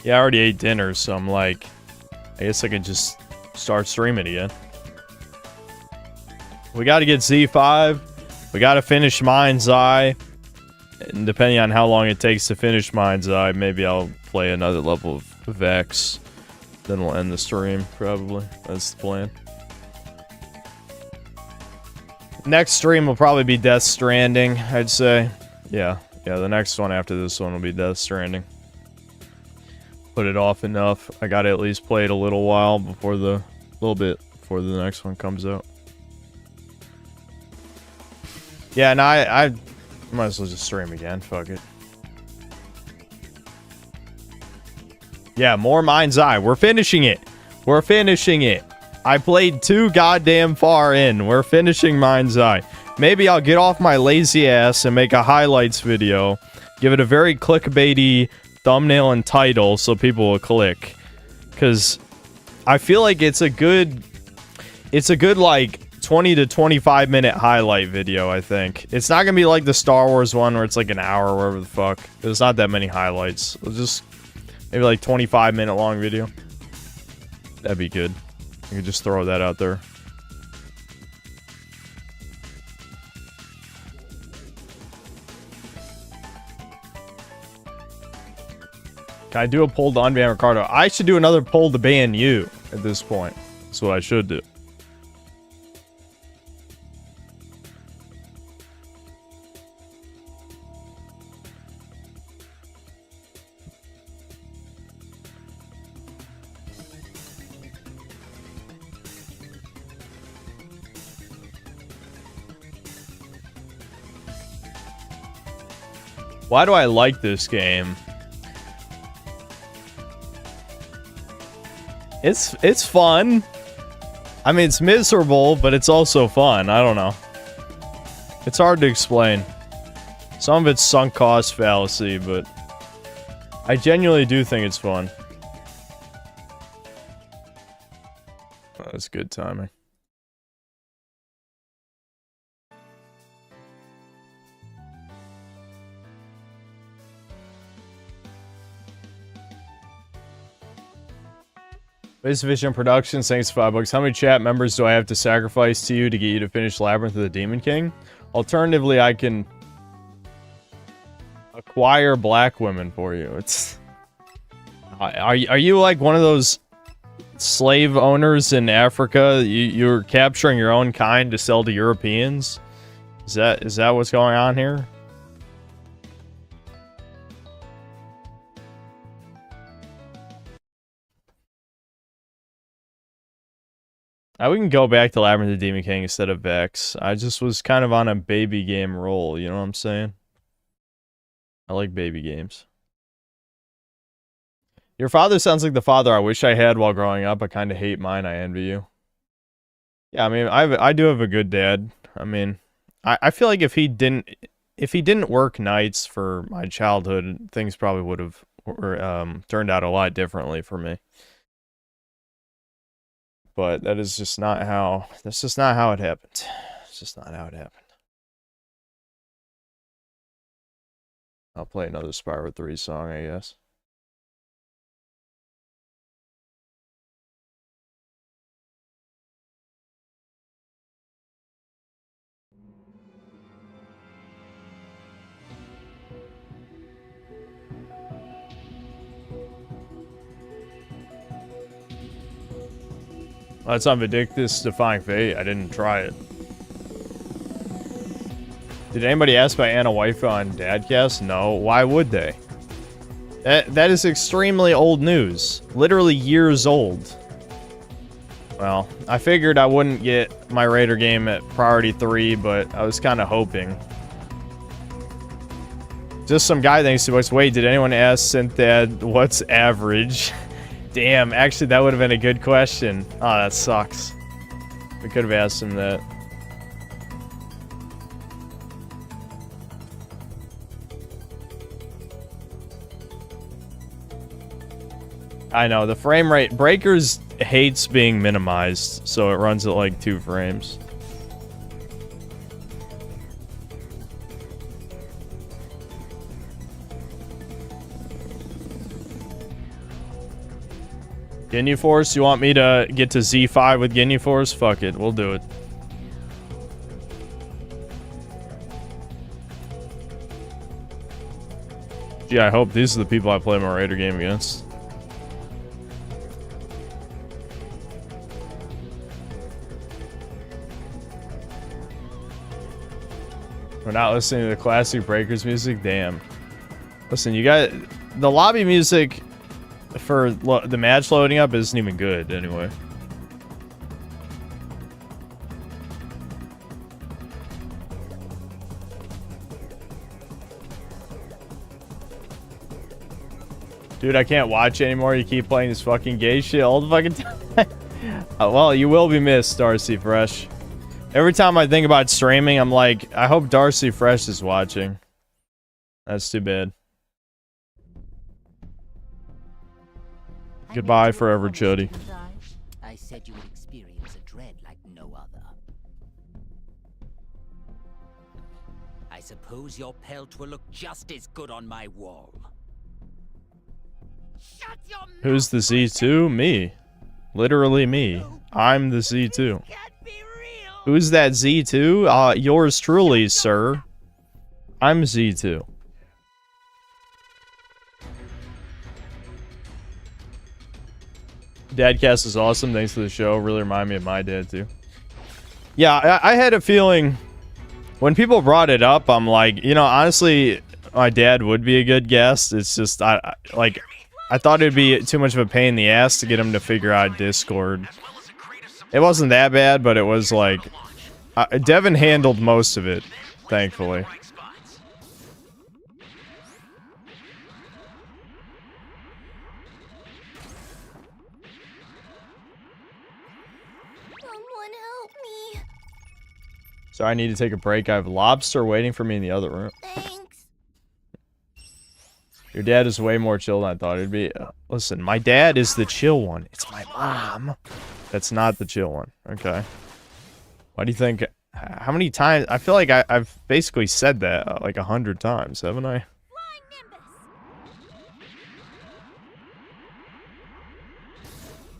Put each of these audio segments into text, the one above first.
Yeah, I already ate dinner, so I'm like, I guess I can just start streaming again. We got to get Z5. We got to finish Mind's Eye. And depending on how long it takes to finish Mind's Eye, maybe I'll play another level of Vex. Then we'll end the stream, probably. That's the plan. Next stream will probably be Death Stranding, I'd say. Yeah, the next one after this one will be Death Stranding. Put it off enough. I gotta at least play it a little while before the next one comes out. Yeah, and I might as well just stream again. Fuck it. Yeah, more Mind's Eye. We're finishing it. We're finishing it. I played too goddamn far in. We're finishing Mind's Eye. Maybe I'll get off my lazy ass and make a highlights video. Give it a very clickbaity thumbnail and title so people will click. Because I feel like it's a good like 20 to 25 minute highlight video, I think. It's not gonna be like the Star Wars one where it's like an hour or whatever the fuck. There's not that many highlights. It'll just maybe like 25-minute long video. That'd be good. You could just throw that out there. Can I do a poll to unban Ricardo? I should do another poll to ban you at this point. That's what I should do. Why do I like this game? It's fun. I mean, it's miserable, but it's also fun. I don't know. It's hard to explain. Some of it's sunk cost fallacy, but I genuinely do think it's fun. Oh, that's good timing. Base Vision Productions, thanks for $5. How many chat members do I have to sacrifice to you to get you to finish Labyrinth of the Demon King? Alternatively, I can acquire black women for you. It's are you like one of those slave owners in Africa? You're capturing your own kind to sell to Europeans? Is that what's going on here? We can go back to Labyrinth of the Demon King instead of Vex. I just was kind of on a baby game roll, you know what I'm saying? I like baby games. Your father sounds like the father I wish I had while growing up. I kind of hate mine. I envy you. Yeah, I mean, I do have a good dad. I mean, I feel like if he didn't work nights for my childhood, things probably would have turned out a lot differently for me. But that is just not how, that's just not how it happened. It's just not how it happened. I'll play another Spyro 3 song, I guess. That's on Vindictus Defying Fate. I didn't try it. Did anybody ask about Anna Waifu on Dadcast? No. Why would they? That is extremely old news. Literally years old. Well, I figured I wouldn't get my Raider game at priority 3, but I was kind of hoping. Just some guy thinks to us, wait, did anyone ask Synthad what's average? Damn, actually that would have been a good question. Oh, that sucks. We could have asked him that. I know, the frame rate... Breakers hates being minimized, so it runs at like 2 frames. Ginyu Force? You want me to get to Z5 with Ginyu Force? Fuck it, we'll do it. Gee, I hope these are the people I play my Raider game against. We're not listening to the classic Breakers music? Damn. Listen, you got... The lobby music for the match loading up isn't even good, anyway. Dude, I can't watch anymore. You keep playing this fucking gay shit all the fucking time. Well, you will be missed, Darcy Fresh. Every time I think about streaming, I'm like, I hope Darcy Fresh is watching. That's too bad. Goodbye forever, Chuddy. I said you would experience a dread like no other. I suppose your pelt will look just as good on my wall. Shut your mouth. Who's the Z2? Me. Literally me. I'm the Z2. Who's that Z2? Yours truly, sir. I'm Z2. Dadcast is awesome. Thanks for the show. Really remind me of my dad, too. Yeah, I had a feeling... When people brought it up, I'm like, you know, honestly, my dad would be a good guest. It's just, I thought it'd be too much of a pain in the ass to get him to figure out Discord. It wasn't that bad, but it was like... Devin handled most of it, thankfully. Someone help me. So I need to take a break. I have lobster waiting for me in the other room. Thanks. Your dad is way more chill than I thought it'd be. Listen, my dad is the chill one. It's my mom. That's not the chill one. Okay. Why do you think... How many times? I feel like I've basically said that like 100 times, haven't I?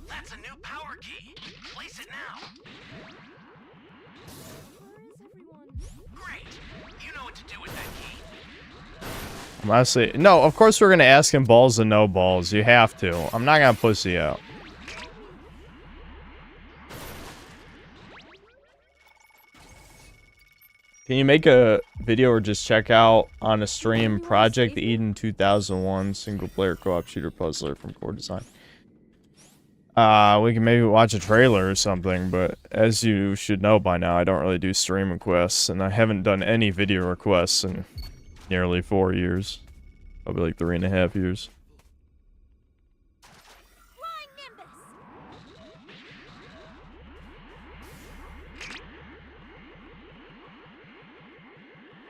That's a new power key. Place it now. Great. You know what to do with that key. I'm honestly... No, of course we're gonna ask him balls and no balls. You have to. I'm not gonna pussy out. Can you make a video or just check out on a stream Project Eden 2001 single player co-op shooter puzzler from Core Design? We can maybe watch a trailer or something, but as you should know by now, I don't really do stream requests, and I haven't done any video requests in nearly 4 years. Probably like 3.5 years.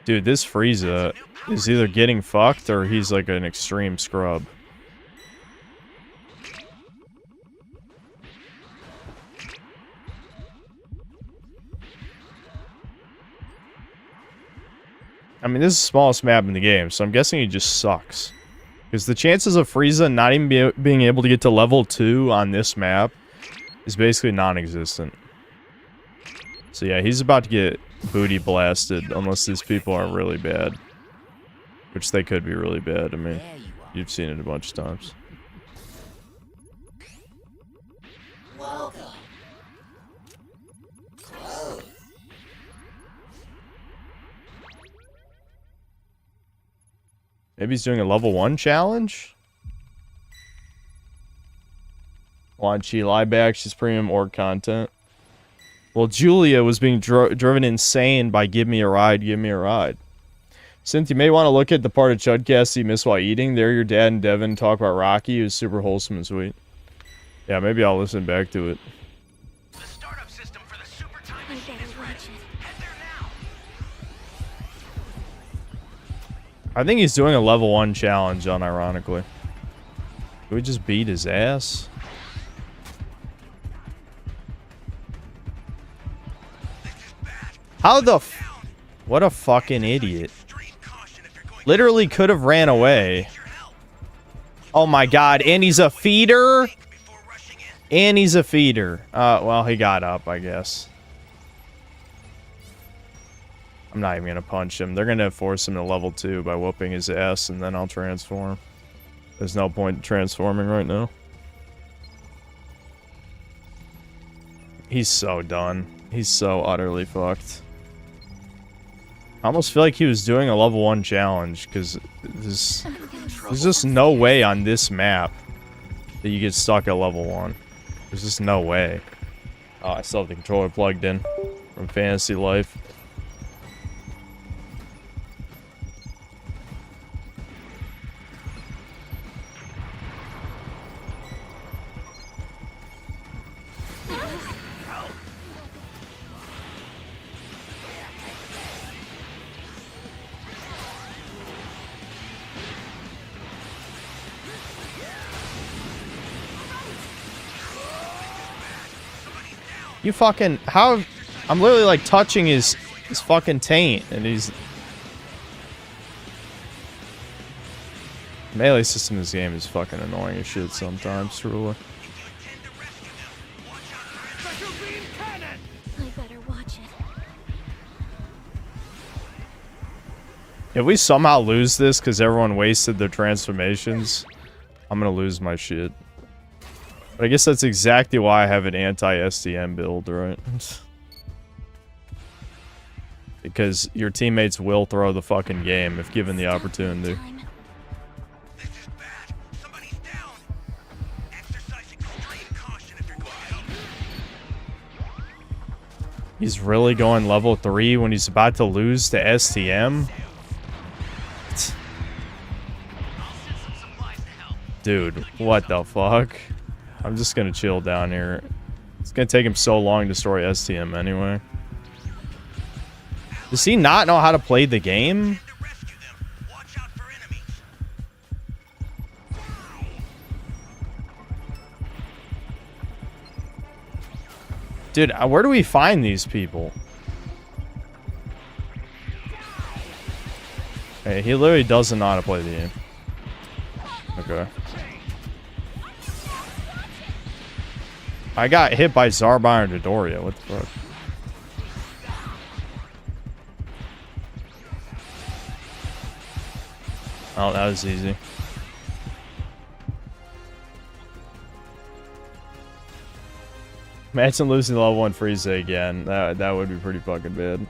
Dude, this Frieza is either getting fucked or he's like an extreme scrub. I mean, this is the smallest map in the game, so I'm guessing he just sucks. Because the chances of Frieza not even being able to get to level 2 on this map is basically non-existent. So yeah, he's about to get booty blasted unless these people are really bad. Which they could be really bad. I mean, you've seen it a bunch of times. Maybe he's doing a level 1 challenge? Want Chi lie back, she's premium org content. Well, Julia was being driven insane by Give Me a Ride, Give Me a Ride. Synth, you may want to look at the part of Chudcast you missed while eating. There, your dad and Devin talk about Rocky, who's super wholesome and sweet. Yeah, maybe I'll listen back to it. The startup system for the super time machine is ready. Head there now. I think he's doing a level 1 challenge, unironically. Can we just beat his ass? How the f... What a fucking idiot. Literally could have ran away. Oh my god, and he's a feeder? And he's a feeder. Well, he got up, I guess. I'm not even going to punch him. They're going to force him to level 2 by whooping his ass, and then I'll transform. There's no point in transforming right now. He's so done. He's so utterly fucked. I almost feel like he was doing a level 1 challenge, because there's just no way on this map that you get stuck at level 1. There's just no way. Oh, I still have the controller plugged in from Fantasy Life. You fucking... How... I'm literally, like, touching his fucking taint, and he's... Melee system in this game is fucking annoying as shit sometimes, truly. I better watch it. If we somehow lose this because everyone wasted their transformations, I'm gonna lose my shit. But I guess that's exactly why I have an anti-STM build, right? Because your teammates will throw the fucking game if given the opportunity. This is bad. Somebody's down. Exercise extreme caution if you're going out. He's really going level 3 when he's about to lose to STM? I'll send some supplies to help. Dude, what the fuck? I'm just gonna chill down here. It's gonna take him so long to destroy STM anyway. Does he not know how to play the game? To rescue them. Watch out for enemies. Dude, where do we find these people? Hey, he literally doesn't know how to play the game. Okay. I got hit by Zarbar and Dodoria. What the fuck? Oh, that was easy. Imagine losing level 1 Frieza again. That would be pretty fucking bad.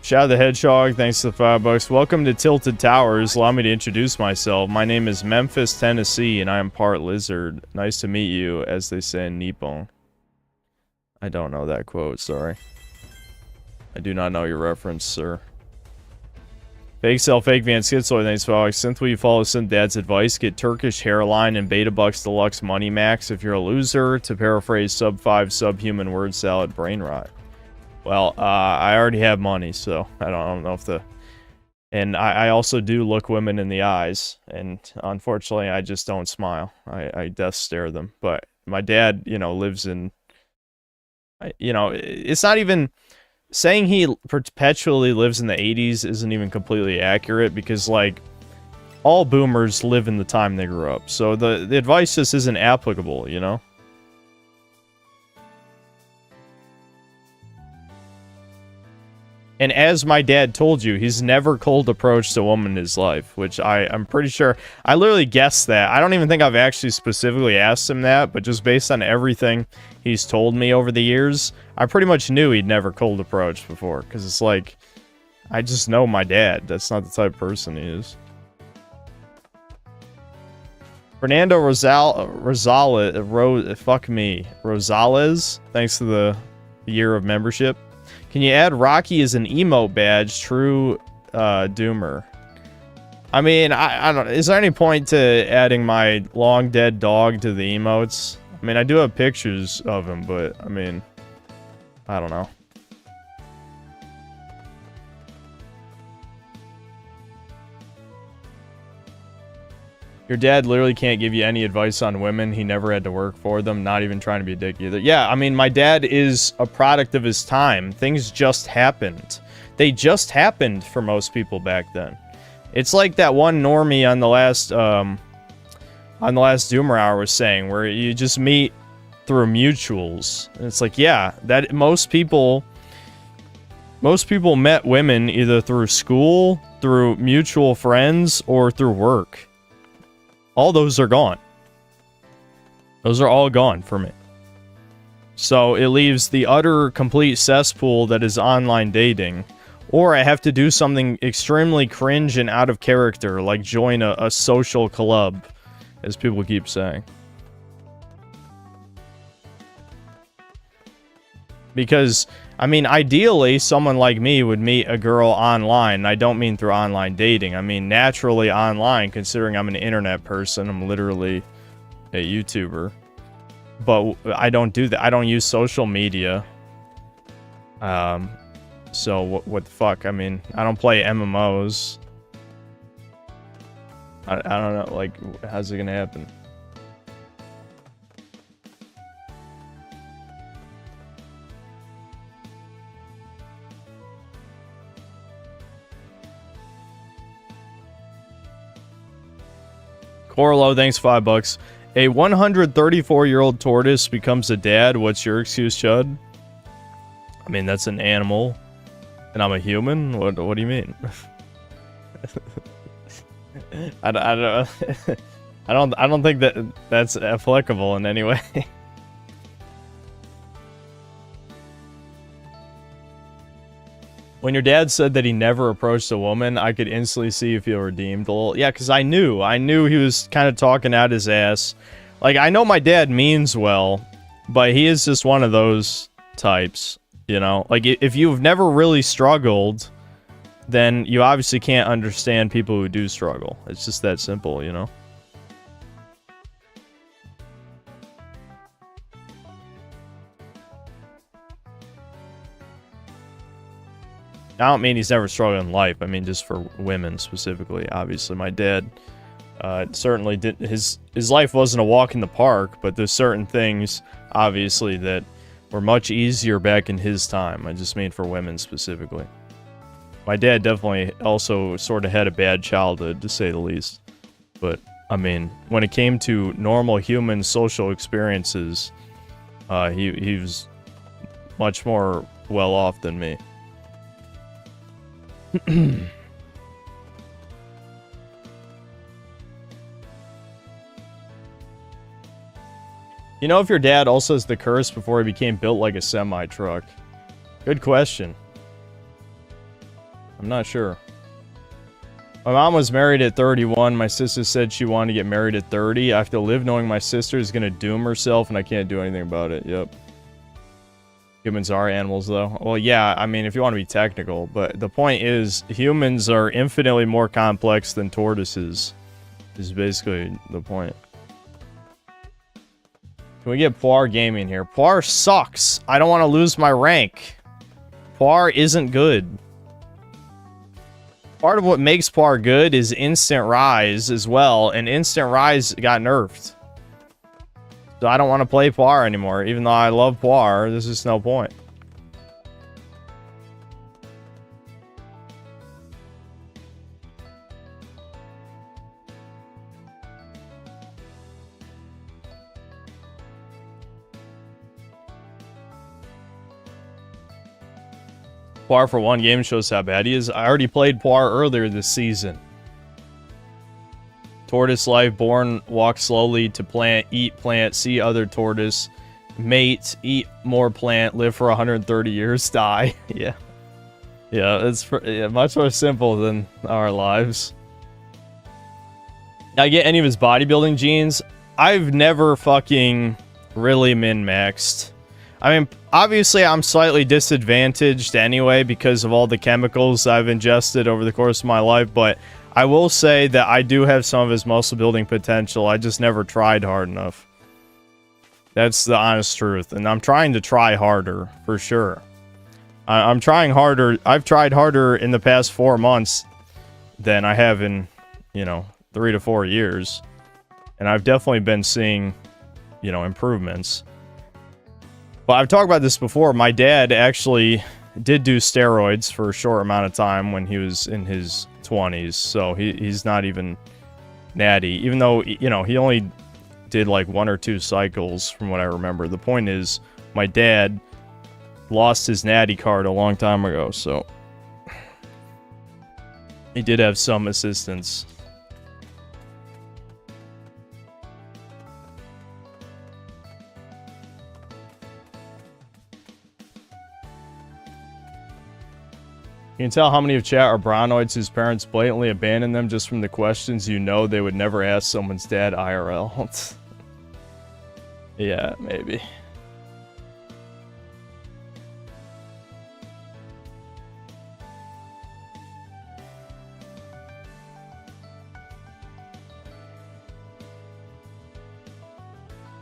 Shadow the Hedgehog, thanks to the $5. Welcome to Tilted Towers. Allow me to introduce myself. My name is Memphis, Tennessee, and I am part lizard. Nice to meet you, as they say in Nippon. I don't know that quote, sorry. I do not know your reference, sir. Fake Cell, Fake Van Schizoid, thanks for following. Synth, will you follow Synth Dad's advice? Get Turkish hairline and Beta Bucks Deluxe Money Max if you're a loser. To paraphrase Sub 5 Subhuman Word Salad Brain Rot. Well, I already have money, so I don't know if the... And I also do look women in the eyes, and unfortunately, I just don't smile. I death stare them. But my dad, you know, lives in... You know, it's not even... Saying he perpetually lives in the 80s isn't even completely accurate, because, like, all boomers live in the time they grew up. So the advice just isn't applicable, you know? And as my dad told you, he's never cold approached a woman in his life, which I'm pretty sure... I literally guessed that. I don't even think I've actually specifically asked him that, but just based on everything he's told me over the years, I pretty much knew he'd never cold approached before, because it's like... I just know my dad. That's not the type of person he is. Fernando Rosales, thanks to the year of membership. Can you add Rocky as an emote badge? True Doomer. I mean, I don't... Is there any point to adding my long dead dog to the emotes? I mean, I do have pictures of him, but, I mean... I don't know. Your dad literally can't give you any advice on women. He never had to work for them, not even trying to be a dick either. Yeah, I mean, my dad is a product of his time. Things just happened. They just happened for most people back then. It's like that one normie on the last Doomer Hour was saying, where you just meet through mutuals. And it's like, yeah, that most people met women either through school, through mutual friends, or through work. All those are gone. Those are all gone for me. So it leaves the utter complete cesspool that is online dating. Or I have to do something extremely cringe and out of character, like join a social club, as people keep saying. Because, I mean, ideally, someone like me would meet a girl online. I don't mean through online dating. I mean naturally online, considering I'm an internet person. I'm literally a YouTuber. But I don't do that. I don't use social media. So what the fuck? I mean, I don't play MMOs. I don't know, like, how's it gonna happen? Corlo, thanks $5. A 134-year-old tortoise becomes a dad. What's your excuse, Chud? I mean, that's an animal, and I'm a human. What do you mean? I don't think that's applicable in any way. When your dad said that he never approached a woman, I could instantly see if you were redeemed a little. Yeah, because I knew he was kind of talking out his ass. Like, I know my dad means well, but he is just one of those types, you know? Like, if you've never really struggled, then you obviously can't understand people who do struggle. It's just that simple, you know? I don't mean he's never struggled in life. I mean just for women specifically. Obviously, my dad certainly did. His life wasn't a walk in the park, but there's certain things, obviously, that were much easier back in his time. I just mean for women specifically. My dad definitely also sort of had a bad childhood, to say the least. But, I mean, when it came to normal human social experiences, he was much more well off than me. You know if your dad also has the curse before he became built like a semi-truck? Good question. I'm not sure. My mom was married at 31. My sister said she wanted to get married at 30. I have to live knowing my sister is going to doom herself and I can't do anything about it. Yep. Humans are animals, though. Well, yeah, I mean, if you want to be technical. But the point is, humans are infinitely more complex than tortoises. Is basically the point. Can we get Poir Gaming here? Poir sucks. I don't want to lose my rank. Poir isn't good. Part of what makes Poir good is Instant Rise as well. And Instant Rise got nerfed. So I don't want to play Poir anymore. Even though I love Poir, there's just no point. Poir for one game shows how bad he is. I already played Poir earlier this season. Tortoise life, born, walk slowly to plant, eat plant, see other tortoise, mate, eat more plant, live for 130 years, die. Yeah. Yeah, it's much more simple than our lives. Did I get any of his bodybuilding genes? I've never fucking really min-maxed. I mean, obviously I'm slightly disadvantaged anyway because of all the chemicals I've ingested over the course of my life, but I will say that I do have some of his muscle building potential. I just never tried hard enough. That's the honest truth. And I'm trying to try harder, for sure. I'm trying harder. I've tried harder in the past 4 months than I have in, 3 to 4 years. And I've definitely been seeing, improvements. But I've talked about this before. My dad actually did do steroids for a short amount of time when he was in his 20s, so he's not even natty. Even though, you know, he only did like 1 or 2 cycles from what I remember. The point is, my dad lost his natty card a long time ago, so he did have some assistance. You can tell how many of chat are Brownoids whose parents blatantly abandoned them just from the questions you know they would never ask someone's dad IRL. Yeah, maybe.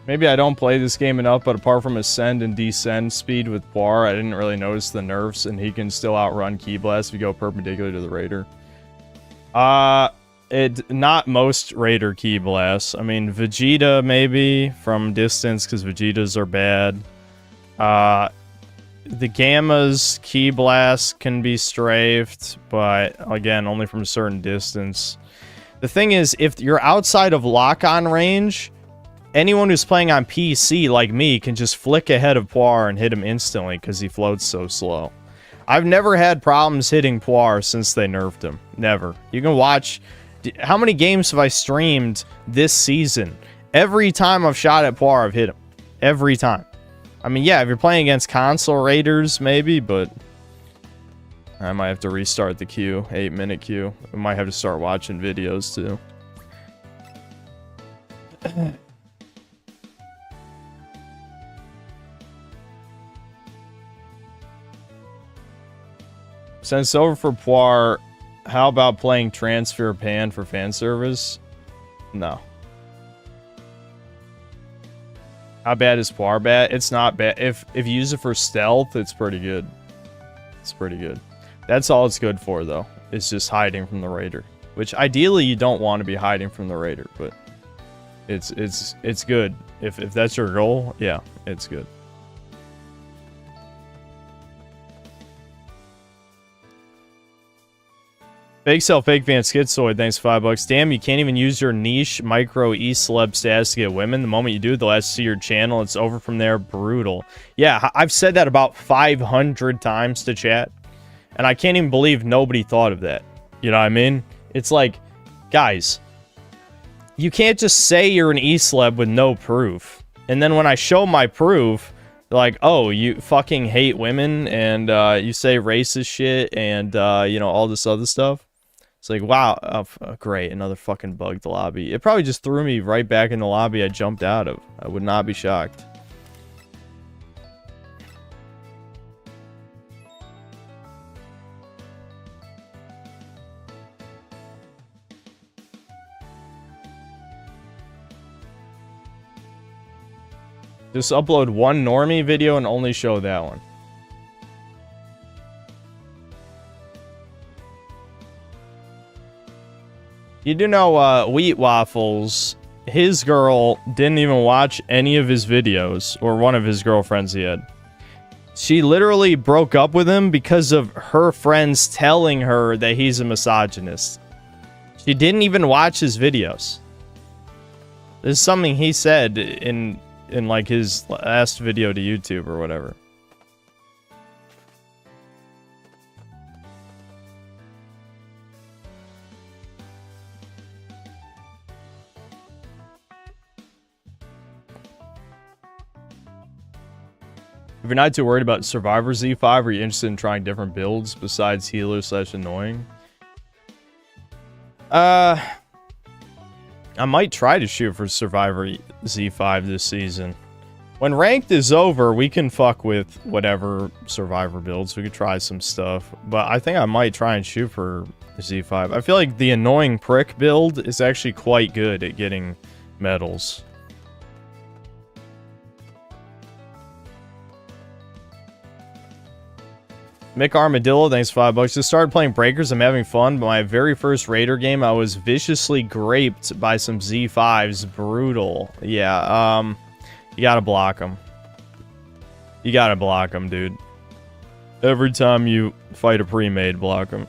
Maybe I don't play this game enough, but apart from ascend and descend speed with Poir, I didn't really notice the nerfs, and he can still outrun Ki Blast if you go perpendicular to the Raider. Not most Raider Ki Blasts. I mean, Vegeta maybe from distance, because Vegetas are bad. The Gamma's Ki Blast can be strafed, but again, only from a certain distance. The thing is, if you're outside of lock-on range, anyone who's playing on PC like me can just flick ahead of Poir and hit him instantly because he floats so slow. I've never had problems hitting Poir since they nerfed him. Never. You can watch... How many games have I streamed this season? Every time I've shot at Poir, I've hit him. Every time. I mean, yeah, if you're playing against console raiders, maybe, but... I might have to restart the queue. 8-minute queue. I might have to start watching videos, too. Since it's over for Poir, how about playing Transfer Pan for fan service? No. How bad is Poir bad? It's not bad. If you use it for stealth, it's pretty good. It's pretty good. That's all it's good for, though. It's just hiding from the Raider. Which, ideally, you don't want to be hiding from the Raider, but... It's good. If that's your goal, yeah, it's good. Fake Cell, Fake Van Schizoid, thanks for $5. Damn, you can't even use your niche micro e-celeb status to get women. The moment you do, they'll ask to see your channel. It's over from there. Brutal. Yeah, I've said that about 500 times to chat. And I can't even believe nobody thought of that. You know what I mean? It's like, guys, you can't just say you're an e-celeb with no proof. And then when I show my proof, they're like, oh, you fucking hate women and you say racist shit and, you know, all this other stuff. It's like, wow, great, another fucking bugged lobby. It probably just threw me right back in the lobby I jumped out of. I would not be shocked. Just upload one normie video and only show that one. You do know, Wheat Waffles, his girl didn't even watch any of his videos, or one of his girlfriends he had. She literally broke up with him because of her friends telling her that he's a misogynist. She didn't even watch his videos. This is something he said in like his last video to YouTube or whatever. If you're not too worried about Survivor Z5, are you interested in trying different builds besides healer / annoying? I might try to shoot for Survivor Z5 this season. When ranked is over, we can fuck with whatever Survivor builds. We could try some stuff. But I think I might try and shoot for Z5. I feel like the annoying prick build is actually quite good at getting medals. Mick Armadillo, thanks for $5. Just started playing Breakers. I'm having fun. But my very first Raider game, I was viciously graped by some Z5s. Brutal. Yeah, you gotta block them. You gotta block them, dude. Every time you fight a pre-made, block them.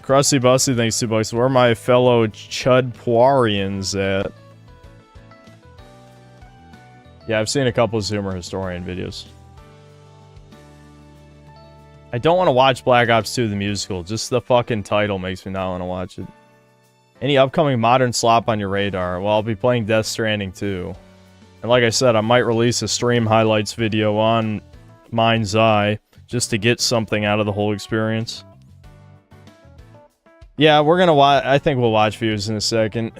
Krusty Busty, thanks $2. Where are my fellow Chudpoirians at? Yeah, I've seen a couple of Zoomer Historian videos. I don't want to watch Black Ops 2 the musical. Just the fucking title makes me not want to watch it. Any upcoming modern slop on your radar? Well, I'll be playing Death Stranding 2. And like I said, I might release a stream highlights video on Mind's Eye just to get something out of the whole experience. Yeah, we're gonna watch. I think we'll watch views in a second.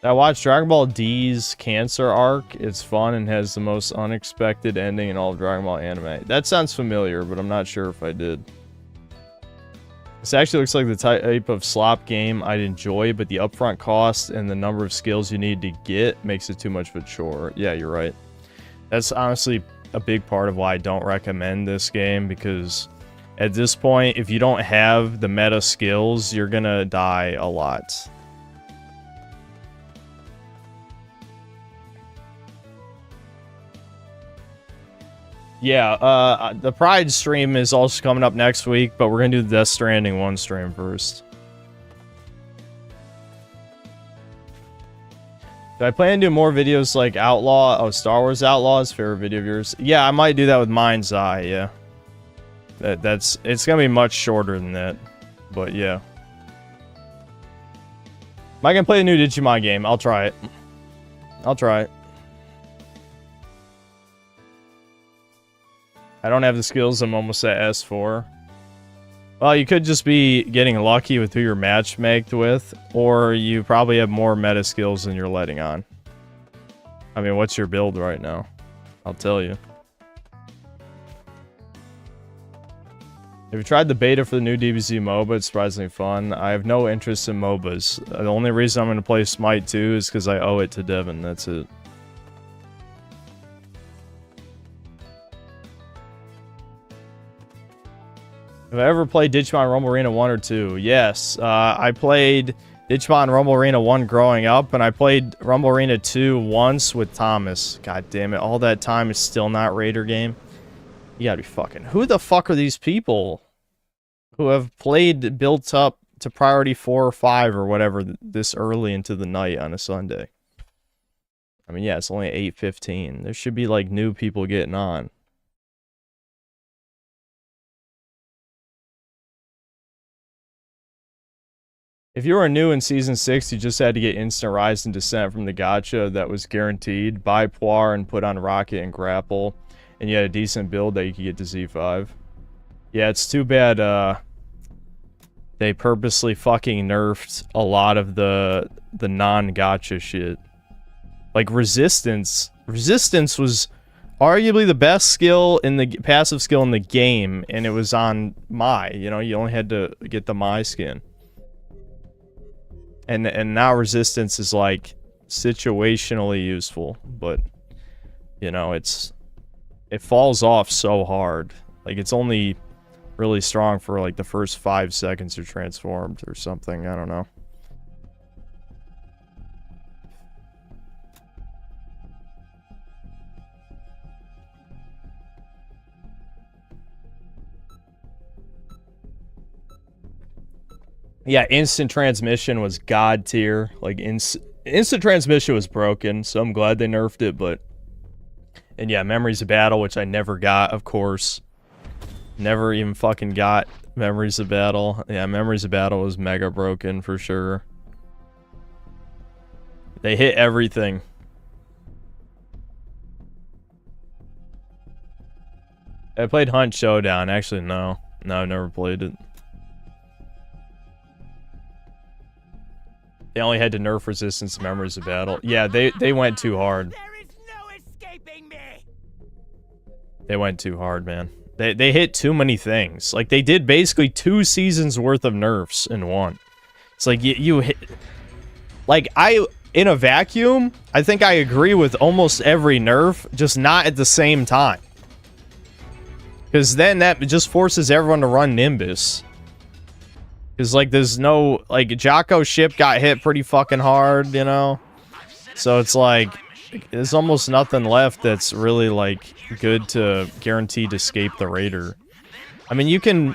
I watched Dragon Ball D's Cancer arc. It's fun and has the most unexpected ending in all of Dragon Ball anime. That sounds familiar, but I'm not sure if I did. This actually looks like the type of slop game I'd enjoy, but the upfront cost and the number of skills you need to get makes it too much of a chore. Yeah, you're right. That's honestly a big part of why I don't recommend this game, because at this point, if you don't have the meta skills, you're gonna die a lot. Yeah, the Pride stream is also coming up next week, but we're gonna do the Death Stranding 1 stream first. Do I plan to do more videos like Star Wars Outlaws, favorite video of yours? Yeah, I might do that with Mind's Eye, yeah. It's gonna be much shorter than that, but yeah. Am I gonna play the new Digimon game? I'll try it. I'll try it. I don't have the skills. I'm almost at S4. Well, you could just be getting lucky with who you're matchmaked with, or you probably have more meta skills than you're letting on. I mean, what's your build right now? I'll tell you. Have you tried the beta for the new DBZ MOBA? It's surprisingly fun. I have no interest in MOBAs. The only reason I'm going to play Smite 2 is because I owe it to Devin. That's it. Have I ever played Digimon Rumble Arena 1 or 2? Yes. I played Digimon Rumble Arena 1 growing up, and I played Rumble Arena 2 once with Thomas. God damn it. All that time is still not Raider game. You gotta be fucking... Who the fuck are these people who have played built up to priority 4 or 5 or whatever this early into the night on a Sunday? I mean, yeah, it's only 8:15. There should be, like, new people getting on. If you were new in Season 6, you just had to get instant Rise and Descent from the gacha that was guaranteed. Buy Poir and put on Rocket and Grapple, and you had a decent build that you could get to Z5. Yeah, it's too bad they purposely fucking nerfed a lot of the non-gacha shit. Like Resistance. Resistance was arguably the best skill in the passive skill in the game, and it was on Mai. You know, you only had to get the Mai skin. And now Resistance is like situationally useful, but you know, it falls off so hard. Like it's only really strong for like the first 5 seconds you're transformed or something. I don't know. Yeah, instant transmission was god tier. Like instant transmission was broken, so I'm glad they nerfed it, but and yeah, Memories of Battle, which I never got, of course. Never even fucking got Memories of Battle. Yeah, Memories of Battle was mega broken for sure. They hit everything. I played Hunt Showdown. Actually, no. No, I've never played it. They only had to nerf Resistance to Memories of Battle. Yeah, they went too hard. There is no escaping me. They went too hard, man. They hit too many things. Like, they did basically 2 seasons worth of nerfs in one. It's like, you hit... Like, in a vacuum, I think I agree with almost every nerf, just not at the same time. Because then that just forces everyone to run Nimbus. Because, like, there's no... Like, Jocko's ship got hit pretty fucking hard, you know? So it's like... There's almost nothing left that's really, like, good to guaranteed escape the Raider. I mean, you can...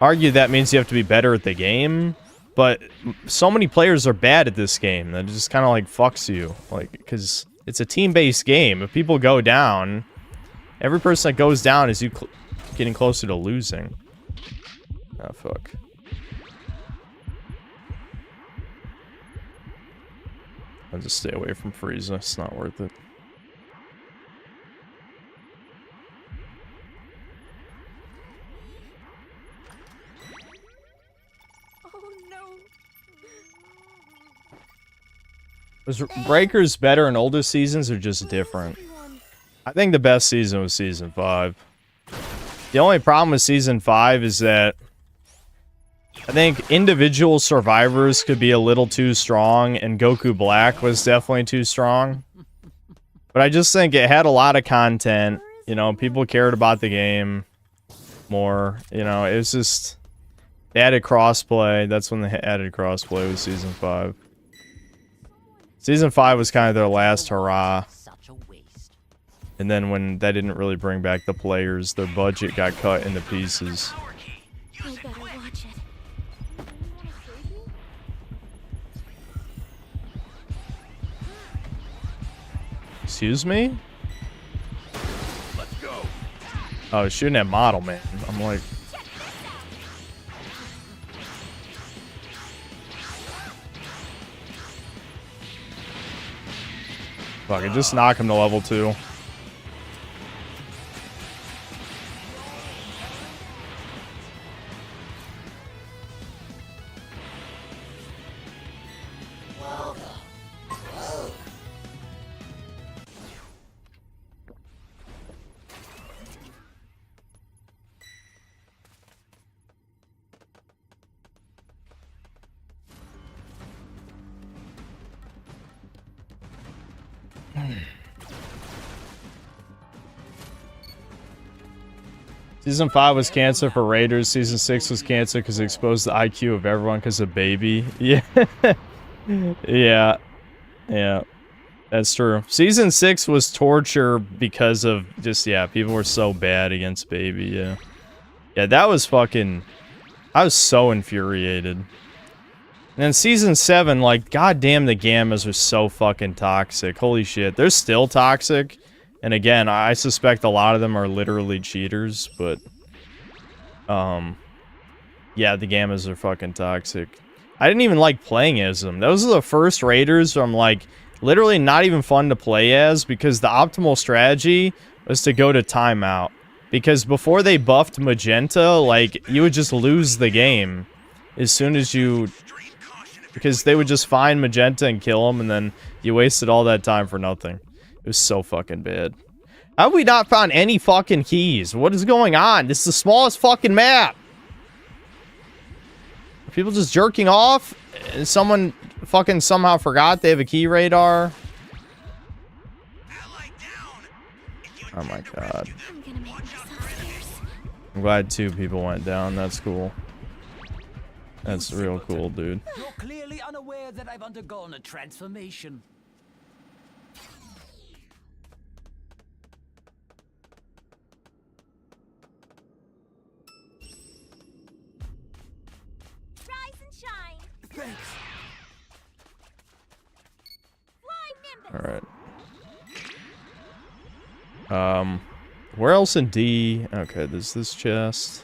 argue that means you have to be better at the game, but so many players are bad at this game that it just kind of like fucks you, like, because it's a team-based game. If people go down, every person that goes down is you getting closer to losing. Oh fuck. I'll just stay away from Frieza. It's not worth it. Oh no. Was Breakers better in older seasons or just different? I think the best season was season 5. The only problem with season 5 is that I think individual survivors could be a little too strong, and Goku Black was definitely too strong. But I just think it had a lot of content. You know, people cared about the game more. You know, it was just... They added crossplay. That's when they added crossplay with season 5. Season 5 was kind of their last hurrah. Such a waste. And then when that didn't really bring back the players, their budget got cut into pieces. Power key. I Use it better quick. watch it. Excuse me? Let's go. Oh, shooting at model, man. I'm like... Fuck it, just knock him to level 2. Season 5 was cancer for Raiders. Season 6 was cancer because it exposed the IQ of everyone because of Baby. Yeah. Yeah. That's true. Season 6 was torture because of just, yeah, people were so bad against Baby, yeah. Yeah, that was fucking... I was so infuriated. And then Season 7, like, goddamn, the Gammas are so fucking toxic. Holy shit. They're still toxic. And again, I suspect a lot of them are literally cheaters, but... yeah, the Gammas are fucking toxic. I didn't even like playing as them. Those are the first Raiders where I'm like, literally not even fun to play as, because the optimal strategy was to go to timeout. Because before they buffed Magenta, like, you would just lose the game as soon as you... Because they would just find Magenta and kill him, and then you wasted all that time for nothing. It was so fucking bad. How have we not found any fucking keys? What is going on? This is the smallest fucking map. Are people just jerking off? Someone fucking somehow forgot they have a key radar. Oh my god. I'm gonna make myself scarce. I'm glad 2 people went down. That's cool. That's real cool, dude. You're clearly unaware that I've undergone a transformation. Rise and shine. Thanks. Fly Nimbus. Alright. Where else in D? Okay, there's this chest.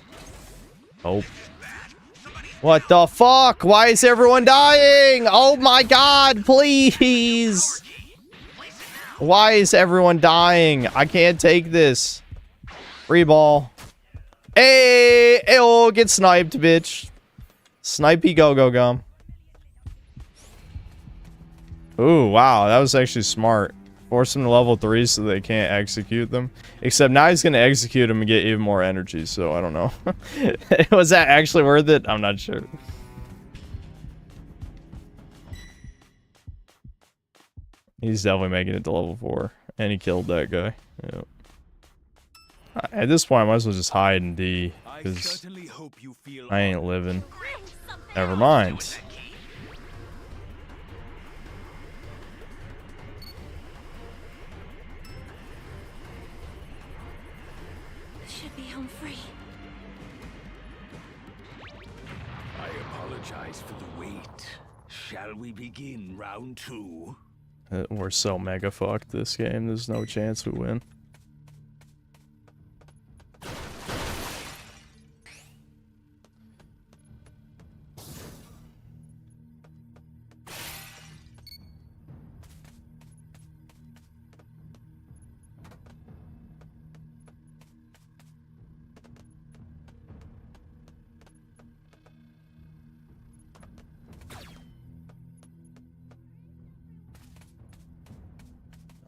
Oh. What the fuck? Why is everyone dying? Oh my god, please! Why is everyone dying? I can't take this. Free ball. Hey! Oh, get sniped, bitch. Snipey go-go gum. Ooh, wow, that was actually smart. Force them to level 3 so they can't execute them. Except now he's gonna execute them and get even more energy, so I don't know. Was that actually worth it? I'm not sure. He's definitely making it to level 4. And he killed that guy. Yep. At this point, I might as well just hide in D. Because I ain't living. Never mind. Should be home free. apologize for the wait. Shall we begin round 2? We're so mega fucked this game. There's no chance we win.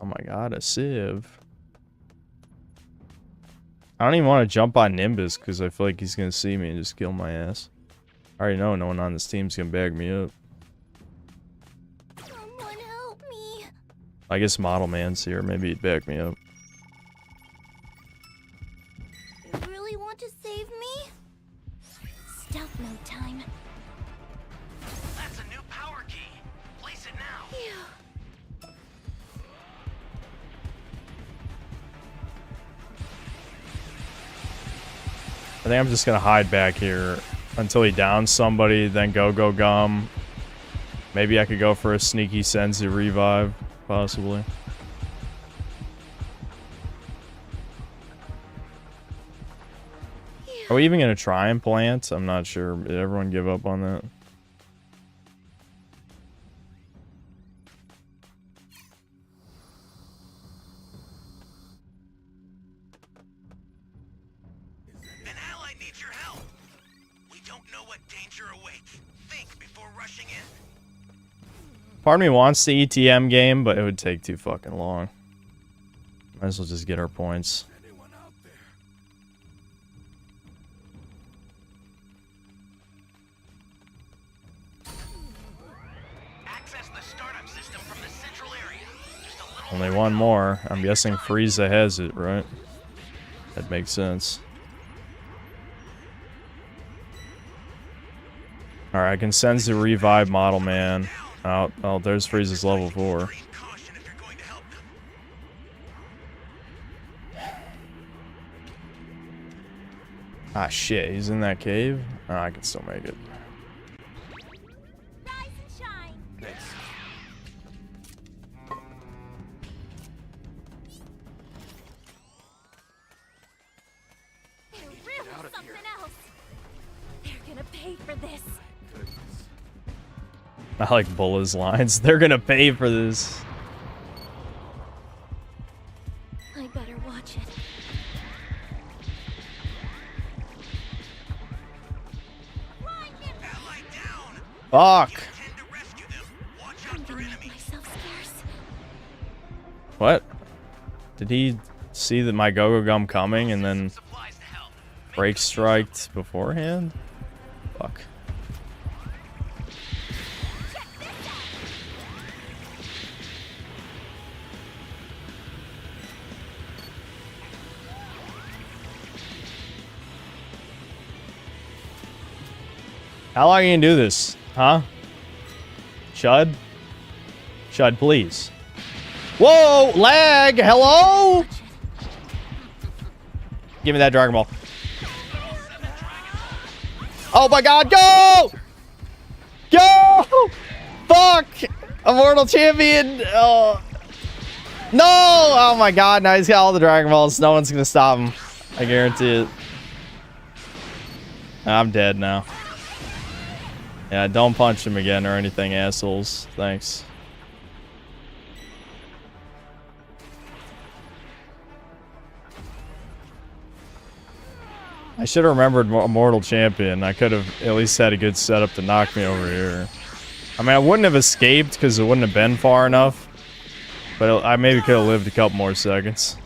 Oh my god, a sieve. I don't even want to jump on Nimbus because I feel like he's going to see me and just kill my ass. I already know no one on this team's going to bag me up. Someone help me. I guess Model Man's here. Maybe he'd back me up. You really want to save me? Stealth mode time. That's a new power key. Place it now. Phew. I think I'm just going to hide back here until he downs somebody, then go gum. Maybe I could go for a sneaky Senzu revive, possibly. Are we even going to try and plant? I'm not sure. Did everyone give up on that? An ally needs your help. We don't know what danger awaits. Think before rushing in. Part of me wants the ETM game, but it would take too fucking long. Might as well just get our points. Anyone out there? Access the startup system from the central area. Just a little Only one more. I'm guessing Frieza has it, right? That makes sense. Alright, I can sense the revive Model Man. Oh, there's Frieza's level 4. extreme caution if you're going to help them. Ah, shit. He's in that cave? Oh, I can still make it. Rise and shine. Thanks. They're really something else. They're gonna pay for this. Goodness. I like Bulla's lines. They're gonna pay for this. I better watch it. Fly, Nimbus! Ally down. Fuck! Intend to rescue them. Watch I'm out for gonna make enemies. myself scarce. What? Did he see that my Go-Go Gum coming and then Supplies to help. break striked beforehand? Fuck. How long are you gonna do this? Huh? Chud? Chud, please. Whoa! Lag! Hello? Give me that Dragon Ball. Oh my god, go! Go! Fuck! Immortal Champion! Oh. No! Oh my god, now he's got all the Dragon Balls. No one's gonna stop him. I guarantee it. I'm dead now. Yeah, don't punch him again or anything, assholes. Thanks. I should have remembered Immortal Champion. I could have at least had a good setup to knock me over here. I mean, I wouldn't have escaped because it wouldn't have been far enough. But I maybe could have lived a couple more seconds.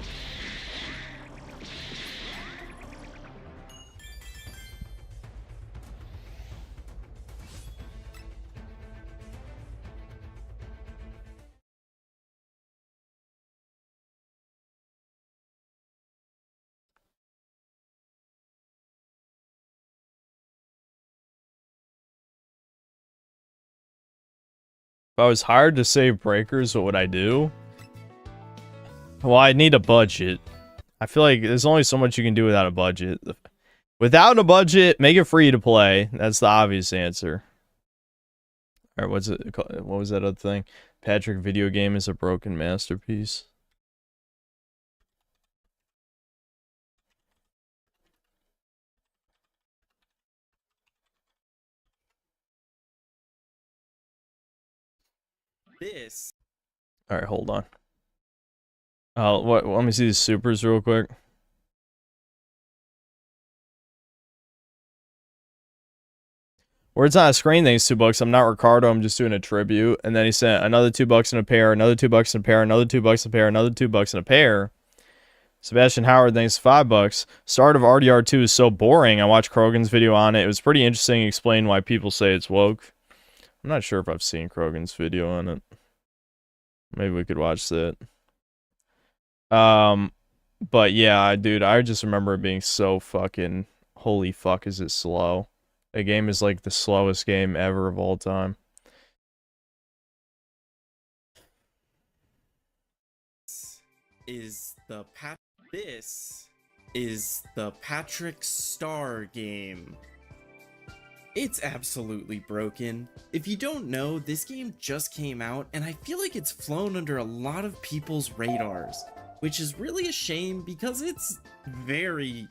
If I was hired to save breakers, what would I do? Well, I'd need a budget. I feel like there's only so much you can do without a budget. Without a budget, make it free to play. That's the obvious answer. Or what's it called? What was that other thing? Patrick, video game is a broken masterpiece. This. All right, hold on. Let me see these supers real quick. Words on a screen, thanks $2. I'm not Ricardo, I'm just doing a tribute. And then he sent another $2 in a pair, another $2 in a pair, another $2 in a pair, another $2 in a pair. Sebastian Howard, thanks $5. Start of RDR2 is so boring. I watched Krogan's video on it. It was pretty interesting. He explained why people say it's woke. I'm not sure if I've seen Krogan's video on it. Maybe we could watch that. But yeah, dude, I just remember it being so fucking, holy fuck, is it slow. The game is like the slowest game ever of all time. This is the Patrick Star game. It's absolutely broken. If you don't know, this game just came out, and I feel like it's flown under a lot of people's radars, which is really a shame because it's very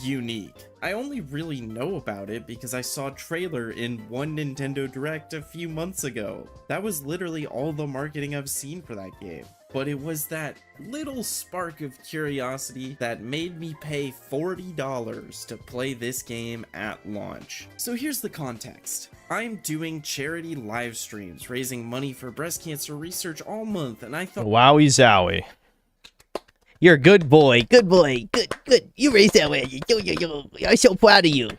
unique. I only really know about it because I saw a trailer in one Nintendo Direct a few months ago. That was literally all the marketing I've seen for that game. But it was that little spark of curiosity that made me pay $40 to play this game at launch. So here's the context. I'm doing charity live streams, raising money for breast cancer research all month, and I thought— Wowie zowie. You're a good boy. Good boy. Good. You raised that way. I'm so proud of you.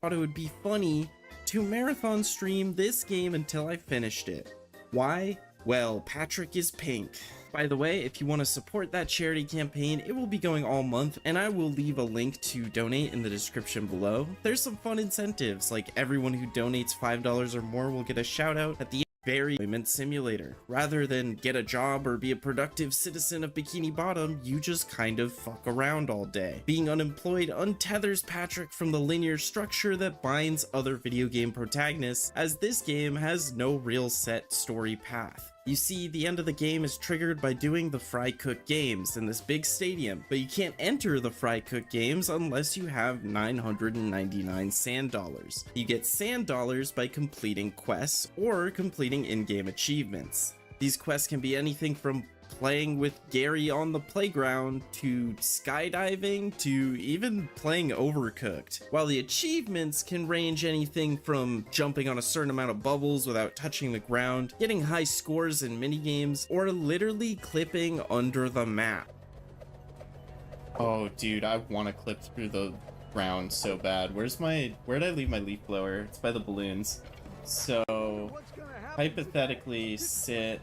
thought it would be funny to marathon stream this game until I finished it. Why? Well, Patrick is pink. By the way, if you want to support that charity campaign, it will be going all month, and I will leave a link to donate in the description below. There's some fun incentives, like everyone who donates $5 or more will get a shout out at the very employment simulator. Rather than get a job or be a productive citizen of Bikini Bottom, you just kind of fuck around all day. Being unemployed untethers Patrick from the linear structure that binds other video game protagonists, as this game has no real set story path. You see, the end of the game is triggered by doing the Fry Cook Games in this big stadium, but you can't enter the Fry Cook Games unless you have 999 sand dollars. You get sand dollars by completing quests or completing in-game achievements. These quests can be anything from playing with Gary on the playground, to skydiving, to even playing Overcooked. While the achievements can range anything from jumping on a certain amount of bubbles without touching the ground, getting high scores in minigames, or literally clipping under the map. Oh dude, I want to clip through the ground so bad. Where'd I leave my leaf blower? It's by the balloons. So, hypothetically sit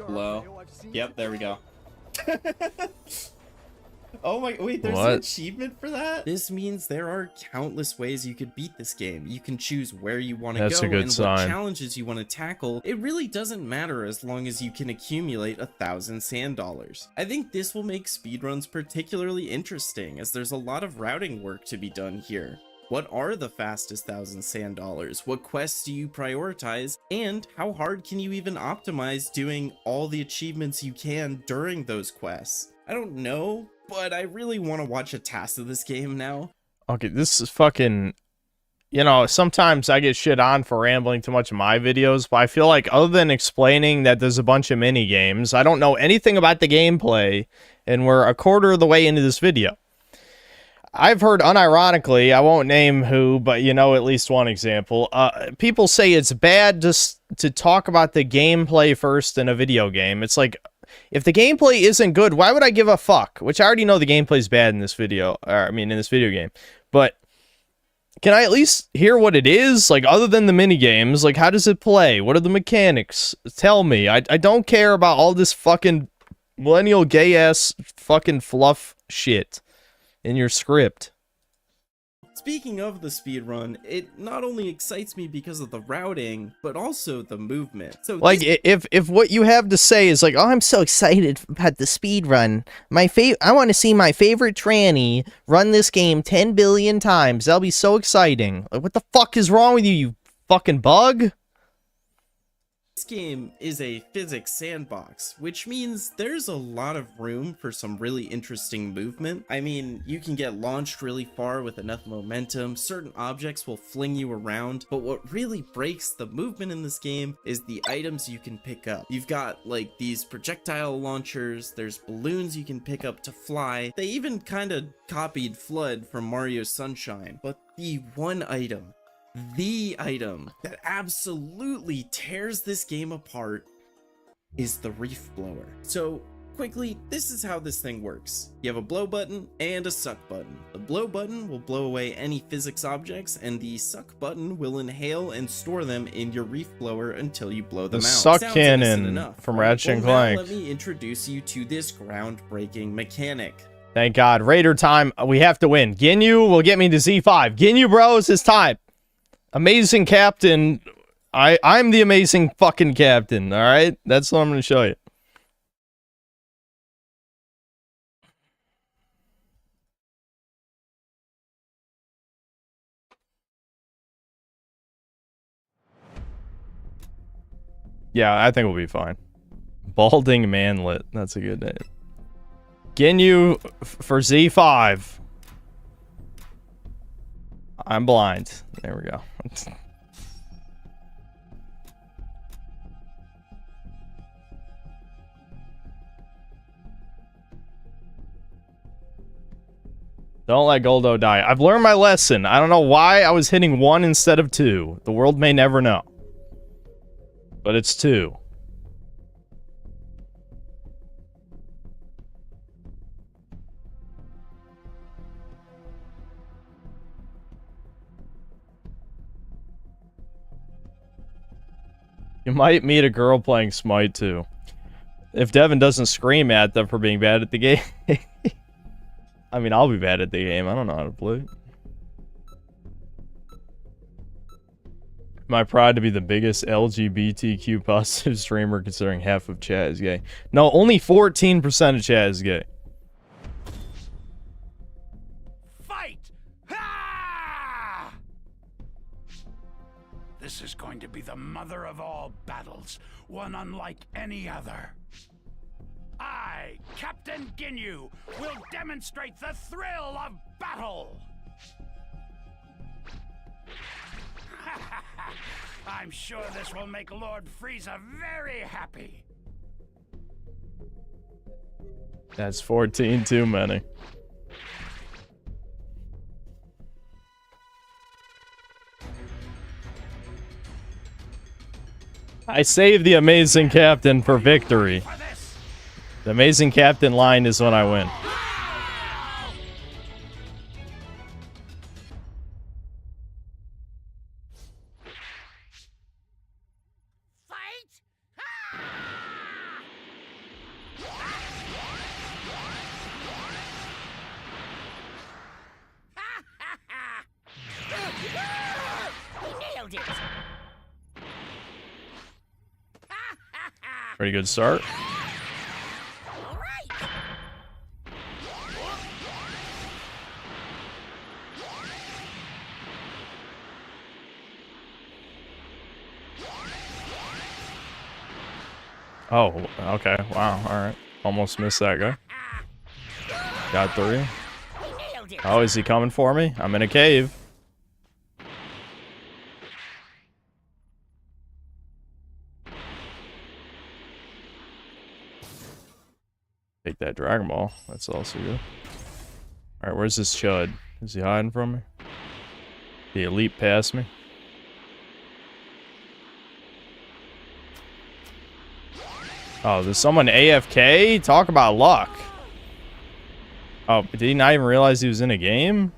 low. Yep, there we go. Oh my, wait, there's an achievement for that? This means there are countless ways you could beat this game. You can choose where you want to go and what challenges you want to tackle. It really doesn't matter as long as you can accumulate 1,000 sand dollars. I think this will make speedruns particularly interesting, as there's a lot of routing work to be done here. What are the fastest 1,000 sand dollars? What quests do you prioritize? And how hard can you even optimize doing all the achievements you can during those quests? I don't know, but I really want to watch a task of this game now. Okay, this is fucking... You know, sometimes I get shit on for rambling too much in my videos, but I feel like other than explaining that there's a bunch of mini games, I don't know anything about the gameplay, and we're a quarter of the way into this video. I've heard unironically, I won't name who, but you know at least one example, people say it's bad just to talk about the gameplay first in a video game. It's like, if the gameplay isn't good, why would I give a fuck? Which I already know the gameplay's bad in this video, in this video game. But can I at least hear what it is? Like, other than the mini games, like, how does it play? What are the mechanics? Tell me. I don't care about all this fucking millennial gay-ass fucking fluff shit in your script. Speaking of the speedrun, it not only excites me because of the routing, but also the movement. So Like, if what you have to say is like, oh, I'm so excited about the speed run. I want to see my favorite tranny run this game 10 billion times. That'll be so exciting. Like, what the fuck is wrong with you, you fucking bug? this game is a physics sandbox, which means there's a lot of room for some really interesting movement. I mean, you can get launched really far with enough momentum, certain objects will fling you around, but what really breaks the movement in this game is the items you can pick up. You've got like these projectile launchers, there's balloons you can pick up to fly. They even kind of copied Flood from Mario Sunshine, but the one item, the item that absolutely tears this game apart is the reef blower. So quickly, this is how this thing works. You have a blow button and a suck button. The blow button will blow away any physics objects, and the suck button will inhale and store them in your reef blower until you blow them The out. suck Sounds cannon innocent enough, from right? Ratchet and Well, now Clank. let me introduce you to this groundbreaking mechanic. Thank God. Raider time. We have to win. Ginyu will get me to Z5. Ginyu, bro, it's his time. Amazing captain. I'm the amazing fucking captain, all right? That's what I'm going to show you. Yeah, I think we'll be fine. Balding Manlet. That's a good name. Ginyu for Z5. I'm blind. There we go. Don't let Goldo die. I've learned my lesson. I don't know why I was hitting 1 instead of 2. The world may never know. But it's 2. You might meet a girl playing Smite too. If Devin doesn't scream at them for being bad at the game. I mean, I'll be bad at the game. I don't know how to play. My pride to be the biggest LGBTQ positive streamer considering half of chat is gay. No, only 14% of chat is gay. Fight! Ha! This is going to be the mother of all battles, one unlike any other. I, Captain Ginyu, will demonstrate the thrill of battle! I'm sure this will make Lord Frieza very happy. That's 14 too many. I saved the amazing captain for victory. The amazing captain line is when I win. Pretty good start. Oh, okay. Wow. All right. Almost missed that guy. Got 3. Oh, is he coming for me? I'm in a cave. Take that Dragon Ball. That's also good. Alright, where's this chud? Is he hiding from me? The elite past me? Oh, there's someone AFK? Talk about luck. Oh, did he not even realize he was in a game?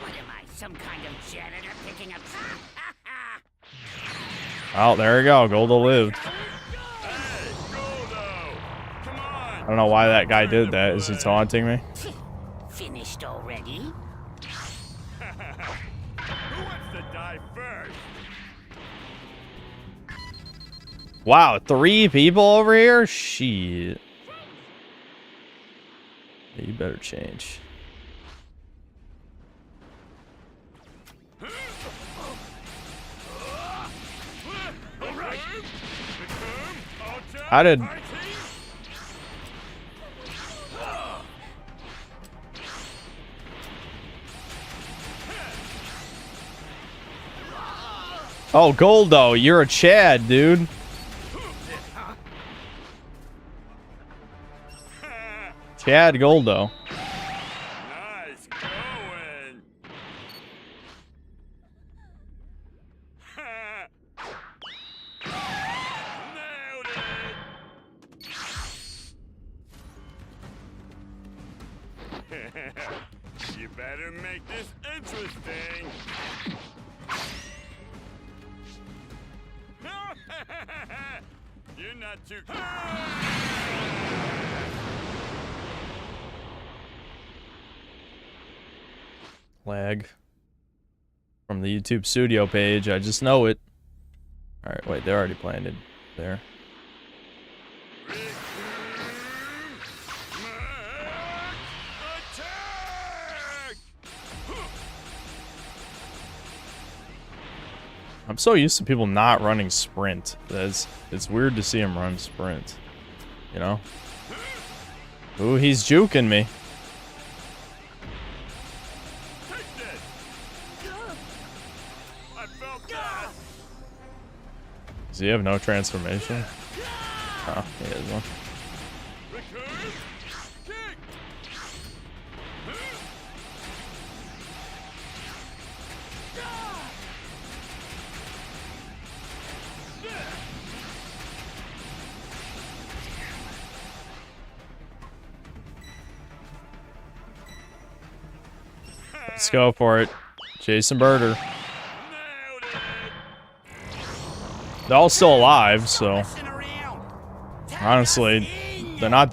What am I, some kind of janitor picking up? Oh, there we go. Goldo lived. Hey, Goldo! Come don't know why that guy did that. Is he taunting me? Finished already? Who wants to die first? Wow, 3 people over here? Shit. Yeah, you better change. How did... Oh, Goldo, you're a Chad, dude. Chad Goldo. Nice going. Nailed it. You better make this interesting. You're not too. Lag. From the YouTube studio page, I just know it. Alright, wait, they're already planted there. I'm so used to people not running sprint. It's weird to see him run sprint. You know? Ooh, he's juking me. Does he have no transformation? Oh, he has one. Let's go for it. Jason Birder. They're all still alive, so honestly, they're not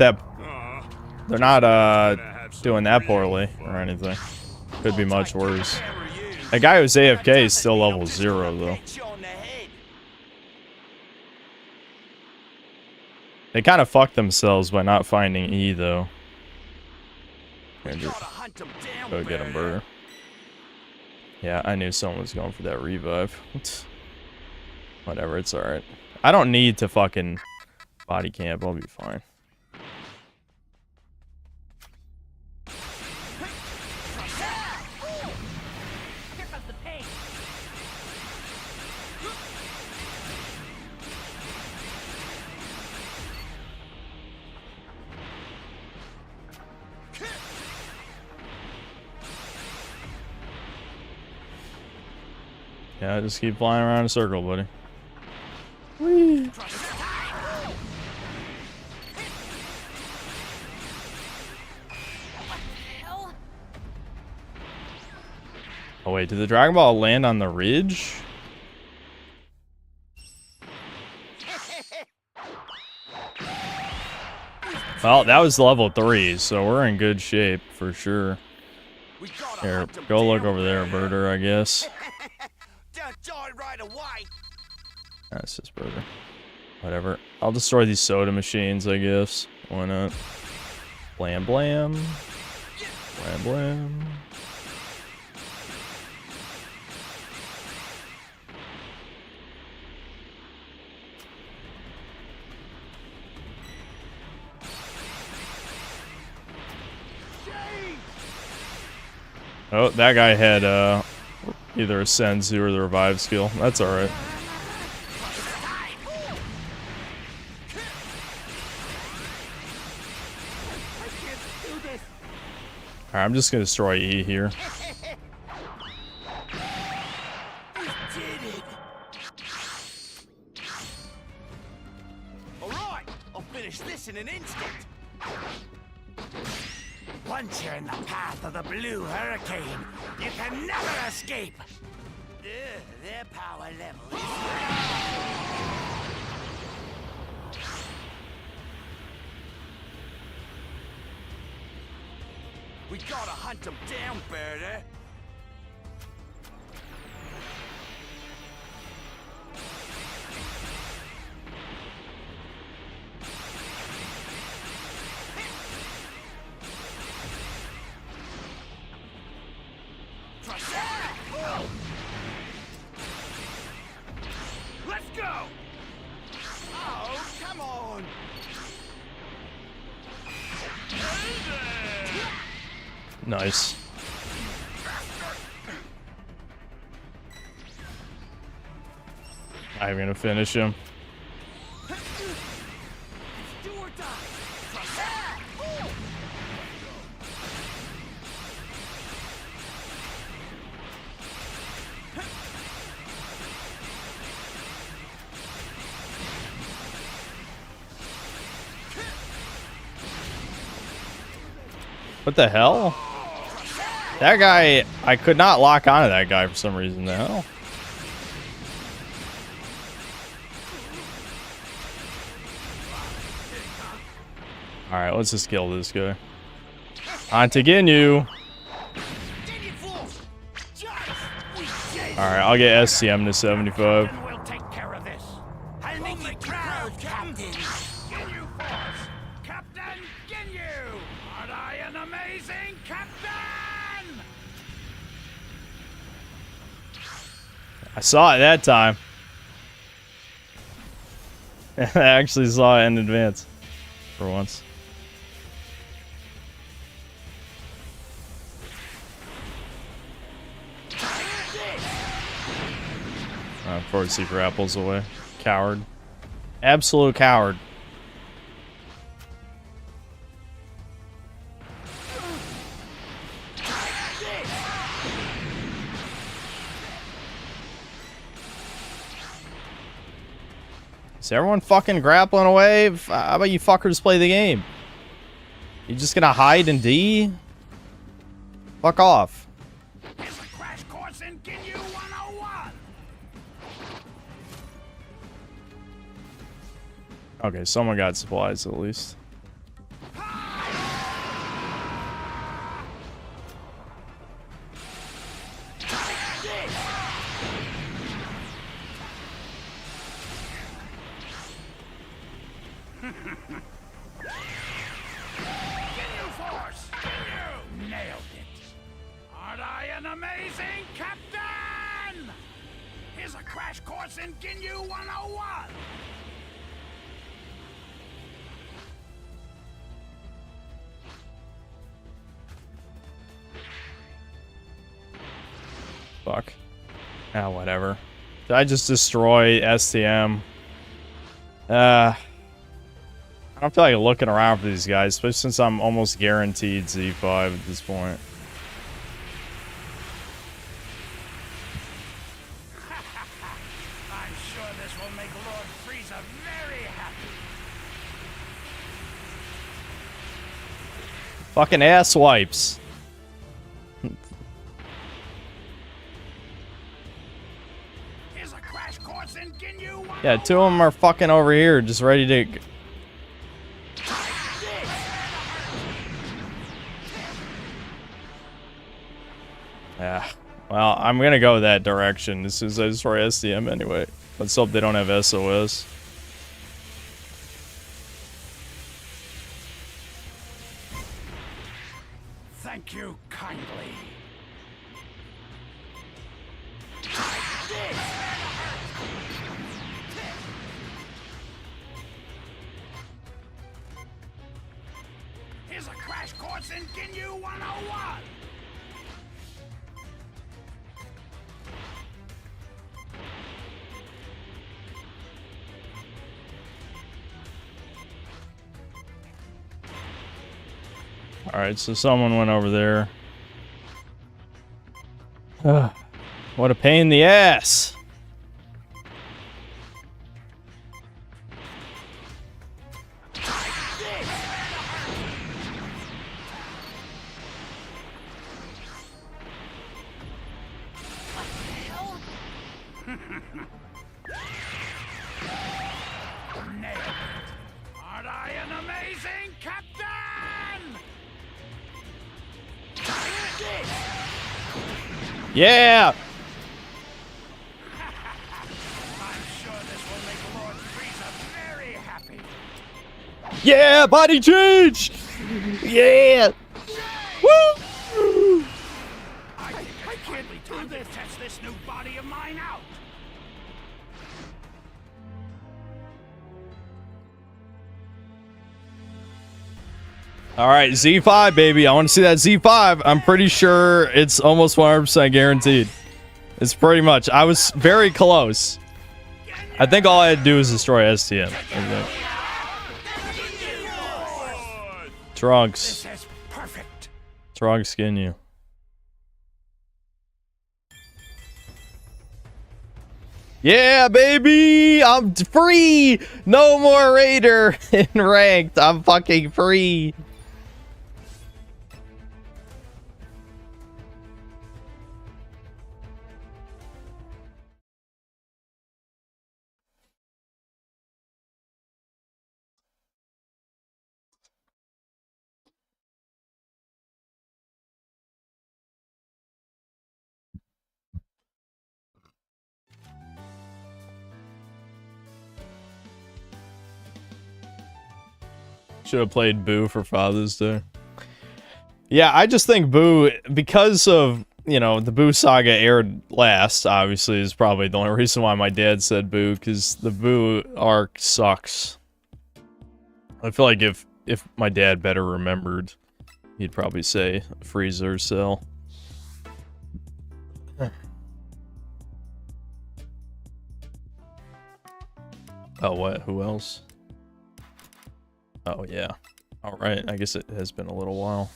doing that poorly or anything. Could be much worse. A guy who's AFK is still level 0 though. They kind of fucked themselves by not finding E though. Go get him, Birder. Yeah, I knew someone was going for that revive. Whatever, it's alright. I don't need to fucking body camp, I'll be fine. Yeah, just keep flying around in a circle, buddy. Whee. Oh wait, did the Dragon Ball land on the ridge? Well, that was level 3, so we're in good shape for sure. Here, go look over there, Birder, I guess. That's just Birder. Whatever. I'll destroy these soda machines, I guess. Why not? Blam blam. Blam blam. Oh, that guy had either a Senzu or the revive skill. That's alright. Alright, I'm just gonna destroy E here. Alright, I'll finish this in an instant. Once you're in the path of the blue hurricane, you can never escape. Their power level is... We gotta hunt them down, Bertie. Let's go! Oh, come on! Nice. I'm gonna finish him. Do or die! What the hell? That guy, I could not lock onto that guy for some reason. The hell? All right, let's just kill this guy. On to Ginyu. All right, I'll get SCM to 75. We'll take care of this. I'll make you proud, Captain. Ginyu Force! Captain Ginyu! Aren't I an amazing captain? I saw it that time. I actually saw it in advance for once. Of course he grapples away. Coward. Absolute coward. Is everyone fucking grappling away? How about you fuckers play the game? You just gonna hide in D? Fuck off. Here's a crash course in Ginyu 101. Okay, someone got supplies at least. Ginyu Force! Ginyu! Nailed it. Aren't I an amazing captain? Here's a crash course in Ginyu 101. Fuck. Ah, whatever. Did I just destroy STM? I don't feel like looking around for these guys, especially since I'm almost guaranteed Z5 at this point. I'm sure this will make Lord Frieza very happy. Fucking ass wipes. Here's a crash course in Ginyu 101. Yeah, two of them are fucking over here, just ready to... Yeah. Well, I'm gonna go that direction as soon as I destroy SDM anyway. Let's hope they don't have SOS. Thank you kindly. Here's a crash course in Ginyu 101. Alright, so someone went over there. What a pain in the ass! Nailed it. Aren't I an amazing captain? Yeah! I'm sure this will make Lord Frieza very happy. Yeah! Body change! Yeah! Woo! I can't do this. Test this new body of mine out. All right, Z5, baby. I want to see that Z5. I'm pretty sure it's almost 100% guaranteed. It's pretty much. I was very close. I think all I had to do was destroy STM. Trunks. This is perfect. Trunks skin you. Yeah, baby! I'm free! No more Raider in ranked. I'm fucking free. Should have played Boo for Father's Day. Yeah, I just think Boo, because of, you know, the Boo saga aired last, obviously, is probably the only reason why my dad said Boo, because the Boo arc sucks. I feel like if my dad better remembered, he'd probably say Frieza or Cell. Oh, what? Who else? Oh, yeah. Alright, I guess it has been a little while.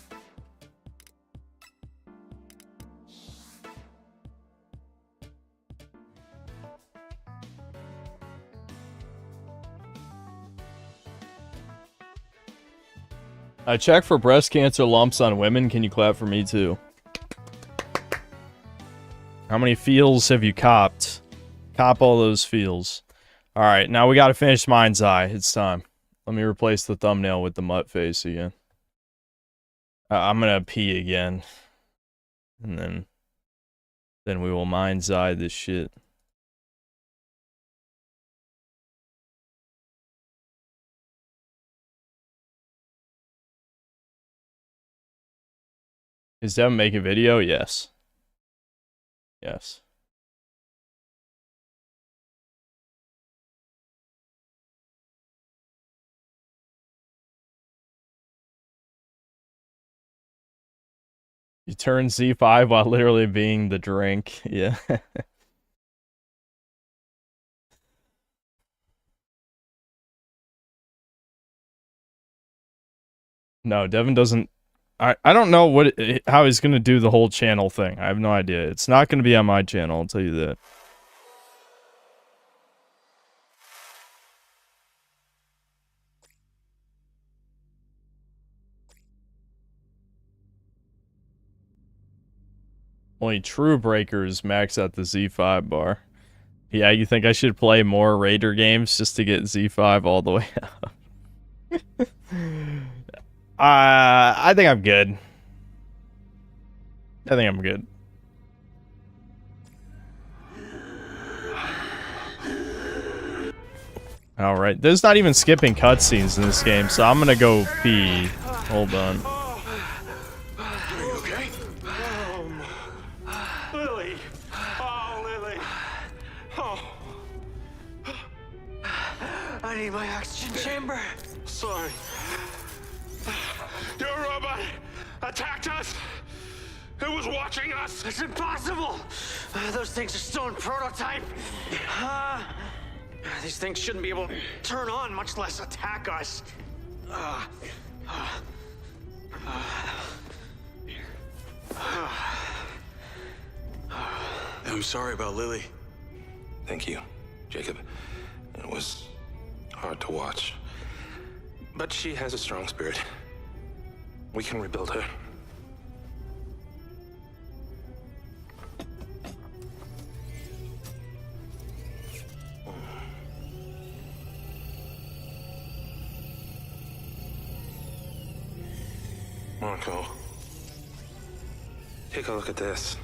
I check for breast cancer lumps on women. Can you clap for me too? How many feels have you copped? Cop all those feels. Alright, now we gotta finish Mind's Eye. It's time. Let me replace the thumbnail with the mutt face again. I'm gonna pee again. And then we will Mind's Eye this shit. Is Devin make a video? Yes. Yes. You turn Z5 while literally being the drink. Yeah. No, Devin doesn't. I don't know how he's gonna do the whole channel thing. I have no idea. It's not gonna be on my channel, I'll tell you that. Only true breakers max out the Z5 bar. Yeah, you think I should play more Raider games just to get Z5 all the way up? I think I'm good. I think I'm good. Alright, there's not even skipping cutscenes in this game, so I'm gonna go pee. Hold on. Are you okay? Lily! Oh, Lily! Oh. I need my oxygen chamber. Sorry. Your robot attacked us. It was watching us. It's impossible. Those things are still in prototype. These things shouldn't be able to turn on, much less attack us. I'm sorry about Lily. Thank you, Jacob. It was hard to watch. But she has a strong spirit. We can rebuild her. Marco. Take a look at this.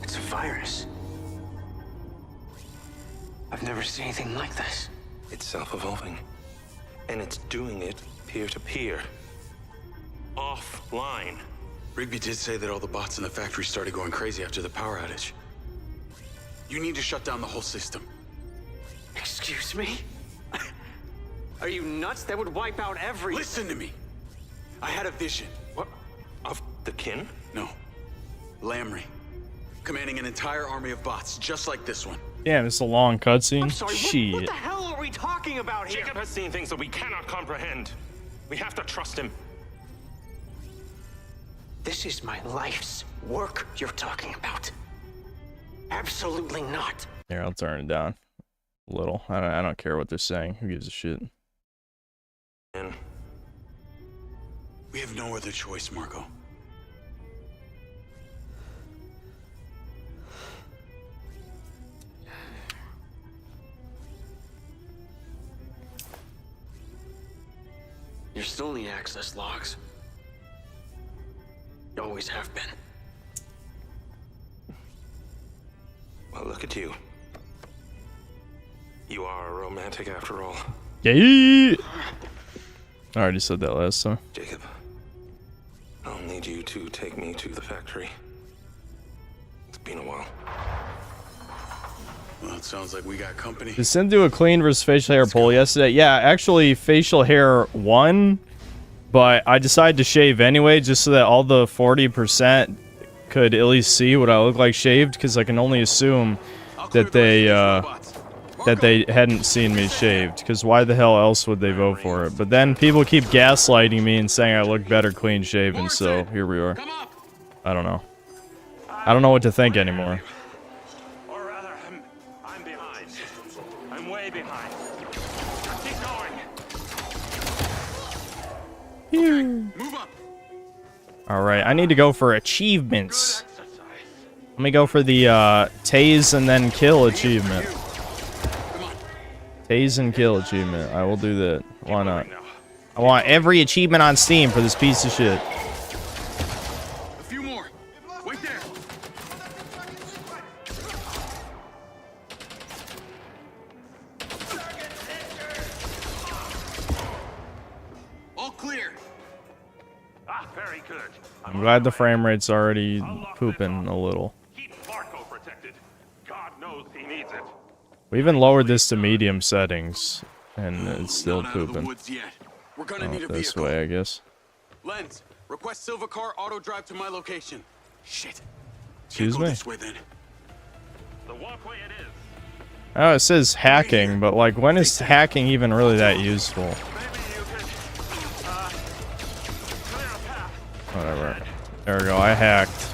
It's a virus. I've never seen anything like this. It's self-evolving. And it's doing it peer-to-peer. Offline. Rigby did say that all the bots in the factory started going crazy after the power outage. You need to shut down the whole system. Excuse me? Are you nuts? That would wipe out every... Listen to me. I had a vision. What? Of the kin? No. Lamry. Commanding an entire army of bots, just like this one. Damn, it's a long cutscene. I'm sorry, Shit. what the hell are we talking about here? Jacob has seen things that we cannot comprehend. We have to trust him. This is my life's work you're talking about. Absolutely not. Here, I'll turn it down a little. I don't care what they're saying. Who gives a shit? And We have no other choice, Marco. You're still in the access logs. You always have been. well, look at you. You are a romantic after all. Yeah. I already said that last time. Jacob, I'll need you to take me to the factory. It's been a while. Well, it sounds like we got company. Did Sin do a clean versus facial hair poll yesterday? Yeah, actually, facial hair won, but I decided to shave anyway, just so that all the 40% could at least see what I look like shaved, because I can only assume that they hadn't seen me shaved, because why the hell else would they vote for it? But then people keep gaslighting me and saying I look better clean shaven, so here we are. I don't know. I don't know what to think anymore. Or rather, I'm behind. I'm way behind. Keep going. Move up. Alright, I need to go for achievements. Let me go for the tase and then kill achievement. Tase and kill achievement. I will do that. Why not? I want every achievement on Steam for this piece of shit. A few more. Wait there. All clear. Ah, very good. I'm glad the frame rate's already pooping a little. Keep Marco protected. God knows he needs it. We even lowered this to medium settings, and it's still Not out of the pooping. woods yet. We're gonna Oh, need a this vehicle. way, I guess. Lens, request silver car auto drive to my location. Shit. Excuse Can't go me? this way then. The walkway it is. Oh, it says hacking, but like, when is hacking even really that useful? Maybe you could, clear a path. Whatever. There we go, I hacked.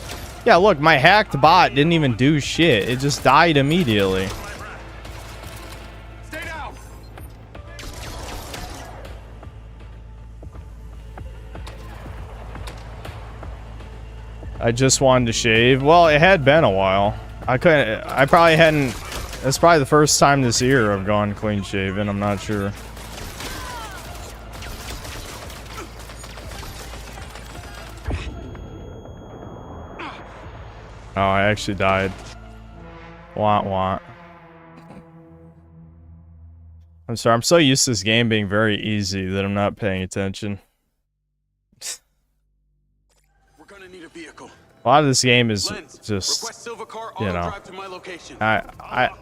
Yeah, look, my hacked bot didn't even do shit. It just died immediately. Stay down. I just wanted to shave. Well, it had been a while. I probably hadn't. It's probably the first time this year I've gone clean shaven. I'm not sure. Oh, I actually died. Want. I'm sorry. I'm so used to this game being very easy that I'm not paying attention. We're gonna need a vehicle. A lot of this game is Lens, just, request silver car you auto know, drive to my location. I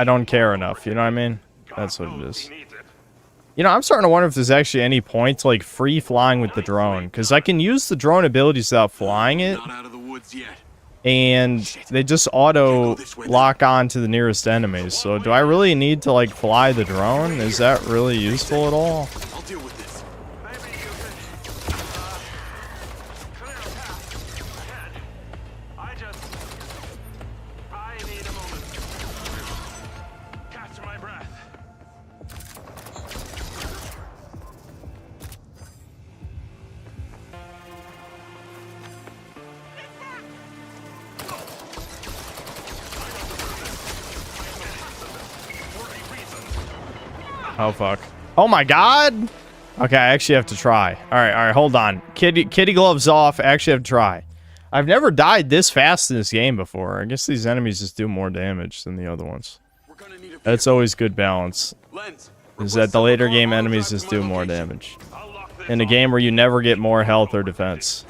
don't care enough, you know what I mean? That's what it is. You know, I'm starting to wonder if there's actually any point to, like, free flying with the drone, because I can use the drone abilities without flying it, Not out of the woods yet. and they just auto lock on to the nearest enemies. So do I really need to, like, fly the drone? Is that really useful at all? I'll deal with this. Maybe you could, clear a path ahead. I need a moment. Catch my breath. Oh, fuck. Oh, my God! Okay, I actually have to try. All right, hold on. Kitty gloves off. I actually have to try. I've never died this fast in this game before. I guess these enemies just do more damage than the other ones. That's always good balance. Is that the later game enemies just do more damage. In a game where you never get more health or defense.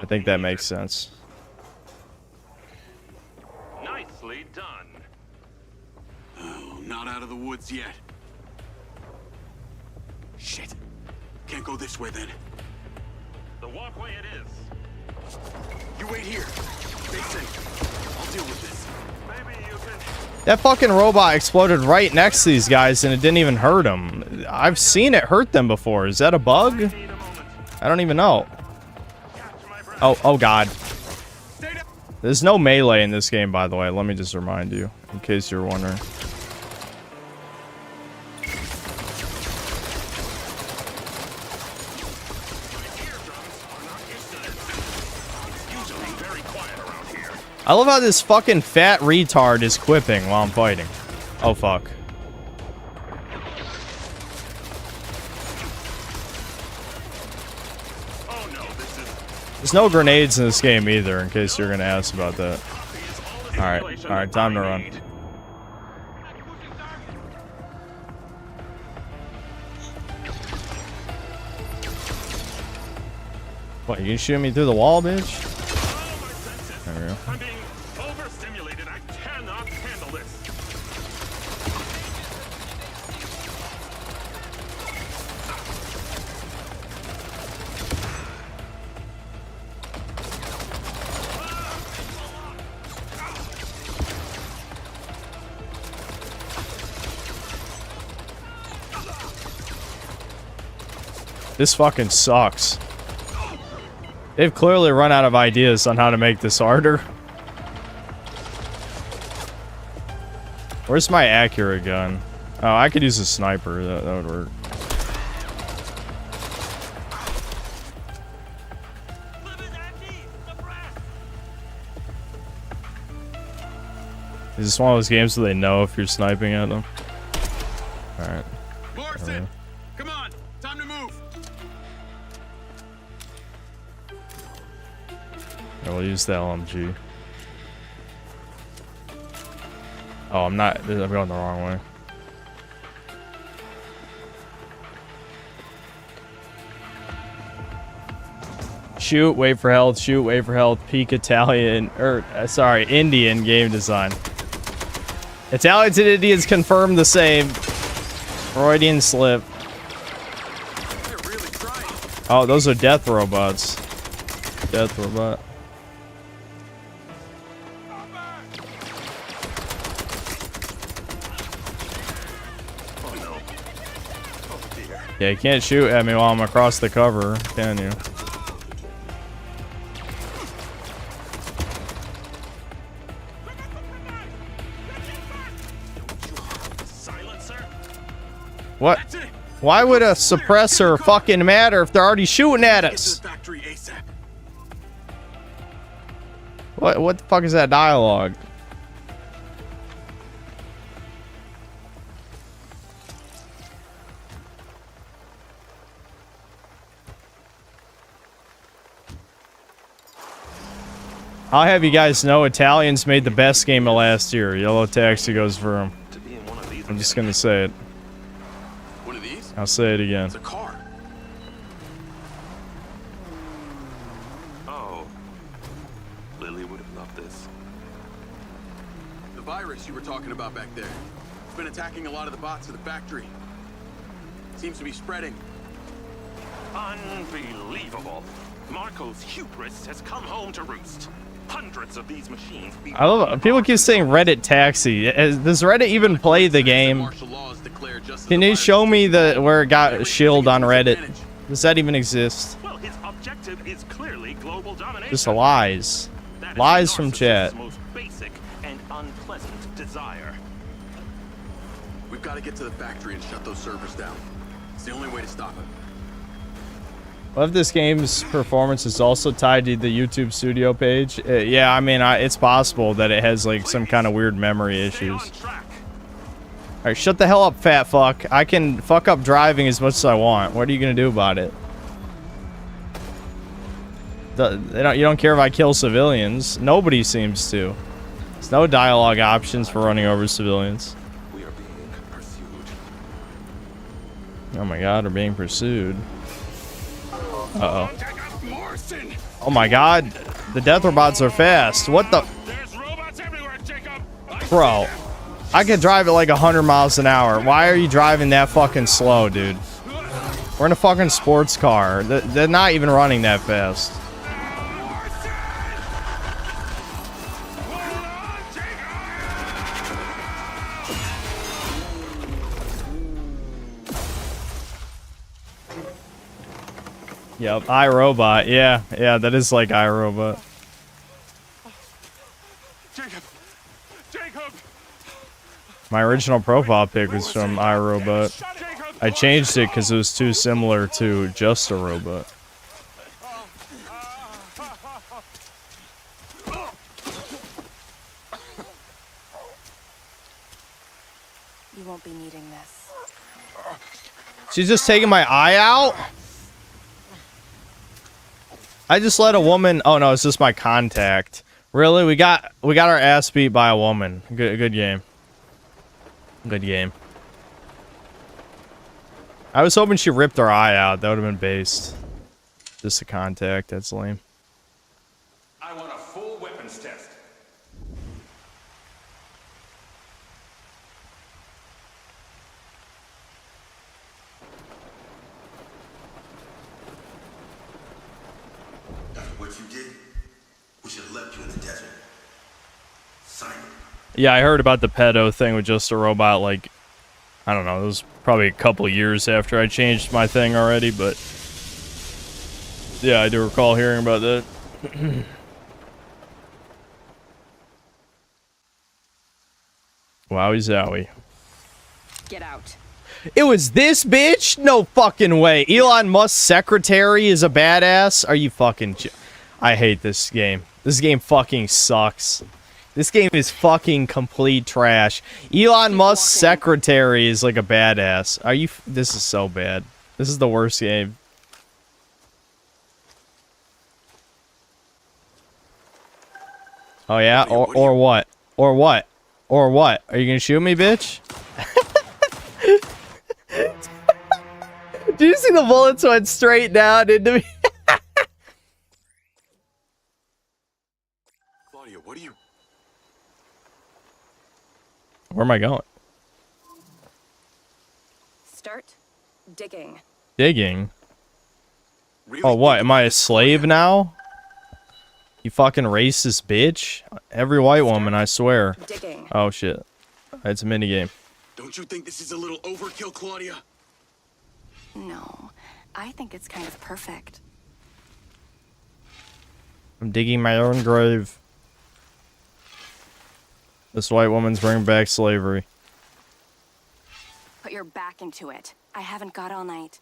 I think that makes sense. Nicely done. Oh, not out of the woods yet. Shit. Can't go this way then. The walkway it is. You wait here. Stay safe. I'll deal with this. Maybe you can... That fucking robot exploded right next to these guys and it didn't even hurt them. I've seen it hurt them before. Is that a bug? I don't even know. Oh god. There's no melee in this game, by the way. Let me just remind you, in case you're wondering. I love how this fucking fat retard is quipping while I'm fighting. Oh, fuck. There's no grenades in this game either, in case you're gonna ask about that. Alright, time to run. What, you can shoot me through the wall, bitch? There we go. I'm being overstimulated. I cannot handle this. This fucking sucks. They've clearly run out of ideas on how to make this harder. Where's my accurate gun? Oh, I could use a sniper. That would work. Is this one of those games where they know if you're sniping at them? Alright. Morrison! Come on! Time to move! We'll use the LMG. Oh, I'm not. I'm going the wrong way. Shoot, wait for health. Shoot, wait for health. Peak Italian, or sorry, Indian game design. Italians and Indians confirm the same. Freudian slip. Oh, those are death robots. Death robot. Yeah, you can't shoot at me while I'm across the cover, can you? What? Why would a suppressor fucking matter if they're already shooting at us? What the fuck is that dialogue? I'll have you guys know Italians made the best game of last year. Yellow Taxi goes for them. I'm just gonna say it. One of these? I'll say it again. It's a car. Oh. Lily would have loved this. The virus you were talking about back there. It's been attacking a lot of the bots at the factory. Seems to be spreading. Unbelievable. Marco's hubris has come home to roost. Hundreds of these machines. I love it. People keep saying Reddit Taxi. Does Reddit even play the game? Can you show me where it got shield on Reddit? Does that even exist? Well, his objective is clearly global domination. Just lies. Lies from chat. Most basic and unpleasant desire. We've got to get to the factory and shut those servers down. It's the only way to stop him. What if this game's performance is also tied to the YouTube studio page? Yeah, I mean, it's possible that it has like some kind of weird memory issues. Alright, shut the hell up, fat fuck. I can fuck up driving as much as I want. What are you gonna do about it? You don't care if I kill civilians. Nobody seems to. There's no dialogue options for running over civilians. We are being pursued. Oh my god, we're being pursued. Uh-oh. Oh my god. The death robots are fast. What the? Bro. I could drive at like 100 miles an hour. Why are you driving that fucking slow, dude? We're in a fucking sports car. They're not even running that fast. Yep, iRobot. Yeah, that is like iRobot. Jacob! My original profile pic was from iRobot. I changed it because it was too similar to just a robot. You won't be needing this. She's just taking my eye out? I just let a woman... Oh no, it's just my contact. Really? We got our ass beat by a woman. Good game. Good game. I was hoping she ripped her eye out. That would have been based. Just a contact. That's lame. I want a full weapons test. After what you did, we should have left you in the desert. Simon. Yeah, I heard about the pedo thing with just a robot, like, I don't know, it was probably a couple years after I changed my thing already, but yeah, I do recall hearing about that. Wowie zowie. Get out. It was this bitch? No fucking way. Elon Musk's secretary is a badass? Are you fucking... I hate this game. This game fucking sucks. This game is fucking complete trash. Elon Musk's secretary is like a badass. Are you... This is so bad. This is the worst game. Oh yeah? Or what? Or what? Or what? Are you gonna shoot me, bitch? Did you see the bullets went straight down into me? Claudia, what are you... Where am I going? Start digging. Digging? Really Oh, what? thinking Am I a this, slave Claudia? now? You fucking racist bitch? Every white woman, I swear. Digging. Oh, shit. It's a minigame. Don't you think this is a little overkill, Claudia? No, I think it's kind of perfect. I'm digging my own grave. This white woman's bringing back slavery. Put your back into it. I haven't got all night.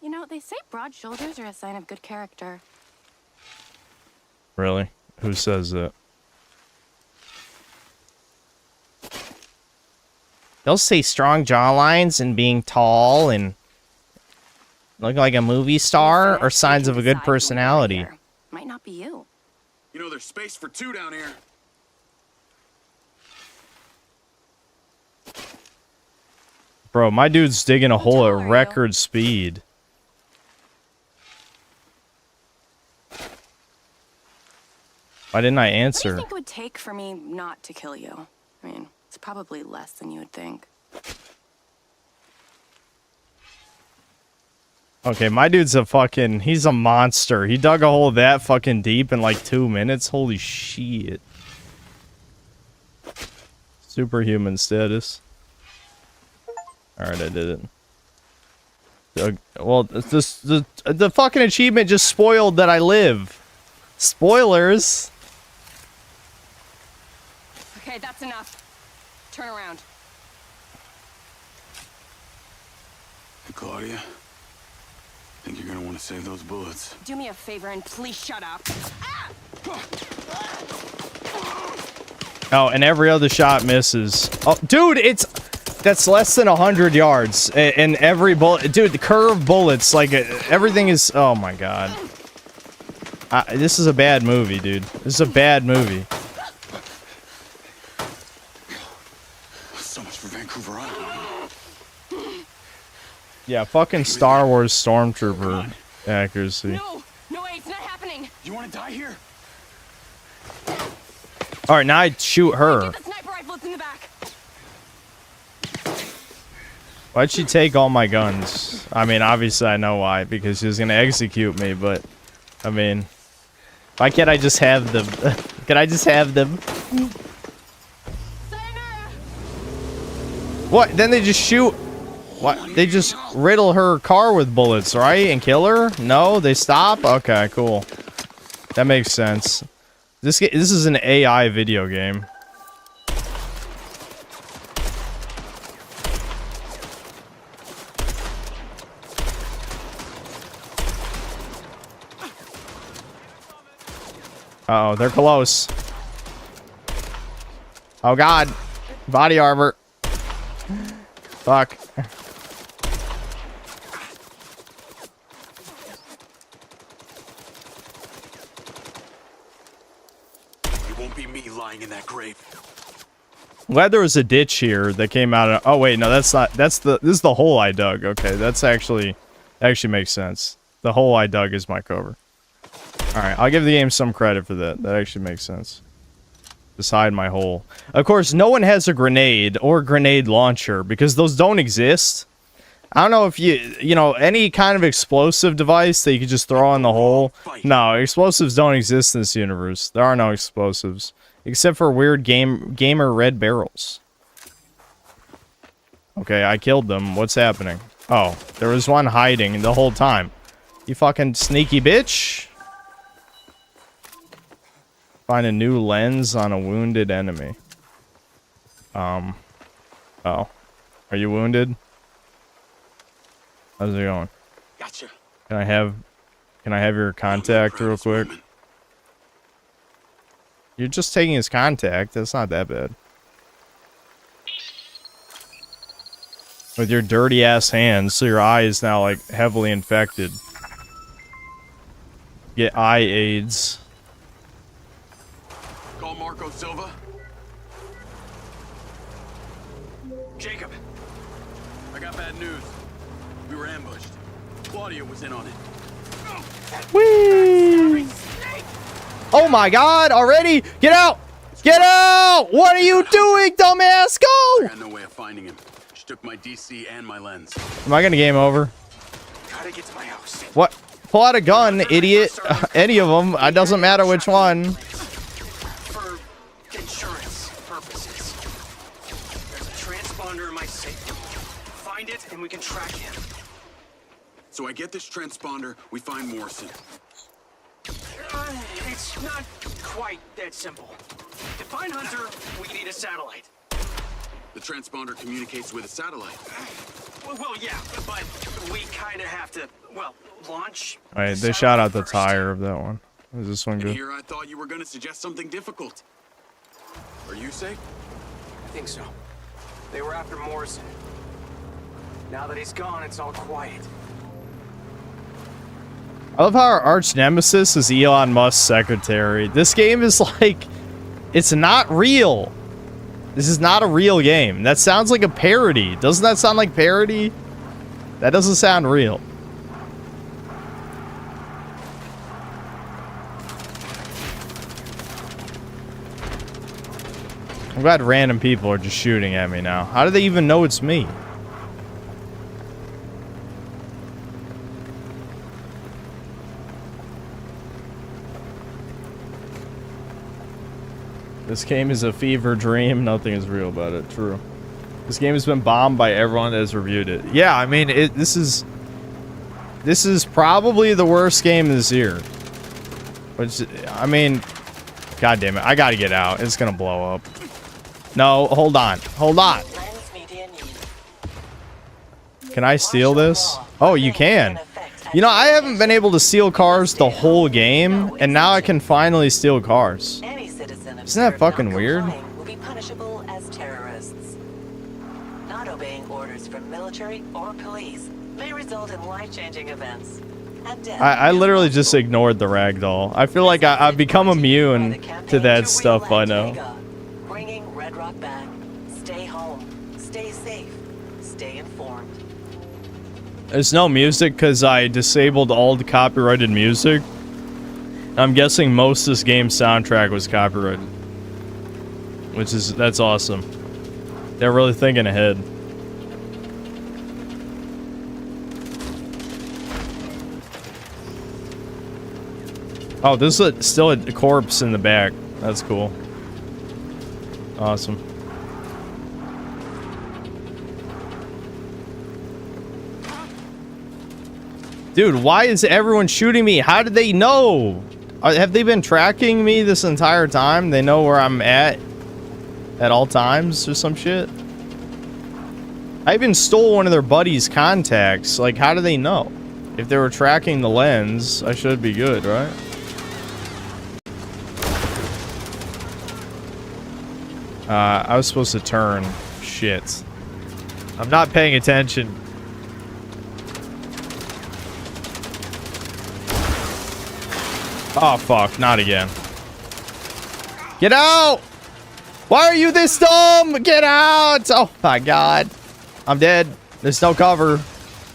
You know, they say broad shoulders are a sign of good character. Really? Who says that? They'll say strong jawlines and being tall and looking like a movie star are signs of a good personality. Might not be you. You know, there's space for two down here. Bro, my dude's digging a hole at record speed. Why didn't I What do you answer? think it would take for me not to kill you? I mean, it's probably less than you would think. Okay, my dude's a fucking... He's a monster. He dug a hole that fucking deep in like 2 minutes. Holy shit. Superhuman status. Alright, I did it. Well, the fucking achievement just spoiled that I live. Spoilers. Okay, that's enough. Turn around. Hey, Claudia. I think you're gonna want to save those bullets. Do me a favor and please shut up. Ah! Oh, and every other shot misses. Oh, dude, that's less than 100 yards. And every bullet, dude, the curved bullets, like everything is. Oh my god. This is a bad movie, dude. This is a bad movie. So much for Vancouver Island. Yeah, fucking Star Wars Stormtrooper accuracy. No, way, it's not happening. You want to die here? All right, now I shoot her. Get the sniper rifle, it's in the back. Why'd she take all my guns? I mean, obviously I know why, because she was gonna execute me, but I mean, why can't I just have them? Can I just have them? What? Then they just shoot. What? They just riddle her car with bullets, right? And kill her? No, they stop? Okay, cool. That makes sense. This is an AI video game. Uh-oh, they're close. Oh god. Body armor. Fuck. It won't be me lying in that grave. I'm glad there was a ditch here that came out of. Oh wait, no, that's not. This is the hole I dug. Okay, that's actually makes sense. The hole I dug is my cover. All right, I'll give the game some credit for that. That actually makes sense. Beside my hole. Of course, no one has a grenade or grenade launcher because those don't exist. I don't know if you know, any kind of explosive device that you could just throw in the hole. No, explosives don't exist in this universe. There are no explosives. Except for weird gamer red barrels. Okay, I killed them. What's happening? Oh, there was one hiding the whole time. You fucking sneaky bitch. Find a new lens on a wounded enemy. Oh. Are you wounded? How's it going? Gotcha. Can I have your contact real quick? You're just taking his contact. That's not that bad. With your dirty ass hands, so your eye is now like heavily infected. Get eye AIDS. Call Marco Silva. Jacob, I got bad news. We were ambushed. Claudia was in on it. Whee! Oh my god, already? Get out! Get out! What are you doing, dumbass? I Go! had no way of finding him. She took my DC and my lens. Am I gonna game over? Gotta get to my house. What? Pull out a gun, idiot. Any of them. It doesn't matter which one. For insurance purposes. There's a transponder in my safe. Find it and we can track him. So I get this transponder, we find Morrison. It's not quite that simple. To find Hunter, we need a satellite. The transponder communicates with a satellite. Well, yeah, but we kind of have to, well, launch. Alright, they shot out the tire of that one. Is this one And good? here I thought you were gonna suggest something difficult. Are you safe? I think so. They were after Morrison. Now that he's gone, it's all quiet. I love how our arch nemesis is Elon Musk's secretary. This game is like, it's not real. This is not a real game. That sounds like a parody. Doesn't that sound like parody? That doesn't sound real. I'm glad random people are just shooting at me now. How do they even know it's me? This game is a fever dream. Nothing is real about it. True. This game has been bombed by everyone that has reviewed it. Yeah, I mean, this is probably the worst game this year. Which, I mean, god damn it. I gotta get out. It's gonna blow up. No, hold on. Hold on. Can I steal this? Oh, you can. You know, I haven't been able to steal cars the whole game, and now I can finally steal cars. Isn't that fucking weird? result in life-changing events. And death. I literally just ignored the ragdoll. I feel like I've become immune to that stuff by now. Bringing Red Rock back. Stay home. Stay safe. Stay informed. There's no music because I disabled all the copyrighted music. I'm guessing most of this game's soundtrack was copyrighted. That's awesome. They're really thinking ahead. Oh, this is still a corpse in the back. That's cool. Awesome. Dude, why is everyone shooting me? How did they know? Have they been tracking me this entire time? They know where I'm at all times or some shit? I even stole one of their buddies' contacts. Like, how do they know? If they were tracking the lens, I should be good, right? I was supposed to turn. Shit. I'm not paying attention. Oh, fuck. Not again. Get out! Why are you this dumb? Get out! Oh, my God. I'm dead. There's no cover.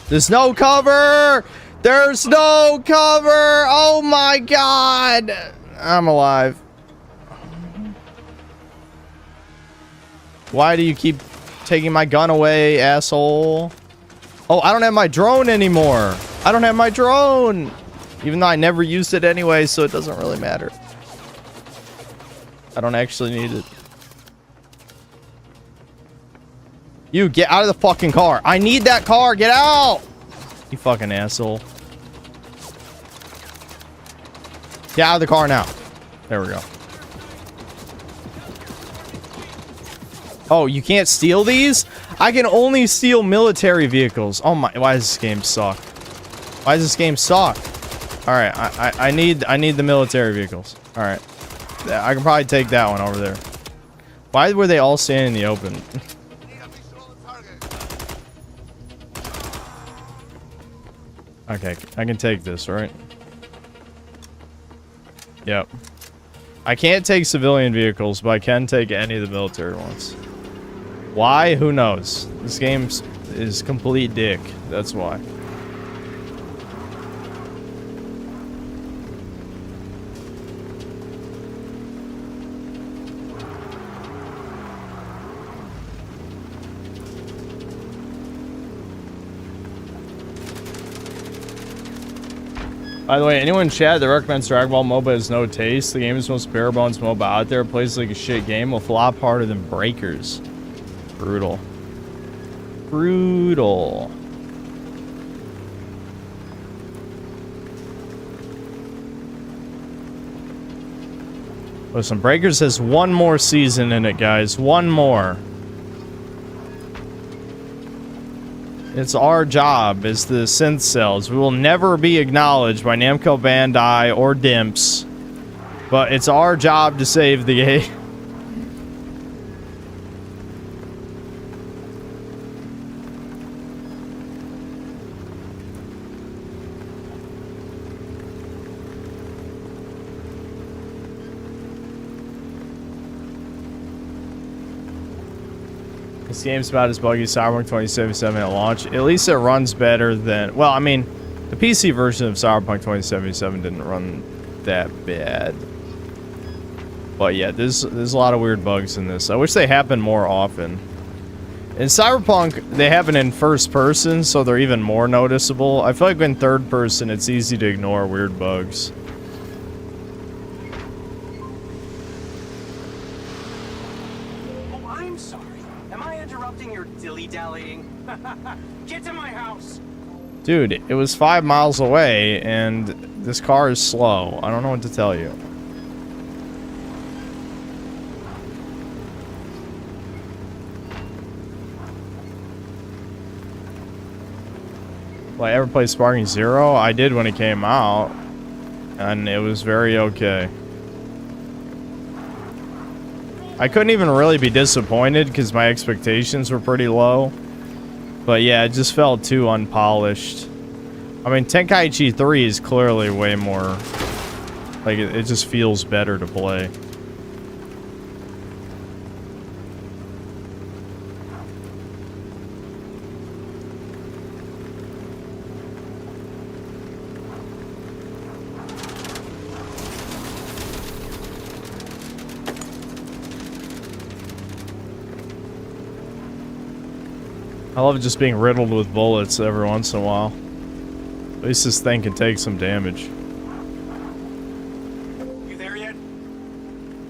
There's no cover! There's no cover! Oh, my God. I'm alive. Why do you keep taking my gun away, asshole? Oh, I don't have my drone anymore. I don't have my drone. Even though I never used it anyway, so it doesn't really matter. I don't actually need it. You, get out of the fucking car. I need that car. Get out. You fucking asshole. Get out of the car now. There we go. Oh, you can't steal these? I can only steal military vehicles. Oh my, why does this game suck? Why does this game suck? Alright, I need the military vehicles. Alright. I can probably take that one over there. Why were they all standing in the open? Okay, I can take this, right? Yep. I can't take civilian vehicles, but I can take any of the military ones. Why? Who knows? This game is complete dick. That's why. By the way, anyone in chat that recommends Dragon Ball MOBA has no taste. The game is the most bare bones MOBA out there. It plays like a shit game. Will flop harder than Breakers. Brutal. Brutal. Listen, Breakers has one more season in it, guys. One more. It's our job as the synth cells. We will never be acknowledged by Namco Bandai or Dimps. But it's our job to save the game. This game's about as buggy as Cyberpunk 2077 at launch. At least it runs better than... Well, I mean, the PC version of Cyberpunk 2077 didn't run that bad. But yeah, there's a lot of weird bugs in this. I wish they happened more often. In Cyberpunk, they happen in first person, so they're even more noticeable. I feel like in third person, it's easy to ignore weird bugs. Get to my house. Dude, it was 5 miles away, and this car is slow. I don't know what to tell you. Well, I ever played Sparking Zero? I did when it came out, and it was very okay. I couldn't even really be disappointed because my expectations were pretty low. But yeah, it just felt too unpolished. I mean, Tenkaichi 3 is clearly way more... Like, it just feels better to play. I love just being riddled with bullets every once in a while. At least this thing can take some damage. You there yet?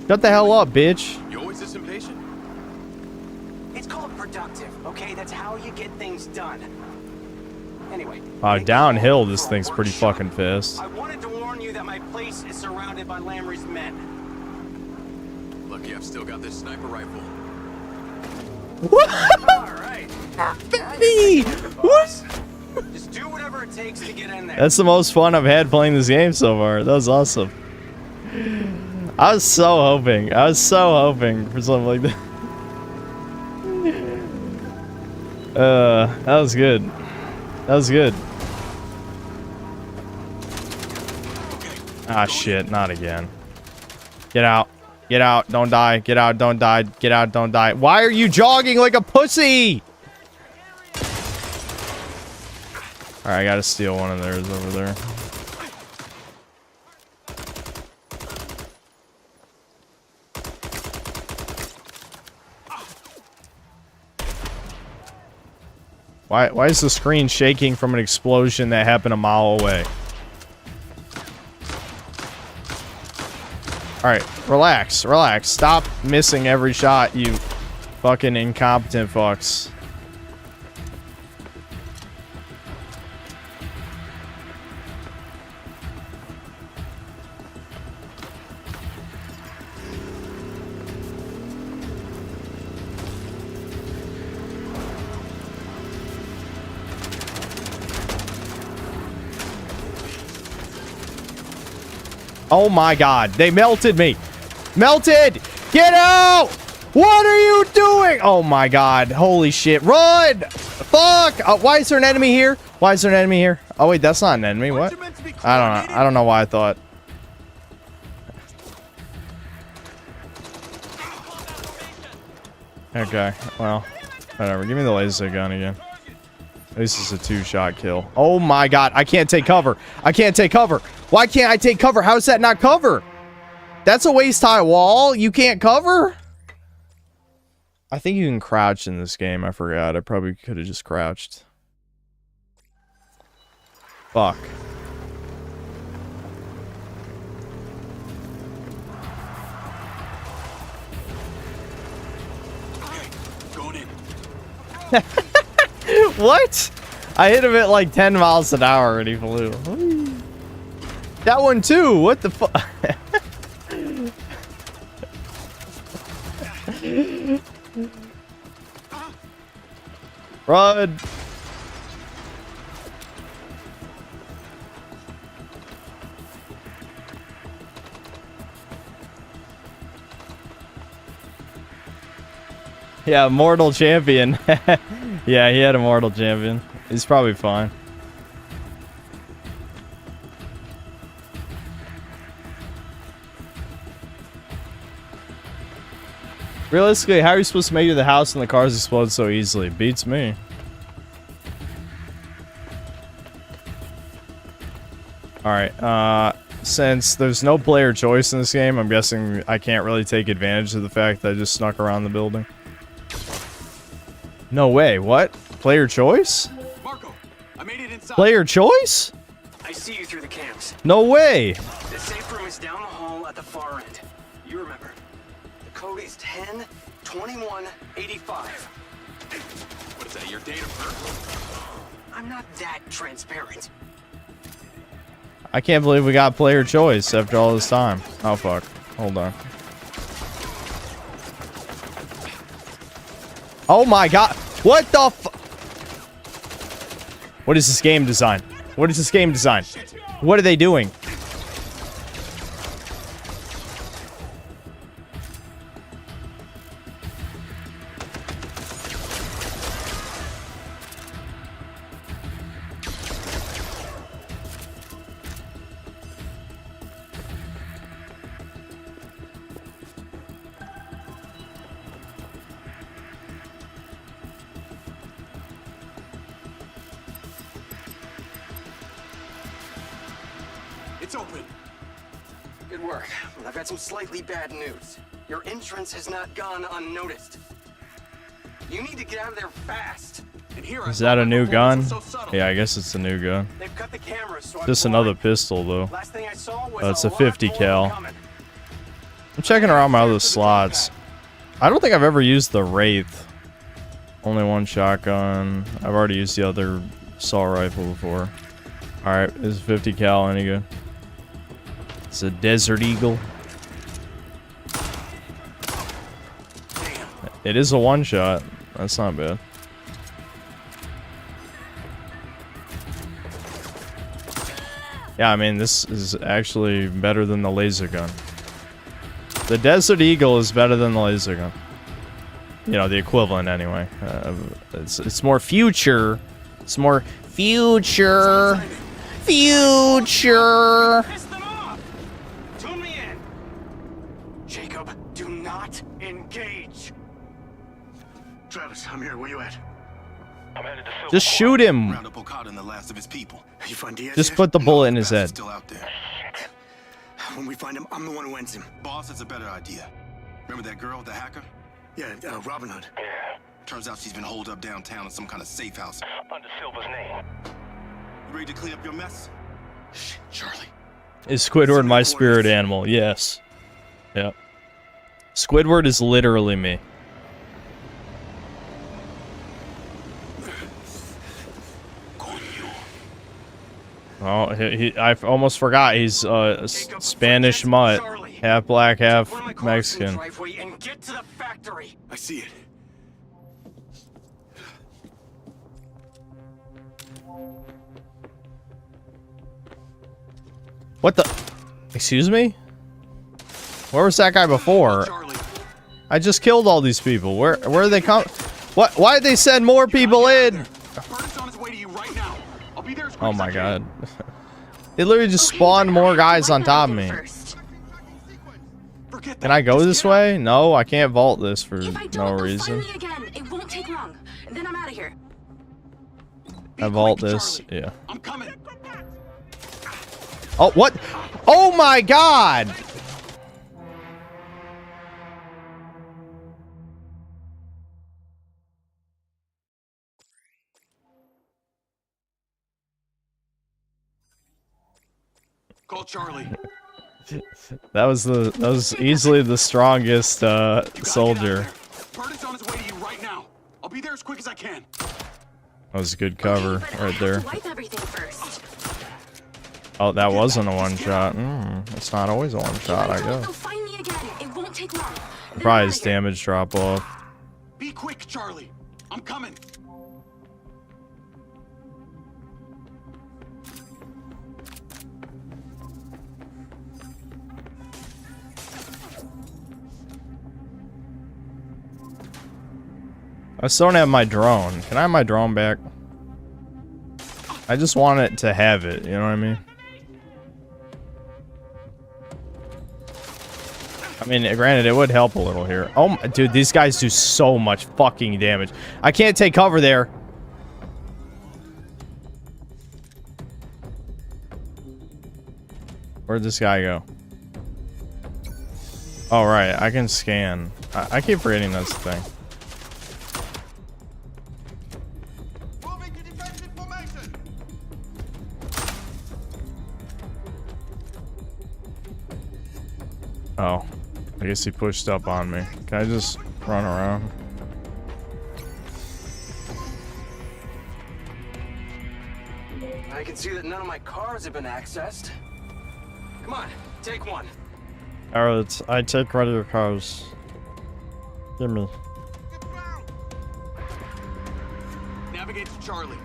Shut the hell up, bitch. You always this impatient? It's called productive, okay? That's how you get things done. Anyway. Downhill, this thing's pretty fucking fast. I wanted to warn you that my place is surrounded by Lamry's men. Lucky I've still got this sniper rifle. All right. Baby! What? Just do whatever it takes to get in there. That's the most fun I've had playing this game so far. That was awesome. I was so hoping for something like that. That was good. That was good. Ah, shit. Not again. Get out. Get out. Don't die. Get out. Don't die. Get out. Don't die. Why are you jogging like a pussy? Alright, I gotta steal one of theirs over there. Why is the screen shaking from an explosion that happened a mile away? Alright, relax, relax. Stop missing every shot, you fucking incompetent fucks. Oh my god, they melted me. Melted! Get out! What are you doing? Oh my god, holy shit. Run! Fuck! Why is there an enemy here? Why is there an enemy here? Oh wait, that's not an enemy. What? I don't know why I thought. Okay, well, whatever. Give me the laser gun again. This is a 2-shot kill. Oh my god, I can't take cover. I can't take cover. Why can't I take cover? How is that not cover? That's a waist-high wall. You can't cover? I think you can crouch in this game. I forgot. I probably could have just crouched. Fuck. Going in. What? I hit him at like 10 miles an hour and he flew. That one too. What the fuck? Run. Yeah, mortal champion. Yeah, he had a mortal champion. He's probably fine. Realistically, how are you supposed to make it to the house and the cars explode so easily? Beats me. Alright, since there's no player choice in this game, I'm guessing I can't really take advantage of the fact that I just snuck around the building. No way, what? Player choice? Marco, I made it inside. Player choice? I see you through the cams. No way! The safe room is down the hall at the far end. You remember. The code is 102185. What is that, your date of birth? I'm not that transparent. I can't believe we got player choice after all this time. Oh fuck. Hold on. Oh my god. What the fu- What is this game design? What is this game design? What are they doing? It's open. Good work. But I've got some slightly bad news. Your entrance has not gone unnoticed. You need to get out of there fast. And here Is that a new gun? So subtle. Yeah, I guess it's a new gun. They've cut the cameras, so I'm Just blind. another pistol, though. Last thing I saw was Oh, it's a lot 50 more cal. coming. I'm checking around my other slots. I don't think I've ever used the Wraith. Only one shotgun. I've already used the other assault rifle before. Alright, is 50 cal any good? It's a Desert Eagle. It is a one-shot. That's not bad. Yeah, I mean, this is actually better than the laser gun. The Desert Eagle is better than the laser gun. You know, the equivalent anyway. It's more future. It's more future. Future. Piss them off! Tune me in. Jacob, do not engage. Travis, I'm here. Where you at? Just shoot him. Round up Okada and the last of his people. You find Diaz Just yet? put the bullet in his Bastard's head. Still out there. When we find him, I'm the one who ends him. Boss, that's a better idea. Remember that girl, the hacker? Yeah, Robin Hood. Turns out she's been holed up downtown in some kind of safe house. Under Silver's name. You ready to clean up your mess? Shh, Charlie. Is Squidward my spirit animal? Yes. Yep. Squidward is literally me. Oh, I almost forgot. He's a Spanish mutt. Half black, half Mexican. And get to the factory. I see it. What the? Excuse me? Where was that guy before? Charlie. I just killed all these people. Where are they come? What? Why'd they send more people in? Burton's on his way to you right now. I'll be there as quick Oh as my I can. god. They literally just spawned more guys on top of me. Forget that. Can I go Just this get out. way? No, I can't vault this for If I no don't, they'll reason. find me again. It won't take long. Then I'm out of here. I vault quick, this. Charlie. Yeah. I'm coming. Oh, what? Oh my god! Call Charlie. That was easily the strongest You gotta get out soldier. there. Burton's on his way to you right now. I'll be there as quick as I can. That was a good cover Okay, but I right have there. to wipe everything first. Oh, that wasn't a one shot. It's not always a one shot, I If I don't, guess. they'll find me again. It won't take long. Then I'm Probably outta his here. damage drop off. Be quick, Charlie. I'm coming. I still don't have my drone. Can I have my drone back? I just want it to have it, you know what I mean? I mean, granted, it would help a little here. Oh, dude, these guys do so much fucking damage. I can't take cover there. Where'd this guy go? Oh, right, I can scan. I keep forgetting that's the thing. Oh, I guess he pushed up on me. Can I just run around? I can see that none of my cars have been accessed. Come on, take one. Alright, I take one of your cars. Give me. Navigate to Charlie.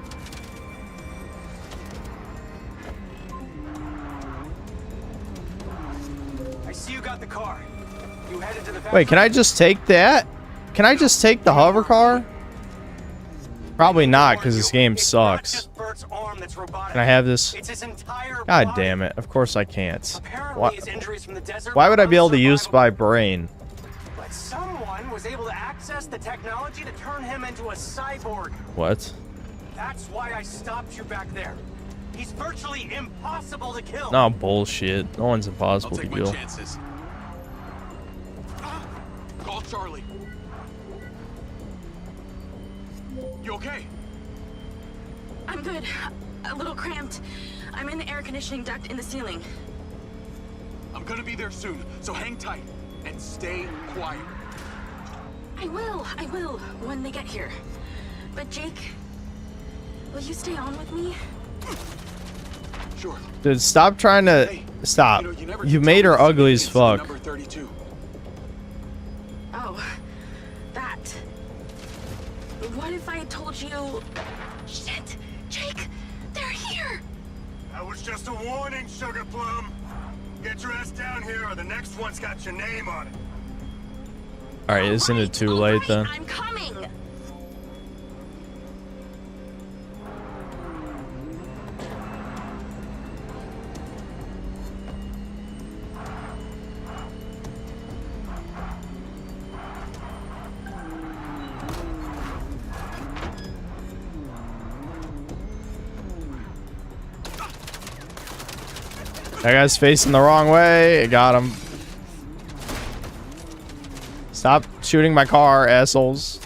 I see you got the car. You headed to the Wait, can I just take that? Can I just take the hover car? Probably not, because this game It's not sucks. just Bert's arm that's robotic. Can I have this? It's his entire God body. damn it. Of course I can't. Apparently, Why, his injuries from the desert why would I were be able to use unsurvivable. my brain? But someone was able to access the technology to turn him into a cyborg. What? That's why I stopped you back there. He's virtually impossible to kill. No bullshit. No one's I'll impossible to take my kill. chances. Call Charlie. You okay? I'm good. A little cramped. I'm in the air conditioning duct in the ceiling. I'm gonna be there soon, so hang tight and stay quiet. I will, when they get here. But Jake, will you stay on with me? Sure. Dude, stop trying to... Hey, Stop. you never You did made tell her me the ugly as significance of fuck. Number 32. Oh, that. What if I told you... Shit, Jake, they're here! That was just a warning, Sugar Plum. Get your ass down here or the next one's got your name on it. Alright, isn't it too late then? I'm coming! That guy's facing the wrong way. Got him. Stop shooting my car, assholes.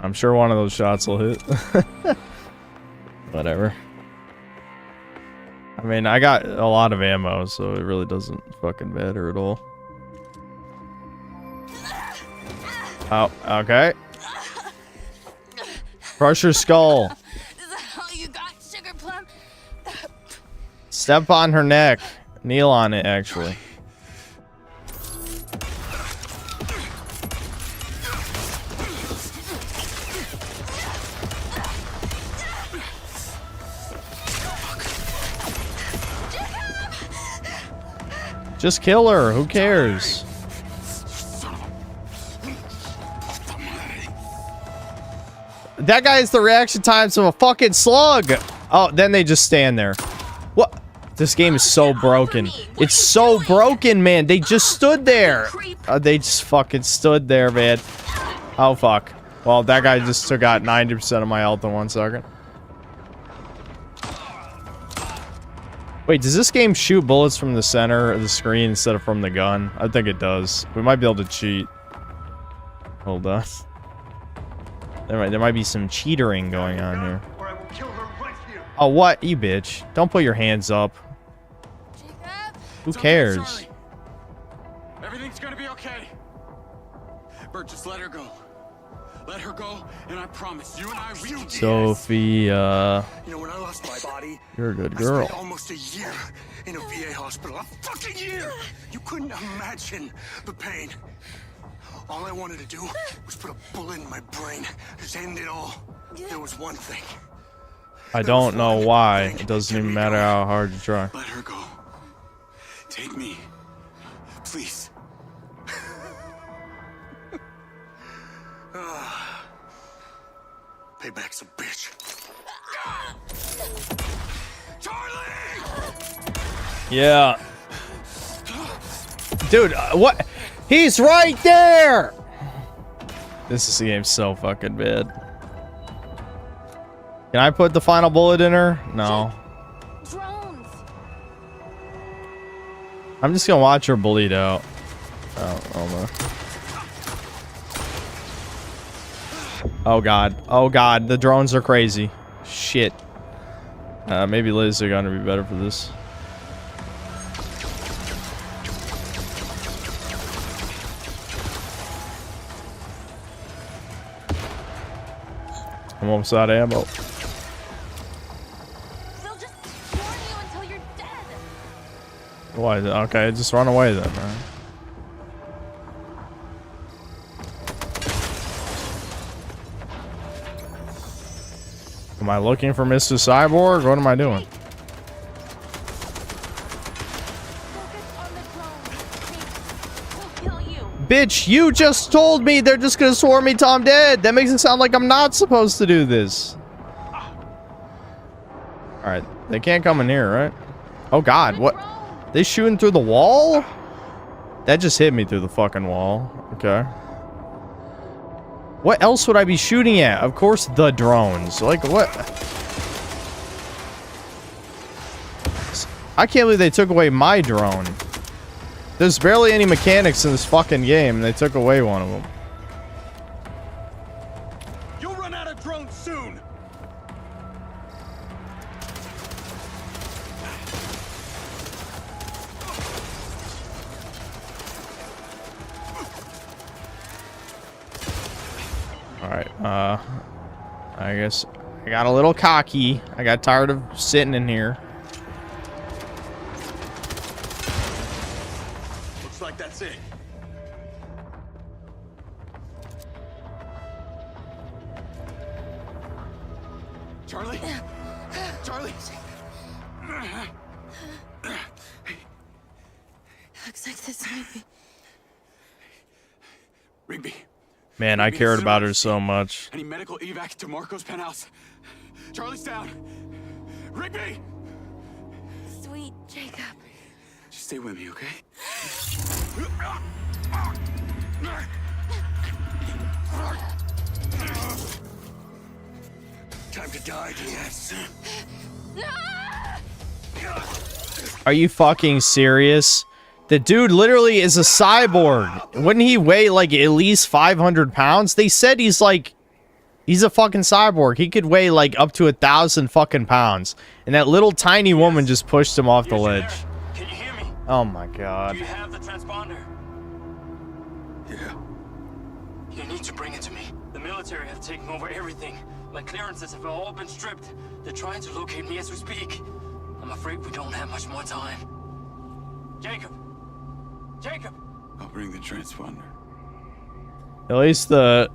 I'm sure one of those shots will hit. Whatever. I mean, I got a lot of ammo, so it really doesn't fucking matter at all. Oh, okay. Crush her skull. Is that all you got, Sugar Plum? Step on her neck. Kneel on it, actually. Just kill her. Who cares? That guy has the reaction times of a fucking slug. Oh, then they just stand there. What? This game is so broken. It's so broken, man. They just stood there. They just fucking stood there, man. Oh, fuck. Well, that guy just took out 90% of my health in 1 second. Wait, does this game shoot bullets from the center of the screen instead of from the gun? I think it does. We might be able to cheat. Hold on. There might be some cheatering going on here. Oh, what? You bitch. Don't put your hands up. Who cares? Charlie. Everything's gonna be okay. Bert, just let her go. Let her go, and I promise you and I we can Sophia. You know, when I lost my body, You're a good I girl. spent almost a year in a VA hospital. A fucking year! You couldn't imagine the pain. All I wanted to do was put a bullet in my brain. Just end it all. There was one thing. I don't know why. It doesn't even matter how hard you try. let her go. Take me, please. Payback's a bitch. Yeah. Dude, what? He's right there! This game's so fucking bad. Can I put the final bullet in her? No. Drones! I'm just gonna watch her bleed out. Oh no. Oh god. Oh god, the drones are crazy. Shit. Maybe Liz are gonna be better for this. I'm almost out of ammo. They'll just warn you until you're dead. Why? Okay, just run away then, man. Am I looking for Mr. Cyborg? What am I doing? Bitch, you just told me they're just gonna swarm me till I'm dead. That makes it sound like I'm not supposed to do this. Alright, they can't come in here, right? Oh god, what? They shooting through the wall? That just hit me through the fucking wall. Okay. What else would I be shooting at? Of course, the drones. Like, what? I can't believe they took away my drone. There's barely any mechanics in this fucking game, and they took away one of them. You'll run out of drones soon. Alright, I guess I got a little cocky. I got tired of sitting in here. Looks like that's it. Charlie? Charlie? Looks like this might be. Rigby. Man, I cared about her so much. Any medical evac to Marco's penthouse? Charlie's down. Rigby! Sweet Jacob. Just stay with me, okay? Time to die, Diaz. Are you fucking serious? The dude literally is a cyborg. Wouldn't he weigh like at least 500 pounds? They said he's like, he's a fucking cyborg. He could weigh like up to 1,000 fucking pounds. And that little tiny woman just pushed him off the ledge. Can you hear me? Oh my god. Do you have the transponder? Yeah. You need to bring it to me. The military have taken over everything. My clearances have all been stripped. They're trying to locate me as we speak. I'm afraid we don't have much more time. Jacob! Jacob! I'll bring the transponder. At least the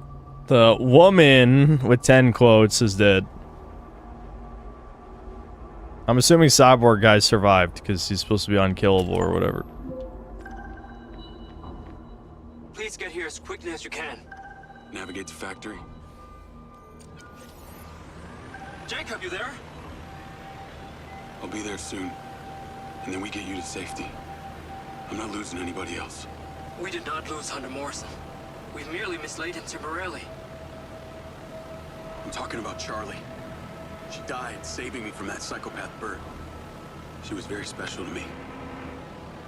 woman with 10 quotes is dead. I'm assuming Cyborg guy survived because he's supposed to be unkillable or whatever. Please get here as quickly as you can. Navigate to factory. Jacob, you there? I'll be there soon. And then we get you to safety. I'm not losing anybody else. We did not lose Hunter Morrison. We merely mislaid him temporarily. I'm talking about Charlie. She died saving me from that psychopath Bert. She was very special to me.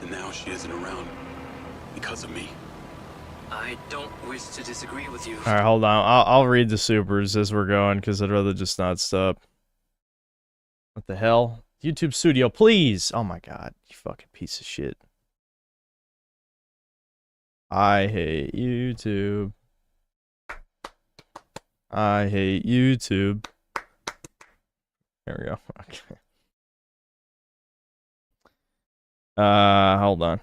And now she isn't around because of me. I don't wish to disagree with you. Alright, hold on. I'll read the supers as we're going because I'd rather just not stop. What the hell? YouTube Studio, please! Oh my god, you fucking piece of shit. I hate YouTube. I hate YouTube. There we go. Okay. Hold on.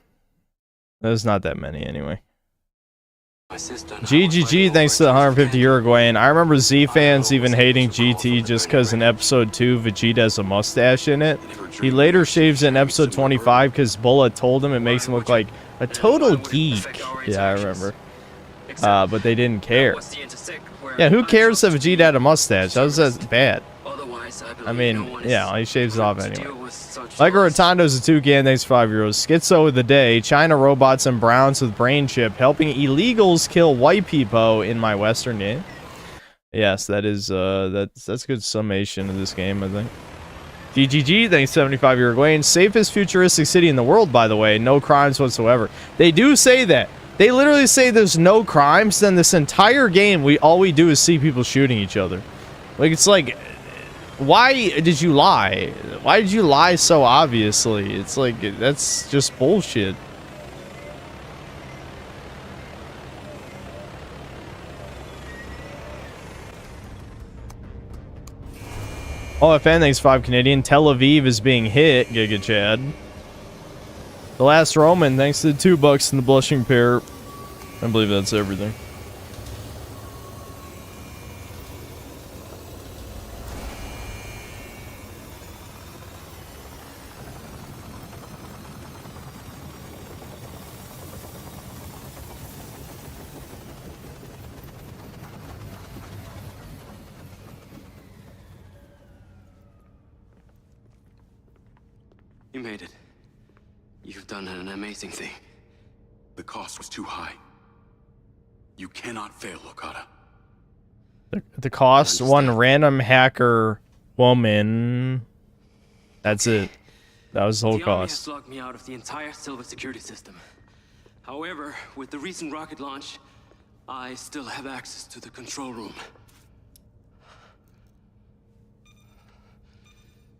There's not that many anyway. GGG, thanks to the 150 Uruguayan. I remember Z fans even hating GT just because in episode 2 Vegeta has a mustache in it. He later shaves it in episode 25 because Bulla told him it makes him look like a total geek. Yeah, I remember. But they didn't care. Yeah, who cares if Vegeta had a mustache? How's that bad? I mean, yeah, he shaves it off anyway. Michael Rotondo's a toucan, thanks for €5. Schizo of the day, China robots and browns with brain chip, helping illegals kill white people in my western game. Yes, that is, that's good summation of this game, I think. GGG, thanks 75 Uruguayan. Safest futuristic city in the world, by the way. No crimes whatsoever. They do say that. They literally say there's no crimes, then this entire game, all we do is see people shooting each other. Like, it's like, why did you lie? Why did you lie so obviously? It's like, that's just bullshit. OFN, thanks 5 Canadian. Tel Aviv is being hit, Giga Chad. The Last Roman, thanks to the $2 and the Blushing Pear. I believe that's everything. You made it. You've done an amazing thing. The cost was too high. You cannot fail, Okada. The cost, one random hacker woman. That's it. That was the whole The army has cost. locked me out of the entire Silver security system. However, with the recent rocket launch, I still have access to the control room.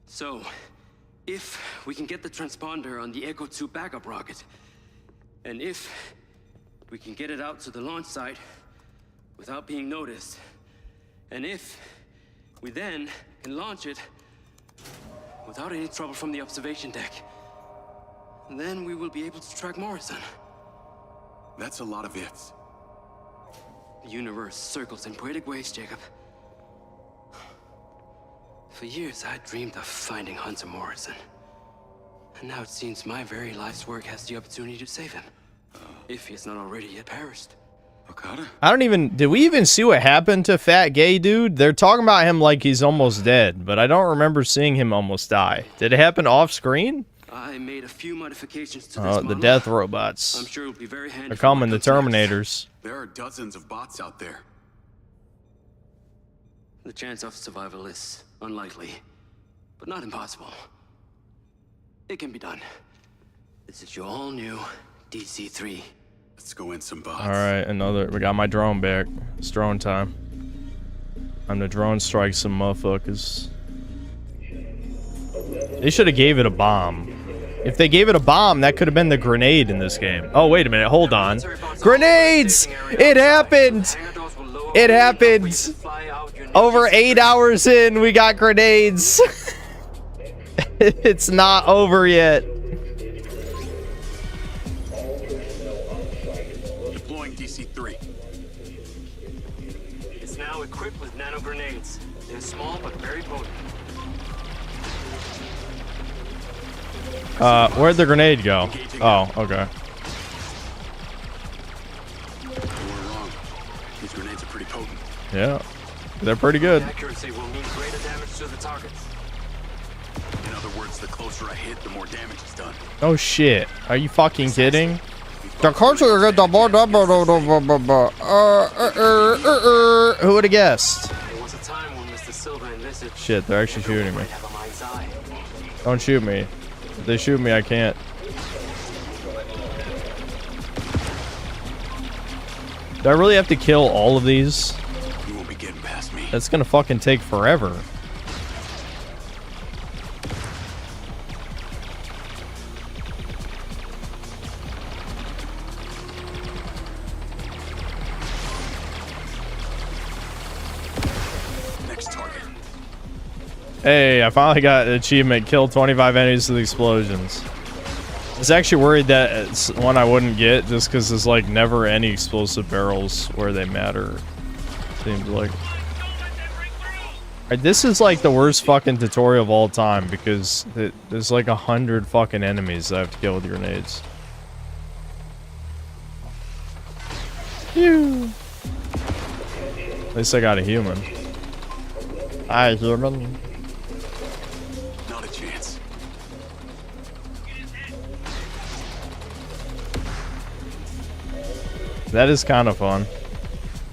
So, if we can get the transponder on the Echo 2 backup rocket, and if we can get it out to the launch site without being noticed, and if we then can launch it without any trouble from the observation deck, then we will be able to track Morrison. That's a lot of ifs. The universe circles in poetic ways, Jacob. For years, I dreamed of finding Hunter Morrison. And now it seems my very life's work has the opportunity to save him. If he has not already yet perished. Okada? I don't even... Did we even see what happened to Fat Gay Dude? They're talking about him like he's almost dead, but I don't remember seeing him almost die. Did it happen off screen? I made a few modifications to this Oh, the model. death robots. I'm sure it'll be very handy. They're for coming, what the comes next. Terminators. There are dozens of bots out there. The chance of survival is unlikely, but not impossible. It can be done. This is your all-new DC-3. Let's go in some bots. All right, another. We got my drone back. It's drone time. I'm the drone strike some motherfuckers. They should have gave it a bomb. If they gave it a bomb, that could have been the grenade in this game. Oh, wait a minute. Hold on. Grenades! It happened! It happened! Over 8 hours in, we got grenades. It's not over yet. Deploying DC-3. It's now equipped with nano grenades. They're small but very potent. Where'd the grenade go? Oh, okay. You were wrong. These grenades are pretty potent. Yeah. They're pretty good. Accuracy will mean greater damage to the targets. In other words, the closer I hit, the more damage is done. Oh shit. Are you fucking kidding? The closer you get, the more who would have guessed? There was a time when Mr. Silva enlisted. Shit, they're actually shooting me. Have a mind's eye. Don't shoot me. If they shoot me, I can't. Do I really have to kill all of these? You won't be getting past me. That's gonna fucking take forever. Next target. Hey, I finally got an achievement, kill 25 enemies with explosions. I was actually worried that it's one I wouldn't get just because there's like never any explosive barrels where they matter. Seems like. Alright, this is like the worst fucking tutorial of all time because there's like 100 fucking enemies that I have to kill with grenades. Phew. At least I got a human. Hi, human. Not a chance. That is kind of fun.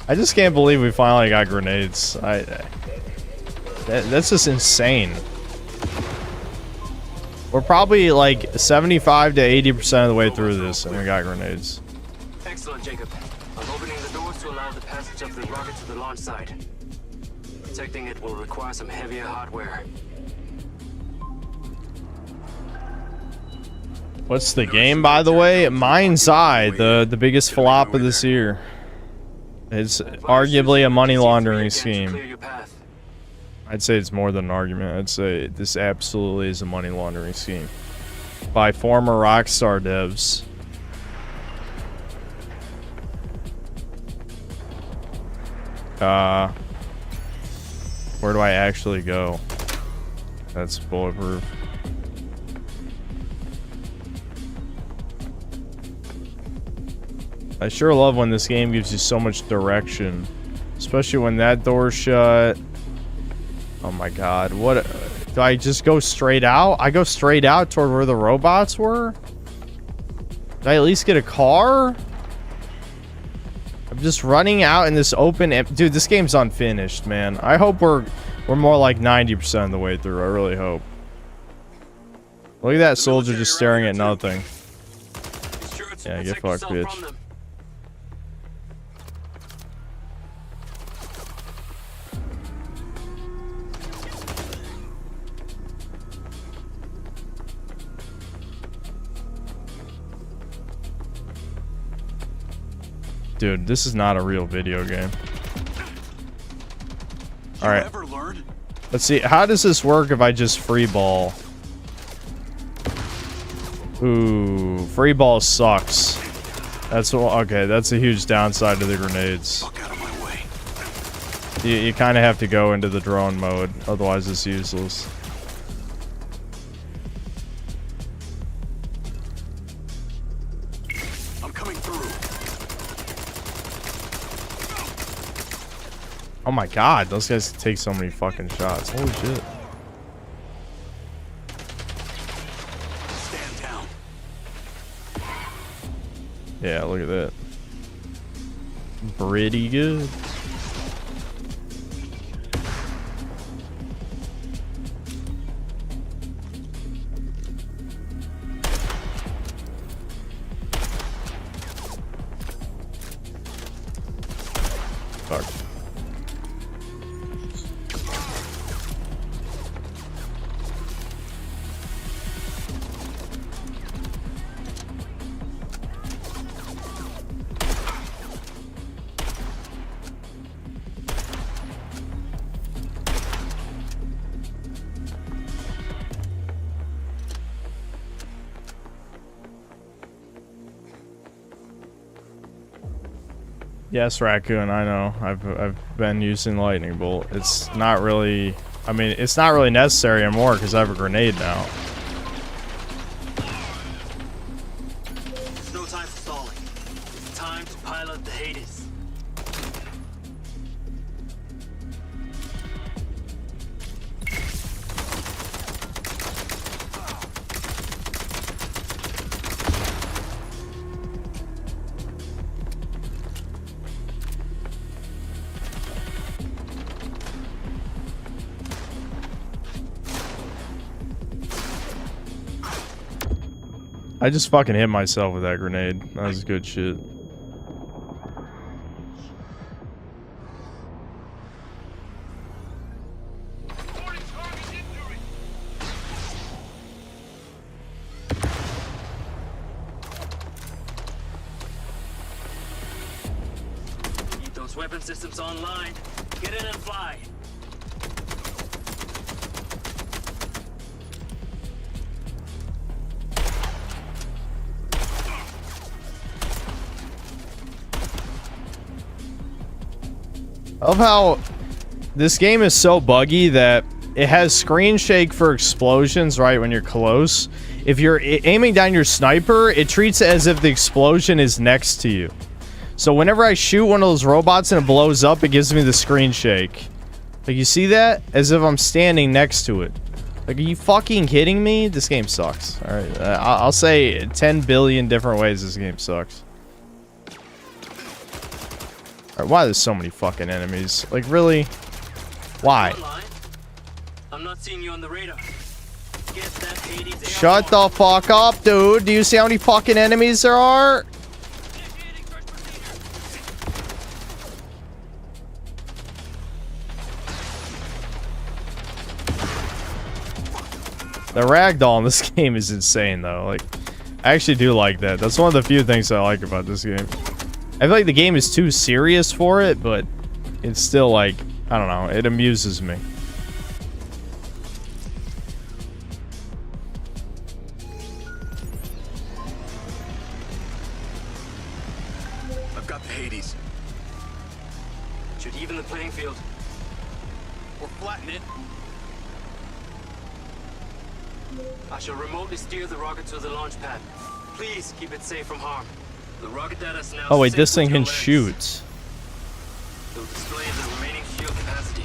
I just can't believe we finally got grenades. That's just insane. We're probably like 75 to 80% of the way through this, and we got grenades. Excellent, Jacob. I'm opening the doors to allow the passage of the rocket to the launch site. Protecting it will require some heavier hardware. What's the game, by the way? Mind's Eye, the biggest flop of this year. It's arguably a money laundering scheme. I'd say it's more than an argument. I'd say this absolutely is a money laundering scheme by former Rockstar devs. Where do I actually go? That's bulletproof. I sure love when this game gives you so much direction, especially when that door's shut. Oh my god, what? Do I just go straight out? I go straight out toward where the robots were? Did I at least get a car? I'm just running out in this open... Dude, this game's unfinished, man. I hope we're more like 90% of the way through. I really hope. Look at that soldier just staring at nothing. Yeah, get fucked, bitch. Dude, this is not a real video game. Alright. Let's see. How does this work if I just free ball? Ooh, free ball sucks. That's okay. That's a huge downside to the grenades. You kind of have to go into the drone mode, otherwise it's useless. I'm coming through. Oh my god, those guys take so many fucking shots. Holy shit. Stand down. Yeah, look at that. Pretty good. Fuck. Yes, Raccoon, I know. I've been using lightning bolt. It's not really, I mean, it's not really necessary anymore because I have a grenade now. There's no time for stalling. It's time to pilot the Hades. I just fucking hit myself with that grenade. That was good shit. Keep those weapon systems online. Get in and fly. I love how this game is so buggy that it has screen shake for explosions right when you're close. If you're aiming down your sniper, it treats it as if the explosion is next to you. So whenever I shoot one of those robots and it blows up, it gives me the screen shake. Like, you see that? As if I'm standing next to it. Like, are you fucking kidding me? This game sucks. Alright, I'll say 10 billion different ways this game sucks. Alright, why there's so many fucking enemies? Like, really? Why? I'm not seeing you on the radar. Get that Hades Shut the fuck up, dude. Do you see how many fucking enemies there are? The ragdoll in this game is insane, though. Like, I actually do like that. That's one of the few things I like about this game. I feel like the game is too serious for it, but it's still like, I don't know, it amuses me. I've got the Hades. Should even the playing field. Or flatten it. I shall remotely steer the rocket to the launch pad. Please keep it safe from harm. The rocket data is now. Oh wait, this synced thing with can your shoot. It'll display the remaining shield capacity.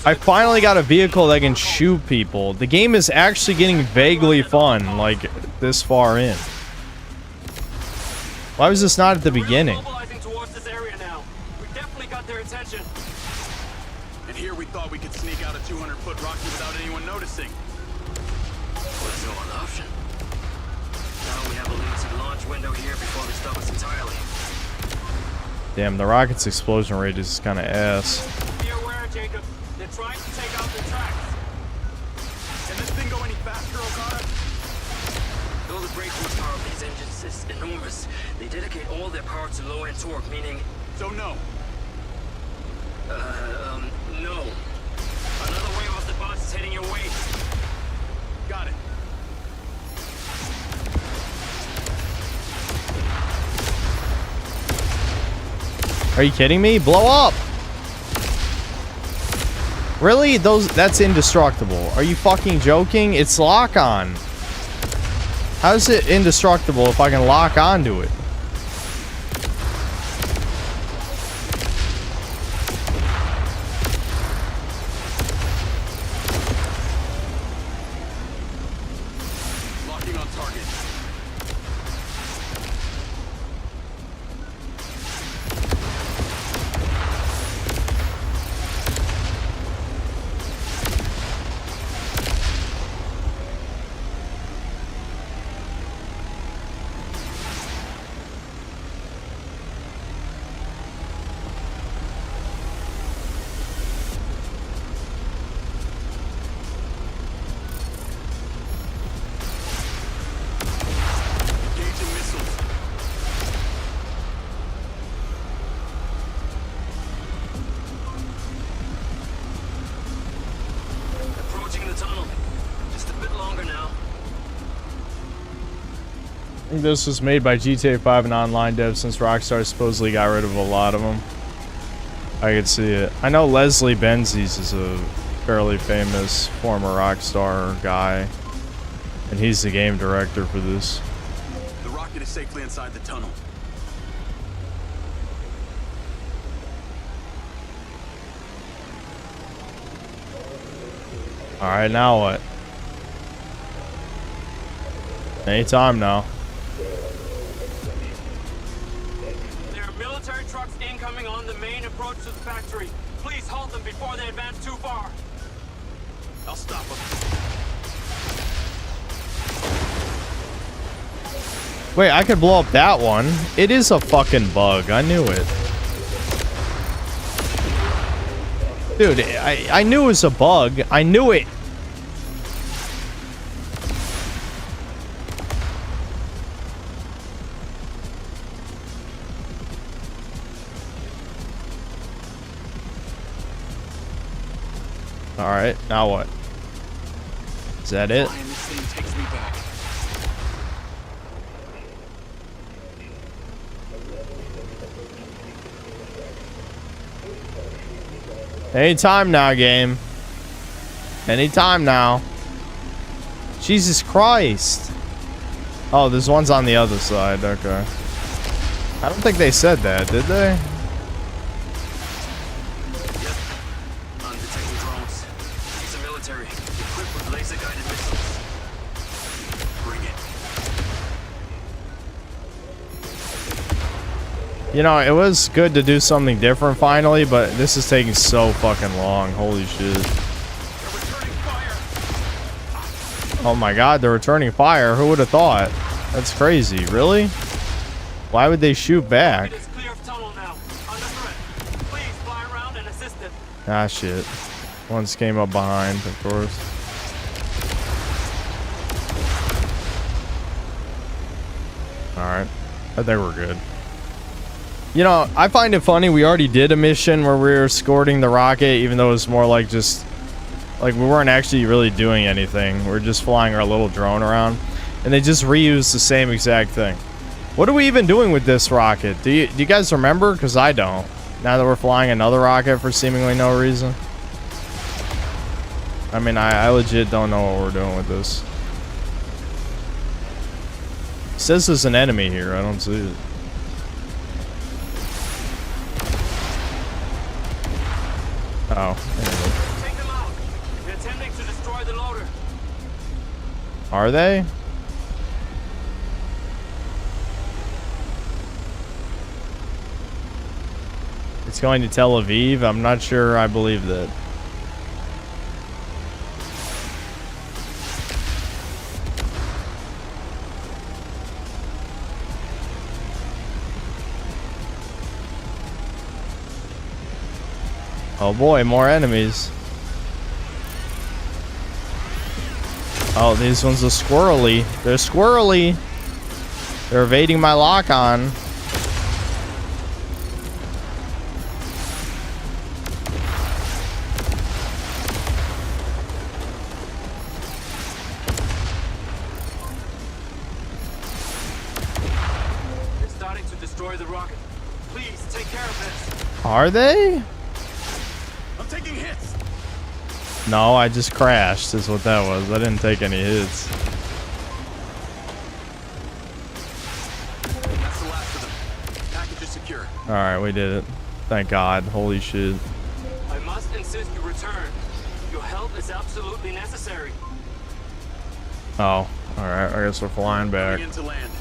I finally got a vehicle that can shoot people. The game is actually getting vaguely fun, like, this far in. Why was this not at the beginning? Mobilizing towards this area now. We definitely got their attention. And here we thought we could sneak out a 200-foot rocket without anyone noticing. Well, there's no other option. Now we have a limited launch window here before they stop us entirely. Damn, the rocket's explosion rate is kind of ass. Be aware, Jacob. They're trying to take out the tracks. Can this thing go any faster, Okada? Though the brake horsepower of these engines is enormous, they dedicate all their power to low-end torque, meaning... So no. No. Another wave of the boss is hitting your waist. Got it. Are you kidding me? Blow up! Really? That's indestructible. Are you fucking joking? It's lock on. How is it indestructible if I can lock onto it? Locking on target. Engaging missiles. Approaching the tunnel. Just a bit longer now. I think this was made by GTA 5 and online devs since Rockstar supposedly got rid of a lot of them. I could see it. I know Leslie Benzies is a fairly famous former Rockstar guy, and he's the game director for this. The rocket is safely inside the tunnel. Alright, now what? Anytime now. There are military trucks incoming on the main approach to the factory. Please halt them before they advance too far. I'll stop them. Wait, I could blow up that one. It is a fucking bug. I knew it. Dude, I knew it was a bug. I knew it. Alright, now what? Is that it? Flying this thing takes me back. Anytime now, game. Anytime now. Jesus Christ. Oh, there's one's on the other side. Okay. I don't think they said that, did they? Yep. Undetected drones. These are military, equipped with laser-guided missiles. Bring it. You know, it was good to do something different finally, but this is taking so fucking long. Holy shit. They're returning fire. Oh my god, they're returning fire. Who would have thought? That's crazy. Really? Why would they shoot back? It is clear of tunnel now. Under threat. Please fly around and assist them. Ah, shit. One's came up behind, of course. Alright. I think we're good. You know, I find it funny. We already did a mission where we were escorting the rocket, even though it was more like just... Like, we weren't actually really doing anything. We were just flying our little drone around. And they just reused the same exact thing. What are we even doing with this rocket? Do you guys remember? Because I don't. Now that we're flying another rocket for seemingly no reason. I mean, I legit don't know what we're doing with this. It says there's an enemy here. I don't see it. Oh. Anyway. Take them out. They're attempting to destroy the loader. Are they? It's going to Tel Aviv. I'm not sure I believe that. Oh boy, more enemies. Oh, these ones are squirrely. They're squirrely. They're evading my lock-on. They're starting to destroy the rocket. Please take care of this. Are they? I'm taking hits. No, I just crashed is what that was. I didn't take any hits. That's the last of them. Package is secure. Alright, we did it. Thank God. Holy shit. I must insist you return. Your help is absolutely necessary. Oh, alright. I guess we're flying back. Coming into land.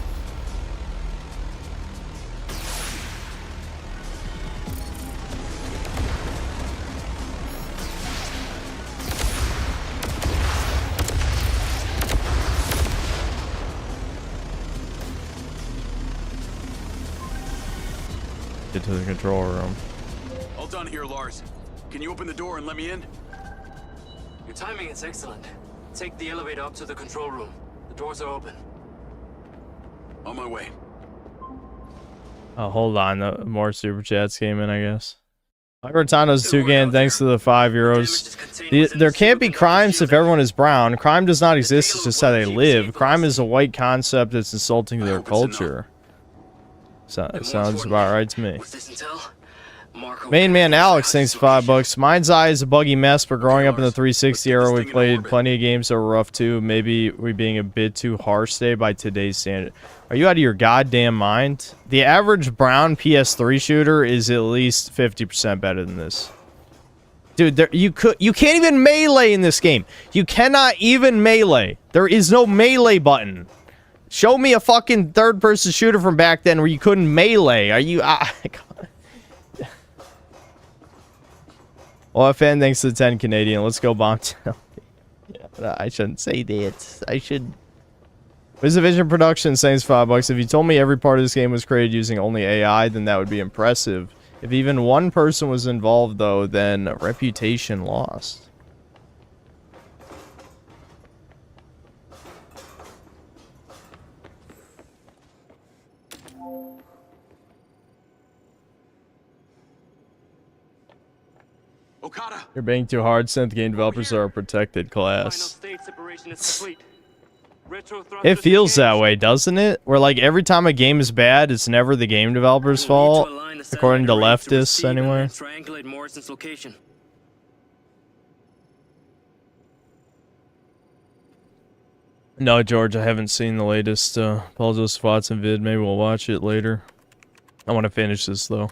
Get to the control room. All done here, Lars. Can you open the door and let me in? Your timing is excellent. Take the elevator up to the control room. The doors are open. On my way. Oh, hold on. More super chats came in, I guess. Cortano's toucan, thanks to the €5. There can't be crimes if everyone is brown. Crime does not exist, it's just how they live. Crime is a white concept that's insulting to their culture. Sounds about right to me. Main man Alex, thanks for $5. Mind's Eye is a buggy mess, but growing up in the 360 era, we played plenty of games that were rough too. Maybe we being a bit too harsh today by today's standard. Are you out of your goddamn mind? The average brown PS3 shooter is at least 50% better than this. Dude, you can't even melee in this game. You cannot even melee. There is no melee button. Show me a fucking third-person shooter from back then where you couldn't melee. Are you... Well, FN, thanks to the 10 Canadian. Let's go bomb town. Yeah, I shouldn't say that. I should... Vision Productions, thanks $5. If you told me every part of this game was created using only AI, then that would be impressive. If even one person was involved, though, then reputation lost. Okada. You're being too hard. Synth game developers are a protected class. It feels that way, doesn't it? Where like every time a game is bad, it's never the game developer's fault, according to leftists, anyway. No, George, I haven't seen the latest Paul Joseph Watson vid. Maybe we'll watch it later. I want to finish this though.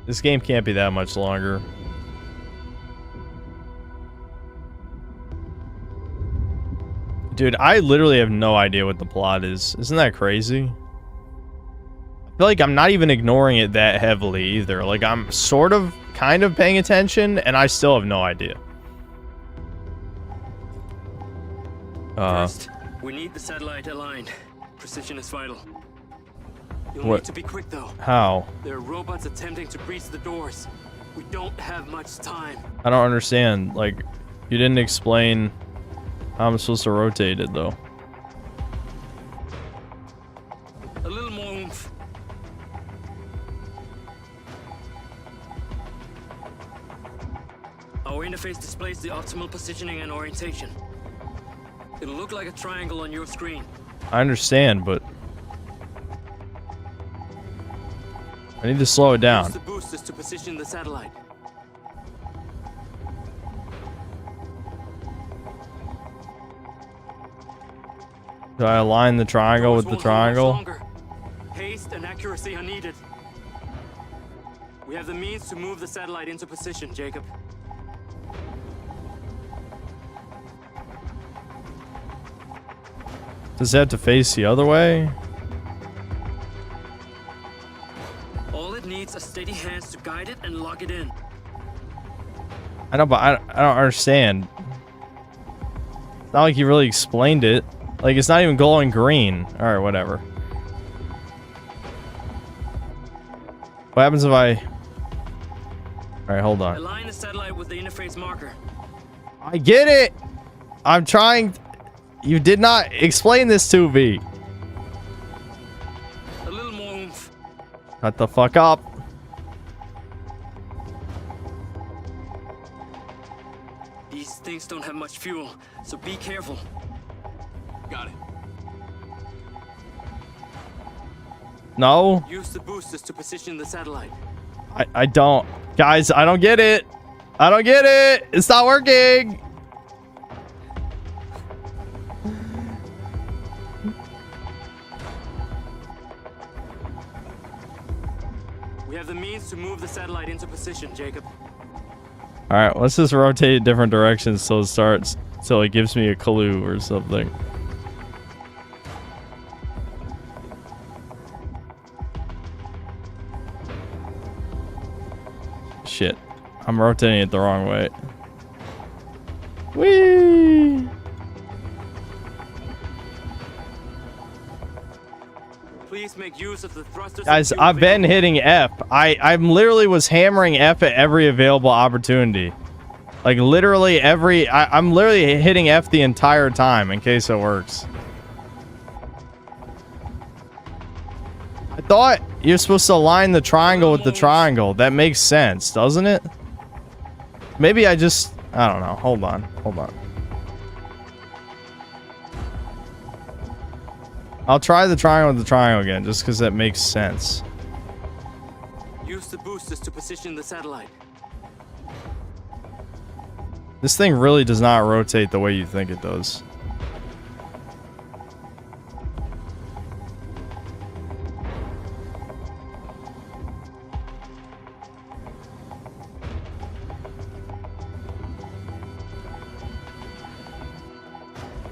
This game can't be that much longer. Dude, I literally have no idea what the plot is. Isn't that crazy? I feel like I'm not even ignoring it that heavily either. Like, I'm sort of, kind of paying attention, and I still have no idea. First, we need the satellite aligned. Precision is vital. You'll need to be quick, though. How? There are robots attempting to breach the doors. We don't have much time. I don't understand. Like, you didn't explain how I'm supposed to rotate it, though. A little more oomph. Our interface displays the optimal positioning and orientation. It'll look like a triangle on your screen. I understand, but I need to slow it down. Use the boosters to position the satellite. Do I align the triangle with the triangle? Haste and accuracy are needed. We have the means to move the satellite into position, Jacob. Does it have to face the other way? All it needs are steady hands to guide it and lock it in. I know, but I don't understand. It's not like he really explained it. Like, it's not even glowing green. Alright, whatever. What happens if I... Alright, hold on. Align the satellite with the interface marker. I get it! I'm trying... You did not explain this to me. A little more oomph. Shut the fuck up. These things don't have much fuel, so be careful. Got it. No? Use the boosters to position the satellite. I don't. Guys, I don't get it. I don't get it. It's not working. We have the means to move the satellite into position, Jacob. All right, let's just rotate different directions so it starts, so it gives me a clue or something. Shit, I'm rotating it the wrong way. Whee! Please make use of the thrusters. Guys, I've been hitting F. I'm literally was hammering F at every available opportunity. Like literally every... I'm literally hitting F the entire time in case it works. I thought you're supposed to align the triangle with the triangle. That makes sense, doesn't it? Maybe I just... I don't know. Hold on. Hold on. I'll try the triangle with the triangle again, just because that makes sense. Use the boosters to position the satellite. This thing really does not rotate the way you think it does.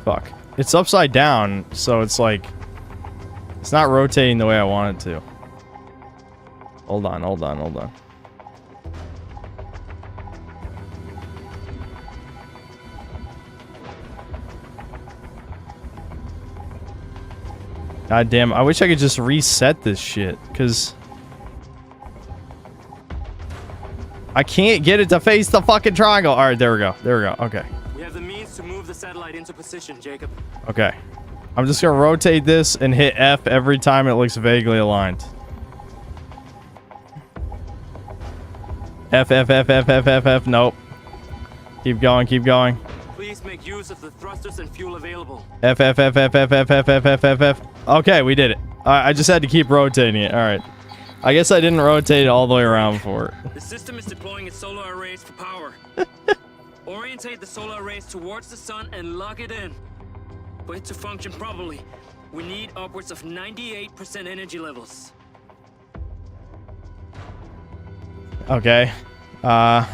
Fuck. It's upside down, so it's like... It's not rotating the way I want it to. Hold on, hold on, hold on. God damn, I wish I could just reset this shit, because... I can't get it to face the fucking triangle. Alright, there we go. There we go. Okay. We have the means to move the satellite into position, Jacob. Okay. I'm just gonna rotate this and hit F every time it looks vaguely aligned. F, F, F, F, F, F, F. Nope. Keep going, keep going. Please make use of the thrusters and fuel available. F, F, F, F, F, F, F, F, F, F, F. Okay, we did it. I just had to keep rotating it. Alright. I guess I didn't rotate it all the way around for it. The system is deploying its solar arrays for power. Orientate the solar arrays towards the sun and lock it in. For it to function properly, we need upwards of 98% energy levels. Okay. I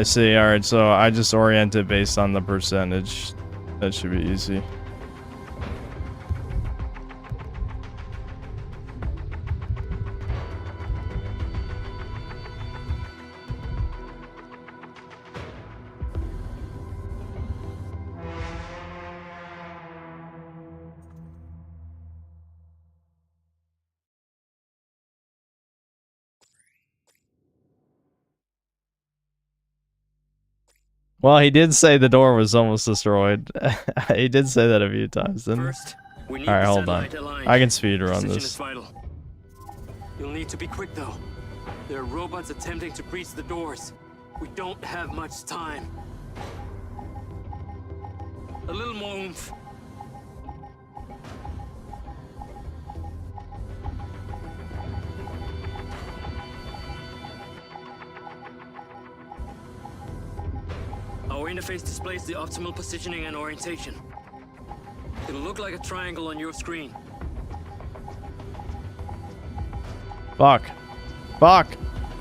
see. Alright, so I just orient it based on the percentage. That should be easy. Well, he did say the door was almost destroyed. He did say that a few times, didn't he? First, we need Alright, the hold on. satellite aligned. I can speed run Precision this. is vital. You'll need to be quick, though. There are robots attempting to breach the doors. We don't have much time. A little more oomph. Our interface displays the optimal positioning and orientation. It'll look like a triangle on your screen. Fuck. Fuck.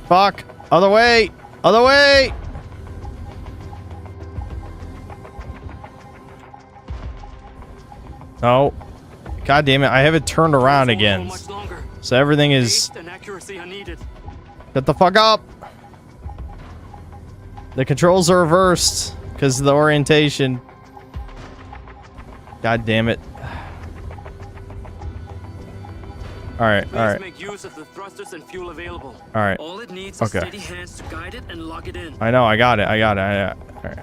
Fuck. Other way. Other way. No. God damn it, I have it turned around again. So everything is... Get the fuck up! The controls are reversed because of the orientation. God damn it. Alright, alright. Make use of the thrusters and fuel available. Alright. All it needs is steady hands to guide it and lock it in. I know, I got it. Alright.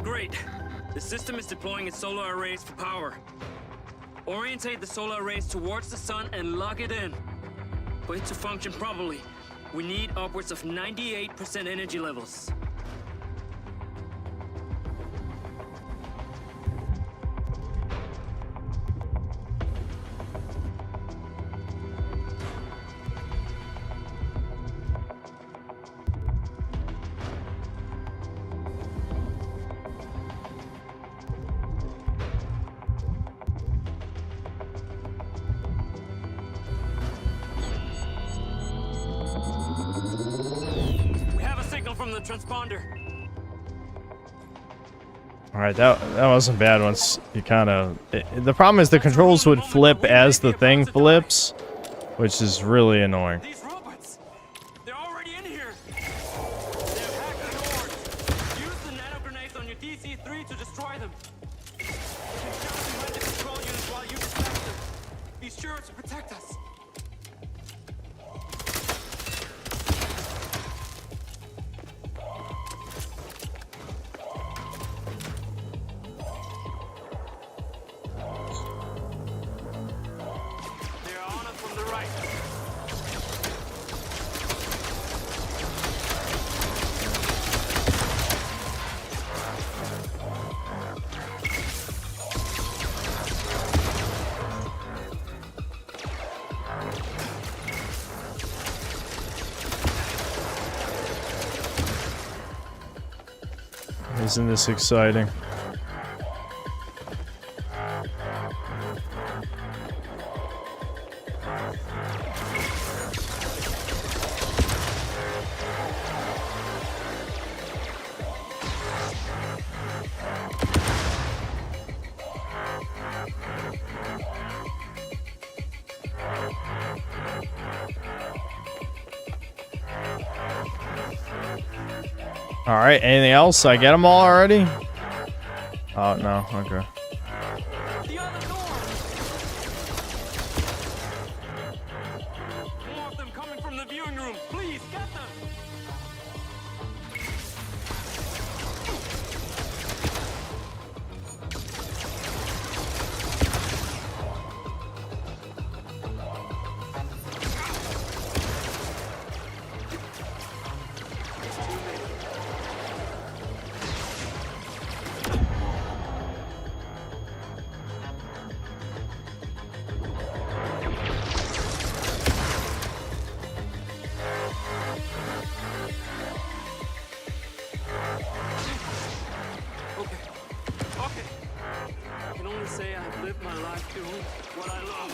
Great. The system is deploying its solar arrays for power. Orientate the solar arrays towards the sun and lock it in. For it to function properly, we need upwards of 98% energy levels. From the transponder. Alright, that wasn't bad once you kind of... The problem is the controls would flip as the thing flips, which is really annoying. These robots! They're already in here! They've hacked the doors! Use the nano grenades on your DC-3 to destroy them! You can shout behind the control units while you distract them! Be sure to protect us! Isn't this exciting? Alright, anything else? I get them all already? Oh, no. Okay. More of them coming from the viewing room. Please, get them!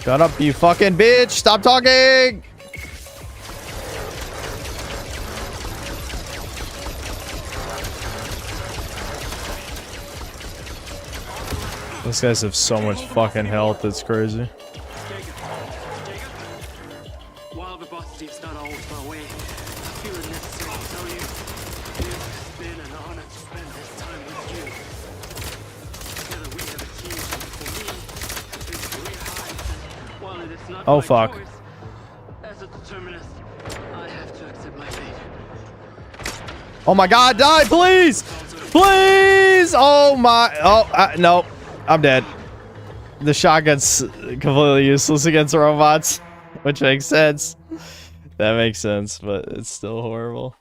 Shut up, you fucking bitch! Stop talking! Those guys have so much fucking health, it's crazy. While the boss is not always far away, I feel it necessary to tell you, it's been an honor to spend this time with you. Together we have achieved, for me, this career high, while it is not Oh, my fuck. choice, as a determinist, I have to accept my fate. Oh my god, die, please! Please! Oh my... Oh, no. I'm dead. The shotgun's completely useless against robots, which makes sense. That makes sense, but it's still horrible.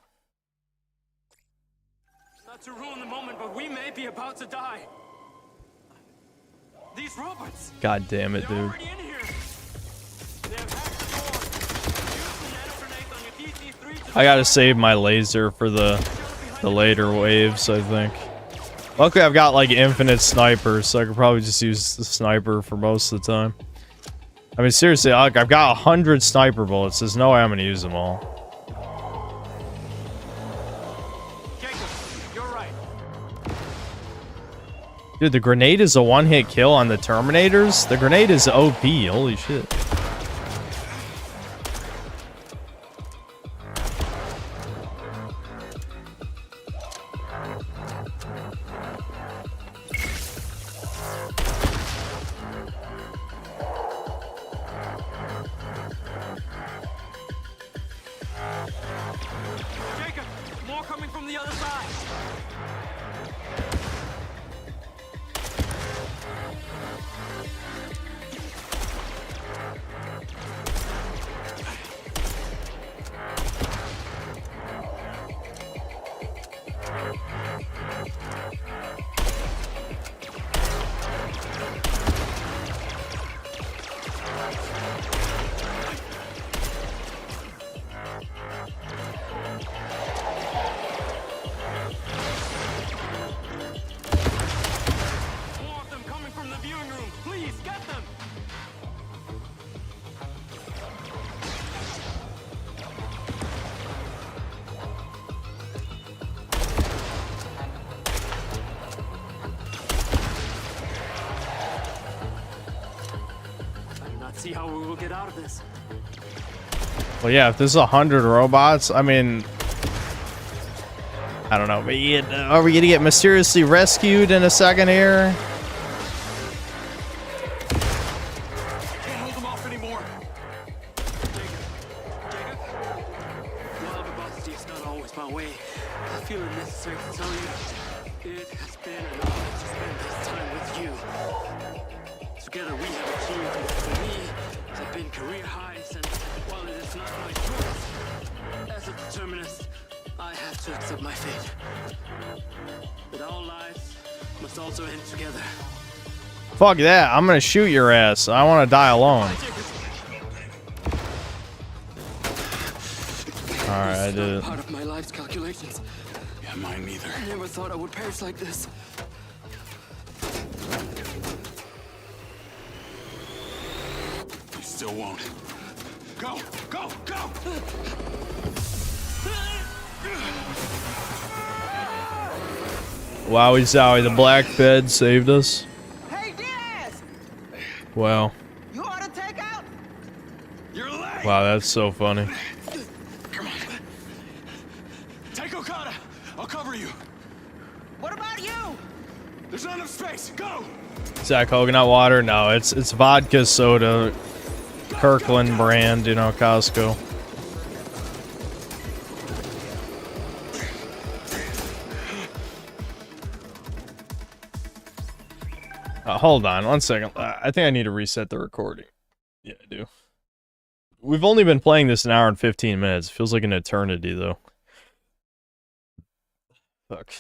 Not to ruin the moment, but we may be about to die. These robots. God damn it, dude. Already in here. They have hacked the door. Use the nano grenades on your DC-3 to I gotta save my laser for the later waves, I think. Luckily, I've got like infinite snipers, so I could probably just use the sniper for most of the time. I mean, seriously, like, I've got 100 sniper bullets. There's no way I'm gonna use them all. Jacob, you're right. Dude, the grenade is a one-hit kill on the Terminators. The grenade is OP. Holy shit. Jacob, more coming from the other side. More of them coming from the viewing room. Please, get them. I do not see how we will get out of this. Well, yeah, if there's 100 robots, I mean, I don't know. But are we gonna get mysteriously rescued in a second here? Can't hold them off anymore. Jacob? Well, Babasti is not always my way. I feel it necessary to tell you, it has been an honor to spend this time with you. Together we have achieved what for me have been career highs, and while it is not my choice, as a determinist, I have to accept my fate. But all lives must also end together. Fuck that. I'm gonna shoot your ass. I want to die alone. Alright, I did it. Part of my life's calculations. Yeah, mine neither. I never thought I would perish like this. You still won't. Go! Go! Go! Wowie zowie, the black bed saved us. Hey, Diaz! Wow. You ought to take out. Your leg! Wow, that's so funny. Come on. Take Okada. I'll cover you. What about you? There's not enough space. Go! Zach coconut water? No, it's vodka soda. Kirkland brand, you know, Costco. Hold on, 1 second. I think I need to reset the recording. Yeah, I do. We've only been playing this an hour and 15 minutes. Feels like an eternity, though. Fuck.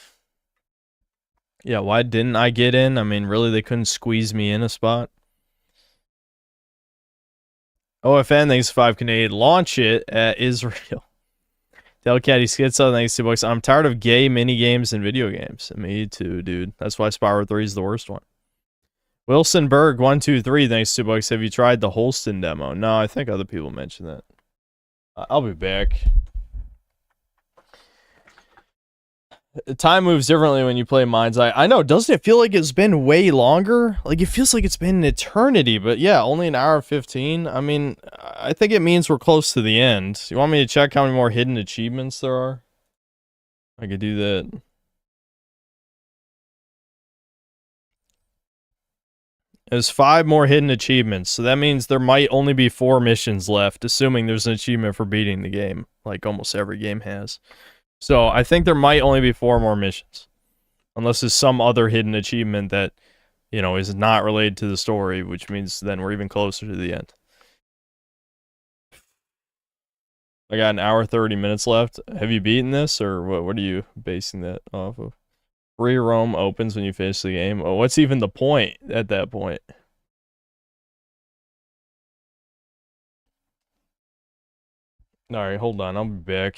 Yeah, why didn't I get in? I mean, really, they couldn't squeeze me in a spot? OFN, thanks to 5 Canadian. Launch it at Israel. Delcatty Schizo, thanks to books. I'm tired of gay mini games and video games. Me too, dude. That's why Spyro 3 is the worst one. Wilson Berg 123, thanks to books. Have you tried the Holston demo? No, I think other people mentioned that. I'll be back. Time moves differently when you play Mind's Eye. I know, doesn't it feel like it's been way longer? Like, it feels like it's been an eternity, but yeah, only an hour 15. I mean, I think it means we're close to the end. You want me to check how many more hidden achievements there are? I could do that. There's 5 more hidden achievements, so that means there might only be 4 missions left, assuming there's an achievement for beating the game, like almost every game has. So I think there might only be 4 more missions. Unless there's some other hidden achievement that, you know, is not related to the story, which means then we're even closer to the end. I got an hour 30 minutes left. Have you beaten this, or what are you basing that off of? Free roam opens when you finish the game. Oh, what's even the point at that point? Alright, hold on. I'll be back.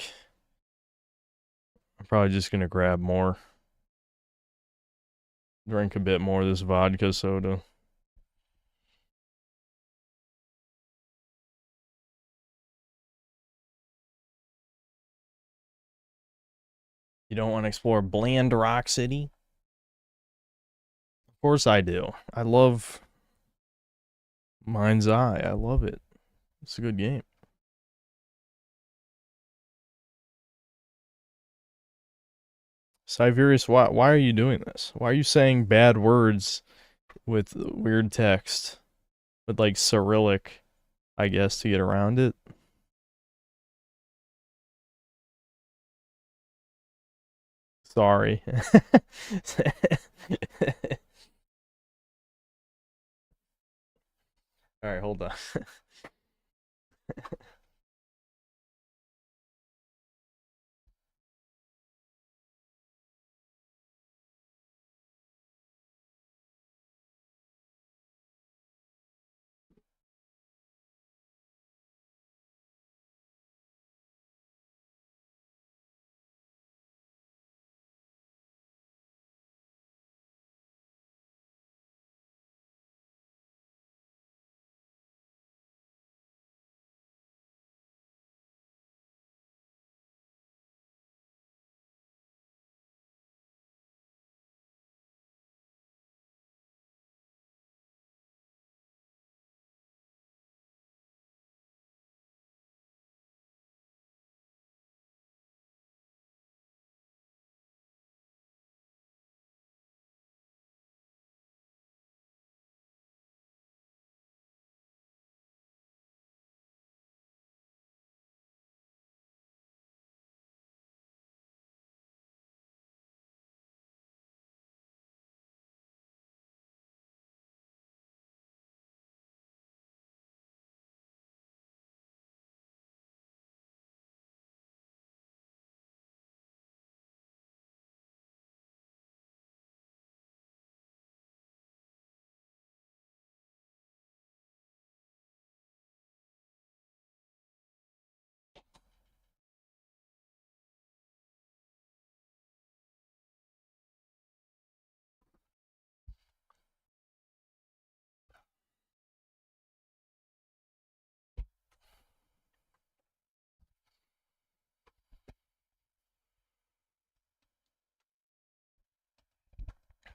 I'm probably just gonna grab more. Drink a bit more of this vodka soda. You don't want to explore bland Rock City? Of course I do. I love Mind's Eye. I love it. It's a good game. Siberius, why are you doing this? Why are you saying bad words with weird text? With like Cyrillic, I guess, to get around it? Sorry. Alright, hold on.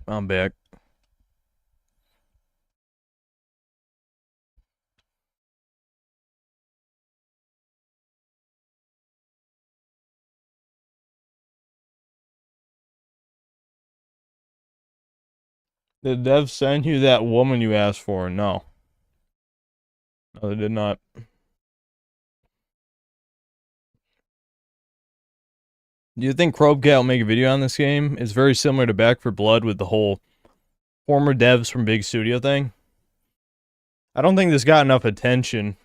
I'm back. Did Dev send you that woman you asked for? No. No, they did not. Do you think Krobcat will make a video on this game? It's very similar to Back 4 Blood with the whole former devs from Big Studio thing. I don't think this got enough attention.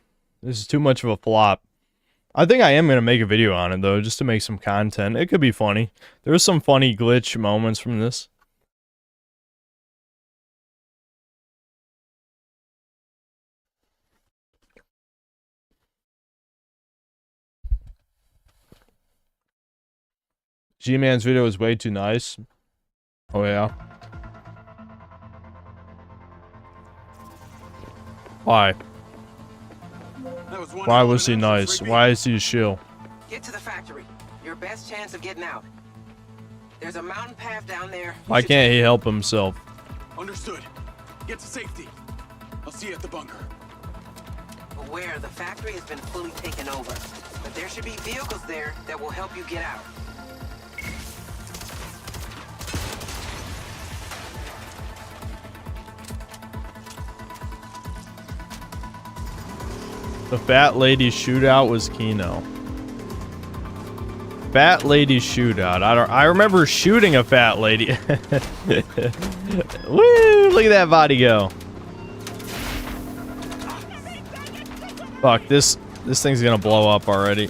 This is too much of a flop. I think I am going to make a video on it, though, just to make some content. It could be funny. There's some funny glitch moments from this. G-Man's video is way too nice. Oh, yeah. Why? Why was he nice? Why is he a shill? Get to the factory. Your best chance of getting out. There's a mountain path down there. Why can't he help himself? Understood. Get to safety. I'll see you at the bunker. Beware, the factory has been fully taken over. But there should be vehicles there that will help you get out. The Fat Lady Shootout was Kino. Fat Lady Shootout. I remember shooting a fat lady. Woo! Look at that body go. Fuck, this thing's gonna blow up already.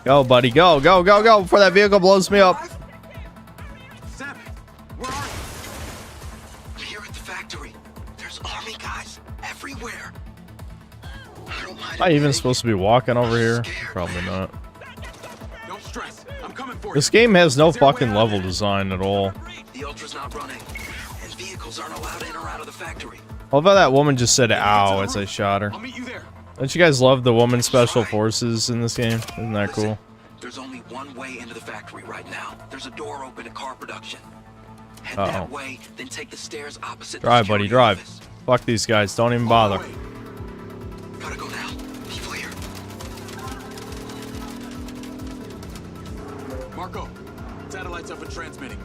Go, buddy, go, go, go, go before that vehicle blows me up. Am I even supposed to be walking over here? Probably not. Don't stress. I'm coming for you. This game has no fucking level design at all. The Ultra's not running, and vehicles aren't allowed in or out of the factory. Although that woman just said ow as I shot her. I'll meet you there. Don't you guys love the woman special forces in this game? Isn't that cool? There's only one way into the factory right now. There's a door open to car production. Head Uh-oh. that way, then take the stairs opposite. Drive, buddy, drive. Fuck these guys. Don't even bother. Gotta go now. People here. Marco, satellite's up and transmitting.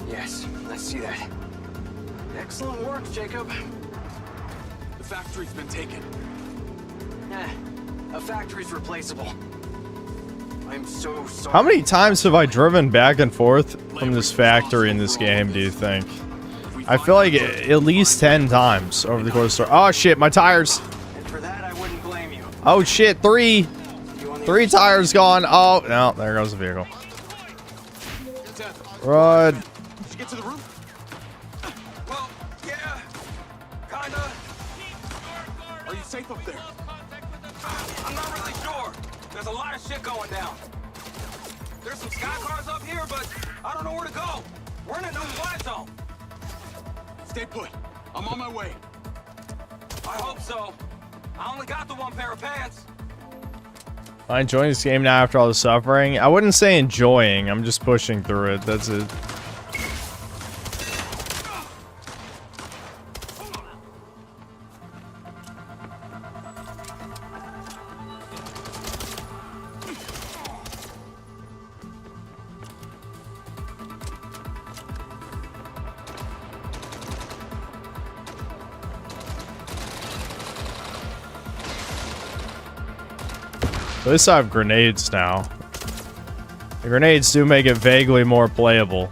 Yes, I see that. Excellent work, Jacob. The factory's been taken. A factory's replaceable. I'm so sorry. How many times have I driven back and forth from this factory in this game, do you think? I feel like at least 10 times over the course of... Oh shit, my tires. And for that, I wouldn't blame you. Oh shit, three tires gone. Oh, no, there goes the vehicle. Run. Did you get to the roof? Well, yeah. Kinda. Are you safe up there? I'm not really sure. There's a lot of shit going down. There's some sky cars up here, but I don't know where to go. We're in a no-fly zone. Stay put. I'm on my way. I hope so. I only got the one pair of pants. I'm enjoying this game now after all the suffering. I wouldn't say enjoying. I'm just pushing through it. That's it. At least I have grenades now. The grenades do make it vaguely more playable.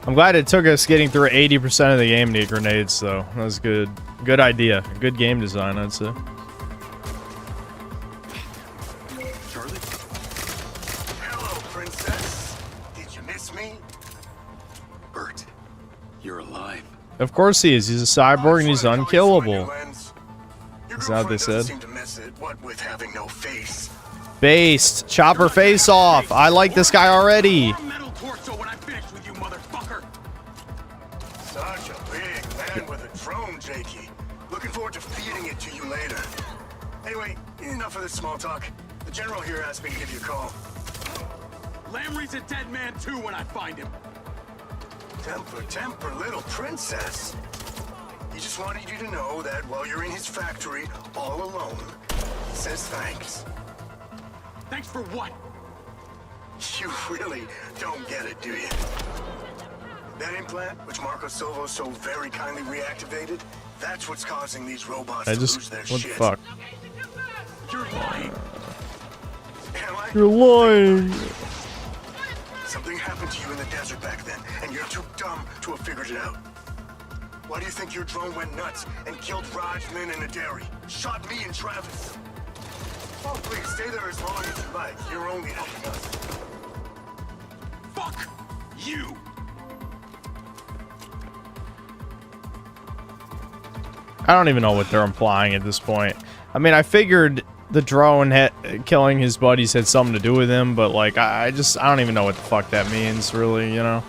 I'm glad it took us getting through 80% of the game to get grenades, though. That was good. Good idea. Good game design, I'd say. Charlie? Hello, princess. Did you miss me? Bert, you're alive. Of course he is. He's a cyborg and he's unkillable. Is that what they said? Seem to miss it, what with having no face. Based. Chopper face off. I like this guy already. Metal torso when I finish with you, motherfucker. Such a big man with a drone, Jakey. Looking forward to feeding it to you later. Anyway, enough of this small talk. The general here asked me to give you a call. Lamry's a dead man too when I find him. Temper, temper, little princess. He just wanted you to know that while you're in his factory all alone, he says thanks. Thanks for what? You really don't get it, do you? That implant, which Marco Silva so very kindly reactivated, that's what's causing these robots to lose their what shit. the fuck? You're lying. Am I? You're lying. Something happened to you in the desert back then, and you're too dumb to have figured it out. Why do you think your drone went nuts and killed Raj, Lynn, and Aderi? Shot me and Travis. Oh, please, stay there as long as you like. You're only helping us. Fuck you! I don't even know what they're implying at this point. I mean, I figured the drone killing his buddies had something to do with him, but like, I don't even know what the fuck that means, really, you know?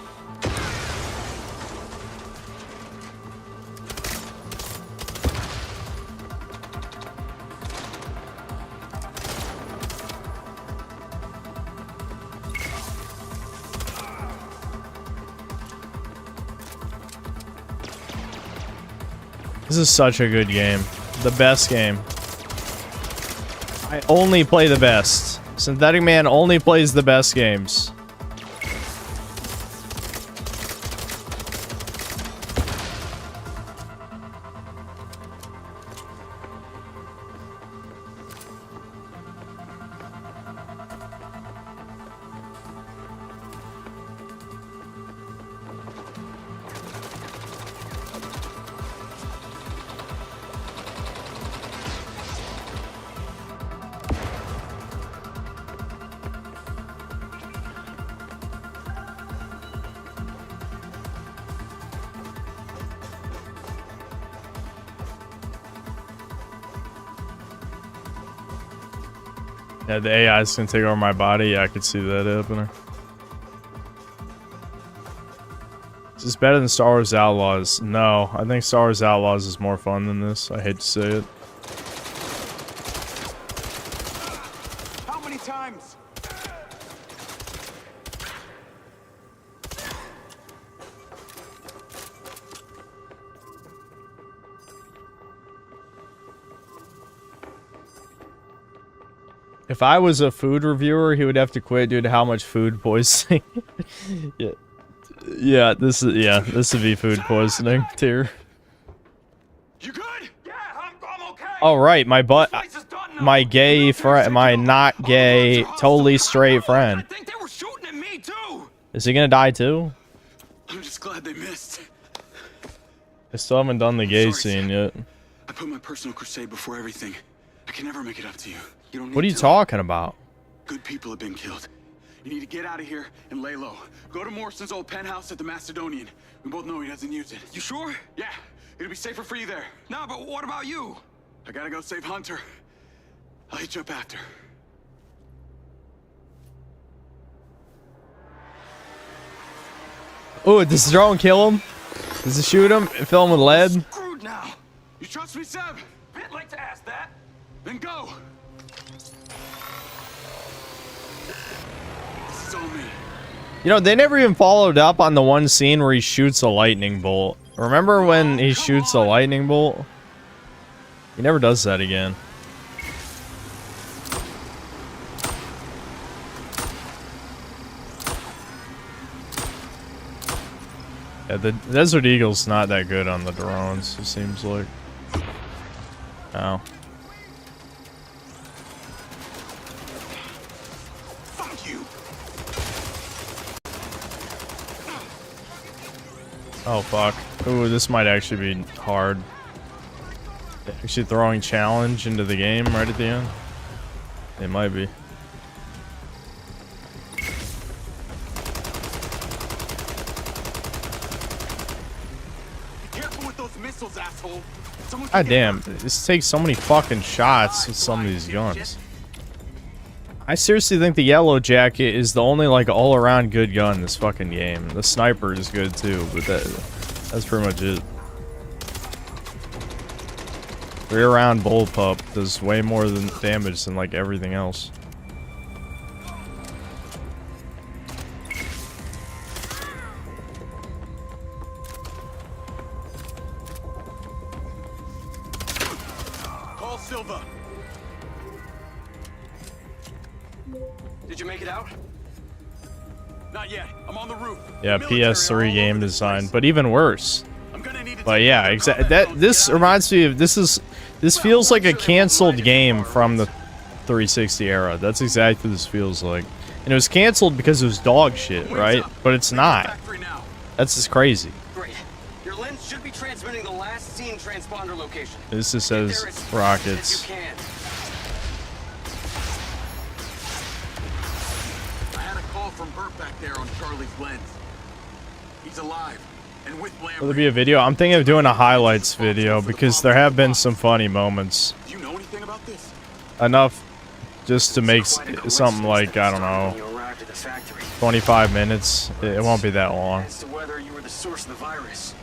This is such a good game. The best game. I only play the best. Synthetic Man only plays the best games. Yeah, the AI is gonna take over my body. Yeah, I could see that happening. It's better than Star Wars Outlaws. No, I think Star Wars Outlaws is more fun than this. I hate to say it. How many times? If I was a food reviewer, he would have to quit due to how much food poisoning. This would be food poisoning tier. You good? Yeah, I'm okay. All right, my gay friend, my not gay, totally straight friend. I think they were shooting at me too. Is he gonna die too? I'm just glad they missed. I still haven't done the gay scene yet. I put my personal crusade before everything. I can never make it up to you. You don't need What are you to. talking about? Good people have been killed. You need to get out of here and lay low. Go to Morrison's old penthouse at the Macedonian. We both know he doesn't use it. You sure? Yeah, it'll be safer for you there. Nah, but what about you? I gotta go save Hunter. I'll hit you up after. Oh, does the drone kill him? Does it shoot him? Fill him with lead? Screwed now. You trust me, Seb? I'd like to ask that. Then go. This is all me. You know, they never even followed up on the one scene where he shoots a lightning bolt. Remember when he shoots a lightning bolt? He never does that again. Yeah, the Desert Eagle's not that good on the drones, it seems like. Oh. Fuck you. Oh, fuck. Ooh, this might actually be hard. Actually throwing challenge into the game right at the end? It might be. Careful with those missiles, asshole. God damn, this takes so many fucking shots with some of these guns. I seriously think the Yellow Jacket is the only, like, all-around good gun in this fucking game. The sniper is good, too, but that's pretty much it. Rear-round bullpup does way more than damage than, like, everything else. Call Silva. Did you make it out? Not yet. I'm on the roof. Yeah, The military PS3 are all game over this design, place. but even worse. I'm gonna need to But take yeah, another exactly. combat That this zone. reminds me of this feels like a canceled game from the 360 era. That's exactly what this feels like. And it was canceled because it was dog shit, right? But it's not. Factory now. That's just crazy. Great. Your lens should be transmitting the last seen transponder location. This just Get says there as fast rockets. as you can. I had a call from Burt back there on Charlie's lens. He's alive and with Lambert. Will there be a video? I'm thinking of doing a highlights video because there have been some funny moments. Do you know anything about this? Enough just to make something like, I don't know, You arrived at the factory. 25 minutes. It won't be that long. As to whether you were the source of the virus,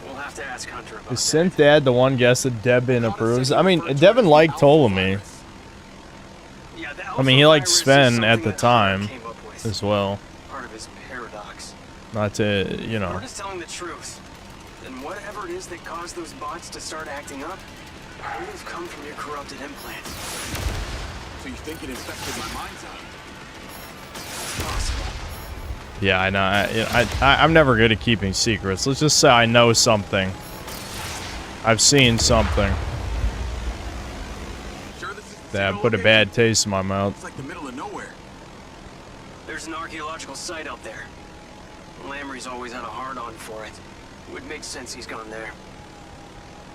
we'll have to ask Hunter about Is that. Synth Dad the one guest that Devin approves? I mean, Devin liked Ptolemy. Yeah, the I mean, he liked alpha Sven virus is at the something that time Hunter came up with. as well. Part of his paradox. Not to, you know. We're just telling the truth. And whatever it is that caused those bots to start acting up, would have come from your corrupted implant. So you think it infected my mind's eye? It's possible. Yeah, I know. I'm never good at keeping secrets. Let's just say I know something. I've seen something Sure this is the that same put a location? bad taste in my mouth. It's like the middle of nowhere. There's an archaeological site out there. Lamry's always had a hard-on for it. It would make sense he's gone there.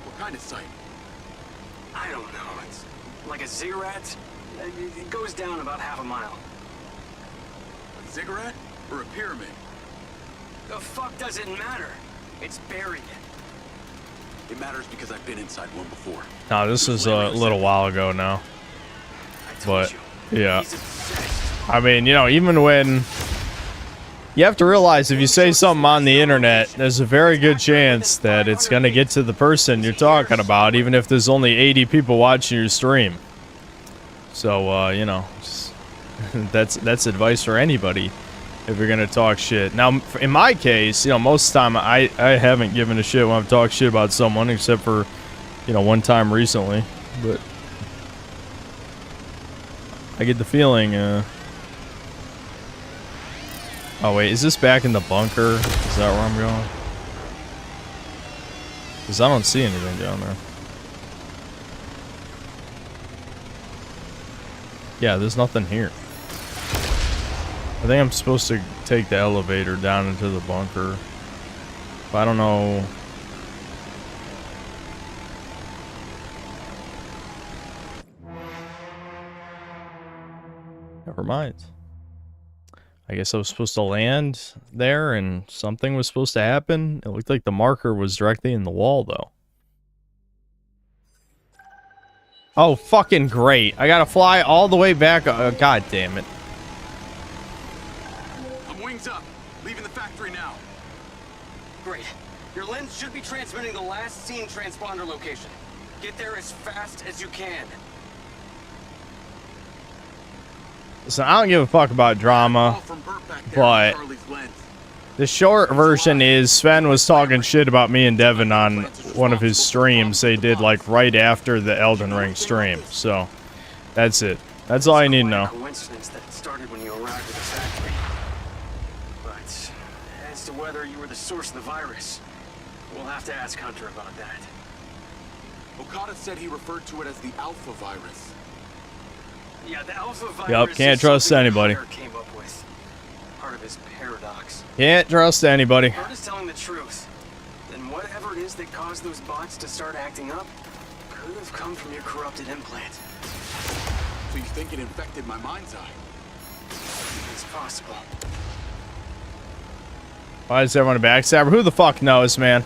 What kind of site? I don't know. It's like a ziggurat. It goes down about half a mile. A ziggurat or a pyramid? The fuck does it matter? It's buried. It matters because I've been inside one before. No, this is a little while ago now. I told But, you. yeah. He's obsessed. I mean, you know, even when You have to realize if you say something on the internet, there's a very good chance that it's gonna get to the person you're talking about, even if there's only 80 people watching your stream. So, you know, just, that's advice for anybody if you're gonna talk shit. Now, in my case, you know, most of the time I haven't given a shit when I've talked shit about someone, except for, you know, one time recently. But I get the feeling, oh wait, is this back in the bunker? Is that where I'm going? Because I don't see anything down there. Yeah, there's nothing here. I think I'm supposed to take the elevator down into the bunker. But I don't know. Never mind. I guess I was supposed to land there and something was supposed to happen. It looked like the marker was directly in the wall, though. Oh, fucking great. I gotta fly all the way back. God damn it. I'm wings up. Leaving the factory now. Great. Your lens should be transmitting the last seen transponder location. Get there as fast as you can. Listen, I don't give a fuck about drama, but the short version is Sven was talking shit about me and Devin on one of his streams they did like right after the Elden Ring stream. So that's it. That's all I need to know. Coincidence that started when you arrived at the factory. But as to whether you were the source of the virus, we'll have to ask Hunter about that. Okada said he referred to it as the Alpha virus. Yeah, the Alpha virus. Yup, can't trust anybody. Came up with. Part of his paradox. Can't trust anybody. Bert is telling the truth. Then whatever it is that caused those bots to start acting up could have come from your corrupted implant. So you think it infected my mind's eye? It's possible. Why is everyone a backstabber? Who the fuck knows, man?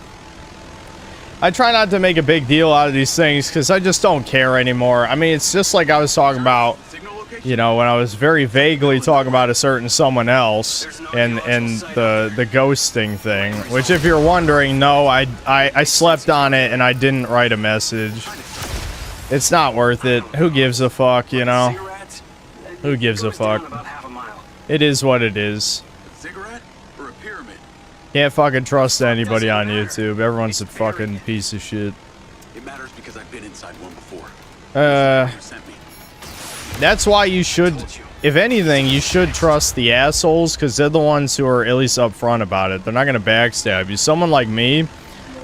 I try not to make a big deal out of these things because I just don't care anymore. I mean, it's just like I was talking about, you know, when I was very vaguely talking about a certain someone else and the ghosting thing, which if you're wondering, no, I slept on it and I didn't write a message. It's not worth it. Who gives a fuck, you know? Who gives a fuck? It is what it is. Can't fucking trust anybody on YouTube. Everyone's a fucking piece of shit. It matters because I've been inside one before. That's why you should, if anything, you should trust the assholes because they're the ones who are at least upfront about it. They're not gonna backstab you. Someone like me,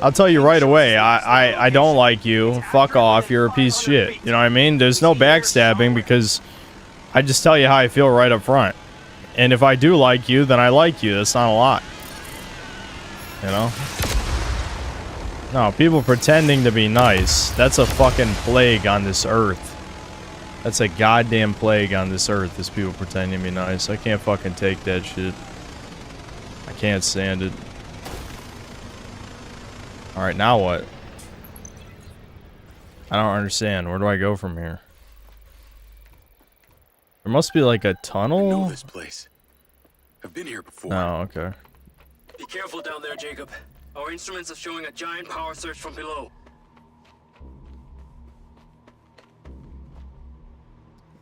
I'll tell you right away, I don't like you. Fuck off. You're a piece of shit. You know what I mean? There's no backstabbing because I just tell you how I feel right up front. And if I do like you, then I like you. That's not a lot. You know? No, people pretending to be nice. That's a fucking plague on this earth. That's a goddamn plague on this earth, is people pretending to be nice. I can't fucking take that shit. I can't stand it. Alright, now what? I don't understand. Where do I go from here? There must be like a tunnel? I know this place. I've been here before. Oh, okay. Be careful down there, Jacob. Our instruments are showing a giant power surge from below.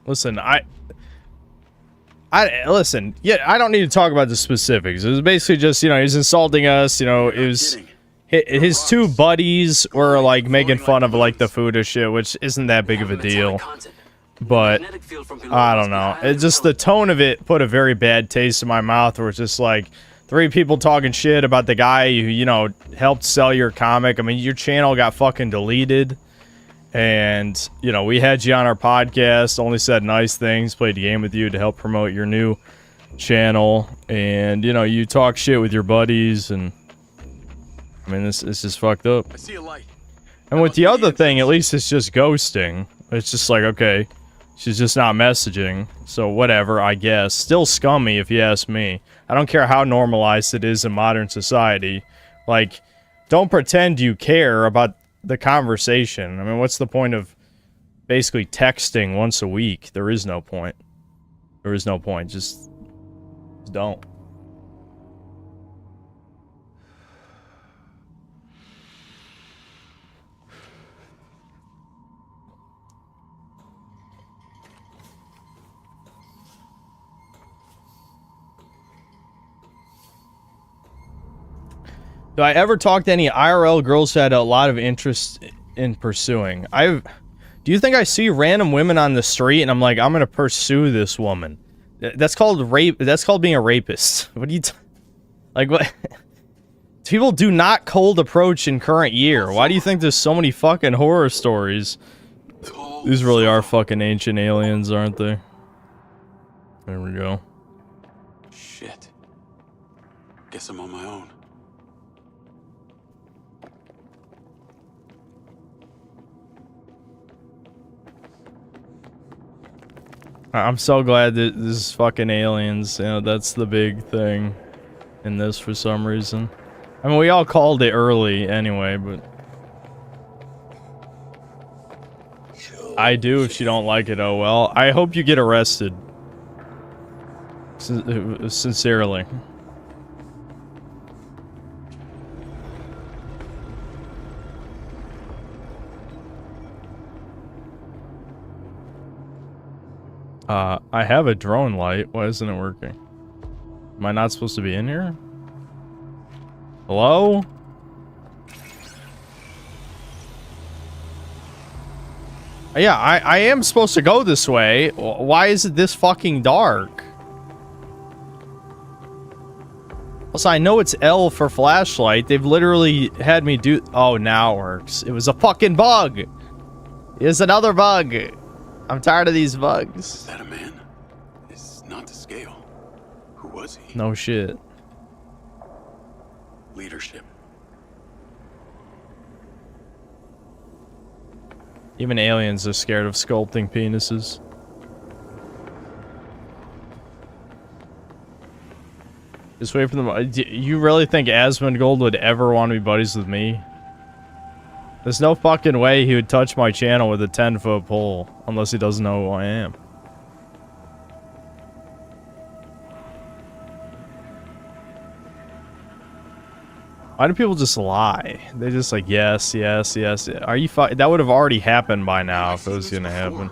Listen, listen, yeah, I don't need to talk about the specifics. It was basically just, you know, he's insulting us, you know, it was his two buddies were like making fun of like the food or shit, which isn't that big of a deal. But I don't know. It's just the tone of it put a very bad taste in my mouth where it's just like three people talking shit about the guy who, you know, helped sell your comic. I mean, your channel got fucking deleted. And, you know, we had you on our podcast, only said nice things, played a game with you to help promote your new channel. And, you know, you talk shit with your buddies, and I mean, this is fucked up. I see a light. And with the other thing, at least it's just ghosting. It's just like, okay, she's just not messaging, so whatever, I guess. Still scummy, if you ask me. I don't care how normalized it is in modern society. Like, don't pretend you care about the conversation. I mean, what's the point of basically texting once a week? There is no point. There is no point. Just don't. Do I ever talk to any IRL girls who had a lot of interest in pursuing? Do you think I see random women on the street and I'm like, I'm gonna pursue this woman? That's called rape. That's called being a rapist. What do you like? What? People do not cold approach in current year. Why do you think there's so many fucking horror stories? These really are fucking ancient aliens, aren't they? There we go. Shit. Guess I'm on my own. I'm so glad that this is fucking aliens. You know, that's the big thing in this for some reason. I mean, we all called it early anyway, but... I do if you don't like it, oh well. I hope you get arrested. Sincerely. I have a drone light. Why isn't it working? Am I not supposed to be in here? Hello? Yeah, I am supposed to go this way. Why is it this fucking dark? Also, I know it's L for flashlight. They've literally had me do... Oh, now it works. It was a fucking bug. It's another bug. I'm tired of these bugs. Is that a man? It's not to scale. Who was he? No shit. Leadership. Even aliens are scared of sculpting penises. Just wait for them. Do you really think Asmongold would ever want to be buddies with me? There's no fucking way he would touch my channel with a 10-foot pole, unless he doesn't know who I am. Why do people just lie? They're just like, yes, yes, yes. Are you that would have already happened by now if it was gonna happen.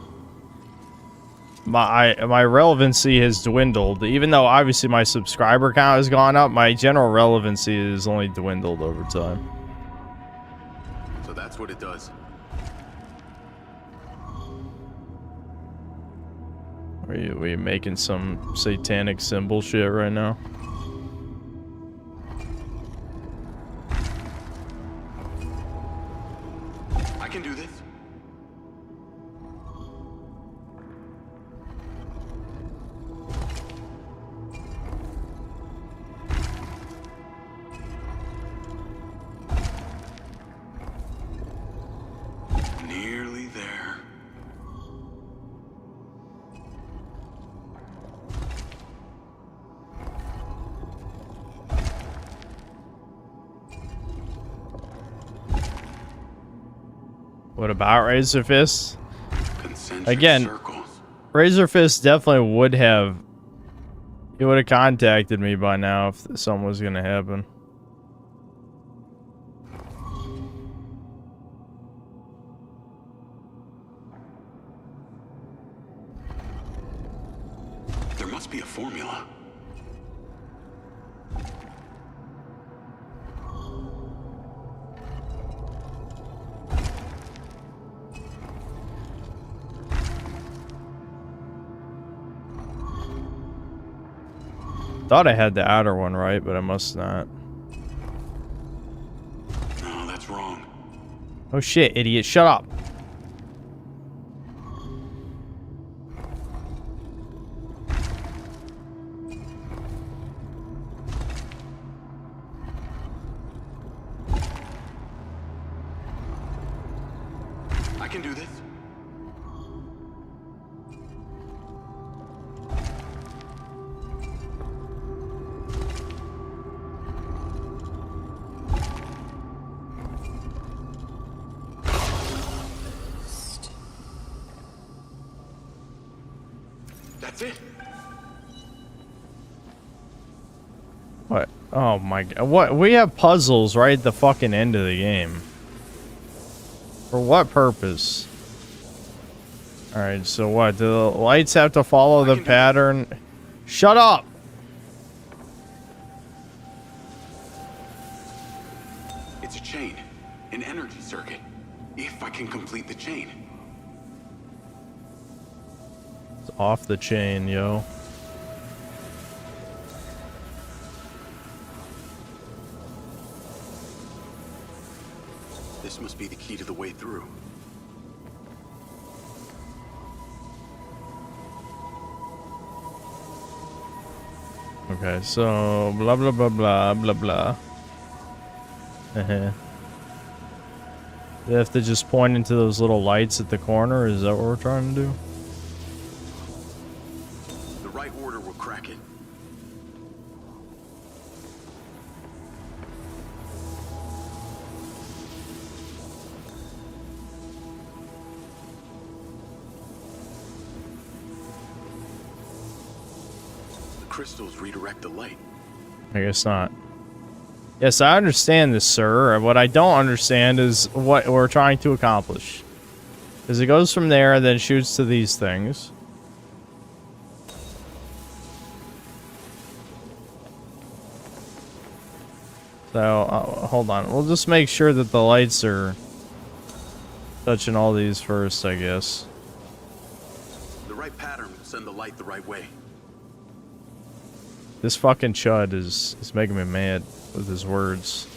My relevancy has dwindled. Even though obviously my subscriber count has gone up, my general relevancy has only dwindled over time. So that's what it does. Are you making some satanic symbol shit right now? I can do this. Nearly there. What about Razor Fist? Concentric Again, circles. Razor Fist definitely would have... He would have contacted me by now if something was gonna happen. There must be a formula. Thought I had the outer one right, but I must not. No, that's wrong. Oh shit, idiot, shut up. I can do this. That's it. What? Oh my god. What? We have puzzles right at the fucking end of the game. For what purpose? Alright, so what? Do the lights have to follow the pattern? Shut up! chain. It's off the chain, yo. This must be the key to the way through. Okay, so blah blah blah blah blah blah. They have to just point into those little lights at the corner. Is that what we're trying to do? The right order will crack it. The crystals redirect the light. I guess not. Yes, I understand this, sir. What I don't understand is what we're trying to accomplish. Because it goes from there and then shoots to these things. So, hold on. We'll just make sure that the lights are touching all these first, I guess. The right pattern will send the light the right way. This fucking chud is making me mad with his words.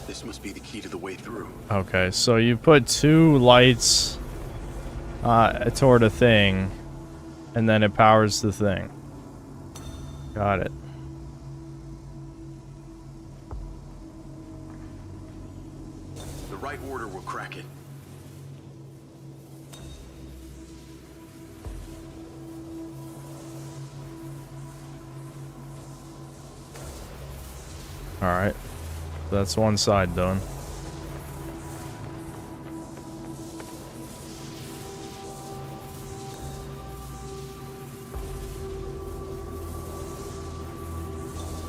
This must be the key to the way through. Okay, so you put 2 lights toward a thing, and then it powers the thing. Got it. The right order will crack it. Alright. That's one side done.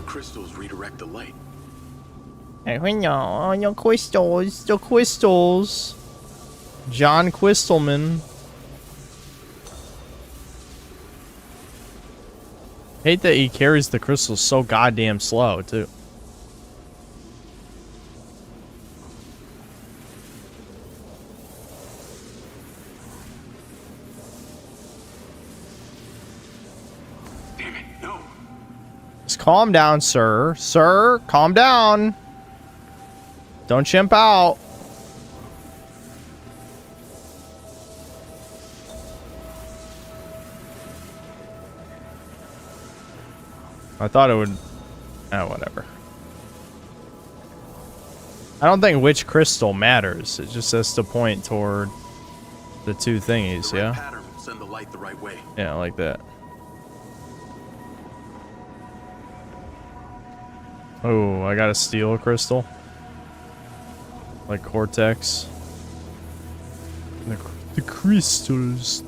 Crystals redirect the light. Your crystals, the crystals. John Quistelman. Hate that he carries the crystals so goddamn slow, too. Calm down, sir. Sir, calm down. Don't chimp out. I thought it would... Oh, whatever. I don't think which crystal matters. It just has to point toward the 2 thingies, yeah? Pattern will send the light the right way. Yeah, like that. Oh, I got a steel crystal. Like Cortex. The crystals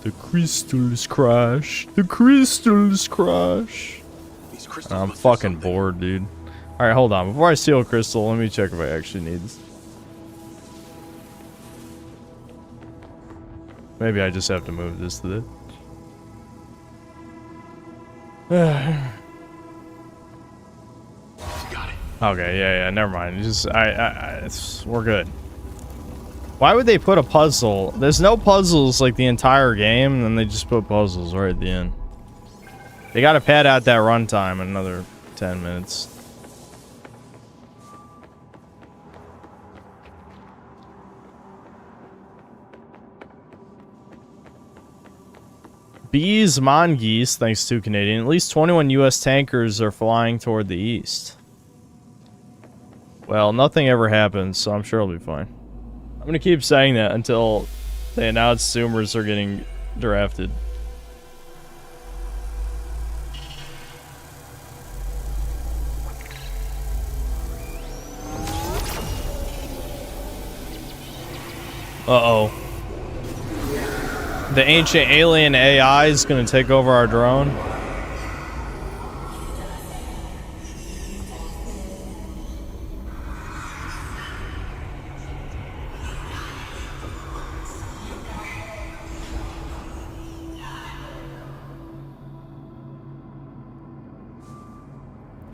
crash. The crystals crash. I'm fucking bored, dude. Alright, hold on. Before I steal a crystal, let me check if I actually need this. Maybe I just have to move this to the... Okay, yeah, never mind. Just, we're good. Why would they put a puzzle? There's no puzzles like the entire game, and then they just put puzzles right at the end. They gotta pad out that runtime another 10 minutes. Bees, mongoose, thanks to Canadian. At least 21 US tankers are flying toward the east. Well, nothing ever happens, so I'm sure it'll be fine. I'm gonna keep saying that until they announce Zoomers are getting drafted. Uh-oh. The ancient alien AI is gonna take over our drone.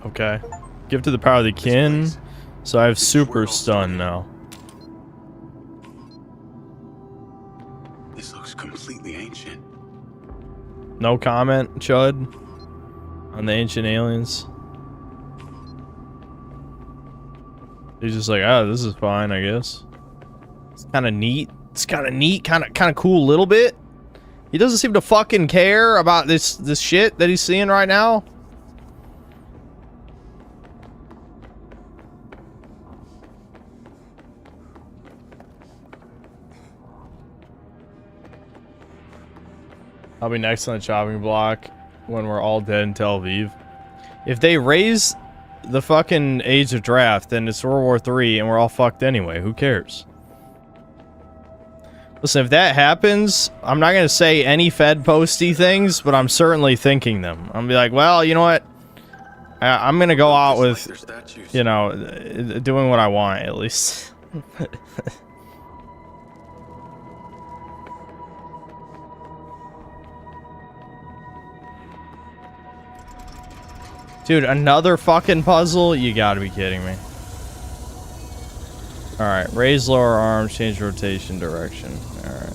Okay. Give to the power of the kin. So I have super stun now. This looks completely ancient. No comment, Chud, on the ancient aliens. He's just like, oh, this is fine, I guess. It's kind of neat. It's kind of neat, kind of cool, little bit. He doesn't seem to fucking care about this shit that he's seeing right now. I'll be next on the chopping block when we're all dead in Tel Aviv. If they raise the fucking age of draft, then it's World War III and we're all fucked anyway. Who cares? Listen, if that happens, I'm not going to say any Fed posty things, but I'm certainly thinking them. I'm going to be like, well, you know what? I'm going to go out with, you know, doing what I want, at least. Dude, another fucking puzzle? You gotta be kidding me. Alright, raise lower arm, change rotation direction. Alright.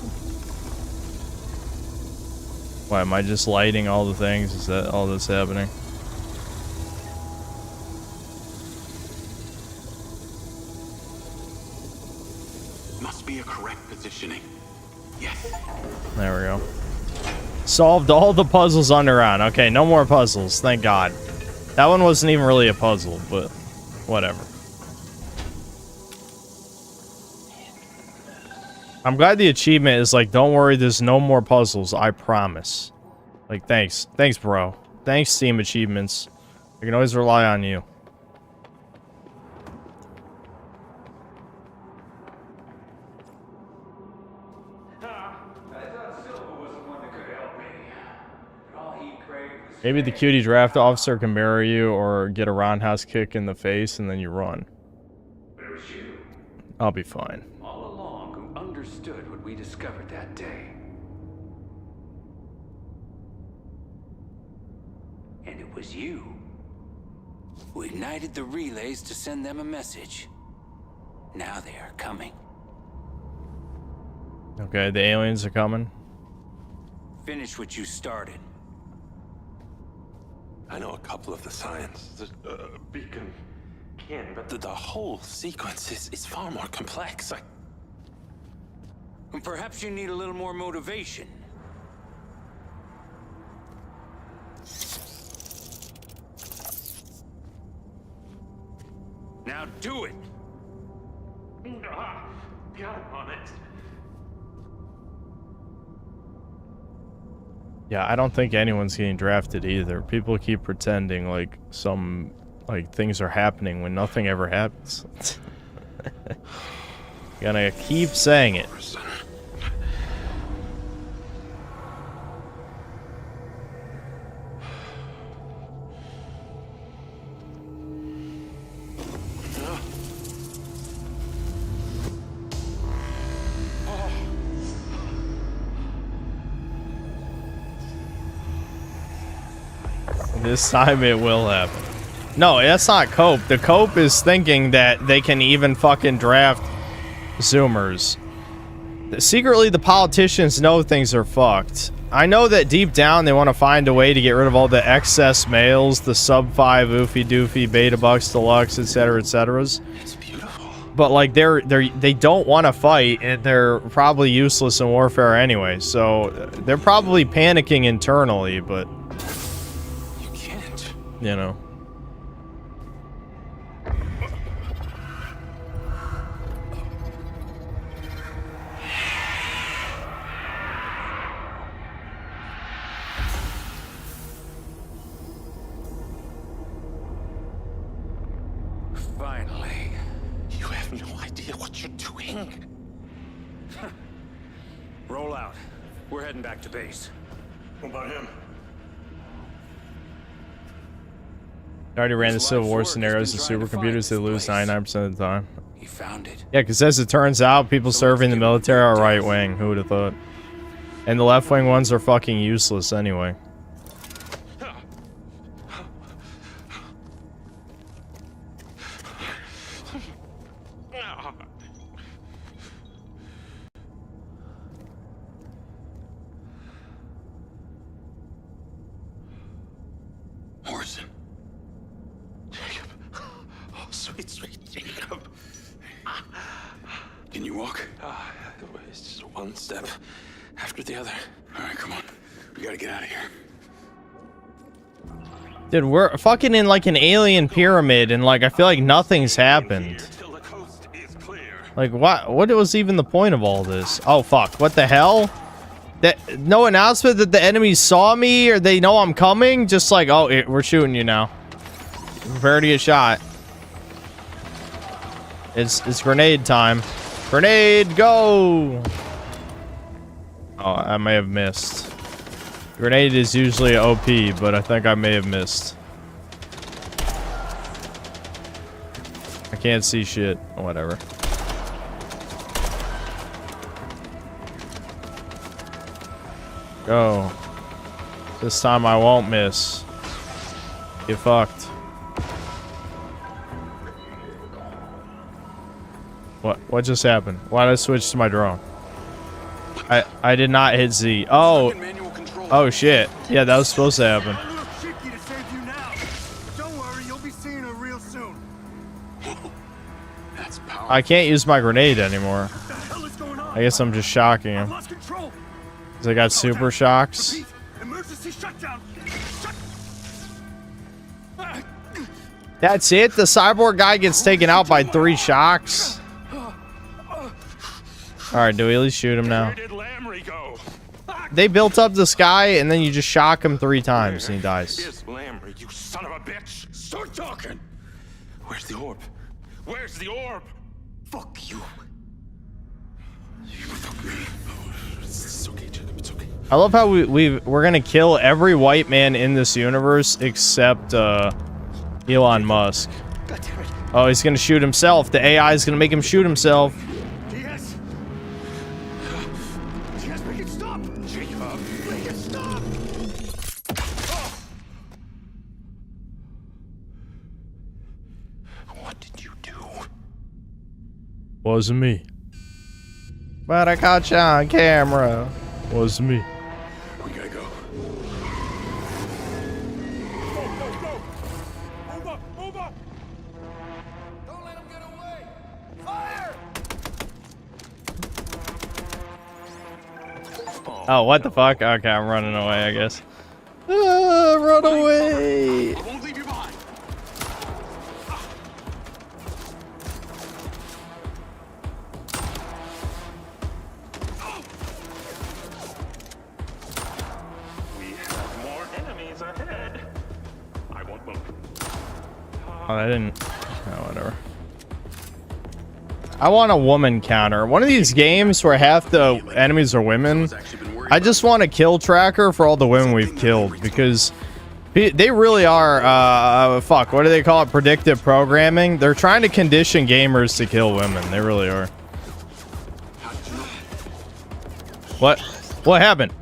Why, am I just lighting all the things? Is that all that's happening? Must be a correct positioning. Yes. There we go. Solved all the puzzles underground. Okay, no more puzzles, thank God. That one wasn't even really a puzzle, but whatever. I'm glad the achievement is like, don't worry, there's no more puzzles, I promise. Like, thanks. Thanks, bro. Thanks, Steam Achievements. I can always rely on you. Maybe the cutie draft officer can marry you or get a roundhouse kick in the face and then you run. But it was you, I'll be fine. all along, who understood what we discovered that day. And it was you who ignited the relays to send them a message. Now they are coming. Okay, the aliens are coming. Finish what you started. I know a couple of the signs. The beacon can, but the whole sequence is far more complex. And perhaps you need a little more motivation. Now do it! Got him on it. Yeah, I don't think anyone's getting drafted either. People keep pretending like things are happening when nothing ever happens. Gonna keep saying it. This time it will happen. No, that's not Cope. The Cope is thinking that they can even fucking draft Zoomers. Secretly, the politicians know things are fucked. I know that deep down they want to find a way to get rid of all the excess males, the sub 5 oofy doofy beta bucks deluxe, etc., etceteras. It's beautiful. But like they don't want to fight, and they're probably useless in warfare anyway. So they're probably panicking internally, but you know. Finally. You have no idea what you're doing. Roll out. We're heading back to base. What about him? I already ran the Civil War scenarios with supercomputers. They lose 99% of the time. He found it. Yeah, because as it turns out, people serving the military are right wing. Who would have thought? And the left wing ones are fucking useless anyway. Sweet, sweet Jacob. Can you walk? It's just one step after the other. All right, come on. We gotta get out of here. Dude, we're fucking in like an alien pyramid, and like I feel like nothing's happened. Like what was even the point of all this? Oh fuck, what the hell? That no announcement that the enemies saw me or they know I'm coming? Just like, oh, we're shooting you now. Prepare to get shot. It's grenade time. Grenade, go! Oh, I may have missed. Grenade is usually OP, but I think I may have missed. I can't see shit. Whatever. Go. This time I won't miss. Get fucked. What just happened? Why did I switch to my drone? I did not hit Z. Oh. Oh shit. Yeah, that was supposed to happen. I can't use my grenade anymore. I guess I'm just shocking him. Cause I got super shocks. That's it? The cyborg guy gets taken out by 3 shocks? Alright, do we at least shoot him now? They built up the sky and then you just shock him 3 times and he dies. Here's Lamry, you son of a bitch! Start talking! Where's the orb? Where's the orb? Fuck you. You fuck me. It's okay, Jacob. It's okay. I love how we're gonna kill every white man in this universe except Elon Musk. Oh, he's gonna shoot himself. The AI is gonna make him shoot himself. Make it stop! Jacob, make it stop! What did you do? Wasn't me. But I caught you on camera. Wasn't me. We gotta go. Move up! Move up! Don't let him get away! Fire! Oh, what the fuck? Okay, I'm running away, I guess. Run away! I won't leave you behind. We have more enemies ahead. I won't move. Oh, I didn't. Oh, whatever. I want a woman counter. One of these games where half the enemies are women. I just want a kill tracker for all the women we've killed because they really are, fuck, what do they call it? Predictive programming. They're trying to condition gamers to kill women. They really are. What? What happened?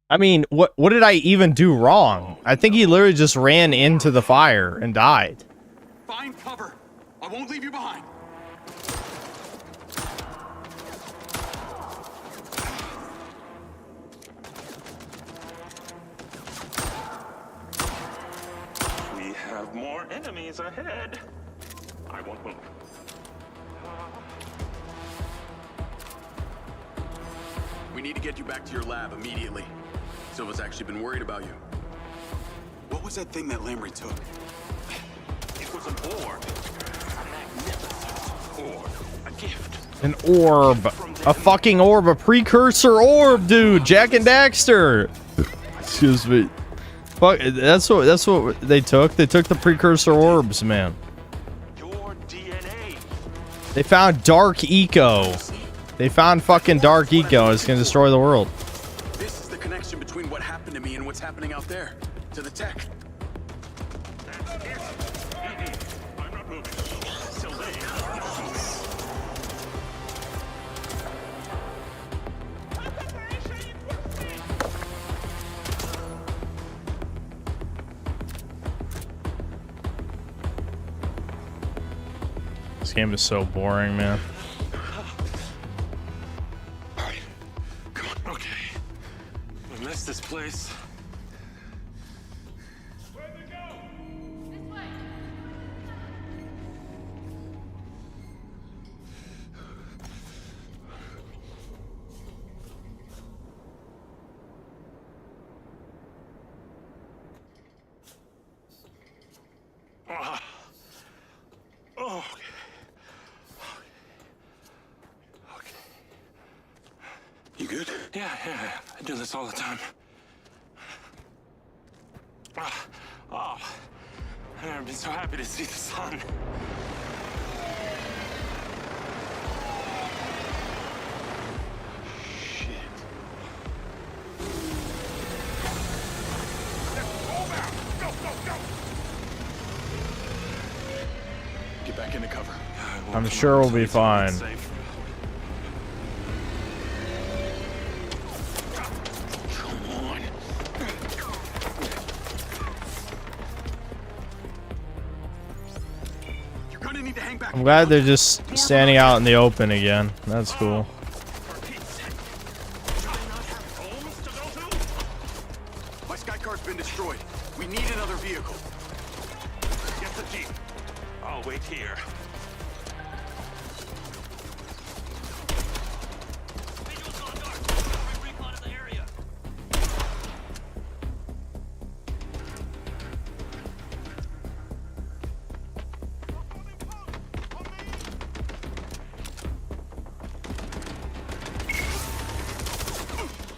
I mean, what did I even do wrong? I think he literally just ran into the fire and died. Find cover. I won't leave you behind. We have more enemies ahead. I won't move. We need to get you back to your lab immediately. Silva's actually been worried about you. What was that thing that Lamry took? It was an orb. A magnificent orb. A gift. An orb. A fucking orb. A precursor orb, dude. Jack and Daxter. Excuse me. Fuck, that's what they took. They took the precursor orbs, man. Your DNA. They found Dark Eco. They found fucking Dark Eco. It's gonna destroy the world. This is the connection between what happened to me and what's happening out there. To the tech. That's it. I'm not moving. Sylvain. This game is so boring, man. You good? Yeah. I do this all the time. Oh, I've never been so happy to see the sun. Get back into cover. I'm sure we'll be fine. I'm glad they're just standing out in the open again. That's cool. My sky car's been destroyed. We need another vehicle. Get the jeep. I'll wait here.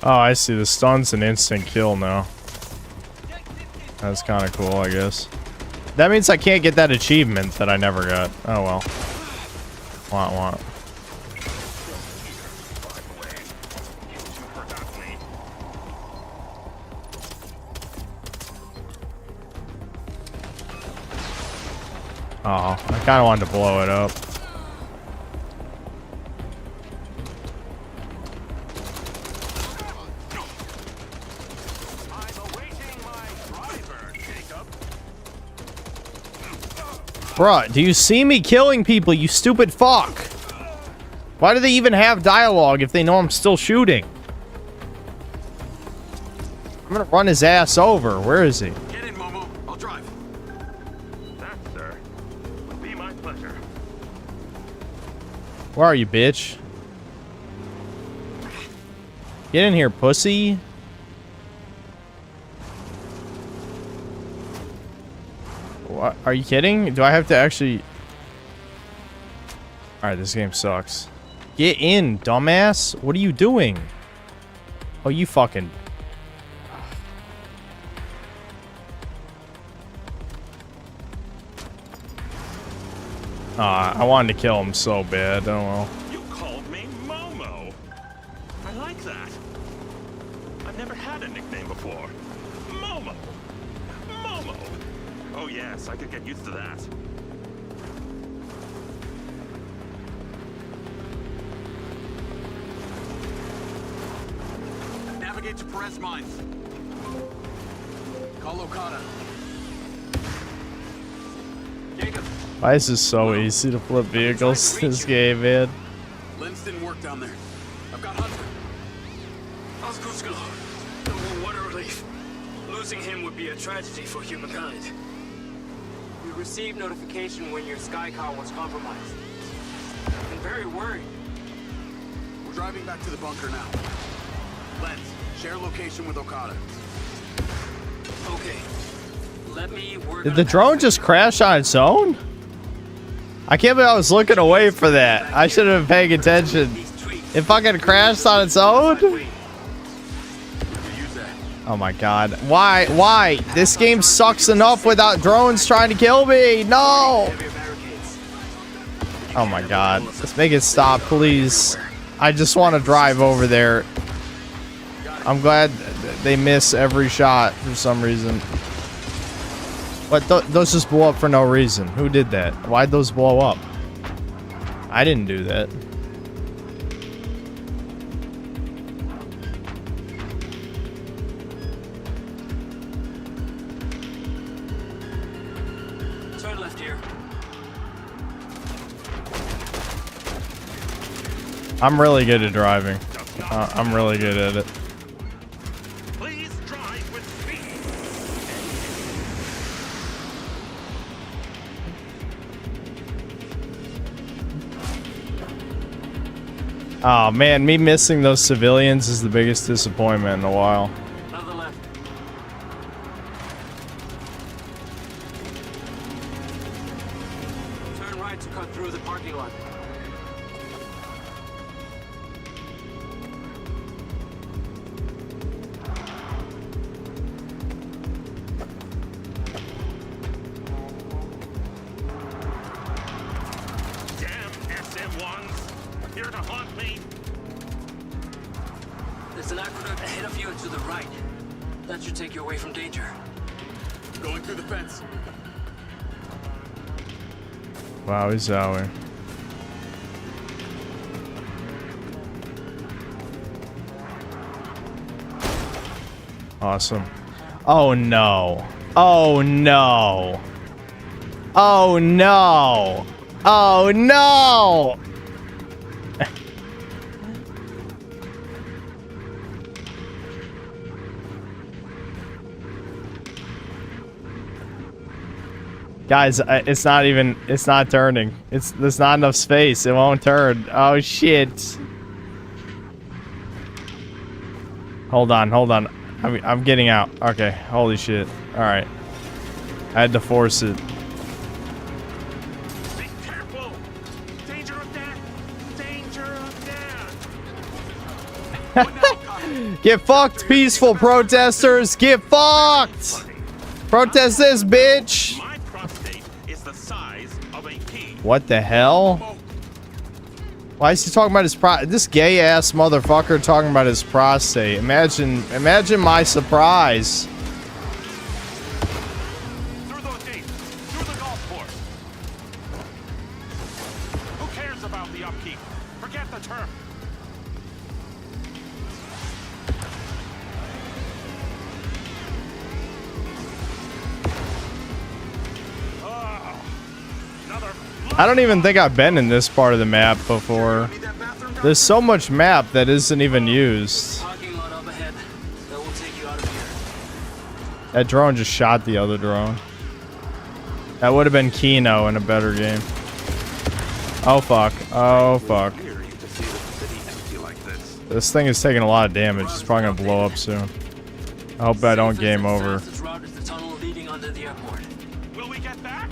Oh, I see. The stun's an instant kill now. That's kind of cool, I guess. That means I can't get that achievement that I never got. Oh well. Want. Oh, I kind of wanted to blow it up. Bruh, do you see me killing people, you stupid fuck? Why do they even have dialogue if they know I'm still shooting? I'm gonna run his ass over. Where is he? Get in, Momo. I'll drive. That, sir, would be my pleasure. Where are you, bitch? Get in here, pussy. What? Are you kidding? Do I have to actually... Alright, this game sucks. Get in, dumbass. What are you doing? Oh, you fucking... I wanted to kill him so bad. Oh well. You called me Momo. I like that. I've never had a nickname before. Momo. Momo. Oh yes, I could get used to that. Navigate to Perez Mines. Call Okada. Jacob. Why is this so easy to flip vehicles this game, man? Lens didn't work down there. I've got Hunter. Oskusko. What a relief. Losing him would be a tragedy for humankind. We received notification when your sky car was compromised. I'm very worried. We're driving back to the bunker now. Lens, share location with Okada. Okay. Let me work. Did the drone just crash on its own? I can't believe I was looking away for that. I should have been paying attention. It fucking crashed on its own? Oh my god. Why? Why? This game sucks enough without drones trying to kill me. No! Oh my god. Let's make it stop, please. I just want to drive over there. I'm glad they miss every shot for some reason. But those just blow up for no reason. Who did that? Why'd those blow up? I didn't do that. Turn left here. I'm really good at driving. I'm really good at it. Please drive with speed. Oh man, me missing those civilians is the biggest disappointment in a while. Another left. Turn right to cut through the parking lot. to the right. That should take you away from danger. Going through the fence. Wow, he's Zowie. Awesome. Oh no. Oh no. Oh no. Oh no. Guys, it's not turning. There's not enough space. It won't turn. Oh shit. Hold on. I'm getting out. Okay, holy shit. Alright. I had to force it. Be careful! Danger of death! Danger of death! Get fucked, peaceful protesters! Get fucked! Protest this, bitch! My prostate is the size of a pea. What the hell? Why is he talking about his this gay ass motherfucker talking about his prostate? Imagine my surprise. Through those gates, through the golf course. Who cares about the upkeep? Forget the turf. I don't even think I've been in this part of the map before. There's so much map that isn't even used. Parking lot up ahead. That will take you out of here. That drone just shot the other drone. That would have been Kino in a better game. Oh fuck. Oh fuck. This thing is taking a lot of damage. It's probably gonna blow up soon. I hope I don't game over. Fastest route is the tunnel leading under the airport. Will we get back?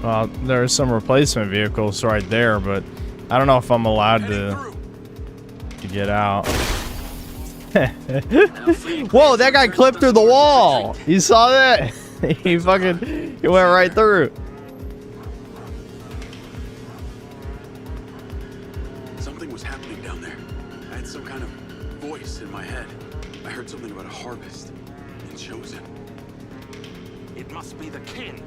Well, there's some replacement vehicles right there, but I don't know if I'm allowed to get out. Whoa, that guy clipped through the wall. You saw that? He went right through. Something was happening down there. I had some kind of voice in my head. I heard something about a harvest and chosen. It must be the king.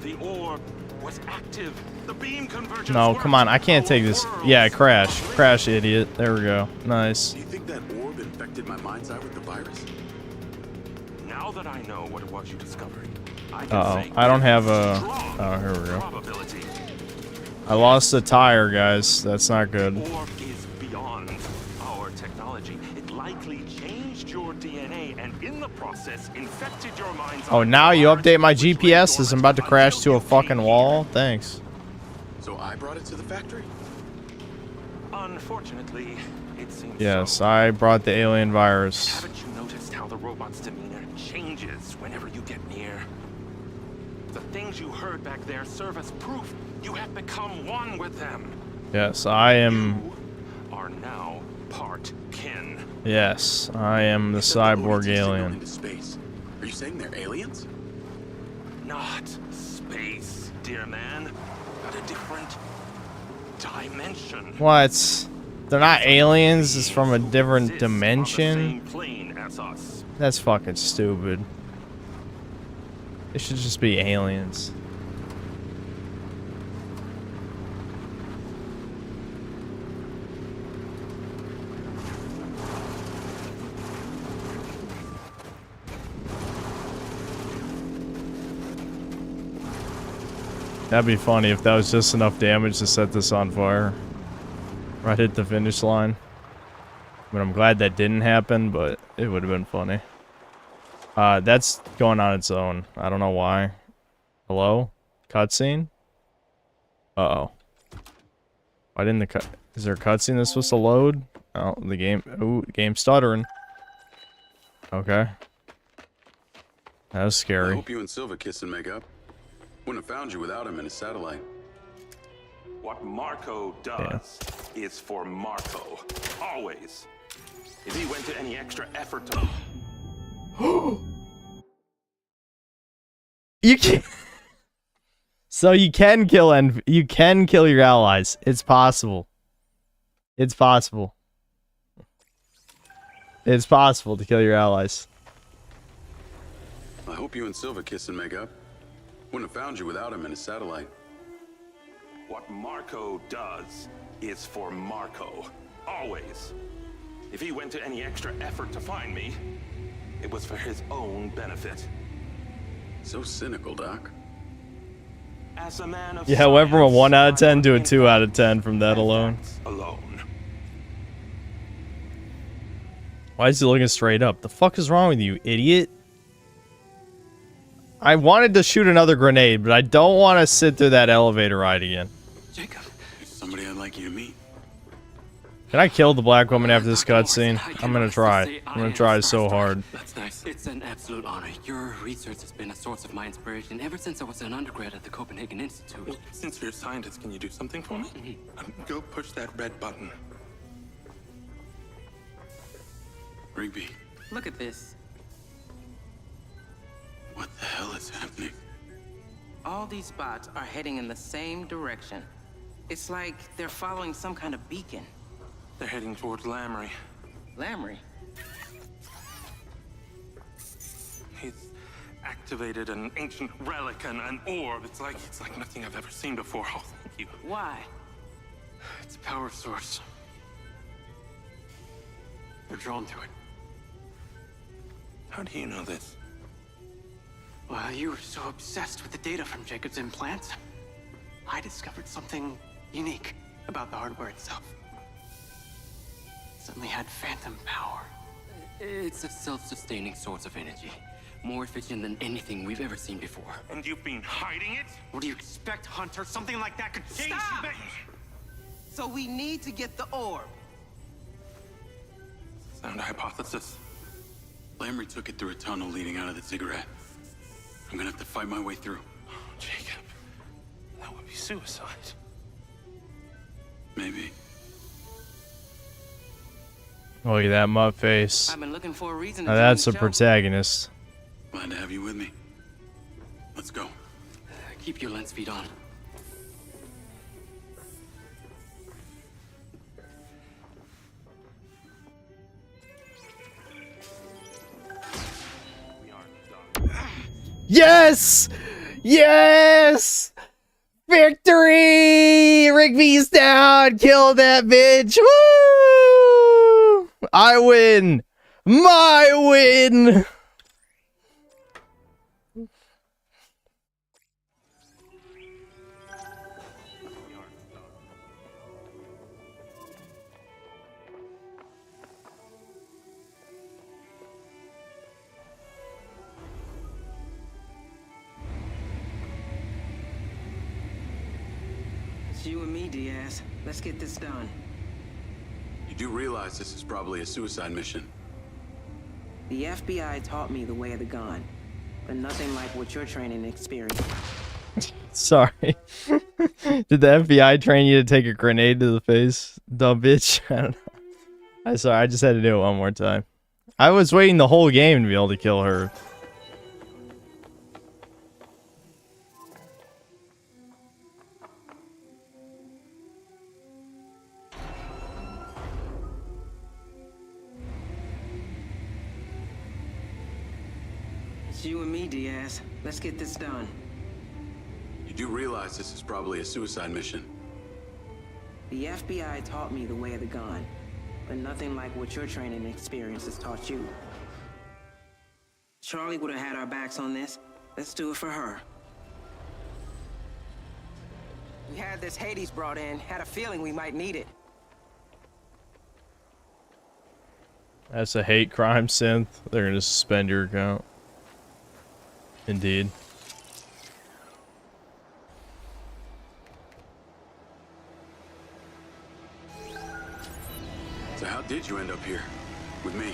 The orb was active. The beam convergence. No, come on. I can't take this. Yeah, crash. Crash, idiot. There we go. Nice. Do you think that orb infected my mind's eye with the virus? Now that I know what it was you discovered, I can say I don't have a... strong Oh, here we go. probability. I lost the tire, guys. That's not good. Orb is beyond our technology. It likely changed your DNA and in the process infected your mind's Oh, now you update my GPS as I'm about to crash to a fucking wall? Thanks. So I brought it to the factory? Unfortunately, it seems Yes, so. I brought the alien virus. Haven't you noticed how the robot's demeanor changes whenever you get near? The things you heard back there serve as proof you have become one with them. Yes, I am... You are now part kin. Yes, I am the cyborg alien. Into space. Are you saying they're aliens? Not space, dear man, but a different dimension. What? They're not aliens, it's from a different Exists on the dimension? same plane as us. That's fucking stupid. They should just be aliens. That'd be funny if that was just enough damage to set this on fire. Right hit the finish line. But I'm glad that didn't happen, but it would have been funny. That's going on its own. I don't know why. Hello? Cutscene? Uh-oh. Why didn't the cut... Is there a cutscene that's supposed to load? Oh, the game... Ooh, the game's stuttering. Okay. That was I scary. hope you and Silva kiss and make up. Wouldn't have found you without him and his satellite. What Marco does is for Marco. Always. If he went to any extra effort to... You can. So you can kill your allies. It's possible. It's possible. It's possible to kill your allies. I hope you and Silva kiss and make up. Wouldn't have found you without him in his satellite. What Marco does is for Marco. Always. If he went to any extra effort to find me, it was for his own benefit. So cynical, Doc. As a man of Yeah, went from a science, 1 out of 10 to a I'm 2 out of 10 from that and alone. that's alone. Why is he looking straight up? The fuck is wrong with you, idiot? I wanted to shoot another grenade, but I don't want to sit through that elevator ride again. Jacob, there's somebody I'd like you to meet. Can I kill the black woman after this cutscene? I'm gonna try. I'm gonna try so hard. That's nice. It's an absolute honor. Your research has been a source of my inspiration ever since I was an undergrad at the Copenhagen Institute. Since you're a scientist, can you do something for me? Go push that red button. Rigby, Look at this. what the hell is happening? All these spots are heading in the same direction. It's like they're following some kind of beacon. They're heading towards Lamry. Lamry? He's activated an ancient relic and an orb. It's like nothing I've ever seen before. Oh, thank you. Why? It's a power source. They're drawn to it. How do you know this? Well, you were so obsessed with the data from Jacob's implants. I discovered something unique about the hardware itself. It suddenly had phantom power. It's a self-sustaining source of energy. More efficient than anything we've ever seen before. And you've been hiding it? What do you expect, Hunter? Something like that could change Stop! you. So we need to get the orb. Sound hypothesis. Lamry took it through a tunnel leading out of the cigarette. I'm gonna have to fight my way through. Jacob, that would be suicide. Maybe. Look at that mud face. I've been looking for a reason to Now join that's the a show. protagonist. Glad to have you with me. Let's go. Keep your lens feed on. Yes! Yes! Victory! Rigby's down! Kill that bitch! Woo! I win! My win! It's you and me, Diaz. Let's get this done. You do realize this is probably a suicide mission. The FBI taught me the way of the gun, but nothing like what your training experience. Sorry. Did the FBI train you to take a grenade to the face? Dumb bitch. I don't know. I'm sorry, I just had to do it one more time. I was waiting the whole game to be able to kill her. It's you and me, Diaz. Let's get this done. You do realize this is probably a suicide mission. The FBI taught me the way of the gun, but nothing like what your training experience has taught you. Charlie would have had our backs on this. Let's do it for her. We had this Hades brought in, had a feeling we might need it. That's a hate crime synth. They're gonna suspend your account. Indeed. So how did you end up here? With me?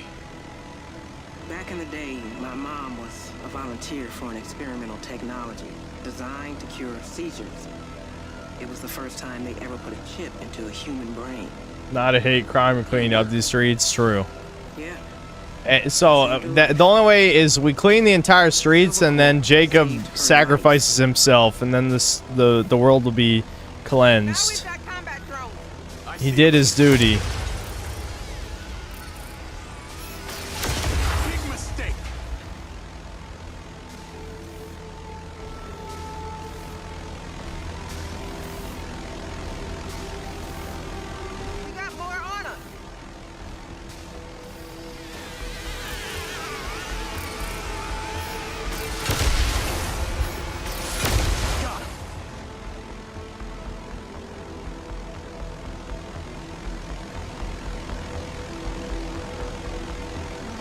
Back in the day, my mom was a volunteer for an experimental technology designed to cure seizures. It was the first time they ever put a chip into a human brain. Not a hate crime and cleaning up these streets. True. Yeah. So the only way is we clean the entire streets, and then Jacob sacrifices himself, and then the world will be cleansed. He did his duty. Big mistake. We got more on us.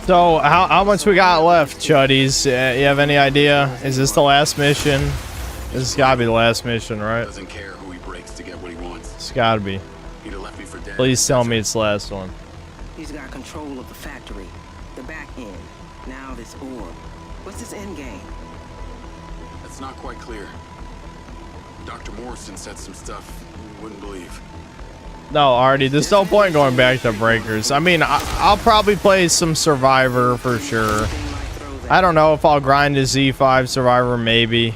So how much we got left, Chuddies? You have any idea? Is this the last mission? This has got to be the last mission, right? Doesn't care who he breaks to get what he wants. It's got to be. He'd have left me for dead. Please tell me it's the last one. He's got control of the factory, the back end. Now this orb. What's his end game? That's not quite clear. Dr. Morrison said some stuff you wouldn't believe. No, Artie, there's no point going back to Breakers. I mean, I'll probably play some Survivor for sure. I don't know if I'll grind a Z5 Survivor, maybe.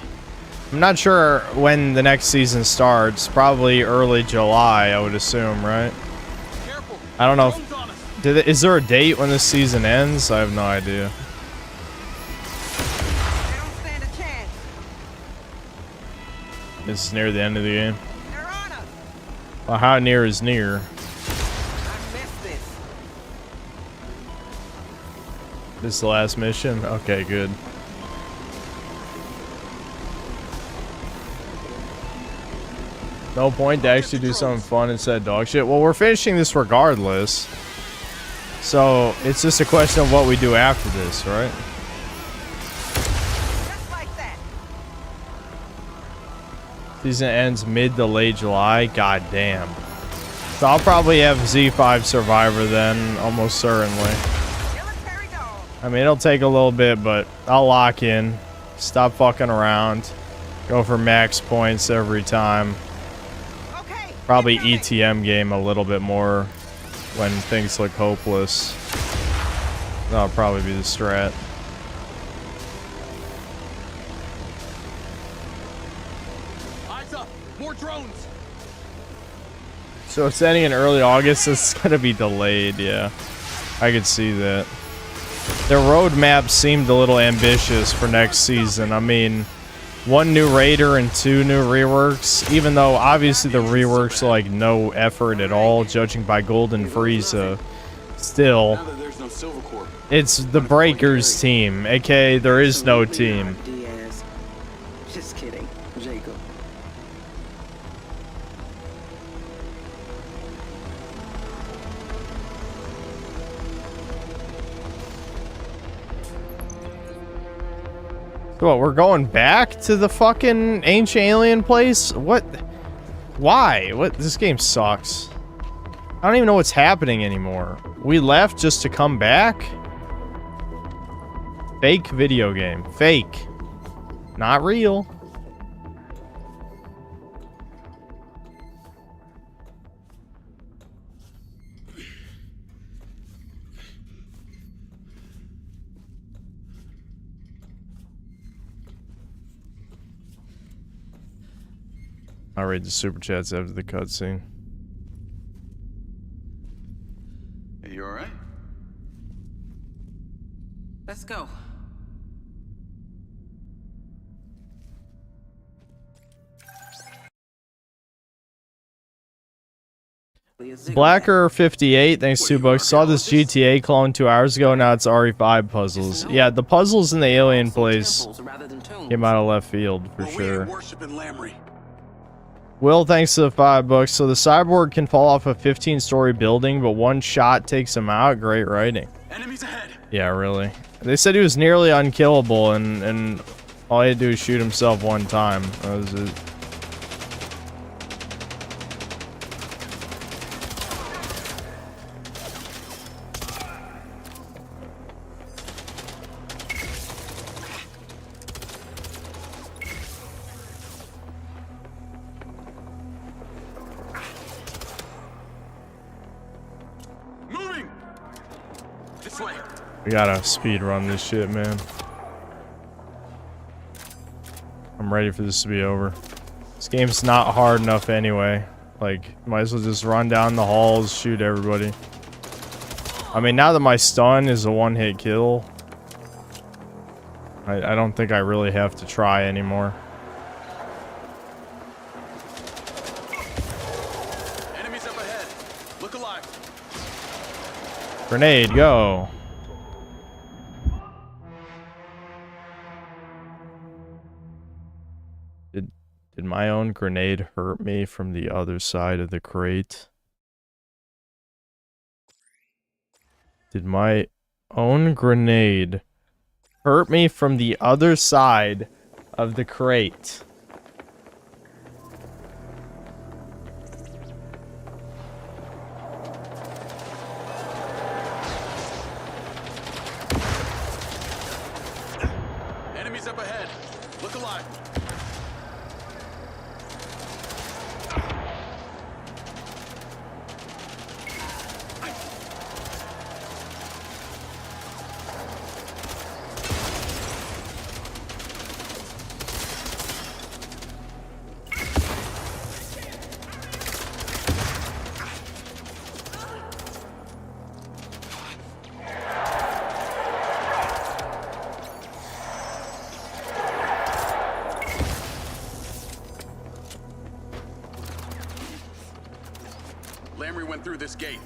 I'm not sure when the next season starts. Probably early July, I would assume, right? I don't know. Is there a date when this season ends? I have no idea. This is near the end of the game. Well, how near is near? This is the last mission? Okay, good. No point to actually do something fun instead of dog shit. Well, we're finishing this regardless. So, it's just a question of what we do after this, right? Season ends mid to late July. God damn. So I'll probably have Z5 Survivor then, almost certainly. I mean, it'll take a little bit, but I'll lock in. Stop fucking around. Go for max points every time. Probably ETM game a little bit more when things look hopeless. That'll probably be the strat. Drones. So it's ending in early August. It's gonna be delayed. Yeah, I could see that. Their roadmap seemed a little ambitious for next season. I mean, 1 new raider and 2 new reworks. Even though obviously the reworks are like no effort at all, judging by Golden Frieza. Still, it's the Breakers team, aka there is no team. Just kidding, Jacob. What, we're going back to the fucking ancient alien place? What? Why? What? This game sucks. I don't even know what's happening anymore. We left just to come back? Fake video game. Fake. Not real. I'll read the super chats after the cutscene. Hey, you alright? Let's go. Blacker 58, thanks $2. Saw this GTA clone 2 hours ago. Now it's RE5 puzzles. Yeah, the puzzles in the alien place came out of left field for sure. Will, thanks to the $5. So the cyborg can fall off a 15-story building, but one shot takes him out. Great writing. Enemies ahead. Yeah, really. They said he was nearly unkillable, and all he had to do is shoot himself one time. That was it. We gotta speed run this shit, man. I'm ready for this to be over. This game's not hard enough anyway. Like, might as well just run down the halls, shoot everybody. I mean, now that my stun is a one-hit kill, I don't think I really have to try anymore. Enemies up ahead. Look alive. Grenade, go. Did my own grenade hurt me from the other side of the crate? Did my own grenade hurt me from the other side of the crate? Enemies up ahead. Look alive. Lamry went through this gate.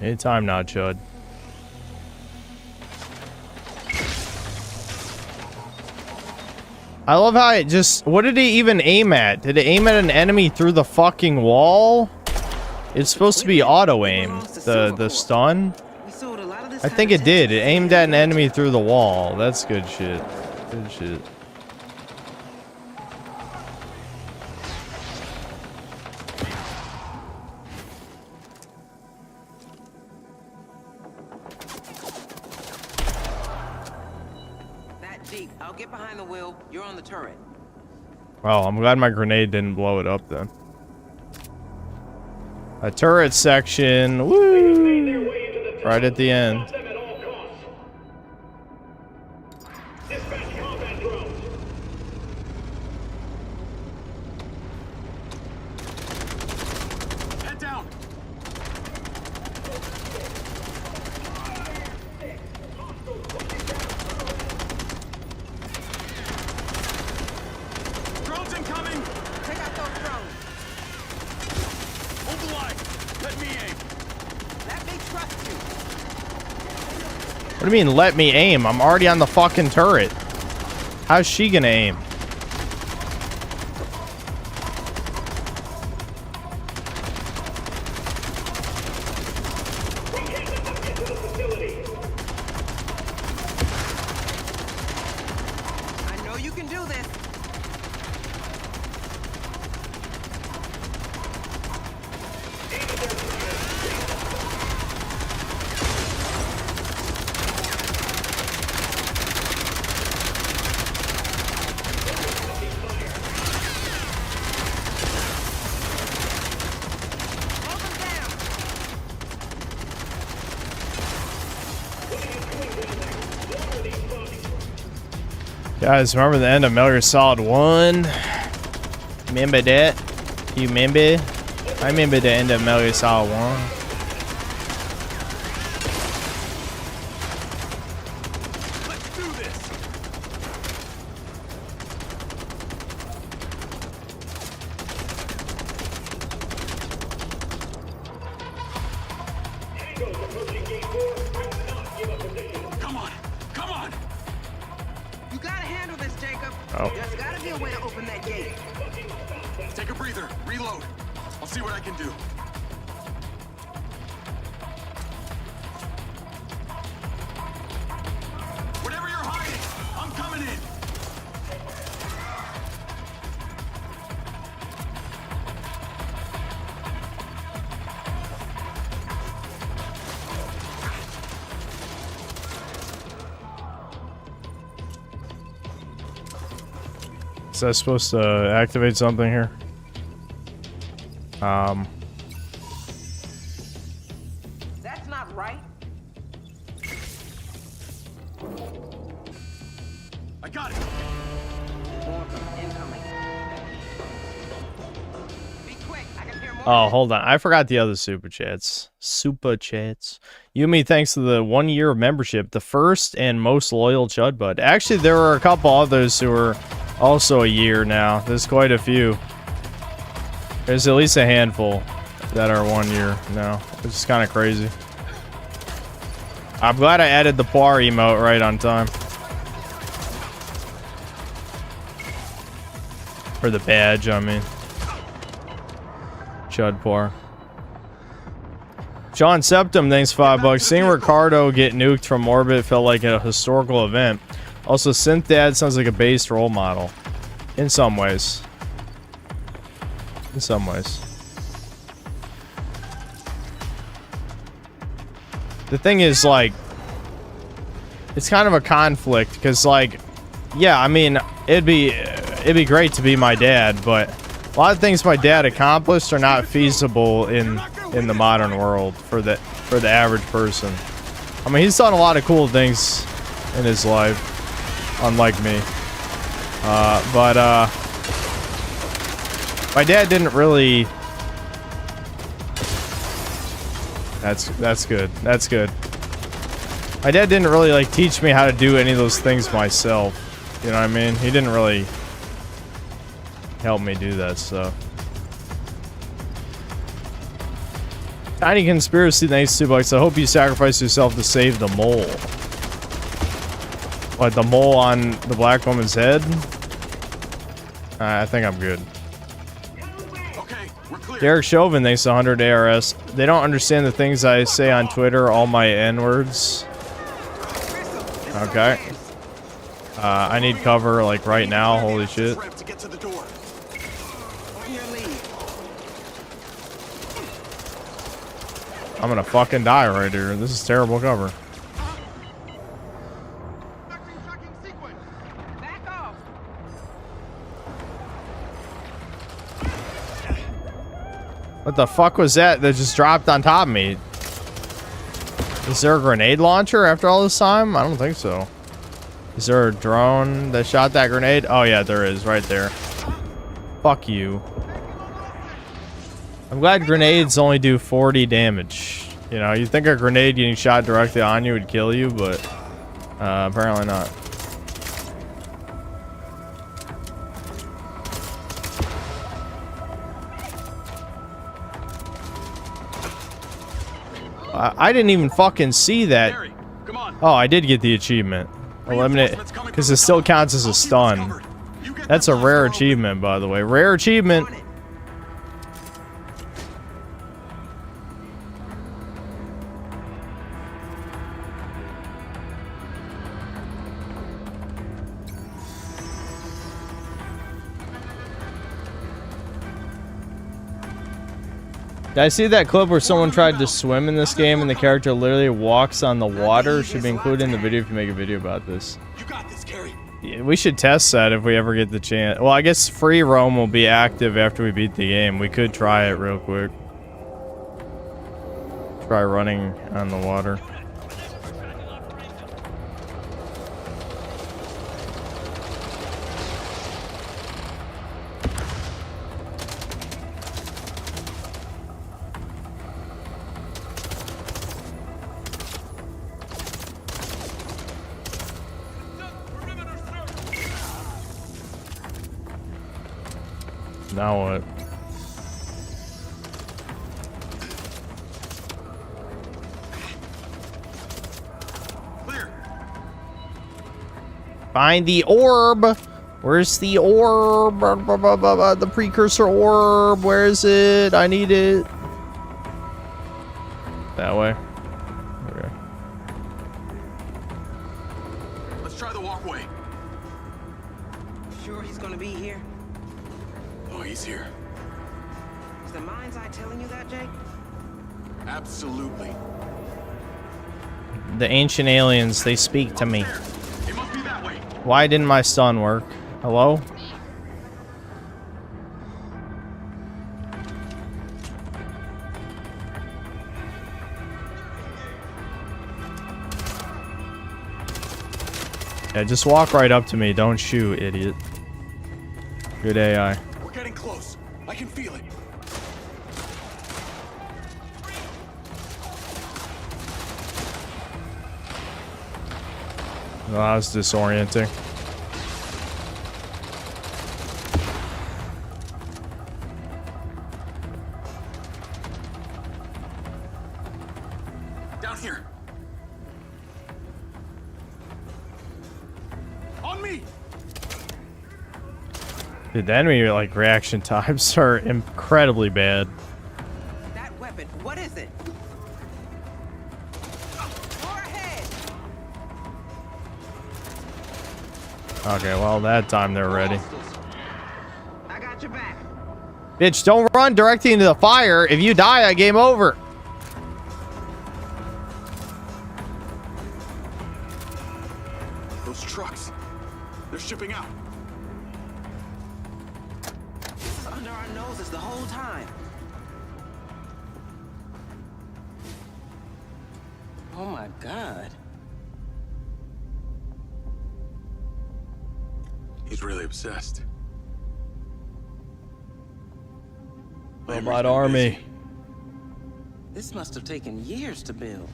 Anytime now, Chud. I love how it just... What did it even aim at? Did it aim at an enemy through the fucking wall? It's supposed to be auto-aim. The stun? I think it did. It aimed at an enemy through the wall. That's good shit. Good shit. That Jeep, I'll get behind the wheel. You're on the turret. Well, I'm glad my grenade didn't blow it up then. A turret section. Woo! Right at the end. Head down. Drones incoming. Take out those drones. Hold the line. Let me aim. Let me trust you. What do you mean, let me aim? I'm already on the fucking turret. How's she gonna aim? I know you can do this. Guys, remember the end of Metal Gear Solid 1? Remember that? You remember? I remember the end of Metal Gear Solid 1. Come on. Come on. You gotta handle this, Jacob. Oh. There's gotta be a way to open that gate. Take a breather. Reload. I'll see what I can do. Whatever you're hiding, I'm coming in. Is that supposed to activate something here? That's not right. I got it. Incoming. Be quick, I can hear more. Oh, hold on. I forgot the other super chats. Super chats. Yumi, thanks to the 1 year of membership, the first and most loyal Chud Bud. Actually, there were a couple others who were also a year now. There's quite a few. There's at least a handful that are 1 year now, which is kind of crazy. I'm glad I added the Poir emote right on time. Or the badge, I mean. Chud Poir. Sean Septum, thanks $5. Seeing Ricardo get nuked from orbit felt like a historical event. Also, Synth Dad sounds like a based role model. In some ways. In some ways. The thing is, like, it's kind of a conflict, because, like, yeah, I mean, it'd be great to be my dad, but a lot of things my dad accomplished are not feasible in the modern world for the average person. I mean, he's done a lot of cool things in his life, unlike me. But my dad didn't really. That's good. That's good. My dad didn't really like teach me how to do any of those things myself. You know what I mean? He didn't really help me do that stuff. Tiny Conspiracy, thanks $2. I hope you sacrifice yourself to save the mole. What, the mole on the black woman's head? I think I'm good. Okay, we're clear. Derek Chauvin, thanks to 100 ARS. They don't understand the things I say on Twitter, all my N-words. Okay. I need cover, like, right now. Holy shit. I'm gonna fucking die right here. This is terrible cover. What the fuck was that just dropped on top of me? Is there a grenade launcher after all this time? I don't think so. Is there a drone that shot that grenade? Oh yeah, there is, right there. Fuck you. I'm glad grenades only do 40 damage. You know, you'd think a grenade getting shot directly on you would kill you, but apparently not. I didn't even fucking see that. Oh, I did get the achievement. Eliminate, because it still counts as a stun. That's a rare achievement, by the way. Rare achievement. Did I see that clip where someone tried to swim in this game and the character literally walks on the water? Should be included in the video if you make a video about this. You got this, Carrie. Yeah, we should test that if we ever get the chance. Well, I guess free roam will be active after we beat the game. We could try it real quick. Try running on the water. Now what? Clear. Find the orb. Where's the orb? The precursor orb. Where is it? I need it. That way. Okay. Let's try the walkway. Sure he's gonna be here? Oh, he's here. Is the mind's eye telling you that, Jake? Absolutely. The ancient aliens, they speak to me. It must be that way. Why didn't my stun work? Hello? Yeah, just walk right up to me. Don't shoot, idiot. Good AI. We're getting close. I can feel it. Oh, that was disorienting. Down here. On me. Dude, the enemy like reaction times are incredibly bad. That weapon, what is it? More ahead. Okay, well, that time they're ready. I got your back. Bitch, don't run directly into the fire. If you die, I game over. Those trucks. They're shipping out. This is under our noses the whole time. Oh my God. He's really obsessed. Robot army. This must have taken years to build.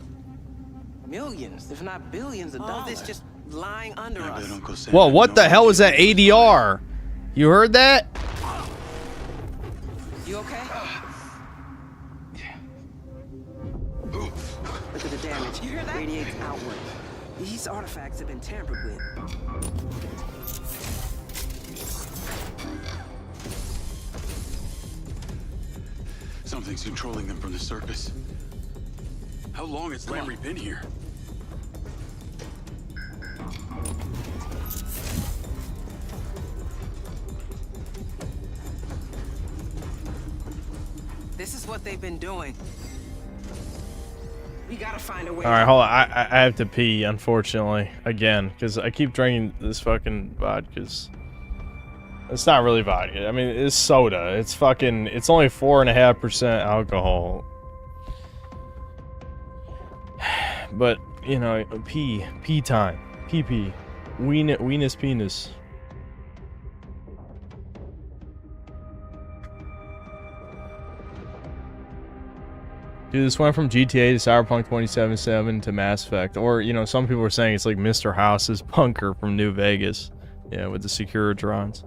Millions, if not billions of dollars. This just lying under us. Whoa, what the hell was that ADR? You heard that? You okay? Look at the damage. You hear that? Radiates outward. These artifacts have been tampered with. Something's controlling them from the surface. How long has Lamry been here? This is what they've been doing. We gotta find a way. All right, hold on. I have to pee, unfortunately, again, because I keep drinking this fucking vodkas. It's not really vodka. I mean, it's soda. It's fucking. It's only 4.5% alcohol. But you know, pee time. Pee. Weenus penis. Dude, this went from GTA to Cyberpunk 2077 to Mass Effect. Or, you know, some people are saying it's like Mr. House's bunker from New Vegas. Yeah, with the Securitrons.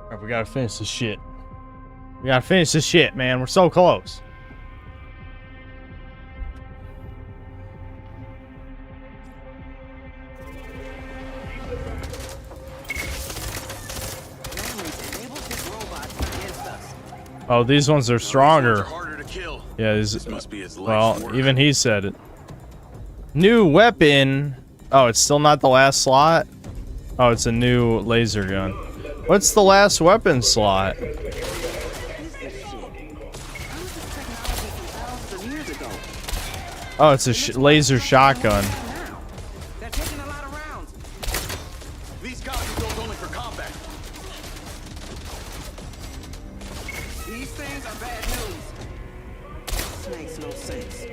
Alright, we gotta finish this shit. We gotta finish this shit, man. We're so close. Oh, these ones are stronger. Yeah, this must be his last work. Even he said it. New weapon. Oh, it's still not the last slot? Oh, it's a new laser gun. What's the last weapon slot? Oh, it's a laser shotgun. They're taking a lot of rounds. These guns are built only for combat. These things are bad news. This makes no sense.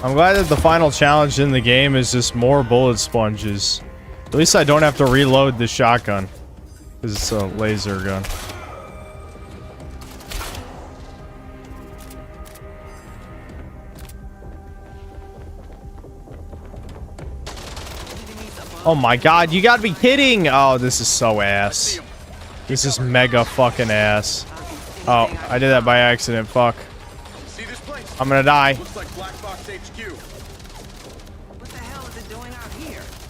I'm glad that the final challenge in the game is just more bullet sponges. At least I don't have to reload the shotgun. Because it's a laser gun. Oh my god, you gotta be kidding! Oh, this is so ass. This is mega fucking ass. Oh, I did that by accident, fuck. I'm gonna die.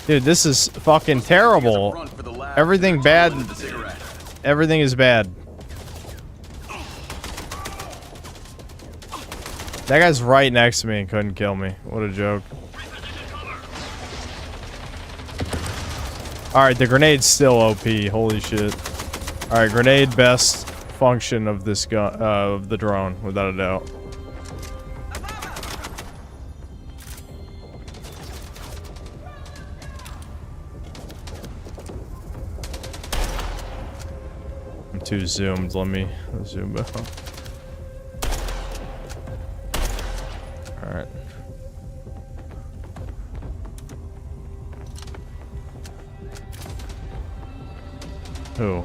Dude, this is fucking terrible. Everything bad. Everything is bad. That guy's right next to me and couldn't kill me. What a joke. Alright, the grenade's still OP. Holy shit. Alright, grenade best function of this gun, of the drone, without a doubt. I'm too zoomed. Let me zoom out. Alright. Who?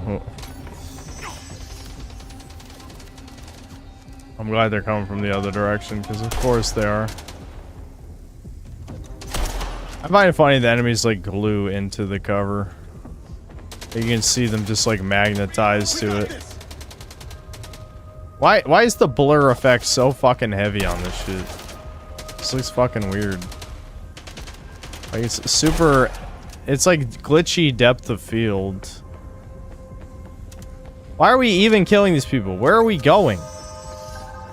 I'm glad they're coming from the other direction, because of course they are. I find it funny the enemies like glue into the cover. You can see them just like magnetized to it. Why is the blur effect so fucking heavy on this shit? This looks fucking weird. Like it's super, it's like glitchy depth of field. Why are we even killing these people? Where are we going?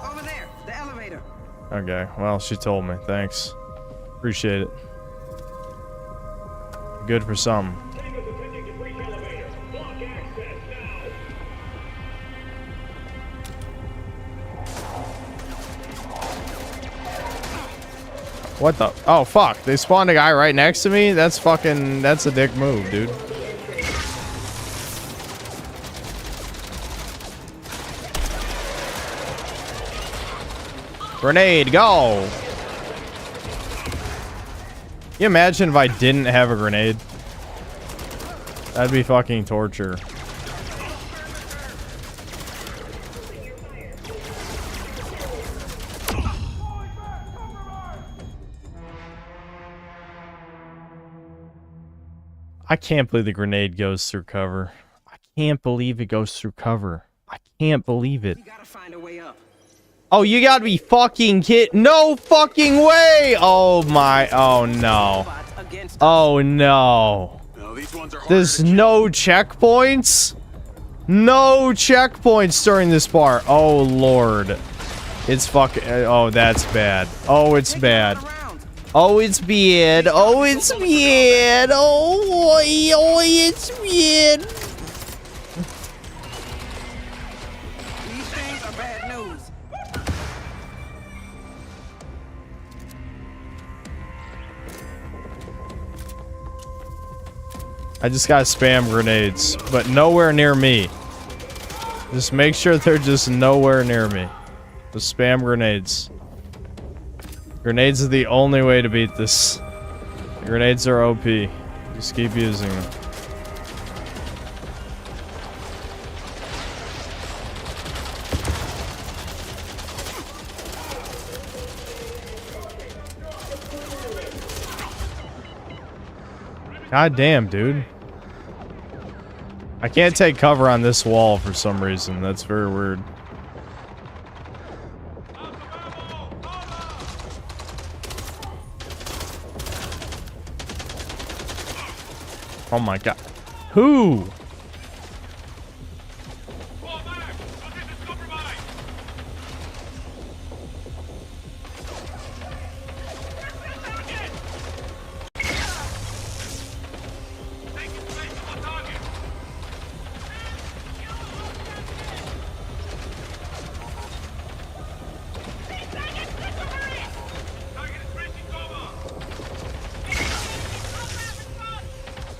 Over there, the elevator. Okay, well, she told me. Thanks. Appreciate it. Good for some. What the? Oh, fuck. They spawned a guy right next to me? That's fucking... That's a dick move, dude. Grenade, go! Can you imagine if I didn't have a grenade? That'd be fucking torture. I can't believe the grenade goes through cover. I can't believe it goes through cover. I can't believe it. We gotta find a way up. Oh, you gotta be fucking kidding. No fucking way! Oh my, oh no. Oh no. There's no checkpoints? No checkpoints during this part. Oh lord. It's fucking, oh that's bad. Oh, it's bad. Oh, it's bad. Oh, it's bad. Oh, it's bad. These things are bad news. I just gotta spam grenades, but nowhere near me. Just make sure they're just nowhere near me. Just spam grenades. Grenades are the only way to beat this. The grenades are OP. Just keep using them. God damn, dude. I can't take cover on this wall for some reason. That's very weird. Oh my god. Who?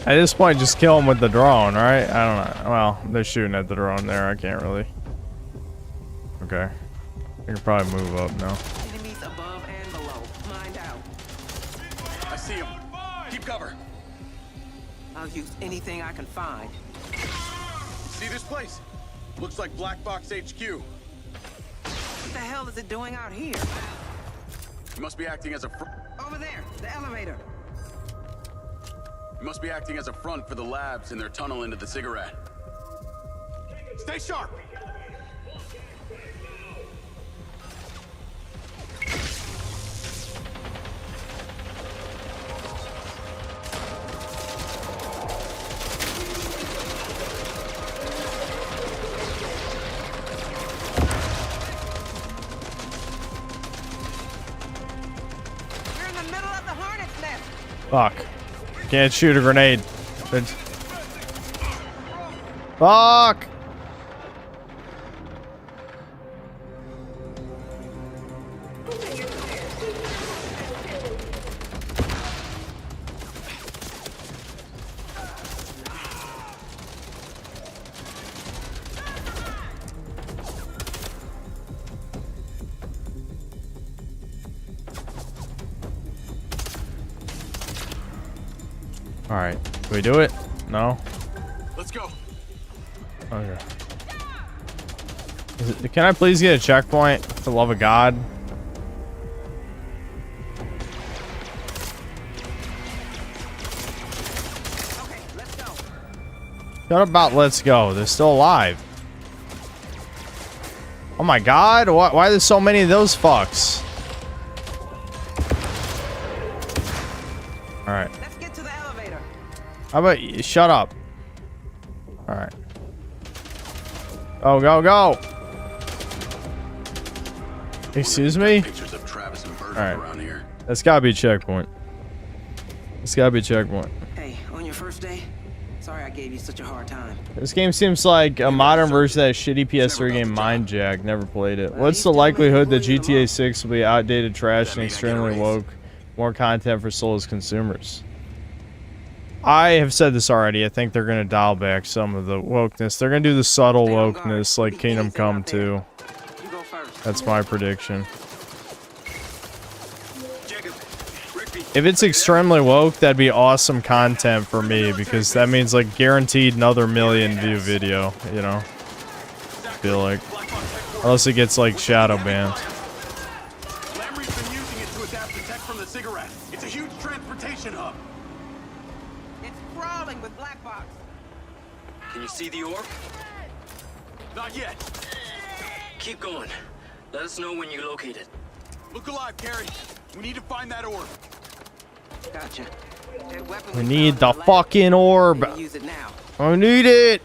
At this point, just kill him with the drone, right? I don't know. Well, they're shooting at the drone there. I can't really. Okay. I can probably move up now. Enemies above and below. Mind out. I see him. Keep cover. I'll use anything I can find. See this place? Looks like Black Box HQ. What the hell is it doing out here? It must be acting as a Over there, the elevator. It must be acting as a front for the labs in their tunnel into the cigarette. Stay sharp. You're in the middle of the hornet's nest. Fuck. Can't shoot a grenade. Fuck! Alright. Do we do it? No? Let's go. Okay. Can I please get a checkpoint? For the love of God. Okay, let's go. Shut up about let's go. They're still alive. Oh my God. Why are there so many of those fucks? Alright. Let's get to the elevator. How about you shut up? Alright. Oh, go, go! Excuse me? Pictures of Travis and Bird Alright. around here. That's gotta be a checkpoint. It's gotta be a checkpoint. Hey, on your first day? Sorry I gave you such a hard time. This game seems like a modern version of that shitty PS3 game Mind Jack. Never played it. What's the likelihood that GTA 6 will be outdated, trash, and extremely woke? More content for soulless consumers. I have said this already. I think they're going to dial back some of the wokeness. They're going to do the subtle wokeness like Kingdom Come 2. That's my prediction. If it's extremely woke, that'd be awesome content for me because that means like guaranteed another million view video, you know? I feel like. Unless it gets like shadow banned. Lamry's been using it to adapt the tech from the cigarette. It's a huge transportation hub. It's crawling with black box. Can you see the orb? Not yet. Keep going. Let us know when you locate it. Look alive, Carrie. We need to find that orb. Gotcha. That weapon We we need found the in lab. fucking orb. Maybe use it now. I need it.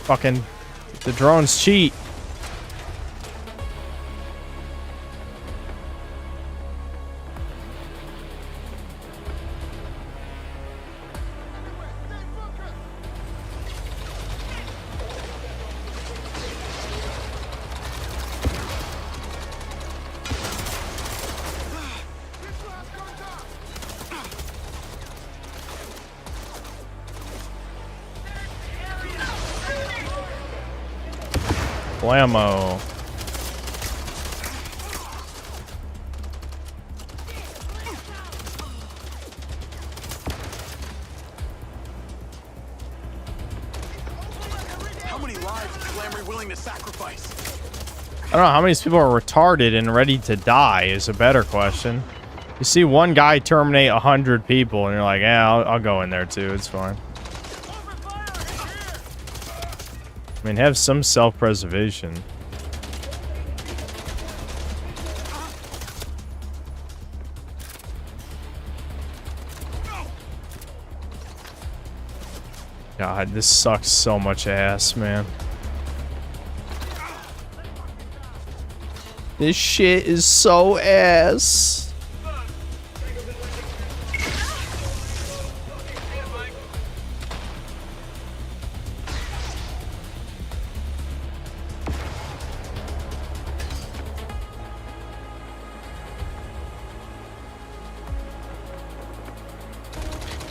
Fucking the drones cheat. Blammo. How many lives is Lamry willing to sacrifice? I don't know how many people are retarded and ready to die is a better question. You see one guy terminate 100 people and you're like, yeah, I'll go in there too. It's fine. I mean, have some self-preservation. God, this sucks so much ass, man. This shit is so ass.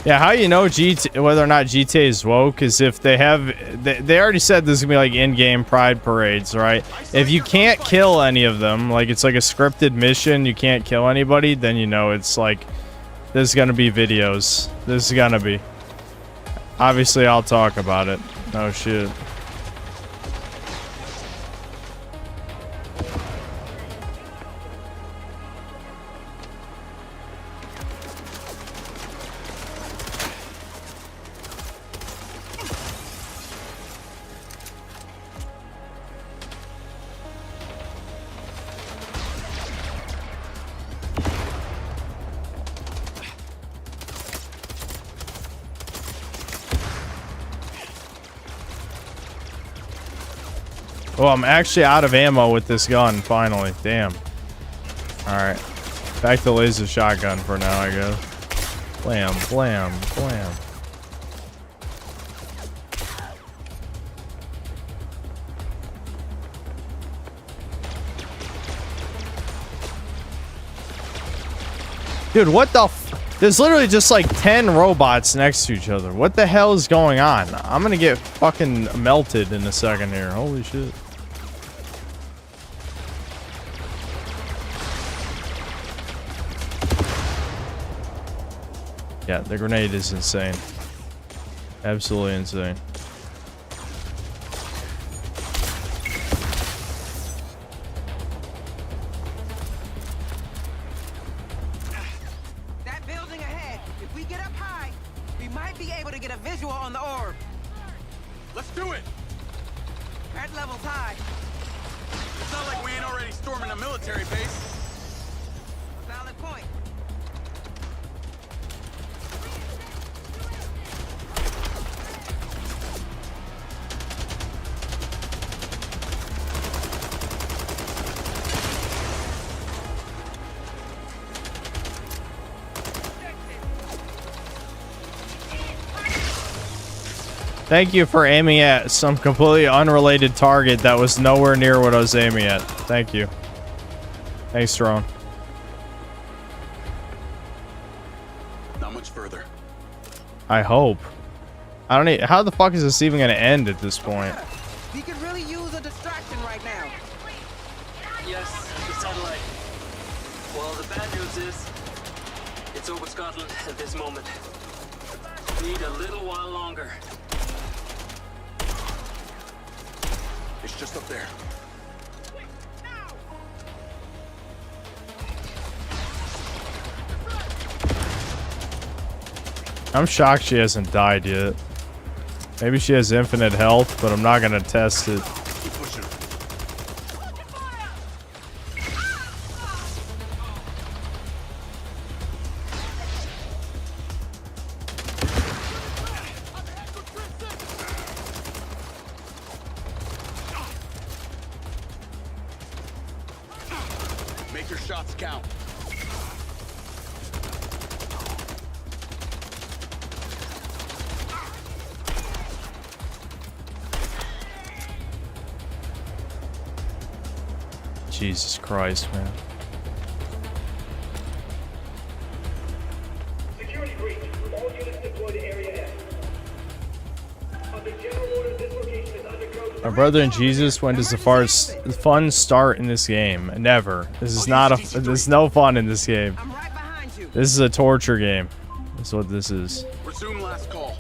Yeah, how you know whether or not GTA is woke is if they have... They already said this is going to be like in-game pride parades, right? If you can't kill any of them, like it's like a scripted mission, you can't kill anybody, then you know it's like... There's going to be videos. This is going to be. Obviously, I'll talk about it. No shit. Oh, I'm actually out of ammo with this gun, finally. Damn. Alright. Back to laser shotgun for now, I guess. Blam, blam, blam. Dude, what the f- There's literally just like 10 robots next to each other. What the hell is going on? I'm gonna get fucking melted in a second here. Holy shit. Yeah, the grenade is insane. Absolutely insane. That building ahead. If we get up high, we might be able to get a visual on the orb. Let's do it! That level's high. It's not like we ain't already storming a military base. Valid point. Thank you for aiming at some completely unrelated target that was nowhere near what I was aiming at. Thank you. Thanks, drone. Not much further. I hope. I don't need. How the fuck is this even gonna end at this point? We could really use a distraction right now. Yes, the satellite. Well, the bad news is, it's over Scotland at this moment. Need a little while longer. It's just up there. I'm shocked she hasn't died yet. Maybe she has infinite health, but I'm not gonna test it. Keep pushing. Make your shots count. Jesus Christ, man. Security breach. All units deployed to Area F. Under general order, this location is underground. My brother in Jesus, when does the fun start in this game? Never. This is not a. There's no fun in this game. This is a torture game. That's what this is. Resume last call.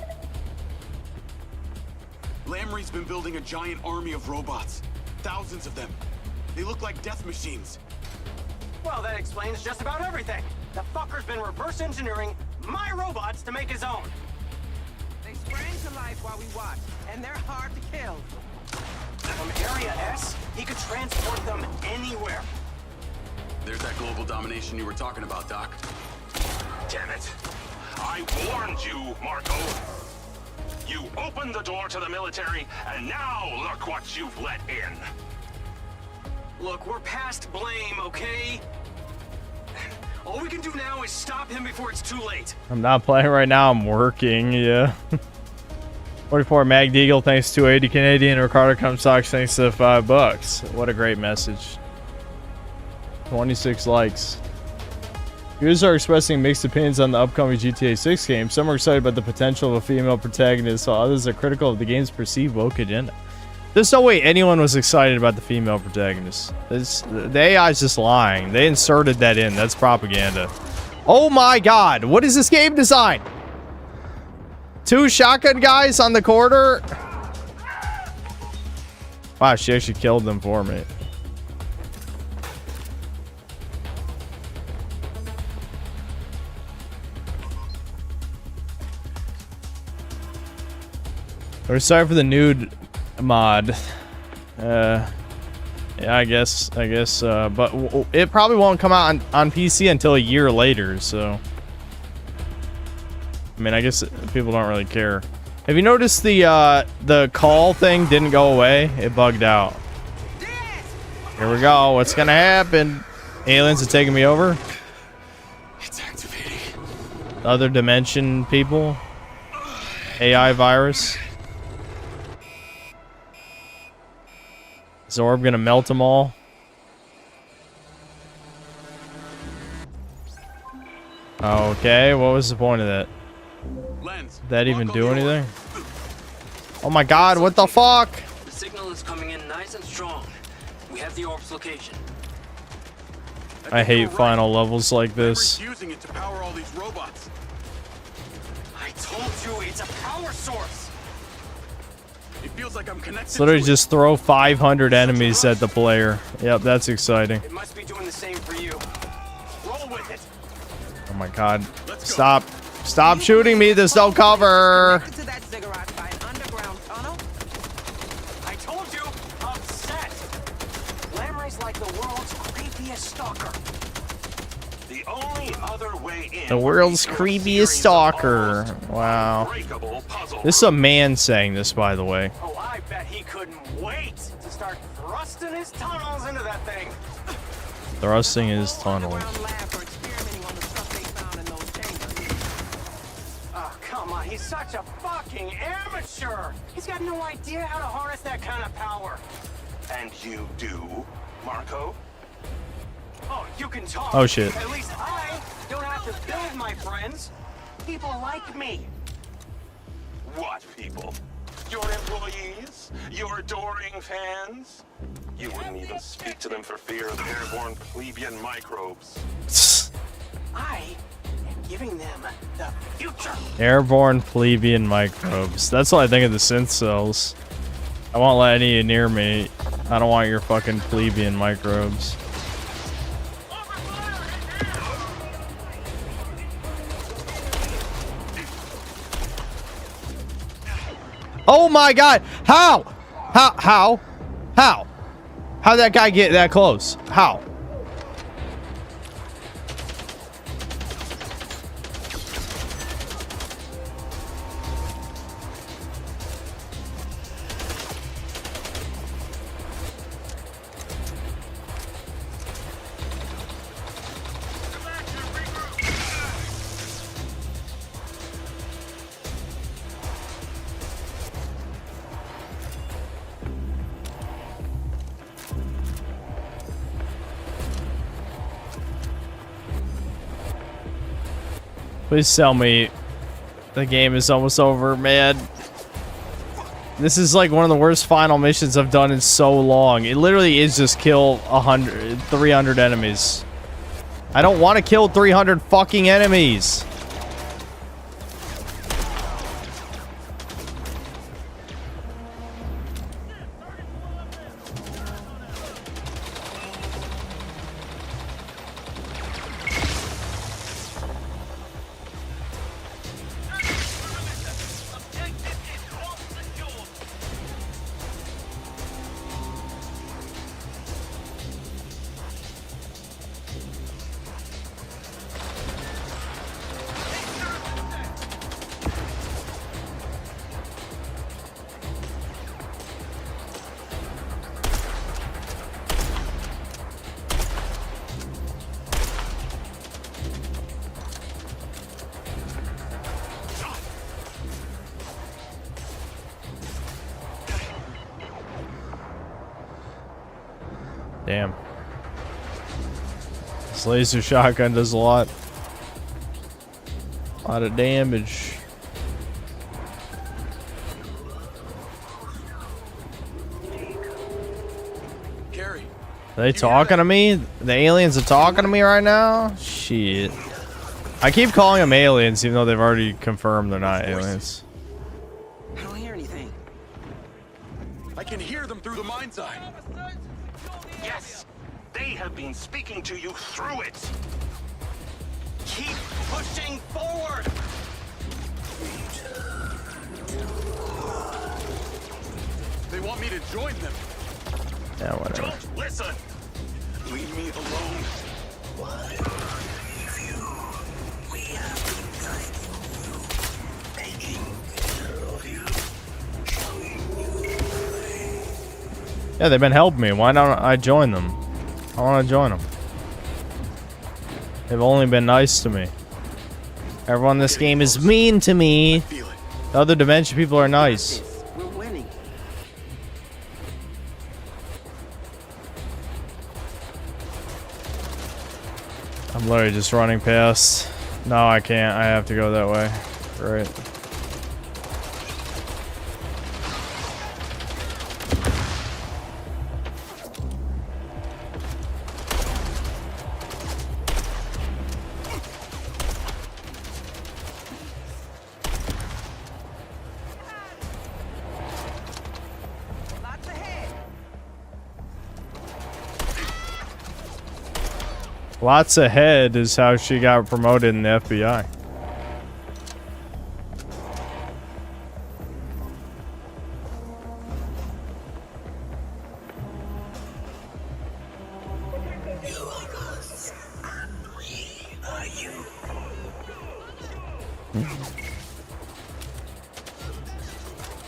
Lamry's been building a giant army of robots. Thousands of them. They look like death machines. Well, that explains just about everything. The fucker's been reverse engineering my robots to make his own. They sprang to life while we watched, and they're hard to kill. From Area S, he could transport them anywhere. There's that global domination you were talking about, Doc. Damn it. I warned you, Marco. You opened the door to the military, and now look what you've let in. Look, we're past blame, okay? All we can do now is stop him before it's too late. I'm not playing right now. I'm working. Yeah. 44 Mag Deagle, thanks to 80 Canadian. Ricardo Comstocks, thanks to $5. What a great message. 26 likes. Users are expressing mixed opinions on the upcoming GTA 6 game. Some are excited about the potential of a female protagonist, while others are critical of the game's perceived woke agenda. There's no way anyone was excited about the female protagonist. The AI is just lying. They inserted that in. That's propaganda. Oh my god, what is this game design? 2 shotgun guys on the corner? Wow, she actually killed them for me. We're sorry for the nude mod. Yeah, I guess, but it probably won't come out on PC until a year later, so. I mean, I guess people don't really care. Have you noticed the call thing didn't go away? It bugged out. Here we go. What's gonna happen? Aliens are taking me over? It's activating. Other dimension people? AI virus? Is the orb gonna melt them all? Okay, what was the point of that? Did that even do anything? Oh my god, what the fuck? The signal is coming in nice and strong. We have the orb's location. I hate final levels like this. Using it to power all these robots. I told you it's a power source. It feels like I'm connected. It's literally just throw 500 enemies at the player. Yep, that's exciting. It must be doing the same for you. Roll with it. Oh my god. Stop. Stop shooting me. There's no cover. To that cigarette by an underground tunnel? I told you, upset. Lamrey's like the world's creepiest stalker. The only other way in. The world's creepiest stalker. Wow. This is a man saying this, by the way. Oh, I bet he couldn't wait to start thrusting his tunnels into that thing. Thrusting his tunnels. Oh, come on. He's such a fucking amateur. He's got no idea how to harness that kind of power. And you do, Marco? Oh, you can talk. Oh, shit. At least I don't have to build my friends. People like me. What people? Your employees? Your adoring fans? You wouldn't even speak to them for fear of airborne plebeian microbes. I am giving them the future. Airborne plebeian microbes. That's what I think of the synth cells. I won't let any of you near me. I don't want your fucking plebeian microbes. Oh my god! How? How'd that guy get that close? How? Please tell me the game is almost over, man. This is like one of the worst final missions I've done in so long. It literally is just kill 300 enemies. I don't want to kill 300 fucking enemies. Damn. This laser shotgun does a lot. A lot of damage. Carrie. Are they talking to me? The aliens are talking to me right now? Shit. I keep calling them aliens even though they've already confirmed they're not aliens. I don't hear anything. I can hear them through the mind's eye. Yes, they have been speaking to you through it. Keep pushing forward. They want me to join them. Yeah, whatever. Don't listen. Leave me alone. Yeah, they've been helping me. Why don't I join them? I want to join them. They've only been nice to me. Everyone in this game is mean to me. The other dimension people are nice. We're winning. I'm literally just running past. No, I can't. I have to go that way. Right. Lots ahead is how she got promoted in the FBI.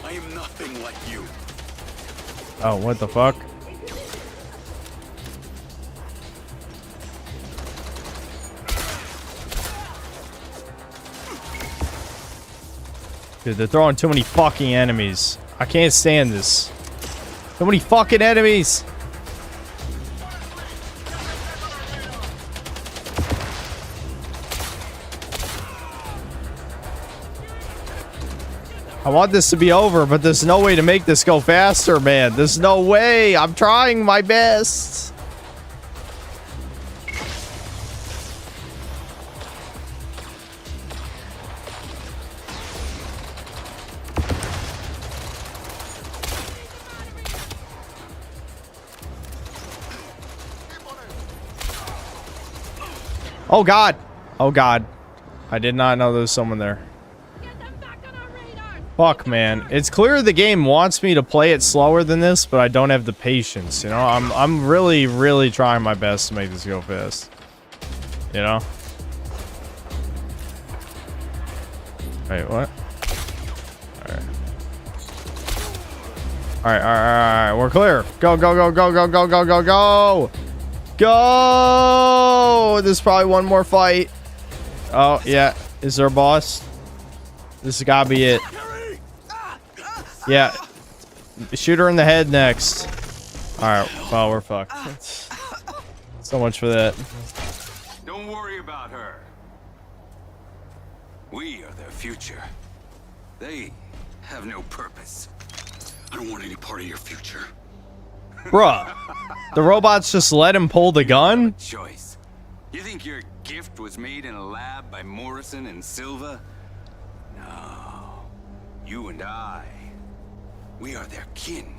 I am nothing like you. Oh, what the fuck? Dude, they're throwing too many fucking enemies. I can't stand this. So many fucking enemies. I want this to be over, but there's no way to make this go faster, man. There's no way. I'm trying my best. Oh god. Oh god. I did not know there was someone there. Fuck, man. It's clear the game wants me to play it slower than this, but I don't have the patience, you know? I'm really, really trying my best to make this go fast. You know? Wait, what? Alright. Alright. We're clear. Go, go, go, go, go, go, go, go, go! Go! There's probably one more fight. Oh, yeah. Is there a boss? This has gotta be it. Yeah. Shoot her in the head next. Alright, well, we're fucked. So much for that. Don't worry about her. We are their future. They have no purpose. I don't want any part of your future. Bruh. The robots just let him pull the gun? Choice. You think your gift was made in a lab by Morrison and Silva? No. You and I. We are their kin.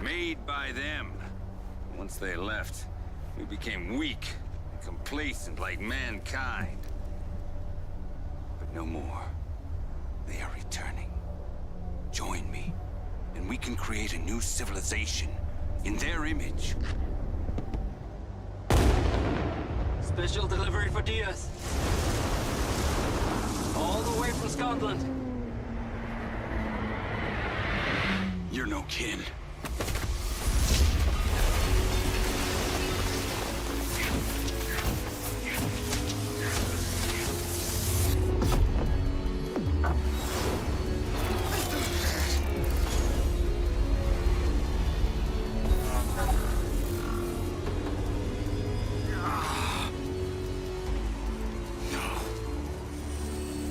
Made by them. Once they left, we became weak and complacent like mankind. But no more. They are returning. Join me, and we can create a new civilization in their image. Special delivery for Diaz. All the way from Scotland. You're no kin.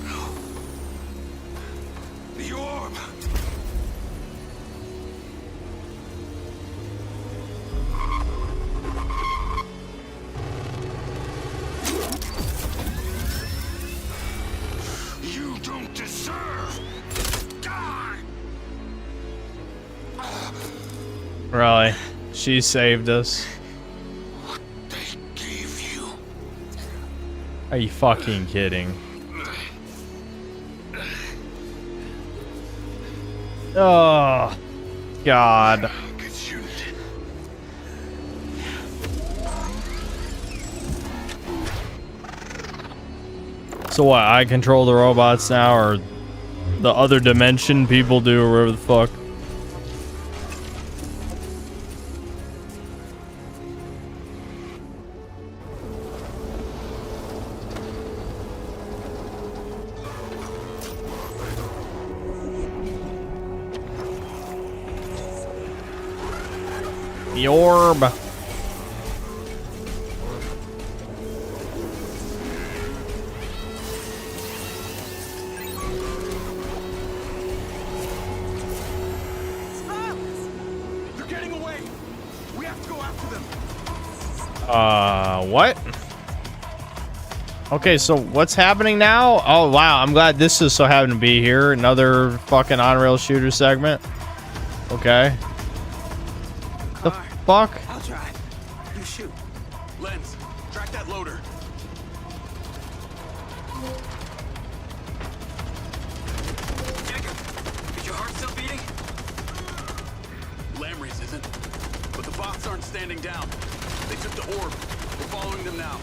No, Really? She saved us. Are you fucking kidding? Oh, God. So what, I control the robots now, or the other dimension people do, or whatever the fuck? The orb. They're getting away. We have to go after them. What? Okay, so what's happening now? Oh, wow. I'm glad this is so happened to be here. Another fucking on-rail shooter segment. Okay. The fuck? I'll try. You shoot. Lens, track that loader. Jacob, is your heart still beating? Lamrey's isn't. But the bots aren't standing down. They took the orb. We're following them now.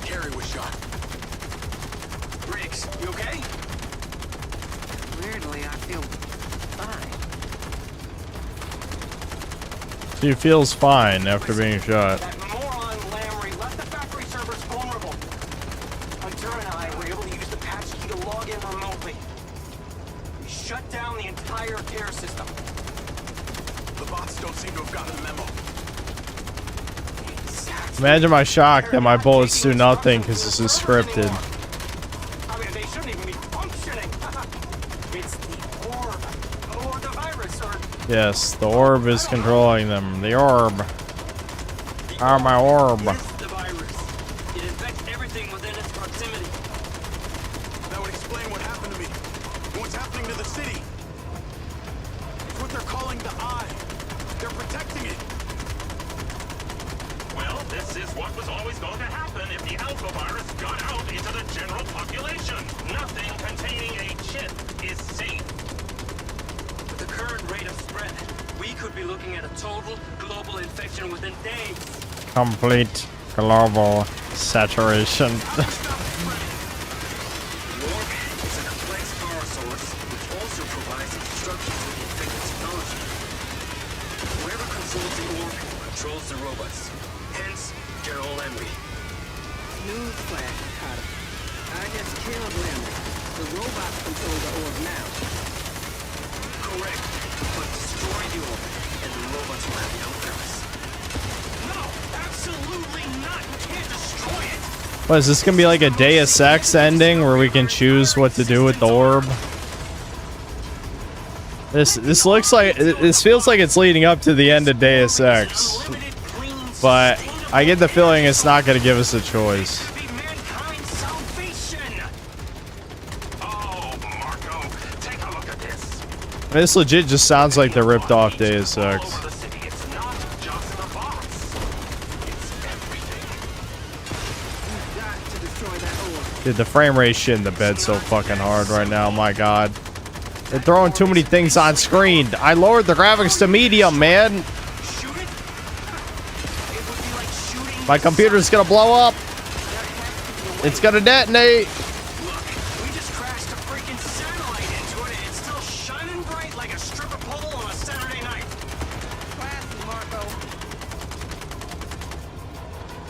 Carrie was shot. Riggs, you okay? Weirdly, I feel fine. She feels fine after being shot. That moron Lamrey left the factory servers vulnerable. Hunter and I were able to use the patch key to log in remotely. We shut down the entire care system. The bots don't seem to have gotten the memo. Imagine my shock that my bullets do nothing because this is scripted. I mean, they shouldn't even be functioning. It's the orb, or the virus, or Yes, the orb is controlling them. The orb. Oh, my orb. the virus. It infects everything within its proximity. That would explain what happened to me. And what's happening to the city. It's what they're calling the Eye. They're protecting it. Well, this is what was always going to happen if the alpha virus got out into the general population. Nothing containing a chip is safe. With the current rate of spread, we could be looking at a total global infection within days. Complete global saturation. The orb is a complex power source, which also provides instructions to the infected technology. Whoever controls the orb controls the robots. Hence, General Lamrey. Newsflash, Carter. I just killed Lamrey. The robots control the orb now. Correct. But destroy the orb, and the robots will have no purpose. No, absolutely not. You can't destroy it. What, is this gonna be like a Deus Ex ending where we can choose what to do with the orb? This looks like, this feels like it's leading up to the end of Deus Ex, but I get the feeling it's not gonna give us a choice. This legit just sounds like the ripped off Deus Ex. Dude, the frame rate shit in the bed so fucking hard right now. My god. They're throwing too many things on screen. I lowered the graphics to medium, man. My computer's gonna blow up. It's gonna detonate. We just crashed a freaking satellite into it, and it's still shining bright like a stripper pole on a Saturday night. Classy, Marco.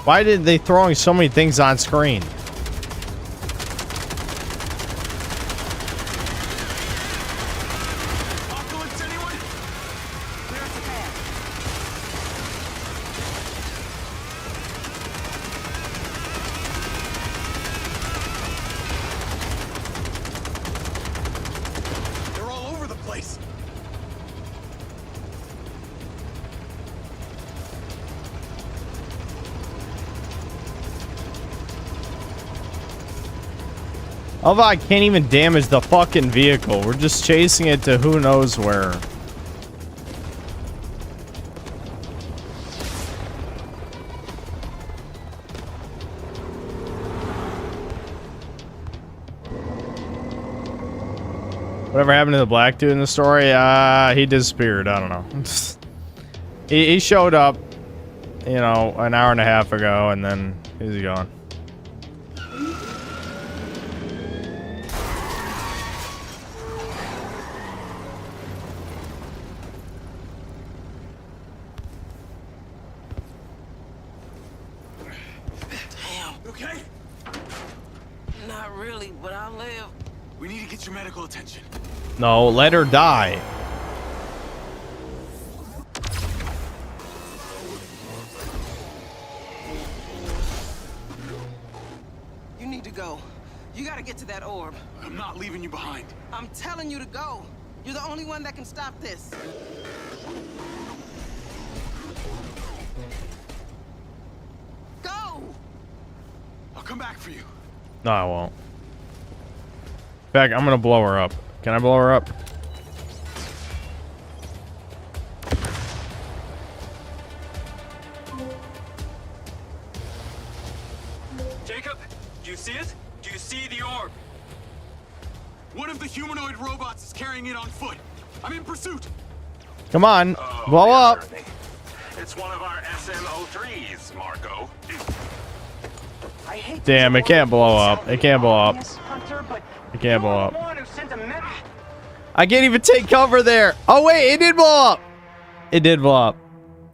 Why did they throwing so many things on screen? They're all over the place. Although I can't even damage the fucking vehicle. We're just chasing it to who knows where. Whatever happened to the black dude in the story? He disappeared. I don't know. he showed up, you know, an hour and a half ago, and then he's gone. Okay? Not really, but I'll live. We need to get your medical attention. No, let her die. You need to go. You gotta get to that orb. I'm not leaving you behind. I'm telling you to go. You're the only one that can stop this. Go! I'll come back for you. No, I won't. In fact, I'm gonna blow her up. Can I blow her up? Jacob, do you see it? Do you see the orb? One of the humanoid robots is carrying it on foot. I'm in pursuit. Come on, blow up. It's one of our SMO3s, Marco. Damn, it can't blow up. It can't blow up. It can't blow up. I can't even take cover there. Oh, wait, it did blow up. It did blow up.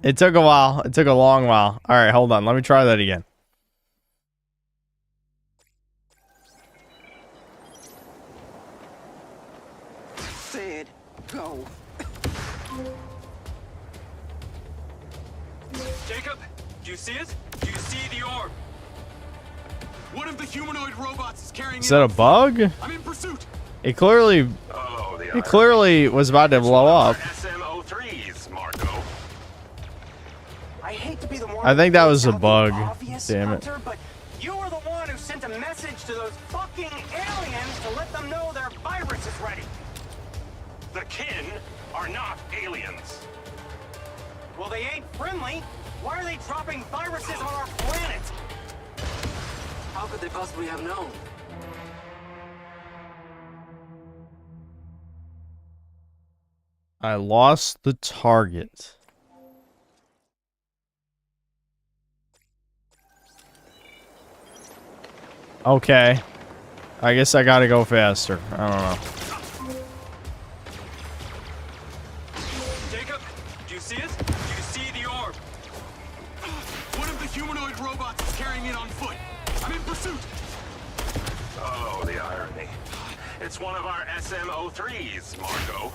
It took a while. It took a long while. All right, hold on. Let me try that again. Said, go. Jacob, do you see it? Do you see the orb? One of the humanoid robots is carrying Is that a bug? I'm in pursuit. It clearly was about to blow up. SMO3s, Marco. I hate to be the one I think that was a who bug. obvious, Damn it. Hunter, but you were the one who sent a message to those fucking aliens to let them know their virus is ready. The kin are not aliens. Well, they ain't friendly. Why are they dropping viruses on our planet? How could they possibly have known? I lost the target. Okay. I guess I gotta go faster. I don't know. Jacob, do you see it? Do you see the orb? One of the humanoid robots is carrying it on foot. I'm in pursuit. Oh, the irony. It's one of our SMO3s, Marco.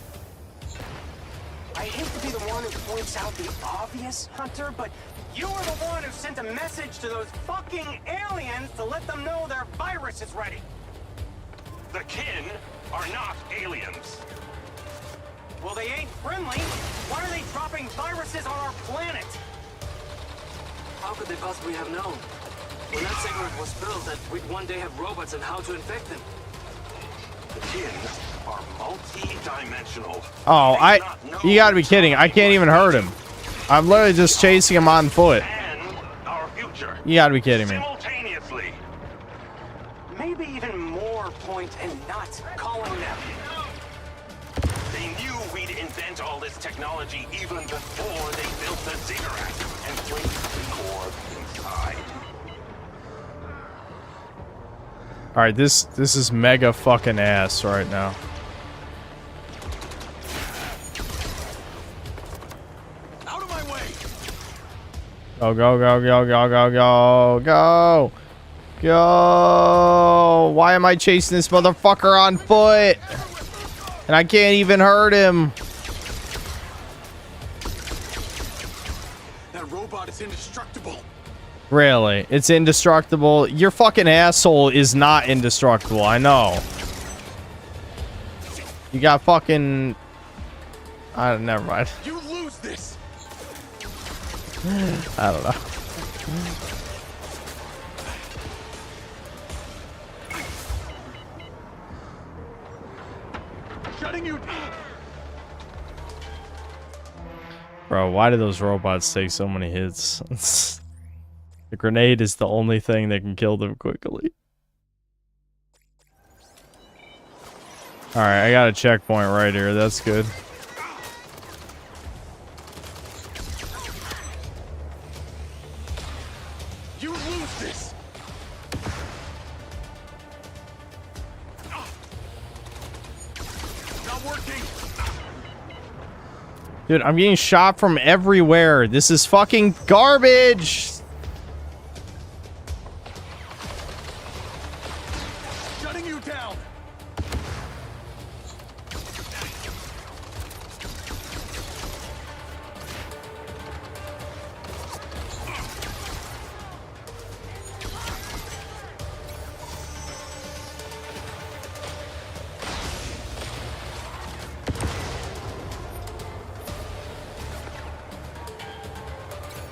I hate to be the one who points out the obvious, Hunter, but you were the one who sent a message to those fucking aliens to let them know their virus is ready. The kin are not aliens. Well, they ain't friendly. Why are they dropping viruses on our planet? How could they possibly have known? When that cigarette was built, that we'd one day have robots and how to infect them. The kin are multi-dimensional. Oh, you gotta be kidding. I can't even hurt him. I'm literally just chasing him on foot. Our future. You gotta be kidding me. Simultaneously. Maybe even more point in not calling them. They knew we'd invent all this technology even before they built the ziggurat and placed the orb inside. All right, this is mega fucking ass right now. Out of my way. Go, go, go, go, go, go, go, go. Go. Why am I chasing this motherfucker on foot? And I can't even hurt him. That robot is indestructible. Really? It's indestructible? Your fucking asshole is not indestructible, I know. You got fucking... never mind. You lose this. I don't know. Shutting you down. Bro, why do those robots take so many hits? The grenade is the only thing that can kill them quickly. Alright, I got a checkpoint right here. That's good. You lose this. Not working. Dude, I'm getting shot from everywhere. This is fucking garbage. Shutting you down.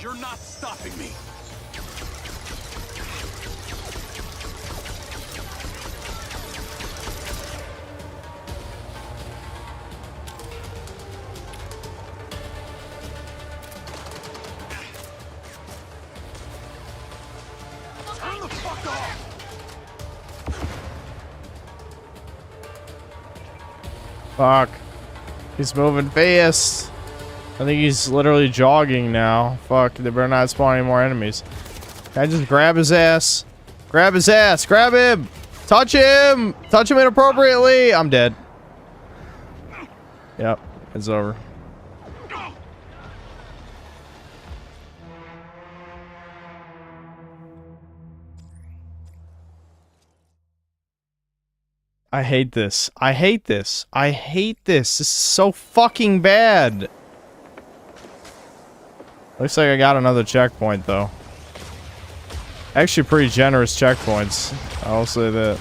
You're not stopping me. Turn the fuck off. Fuck. He's moving fast. I think he's literally jogging now. Fuck, they better not spawn any more enemies. Can I just grab his ass? Grab his ass! Grab him! Touch him! Touch him inappropriately! I'm dead. Yep, it's over. I hate this. I hate this. I hate this. This is so fucking bad. Looks like I got another checkpoint, though. Actually, pretty generous checkpoints. I'll say that.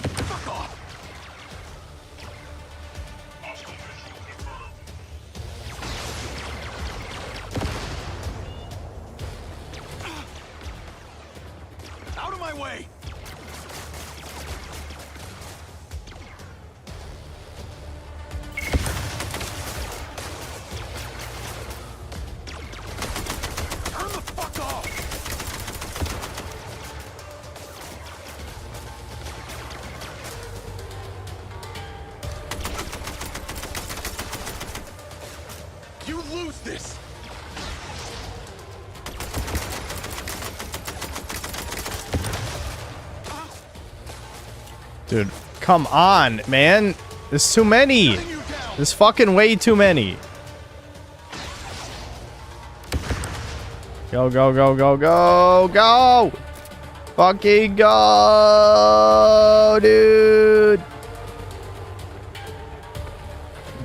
Out of my way. Turn the fuck off. You lose this. Dude, come on, man. There's too many. There's fucking way too many. Go, go, go, go, go, go! Fucking go, dude!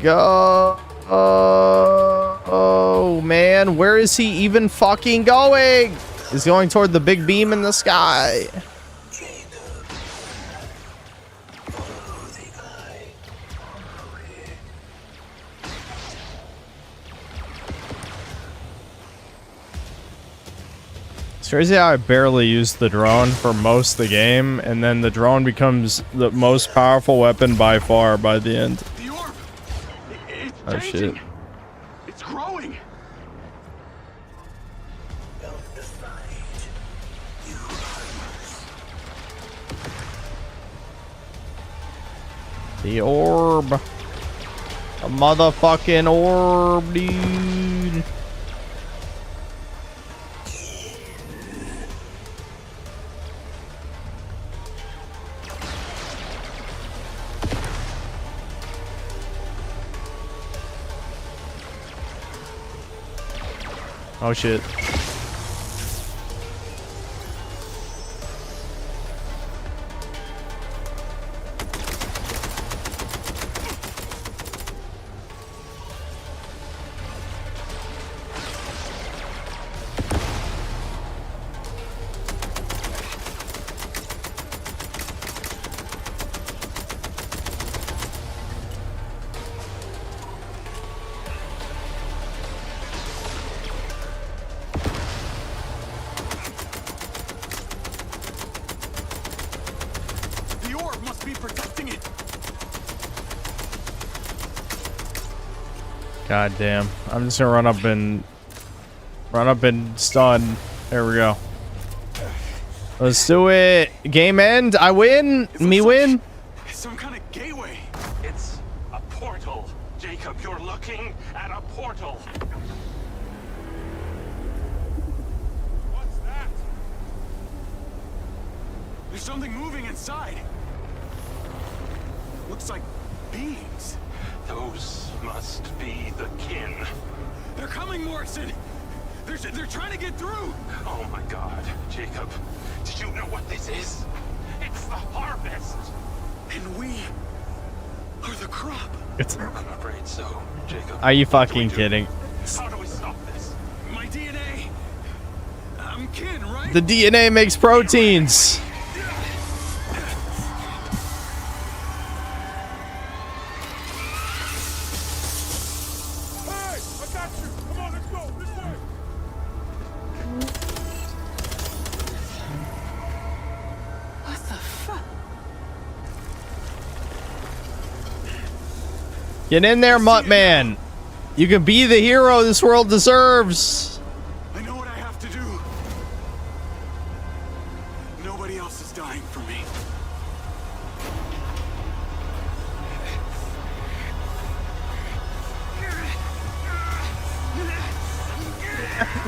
Go! Oh, man. Where is he even fucking going? He's going toward the big beam in the sky. It's crazy how I barely used the drone for most of the game, and then the drone becomes the most powerful weapon by far by the end. The orb. It's Oh shit. changing. It's growing. The orb. A motherfucking orb, dude. Oh shit. The orb must be protecting it. God damn. I'm just gonna run up and stun. There we go. Let's do it. Game end. I win. Me win. Some kind of gateway. It's a There's something moving inside. Looks like beings. Those must be the kin. They're coming, Morrison. They're trying to get through. Oh my God, Jacob. Did you know what this is? It's the harvest. And we are the crop. I'm afraid so, Jacob. Are you fucking kidding? How do we stop this? My DNA. I'm kin, right? The DNA makes proteins. Get in there, Mutt Man. You can be the hero this world deserves. I know what I have to do. Nobody else is dying for me.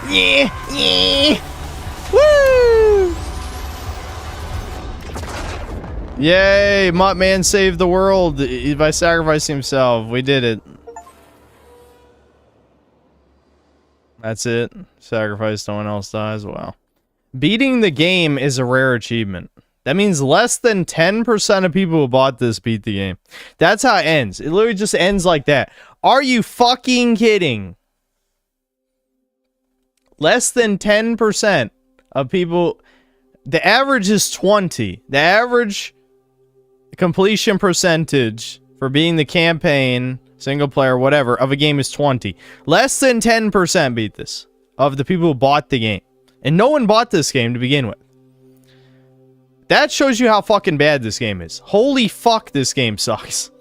Yeah, yeah. Woo! Yay, Mutt Man saved the world by sacrificing himself. We did it. That's it. Sacrifice, no one else dies. Wow. Beating the game is a rare achievement. That means less than 10% of people who bought this beat the game. That's how it ends. It literally just ends like that. Are you fucking kidding? Less than 10% of people. The average is 20. The average completion percentage for being the campaign, single player, whatever, of a game is 20. Less than 10% beat this of the people who bought the game. And no one bought this game to begin with. That shows you how fucking bad this game is. Holy fuck, this game sucks.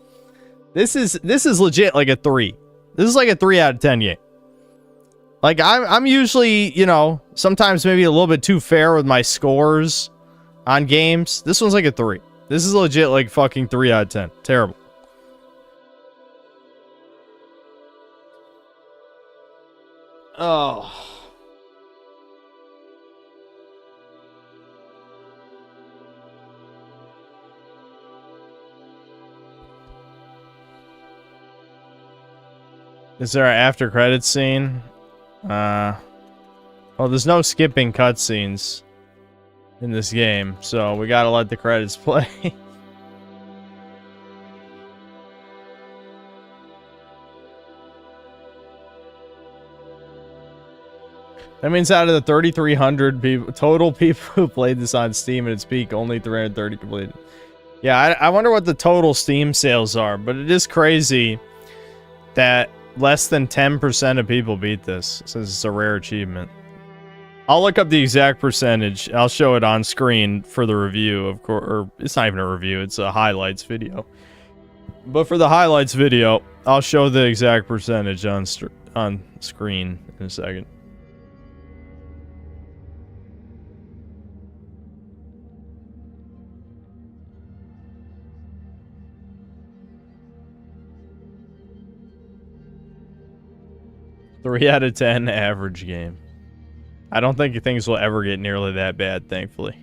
This is legit like a 3. This is like a 3 out of 10 game. Like, I'm usually, you know, sometimes maybe a little bit too fair with my scores on games. This one's like a 3. This is legit like fucking 3 out of 10. Terrible. Oh. Is there an after credits scene? Well, there's no skipping cutscenes in this game, so we gotta let the credits play. That means out of the 3,300 people, total people who played this on Steam at its peak, only 330 completed. Yeah, I wonder what the total Steam sales are, but it is crazy that less than 10% of people beat this, since it's a rare achievement. I'll look up the exact percentage. I'll show it on screen for the review, of course. Or it's not even a review, it's a highlights video. But for the highlights video, I'll show the exact percentage on screen in a second. Three out of 10 average game. I don't think things will ever get nearly that bad, thankfully.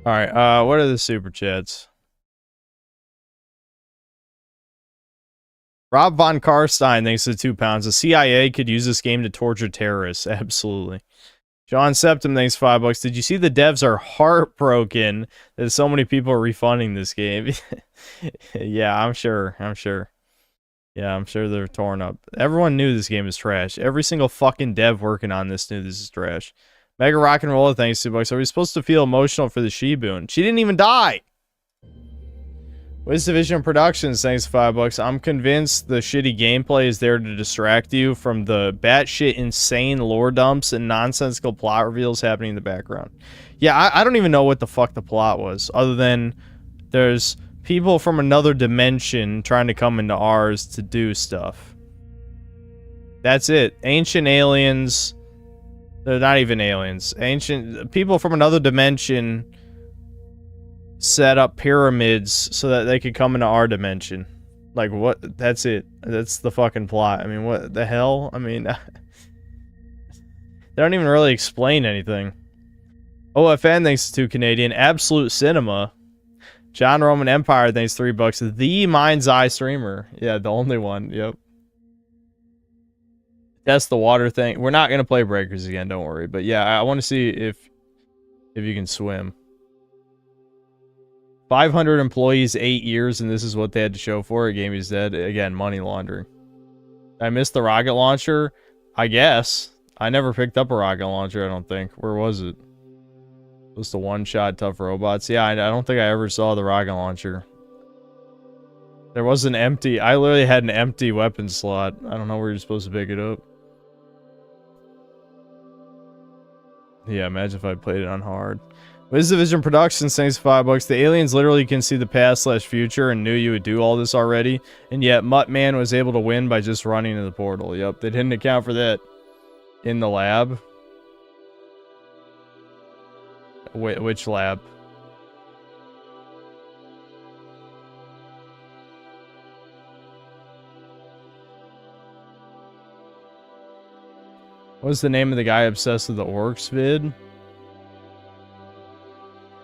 Alright, what are the super chats? Rob Von Karstein thanks for £2. The CIA could use this game to torture terrorists. Absolutely. John Septim thanks $5. Did you see the devs are heartbroken that so many people are refunding this game? Yeah, I'm sure. Yeah, I'm sure they're torn up. Everyone knew this game is trash. Every single fucking dev working on this knew this is trash. Mega Rock and Roller, thanks $2. Are we supposed to feel emotional for the Shiboon? She didn't even die! Wiz Division Productions, thanks $5. I'm convinced the shitty gameplay is there to distract you from the batshit insane lore dumps and nonsensical plot reveals happening in the background. Yeah, I don't even know what the fuck the plot was, other than there's people from another dimension trying to come into ours to do stuff. That's it. Ancient aliens. They're not even aliens. Ancient people from another dimension set up pyramids so that they could come into our dimension. Like, what? That's it. That's the fucking plot. I mean, what the hell? I mean, they don't even really explain anything. OFN thanks to Canadian. Absolute Cinema. John Roman Empire thanks $3. The Mind's Eye streamer. Yeah, the only one. Yep. That's the water thing. We're not gonna play Breakers again, don't worry. But yeah, I want to see if you can swim. 500 employees, 8 years, and this is what they had to show for it. Game is dead. Again, money laundering. I missed the rocket launcher. I guess. I never picked up a rocket launcher, I don't think. Where was it? It was the one-shot tough robots. Yeah, I don't think I ever saw the rocket launcher. There was an empty... I literally had an empty weapon slot. I don't know where you're supposed to pick it up. Yeah, imagine if I played it on hard. WizDivision Productions, thanks $5. The aliens literally can see the past/future and knew you would do all this already, and yet Muttman was able to win by just running to the portal. Yep, they didn't account for that in the lab. Which lab? What's the name of the guy obsessed with the orcs vid?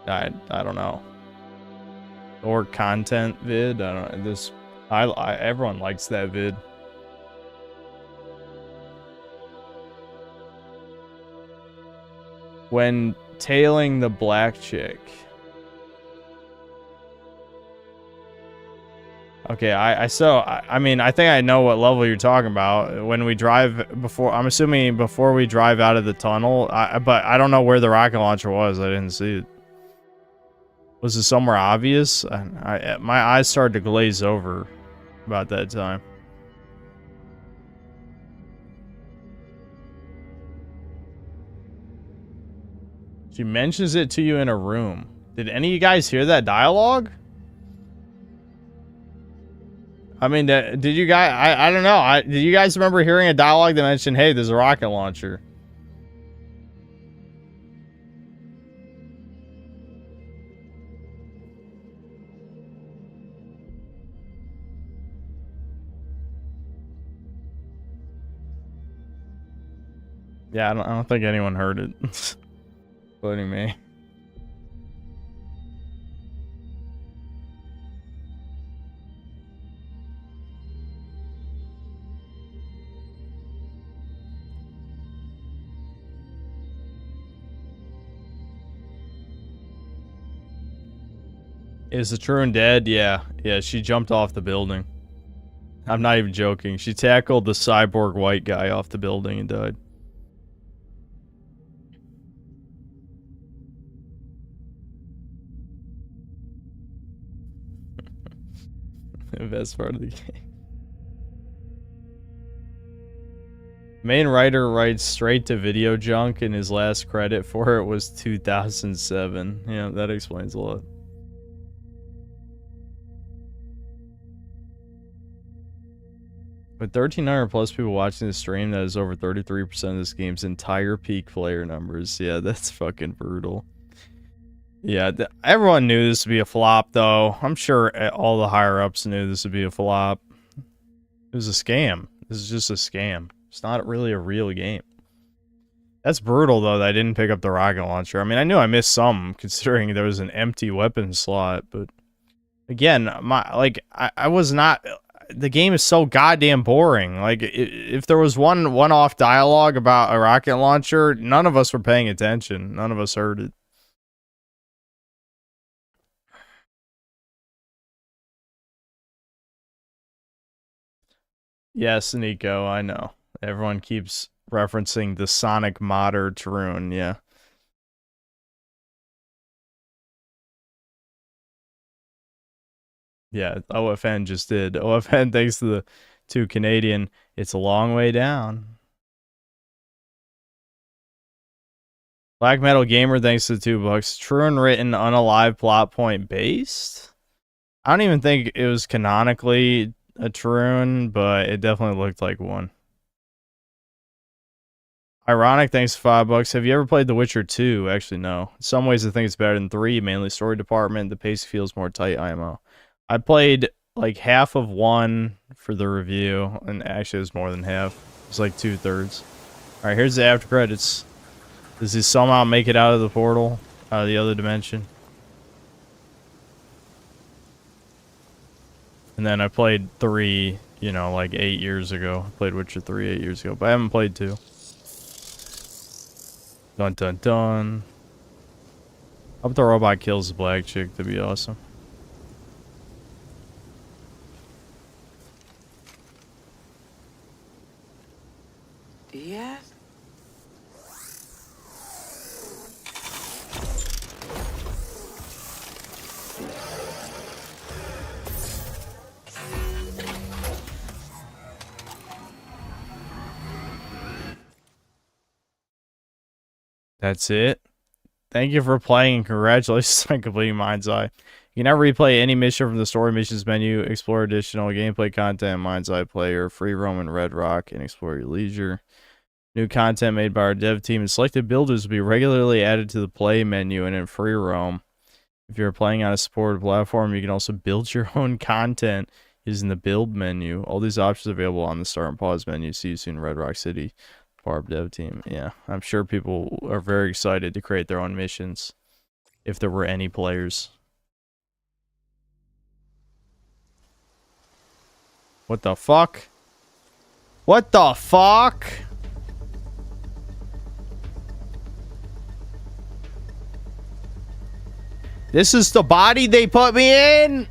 I don't know. Orc content vid. I don't know. This everyone likes that vid. When tailing the black chick. Okay, I mean, I think I know what level you're talking about. When we drive before, I'm assuming before we drive out of the tunnel, but I don't know where the rocket launcher was. I didn't see it. Was it somewhere obvious? My eyes started to glaze over about that time. She mentions it to you in a room. Did any of you guys hear that dialogue? I mean, did you guys... I don't know. Did you guys remember hearing a dialogue that mentioned, hey, there's a rocket launcher? Yeah, I don't think anyone heard it. Including me. Is the Truant dead? Yeah. Yeah, she jumped off the building. I'm not even joking. She tackled the cyborg white guy off the building and died. The best part of the game. Main writer writes straight to video junk, and his last credit for it was 2007. Yeah, that explains a lot. With 1,300 plus people watching the stream, that is over 33% of this game's entire peak player numbers. Yeah, that's fucking brutal. Yeah, everyone knew this would be a flop, though. I'm sure all the higher-ups knew this would be a flop. It was a scam. This is just a scam. It's not really a real game. That's brutal, though, that I didn't pick up the rocket launcher. I mean, I knew I missed some, considering there was an empty weapon slot, but... Again, I was not... The game is so goddamn boring. Like, if there was one-off dialogue about a rocket launcher, none of us were paying attention. None of us heard it. Yes, Nico, I know. Everyone keeps referencing the Sonic modder Troon, yeah. Yeah, OFN just did. OFN thanks to the two Canadian. It's a long way down. Black Metal Gamer thanks to the $2. True written, unalive plot point based? I don't even think it was canonically a Troon, but it definitely looked like one. Ironic thanks to $5. Have you ever played The Witcher 2? Actually, no. In some ways, I think it's better than 3, mainly story department. The pace feels more tight, IMO. I played like half of 1 for the review, and actually it was more than half. It was like 2/3. Alright, here's the after credits. Does he somehow make it out of the portal? Out of the other dimension? And then I played 3, you know, like 8 years ago. I played Witcher 3 8 years ago, but I haven't played 2. Dun dun dun. I hope the robot kills the black chick. That'd be awesome. Yes? That's it. Thank you for playing and congratulations on completing Mind's Eye. You can now replay any mission from the story missions menu, explore additional gameplay content, Mind's Eye player, free roam in Red Rock, and explore your leisure. New content made by our dev team and selected builders will be regularly added to the play menu and in free roam. If you're playing on a supported platform, you can also build your own content using the build menu. All these options are available on the start and pause menu. See you soon, Red Rock City. Barb dev team. Yeah, I'm sure people are very excited to create their own missions if there were any players. What the fuck? What the fuck? This is the body they put me in?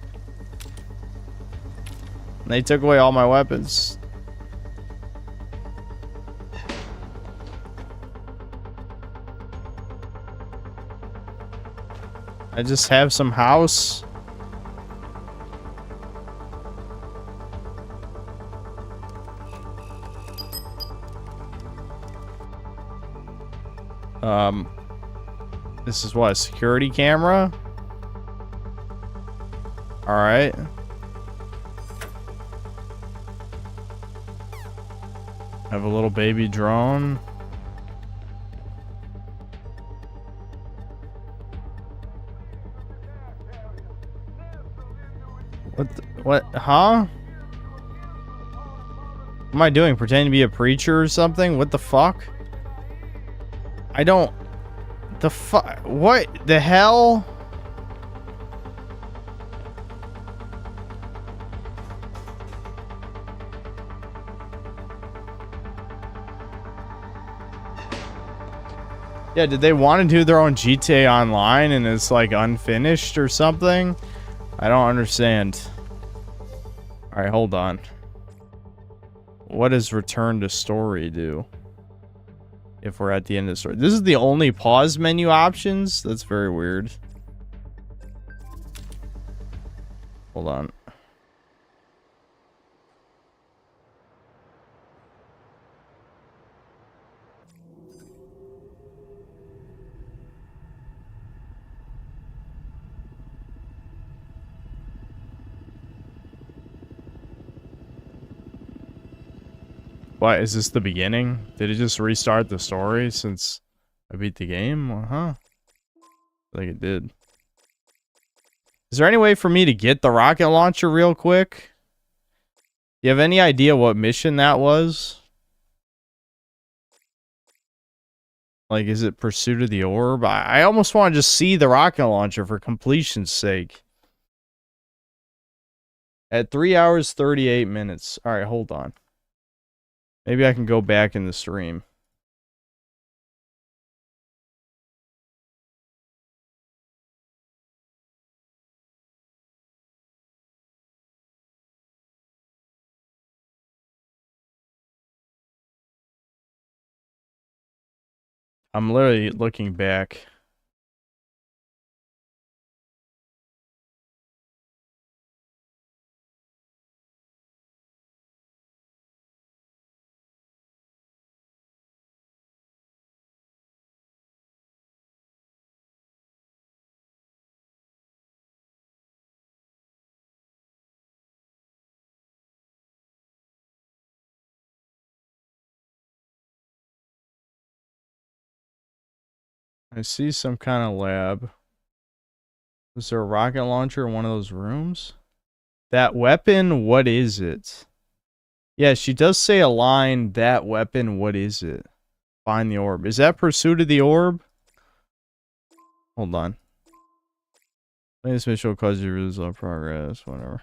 They took away all my weapons. I just have some house. This is what, a security camera? All right. Have a little baby drone. What, huh? What am I doing? Pretending to be a preacher or something? What the fuck? I don't... The fuck? What the hell? Yeah, did they want to do their own GTA Online and it's like unfinished or something? I don't understand. Alright, hold on. What does return to story do? If we're at the end of the story. This is the only pause menu options? That's very weird. Hold on. What, is this the beginning? Did it just restart the story since I beat the game? Huh? I think it did. Is there any way for me to get the rocket launcher real quick? You have any idea what mission that was? Like, is it Pursuit of the Orb? I almost want to just see the rocket launcher for completion's sake. At 3 hours, 38 minutes. Alright, hold on. Maybe I can go back in the stream. I'm literally looking back. I see some kind of lab. Was there a rocket launcher in one of those rooms? That weapon, what is it? Yeah, she does say a line, that weapon, what is it? Find the orb. Is that Pursuit of the Orb? Hold on. This mission will cause you to lose low progress, whatever.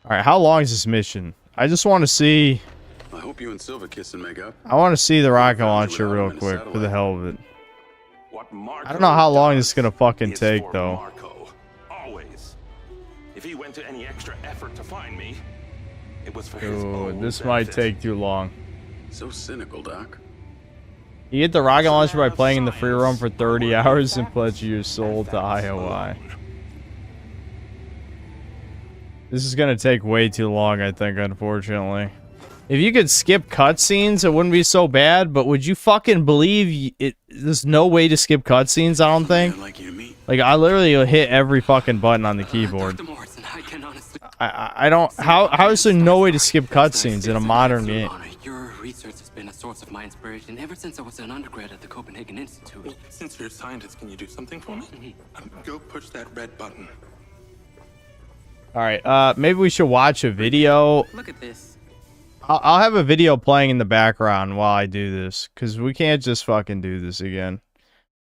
Alright, how long is this mission? I just want to see... I hope you and Silva kiss and make up. I want to see the rocket launcher real quick, for the hell of it. I don't know how long this is gonna fucking take, though. Marco. Always. If he went to any extra effort to find me, it was for his own This might take too long. So cynical, Doc. You get the rocket launcher by playing in the free roam for 30 hours and pledge your soul to IOI. This is gonna take way too long, I think, unfortunately. If you could skip cutscenes, it wouldn't be so bad, but would you fucking believe it? There's no way to skip cutscenes, I don't think. Like, I literally hit every fucking button on the keyboard. I don't... How is there no way to skip cutscenes in a modern game? Your research has been a source of my inspiration ever since I was an undergrad at the Copenhagen Institute. Well, since you're a scientist, can you do something for me? Go push that red button. Alright, maybe we should watch a video. Look at this. I'll have a video playing in the background while I do this, because we can't just fucking do this again.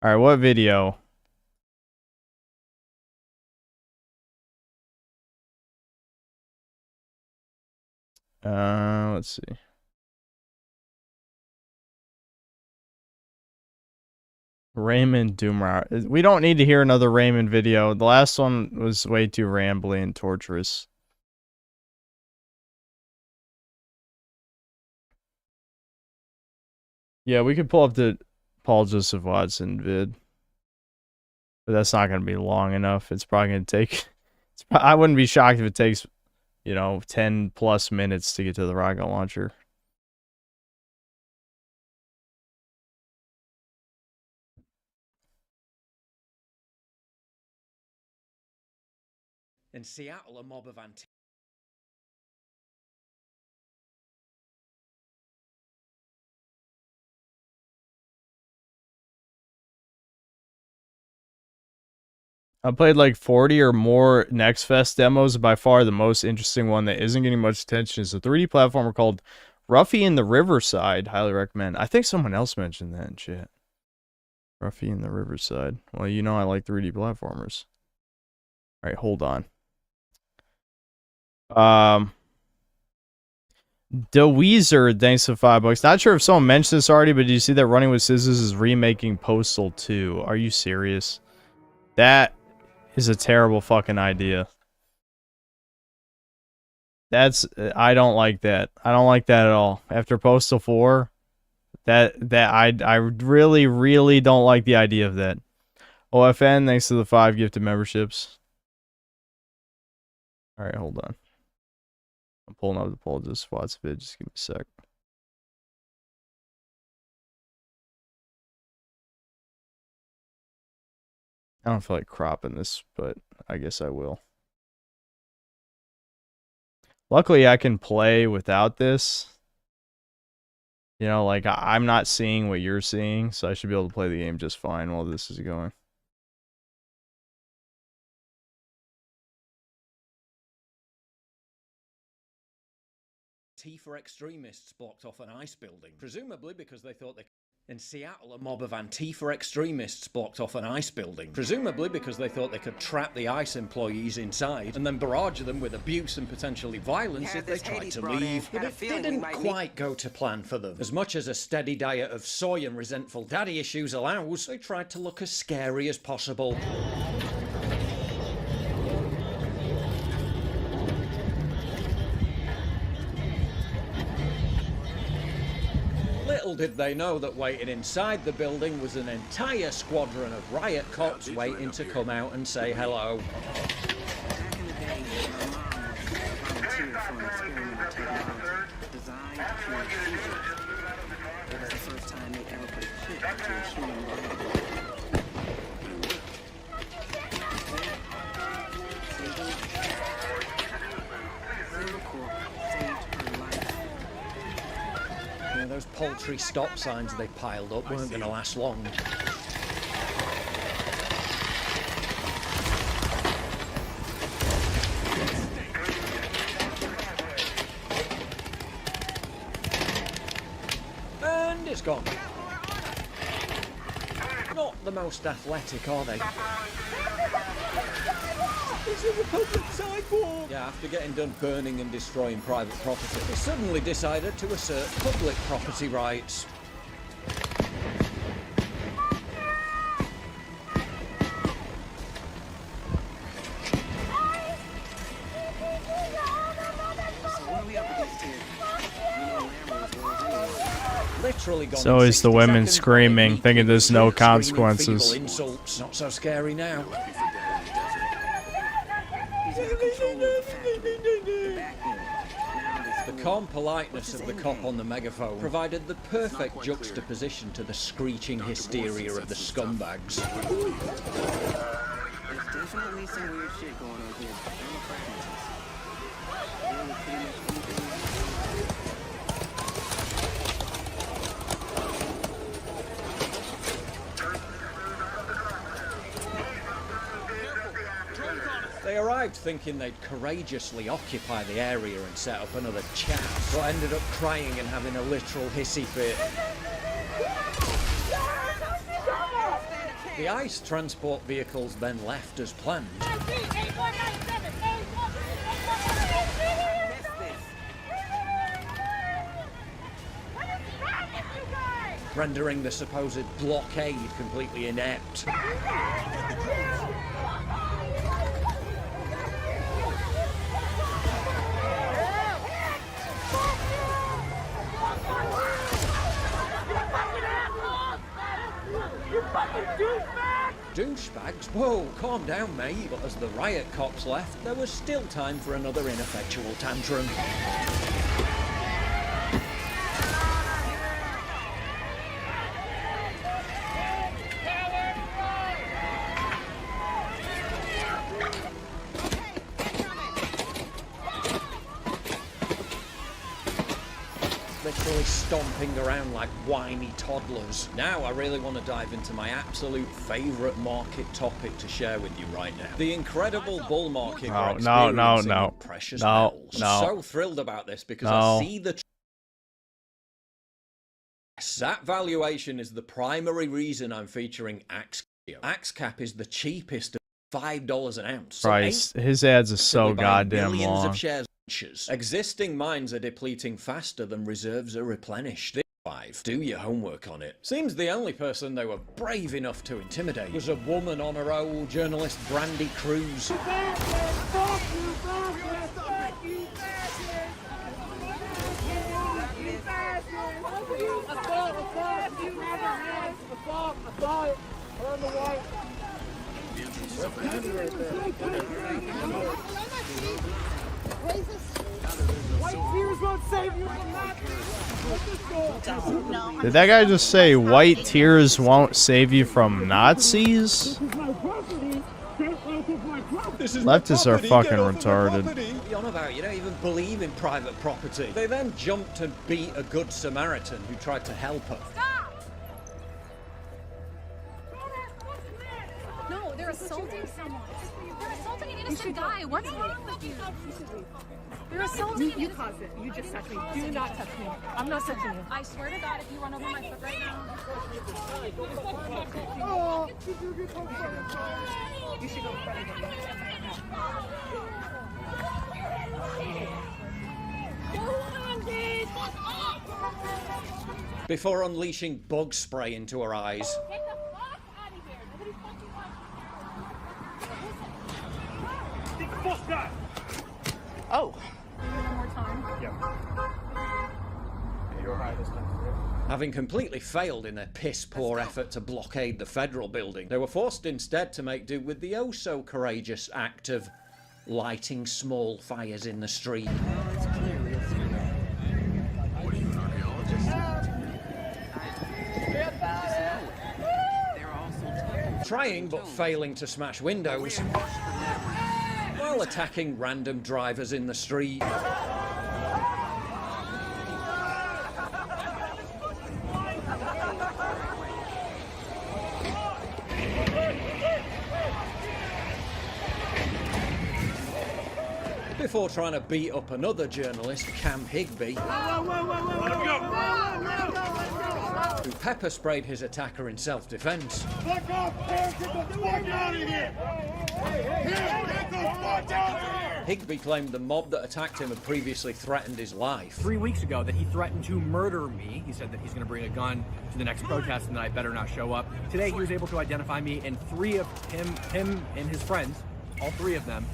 Alright, what video? Let's see. Raymond Doomer. We don't need to hear another Raymond video. The last one was way too rambly and torturous. Yeah, we could pull up the Paul Joseph Watson vid. But that's not going to be long enough. It's probably going to take... I wouldn't be shocked if it takes, you know, 10 plus minutes to get to the rocket launcher. In Seattle, a mob of anti... I played like 40 or more Next Fest demos. By far the most interesting one that isn't getting much attention is a 3D platformer called Ruffy in the Riverside. Highly recommend. I think someone else mentioned that in chat. Ruffy in the Riverside. Well, you know I like 3D platformers. Alright, hold on. DeWeezer, thanks for $5. Not sure if someone mentioned this already, but did you see that Running with Scissors is remaking Postal 2? Are you serious? That is a terrible fucking idea. I don't like that. I don't like that at all. After Postal 4, I really don't like the idea of that. OFN, thanks to the 5 gifted memberships. Alright, hold on. I'm pulling up the poll just Watts vid. Just give me a sec. I don't feel like cropping this, but I guess I will. Luckily, I can play without this. You know, like, I'm not seeing what you're seeing, so I should be able to play the game just fine while this is going. Antifa extremists blocked off an ice building, presumably because they thought they... In Seattle, a mob of Antifa extremists blocked off an ice building, presumably because they thought they could trap the ICE employees inside and then barrage them with abuse and potentially violence if they tried to leave. But it didn't quite go to plan for them. As much as a steady diet of soy and resentful daddy issues allows, they tried to look as scary as possible. Little did they know that waiting inside the building was an entire squadron of riot cops waiting to come out and say hello. Those paltry stop signs they piled up weren't going to last long. and it's gone. Not the most athletic, are they? It's in the public sidewalk! Yeah, after getting done burning and destroying private property, they suddenly decided to assert public property rights. So is the women screaming, thinking there's no consequences. Insults, not so scary now. The calm politeness of the cop on the megaphone provided the perfect juxtaposition to the screeching hysteria of the scumbags. There's definitely some weird shit going on here. They arrived thinking they'd courageously occupy the area and set up another chat, but ended up crying and having a literal hissy fit. The ICE transport vehicles then left as planned, rendering the supposed blockade completely inept. Douchebags? Whoa, calm down, mate. But as the riot cops left, there was still time for another ineffectual tantrum. Literally stomping around like whiny toddlers. Now I really want to dive into my absolute favourite market topic to share with you right now. The incredible bull market we're experiencing in precious metals. I'm so thrilled about this because I see the that valuation is the primary reason I'm featuring Axe. Axe Cap is the cheapest of $5 an ounce. Christ, his ads are so goddamn long. Of shares. Existing mines are depleting faster than reserves are replenished. 5. Do your homework on it. Seems the only person they were brave enough to intimidate was a woman on her old journalist Brandy Cruz. Did that guy just say white tears won't save you from Nazis? Leftists are fucking retarded. On about, you don't even believe in private property. They then jumped and beat a good Samaritan who tried to help her. No, they're assaulting someone. They're assaulting an innocent guy. What's wrong with you? They're assaulting you. You caused it. You just touched me. Do not touch me. I'm not touching you. I swear to God, if you run over my foot right now. Oh, you should go in front of him. Before unleashing bug spray into her eyes. Oh. One more time. Yeah. You're high this time. Having completely failed in their piss-poor effort to blockade the federal building, they were forced instead to make do with the oh-so-courageous act of lighting small fires in the street. What are you, an archaeologist? Trying but failing to smash windows, while attacking random drivers in the street. Before trying to beat up another journalist, Cam Higby. who pepper sprayed his attacker in self-defense. Fuck off, get the fuck out of here! Get the fuck out of here! Higby claimed the mob that attacked him had previously threatened his life. 3 weeks ago that he threatened to murder me. He said that he's going to bring a gun to the next protest and that I better not show up. Today he was able to identify me, and 3 of him and his friends, all 3 of them,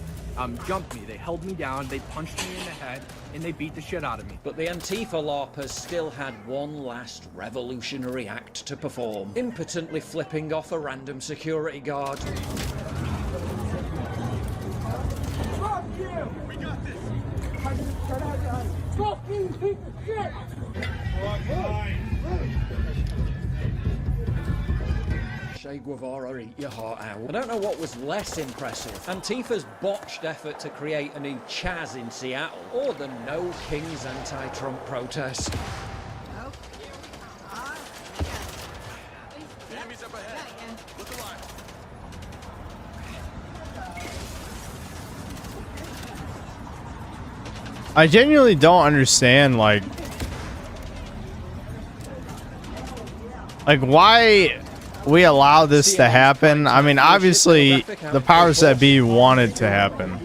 jumped me. They held me down, they punched me in the head, and they beat the shit out of me. But the Antifa LARPers still had one last revolutionary act to perform, impotently flipping off a random security guard. Fuck you! We got this! Fuck you, piece of shit! Che Guevara, eat your heart out. I don't know what was less impressive. Antifa's botched effort to create a new Chaz in Seattle, or the No Kings anti-Trump protest. Enemies up ahead. Look alive. I genuinely don't understand, like why we allow this to happen. I mean, obviously, the powers that be wanted to happen.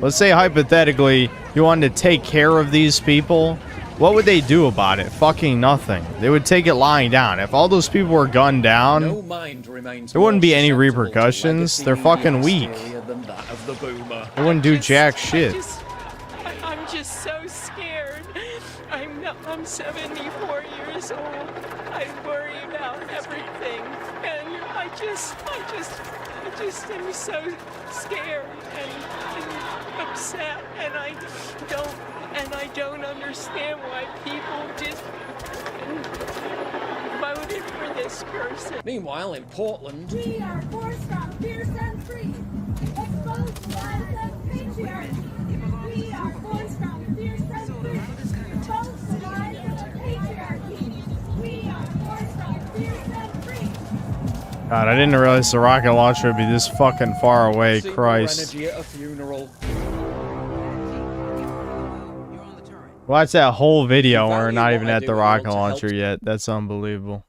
Let's say, hypothetically, you wanted to take care of these people. What would they do about it? Fucking nothing. They would take it lying down. If all those people were gunned down, there wouldn't be any repercussions. They're fucking weak. They wouldn't do jack shit. I'm just so scared. I'm 74 years old. I worry about everything, and I just am so scared and upset, and I don't understand why people just voted for this person. Meanwhile, in Portland, we are forced from fierce and free, exposed lies of patriarchy. We are forced from fierce and free, exposed lies of patriarchy. We are forced from fierce and free. God, I didn't realize the rocket launcher would be this fucking far away. Christ. energy at a funeral. Watch that whole video. We're not even at the rocket launcher yet. That's unbelievable.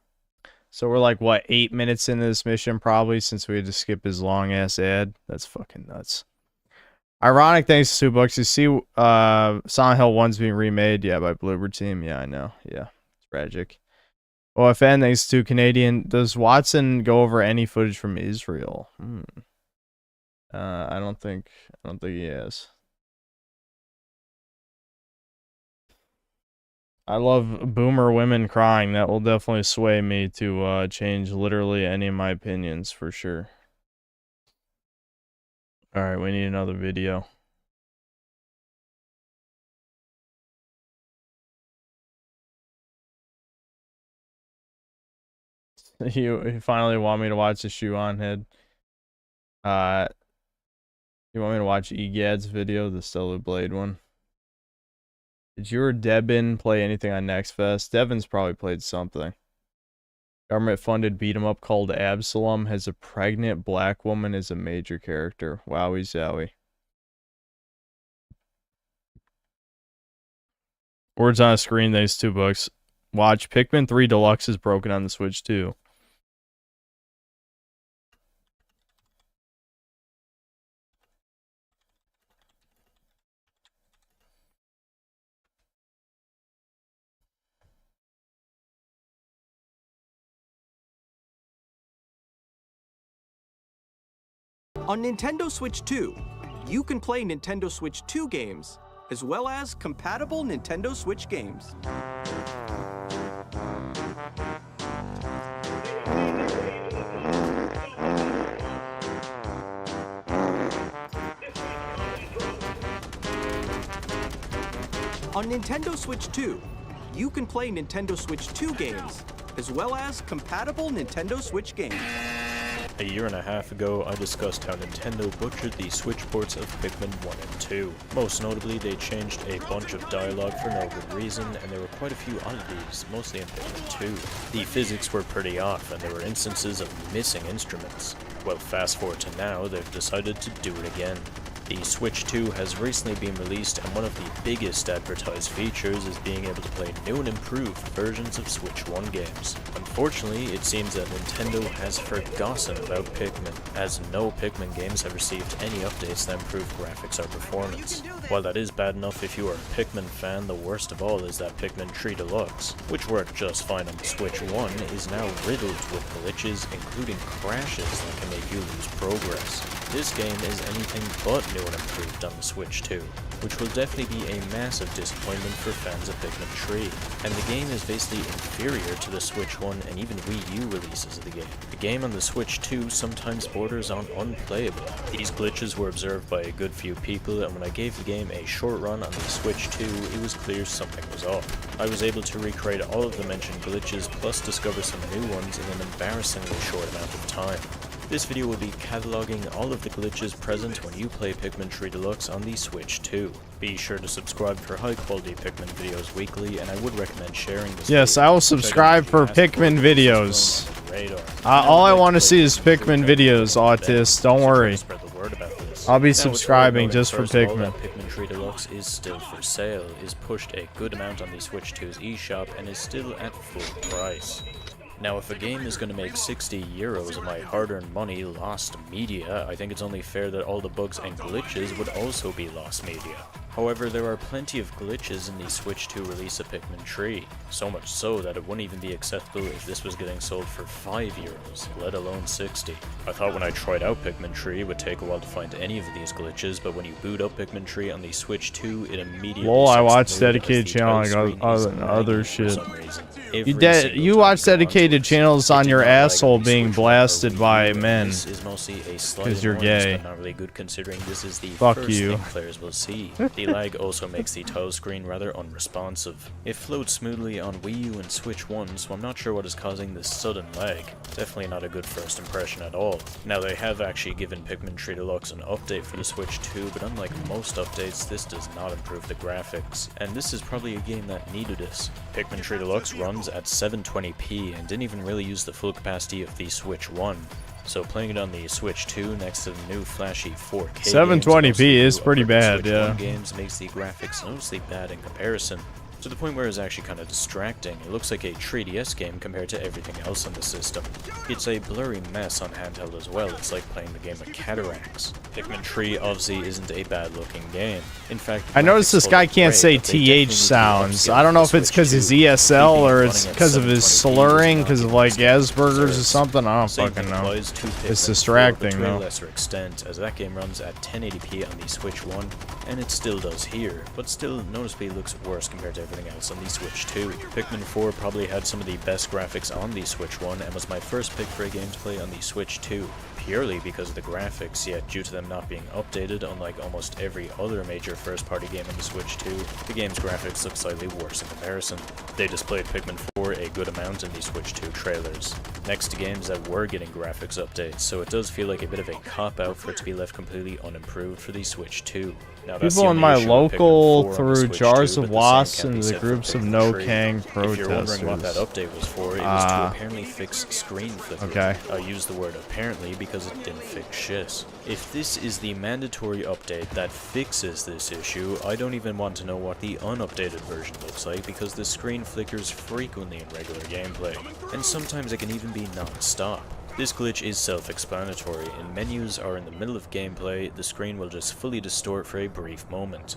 So we're like, what, 8 minutes into this mission probably, since we had to skip his long ass ad. That's fucking nuts. Ironic, thanks to $2. You see Silent Hill 1's being remade. Yeah, by Bloober Team. Yeah, I know. Yeah, it's tragic. OFN, thanks to Canadian. Does Watson go over any footage from Israel? I don't think he has. I love boomer women crying. That will definitely sway me to change literally any of my opinions for sure. Alright, we need another video. You finally want me to watch the Shoe On Head? You want me to watch Egad's video, the Stellar Blade one? Did you or Devin play anything on Next Fest? Devin's probably played something. Government-funded beat-em-up called Absalom has a pregnant black woman as a major character. Wowie zowie. Words on a screen, thanks $2. Watch Pikmin 3 Deluxe is broken on the Switch too. On Nintendo Switch 2, you can play Nintendo Switch 2 games, as well as compatible Nintendo Switch games. On Nintendo Switch 2, you can play Nintendo Switch 2 games, as well as compatible Nintendo Switch games. A year and a half ago, I discussed how Nintendo butchered the Switch ports of Pikmin 1 and 2. Most notably, they changed a bunch of dialogue for no good reason, and there were quite a few oddities, mostly in Pikmin 2. The physics were pretty off, and there were instances of missing instruments. Well, fast forward to now, they've decided to do it again. The Switch 2 has recently been released, and one of the biggest advertised features is being able to play new and improved versions of Switch 1 games. Unfortunately, it seems that Nintendo has forgotten about Pikmin, as no Pikmin games have received any updates that improve graphics or performance. While that is bad enough if you are a Pikmin fan, the worst of all is that Pikmin 3 Deluxe, which worked just fine on the Switch 1, is now riddled with glitches, including crashes that can make you lose progress. This game is anything but new and improved on the Switch 2, which will definitely be a massive disappointment for fans of Pikmin 3, and the game is basically inferior to the Switch 1 and even Wii U releases of the game. The game on the Switch 2 sometimes borders on unplayable. These glitches were observed by a good few people, and when I gave the game a short run on the Switch 2, it was clear something was off. I was able to recreate all of the mentioned glitches, plus discover some new ones in an embarrassingly short amount of time. This video will be cataloging all of the glitches present when you play Pikmin 3 Deluxe on the Switch 2. Be sure to subscribe for high quality Pikmin videos weekly, and I would recommend sharing this Yes, video. I will subscribe for Pikmin videos. All I want to see is Pikmin videos, Autist. Don't worry. I'll be subscribing just for Pikmin. Pikmin 3 Deluxe is still for sale, is pushed a good amount on the Switch 2's eShop, and is still at full price. Now, if a game is going to make €60 of my hard-earned money lost media, I think it's only fair that all the bugs and glitches would also be lost media. However, there are plenty of glitches in the Switch 2 release of Pikmin 3, so much so that it wouldn't even be acceptable if this was getting sold for €5, let alone 60. I thought when I tried out Pikmin 3 it would take a while to find any of these glitches, but when you boot up Pikmin 3 on the Switch 2, it immediately Lol, I sets watched the mood dedicated as the channel title like screen is other lagging for shit. some reason. You watch dedicated channels on your asshole being blasted by men This is mostly a slight because you're annoyance, gay. but not really good considering this is the Fuck first you. thing players will see. The lag also makes the title screen rather unresponsive. It flowed smoothly on Wii U and Switch 1, so I'm not sure what is causing this sudden lag. Definitely not a good first impression at all. Now, they have actually given Pikmin 3 Deluxe an update for the Switch 2, but unlike most updates, this does not improve the graphics, and this is probably a game that needed this. Pikmin 3 Deluxe runs at 720p and didn't even really use the full capacity of the Switch 1. So playing it on the Switch 2 next to the new flashy 4K 720p is pretty bad, Switch yeah. 1 games makes the graphics noticeably bad in comparison. To the point where it's actually kind of distracting. It looks like a 3DS game compared to everything else on the system. It's a blurry mess on handheld as well. It's like playing the game of cataracts. Pikmin 3 obviously isn't a bad looking game. In fact, I noticed this guy can't say TH sounds. I don't know if it's because he's ESL or it's because of his slurring, because of like Asperger's or something. I don't fucking know. It's distracting to a though. lesser extent, as that game runs at 1080p on the Switch 1, and it still does here, but still noticeably looks worse compared to everything else on the Switch 2. Pikmin 4 probably had some of the best graphics on the Switch 1 and was my first pick for a game to play on the Switch 2, purely because of the graphics, yet due to them not being updated, unlike almost every other major first-party game on the Switch 2, the game's graphics look slightly worse in comparison. They displayed Pikmin 4 a good amount in the Switch 2 trailers, next to games that were getting graphics updates, so it does feel like a bit of a cop-out for it to be left completely unimproved for the Switch 2. Now, that's the People in only my issue with Pikmin 4 local on the threw Switch jars 2, of but the same wasps can't be into the said for groups of Pikmin no 3. Kang If you're wondering what that protesters. update was for, it was to apparently fix screen flickering. Okay. I use the word apparently because it didn't fix shit. If this is the mandatory update that fixes this issue, I don't even want to know what the unupdated version looks like because the screen flickers frequently in regular gameplay, and sometimes it can even be non-stop. This glitch is self-explanatory. In menus or in the middle of gameplay, the screen will just fully distort for a brief moment.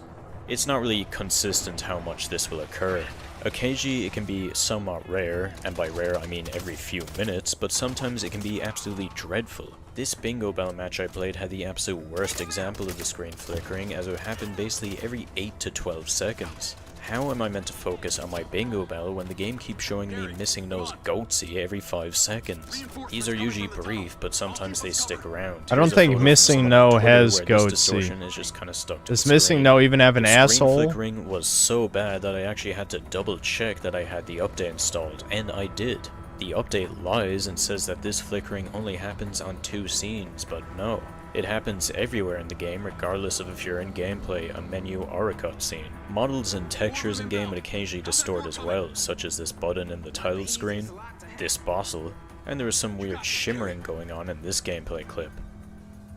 It's not really consistent how much this will occur. Occasionally it can be somewhat rare, and by rare I mean every few minutes, but sometimes it can be absolutely dreadful. This bingo bell match I played had the absolute worst example of the screen flickering, as it happened basically every 8 to 12 seconds. How am I meant to focus on my bingo bell when the game keeps showing me missing nose Goatsy every 5 seconds? These are usually brief, but sometimes they stick around. I don't Here's a think photo from missing someone no on Twitter has where this Goatsy. distortion is just kinda stuck to Does the missing screen. no even have an The asshole? Screen flickering was so bad that I actually had to double check that I had the update installed, and I did. The update lies and says that this flickering only happens on 2 scenes, but no. It happens everywhere in the game, regardless of if you're in gameplay, a menu, or a cutscene. Models and textures in game would occasionally distort as well, such as this button in the title screen, this bottle, and there was some weird shimmering going on in this gameplay clip.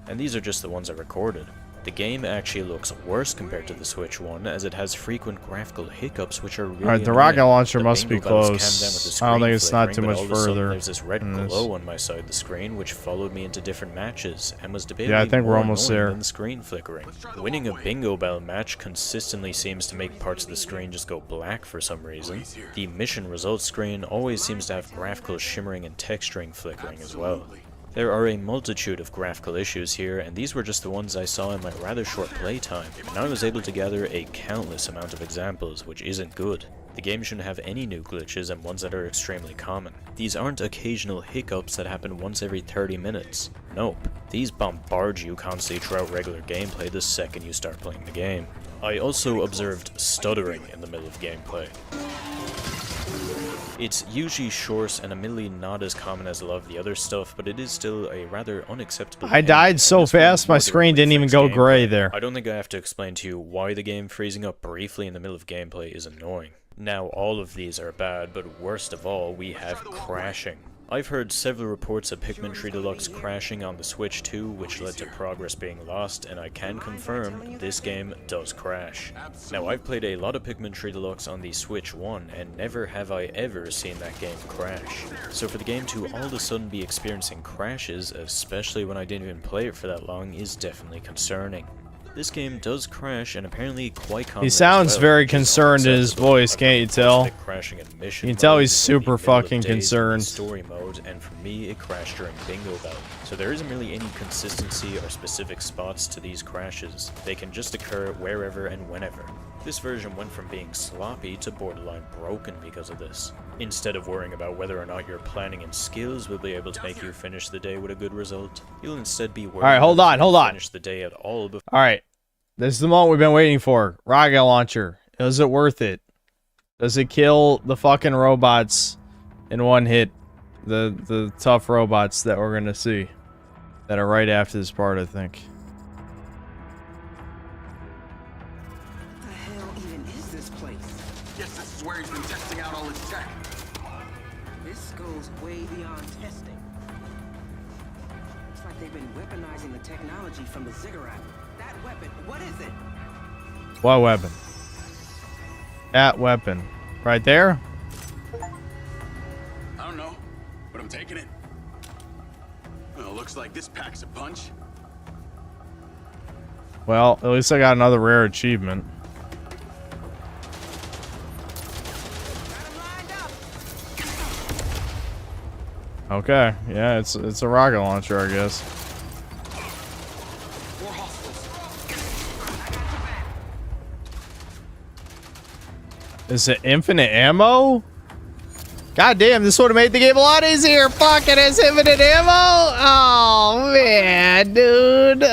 And these are just the ones I recorded. The game actually looks worse compared to the Switch one, as it has frequent graphical hiccups which are really Alright, the annoying. rocket launcher The must be bingo bells close. calm down with the I don't think screen it's not too flickering, much but all of a sudden further there's this red than this. glow on my side of the screen which followed me into different matches and was debatably Yeah, I think we're more almost annoying there. than the screen flickering. Winning a bingo bell match consistently seems to make parts of the screen just go black for some reason. The mission results screen always seems to have graphical shimmering and texturing flickering as well. There are a multitude of graphical issues here, and these were just the ones I saw in my rather short playtime, and I was able to gather a countless amount of examples, which isn't good. The game shouldn't have any new glitches and ones that are extremely common. These aren't occasional hiccups that happen once every 30 minutes. Nope. These bombard you constantly throughout regular gameplay the second you start playing the game. I also observed stuttering in the middle of gameplay. It's usually short and admittedly not as common as a lot of the other stuff, but it is still a rather unacceptable I died so fast my screen didn't even go gray there. I don't think I have to explain to you why the game freezing up briefly in the middle of gameplay is annoying. Now all of these are bad, but worst of all, we have crashing. I've heard several reports of Pikmin 3 Deluxe crashing on the Switch 2, which led to progress being lost, and I can confirm this game does crash. Now, I've played a lot of Pikmin 3 Deluxe on the Switch 1, and never have I ever seen that game crash. So for the game to all of a sudden be experiencing crashes, especially when I didn't even play it for that long, is definitely concerning. This game does crash, and apparently quite commonly He sounds as well, very which is concerned in his unacceptable. voice, I've can't you heard tell? reports of it crashing in mission You can tell mode, he's super in the middle of fucking days in concerned. story mode, and for me, it crashed during Bingo Bell. So there isn't really any consistency or specific spots to these crashes. They can just occur wherever and whenever. This version went from being sloppy to borderline broken because of this. Instead of worrying about whether or not your planning and skills will be able to make you finish the day with a good result, you'll instead be worried Alright, hold about on, if hold you'll on. finish the day at all before. Alright. This is the moment we've been waiting for. Rocket launcher. Is it worth it? Does it kill the fucking robots in one hit? The tough robots that we're gonna see. That are right after this part, I think. What the hell even is this place? Guess this is where he's been testing out all his tech. This goes way beyond testing. It's like they've been weaponizing the technology from the ziggurat. That weapon, what is it? What weapon? That weapon. Right there? I don't know, but I'm taking it. Well, looks like this packs a punch. Well, at least I got another rare achievement. Okay, yeah, it's a rocket launcher, I guess. Is it infinite ammo? God damn, this would have made the game a lot easier. Fuck, it has infinite ammo. Oh man, dude.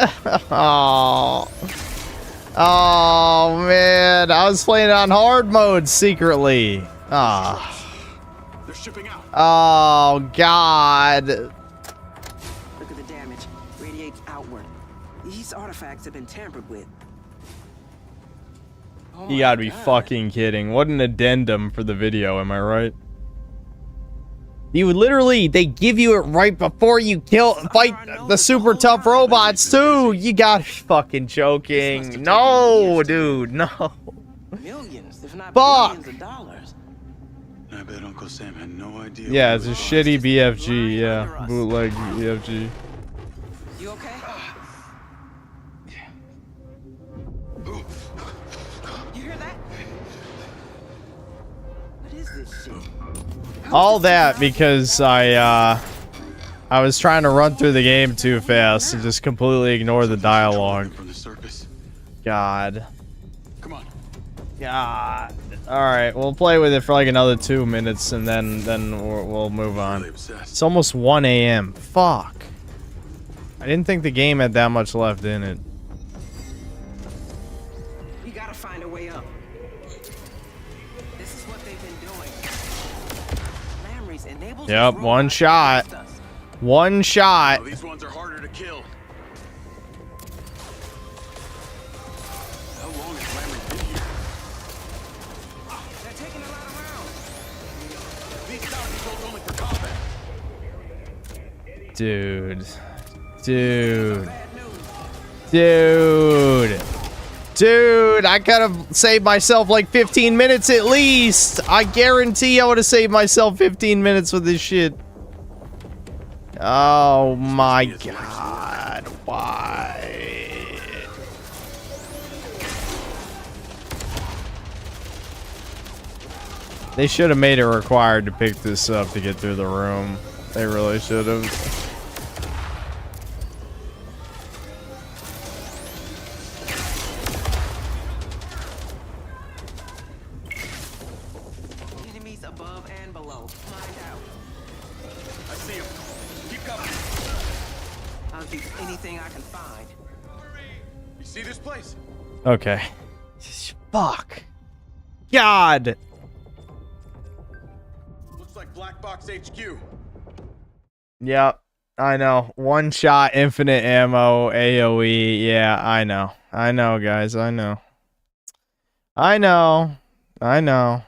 Oh man, I was playing on hard mode secretly. Ah. They're shipping out. Oh god. Look at the damage. Radiates outward. These artifacts have been tampered with. Oh You my gotta be God. fucking kidding. What an addendum for the video, am I right? You would literally, they give you it right before you fight the super tough robots too. You gotta be fucking joking. No, dude, no. Millions, if not Fuck. billions of dollars. I bet Uncle Sam had no idea. Yeah, it's a shitty BFG, yeah. Bootleg BFG. You okay? You hear that? What is this shit? All that because I was trying to run through the game too fast and just completely ignore the dialogue. God. Come on. God. Alright, we'll play with it for like another 2 minutes and then we'll move on. It's almost 1 a.m. Fuck. I didn't think the game had that much left in it. We gotta find a way up. This is what they've been doing. Lamries enables Yep, these one robots shot. against us. One shot. Oh, these ones are harder to kill. How long has Lamry been here? They're taking a lot around. These power controls only for combat. Dude. Dude. Dude. Dude, I could have saved myself like 15 minutes at least. I guarantee I would have saved myself 15 minutes with this shit. Oh my god. Why? They should have made it required to pick this up to get through the room. They really should have. Enemies above and below. Find out. I see him. Keep coming. I'll use anything I can find. You see this place? Okay. Fuck. God. Looks like Black Box HQ. Yep. I know. One shot, infinite ammo, AoE. Yeah, I know. I know, guys. I know. I know. I know.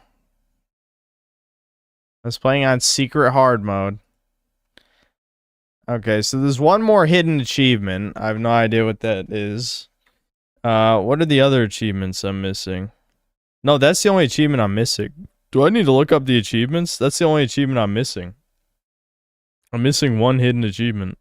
I was playing on secret hard mode. Okay, so there's one more hidden achievement. I have no idea what that is. What are the other achievements I'm missing? No, that's the only achievement I'm missing. Do I need to look up the achievements? That's the only achievement I'm missing. I'm missing one hidden achievement.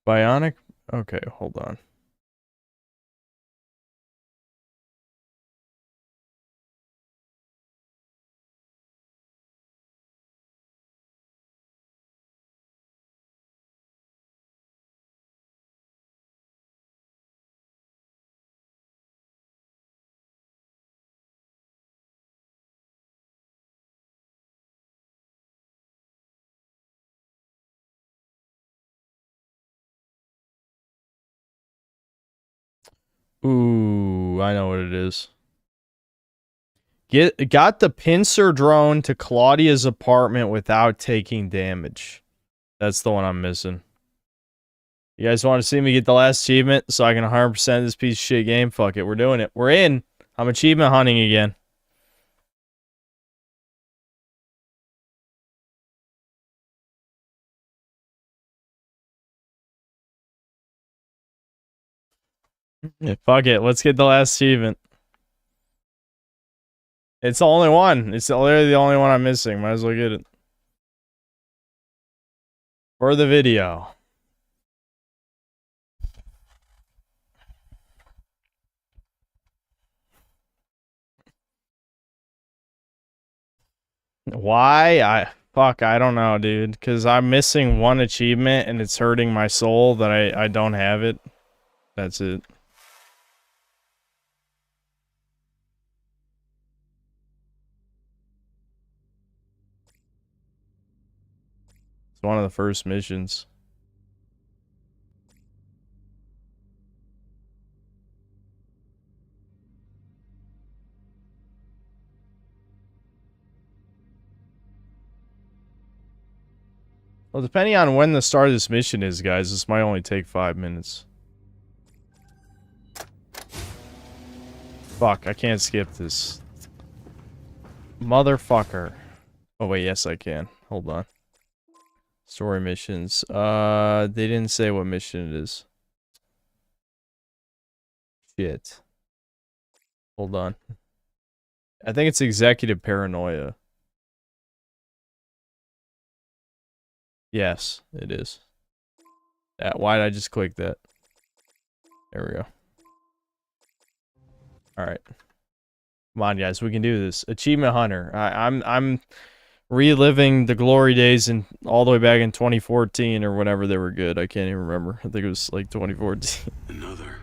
Bionic? Okay, hold on. Ooh, I know what it is. Got the pincer drone to Claudia's apartment without taking damage. That's the one I'm missing. You guys want to see me get the last achievement so I can 100% this piece of shit game? Fuck it, we're doing it. We're in. I'm achievement hunting again. Yeah, fuck it, let's get the last achievement. It's the only one. It's literally the only one I'm missing. Might as well get it. For the video. Why? I don't know, dude. Because I'm missing one achievement and it's hurting my soul that I don't have it. That's it. It's one of the first missions. Well, depending on when the start of this mission is, guys, this might only take 5 minutes. Fuck, I can't skip this. Motherfucker. Oh, wait, yes, I can. Hold on. Story missions. They didn't say what mission it is. Shit. Hold on. I think it's executive paranoia. Yes, it is. Why did I just click that? There we go. Alright. Come on, guys, we can do this. Achievement Hunter. I'm reliving the glory days in all the way back in 2014 or whenever they were good. I can't even remember. I think it was like 2014. Another.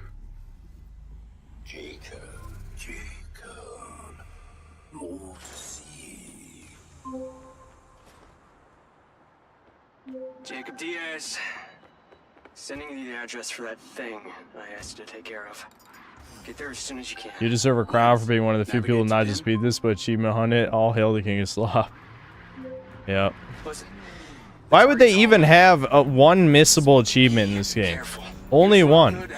Jacob Diaz. Sending you the address for that thing I asked you to take care of. Get there as soon as you can. You deserve a crown for being one of the few people not just beat this, but achievement hunt it. All hail the king of slop. Yep. Why would they even have one missable achievement in this game? Only one.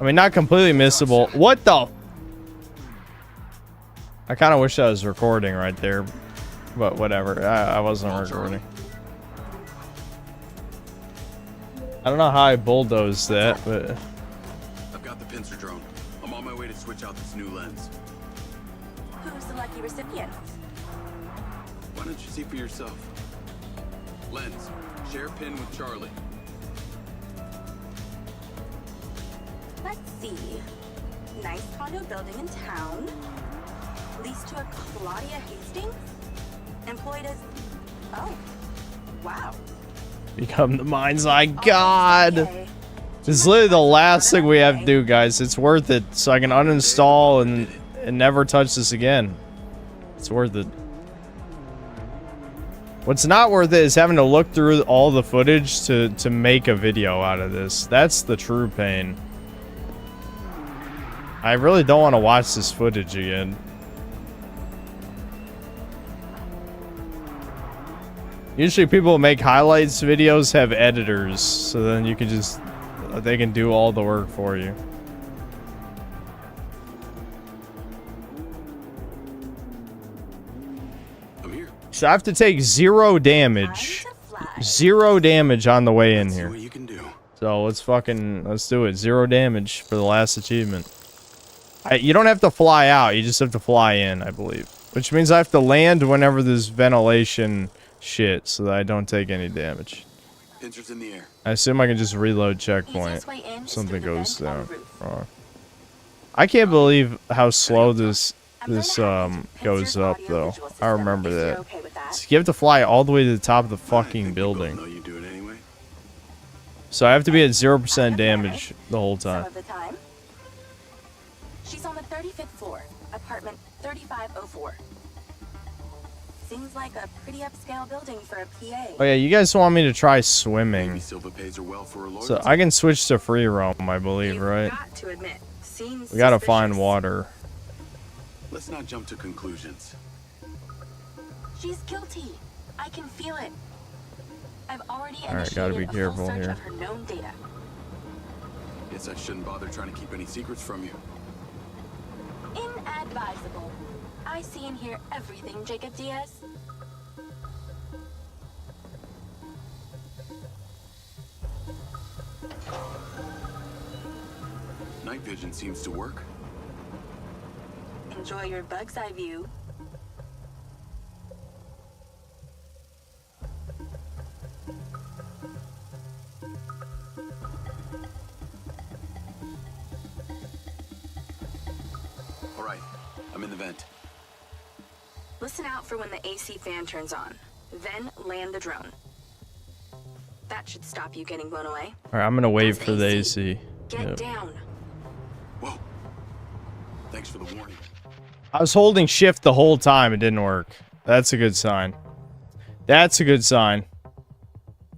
I mean, not completely missable. What the? I kind of wish I was recording right there, but whatever. I wasn't recording. I don't know how I bulldozed that, but... I've got the pincer drone. I'm on my way to switch out this new lens. Who's the lucky recipient? Why don't you see for yourself? Lens, share pin with Charlie. Let's see. Nice condo building in town. Leased to a Claudia Hastings. Employed as... Oh. Wow. Become the mind's eye. God. This is literally the last thing we have to do, guys. It's worth it, so I can uninstall and never touch this again. It's worth it. What's not worth it is having to look through all the footage to make a video out of this. That's the true pain. I really don't want to watch this footage again. Usually people who make highlights videos have editors, so then you can just, they can do all the work for you. I'm here. So I have to take 0 damage. 0 damage on the way in here. So let's do it. 0 damage for the last achievement. You don't have to fly out, you just have to fly in, I believe. Which means I have to land whenever there's ventilation shit, so that I don't take any damage. Pincers in the air. I assume I can just reload checkpoint. Something goes down wrong. I can't believe how slow this goes up though. I remember that. So you have to fly all the way to the top of the fucking building. So I have to be at 0% damage the whole time. She's on the 35th floor, apartment 3504. Seems like a pretty upscale building for a PA. Oh yeah, you guys want me to try swimming. Well, So I can switch to free roam, I believe, right? To admit, seems We gotta find water. Let's not jump to conclusions. She's guilty. I can feel it. I've already Alright, gotta be careful search here. of her known data. Guess I shouldn't bother trying to keep any secrets from you. Inadvisable. I see and hear everything, Jacob Diaz. Night vision seems to work. Enjoy your bug's eye view. All right, I'm in the vent. Listen out for when the AC fan turns on. Then land the drone. That should stop you getting blown away. Alright, I'm gonna wait for the AC. Get Yep. down. Whoa. Thanks for the warning. I was holding shift the whole time, it didn't work. That's a good sign. That's a good sign.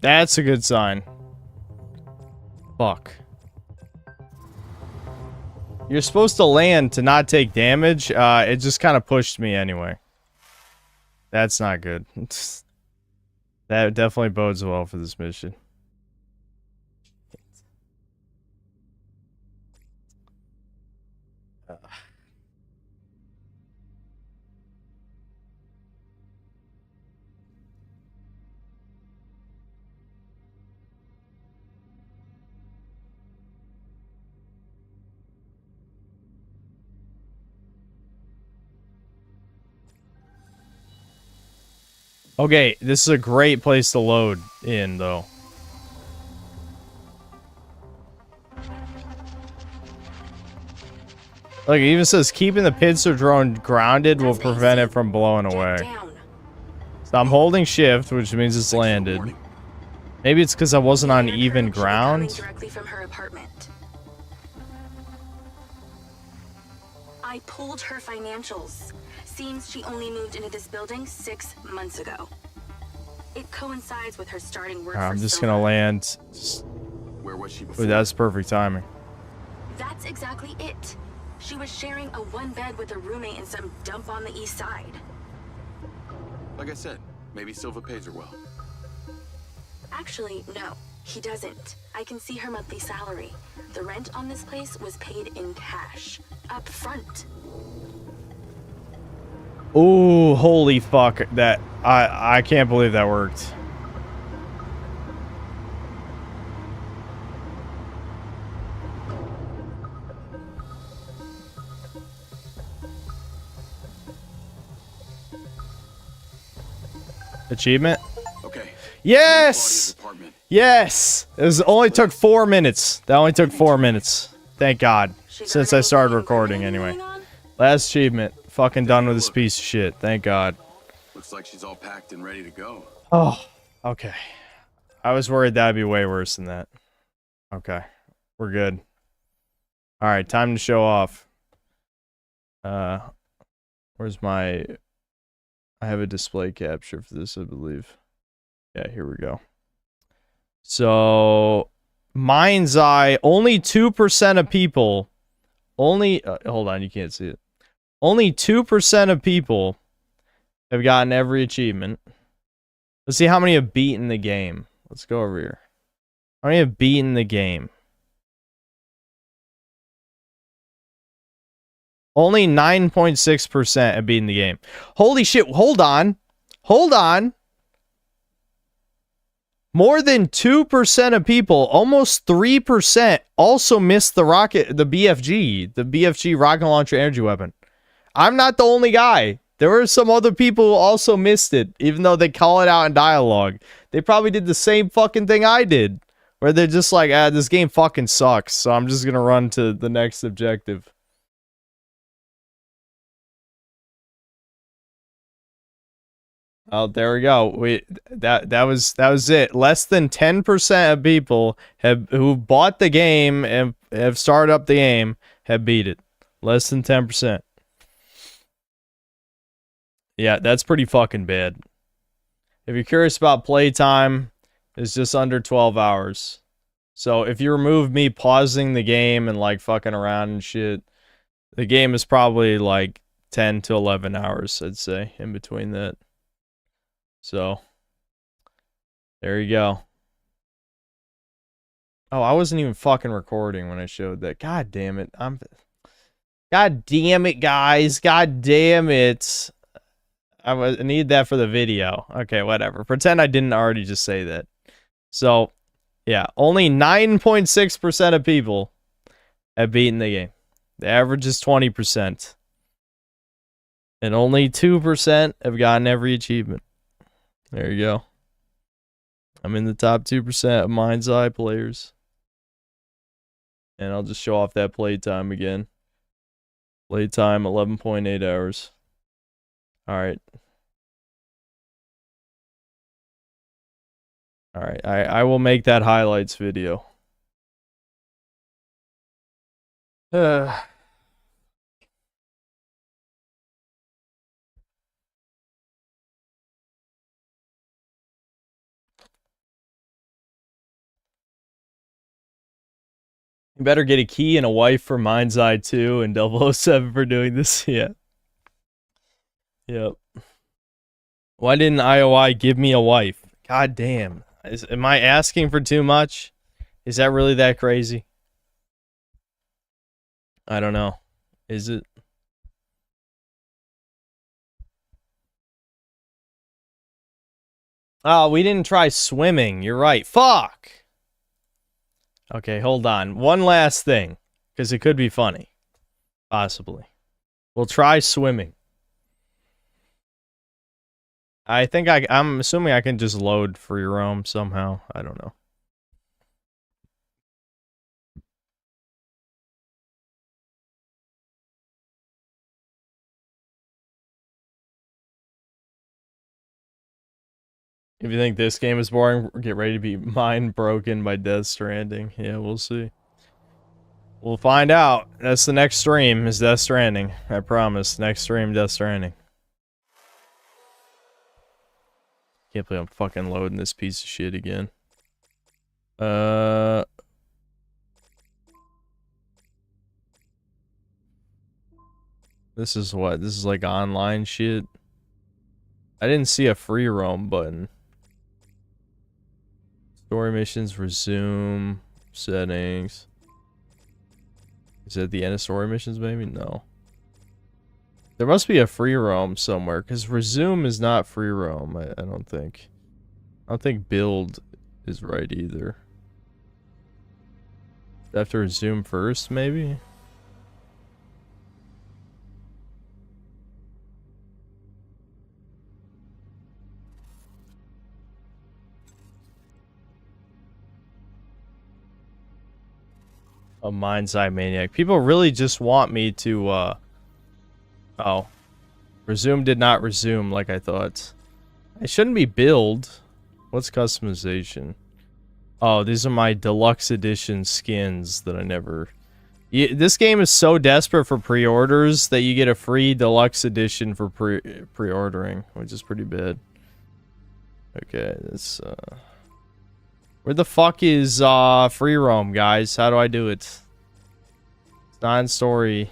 That's a good sign. Fuck. You're supposed to land to not take damage. It just kind of pushed me anyway. That's not good. That definitely bodes well for this mission. Okay, this is a great place to load in, though. Look, it even says keeping the pincer drone grounded will prevent it from blowing away. So I'm holding shift, which means it's landed. Maybe it's because I wasn't on even ground. Directly from her apartment. I pulled her financials. Seems she only moved into this building 6 months ago. It coincides with her starting work I'm for just Silver. gonna land. Where was she before? Ooh, that's perfect timing. That's exactly it. She was sharing a one bed with a roommate in some dump on the east side. Like I said, maybe Silva pays her well. Actually, no, he doesn't. I can see her monthly salary. The rent on this place was paid in cash, up front. Ooh, holy fuck. That I can't believe that worked. Achievement? Okay. Yes! Yes! Only took 4 minutes. That only took 4 minutes. Thank God. Since I started recording anyway. Last achievement. Fucking done with this piece of shit. Thank God. Looks like she's all packed and ready to go. Oh, okay. I was worried that'd be way worse than that. Okay. We're good. Alright, time to show off. Where's my... I have a display capture for this, I believe. Yeah, here we go. So, Mind's Eye, only 2% of people... Only... hold on, you can't see it. Only 2% of people have gotten every achievement. Let's see how many have beaten the game. Let's go over here. How many have beaten the game? Only 9.6% have beaten the game. Holy shit, hold on. Hold on. More than 2% of people, almost 3%, also missed the BFG rocket launcher energy weapon. I'm not the only guy. There were some other people who also missed it, even though they call it out in dialogue. They probably did the same fucking thing I did, where they're just like, this game fucking sucks, so I'm just gonna run to the next objective. Oh, there we go. That was it. Less than 10% of people who bought the game and have started up the game have beat it. Less than 10%. Yeah, that's pretty fucking bad. If you're curious about playtime, it's just under 12 hours. So if you remove me pausing the game and like fucking around and shit, the game is probably like 10 to 11 hours, I'd say, in between that. So, there you go. Oh, I wasn't even fucking recording when I showed that. God damn it. God damn it, guys. God damn it. I need that for the video. Okay, whatever. Pretend I didn't already just say that. So, yeah. Only 9.6% of people have beaten the game. The average is 20%. And only 2% have gotten every achievement. There you go. I'm in the top 2% of Mind's Eye players. And I'll just show off that playtime again. Playtime 11.8 hours. Alright. Alright, I will make that highlights video. You better get a key and a wife for Mind's Eye 2 and 007 for doing this. Yeah. Yep. Why didn't IOI give me a wife? God damn. Am I asking for too much? Is that really that crazy? I don't know. Is it? Oh, we didn't try swimming. You're right. Fuck! Okay, hold on. One last thing. Because it could be funny. Possibly. We'll try swimming. I think I'm assuming I can just load free roam somehow. I don't know. If you think this game is boring, get ready to be mind broken by Death Stranding. Yeah, we'll see. We'll find out. That's the next stream, is Death Stranding. I promise. Next stream, Death Stranding. Can't believe I'm fucking loading this piece of shit again. This is what? This is like online shit. I didn't see a free roam button. Story missions, resume, settings. Is it at the end of story missions, maybe? No. There must be a free roam somewhere, because resume is not free roam, I don't think. I don't think build is right either. I have to resume first, maybe? A mind's eye maniac. People really just want me to, oh. Resume did not resume like I thought. It shouldn't be build. What's customization? Oh, these are my deluxe edition skins that I never... this game is so desperate for pre-orders that you get a free deluxe edition for pre-ordering, which is pretty bad. Okay, this, where the fuck is, free roam, guys? How do I do it? It's not in story.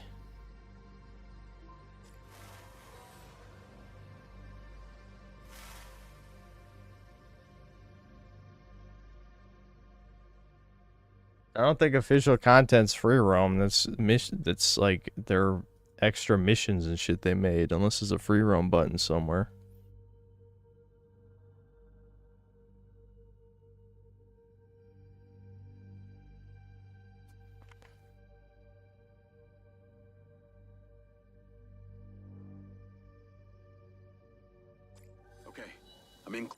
I don't think official content's free roam. That's mission. That's like their extra missions and shit they made. Unless there's a free roam button somewhere. Okay, I'm in.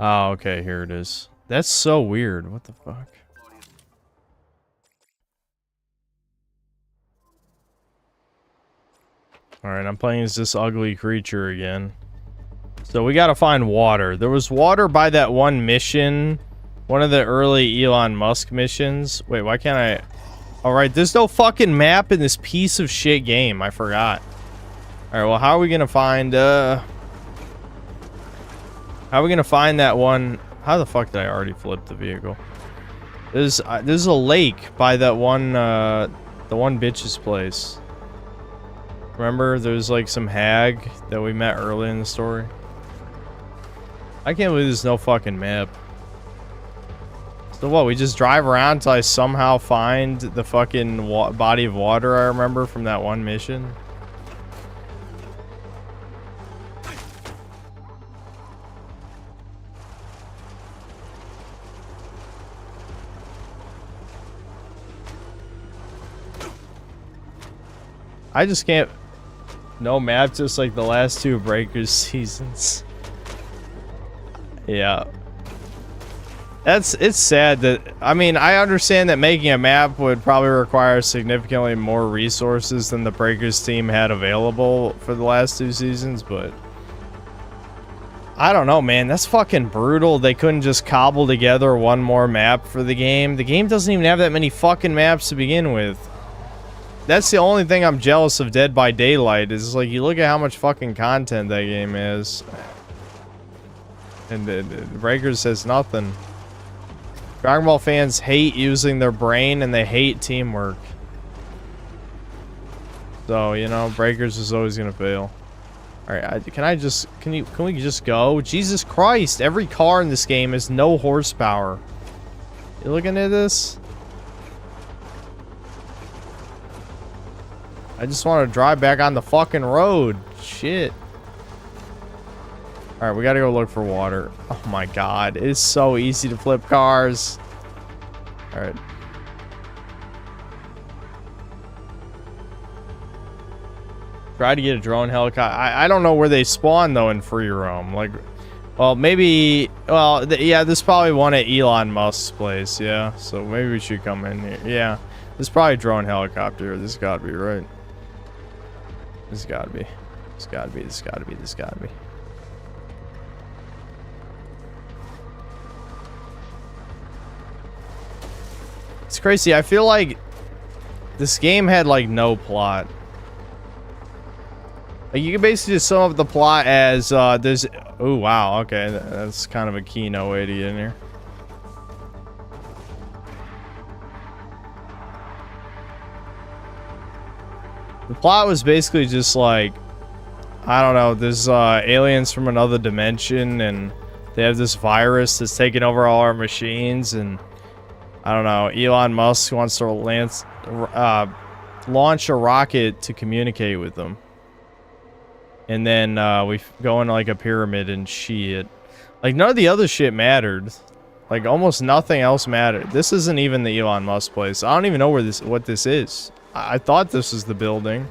Oh, okay, here it is. That's so weird. What the fuck? Alright, I'm playing as this ugly creature again. So we gotta find water. There was water by that one mission. One of the early Elon Musk missions. Wait, why can't I... Alright, there's no fucking map in this piece of shit game. I forgot. Alright, well, how are we gonna find, How are we gonna find that one? How the fuck did I already flip the vehicle? There's a lake by that one, the one bitch's place. Remember, there's like some hag that we met early in the story. I can't believe there's no fucking map. So what, we just drive around until I somehow find the fucking body of water I remember from that one mission? I just can't... No map, just like the last two Breakers seasons. Yeah. It's sad that... I mean, I understand that making a map would probably require significantly more resources than the Breakers team had available for the last two seasons, but... I don't know, man. That's fucking brutal. They couldn't just cobble together one more map for the game. The game doesn't even have that many fucking maps to begin with. That's the only thing I'm jealous of Dead by Daylight, is like, you look at how much fucking content that game is. And the Breakers says nothing. Dragon Ball fans hate using their brain and they hate teamwork. So, you know, Breakers is always gonna fail. Alright, can we just go? Jesus Christ, every car in this game has no horsepower. You looking at this? I just want to drive back on the fucking road. Shit. Alright, we gotta go look for water. Oh my god, it is so easy to flip cars. Alright. Try to get a drone helicopter. I don't know where they spawn, though, in free roam. Like, well, maybe... Well, yeah, there's probably one at Elon Musk's place, yeah. So maybe we should come in here. Yeah, there's probably a drone helicopter. This gotta be right. This gotta be. This gotta be. This gotta be. This gotta be. It's crazy. I feel like this game had, like, no plot. Like, you can basically just sum up the plot as there's... Oh, wow. Okay, that's kind of a Kino way to get in here. The plot was basically just like, I don't know, there's aliens from another dimension, and they have this virus that's taking over all our machines, and I don't know, Elon Musk wants to launch a rocket to communicate with them. And then we go into like a pyramid and shit. Like, none of the other shit mattered. Like, almost nothing else mattered. This isn't even the Elon Musk place. I don't even know what this is. I thought this was the building.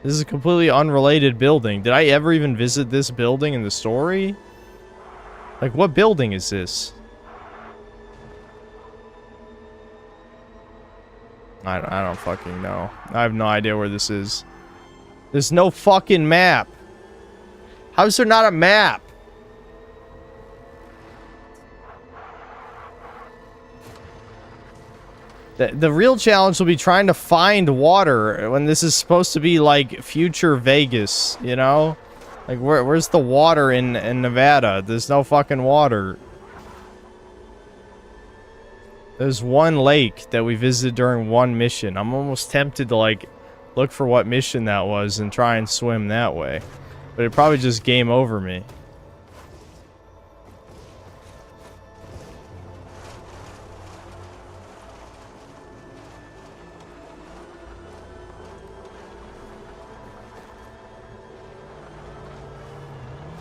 This is a completely unrelated building. Did I ever even visit this building in the story? Like, what building is this? I don't fucking know. I have no idea where this is. There's no fucking map. How is there not a map? The real challenge will be trying to find water when this is supposed to be like future Vegas, you know? Like, where's the water in Nevada? There's no fucking water. There's one lake that we visited during one mission. I'm almost tempted to like look for what mission that was and try and swim that way. But it'd probably just game over me.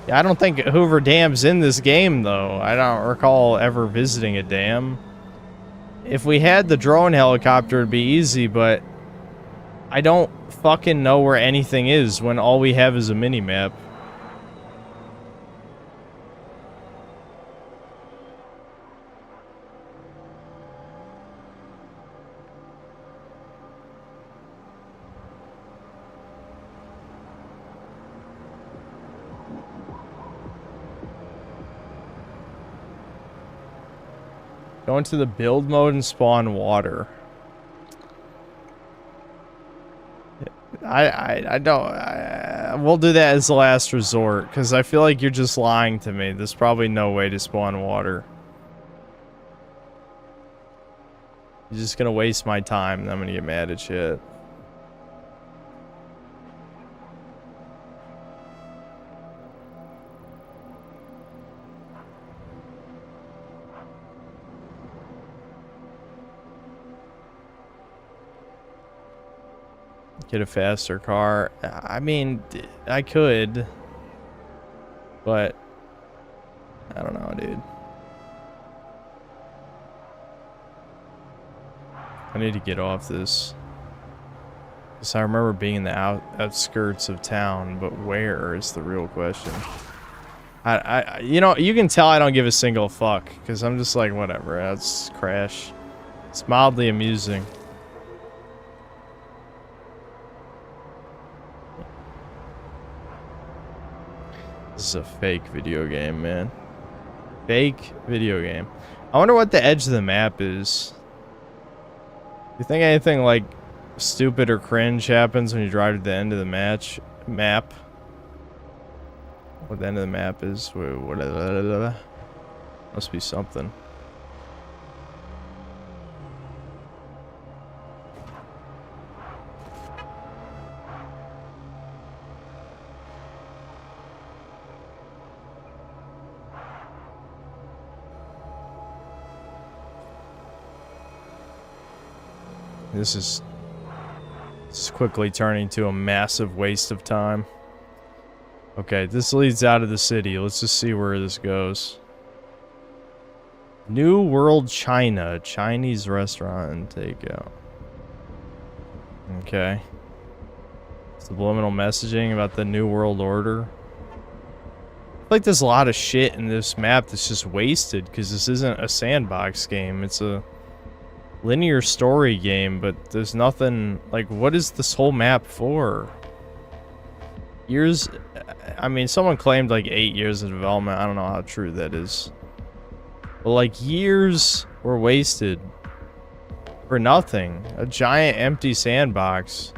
Yeah, I don't think Hoover Dam's in this game, though. I don't recall ever visiting a dam. If we had the drone helicopter, it'd be easy, but I don't fucking know where anything is when all we have is a mini-map. Go into the build mode and spawn water. I don't... we'll do that as the last resort, because I feel like you're just lying to me. There's probably no way to spawn water. You're just gonna waste my time, and I'm gonna get mad at shit. Get a faster car. I mean, I could, but I don't know, dude. I need to get off this. Because I remember being in the outskirts of town, but where is the real question. You know, you can tell I don't give a single fuck, because I'm just like, whatever, let's crash. It's mildly amusing. This is a fake video game, man. Fake video game. I wonder what the edge of the map is. You think anything like stupid or cringe happens when you drive to the end of the map? What the end of the map is? Must be something. This is quickly turning to a massive waste of time. Okay, this leads out of the city. Let's just see where this goes. New World China. Chinese restaurant and takeout. Okay. Subliminal messaging about the New World Order. I feel like there's a lot of shit in this map that's just wasted because this isn't a sandbox game. It's a linear story game, but there's nothing like, what is this whole map for? Years, I mean, someone claimed like 8 years of development. I don't know how true that is, but like years were wasted for nothing. A giant empty sandbox.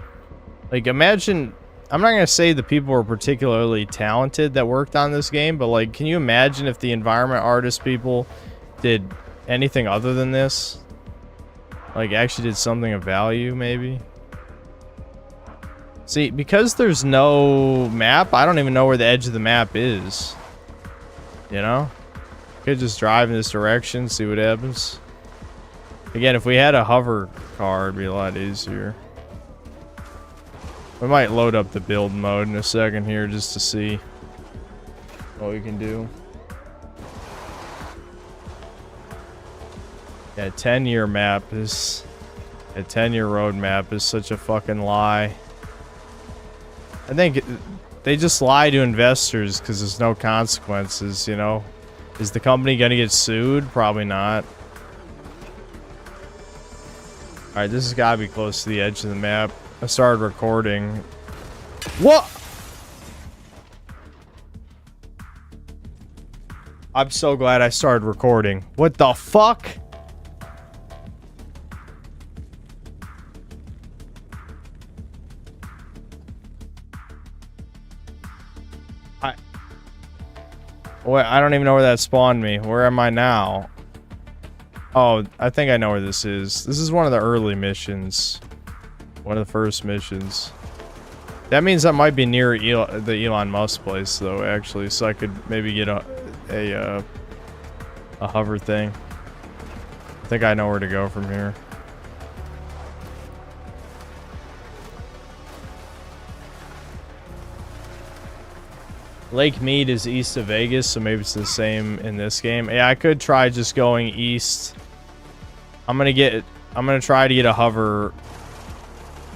Like, imagine I'm not gonna say the people were particularly talented that worked on this game, but like, can you imagine if the environment artist people did anything other than this? Like, actually did something of value, maybe? See, because there's no map, I don't even know where the edge of the map is. You know? Could just drive in this direction, see what happens. Again, if we had a hover car, it'd be a lot easier. We might load up the build mode in a second here just to see what we can do. Yeah, 10-year map is... A 10-year road map is such a fucking lie. I think they just lie to investors because there's no consequences, you know? Is the company gonna get sued? Probably not. Alright, this has gotta be close to the edge of the map. I started recording. What? I'm so glad I started recording. What the fuck? Wait, I don't even know where that spawned me. Where am I now? Oh, I think I know where this is. This is one of the early missions. One of the first missions. That means I might be near the Elon Musk place, though, actually. So I could maybe get a hover thing. I think I know where to go from here. Lake Mead is east of Vegas, so maybe it's the same in this game. Yeah, I could try just going east. I'm gonna try to get a hover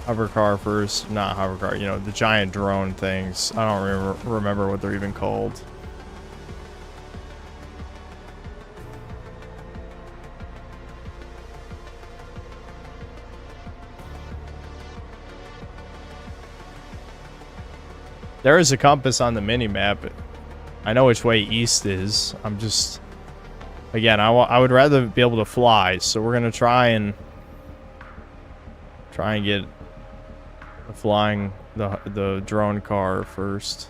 car first. Not hover car, you know, the giant drone things. I don't remember what they're even called. There is a compass on the mini-map. I know which way east is. I'm just... Again, I would rather be able to fly, so we're going to try and get the drone car first.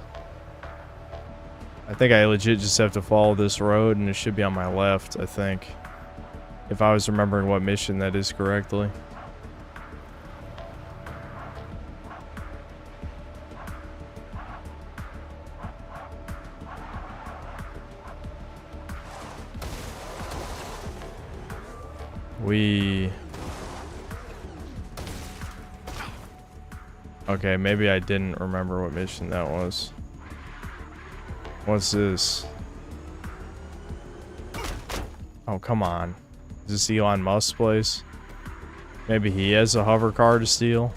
I think I legit just have to follow this road, and it should be on my left, I think. If I was remembering what mission that is correctly. Okay, maybe I didn't remember what mission that was. What's this? Oh, come on. Is this Elon Musk's place? Maybe he has a hover car to steal?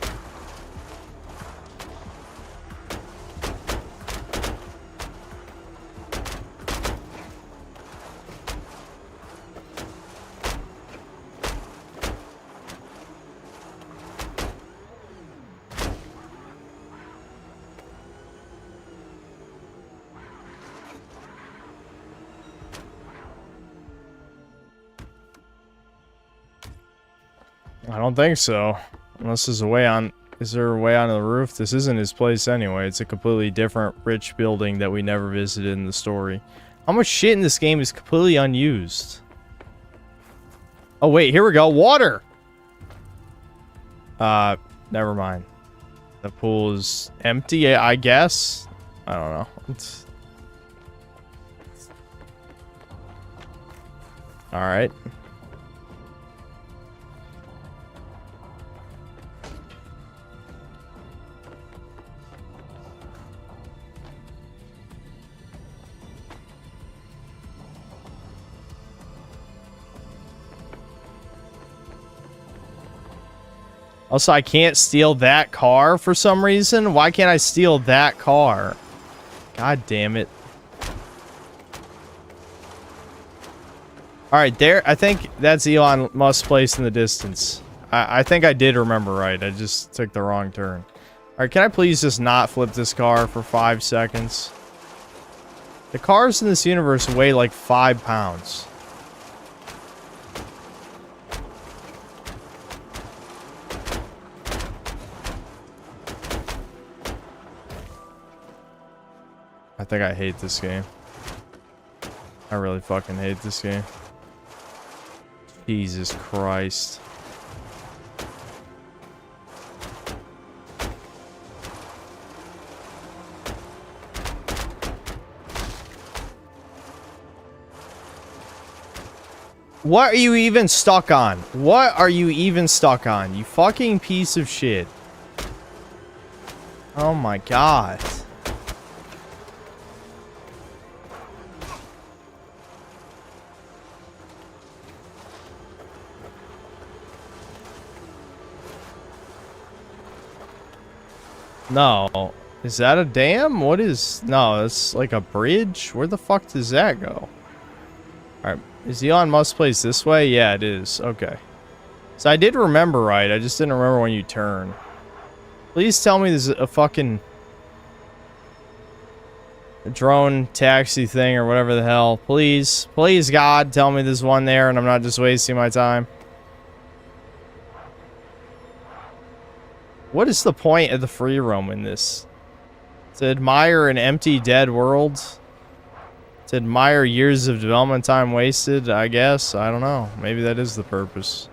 I don't think so. Unless there's a way on... Is there a way onto the roof? This isn't his place anyway. It's a completely different, rich building that we never visited in the story. How much shit in this game is completely unused? Oh, wait. Here we go. Water! Never mind. The pool is empty, I guess? I don't know. Alright. Also, I can't steal that car for some reason. Why can't I steal that car? God damn it. Alright, there. I think that's Elon Musk's place in the distance. I think I did remember right. I just took the wrong turn. Alright, can I please just not flip this car for 5 seconds? The cars in this universe weigh like 5 pounds. I think I hate this game. I really fucking hate this game. Jesus Christ. What are you even stuck on? What are you even stuck on? You fucking piece of shit. Oh my god. No. Is that a dam? What is... No, it's like a bridge? Where the fuck does that go? Alright. Is Elon Musk place this way? Yeah, it is. Okay. So I did remember right. I just didn't remember when you turn. Please tell me there's a fucking... a drone taxi thing or whatever the hell. Please. Please, God, tell me there's one there and I'm not just wasting my time. What is the point of the free roam in this? To admire an empty, dead world? To admire years of development time wasted, I guess? I don't know. Maybe that is the purpose.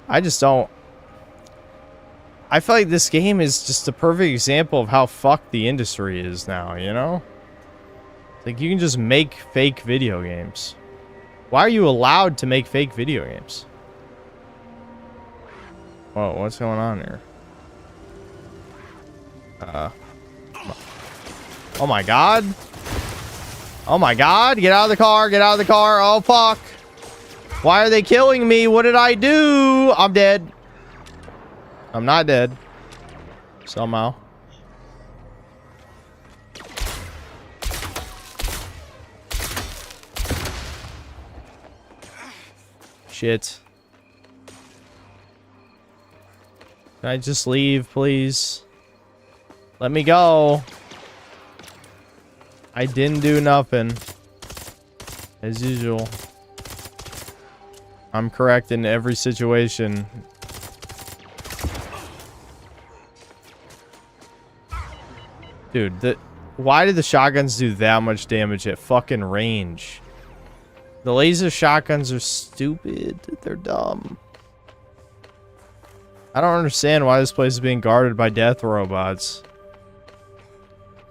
I just don't... I feel like this game is just a perfect example of how fucked the industry is now, you know? Like, you can just make fake video games. Why are you allowed to make fake video games? Whoa, what's going on here? Oh my god. Oh my god. Get out of the car. Get out of the car. Oh fuck. Why are they killing me? What did I do? I'm dead. I'm not dead. Somehow. Shit. Can I just leave, please? Let me go. I didn't do nothing. As usual. I'm correct in every situation. Dude, why did the shotguns do that much damage at fucking range? The laser shotguns are stupid. They're dumb. I don't understand why this place is being guarded by death robots.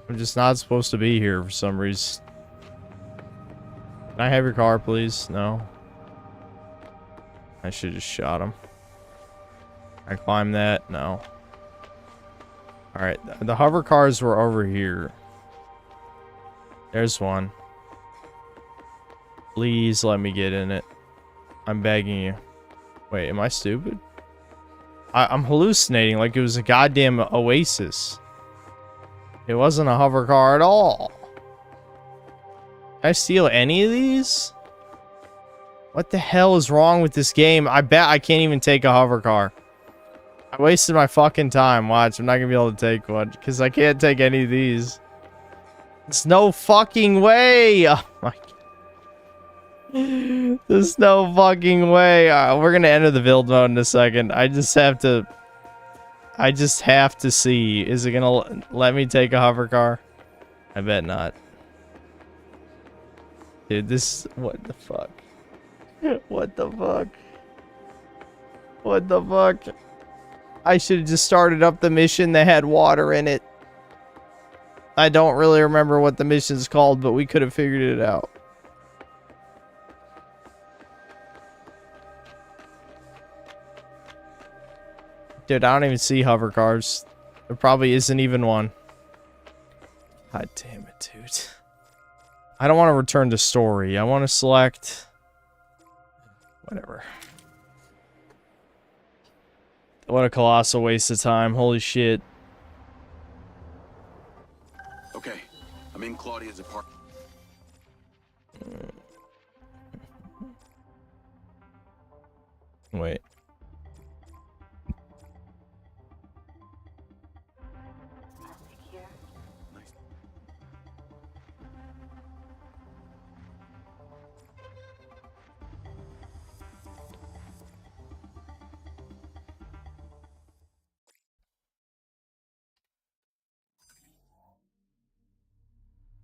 I'm just not supposed to be here for some reason. Can I have your car, please? No. I should have just shot him. I climb that? No. Alright, the hover cars were over here. There's one. Please let me get in it. I'm begging you. Wait, am I stupid? I'm hallucinating like it was a goddamn oasis. It wasn't a hover car at all. Can I steal any of these? What the hell is wrong with this game? I bet I can't even take a hover car. I wasted my fucking time. Watch, I'm not gonna be able to take one because I can't take any of these. There's no fucking way. Oh my god. There's no fucking way. We're gonna enter the build mode in a second. I just have to see. Is it gonna let me take a hover car? I bet not. Dude, this... What the fuck? What the fuck? What the fuck? I should have just started up the mission that had water in it. I don't really remember what the mission's called, but we could have figured it out. Dude, I don't even see hover cars. There probably isn't even one. God damn it, dude. I don't want to return to story. I want to select... Whatever. What a colossal waste of time. Holy shit. Okay, I'm in Claudia's apartment. Wait.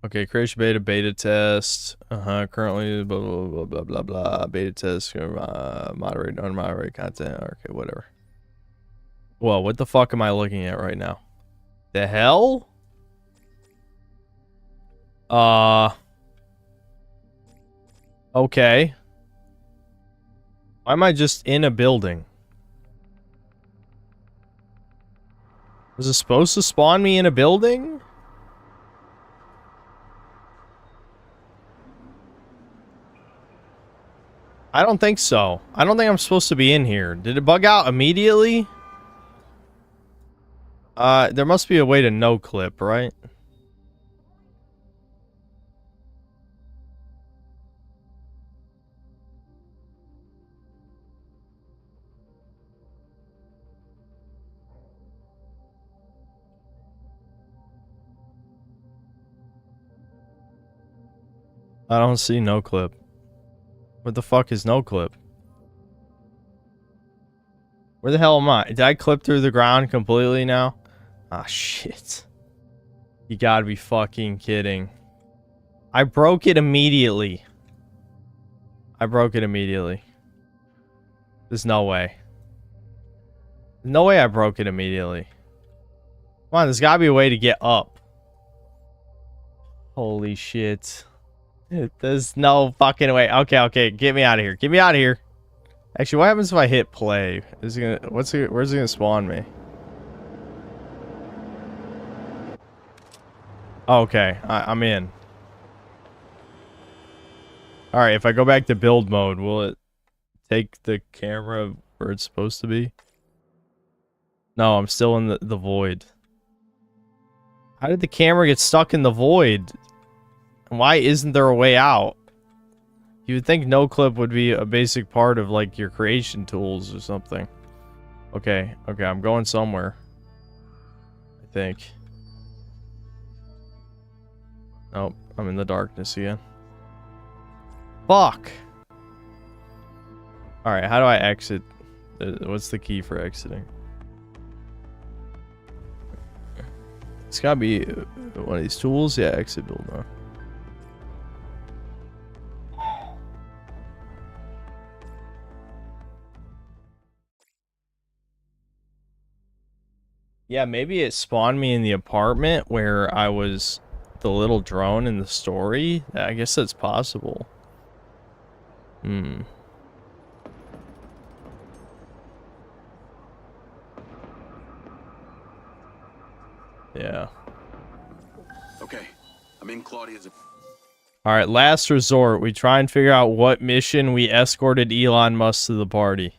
Okay, creation beta test. Currently, blah, blah, blah, blah, blah, blah. Beta test, moderate, unmoderate content. Okay, whatever. Whoa, what the fuck am I looking at right now? The hell? Okay. Why am I just in a building? Was it supposed to spawn me in a building? I don't think so. I don't think I'm supposed to be in here. Did it bug out immediately? There must be a way to no clip, right? I don't see no clip. What the fuck is no clip? Where the hell am I? Did I clip through the ground completely now? Ah, shit. You gotta be fucking kidding. I broke it immediately. There's no way. No way I broke it immediately. Come on, there's gotta be a way to get up. Holy shit. There's no fucking way. Okay, get me out of here. Get me out of here. Actually, what happens if I hit play? Is it gonna, where's it gonna spawn me? Okay, I'm in. Alright, if I go back to build mode, will it take the camera where it's supposed to be? No, I'm still in the void. How did the camera get stuck in the void? Why isn't there a way out? You would think no clip would be a basic part of like your creation tools or something. Okay, I'm going somewhere. I think. Nope, I'm in the darkness again. Fuck! Alright, how do I exit? What's the key for exiting? It's gotta be one of these tools. Yeah, exit build now. Yeah, maybe it spawned me in the apartment where I was the little drone in the story. I guess that's possible. Yeah. Okay, I'm in Claudia's. Alright, last resort. We try and figure out what mission we escorted Elon Musk to the party.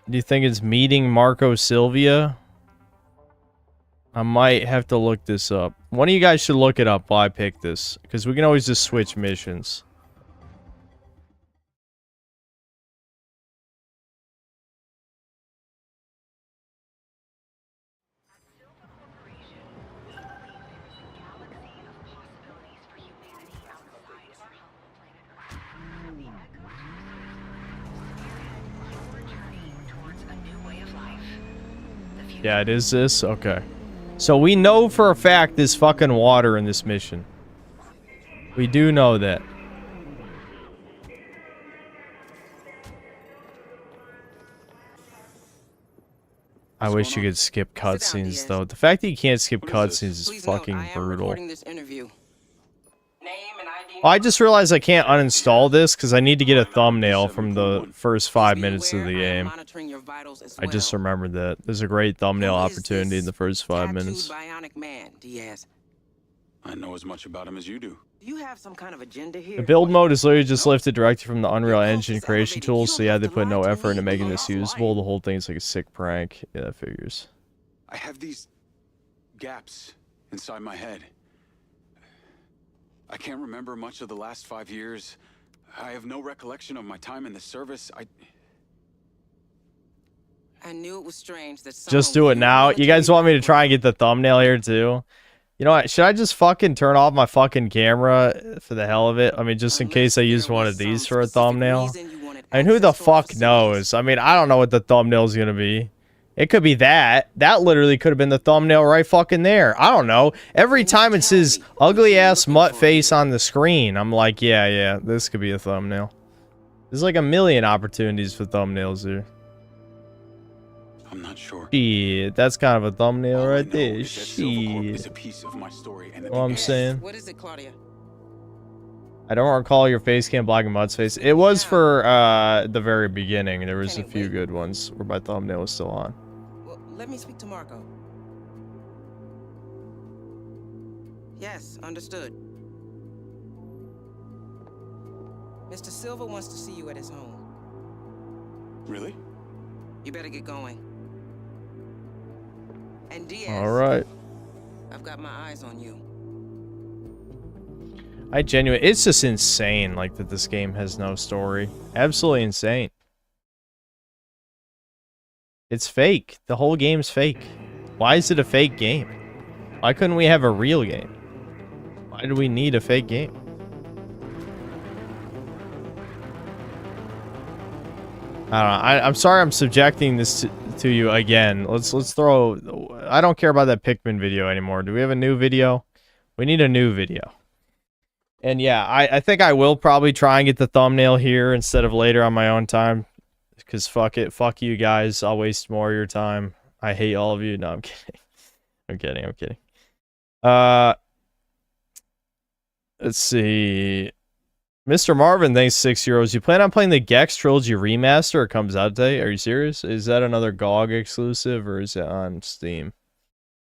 Do you think it's meeting Marco Sylvia? I might have to look this up. One of you guys should look it up while I pick this, because we can always just switch missions. Yeah, it is this? Okay. So we know for a fact there's fucking water in this mission. We do know that. I wish you could skip cutscenes, though. The fact that you can't skip cutscenes is fucking brutal. Oh, I just realized I can't uninstall this because I need to get a thumbnail from the first 5 minutes of the game. I just remembered that. There's a great thumbnail opportunity in the first 5 minutes. I know as much about him as you do. Do you have some kind of agenda here? The build mode is literally just lifted directly from the Unreal Engine creation tools, so yeah, they put no effort into making this usable. The whole thing's like a sick prank. Yeah, that figures. I have these gaps inside my head. I can't remember much of the last 5 years. I have no recollection of my time in the service. I knew it was strange that just do it now. You guys want me to try and get the thumbnail here too? You know what? Should I just fucking turn off my fucking camera for the hell of it? I mean, just in case I use one of these for a thumbnail. I mean, who the fuck knows? I mean, I don't know what the thumbnail's gonna be. It could be that. That literally could have been the thumbnail right fucking there. I don't know. Every time it's his ugly ass mutt face on the screen, I'm like, yeah, this could be a thumbnail. There's like a million opportunities for thumbnails here. I'm not sure. Shit, that's kind of a thumbnail right there. Silvercorp is Shit. a piece of my story, and What I'm saying. What is it, Claudia? I don't recall your face cam blocking Mutt's face. It was for the very beginning. There was a few good ones where my thumbnail was still on. Well, let me speak to Marco. Yes, understood. Mr. Silva wants to see you at his home. Really? You better get going. And Diaz. All right. I've got my eyes on you. It's just insane, like, that this game has no story. Absolutely insane. It's fake. The whole game's fake. Why is it a fake game? Why couldn't we have a real game? Why do we need a fake game? I don't know. I'm sorry I'm subjecting this to you again. Let's throw... I don't care about that Pikmin video anymore. Do we have a new video? We need a new video. And yeah, I think I will probably try and get the thumbnail here instead of later on my own time. Because fuck it. Fuck you guys. I'll waste more of your time. I hate all of you. No, I'm kidding. I'm kidding. Let's see. Mr. Marvin, thanks €6. You plan on playing the Gex Trilogy Remaster? It comes out today. Are you serious? Is that another GOG exclusive or is it on Steam?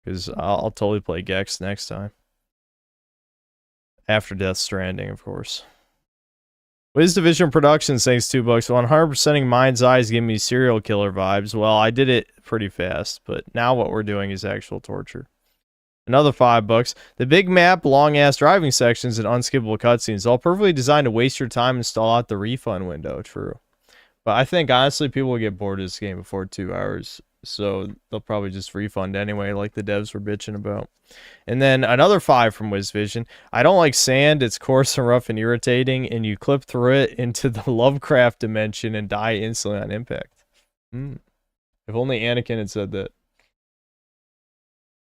Because I'll totally play Gex next time. After Death Stranding, of course. Wiz Division Productions, thanks $2. 100%ing Mind's Eyes give me serial killer vibes. Well, I did it pretty fast, but now what we're doing is actual torture. Another $5. The big map, long-ass driving sections, and unskippable cutscenes, all perfectly designed to waste your time and stall out the refund window. True. But I think, honestly, people will get bored of this game before 2 hours, so they'll probably just refund anyway, like the devs were bitching about. And then another 5 from WizVision. I don't like sand. It's coarse and rough and irritating, and you clip through it into the Lovecraft dimension and die instantly on impact. If only Anakin had said that.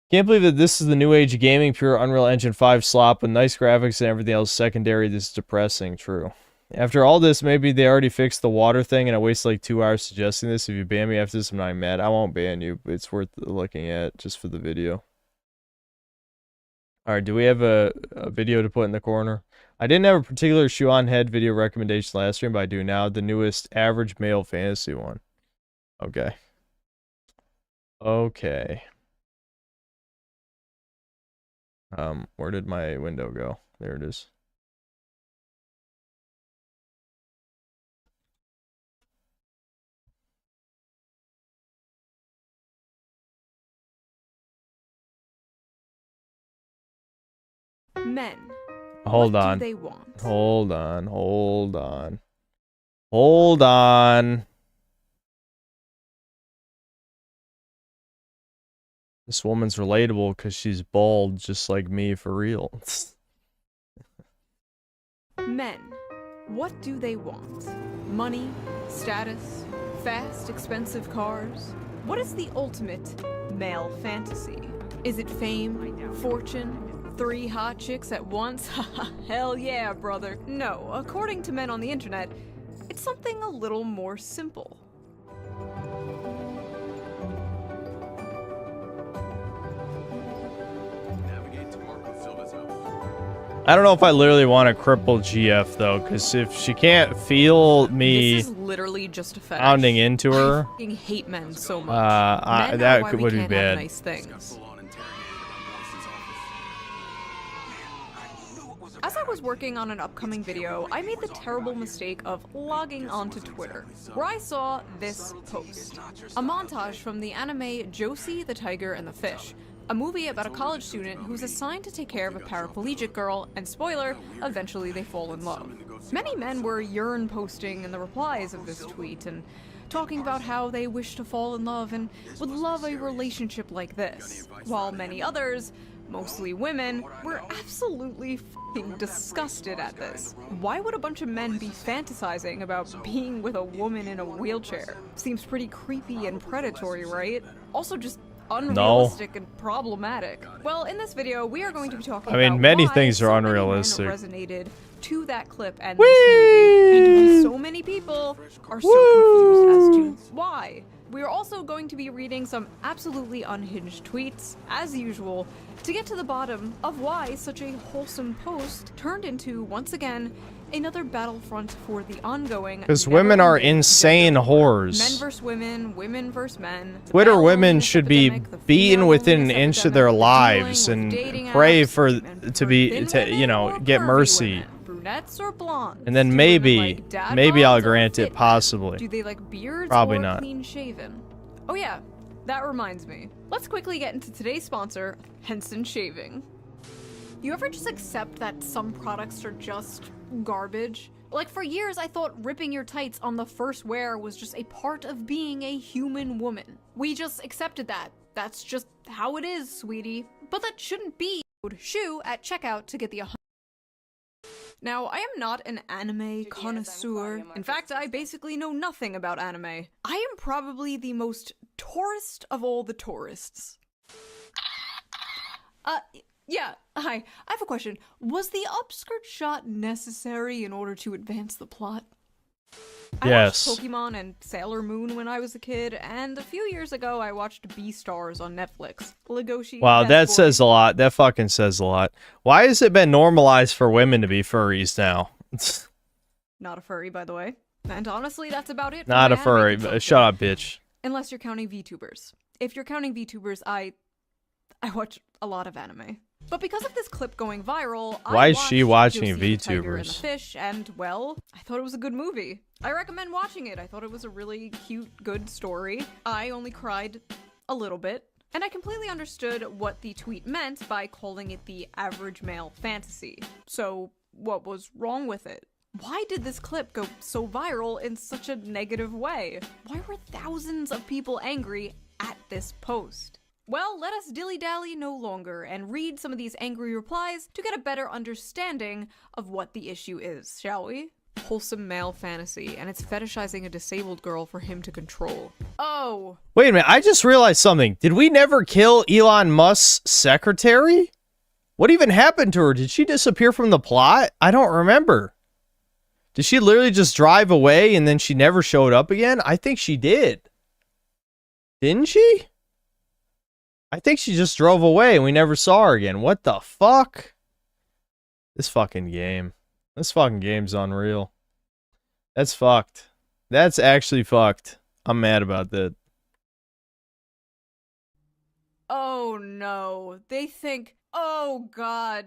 Can't believe that this is the new age of gaming, pure Unreal Engine 5 slop with nice graphics and everything else secondary. This is depressing. True. After all this, maybe they already fixed the water thing and I wasted like 2 hours suggesting this. If you ban me after this, I'm not even mad. I won't ban you, but it's worth looking at just for the video. Alright, do we have a video to put in the corner? I didn't have a particular shoe on head video recommendation last stream, but I do now. The newest average male fantasy one. Okay. Okay. Where did my window go? There it is. Men. Hold What on. do they want? Hold on. Hold on. Hold on. This woman's relatable because she's bald just like me for real. Men. What do they want? Money? Status? Fast, expensive cars? What is the ultimate male fantasy? Is it fame? Fortune? 3 hot chicks at once? Hell yeah, brother. No, according to men on the internet, it's something a little more simple. I don't know if I literally want to cripple GF though, because if she can't feel me This is literally just a fetish. pounding into her, I fucking hate men so much. Men are that why would we be can't bad. have nice things. As I was working on an upcoming video, I made the terrible mistake of logging onto Twitter, where I saw this post. A montage from the anime Josie, the Tiger, and the Fish, a movie about a college student who's assigned to take care of a paraplegic girl, and spoiler, eventually they fall in love. Many men were yearn posting in the replies of this tweet and talking about how they wish to fall in love and would love a relationship like this, while many others mostly women, were absolutely f***ing disgusted at this. Why would a bunch of men be fantasizing about being with a woman in a wheelchair? Seems pretty creepy and predatory, right? Also just unrealistic and problematic. Well, in this video, we are going to be talking about many why things are so many men unrealistic. resonated to that clip and this movie, and why so many people are so confused as to why. We are also going to be reading some absolutely unhinged tweets, as usual, to get to the bottom of why such a wholesome post turned into, once again, another battlefront for the ongoing. Because women are insane whores. Men versus women, women versus men. Twitter women should be beaten within an inch of their lives and pray for you know, get mercy. Brunettes or blondes? And then maybe I'll grant it, possibly. Do they like beards Probably or not. clean shaven? Oh yeah, that reminds me. Let's quickly get into today's sponsor, Henson Shaving. You ever just accept that some products are just garbage? Like for years I thought ripping your tights on the first wear was just a part of being a human woman. We just accepted that. That's just how it is, sweetie. But that shouldn't be. Shoe at checkout to get the Now, I am not an anime connoisseur. In fact, I basically know nothing about anime. I am probably the most tourist of all the tourists. Yeah, hi. I have a question. Was the upskirt shot necessary in order to advance the plot? Yes. I watched Pokemon and Sailor Moon when I was a kid, and a few years ago I watched Beastars on Netflix. Legoshi. Wow, that says a lot. That fucking says a lot. Why has it been normalized for women to be furries now? Not a furry, by the way. And honestly, that's about it. Not a furry. Shut up, bitch. Unless you're counting VTubers. If you're counting VTubers, I watch a lot of anime. But because of this clip going viral, why is she watching Josie the Tiger and the VTubers? Fish, and well, I thought it was a good movie. I recommend watching it. I thought it was a really cute, good story. I only cried a little bit, and I completely understood what the tweet meant by calling it the average male fantasy. So, what was wrong with it? Why did this clip go so viral in such a negative way? Why were thousands of people angry at this post? Well, let us dilly-dally no longer and read some of these angry replies to get a better understanding of what the issue is, shall we? Wholesome male fantasy, and it's fetishizing a disabled girl for him to control. Oh! Wait a minute, I just realized something. Did we never kill Elon Musk's secretary? What even happened to her? Did she disappear from the plot? I don't remember. Did she literally just drive away and then she never showed up again? I think she did. Didn't she? I think she just drove away and we never saw her again. What the fuck? This fucking game. This fucking game's unreal. That's fucked. That's actually fucked. I'm mad about that. Oh no. They think, oh god,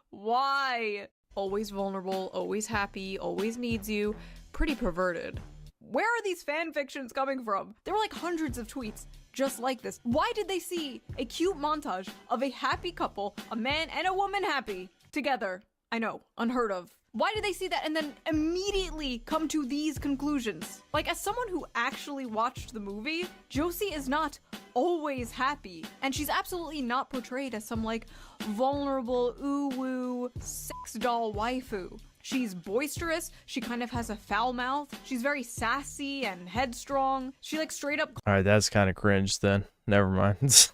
why? Always vulnerable, always happy, always needs you. Pretty perverted. Where are these fan fictions coming from? There were like hundreds of tweets just like this. Why did they see a cute montage of a happy couple, a man and a woman happy, together? I know, unheard of. Why did they see that and then immediately come to these conclusions? Like, as someone who actually watched the movie, Josie is not always happy. And she's absolutely not portrayed as some, like, vulnerable, ooh-woo, sex doll waifu. She's boisterous, she kind of has a foul mouth, she's very sassy and headstrong. She, like, straight up— Alright, that's kind of cringe then. Never mind.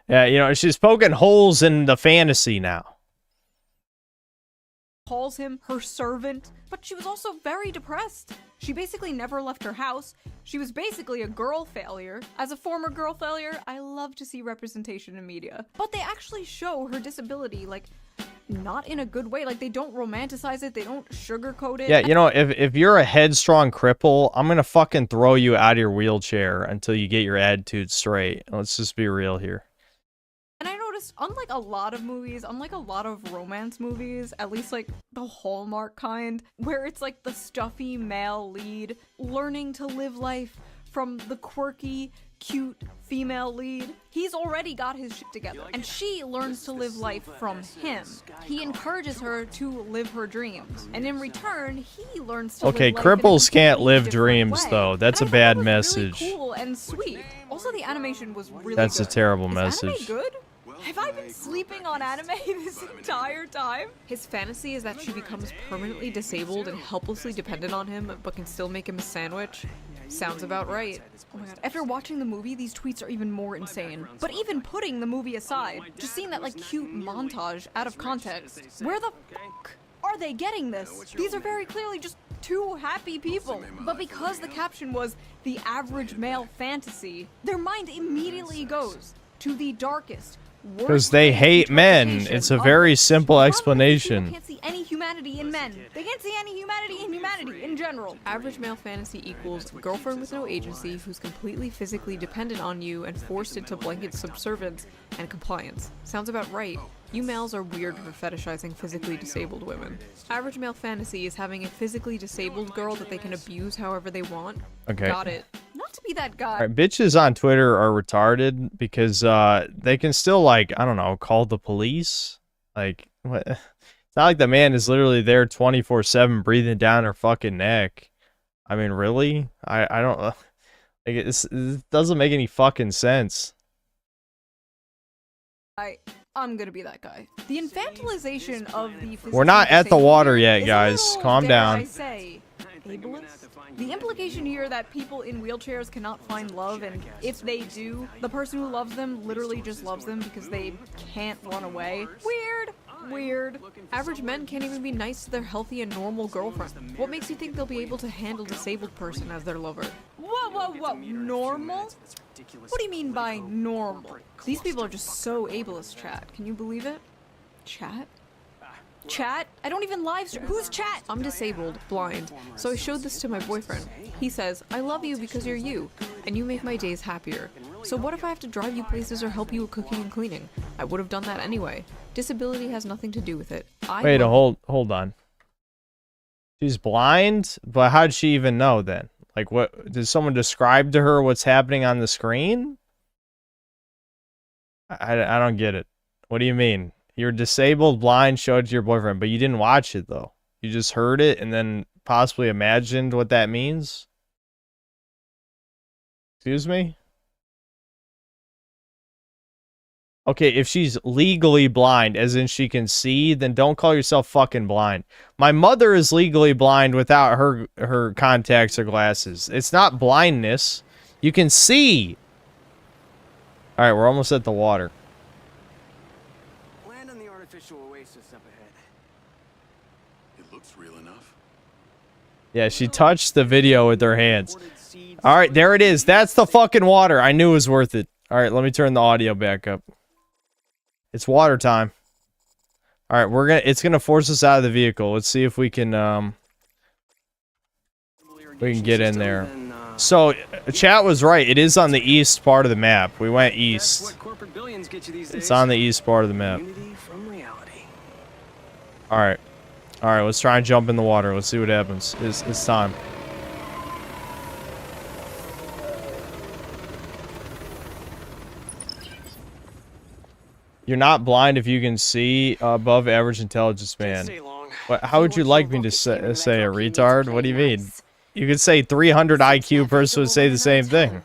Yeah, you know, she's poking holes in the fantasy now. calls him her servant, but she was also very depressed. She basically never left her house. She was basically a girl failure. As a former girl failure, I love to see representation in media. But they actually show her disability, like, not in a good way. Like, they don't romanticize it, they don't sugarcoat it. Yeah, you know, if you're a headstrong cripple, I'm gonna fucking throw you out of your wheelchair until you get your attitude straight. Let's just be real here. And I noticed, unlike a lot of movies, unlike a lot of romance movies, at least like the Hallmark kind, where it's like the stuffy male lead learning to live life from the quirky, cute female lead, he's already got his shit together. And she learns to live life from him. He encourages her to live her dreams. And in return, he learns to Okay, live life cripples in a can't live completely dreams, different way. though. That's a And I thought bad that was message. really cool and sweet. Also, the animation was really That's good. a terrible Is message. anime good? Have I been sleeping on anime this entire time? His fantasy is that she becomes permanently disabled and helplessly dependent on him, but can still make him a sandwich. Sounds about right. Oh my god. After watching the movie, these tweets are even more insane. But even putting the movie aside, just seeing that like cute montage out of context, where the fuck are they getting this? These are very clearly just two happy people. But because the caption was the average male fantasy, their mind immediately goes to the darkest, Because they hate men. It's a very simple explanation. can't see any humanity in men. They can't see any humanity in humanity in general. Average male fantasy equals girlfriend with no agency who's completely physically dependent on you and forced into blanket subservience and compliance. Sounds about right. You males are weird for fetishizing physically disabled women. Average male fantasy is having a physically disabled girl that they can abuse however they want. Okay. Got it. Not to be that guy. Alright, bitches on Twitter are retarded because they can still, like, I don't know, call the police. Like, what? It's not like the man is literally there 24/7 breathing down her fucking neck. I mean, really? I don't like it doesn't make any fucking sense. I'm gonna be that guy. The infantilization of the We're not at the water yet, guys. Calm down. I say, ableist? The implication here that people in wheelchairs cannot find love, and if they do, the person who loves them literally just loves them because they can't run away. Weird. Weird. Average men can't even be nice to their healthy and normal girlfriend. What makes you think they'll be able to handle a disabled person as their lover? Whoa. Normal? What do you mean by normal? These people are just so ableist, chat. Can you believe it? Chat? Chat? I don't even live stream. Who's chat? I'm disabled, blind, so I showed this to my boyfriend. He says, I love you because you're you, and you make my days happier. So what if I have to drive you places or help you with cooking and cleaning? I would have done that anyway. Disability has nothing to do with it. Wait, hold on. She's blind? But how'd she even know then? Like, what, did someone describe to her what's happening on the screen? I don't get it. What do you mean? You're disabled, blind, showed it to your boyfriend, but you didn't watch it, though. You just heard it and then possibly imagined what that means? Excuse me? Okay, if she's legally blind, as in she can see, then don't call yourself fucking blind. My mother is legally blind without her contacts or glasses. It's not blindness. You can see. All right, we're almost at the water. Land on the artificial oasis up ahead. It looks real enough. Yeah, she touched the video with her hands. All right, there it is. That's the fucking water. I knew it was worth it. All right, let me turn the audio back up. It's water time. All right, it's gonna force us out of the vehicle. Let's see if we can get in there. So, chat was right. It is on the east part of the map. We went east. It's on the east part of the map. All right, let's try and jump in the water. Let's see what happens. It's time. You're not blind if you can see above average intelligence, man. How would you like me to say a retard? What do you mean? You could say 300 IQ person would say the same thing.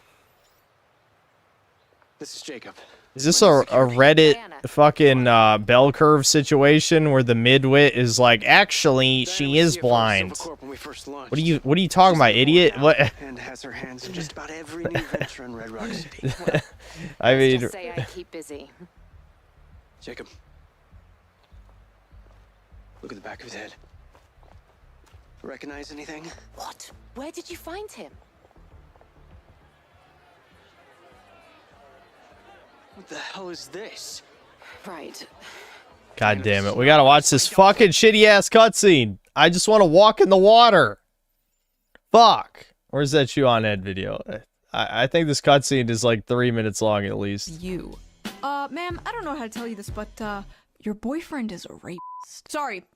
This is Jacob. Is this a Reddit fucking bell curve situation where the midwit is like, actually, she is blind? What are you talking about, idiot? What? And has her hands in just about every new venture in Red Rock City. I mean, Just say I keep busy. Jacob. Look at the back of his head. Recognize anything? What? Where did you find him? What the hell is this? Right. God damn it. We gotta watch this fucking shitty ass cutscene. I just want to walk in the water. Fuck. Where's that shoe on head video? I think this cutscene is like 3 minutes long at least. You. Ma'am, I don't know how to tell you this, but, your boyfriend is a rapist.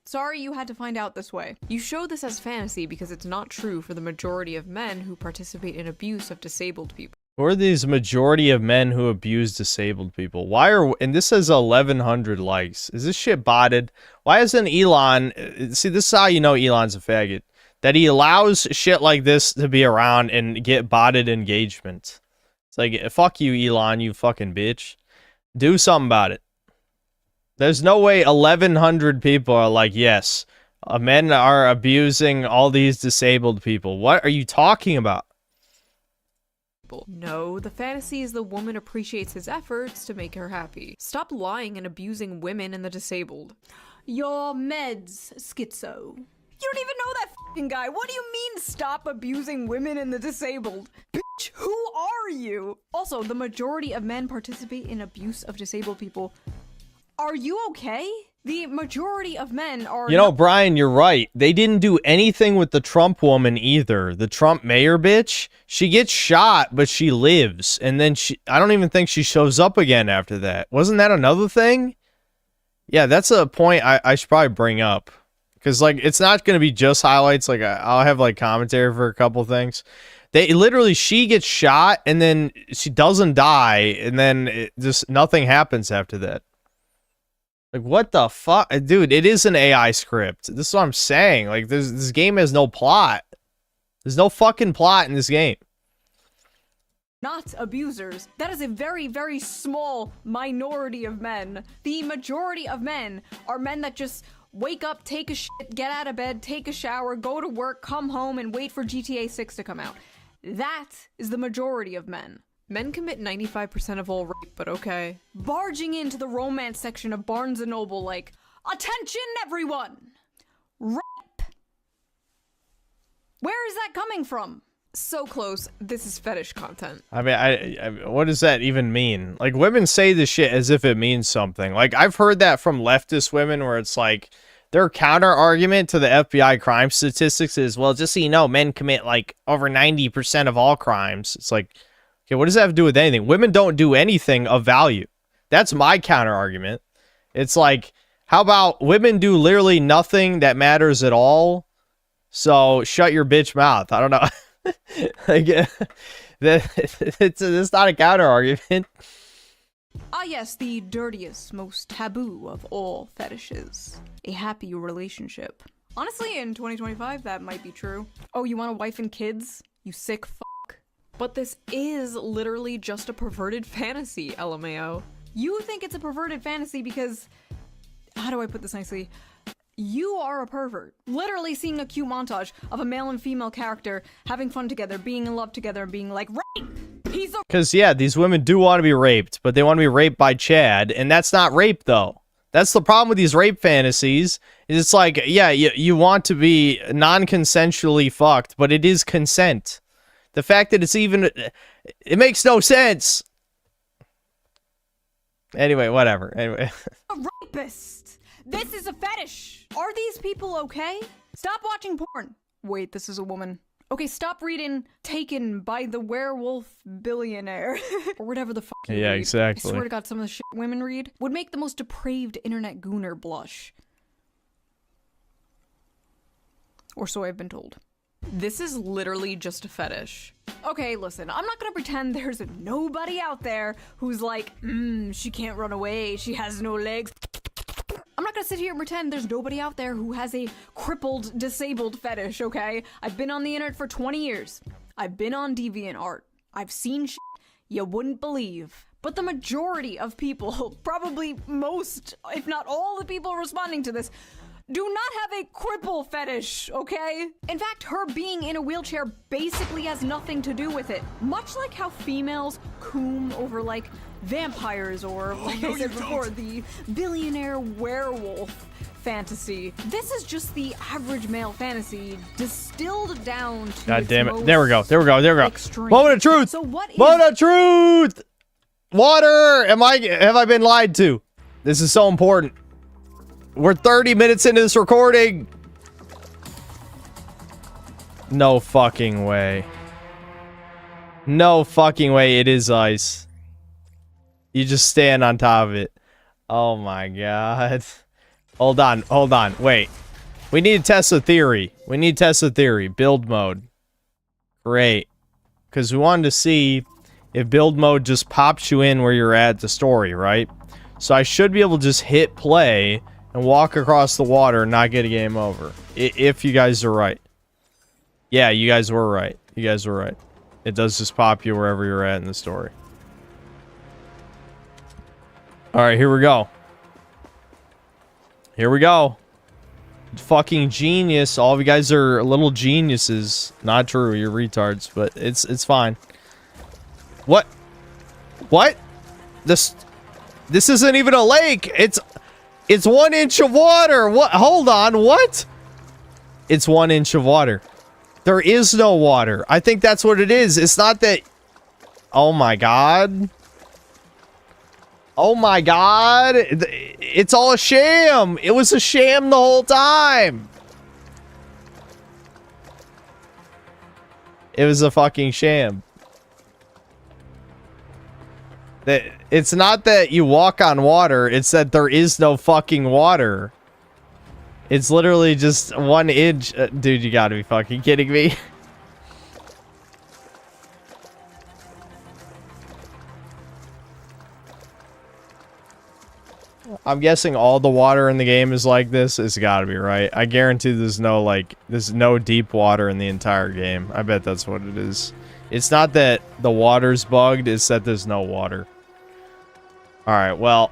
Sorry you had to find out this way. You show this as fantasy because it's not true for the majority of men who participate in abuse of disabled people. Who are these majority of men who abuse disabled people? And this says 1,100 likes. Is this shit botted? Why isn't Elon, see, this is how you know Elon's a faggot. That he allows shit like this to be around and get botted engagement. It's like, fuck you, Elon, you fucking bitch. Do something about it. There's no way 1,100 people are like, yes, men are abusing all these disabled people. What are you talking about? No, the fantasy is the woman appreciates his efforts to make her happy. Stop lying and abusing women and the disabled. Your meds, schizo. You don't even know that f***ing guy. What do you mean stop abusing women and the disabled? Bitch, who are you? Also, the majority of men participate in abuse of disabled people. Are you okay? The majority of men are... You know, Brian, you're right. They didn't do anything with the Trump woman either. The Trump mayor bitch, she gets shot, but she lives. And then I don't even think she shows up again after that. Wasn't that another thing? Yeah, that's a point I should probably bring up. Because, like, it's not going to be just highlights. Like, I'll have, like, commentary for a couple things. She gets shot, and then she doesn't die, and then just nothing happens after that. Like, what the fuck? Dude, it is an AI script. This is what I'm saying. Like, this game has no plot. There's no fucking plot in this game. Not abusers. That is a very, very small minority of men. The majority of men are men that just wake up, take a shit, get out of bed, take a shower, go to work, come home, and wait for GTA 6 to come out. That is the majority of men. Men commit 95% of all rape, but okay. Barging into the romance section of Barnes & Noble like, attention everyone! Rape! Where is that coming from? So close, this is fetish content. I mean, I what does that even mean? Like, women say this shit as if it means something. Like, I've heard that from leftist women where it's like, their counter argument to the FBI crime statistics is, well, just so you know, men commit like over 90% of all crimes. It's like, okay, what does that have to do with anything? Women don't do anything of value. That's my counter argument. It's like, how about women do literally nothing that matters at all? So shut your bitch mouth. I don't know. Like, it's not a counter argument. Ah yes, the dirtiest, most taboo of all fetishes. A happy relationship. Honestly, in 2025, that might be true. Oh, you want a wife and kids? You sick fuck. But this is literally just a perverted fantasy, LMAO. You think it's a perverted fantasy because... How do I put this nicely? You are a pervert. Literally seeing a cute montage of a male and female character having fun together, being in love together, and being like, rape! He's a... Because, yeah, these women do want to be raped, but they want to be raped by Chad, and that's not rape, though. That's the problem with these rape fantasies. It's like, yeah, you want to be non-consensually fucked, but it is consent. The fact that it's even... It makes no sense! Anyway, whatever. Anyway. A rapist! This is a fetish! Are these people okay? Stop watching porn. Wait, this is a woman. Okay, stop reading Taken by the Werewolf Billionaire. Or whatever the fuck you Yeah, read. exactly. I swear to God, some of the shit women read would make the most depraved internet gooner blush. Or so I've been told. This is literally just a fetish. Okay, listen, I'm not gonna pretend there's nobody out there who's like, she can't run away, she has no legs. I'm not gonna sit here and pretend there's nobody out there who has a crippled, disabled fetish, okay? I've been on the internet for 20 years. I've been on DeviantArt. I've seen shit you wouldn't believe. But the majority of people, probably most, if not all the people responding to this, do not have a cripple fetish, okay? In fact, her being in a wheelchair basically has nothing to do with it. Much like how females coom over, like, vampires or, like I said before, the billionaire werewolf fantasy. This is just the average male fantasy distilled down to God its damn it. most There we go. There we go. There we go. extreme. Moment of truth. So what is... Moment of truth. Water. Have I been lied to? This is so important. We're 30 minutes into this recording. No fucking way. No fucking way it is ice. You just stand on top of it. Oh my god. Hold on, wait. We need to test a theory. Build mode. Great. Because we wanted to see if build mode just pops you in where you're at the story, right? So I should be able to just hit play and walk across the water and not get a game over. If you guys are right. Yeah, you guys were right. It does just pop you wherever you're at in the story. Alright, here we go. Here we go. Fucking genius. All of you guys are little geniuses. Not true, you're retards, but it's fine. What? What? This isn't even a lake. It's 1 inch of water. What? Hold on. What? It's 1 inch of water. There is no water. I think that's what it is. It's not that. Oh my god. Oh my god. It's all a sham. It was a sham the whole time. It was a fucking sham. It's not that you walk on water. It's that there is no fucking water. It's literally just 1 inch. Dude, you gotta be fucking kidding me. I'm guessing all the water in the game is like this. It's gotta be, right? I guarantee there's no deep water in the entire game. I bet that's what it is. It's not that the water's bugged, it's that there's no water. Alright, well,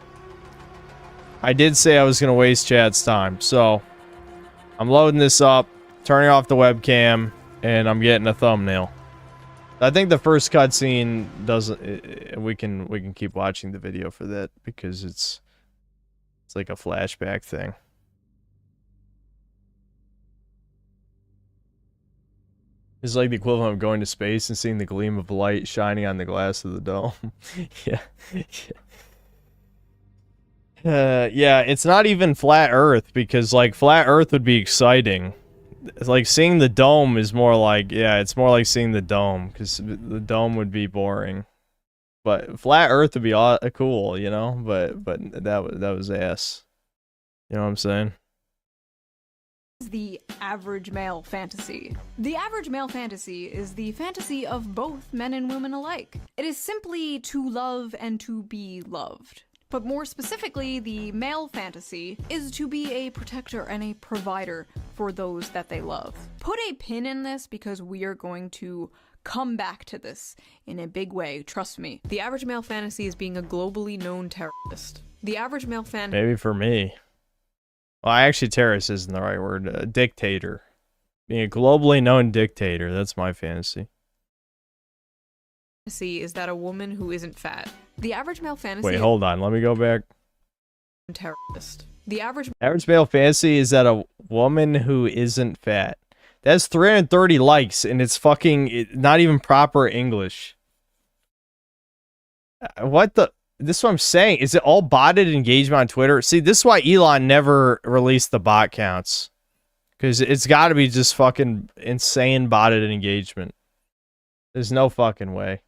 I did say I was gonna waste Chad's time, so I'm loading this up, turning off the webcam, and I'm getting a thumbnail. I think the first cutscene doesn't. We can keep watching the video for that because it's like a flashback thing. It's like the equivalent of going to space and seeing the gleam of light shining on the glass of the dome. Yeah. Yeah, it's not even flat Earth because, like, flat Earth would be exciting. It's like seeing the dome is more like, yeah, it's more like seeing the dome because the dome would be boring. But flat Earth would be cool, you know. But that was ass. You know what I'm saying? The average male fantasy. The average male fantasy is the fantasy of both men and women alike. It is simply to love and to be loved. But more specifically, the male fantasy is to be a protector and a provider for those that they love. Put a pin in this because we are going to come back to this in a big way, trust me. The average male fantasy is being a globally known terrorist. The average male fantasy— Maybe for me. Well, actually, terrorist isn't the right word. A dictator. Being a globally known dictator. That's my fantasy. Is that a woman who isn't fat. The average male fantasy— Wait, hold on. Let me go back. Terrorist. The average male fantasy is that a woman who isn't fat. That's 330 likes, and it's fucking not even proper English. What the? This is what I'm saying. Is it all botted engagement on Twitter? See, this is why Elon never released the bot counts. Because it's got to be just fucking insane botted engagement. There's no fucking way.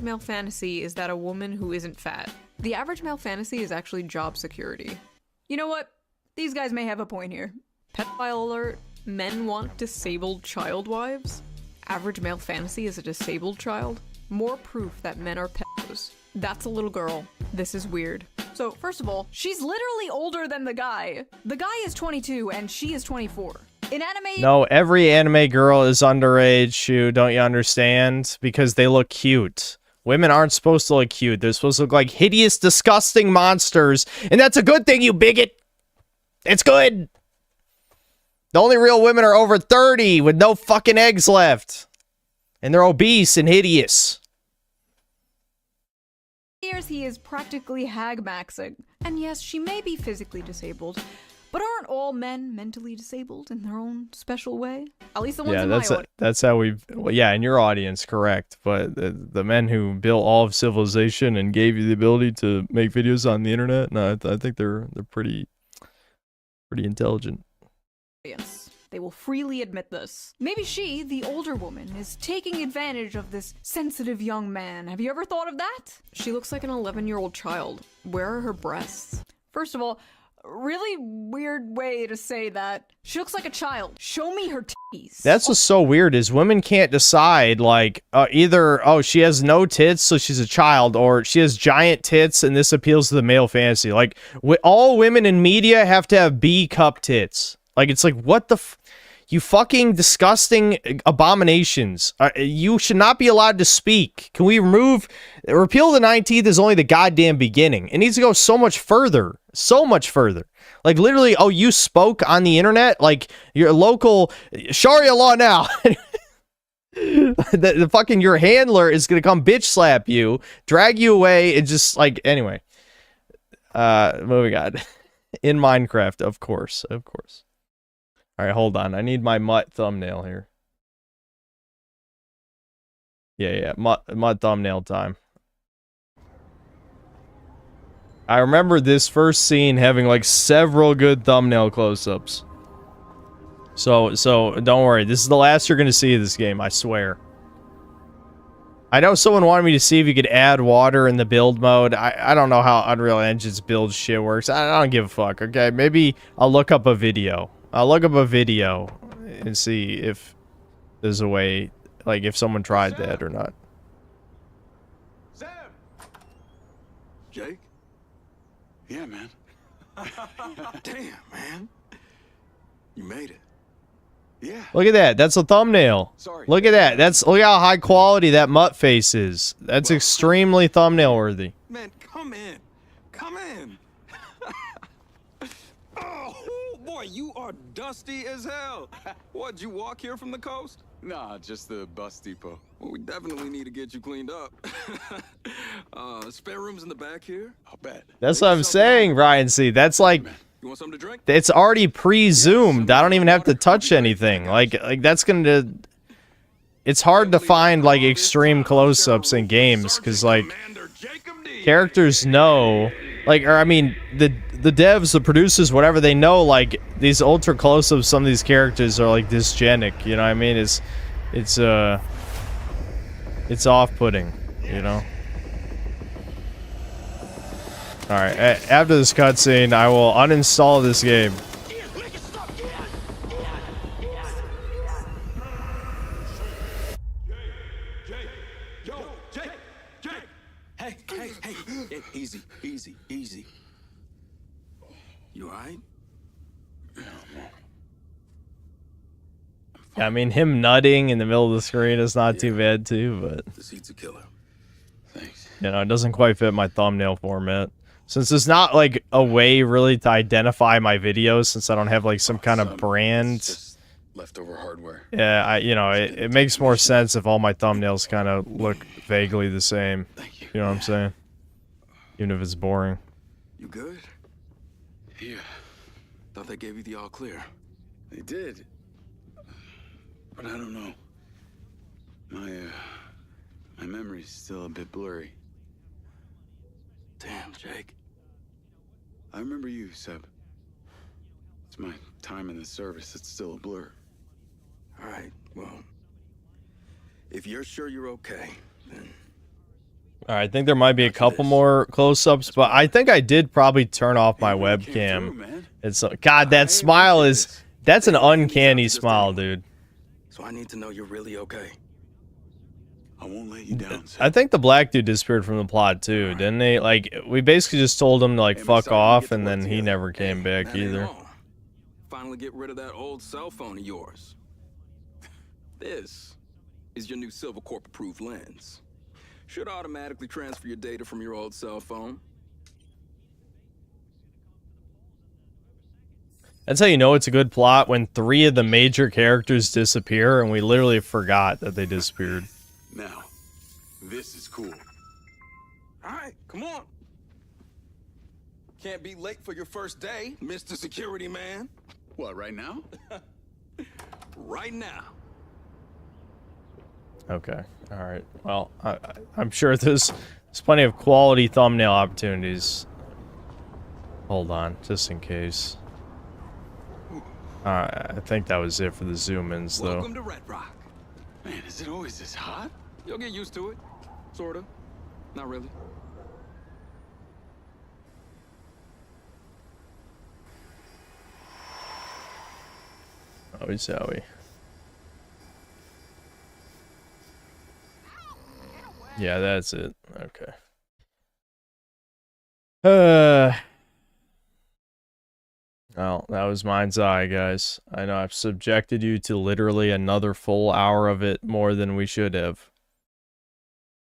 male fantasy is that a woman who isn't fat. The average male fantasy is actually job security. You know what? These guys may have a point here. Pedophile alert. Men want disabled child wives. Average male fantasy is a disabled child. More proof that men are pedos. That's a little girl. This is weird. So, first of all, she's literally older than the guy. The guy is 22 and she is 24. In anime— No, every anime girl is underage, Shu, don't you understand? Because they look cute. Women aren't supposed to look cute. They're supposed to look like hideous, disgusting monsters. And that's a good thing, you bigot! It's good! The only real women are over 30 with no fucking eggs left. And they're obese and hideous. years he is practically hag-maxing. And yes, she may be physically disabled, but aren't all men mentally disabled in their own special way? At least the ones in my audience. That's how we've... Well, yeah, in your audience, correct. But the men who built all of civilization and gave you the ability to make videos on the internet, no, I think they're pretty intelligent. Yes. They will freely admit this. Maybe she, the older woman, is taking advantage of this sensitive young man. Have you ever thought of that? She looks like an 11-year-old child. Where are her breasts? First of all, really weird way to say that. She looks like a child. Show me her titties. That's what's so weird is women can't decide, like, either, oh, she has no tits, so she's a child, or she has giant tits, and this appeals to the male fantasy. Like, all women in media have to have B-cup tits. Like, it's like, what the You fucking disgusting abominations. You should not be allowed to speak. Can we repeal the 19th is only the goddamn beginning. It needs to go so much further. So much further. Like, literally, oh, you spoke on the internet? Like, your local Sharia law now. the fucking, your handler is gonna come bitch slap you, drag you away, and just, like, anyway. Moving on. In Minecraft, of course. Of course. Alright, hold on. I need my mutt thumbnail here. Yeah, mutt thumbnail time. I remember this first scene having like several good thumbnail close-ups. So don't worry. This is the last you're gonna see of this game, I swear. I know someone wanted me to see if you could add water in the build mode. I don't know how Unreal Engine's build shit works. I don't give a fuck, okay? Maybe I'll look up a video. I'll look up a video and see if there's a way, like, if someone tried that or not. Jake? Yeah, man. Damn, man. You made it. Yeah. Look at that. That's a thumbnail. Sorry. Look at that. Look how high quality that mutt face is. That's extremely thumbnail worthy. Man, come in. Come in. Oh, boy, you are dusty as hell. What'd you walk here from the coast? Nah, just the bus depot. Well, we definitely need to get you cleaned up. Spare rooms in the back here? I'll bet. That's what I'm saying, Ryan C. That's like, you want something to drink? it's already pre-zoomed. I don't even have to touch anything. Like that's gonna... It's hard to find, like, extreme close-ups in games, because, like, characters know... Like, or, I mean, the devs, the producers, whatever, they know, like, these ultra close-ups, some of these characters are, like, dysgenic, you know what I mean? It's off-putting, you know? Alright, after this cutscene, I will uninstall this game. Hey, easy. You alright? Yeah, I mean, him nutting in the middle of the screen is not too bad, too, but... This heat's a killer. Thanks. You know, it doesn't quite fit my thumbnail format. Since there's not, like, a way really to identify my videos, since I don't have, like, some kind of brand... Leftover hardware. Yeah, it makes more sense if all my thumbnails kind of look vaguely the same. You know what I'm saying? Even if it's boring. You good? Yeah. Thought they gave you the all clear. They did. But I don't know. My memory's still a bit blurry. Damn, Jake. I remember you, Seb. It's my time in the service that's still a blur. All right, well, if you're sure you're okay, then... Alright, I think there might be a couple more close-ups, but I think I did probably turn off my webcam. It's God, that smile is... That's an uncanny smile, dude. So I need to know you're really okay. I won't let you down, Seb. I think the black dude disappeared from the plot, too, didn't they? Like, we basically just told him to, like, fuck off, and then he never came back either. Finally get rid of that old cell phone of yours. This is your new Silver Corp approved lens. Should automatically transfer your data from your old cell phone. That's how you know it's a good plot, when 3 of the major characters disappear, and we literally forgot that they disappeared. Now, this is cool. All right, come on. Can't be late for your first day, Mr. Security Man. What, right now? Right now. Okay, alright. Well, I'm sure there's plenty of quality thumbnail opportunities. Hold on, just in case. I think that was it for the zoom-ins, though. Welcome to Red Rock. Man, is it always this hot? You'll get used to it. Sorta. Not really. Oh, Zowie. Yeah, that's it. Okay. Well, that was Mind's Eye, guys. I know I've subjected you to literally another full hour of it more than we should have.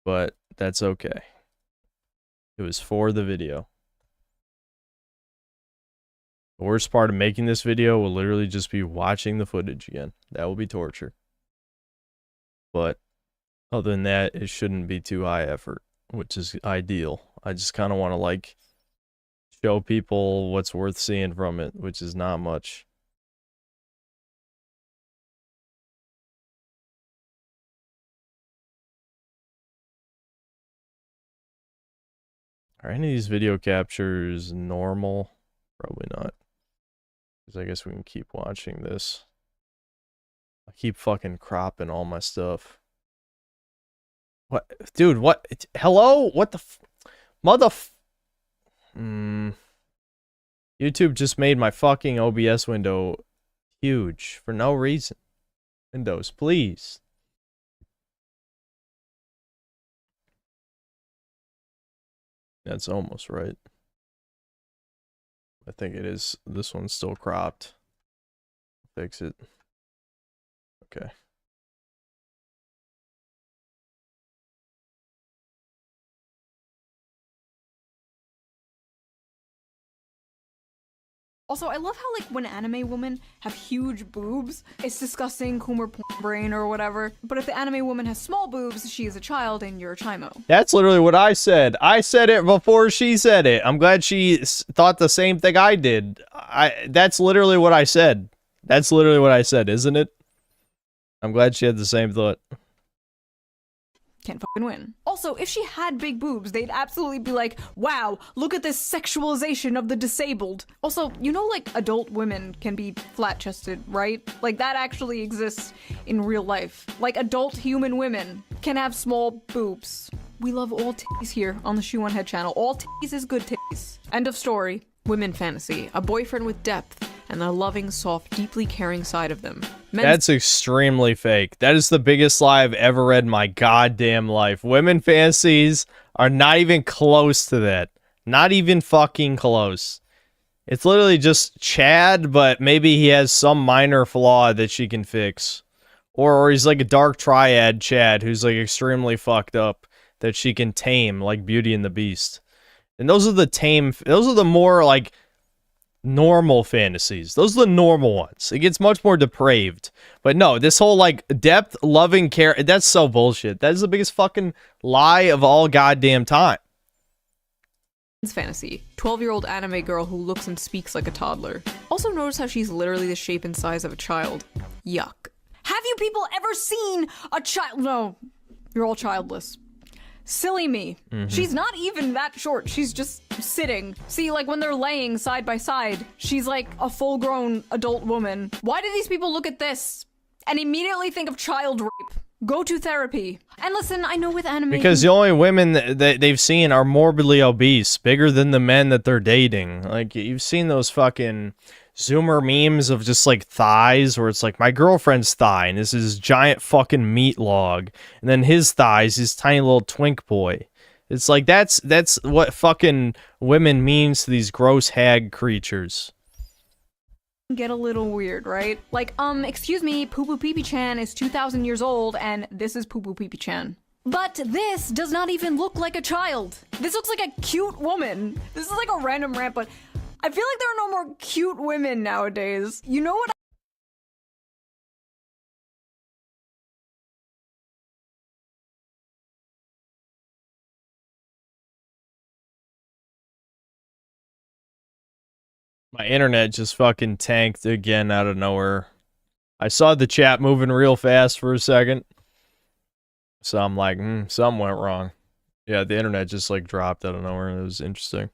But that's okay. It was for the video. The worst part of making this video will literally just be watching the footage again. That will be torture. But other than that, it shouldn't be too high effort, which is ideal. I just kind of want to, like, show people what's worth seeing from it, which is not much. Are any of these video captures normal? Probably not. Because I guess we can keep watching this. I keep fucking cropping all my stuff. What? Dude, what? Hello? What the YouTube just made my fucking OBS window huge for no reason. Windows, please. That's almost right. I think it is. This one's still cropped. Fix it. Okay. Also, I love how, like, when anime women have huge boobs, it's disgusting, Coomer porn brain or whatever. But if the anime woman has small boobs, she is a child and you're a chimo. That's literally what I said. I said it before she said it. I'm glad she thought the same thing I did. That's literally what I said. That's literally what I said, isn't it? I'm glad she had the same thought. Can't fucking win. Also, if she had big boobs, they'd absolutely be like, wow, look at this sexualization of the disabled. Also, you know, like, adult women can be flat-chested, right? Like, that actually exists in real life. Like, adult human women can have small boobs. We love all titties here on the Shoe on Head channel. All titties is good titties. End of story. Women fantasy. A boyfriend with depth and a loving, soft, deeply caring side of them. That's extremely fake. That is the biggest lie I've ever read in my goddamn life. Women fantasies are not even close to that. Not even fucking close. It's literally just Chad, but maybe he has some minor flaw that she can fix. Or he's like a dark triad Chad who's like extremely fucked up that she can tame, like Beauty and the Beast. And those are the more like normal fantasies. Those are the normal ones. It gets much more depraved. But no, this whole like depth, loving care, that's so bullshit. That is the biggest fucking lie of all goddamn time. Fantasy. 12-year-old anime girl who looks and speaks like a toddler. Also notice how she's literally the shape and size of a child. Yuck. Have you people ever seen a child? No, you're all childless. Silly me. She's not even that short. She's just sitting. See, like when they're laying side by side, she's like a full-grown adult woman. Why do these people look at this and immediately think of child rape? Go to therapy. And listen, I know with anime... Because the only women that they've seen are morbidly obese, bigger than the men that they're dating. Like, you've seen those fucking Zoomer memes of just, like, thighs, where it's like, my girlfriend's thigh, and this is giant fucking meat log. And then his thighs, his tiny little twink boy. It's like, that's what fucking women means to these gross hag creatures. Get a little weird, right? Like, excuse me, Poo Poo Pee Pee Chan is 2,000 years old, and this is Poo Poo Pee Pee Chan. But this does not even look like a child. This looks like a cute woman. This is like a random rant, but I feel like there are no more cute women nowadays. You know what? My internet just fucking tanked again out of nowhere. I saw the chat moving real fast for a second. So I'm like, something went wrong. Yeah, the internet just like dropped out of nowhere and it was interesting.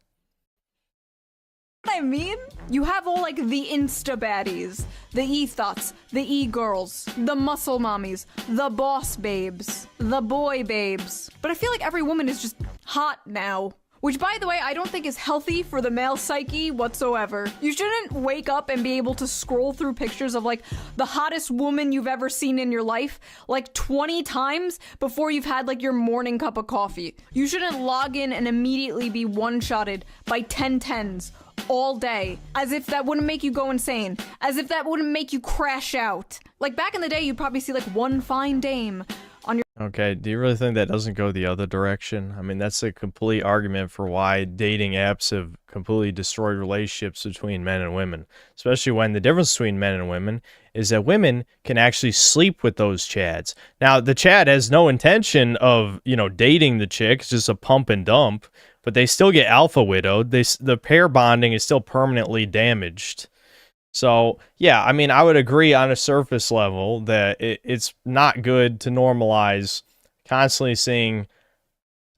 What I mean? You have all like the insta baddies, the e-thoughts, the e-girls, the muscle mommies, the boss babes, the boy babes. But I feel like every woman is just hot now. Which, by the way, I don't think is healthy for the male psyche whatsoever. You shouldn't wake up and be able to scroll through pictures of, like, the hottest woman you've ever seen in your life, like, 20 times before you've had, like, your morning cup of coffee. You shouldn't log in and immediately be one-shotted by 10 10s all day. As if that wouldn't make you go insane. As if that wouldn't make you crash out. Like, back in the day, you'd probably see, like, one fine dame on your... Okay, do you really think that doesn't go the other direction? I mean, that's a complete argument for why dating apps have completely destroyed relationships between men and women. Especially when the difference between men and women is that women can actually sleep with those chads. Now, the chad has no intention of, you know, dating the chick. It's just a pump and dump. But they still get alpha widowed. The pair bonding is still permanently damaged. So, yeah, I mean, I would agree on a surface level that it's not good to normalize constantly seeing,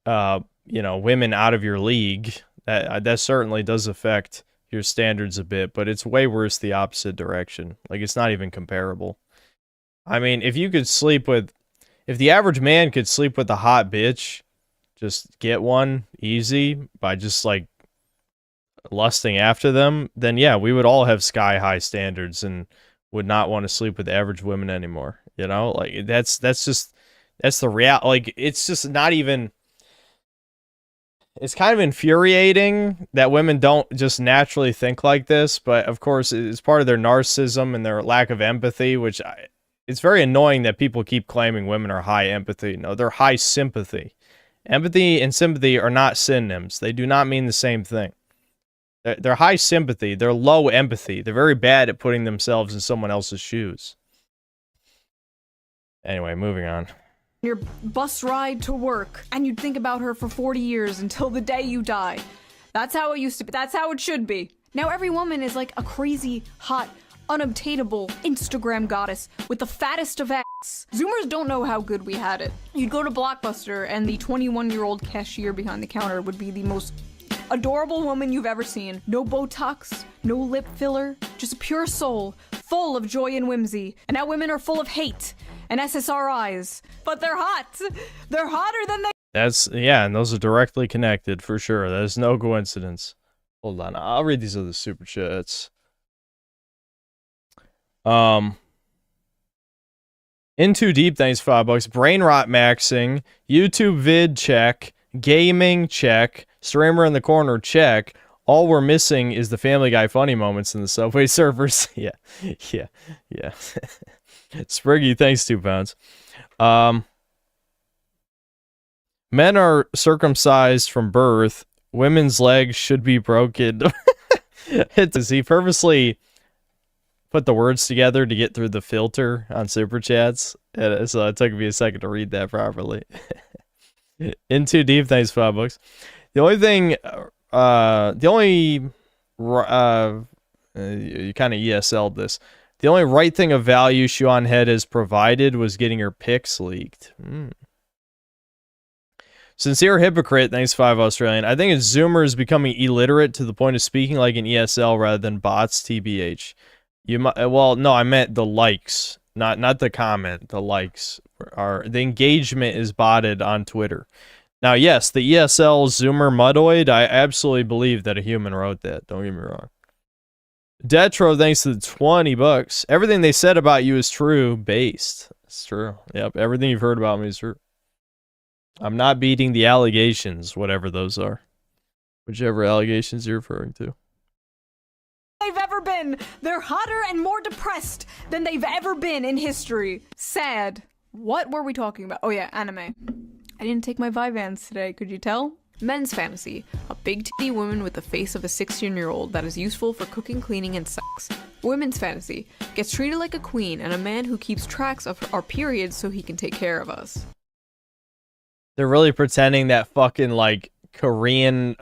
you know, women out of your league. That certainly does affect your standards a bit, but it's way worse the opposite direction. Like, it's not even comparable. I mean, if the average man could sleep with a hot bitch, just get one easy by just, like, lusting after them, then yeah, we would all have sky high standards and would not want to sleep with average women anymore. You know, like that's the real, like, it's just not even, it's kind of infuriating that women don't just naturally think like this, but of course it's part of their narcissism and their lack of empathy, which it's very annoying that people keep claiming women are high empathy. No, they're high sympathy. Empathy and sympathy are not synonyms. They do not mean the same thing. They're high sympathy. They're low empathy. They're very bad at putting themselves in someone else's shoes. Anyway, moving on. Your bus ride to work, and you'd think about her for 40 years until the day you die. That's how it used to be. That's how it should be. Now every woman is like a crazy, hot, unobtainable Instagram goddess with the fattest of ass. Zoomers don't know how good we had it. You'd go to Blockbuster, and the 21-year-old cashier behind the counter would be the most adorable woman you've ever seen. No Botox, no lip filler, just a pure soul, full of joy and whimsy. And now women are full of hate and SSRIs. But they're hot. They're hotter than they... Yeah, and those are directly connected, for sure. That is no coincidence. Hold on, I'll read these other super chats. In Too Deep, thanks $5. Brain rot maxing, YouTube vid check, gaming check, streamer in the corner check. All we're missing is the Family Guy funny moments in the Subway servers. yeah. Spriggy, thanks £2. Men are circumcised from birth. Women's legs should be broken. Does he purposely put the words together to get through the filter on super chats? So it took me a second to read that properly. In Too Deep, thanks $5. The only thing, you kind of ESL'd this. The only right thing of value Shuan Head has provided was getting her pics leaked. Sincere Hypocrite, thanks 5 Australian. I think it's Zoomers becoming illiterate to the point of speaking like an ESL rather than bots, TBH. You might, well, no, I meant the likes, not the comment. The likes are, the engagement is botted on Twitter. Now, yes, the ESL Zoomer Mudoid, I absolutely believe that a human wrote that. Don't get me wrong. Detro, thanks to the $20. Everything they said about you is true. Based. It's true. Yep, everything you've heard about me is true. I'm not beating the allegations, whatever those are. Whichever allegations you're referring to. They've ever been. They're hotter and more depressed than they've ever been in history. Sad. What were we talking about? Oh yeah, anime. I didn't take my Vyvanse today, could you tell? Men's fantasy. A big titty woman with the face of a 16-year-old that is useful for cooking, cleaning, and sex. Women's fantasy. Gets treated like a queen and a man who keeps tracks of our periods so he can take care of us. They're really pretending that fucking, like, Korean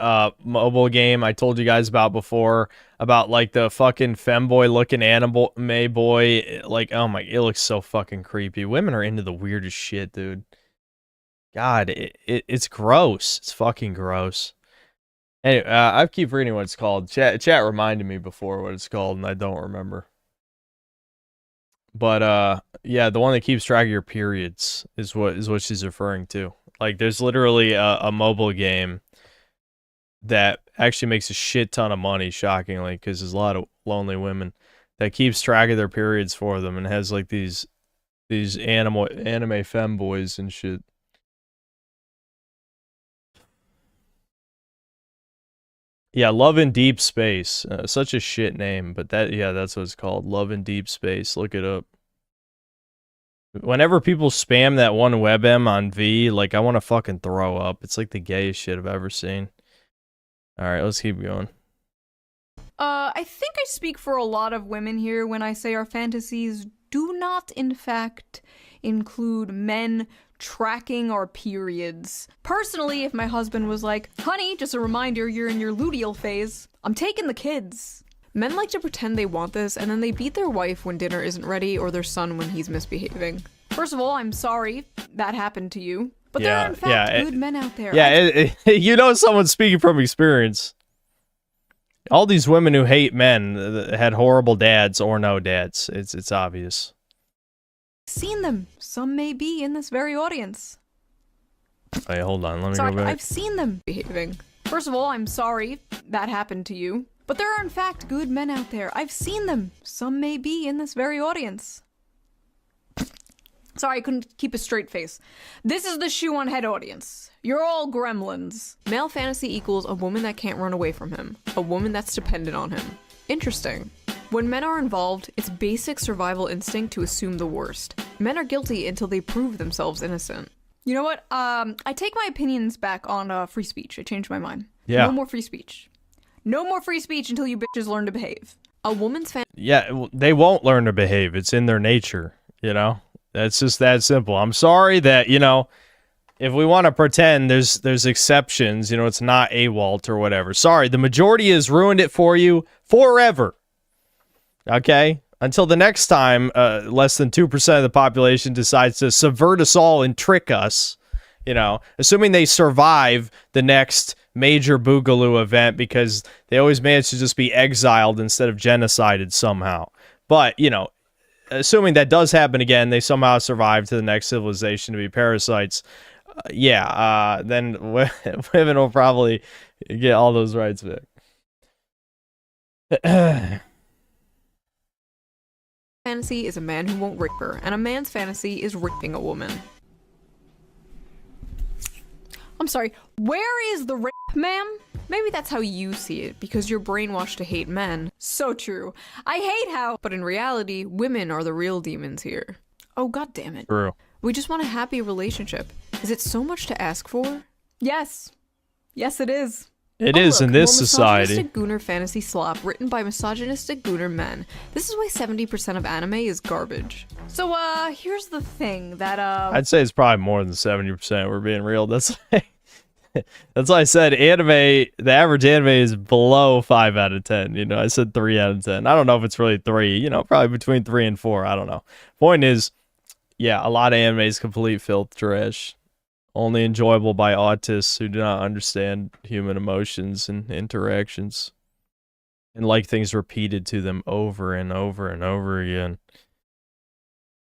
mobile game I told you guys about before, about, like, the fucking femboy looking anime boy. Like, oh my, it looks so fucking creepy. Women are into the weirdest shit, dude. God, it's gross. It's fucking gross. Anyway, I keep reading what it's called. Chat reminded me before what it's called, and I don't remember. But yeah, the one that keeps track of your periods is what she's referring to. Like, there's literally a mobile game that actually makes a shit ton of money, shockingly, because there's a lot of lonely women that keeps track of their periods for them and has like these anime femboys and shit. Yeah, Love in Deep Space. Such a shit name, but that's what it's called. Love in Deep Space. Look it up. Whenever people spam that one WebM on V, like, I want to fucking throw up. It's like the gayest shit I've ever seen. Alright, let's keep going. I think I speak for a lot of women here when I say our fantasies do not, in fact, include men tracking our periods. Personally, if my husband was like, honey, just a reminder, you're in your luteal phase, I'm taking the kids. Men like to pretend they want this, and then they beat their wife when dinner isn't ready or their son when he's misbehaving. First of all, I'm sorry that happened to you, but there are in fact good men out there. Yeah, you know someone's speaking from experience. All these women who hate men had horrible dads or no dads. It's obvious. Seen them. Some may be in this very audience. Hey, hold on. Let me Sorry, go back. I've seen them behaving. First of all, I'm sorry that happened to you, but there are in fact good men out there. I've seen them. Some may be in this very audience. Sorry, I couldn't keep a straight face. This is the shoe on head audience. You're all gremlins. Male fantasy equals a woman that can't run away from him. A woman that's dependent on him. Interesting. When men are involved, it's basic survival instinct to assume the worst. Men are guilty until they prove themselves innocent. You know what? I take my opinions back on free speech. I changed my mind. Yeah. No more free speech. No more free speech until you bitches learn to behave. A woman's Yeah, they won't learn to behave. It's in their nature, you know? That's just that simple. I'm sorry that, you know, if we want to pretend there's exceptions, you know, it's not AWOLT or whatever. Sorry, the majority has ruined it for you forever. Okay? Until the next time, less than 2% of the population decides to subvert us all and trick us, you know, assuming they survive the next major Boogaloo event because they always manage to just be exiled instead of genocided somehow. But, you know, assuming that does happen again, they somehow survive to the next civilization to be parasites. Then women will probably get all those rights back. fantasy is a man who won't rape her, and a man's fantasy is raping a woman. I'm sorry, where is the rape, ma'am? Maybe that's how you see it, because you're brainwashed to hate men. So true. I hate how— But in reality, women are the real demons here. Oh, god damn it. True. We just want a happy relationship. Is it so much to ask for? Yes. Yes, it is. It is in this society. Misogynistic gooner fantasy slop written by misogynistic gooner men. This is why 70% of anime is garbage. So, here's the thing that, I'd say it's probably more than 70%. We're being real. That's that's why I said anime, the average anime is below 5 out of 10. You know, I said 3 out of 10. I don't know if it's really 3. You know, probably between 3 and 4. I don't know. Point is, yeah, a lot of anime is complete filth trash. Only enjoyable by autists who do not understand human emotions and interactions. And like things repeated to them over and over and over again.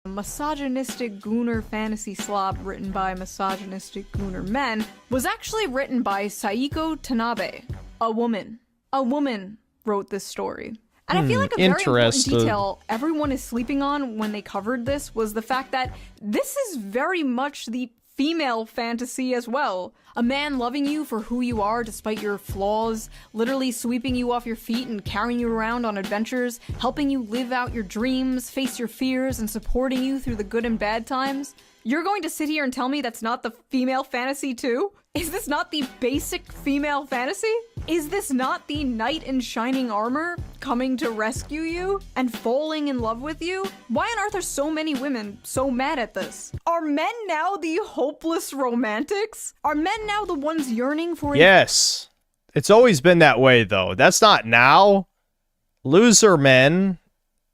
misogynistic gooner fantasy slop written by misogynistic gooner men was actually written by Saiko Tanabe, a woman. A woman wrote this story. And I feel like a very important detail everyone is sleeping on when they covered this was the fact that this is very much the female fantasy as well. A man loving you for who you are despite your flaws, literally sweeping you off your feet and carrying you around on adventures, helping you live out your dreams, face your fears, and supporting you through the good and bad times. You're going to sit here and tell me that's not the female fantasy too? Is this not the basic female fantasy? Is this not the knight in shining armor coming to rescue you and falling in love with you? Why on earth are so many women so mad at this? Are men now the hopeless romantics? Are men now the ones yearning for— Yes. It's always been that way, though. That's not now. Loser men,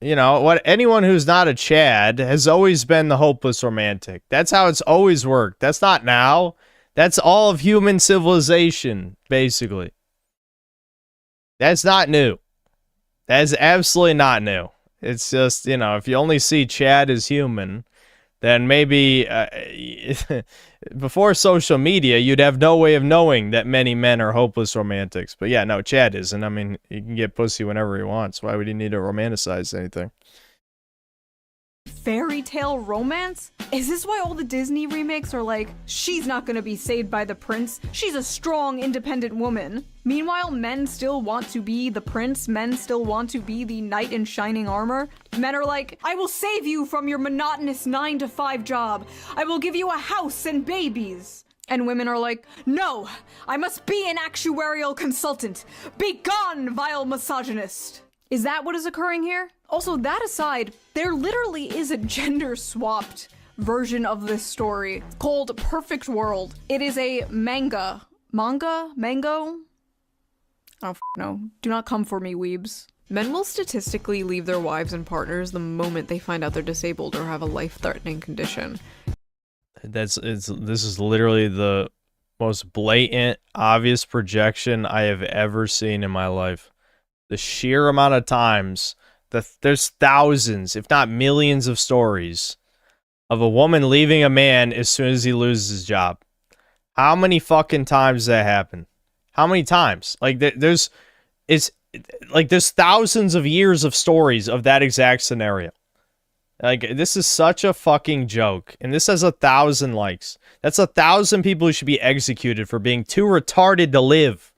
you know, anyone who's not a Chad has always been the hopeless romantic. That's how it's always worked. That's not now. That's all of human civilization, basically. That's not new. That is absolutely not new. It's just, you know, if you only see Chad as human, then maybe before social media, you'd have no way of knowing that many men are hopeless romantics. But yeah, no, Chad isn't. I mean, he can get pussy whenever he wants. Why would he need to romanticize anything? fairy tale romance? Is this why all the Disney remakes are like, she's not gonna be saved by the prince, she's a strong, independent woman? Meanwhile, men still want to be the prince, men still want to be the knight in shining armor. Men are like, I will save you from your monotonous 9-to-5 job. I will give you a house and babies. And women are like, no, I must be an actuarial consultant. Be gone, vile misogynist. Is that what is occurring here? Also, that aside, there literally is a gender-swapped version of this story called Perfect World. It is a manga. Mango? I don't know. Do not come for me, weebs. Men will statistically leave their wives and partners the moment they find out they're disabled or have a life-threatening condition. This is literally the most blatant, obvious projection I have ever seen in my life. The sheer amount of times there's thousands, if not millions, of stories of a woman leaving a man as soon as he loses his job. How many fucking times does that happen? How many times? Like there's thousands of years of stories of that exact scenario. Like, this is such a fucking joke. And this has 1,000 likes. That's 1,000 people who should be executed for being too retarded to live.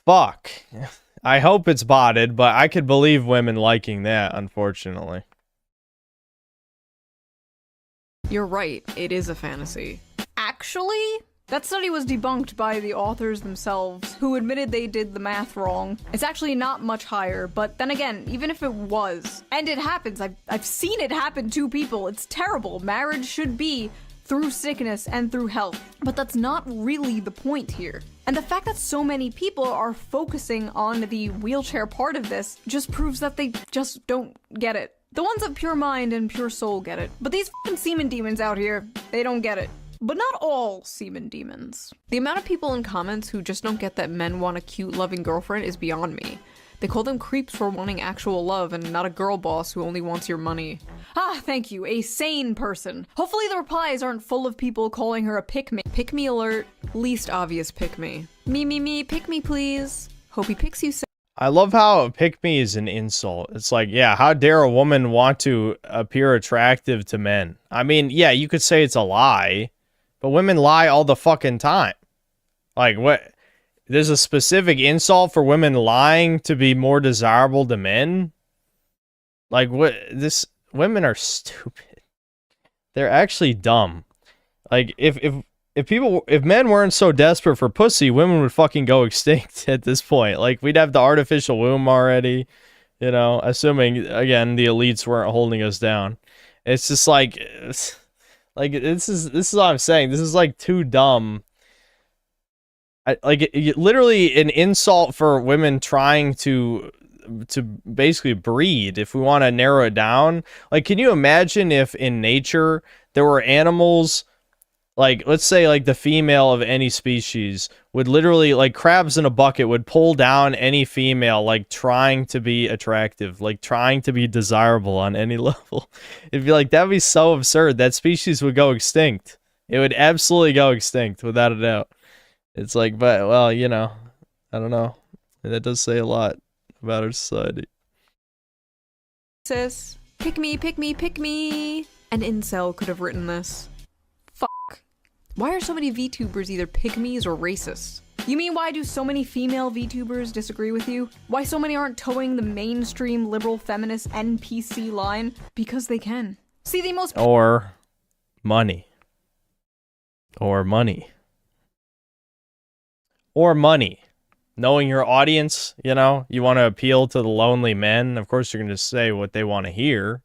Fuck. I hope it's botted, but I could believe women liking that, unfortunately. You're right, it is a fantasy. Actually, that study was debunked by the authors themselves, who admitted they did the math wrong. It's actually not much higher, but then again, even if it was, and it happens, I've seen it happen to people, it's terrible. Marriage should be through sickness and through health, but that's not really the point here. And the fact that so many people are focusing on the wheelchair part of this just proves that they just don't get it. The ones of pure mind and pure soul get it, but these fucking semen demons out here, they don't get it. But not all semen demons. The amount of people in comments who just don't get that men want a cute, loving girlfriend is beyond me. They call them creeps for wanting actual love and not a girl boss who only wants your money. Ah, thank you, a sane person. Hopefully the replies aren't full of people calling her a pick-me. Pick-me alert, least obvious pick-me. Me, pick me please. Hope he picks you. I love how pick me is an insult. It's like, yeah, how dare a woman want to appear attractive to men? I mean, yeah, you could say it's a lie. But women lie all the fucking time. Like, what? There's a specific insult for women lying to be more desirable to men? Like, what? Women are stupid. They're actually dumb. Like, if men weren't so desperate for pussy, women would fucking go extinct at this point. Like, we'd have the artificial womb already, you know, assuming, again, the elites weren't holding us down. It's just like... Like, this is what I'm saying. This is, like, too dumb. Literally an insult for women trying to basically breed, if we want to narrow it down. Like, can you imagine if in nature there were animals, like, let's say, like, the female of any species would literally, like, crabs in a bucket would pull down any female, like, trying to be attractive, like, trying to be desirable on any level. It'd be like, that'd be so absurd. That species would go extinct. It would absolutely go extinct, without a doubt. It's like, but, well, you know, I don't know. That does say a lot about our society. Sis, pick me. An incel could have written this. Fuck. Why are so many VTubers either pick-me's or racist? You mean why do so many female VTubers disagree with you? Why so many aren't towing the mainstream liberal feminist NPC line? Because they can. See, the most— Or money. Or money. Or money. Knowing your audience, you know, you want to appeal to the lonely men. Of course, you're going to say what they want to hear.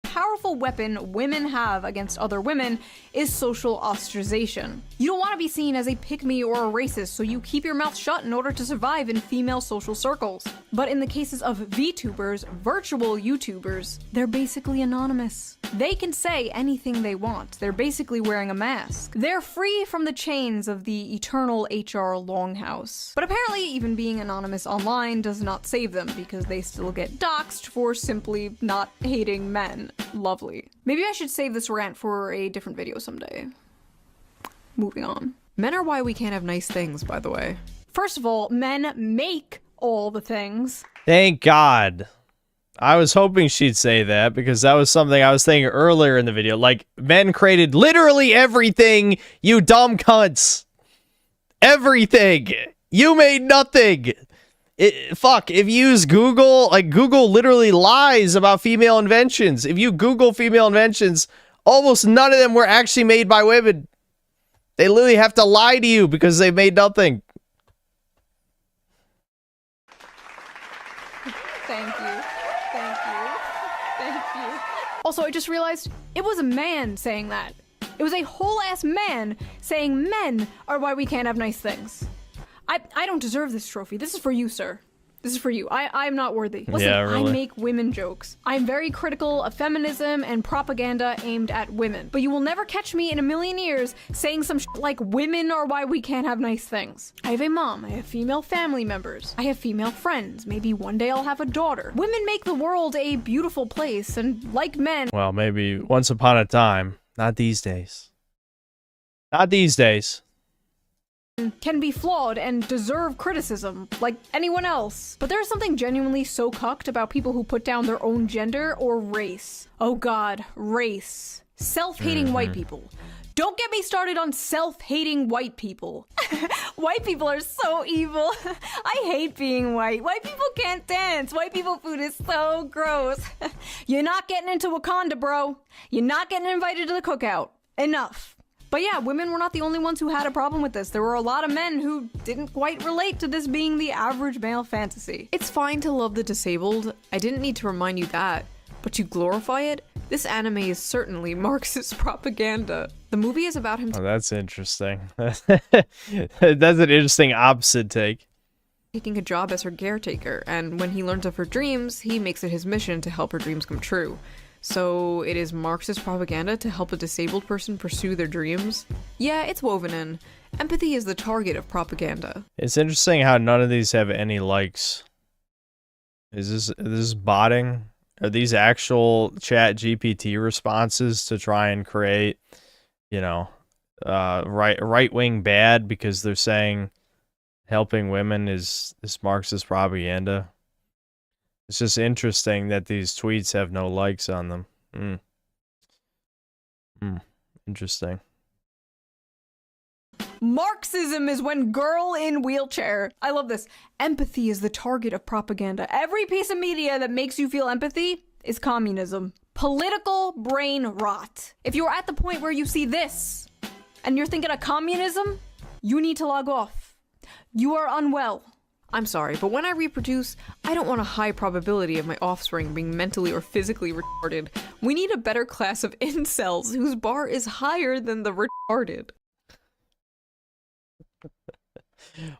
Powerful weapon women have against other women is social ostracization. You don't want to be seen as a pick-me or a racist, so you keep your mouth shut in order to survive in female social circles. But in the cases of VTubers, virtual YouTubers, they're basically anonymous. They can say anything they want. They're basically wearing a mask. They're free from the chains of the eternal HR Longhouse. But apparently, even being anonymous online does not save them, because they still get doxxed for simply not hating men. Lovely. Maybe I should save this rant for a different video someday. Moving on. Men are why we can't have nice things, by the way. First of all, men make all the things. Thank God. I was hoping she'd say that because that was something I was saying earlier in the video. Like, men created literally everything, you dumb cunts. Everything. You made nothing. Fuck, if you use Google, like, Google literally lies about female inventions. If you Google female inventions, almost none of them were actually made by women. They literally have to lie to you because they made nothing. Thank you. Thank you. Thank you. Also, I just realized it was a man saying that. It was a whole ass man saying men are why we can't have nice things. I don't deserve this trophy. This is for you, sir. This is for you. I'm not worthy. Listen, yeah, really. I make women jokes. I'm very critical of feminism and propaganda aimed at women. But you will never catch me in a million years saying some shit like women are why we can't have nice things. I have a mom. I have female family members. I have female friends. Maybe one day I'll have a daughter. Women make the world a beautiful place, and like men... Well, maybe once upon a time. Not these days. Not these days. Can be flawed and deserve criticism, like anyone else. But there's something genuinely so cucked about people who put down their own gender or race. Oh god, race. Self-hating white people. Don't get me started on self-hating white people. White people are so evil. I hate being white. White people can't dance. White people food is so gross. You're not getting into Wakanda, bro. You're not getting invited to the cookout. Enough. But yeah, women were not the only ones who had a problem with this. There were a lot of men who didn't quite relate to this being the average male fantasy. It's fine to love the disabled. I didn't need to remind you that. But you glorify it? This anime is certainly Marxist propaganda. The movie is about him. Oh, that's interesting. That's an interesting opposite take. Taking a job as her caretaker, and when he learns of her dreams, he makes it his mission to help her dreams come true. So it is Marxist propaganda to help a disabled person pursue their dreams? Yeah, it's woven in. Empathy is the target of propaganda. It's interesting how none of these have any likes. Is this botting? Are these actual chat GPT responses to try and create, you know, right-wing bad because they're saying helping women is Marxist propaganda? It's just interesting that these tweets have no likes on them. Interesting. Marxism is when girl in wheelchair. I love this. Empathy is the target of propaganda. Every piece of media that makes you feel empathy is communism. Political brain rot. If you're at the point where you see this and you're thinking of communism, you need to log off. You are unwell. I'm sorry, but when I reproduce, I don't want a high probability of my offspring being mentally or physically retarded. We need a better class of incels whose bar is higher than the retarded.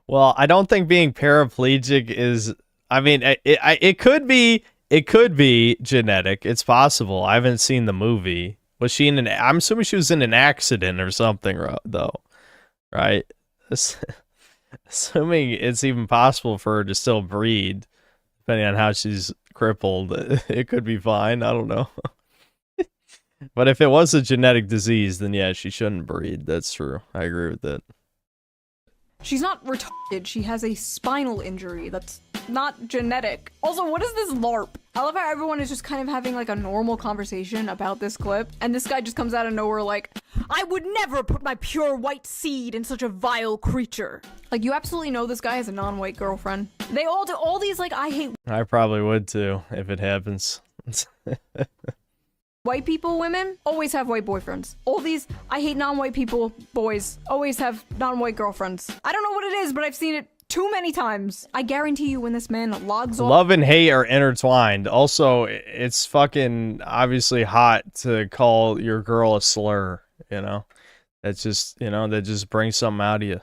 Well, I don't think being paraplegic is... I mean, it could be genetic. It's possible. I haven't seen the movie. Was she in an... I'm assuming she was in an accident or something, though. Right? Assuming it's even possible for her to still breed, depending on how she's crippled, it could be fine. I don't know. But if it was a genetic disease, then yeah, she shouldn't breed. That's true. I agree with that. She's not retarded, she has a spinal injury that's not genetic. Also, what is this LARP? I love how everyone is just kind of having like a normal conversation about this clip, and this guy just comes out of nowhere like, I would never put my pure white seed in such a vile creature. Like, you absolutely know this guy has a non-white girlfriend. They all do all these like, I hate I probably would too, if it happens. white people, women always have white boyfriends. All these I hate non-white people boys always have non-white girlfriends. I don't know what it is, but I've seen it too many times. I guarantee you when this man logs off. Love and hate are intertwined. Also, it's fucking obviously hot to call your girl a slur, you know? That's just, you know, that just brings something out of you.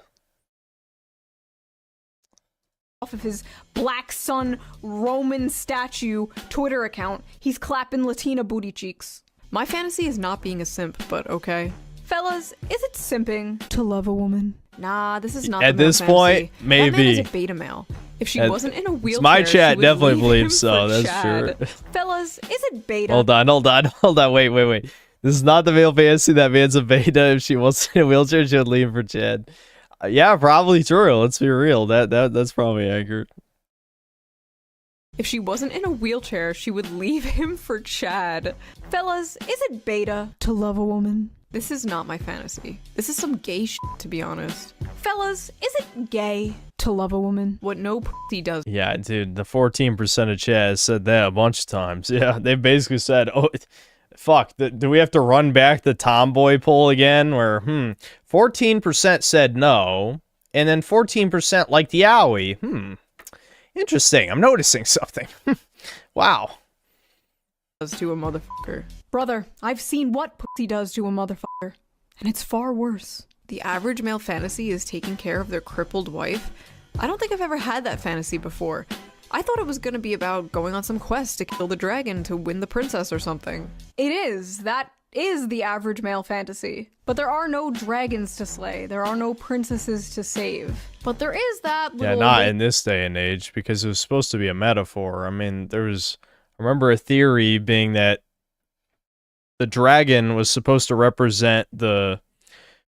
Off of his Black Sun Roman statue Twitter account, he's clapping Latina booty cheeks. My fantasy is not being a simp, but okay. Fellas, is it simping to love a woman? Nah, this is not at the male this fantasy. point, maybe. That man is a beta male. If she wasn't in a wheelchair, my chat she would definitely leave believes him so. for That's Chad. true. Fellas, is it beta? Hold on. Wait. This is not the male fantasy. That man's a beta. If she wasn't in a wheelchair, she would leave for Chad. Yeah, probably true. Let's be real. That's probably accurate. If she wasn't in a wheelchair, she would leave him for Chad. Fellas, is it beta to love a woman? This is not my fantasy. This is some gay shit, to be honest. Fellas, is it gay to love a woman? What no pussy does. Yeah, dude, the 14% of Chaz said that a bunch of times. Yeah, they basically said, oh, fuck, do we have to run back the tomboy poll again? Where, 14% said no, and then 14% liked the owie. Interesting, I'm noticing something. Wow. Does to a motherfucker. Brother, I've seen what pussy does to a motherfucker, and it's far worse. The average male fantasy is taking care of their crippled wife. I don't think I've ever had that fantasy before. I thought it was gonna be about going on some quest to kill the dragon to win the princess or something. It is. That is the average male fantasy. But there are no dragons to slay. There are no princesses to save. But there is that little... Yeah, not in this day and age, because it was supposed to be a metaphor. I mean, I remember a theory being that the dragon was supposed to represent the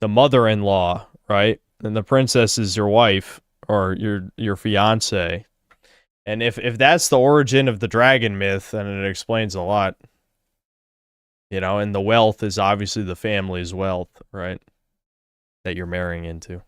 mother-in-law, right? And the princess is your wife or your fiance. And if that's the origin of the dragon myth, then it explains a lot. You know, and the wealth is obviously the family's wealth, right? That you're marrying into.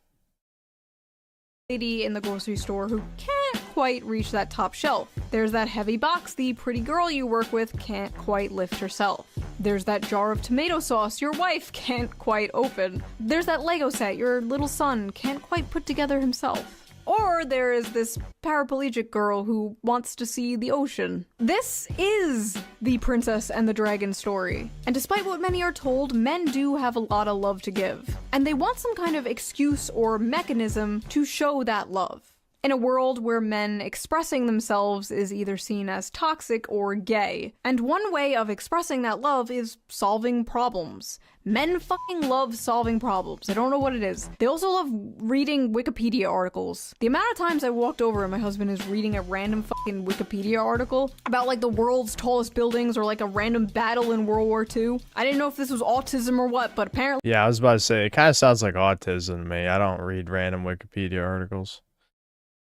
Lady in the grocery store who can't quite reach that top shelf. There's that heavy box the pretty girl you work with can't quite lift herself. There's that jar of tomato sauce your wife can't quite open. There's that Lego set your little son can't quite put together himself. Or there is this paraplegic girl who wants to see the ocean. This is the Princess and the Dragon story. And despite what many are told, men do have a lot of love to give. And they want some kind of excuse or mechanism to show that love. In a world where men expressing themselves is either seen as toxic or gay. And one way of expressing that love is solving problems. Men fucking love solving problems. I don't know what it is. They also love reading Wikipedia articles. The amount of times I walked over and my husband is reading a random fucking Wikipedia article about like the world's tallest buildings or like a random battle in World War II. I didn't know if this was autism or what, but apparently... Yeah, I was about to say, it kind of sounds like autism to me. I don't read random Wikipedia articles.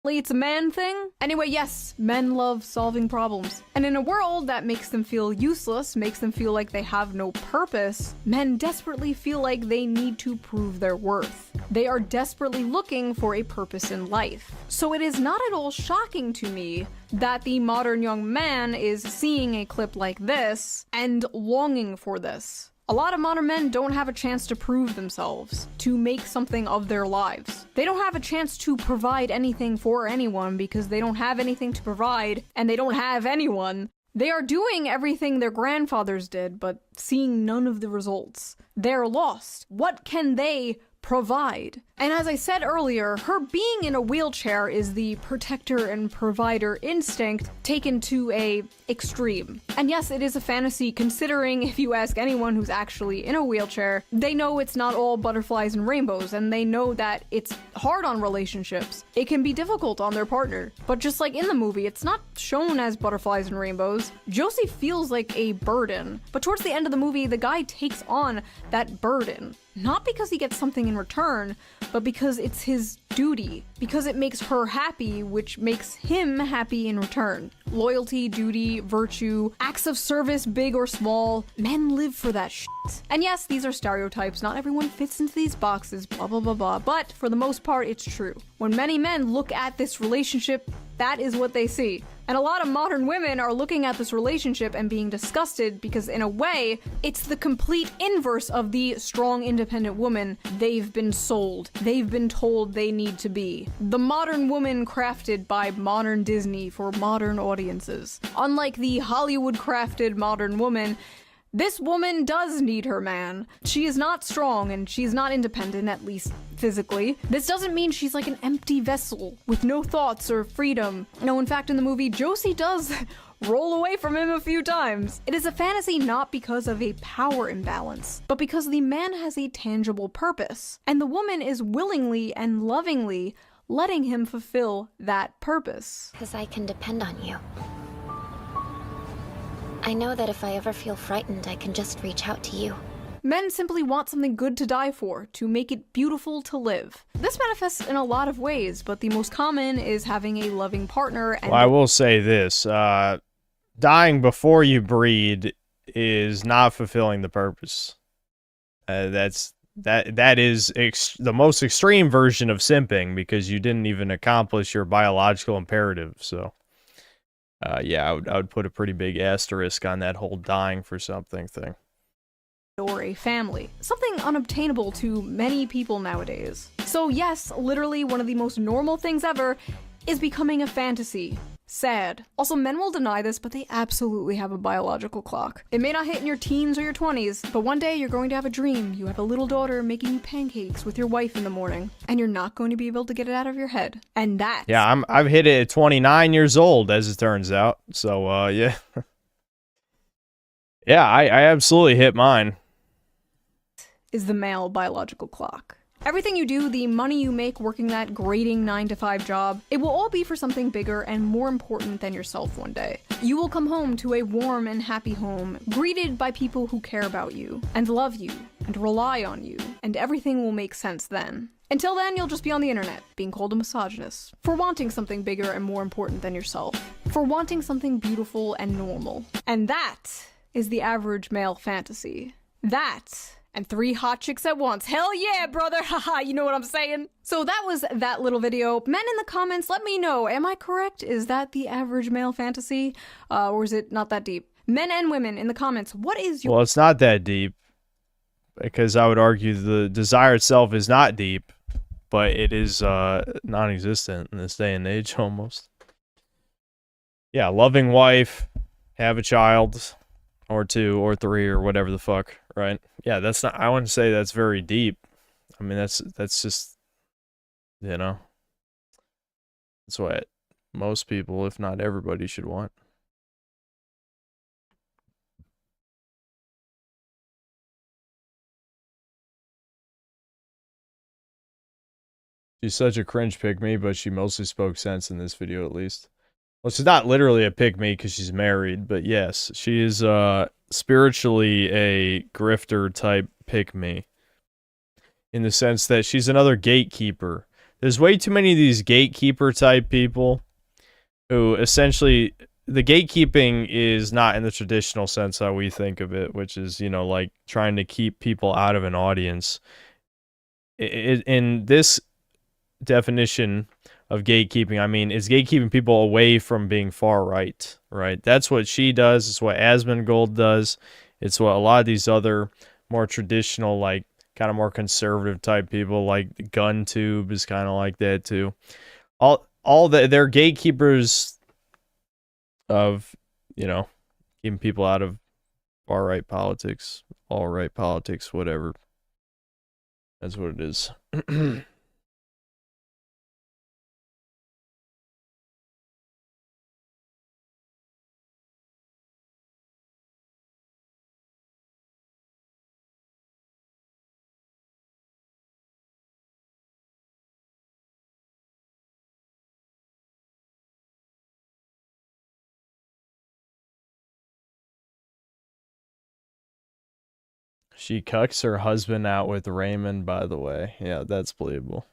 It's a man thing. Anyway, yes, men love solving problems. And in a world that makes them feel useless, makes them feel like they have no purpose, men desperately feel like they need to prove their worth. They are desperately looking for a purpose in life. So it is not at all shocking to me that the modern young man is seeing a clip like this and longing for this. A lot of modern men don't have a chance to prove themselves, to make something of their lives. They don't have a chance to provide anything for anyone because they don't have anything to provide and they don't have anyone. They are doing everything their grandfathers did, but seeing none of the results. They're lost. What can they provide? And as I said earlier, her being in a wheelchair is the protector and provider instinct taken to a extreme. And yes, it is a fantasy considering if you ask anyone who's actually in a wheelchair, they know it's not all butterflies and rainbows, and they know that it's hard on relationships. It can be difficult on their partner. But just like in the movie, it's not shown as butterflies and rainbows. Josie feels like a burden, but towards the end of the movie, the guy takes on that burden. Not because he gets something in return, but because it's his duty. Because it makes her happy, which makes him happy in return. Loyalty, duty, virtue, acts of service, big or small. Men live for that shit. And yes, these are stereotypes. Not everyone fits into these boxes, blah, blah, blah, blah. But for the most part, it's true. When many men look at this relationship, that is what they see. And a lot of modern women are looking at this relationship and being disgusted because in a way, it's the complete inverse of the strong, independent woman they've been sold. They've been told they need to be. The modern woman crafted by modern Disney for modern audiences. Unlike the Hollywood-crafted modern woman, this woman does need her man. She is not strong and she's not independent, at least physically. This doesn't mean she's like an empty vessel with no thoughts or freedom. No, in fact, in the movie, Josie does roll away from him a few times. It is a fantasy not because of a power imbalance, but because the man has a tangible purpose, and the woman is willingly and lovingly letting him fulfill that purpose. Because I can depend on you. I know that if I ever feel frightened, I can just reach out to you. Men simply want something good to die for, to make it beautiful to live. This manifests in a lot of ways, but the most common is having a loving partner and— Well, I will say this, dying before you breed is not fulfilling the purpose. That is the most extreme version of simping, because you didn't even accomplish your biological imperative. So, yeah, I would put a pretty big asterisk on that whole dying for something thing. Or a family. Something unobtainable to many people nowadays. So yes, literally one of the most normal things ever is becoming a fantasy. Sad. Also, men will deny this, but they absolutely have a biological clock. It may not hit in your teens or your 20s, but one day you're going to have a dream. You have a little daughter making you pancakes with your wife in the morning, and you're not going to be able to get it out of your head. And that— Yeah, I've hit it at 29 years old, as it turns out. So, yeah. Yeah, I absolutely hit mine. Is the male biological clock. Everything you do, the money you make working that grating 9-to-5 job, it will all be for something bigger and more important than yourself one day. You will come home to a warm and happy home, greeted by people who care about you, and love you, and rely on you, and everything will make sense then. Until then, you'll just be on the internet, being called a misogynist, for wanting something bigger and more important than yourself, for wanting something beautiful and normal. And that is the average male fantasy. That— and 3 hot chicks at once. Hell yeah, brother! Haha, you know what I'm saying? So that was that little video. Men in the comments, let me know. Am I correct? Is that the average male fantasy? Or is it not that deep? Men and women in the comments, what is your— Well, it's not that deep, because I would argue the desire itself is not deep, but it is non-existent in this day and age almost. Yeah, loving wife, have a child, or 2, or 3, or whatever the fuck, right? Yeah, that's not— I wouldn't say that's very deep. I mean, that's just, you know, that's what most people, if not everybody, should want. She's such a cringe pick-me, but she mostly spoke sense in this video, at least. Well, she's not literally a pick-me because she's married, but yes, she is spiritually a grifter type pick-me, in the sense that she's another gatekeeper. There's way too many of these gatekeeper type people who essentially— the gatekeeping is not in the traditional sense how we think of it, which is, you know, like trying to keep people out of an audience. In this definition of gatekeeping, I mean, it's gatekeeping people away from being far right, right? That's what she does. It's what Asmongold does. It's what a lot of these other more traditional, like, kind of more conservative type people, like GunTube is kind of like that too. They're gatekeepers of, you know, keeping people out of far right politics, all right politics, whatever. That's what it is. She cucks her husband out with Raymond, by the way. Yeah, that's believable.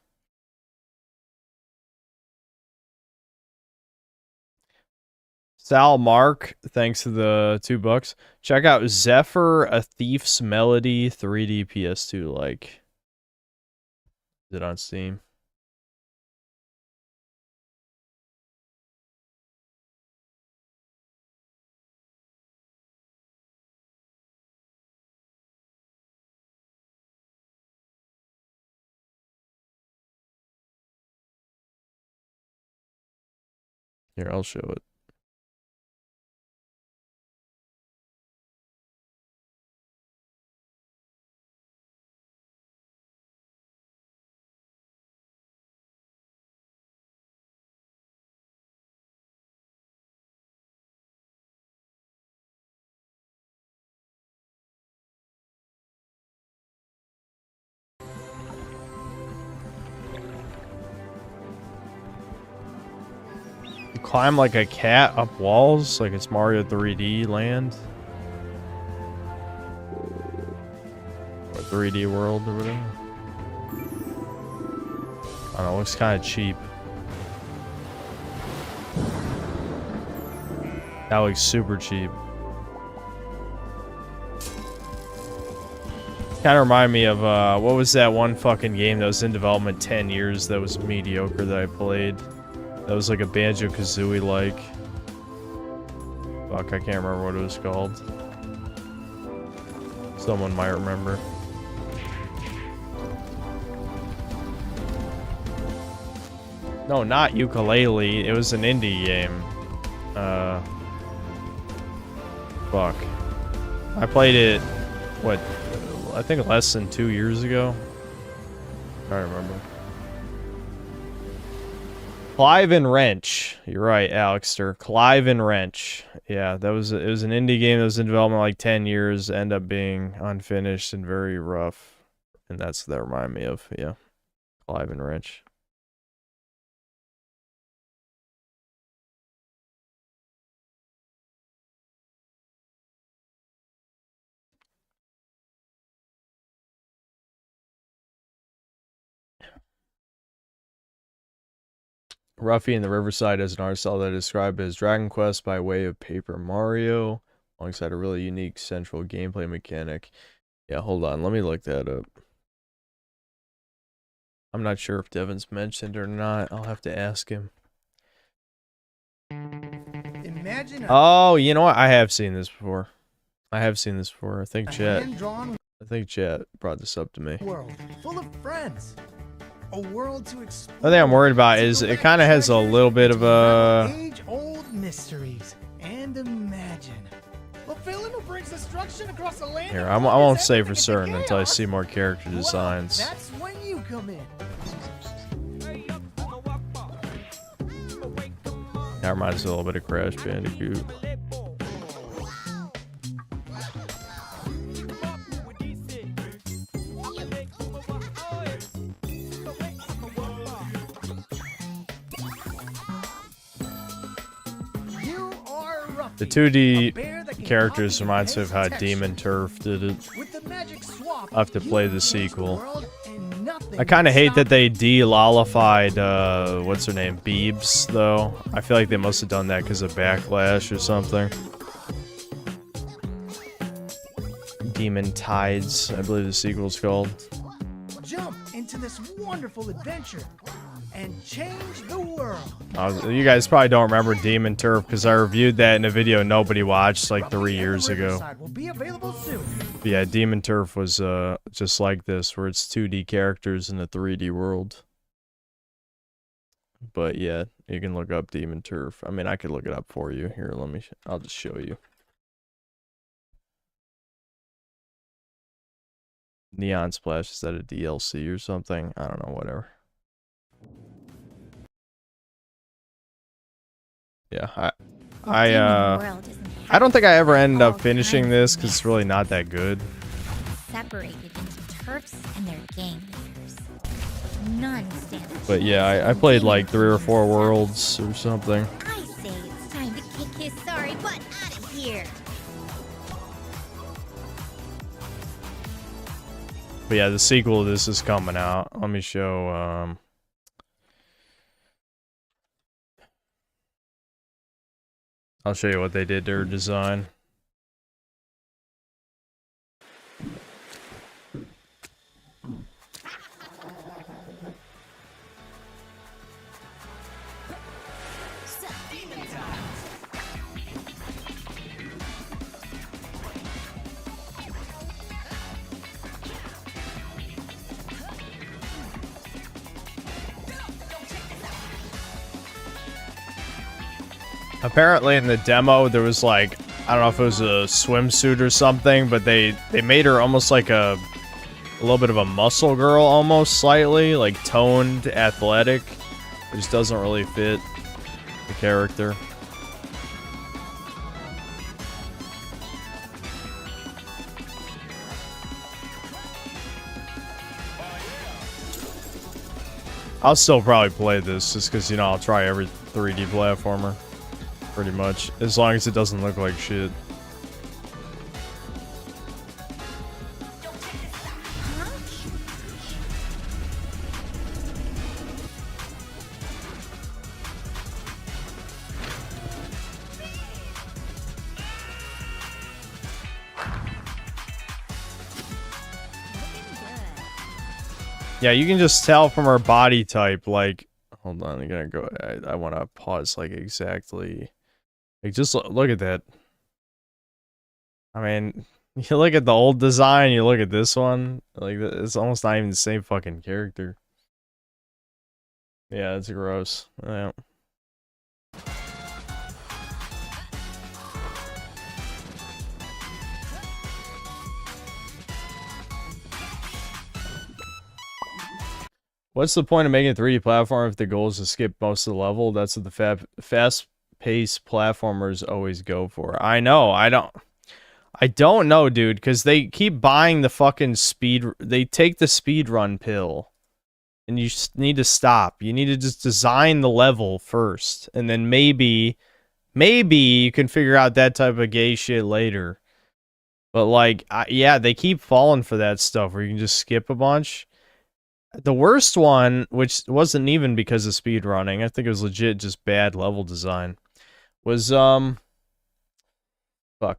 Sal Mark, thanks to the $2. Check out Zephyr, A Thief's Melody, 3D PS2 like. Is it on Steam? Here, I'll show it. Climb like a cat up walls, like it's Mario 3D Land. 3D world or whatever. I don't know, it looks kind of cheap. That looks super cheap. Kind of remind me of, what was that one fucking game that was in development 10 years that was mediocre that I played? That was like a Banjo-Kazooie like. Fuck, I can't remember what it was called. Someone might remember. No, not Ukulele. It was an indie game. Fuck. I played it, what, I think less than 2 years ago. I don't remember. Clive and Wrench. You're right, Alexter. Clive and Wrench. Yeah, it was an indie game that was in development like 10 years, ended up being unfinished and very rough. And that's what that reminded me of, yeah. Clive and Wrench. Ruffy in the Riverside as an art style that is described as Dragon Quest by way of Paper Mario, alongside a really unique central gameplay mechanic. Yeah, hold on, let me look that up. I'm not sure if Devin's mentioned or not. I'll have to ask him. Imagine Oh, you know what? I have seen this before. I think Chat. hand-drawn I think Chat brought this up to me. world full of friends. A world to explore. The thing I'm worried about is it kind of has a little bit of a... Age-old mysteries and imagine. A villain who brings destruction across the land. Here, I won't say for certain until I see more character designs. That's when you come in. That reminds me a little bit of Crash Bandicoot. The 2D characters reminds me of how Demon Turf did it. I'll have to play the sequel. I kind of hate that they de-lollified, what's her name, Beebs, though. I feel like they must have done that because of Backlash or something. Demon Tides, I believe the sequel's called. Jump into this wonderful adventure and change the world. You guys probably don't remember Demon Turf because I reviewed that in a video nobody watched like 3 years ago. Will be available soon. But yeah, Demon Turf was just like this, where it's 2D characters in a 3D world. But yeah, you can look up Demon Turf. I mean, I could look it up for you. Here, I'll just show you. Neon Splash, is that a DLC or something? I don't know, whatever. Yeah, I don't think I ever ended up finishing this because it's really not that good. Separated into turfs and their gang leaders. None stand. But yeah, I played like 3 or 4 worlds or something. I say it's time to kick his sorry butt out of here. But yeah, the sequel to this is coming out. Let me show, I'll show you what they did to her design. Apparently in the demo there was like, I don't know if it was a swimsuit or something, but they made her almost like a little bit of a muscle girl, almost slightly, like toned, athletic. It just doesn't really fit the character. I'll still probably play this just because, you know, I'll try every 3D platformer. Pretty much. As long as it doesn't look like shit. Yeah, you can just tell from her body type, like, hold on, I'm gonna go, I want to pause, like, exactly, like, just look at that. I mean, you look at the old design, you look at this one, like, it's almost not even the same fucking character. Yeah, it's gross. Yeah. What's the point of making a 3D platform if the goal is to skip most of the level? That's what the fast-paced platformers always go for. I know, I don't know, dude, because they keep buying the fucking speed... They take the speedrun pill. And you just need to stop. You need to just design the level first. And then maybe you can figure out that type of gay shit later. But, like, yeah, they keep falling for that stuff where you can just skip a bunch. The worst one, which wasn't even because of speedrunning, I think it was legit just bad level design, was, fuck,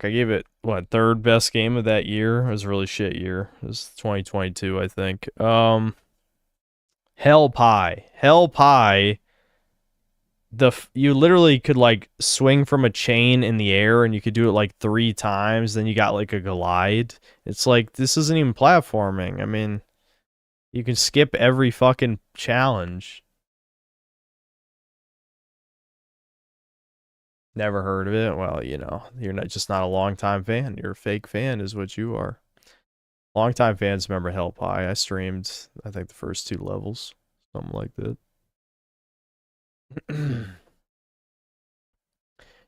I gave it, what, third best game of that year? It was a really shit year. It was 2022, I think. Hell Pie. Hell Pie, you literally could, like, swing from a chain in the air, and you could do it, like, 3 times, then you got, like, a glide. It's like, this isn't even platforming. I mean... You can skip every fucking challenge. Never heard of it? Well, you know, you're just not a long-time fan. You're a fake fan is what you are. Long-time fans remember Hell Pie. I streamed, I think, the first 2 levels. Something like that.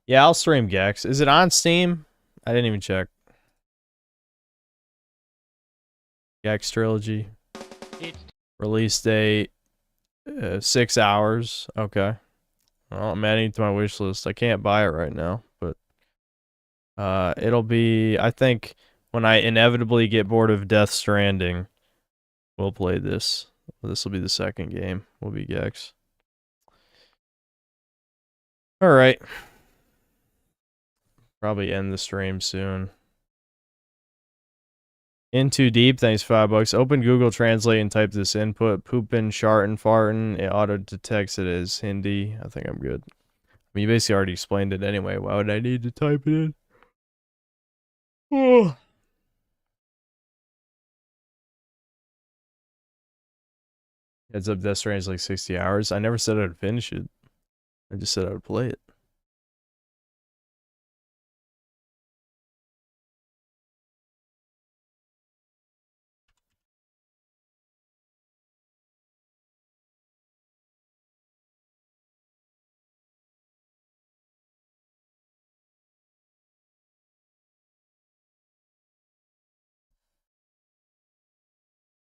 Yeah, I'll stream Gex. Is it on Steam? I didn't even check. Gex Trilogy. Release date 6 hours. Okay. Well, I'm adding it to my wish list. I can't buy it right now, but it'll be, I think, when I inevitably get bored of Death Stranding, we'll play this. This will be the second game. Will be Gex. All right. Probably end the stream soon. In too deep, thanks $5. Open Google Translate and type this input. Poopin', shartin', fartin'. It auto detects it as Hindi. I think I'm good. I mean, you basically already explained it anyway. Why would I need to type it in? Oh. Heads up, Death Stranding is like 60 hours. I never said I would finish it. I just said I would play it.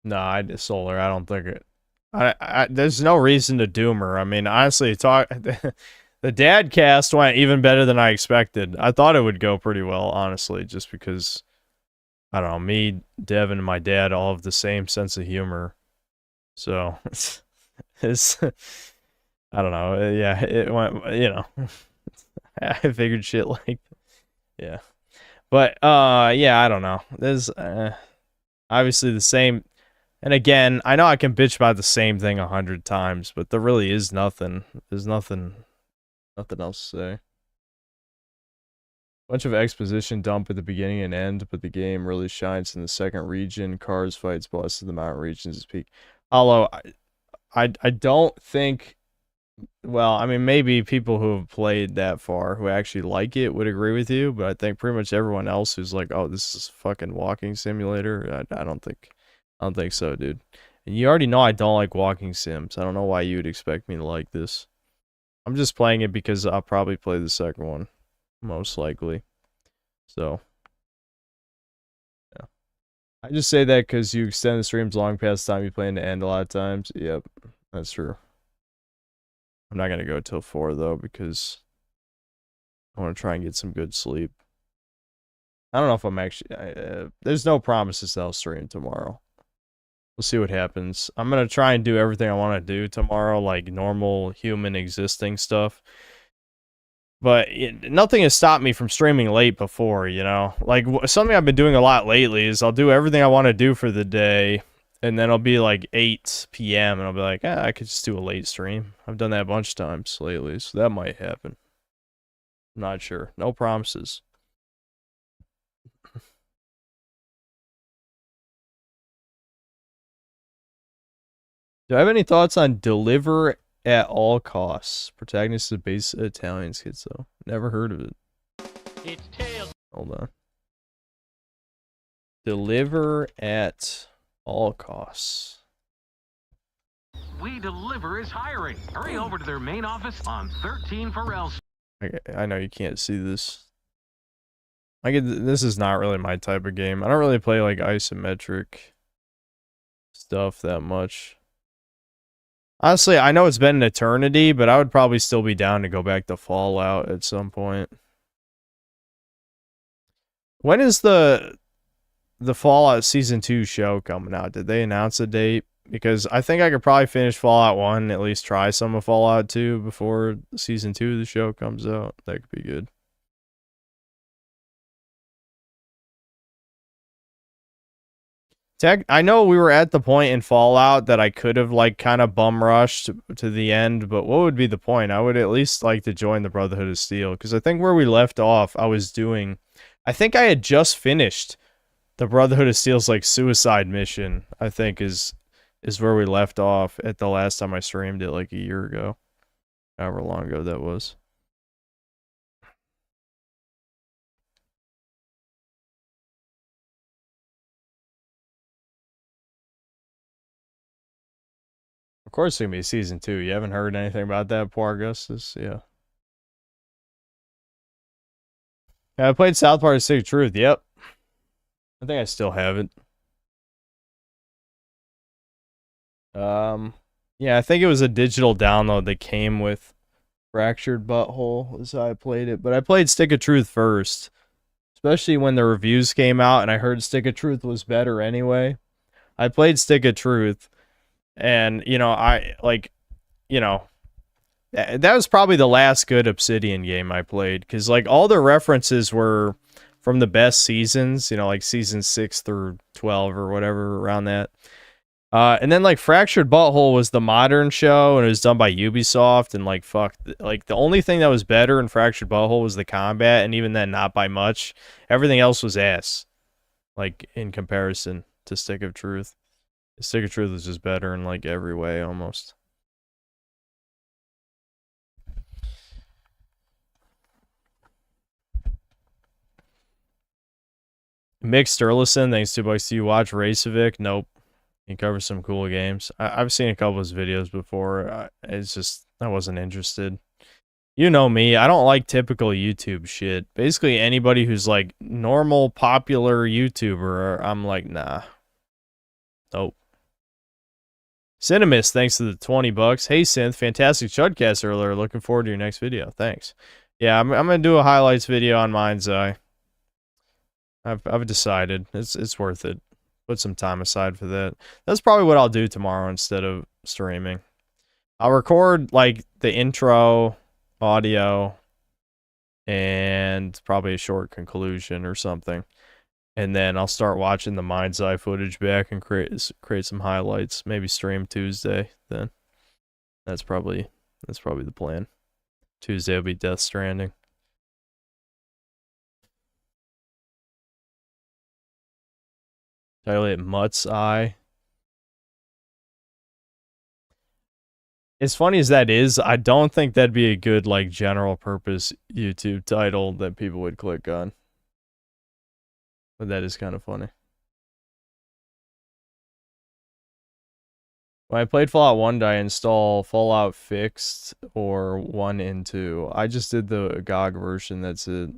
No, Solar. I don't think it. There's no reason to doom her. I mean, honestly, the dad cast went even better than I expected. I thought it would go pretty well, honestly, just because I don't know. Me, Devin, and my dad all have the same sense of humor, so it's I don't know. Yeah, it went. You know, I figured shit like, yeah, but yeah, I don't know. There's obviously the same. And again, I know I can bitch about the same thing 100 times, but there really is nothing. There's nothing else to say. Bunch of exposition dump at the beginning and end, but the game really shines in the second region. Cars, fights, bosses, the mountain regions is peak. Although, I don't think... Well, I mean, maybe people who have played that far, who actually like it, would agree with you, but I think pretty much everyone else who's like, oh, this is a fucking walking simulator, I don't think so, dude. And you already know I don't like walking sims. I don't know why you would expect me to like this. I'm just playing it because I'll probably play the second one. Most likely. So. Yeah. I just say that because you extend the streams long past the time you plan to end a lot of times. Yep. That's true. I'm not going to go till 4 though because I want to try and get some good sleep. I don't know if I'm actually... there's no promises that I'll stream tomorrow. We'll see what happens. I'm going to try and do everything I want to do tomorrow, like normal human existing stuff. But nothing has stopped me from streaming late before, you know? Like, something I've been doing a lot lately is I'll do everything I want to do for the day, And then it'll be like 8 p.m. and I'll be like, I could just do a late stream. I've done that a bunch of times lately, so that might happen. I'm not sure. No promises. Do I have any thoughts on Deliver at All Costs? Protagonist is a base Italian schizo. Never heard of it. It's Tails. Hold on. Deliver at all costs. We Deliver is hiring. Hurry over to their main office on 13 Pharrell. I know you can't see this. This is not really my type of game. I don't really play like isometric stuff that much. Honestly, I know it's been an eternity, but I would probably still be down to go back to Fallout at some point. When is the Fallout Season 2 show coming out? Did they announce a date? Because I think I could probably finish Fallout 1 and at least try some of Fallout 2 before Season 2 of the show comes out. That could be good. I know we were at the point in Fallout that I could have like kind of bum rushed to the end, but what would be the point? I would at least like to join the Brotherhood of Steel, because I think where we left off, I think I had just finished the Brotherhood of Steel's like suicide mission. I think is where we left off at the last time I streamed it like a year ago, however long ago that was. Of course, it's gonna be Season 2. You haven't heard anything about that, poor Augustus? Yeah. I played South Park: Stick of Truth. Yep. I think I still have it. Yeah, I think it was a digital download that came with Fractured Butthole, is how I played it. But I played Stick of Truth first, especially when the reviews came out and I heard Stick of Truth was better anyway. I played Stick of Truth, and, you know, that was probably the last good Obsidian game I played, because, like, all the references were from the best seasons, you know, like season 6 through 12 or whatever, around that. And then, like, Fractured Butthole was the modern show, and it was done by Ubisoft, and, like, the only thing that was better in Fractured Butthole was the combat, and even then, not by much. Everything else was ass, like, in comparison to Stick of Truth. Stick of Truth is just better in, like, every way, almost. Mick Sturluson, thanks $2. Do you watch Racevic? Nope. He covers some cool games. I've seen a couple of his videos before. It's just, I wasn't interested. You know me, I don't like typical YouTube shit. Basically, anybody who's like normal, popular YouTuber, I'm like, nah. Nope. Cinemis, thanks to the $20. Hey, Synth, fantastic Chudcast earlier. Looking forward to your next video. Thanks. Yeah, I'm gonna do a highlights video on Mind's Eye. I've decided it's worth it. Put some time aside for that. That's probably what I'll do tomorrow instead of streaming. I'll record like the intro audio and probably a short conclusion or something, and then I'll start watching the Mind's Eye footage back and create some highlights. Maybe stream Tuesday. Then that's probably the plan. Tuesday will be Death Stranding. Title it Mutt's Eye. As funny as that is, I don't think that'd be a good, like, general purpose YouTube title that people would click on. But that is kind of funny. When I played Fallout 1, did I install Fallout Fixed or 1 and 2? I just did the GOG version, that's it.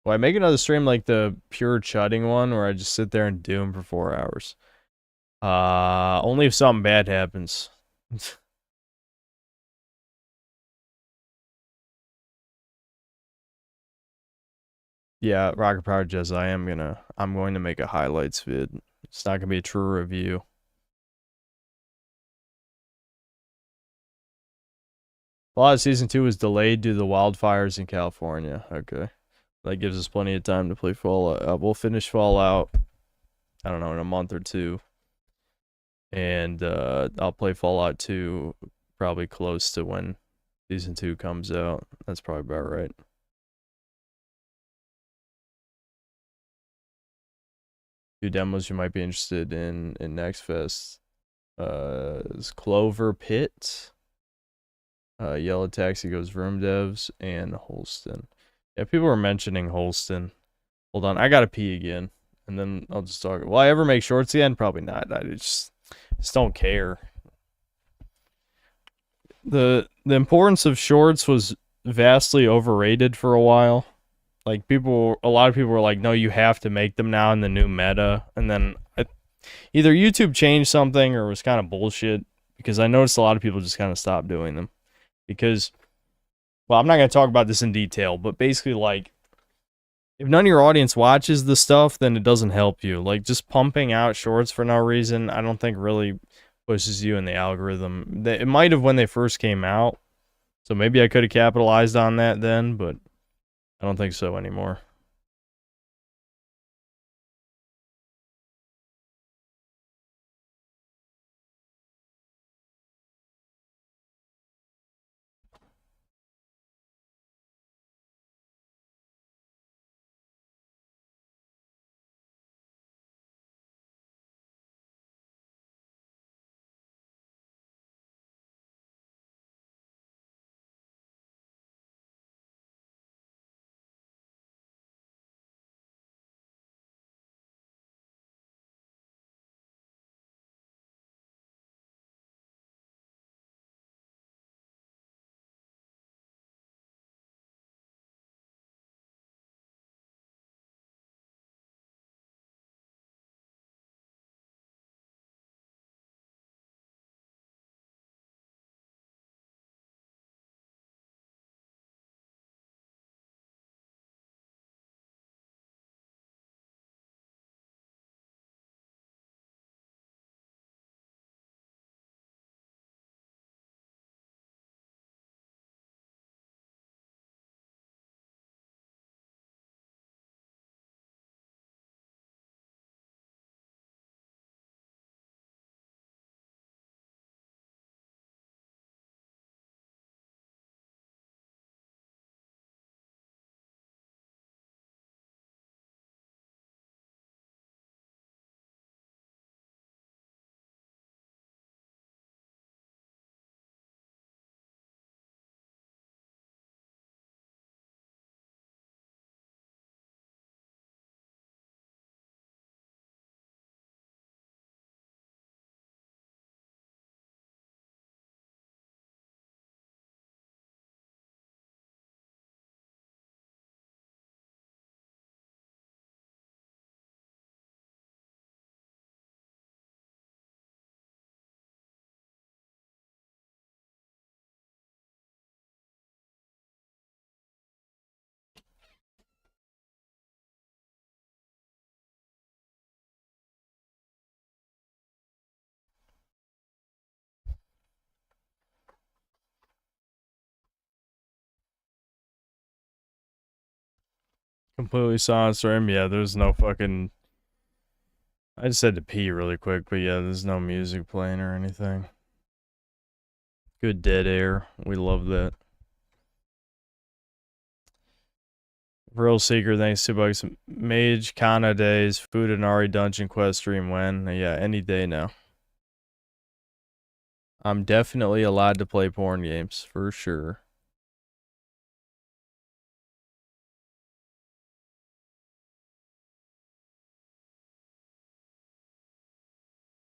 Will I make another stream like the pure chudding one where I just sit there and doom for 4 hours? Only if something bad happens. Yeah, Rocket Power Jez, I'm going to make a highlights vid. It's not gonna be a true review. Fallout Season 2 was delayed due to the wildfires in California. Okay. That gives us plenty of time to play Fallout. We'll finish Fallout, I don't know, in a month or two. And I'll play Fallout 2 probably close to when Season 2 comes out. That's probably about right. Two demos you might be interested in Next Fest. Is Clover Pit, Yellow Taxi Goes Vroom Devs, and Holston. Yeah, people were mentioning Holston. Hold on, I gotta pee again, and then I'll just talk. Will I ever make shorts again? Probably not. I just don't care. The importance of shorts was vastly overrated for a while. Like a lot of people were like, no, you have to make them now in the new meta. And then either YouTube changed something or it was kind of bullshit, because I noticed a lot of people just kind of stopped doing them. Because, well, I'm not going to talk about this in detail, but basically, like, if none of your audience watches the stuff, then it doesn't help you. Like, just pumping out shorts for no reason, I don't think really pushes you in the algorithm. It might have when they first came out, so maybe I could have capitalized on that then, but I don't think so anymore. Completely silent stream. Yeah, there's no fucking... I just had to pee really quick, but yeah, there's no music playing or anything. Good dead air. We love that. Real Seeker, thanks to bucks. Mage, Kana days, Food and Ari Dungeon Quest stream when? Yeah, any day now. I'm definitely allowed to play porn games, for sure.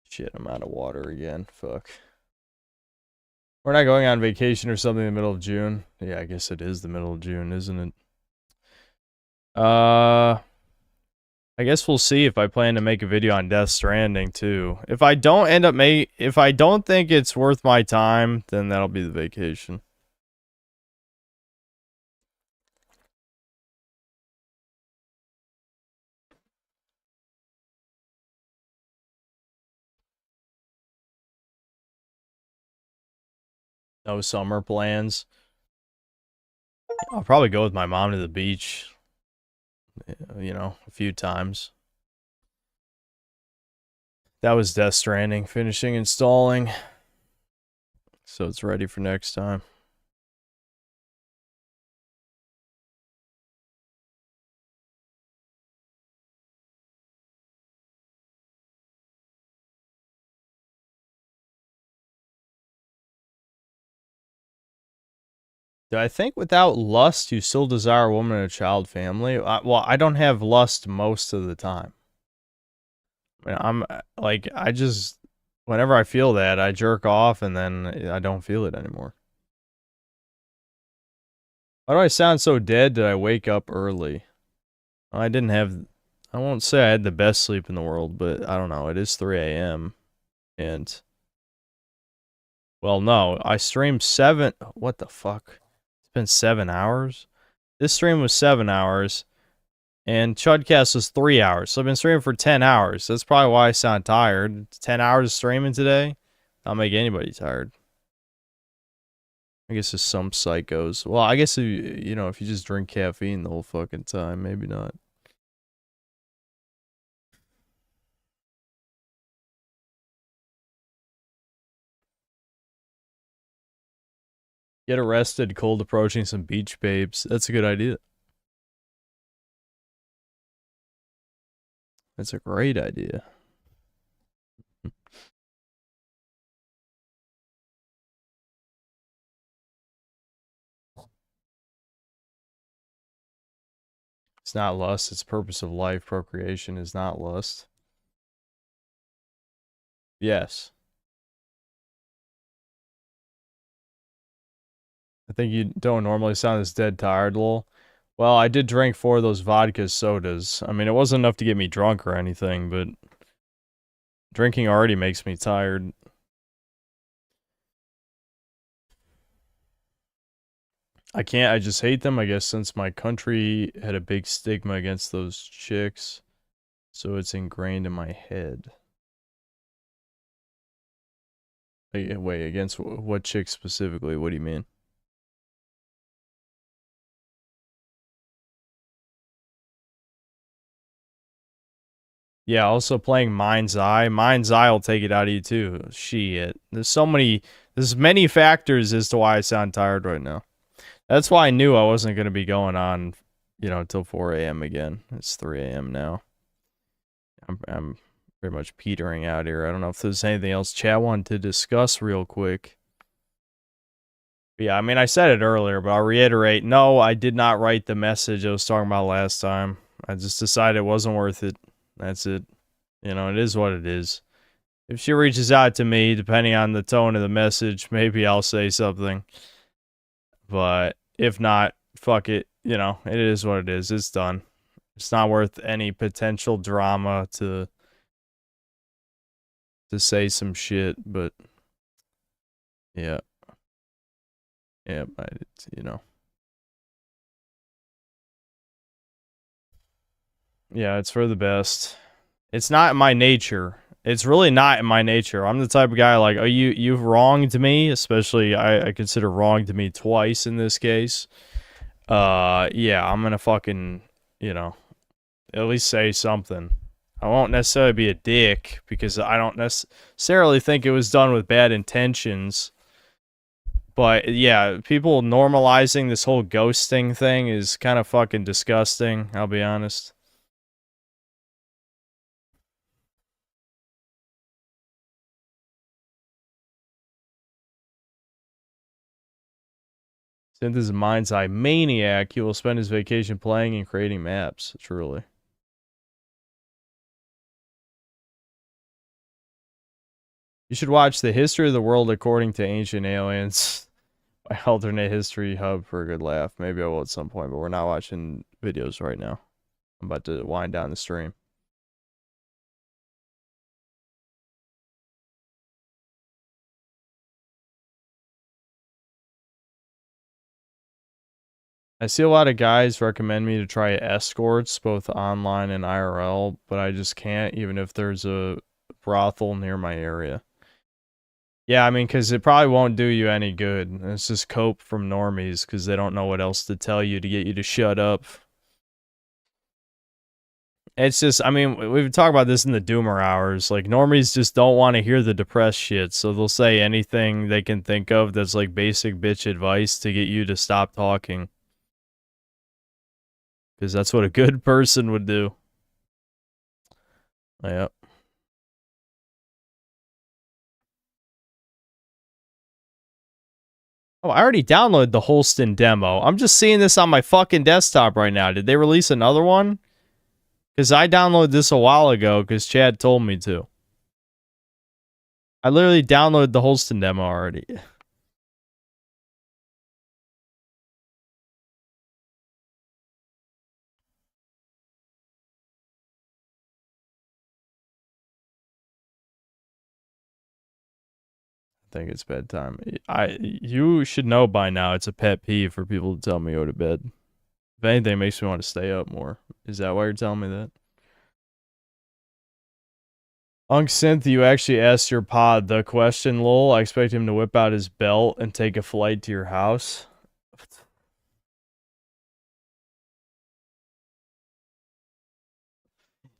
Shit, I'm out of water again. Fuck. We're not going on vacation or something in the middle of June. Yeah, I guess it is the middle of June, isn't it? I guess we'll see if I plan to make a video on Death Stranding too. If I don't if I don't think it's worth my time, then that'll be the vacation. No summer plans. I'll probably go with my mom to the beach. you know, a few times. That was Death Stranding, finishing installing. So it's ready for next time. Do I think without lust you still desire a woman and a child family? Well, I don't have lust most of the time. I mean, I'm like, I just, whenever I feel that, I jerk off and then I don't feel it anymore. Why do I sound so dead? Did I wake up early? I didn't have, I won't say I had the best sleep in the world, but I don't know. It is 3 a.m. And, well, no, I streamed 7, what the fuck? It's been 7 hours? This stream was 7 hours. And Chudcast was 3 hours. So I've been streaming for 10 hours. That's probably why I sound tired. 10 hours of streaming today? That'll make anybody tired. I guess it's some psychos. Well, I guess, if, you know, if you just drink caffeine the whole fucking time, maybe not. Get arrested, cold approaching some beach babes. That's a good idea. That's a great idea. It's not lust, it's purpose of life. Procreation is not lust. Yes. I think you don't normally sound this dead tired, lol. Well, I did drink 4 of those vodka sodas. I mean, it wasn't enough to get me drunk or anything, but drinking already makes me tired. I can't, I just hate them, I guess, since my country had a big stigma against those chicks. So it's ingrained in my head. Wait, against what chicks specifically? What do you mean? Yeah, also playing Mind's Eye. Mind's Eye will take it out of you too. Shit. There's many factors as to why I sound tired right now. That's why I knew I wasn't going to be going on, you know, until 4 a.m. again. It's 3 a.m. now. I'm pretty much petering out here. I don't know if there's anything else chat wanted to discuss real quick. But yeah, I mean, I said it earlier, but I'll reiterate. No, I did not write the message I was talking about last time. I just decided it wasn't worth it. That's it. You know, it is what it is. If she reaches out to me, depending on the tone of the message, maybe I'll say something. But if not, fuck it. You know, it is what it is. It's done. It's not worth any potential drama to say some shit, but yeah. Yeah, you know. Yeah, it's for the best. It's not in my nature. It's really not in my nature. I'm the type of guy like, oh, you've wronged me, especially I consider wronged me twice in this case. Yeah, I'm gonna fucking, you know, at least say something. I won't necessarily be a dick because I don't necessarily think it was done with bad intentions. But yeah, people normalizing this whole ghosting thing is kind of fucking disgusting, I'll be honest. Synth is a mind's eye maniac. He will spend his vacation playing and creating maps. Truly. You should watch The History of the World According to Ancient Aliens by Alternate History Hub for a good laugh. Maybe I will at some point, but we're not watching videos right now. I'm about to wind down the stream. I see a lot of guys recommend me to try escorts, both online and IRL, but I just can't, even if there's a brothel near my area. Yeah, I mean, because it probably won't do you any good. It's just cope from normies, because they don't know what else to tell you to get you to shut up. It's just, I mean, we've talked about this in the Doomer hours. Like, normies just don't want to hear the depressed shit, so they'll say anything they can think of that's like basic bitch advice to get you to stop talking. Because that's what a good person would do. Yep. Oh, I already downloaded the Holston demo. I'm just seeing this on my fucking desktop right now. Did they release another one? Because I downloaded this a while ago because Chad told me to. I literally downloaded the Holston demo already. I think it's bedtime. You should know by now it's a pet peeve for people to tell me to go to bed. If anything, it makes me want to stay up more. Is that why you're telling me that? Unc Synth, you actually asked your pod the question, lol. I expect him to whip out his belt and take a flight to your house.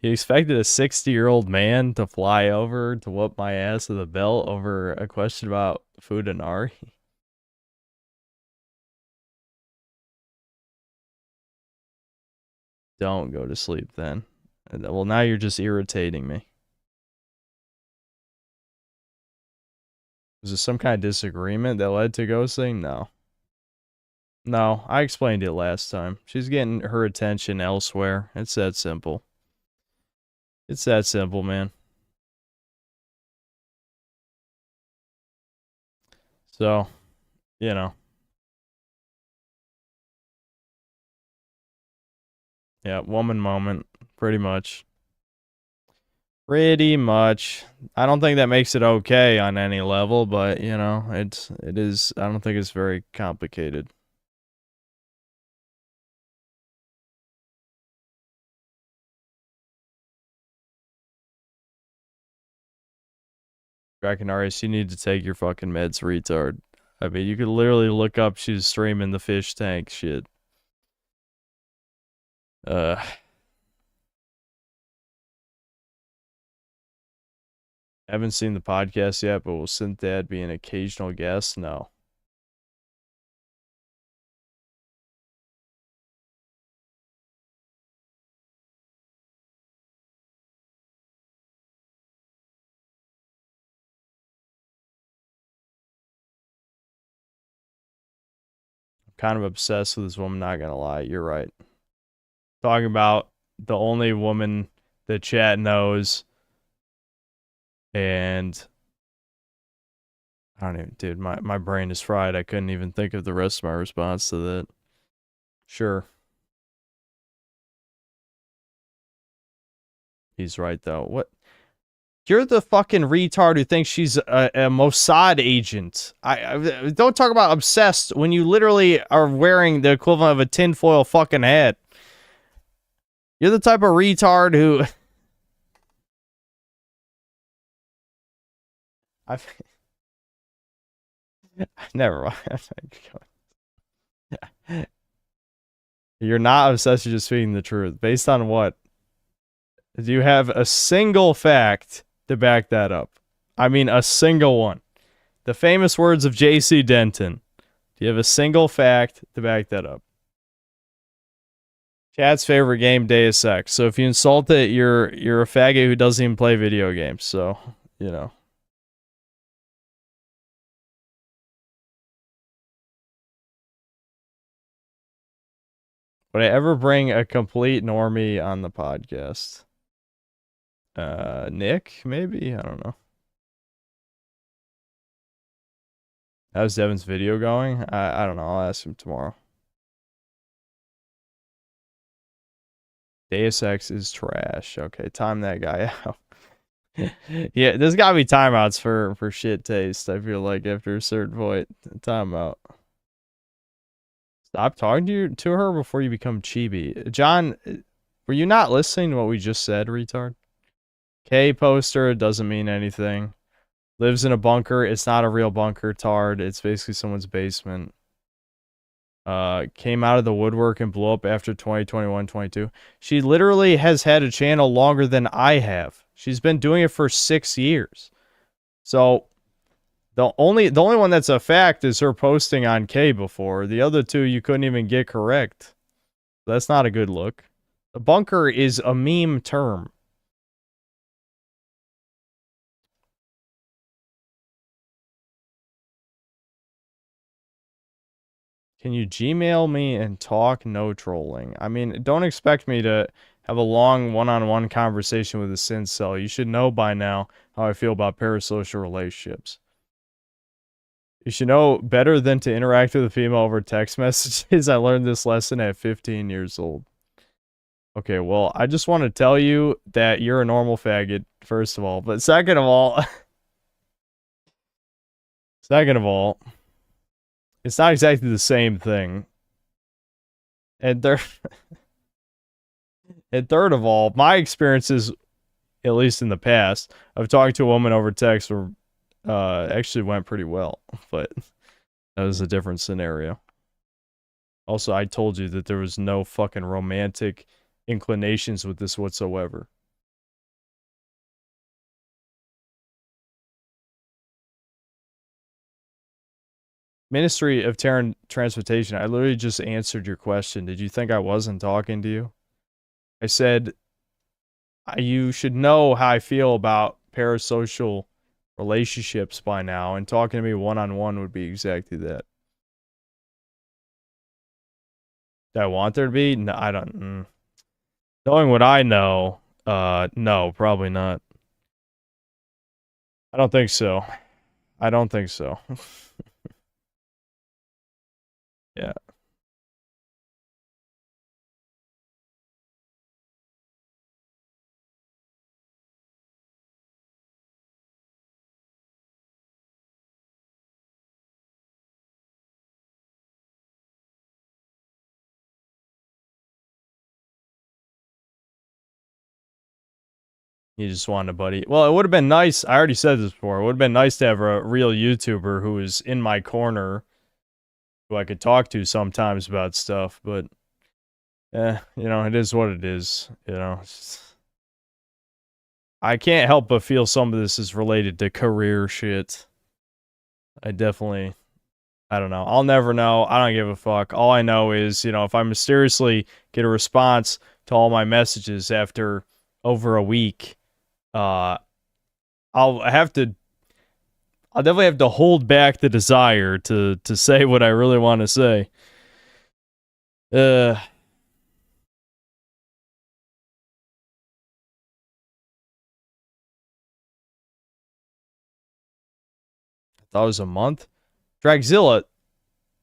You expected a 60-year-old man to fly over to whoop my ass with a belt over a question about food and Ari? Don't go to sleep then. Well, now you're just irritating me. Was there some kind of disagreement that led to ghosting? No. No, I explained it last time. She's getting her attention elsewhere. It's that simple. It's that simple, man. So, you know. Yeah, woman moment, pretty much. Pretty much. I don't think that makes it okay on any level, but, you know, it is, I don't think it's very complicated. Draconaris, you need to take your fucking meds, retard. I mean, you could literally look up she's streaming the fish tank shit. Haven't seen the podcast yet, but will Synthad be an occasional guest? No. I'm kind of obsessed with this woman, not gonna lie. You're right. Talking about the only woman that chat knows. And I don't even, dude, my brain is fried. I couldn't even think of the rest of my response to that. Sure. He's right, though. What? You're the fucking retard who thinks she's a Mossad agent. I don't talk about obsessed when you literally are wearing the equivalent of a tinfoil fucking hat. You're the type of retard who... I've... Never mind. You're not obsessed, you're just speaking the truth. Based on what? Do you have a single fact to back that up? I mean, a single one. The famous words of J.C. Denton. Do you have a single fact to back that up? Chad's favorite game, Deus Ex. So if you insult it, you're a faggot who doesn't even play video games. So, you know. Would I ever bring a complete normie on the podcast? Nick, maybe? I don't know. How's Devin's video going? I don't know. I'll ask him tomorrow. Deus Ex is trash. Okay, time that guy out. Yeah, there's gotta be timeouts for shit taste, I feel like, after a certain point. Timeout. Stop talking to her before you become chibi. John, were you not listening to what we just said, retard? K poster doesn't mean anything. Lives in a bunker. It's not a real bunker, tard. It's basically someone's basement. Came out of the woodwork and blew up after 2021-22. She literally has had a channel longer than I have. She's been doing it for 6 years. So the only one that's a fact is her posting on K before. The other two you couldn't even get correct. That's not a good look. The bunker is a meme term. Can you Gmail me and talk? No trolling. I mean, don't expect me to have a long one-on-one conversation with a Syncell. You should know by now how I feel about parasocial relationships. You should know better than to interact with a female over text messages. I learned this lesson at 15 years old. Okay, well, I just want to tell you that you're a normal faggot, first of all. But second of all... second of all... it's not exactly the same thing. And third, and third of all, my experiences, at least in the past, of talking to a woman over text were actually went pretty well. But that was a different scenario. Also, I told you that there was no fucking romantic inclinations with this whatsoever. Ministry of Terran Transportation, I literally just answered your question. Did you think I wasn't talking to you? I said, you should know how I feel about parasocial relationships by now, and talking to me one-on-one would be exactly that. Do I want there to be? No, I don't. Knowing what I know, no, probably not. I don't think so. I don't think so. Yeah. You just want a buddy. Well, it would have been nice. I already said this before. It would have been nice to have a real YouTuber who was in my corner, who I could talk to sometimes about stuff. But, you know, it is what it is. You know, I can't help but feel some of this is related to career shit. I don't know. I'll never know. I don't give a fuck. All I know is, you know, if I mysteriously get a response to all my messages after over a week, I'll definitely have to hold back the desire to say what I really want to say. That was a month. Dragzilla,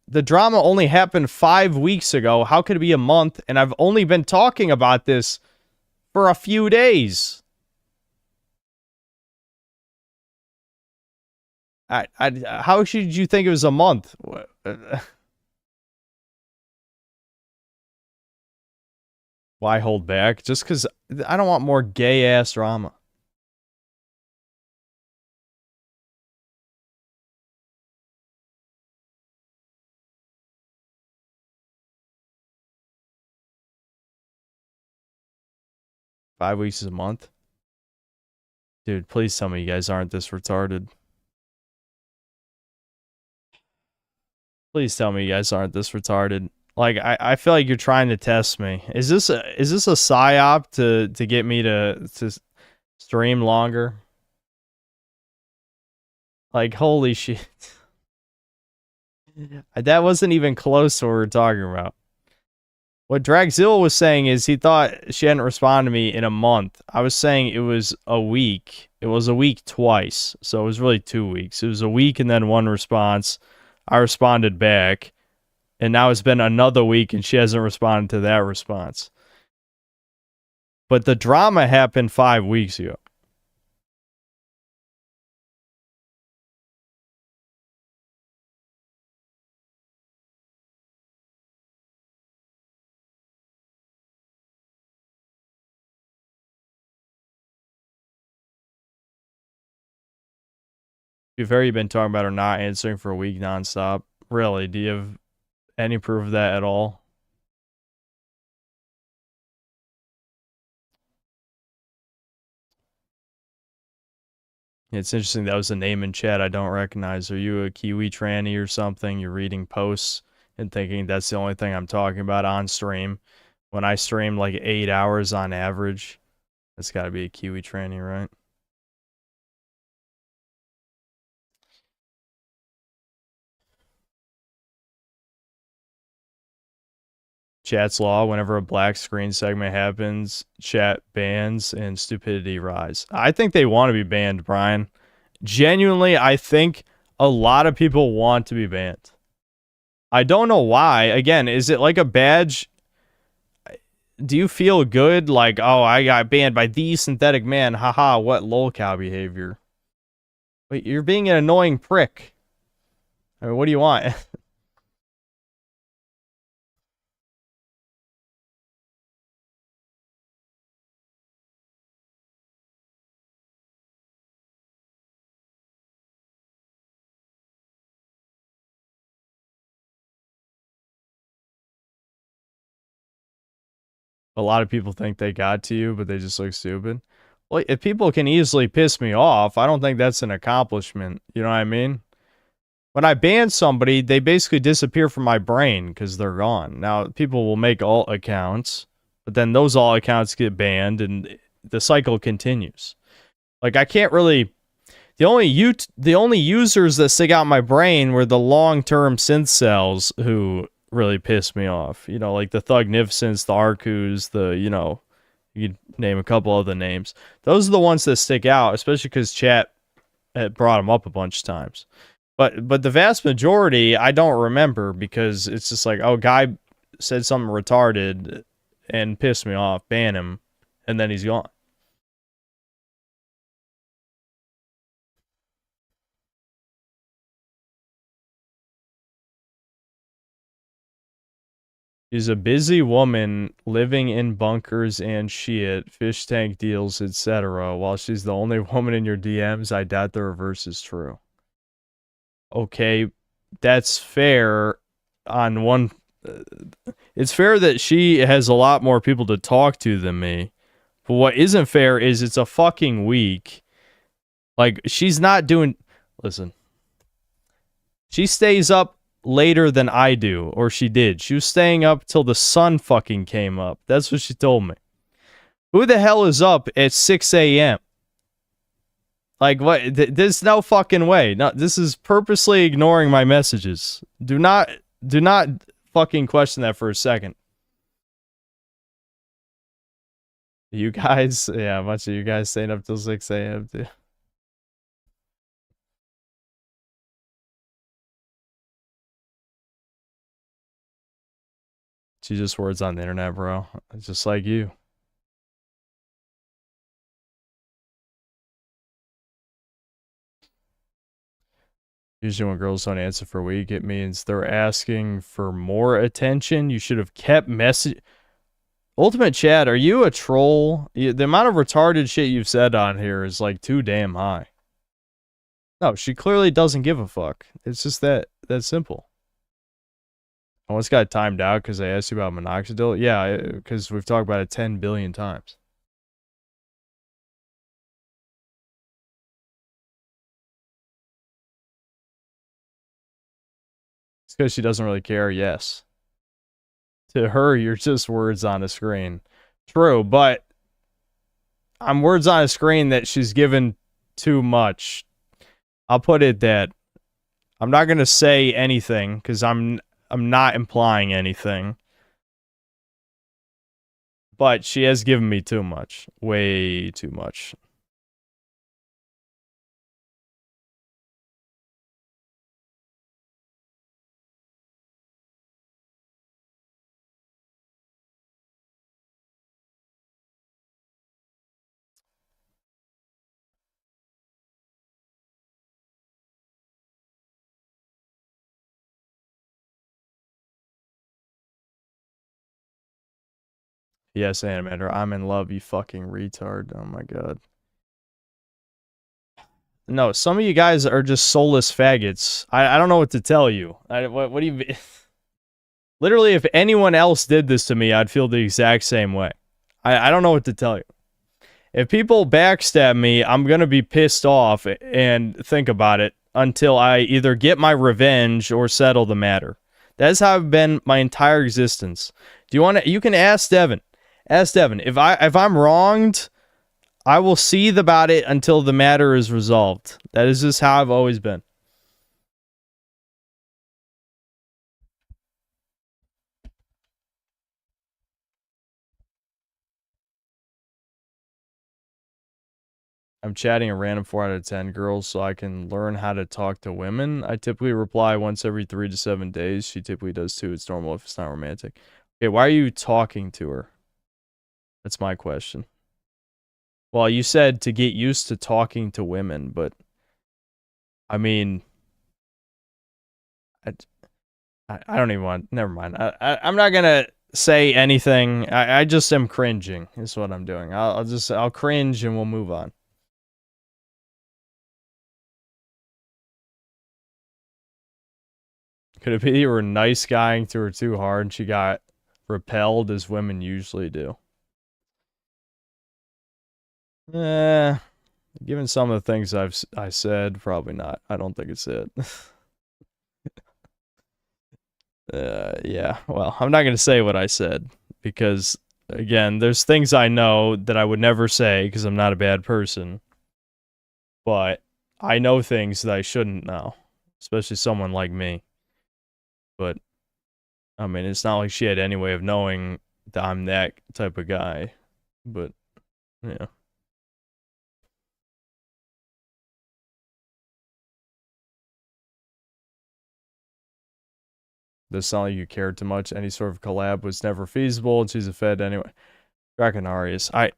the drama only happened 5 weeks ago. How could it be a month? And I've only been talking about this for a few days. How should you think it was a month? Why hold back? Just because I don't want more gay-ass drama. Five weeks is a month? Dude, please tell me you guys aren't this retarded. Please tell me you guys aren't this retarded. Like, I feel like you're trying to test me. Is this a psyop to get me to stream longer? Like, holy shit. That wasn't even close to what we were talking about. What Dragzilla was saying is he thought she hadn't responded to me in a month. I was saying it was a week. It was a week twice. So it was really 2 weeks. It was a week and then one response. I responded back. And now it's been another week and she hasn't responded to that response. But the drama happened 5 weeks ago. You've already been talking about her not answering for a week nonstop. Really? Do you have any proof of that at all. It's interesting that was a name in chat I don't recognize. Are you a Kiwi tranny or something? You're reading posts and thinking that's the only thing I'm talking about on stream. When I stream like 8 hours on average, it's got to be a Kiwi tranny, right? Chat's law, whenever a black screen segment happens, chat bans and stupidity rise. I think they want to be banned, Brian. Genuinely, I think a lot of people want to be banned. I don't know why. Again, is it like a badge? Do you feel good? Like, oh, I got banned by the synthetic man. Haha, what lolcow behavior. Wait, you're being an annoying prick. I mean, what do you want? A lot of people think they got to you, but they just look stupid. Well, if people can easily piss me off, I don't think that's an accomplishment. You know what I mean? When I ban somebody, they basically disappear from my brain because they're gone. Now, people will make alt accounts, but then those alt accounts get banned and the cycle continues. Like, I can't really... The only users that stick out in my brain were the long-term synth cells who really pissed me off. You know, like the Thugnificents, the Arkus, the, you know, you could name a couple other names. Those are the ones that stick out, especially because chat had brought them up a bunch of times. But the vast majority, I don't remember because it's just like, oh, guy said something retarded and pissed me off, ban him, and then he's gone. She's a busy woman living in bunkers and shit, fish tank deals, etc. While she's the only woman in your DMs, I doubt the reverse is true. Okay, that's fair on one... it's fair that she has a lot more people to talk to than me. But what isn't fair is it's a fucking week. Like, she's not doing... Listen. She stays up later than I do, or she did. She was staying up till the sun fucking came up. That's what she told me. Who the hell is up at 6 a.m.? Like, what? There's no fucking way. No, this is purposely ignoring my messages. Do not fucking question that for a second. You guys, yeah, a bunch of you guys staying up till 6 a.m. too. She just words on the internet, bro. Just like you. Usually when girls don't answer for a week, it means they're asking for more attention. You should have kept message. Ultimate Chat, are you a troll? The amount of retarded shit you've said on here is like too damn high. No, she clearly doesn't give a fuck. It's just that simple. I almost got timed out because I asked you about minoxidil. Yeah, because we've talked about it 10 billion times. It's because she doesn't really care, yes. To her, you're just words on a screen. True, but I'm words on a screen that she's given too much. I'll put it that I'm not going to say anything because I'm not implying anything. But she has given me too much. Way too much. Yes, Animator, I'm in love, you fucking retard. Oh my god. No, some of you guys are just soulless faggots. I don't know what to tell you. What do you... Literally, if anyone else did this to me, I'd feel the exact same way. I don't know what to tell you. If people backstab me, I'm going to be pissed off and think about it until I either get my revenge or settle the matter. That's how I've been my entire existence. Do you want to? You can ask Devin. Ask Devin. If I'm wronged, I will seethe about it until the matter is resolved. That is just how I've always been. I'm chatting a random 4 out of 10 girls so I can learn how to talk to women. I typically reply once every 3 to 7 days. She typically does too. It's normal if it's not romantic. Okay, why are you talking to her? That's my question. Well, you said to get used to talking to women, but I mean, I don't even want. Never mind. I'm not gonna say anything. I just am cringing. Is what I'm doing. I'll cringe and we'll move on. Could it be you were nice guying to her too hard and she got repelled as women usually do? Given some of the things I said, probably not. I don't think it's it. Yeah, well, I'm not going to say what I said because, again, there's things I know that I would never say because I'm not a bad person. But I know things that I shouldn't know, especially someone like me. But, I mean, it's not like she had any way of knowing that I'm that type of guy. But, yeah. Does sound like you cared too much. Any sort of collab was never feasible, and she's a Fed anyway. Draconarius, I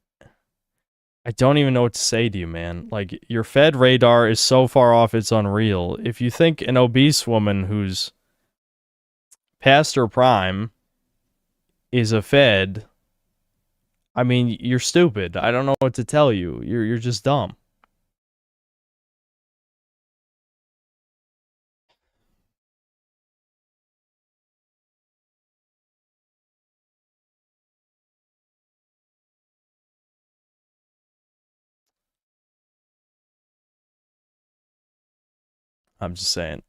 don't even know what to say to you, man. Like, your Fed radar is so far off, it's unreal. If you think an obese woman who's past her prime is a Fed, I mean, you're stupid. I don't know what to tell you. You're just dumb. I'm just saying.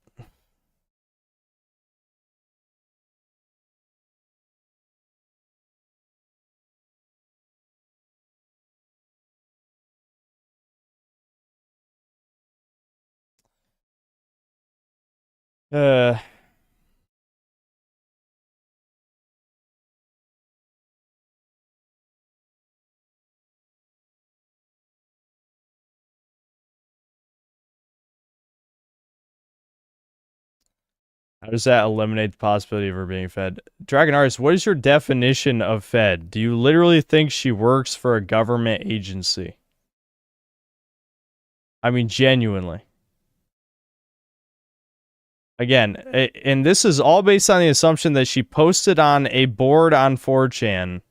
Uh... How does that eliminate the possibility of her being fed? Dragon Artist, what is your definition of fed? Do you literally think she works for a government agency? I mean, genuinely. Again, and this is all based on the assumption that she posted on a board on 4chan,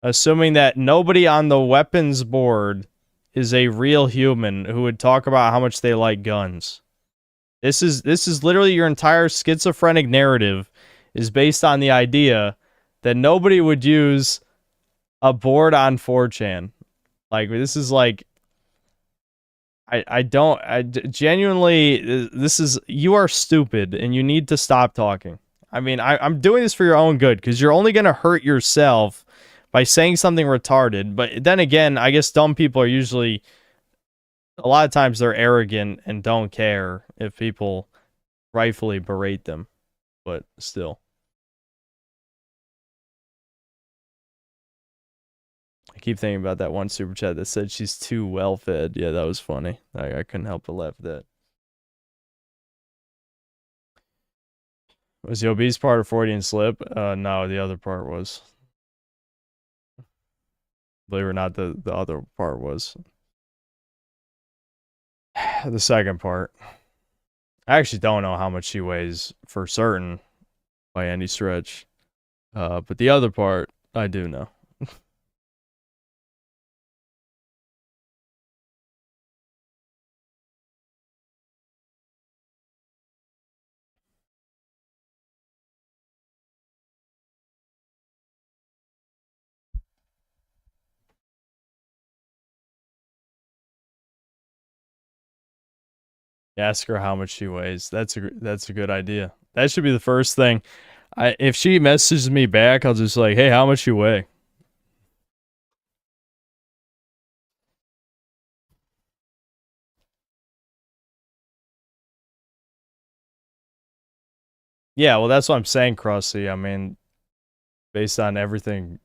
assuming that nobody on the weapons board is a real human who would talk about how much they like guns. This is literally your entire schizophrenic narrative is based on the idea that nobody would use a board on 4chan. Like, this is like, I genuinely, this is, you are stupid and you need to stop talking. I mean, I'm doing this for your own good because you're only going to hurt yourself by saying something retarded. But then again, I guess dumb people are usually, a lot of times they're arrogant and don't care if people rightfully berate them, but still. I keep thinking about that one super chat that said she's too well fed. Yeah, that was funny. I couldn't help but laugh at that. Was the obese part a Freudian slip? No, the other part was. Believe it or not, the other part was. The second part. I actually don't know how much she weighs for certain by any stretch. But the other part, I do know. Ask her how much she weighs. That's a good idea. That should be the first thing. If she messages me back, I'll just like, hey, how much you weigh? Yeah, well, that's what I'm saying, Crossy. I mean, based on everything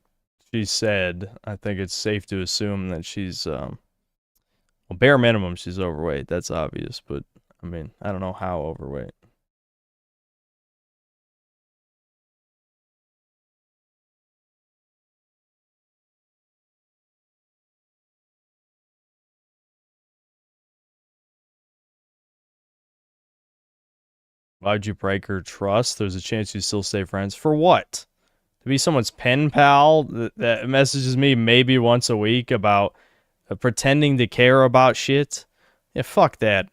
she said, I think it's safe to assume that she's, well, bare minimum, she's overweight. That's obvious, but I mean, I don't know how overweight. Why'd you break her trust? There's a chance you still stay friends. For what? To be someone's pen pal that messages me maybe once a week about pretending to care about shit? Yeah, fuck that.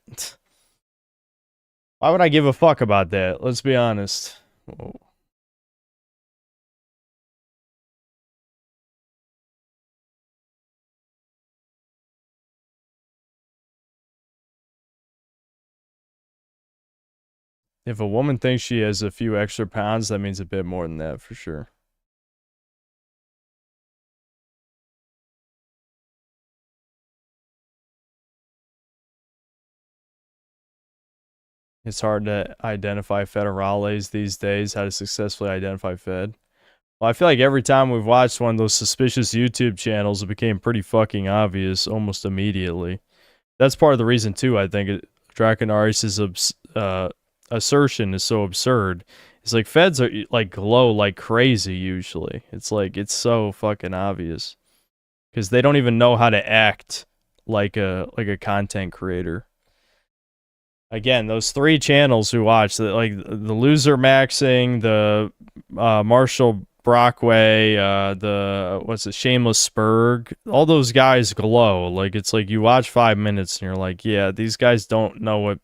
Why would I give a fuck about that? Let's be honest. Whoa. If a woman thinks she has a few extra pounds, that means a bit more than that for sure. It's hard to identify federales these days, how to successfully identify Fed. Well, I feel like every time we've watched one of those suspicious YouTube channels, it became pretty fucking obvious almost immediately. That's part of the reason, too, I think Draconaris' assertion is so absurd. It's like Feds are like glow like crazy usually. It's like, it's so fucking obvious. Because they don't even know how to act like a content creator. Again, those three channels we watch, like the Loser Maxing, the Marshall Brockway, the Shameless Spurg, all those guys glow. Like it's like you watch 5 minutes and you're like, yeah, these guys don't know what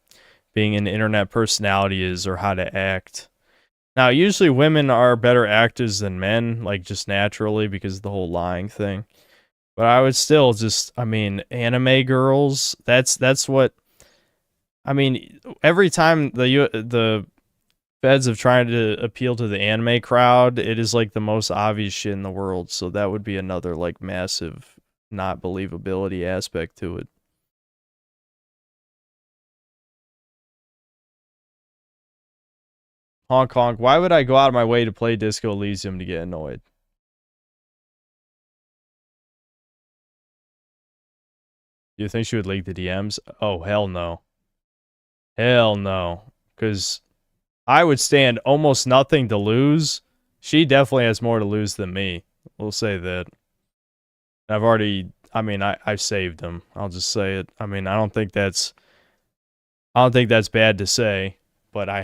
being an internet personality is or how to act. Now, usually women are better actors than men, like just naturally because of the whole lying thing. But I would still just, I mean, anime girls, that's what. I mean, every time the Feds have tried to appeal to the anime crowd, it is like the most obvious shit in the world. So that would be another like massive not believability aspect to it. Honk honk. Why would I go out of my way to play Disco Elysium to get annoyed? Do you think she would leak the DMs? Oh, hell no. Hell no. Because I would stand almost nothing to lose. She definitely has more to lose than me. We'll say that. I've already, I mean, I've saved them. I'll just say it. I mean, I don't think that's bad to say, but I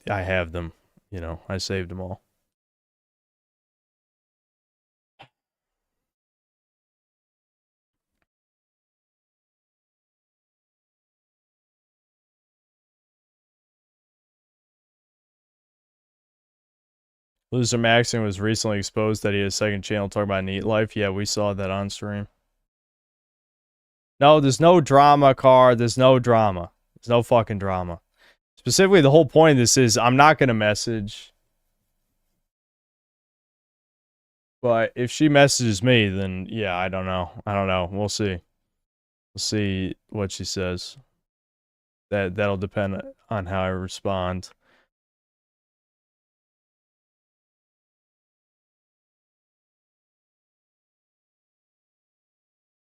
have them. You know, I saved them all. Loser Maxing was recently exposed that he had a second channel talking about Neat Life. Yeah, we saw that on stream. No, there's no drama, Car. There's no drama. There's no fucking drama. Specifically, the whole point of this is I'm not going to message. But if she messages me, then yeah, I don't know. I don't know. We'll see. We'll see what she says. That'll depend on how I respond.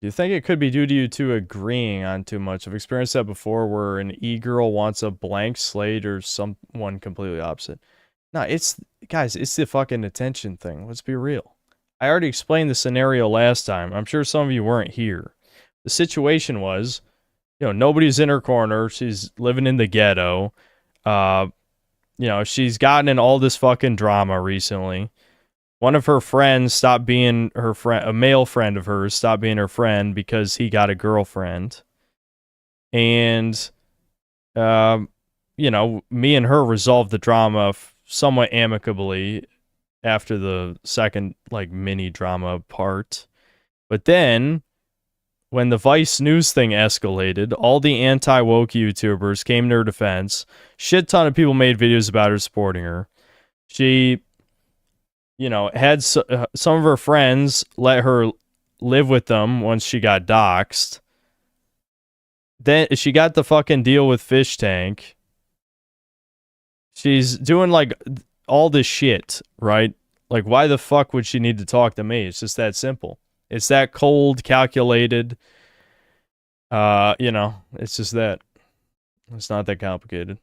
Do you think it could be due to you two agreeing on too much? I've experienced that before where an e-girl wants a blank slate or someone completely opposite. No, it's, guys, it's the fucking attention thing. Let's be real. I already explained the scenario last time. I'm sure some of you weren't here. The situation was, you know, nobody's in her corner. She's living in the ghetto. You know, she's gotten in all this fucking drama recently. One of her friends stopped being her friend, a male friend of hers stopped being her friend because he got a girlfriend. And, you know, me and her resolved the drama somewhat amicably after the second, like, mini drama part. But then when the Vice News thing escalated, all the anti-woke YouTubers came to her defense. Shit ton of people made videos about her supporting her. She, you know, had some of her friends let her live with them once she got doxxed. Then she got the fucking deal with Fish Tank. She's doing like all this shit, right? Like, why the fuck would she need to talk to me? It's just that simple. It's that cold, calculated. You know, it's just that. It's not that complicated.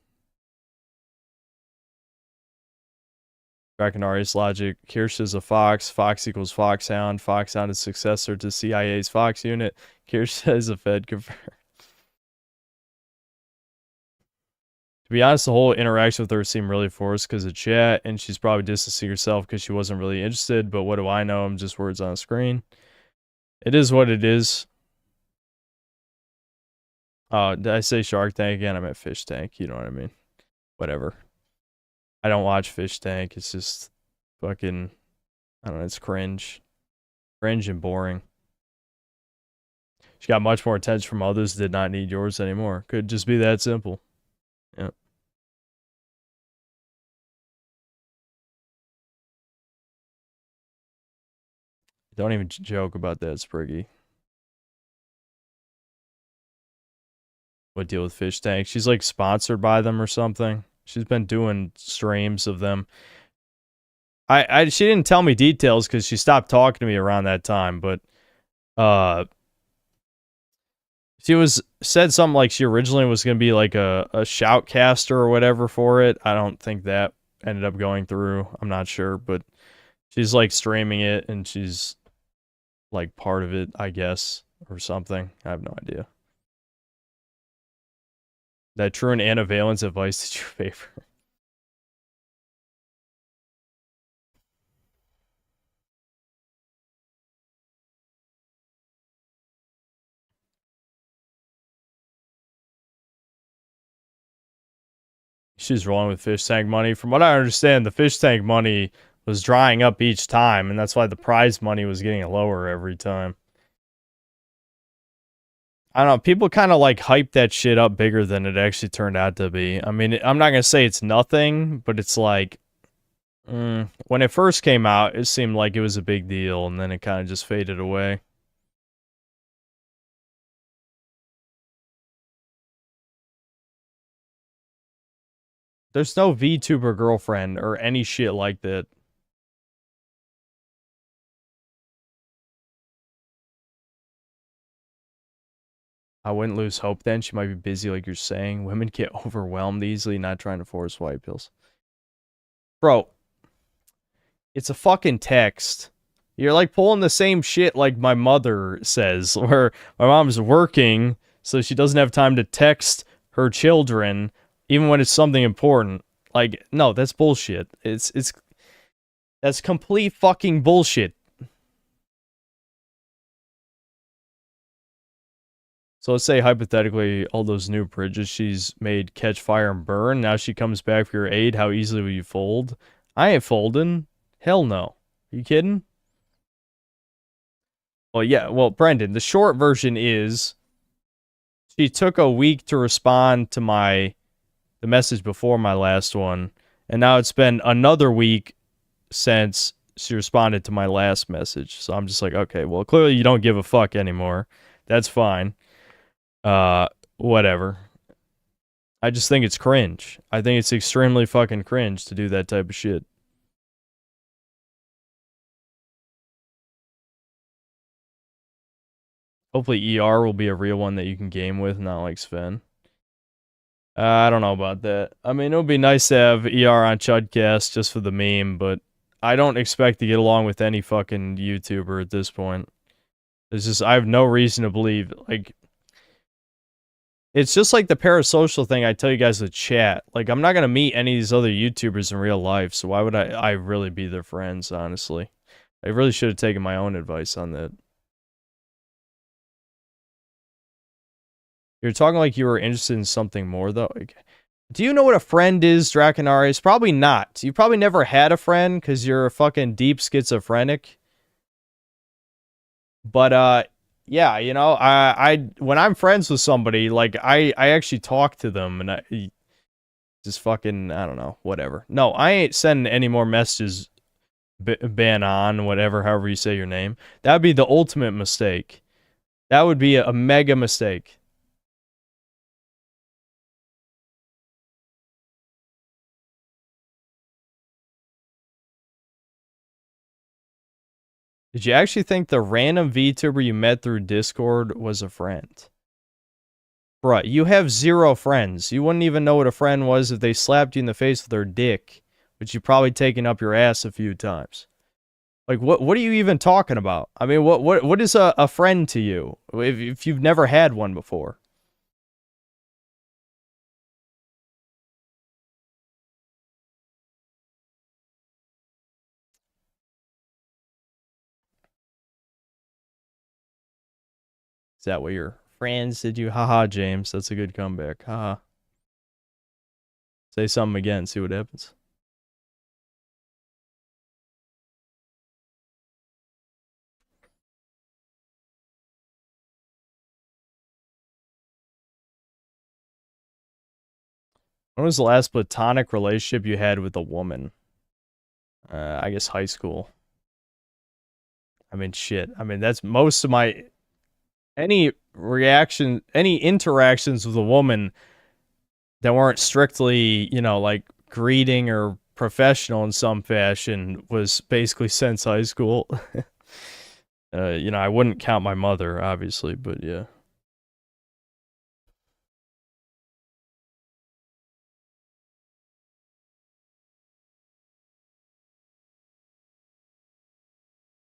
Draconarius logic. Kirsch is a fox. Fox equals foxhound. Foxhound is successor to CIA's Fox unit. Kirsch is a Fed confirmed. To be honest, the whole interaction with her seemed really forced because of chat, and she's probably distancing herself because she wasn't really interested, but what do I know? I'm just words on a screen. It is what it is. Oh, did I say Shark Tank again? I meant Fish Tank. You know what I mean? Whatever. I don't watch Fish Tank. It's just fucking, I don't know, it's cringe. Cringe and boring. She got much more attention from others, did not need yours anymore. Could just be that simple. Yeah. Don't even joke about that, Spriggy. What deal with Fish Tank? She's like sponsored by them or something. She's been doing streams of them. She didn't tell me details because she stopped talking to me around that time, but she said something like she originally was gonna be like a shoutcaster or whatever for it. I don't think that ended up going through. I'm not sure, but she's like streaming it and she's like part of it, I guess, or something. I have no idea. That true and antivalence advice did you favor? She's rolling with fish tank money. From what I understand, the fish tank money was drying up each time, and that's why the prize money was getting lower every time. I don't know, people kind of like hype that shit up bigger than it actually turned out to be. I mean, I'm not going to say it's nothing, but it's like, when it first came out, it seemed like it was a big deal, and then it kind of just faded away. There's no VTuber girlfriend or any shit like that. I wouldn't lose hope then. She might be busy like you're saying. Women get overwhelmed easily, not trying to force white pills. Bro, it's a fucking text. You're like pulling the same shit like my mother says, where my mom's working, so she doesn't have time to text her children, even when it's something important. Like, no, that's bullshit. That's complete fucking bullshit. So let's say, hypothetically, all those new bridges she's made catch fire and burn. Now she comes back for your aid. How easily will you fold? I ain't folding. Hell no. Are you kidding? Well, yeah. Well, Brendan, the short version is she took a week to respond to the message before my last one, and now it's been another week since she responded to my last message. So I'm just like, okay, well, clearly you don't give a fuck anymore. That's fine. Whatever. I just think it's cringe. I think it's extremely fucking cringe to do that type of shit. Hopefully ER will be a real one that you can game with, not like Sven. I don't know about that. I mean, it would be nice to have ER on Chudcast just for the meme, but I don't expect to get along with any fucking YouTuber at this point. It's just, I have no reason to believe, like, it's just like the parasocial thing I tell you guys with chat. Like, I'm not going to meet any of these other YouTubers in real life, so why would I really be their friends, honestly? I really should have taken my own advice on that. You're talking like you were interested in something more, though. Like, do you know what a friend is, Draconarius? Probably not. You probably never had a friend because you're a fucking deep schizophrenic. But, yeah, you know, I when I'm friends with somebody, like I actually talk to them, and I just fucking, I don't know, whatever. No, I ain't sending any more messages. Ban on whatever, however you say your name. That would be the ultimate mistake. That would be a mega mistake. Did you actually think the random VTuber you met through Discord was a friend? Bruh, you have 0 friends. You wouldn't even know what a friend was if they slapped you in the face with their dick, which you've probably taken up your ass a few times. Like, what are you even talking about? I mean, what is a friend to you if you've never had one before? Is that what your friends did you? Haha, James. That's a good comeback. Haha. Say something again. See what happens. When was the last platonic relationship you had with a woman? I guess high school. I mean, shit. I mean, that's most of my... Any interactions with a woman that weren't strictly, you know, like greeting or professional in some fashion was basically since high school. You know, I wouldn't count my mother, obviously, but yeah.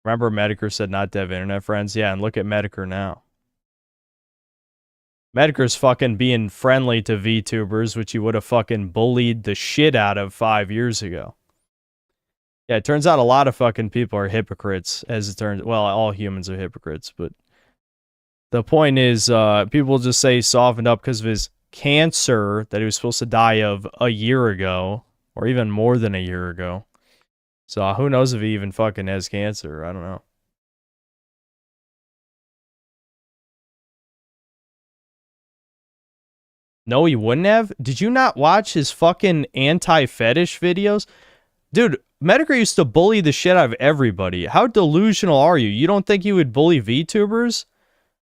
Remember Medicare said not to have internet friends? Yeah, and look at Medicare now. Medicare's fucking being friendly to VTubers, which he would have fucking bullied the shit out of 5 years ago. Yeah, it turns out a lot of fucking people are hypocrites, as it turns... Well, all humans are hypocrites, but... The point is, people just say he softened up because of his cancer that he was supposed to die of a year ago, or even more than a year ago. So who knows if he even fucking has cancer? I don't know. No, he wouldn't have? Did you not watch his fucking anti-fetish videos? Dude, Medicare used to bully the shit out of everybody. How delusional are you? You don't think he would bully VTubers?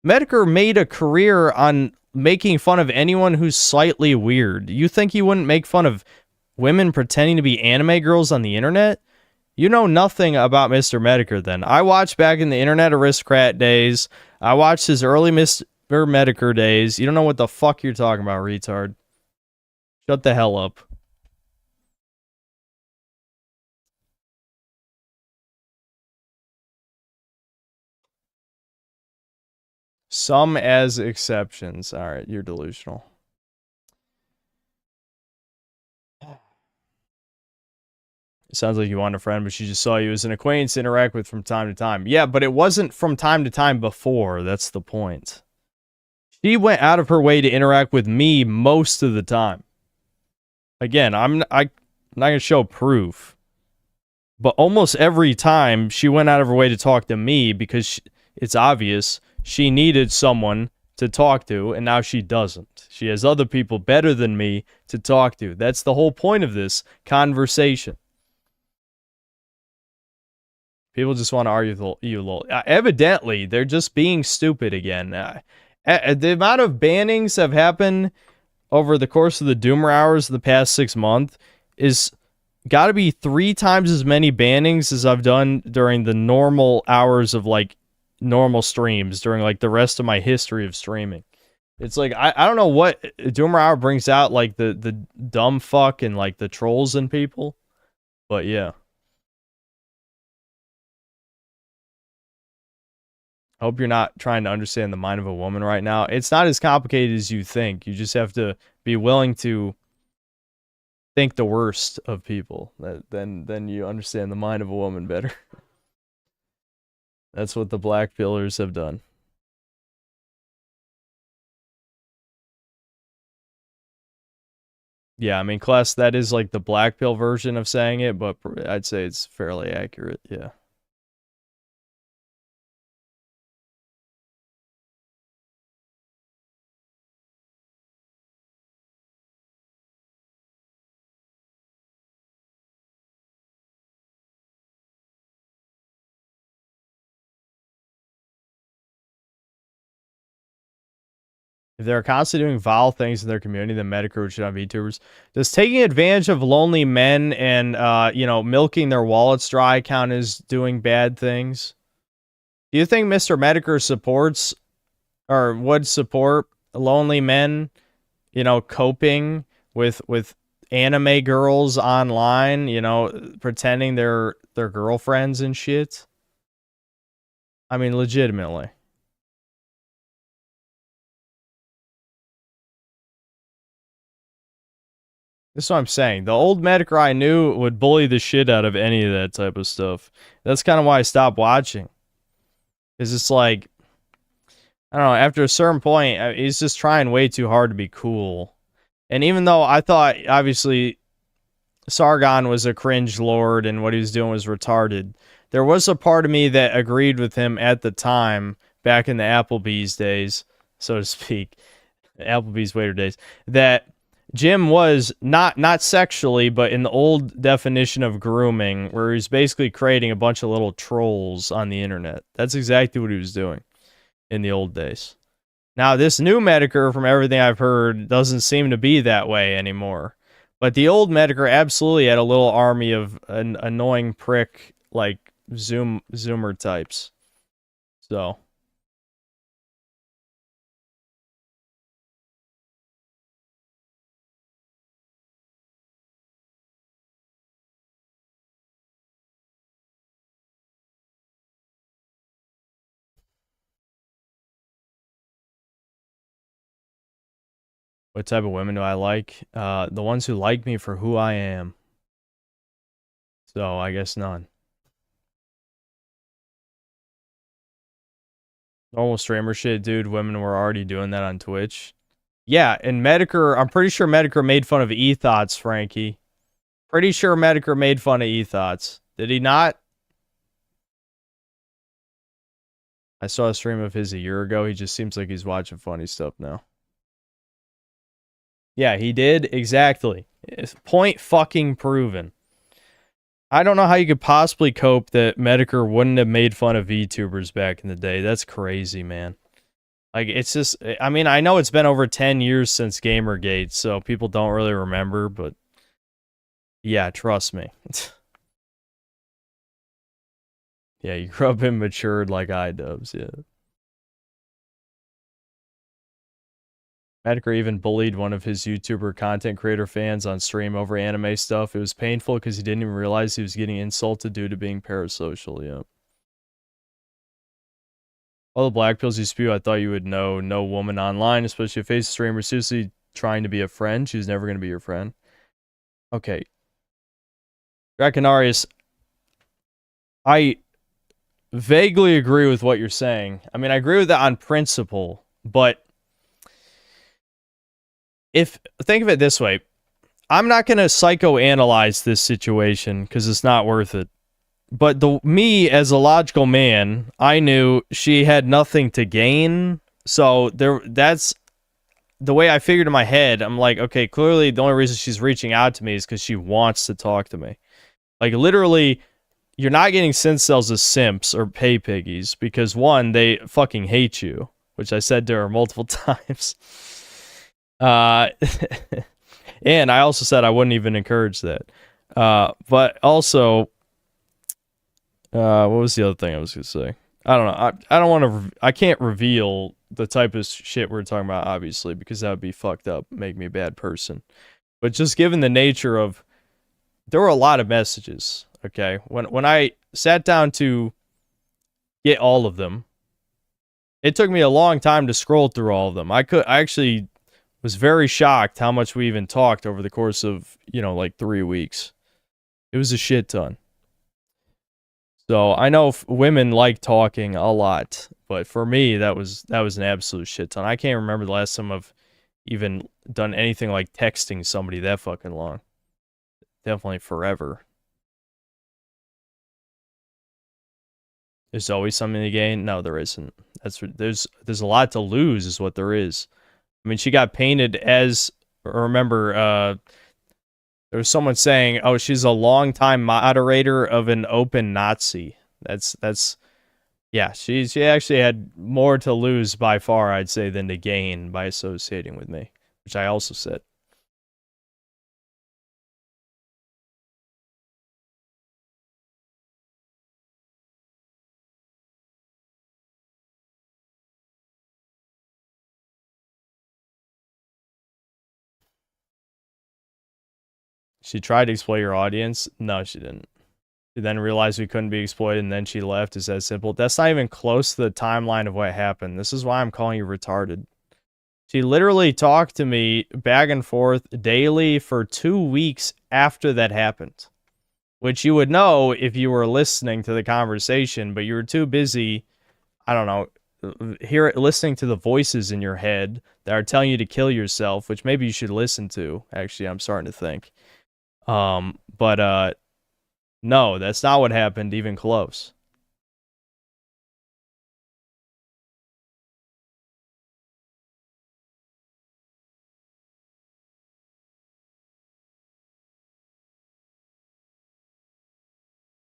Medicare made a career on making fun of anyone who's slightly weird. You think he wouldn't make fun of women pretending to be anime girls on the internet? You know nothing about Mr. Medicare then. I watched back in the Internet Aristocrat days. I watched his early Mr. Medicare days. You don't know what the fuck you're talking about, retard. Shut the hell up. Some as exceptions. Alright, you're delusional. It sounds like you want a friend, but she just saw you as an acquaintance to interact with from time to time. Yeah, but it wasn't from time to time before. That's the point. She went out of her way to interact with me most of the time. Again, I'm not going to show proof. But almost every time, she went out of her way to talk to me because it's obvious she needed someone to talk to, and now she doesn't. She has other people better than me to talk to. That's the whole point of this conversation. People just want to argue with you, lol. Evidently, they're just being stupid again. The amount of bannings have happened over the course of the Doomer hours of the past 6 months is got to be 3 times as many bannings as I've done during the normal hours of, like, normal streams during, like, the rest of my history of streaming. It's like, I don't know what Doomer hour brings out, like, the dumb fuck and, like, the trolls and people. But, yeah. I hope you're not trying to understand the mind of a woman right now. It's not as complicated as you think. You just have to be willing to think the worst of people. Then you understand the mind of a woman better. That's what the black pillars have done. Yeah, I mean, class, that is like the black pill version of saying it, but I'd say it's fairly accurate, yeah. If they're constantly doing vile things in their community, then Medicare would shit on VTubers. Does taking advantage of lonely men and, milking their wallets dry count as doing bad things? Do you think Mr. Medicare supports or would support lonely men, coping with anime girls online, pretending they're their girlfriends and shit? I mean, legitimately. That's what I'm saying. The old Medicare I knew would bully the shit out of any of that type of stuff. That's kind of why I stopped watching. Because it's like, I don't know, after a certain point, he's just trying way too hard to be cool. And even though I thought, obviously, Sargon was a cringe lord and what he was doing was retarded, there was a part of me that agreed with him at the time, back in the Applebee's days, so to speak, Applebee's waiter days, that Jim was not sexually, but in the old definition of grooming, where he's basically creating a bunch of little trolls on the internet. That's exactly what he was doing in the old days. Now, this new Medicare, from everything I've heard, doesn't seem to be that way anymore. But the old Medicare absolutely had a little army of annoying prick, like, Zoomer types. So... What type of women do I like? The ones who like me for who I am. So, I guess none. Normal streamer shit, dude. Women were already doing that on Twitch. Yeah, and Medicare, I'm pretty sure Medicare made fun of E-Thoughts, Frankie. Pretty sure Medicare made fun of E-Thoughts. Did he not? I saw a stream of his a year ago. He just seems like he's watching funny stuff now. Yeah, he did. Exactly. It's point fucking proven. I don't know how you could possibly cope that Medicare wouldn't have made fun of VTubers back in the day. That's crazy, man. Like, it's just... I mean, I know it's been over 10 years since Gamergate, so people don't really remember, but... Yeah, trust me. Yeah, you grew up and matured like iDubbbz, yeah. Medicare even bullied one of his YouTuber content creator fans on stream over anime stuff. It was painful because he didn't even realize he was getting insulted due to being parasocial, yeah. All the black pills you spew, I thought you would know. No woman online, especially a face streamer, seriously trying to be a friend. She's never going to be your friend. Okay. Draconarius, I vaguely agree with what you're saying. I mean, I agree with that on principle, but think of it this way, I'm not going to psychoanalyze this situation because it's not worth it. But me as a logical man, I knew she had nothing to gain. So that's the way I figured in my head. I'm like, okay, clearly the only reason she's reaching out to me is because she wants to talk to me. Like, literally, you're not getting incels as simps or pay piggies because, one, they fucking hate you, which I said to her multiple times. And I also said I wouldn't even encourage that. But also, what was the other thing I was going to say? I don't know. I don't want to, I can't reveal the type of shit we're talking about, obviously, because that would be fucked up, make me a bad person. But just given the nature of, there were a lot of messages, okay? When I sat down to get all of them, it took me a long time to scroll through all of them. I actually was very shocked how much we even talked over the course of, like 3 weeks. It was a shit ton. So I know women like talking a lot, but for me, that was an absolute shit ton. I can't remember the last time I've even done anything like texting somebody that fucking long. Definitely forever. There's always something to gain. No, there isn't. There's a lot to lose, is what there is. I mean, she got painted as. Remember, there was someone saying, "Oh, she's a longtime moderator of an open Nazi." That's Yeah, she actually had more to lose by far, I'd say, than to gain by associating with me, which I also said. She tried to exploit your audience. No, she didn't. She then realized we couldn't be exploited, and then she left. It's that simple. That's not even close to the timeline of what happened. This is why I'm calling you retarded. She literally talked to me back and forth daily for 2 weeks after that happened. Which you would know if you were listening to the conversation, but you were too busy, I don't know, listening to the voices in your head that are telling you to kill yourself, which maybe you should listen to, actually, I'm starting to think. But no, that's not what happened, even close.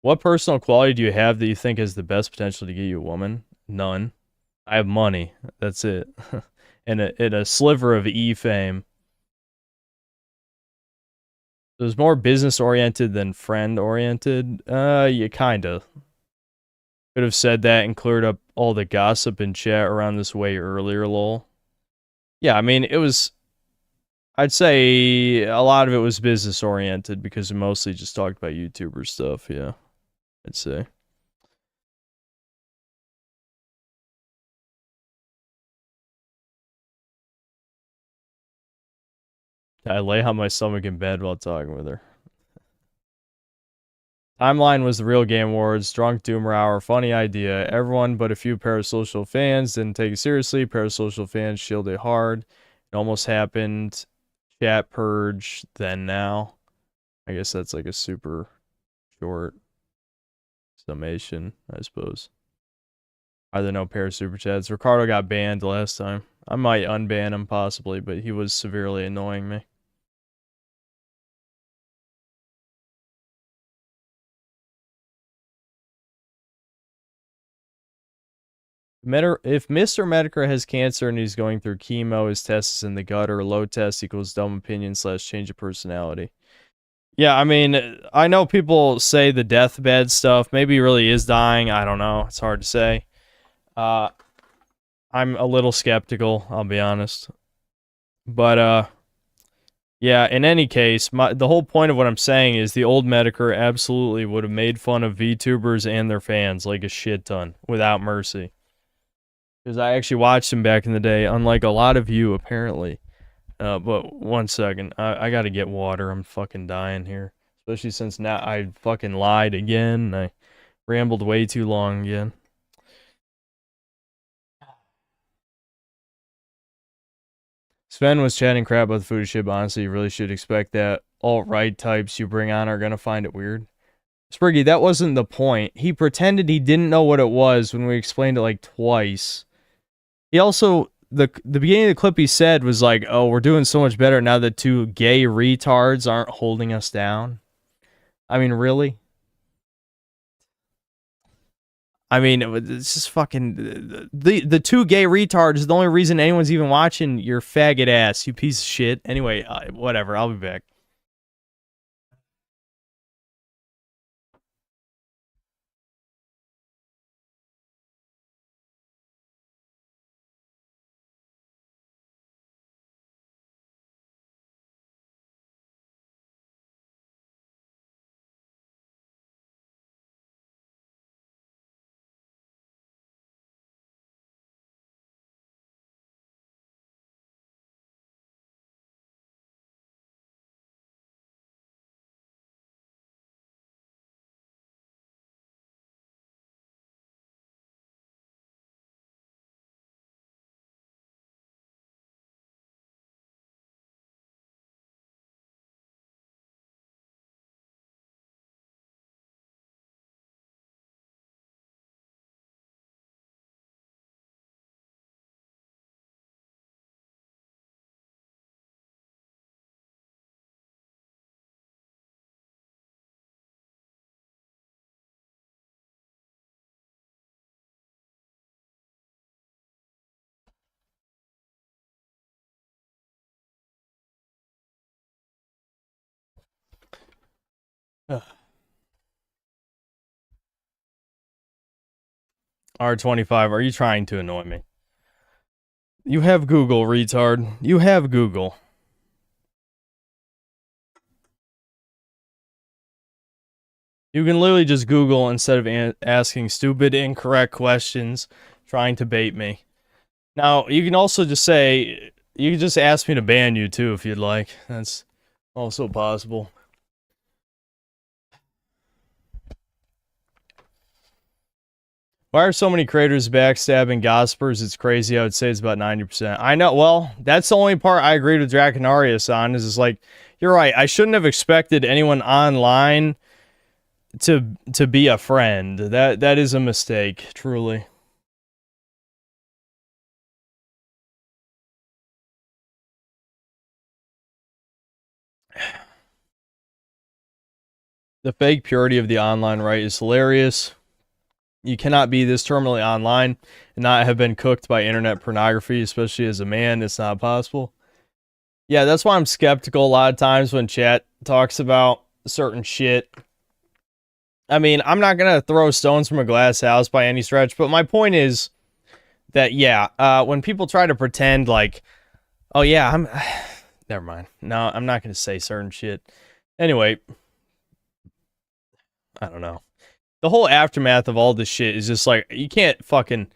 What personal quality do you have that you think has the best potential to get you a woman? None. I have money. That's it. and a sliver of E-fame. It was more business oriented than friend oriented. You kinda could have said that and cleared up all the gossip and chat around this way earlier, lol. Yeah, I mean, it was. I'd say a lot of it was business oriented because we mostly just talked about YouTuber stuff. Yeah, I'd say. I lay on my stomach in bed while talking with her. Timeline was the real Game Awards, drunk Doomer Hour, funny idea. Everyone but a few Parasocial fans didn't take it seriously. Parasocial fans shielded hard. It almost happened. Chat purge, then now. I guess that's like a super short summation, I suppose. Are there no pair super chats? Ricardo got banned last time. I might unban him possibly, but he was severely annoying me. If Mr. Medicare has cancer and he's going through chemo, his test is in the gutter, low test equals dumb opinion / change of personality. Yeah, I mean, I know people say the deathbed stuff. Maybe he really is dying. I don't know. It's hard to say. I'm a little skeptical, I'll be honest. But, yeah, in any case, the whole point of what I'm saying is the old Medicare absolutely would have made fun of VTubers and their fans like a shit ton, without mercy. Because I actually watched him back in the day, unlike a lot of you, apparently. But one second, I gotta get water. I'm fucking dying here. Especially since now I fucking lied again. I rambled way too long again. Sven was chatting crap about the food shit, but honestly, you really should expect that alt-right types you bring on are gonna find it weird. Spriggy, that wasn't the point. He pretended he didn't know what it was when we explained it like twice. He also, the beginning of the clip he said was like, oh, we're doing so much better now that two gay retards aren't holding us down. I mean, really? I mean, it's just fucking the two gay retards is the only reason anyone's even watching your faggot ass, you piece of shit. Anyway, whatever. I'll be back. R25, are you trying to annoy me? You have Google, retard. You have Google. You can literally just Google instead of asking stupid, incorrect questions, trying to bait me. Now, you can also just say, you can just ask me to ban you too if you'd like. That's also possible. Why are so many creators backstabbing gossipers? It's crazy. I would say it's about 90%. I know. Well, that's the only part I agreed with Draconarius on. Is like, you're right. I shouldn't have expected anyone online to be a friend. That is a mistake, truly. The fake purity of the online right is hilarious. You cannot be this terminally online and not have been cooked by internet pornography, especially as a man. It's not possible. Yeah, that's why I'm skeptical a lot of times when chat talks about certain shit. I mean, I'm not going to throw stones from a glass house by any stretch, but my point is that, yeah, when people try to pretend like, oh yeah, I'm... Never mind. No, I'm not going to say certain shit. Anyway, I don't know. The whole aftermath of all this shit is just like, you can't fucking...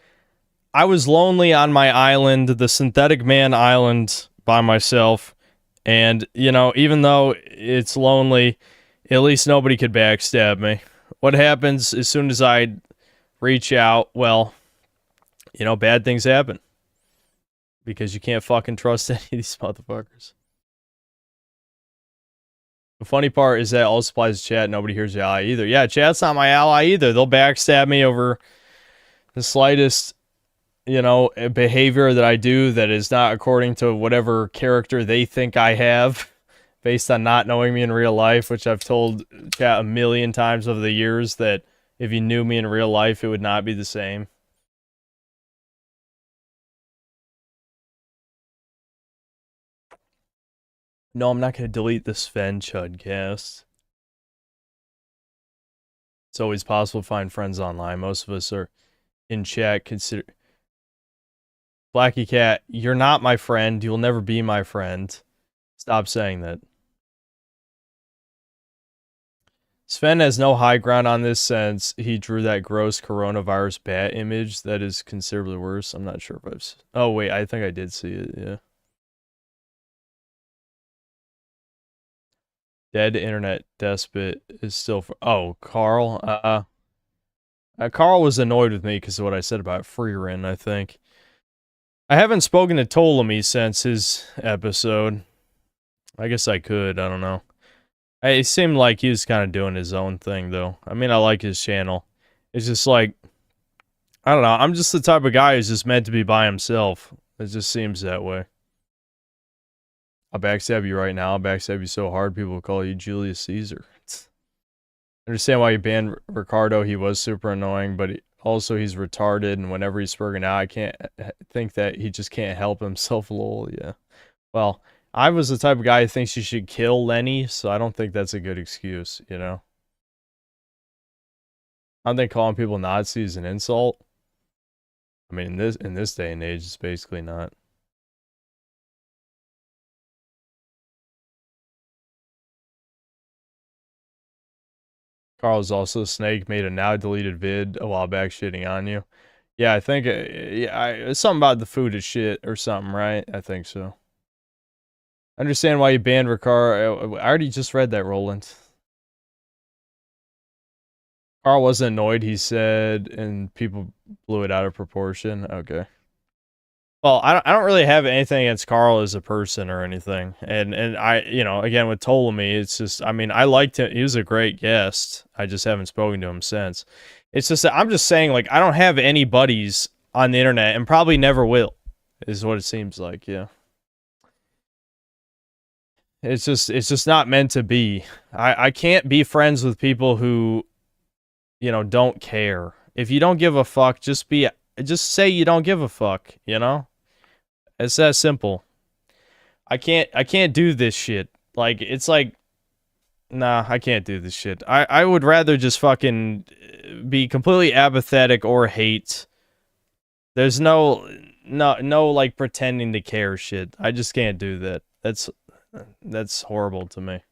I was lonely on my island, the Synthetic Man Island, by myself, and, you know, even though it's lonely, at least nobody could backstab me. What happens as soon as I reach out? Well, you know, bad things happen. Because you can't fucking trust any of these motherfuckers. The funny part is that also applies to chat. Nobody hears the ally either. Yeah, chat's not my ally either. They'll backstab me over the slightest, you know, behavior that I do that is not according to whatever character they think I have, based on not knowing me in real life, which I've told chat a million times over the years that if you knew me in real life, it would not be the same. No, I'm not going to delete the Sven Chudcast. It's always possible to find friends online. Most of us are in chat. Consider Blackie Cat, you're not my friend. You'll never be my friend. Stop saying that. Sven has no high ground on this since he drew that gross coronavirus bat image that is considerably worse. I'm not sure if I've... Oh, wait, I think I did see it, yeah. Dead internet despot is still... Oh, Carl? Carl was annoyed with me because of what I said about Freerin, I think. I haven't spoken to Ptolemy since his episode. I guess I could, I don't know. It seemed like he was kind of doing his own thing, though. I mean, I like his channel. It's just like... I don't know, I'm just the type of guy who's just meant to be by himself. It just seems that way. I'll backstab you right now. I'll backstab you so hard people will call you Julius Caesar. I understand why you banned Ricardo. He was super annoying, but also he's retarded, and whenever he's spurging out, I can't think that he just can't help himself, lol, yeah. Well, I was the type of guy who thinks you should kill Lenny, so I don't think that's a good excuse, you know? I don't think calling people Nazis is an insult. I mean, in this day and age, it's basically not. Carl's also Snake made a now deleted vid a while back shitting on you. Yeah, I think it's something about the food is shit or something, right? I think so. Understand why you banned Ricardo. I already just read that, Roland. Carl wasn't annoyed, he said, and people blew it out of proportion. Okay. Well, I don't really have anything against Carl as a person or anything. And I, you know, again, with Ptolemy, it's just, I mean, I liked him. He was a great guest. I just haven't spoken to him since. It's just that I'm just saying, like, I don't have any buddies on the internet and probably never will, is what it seems like, yeah. It's just not meant to be. I can't be friends with people who, you know, don't care. If you don't give a fuck, just say you don't give a fuck, you know? It's that simple. I can't do this shit. Like, it's like, Nah, I can't do this shit. I would rather just fucking be completely apathetic or hate. There's no like pretending to care shit. I just can't do that. That's horrible to me.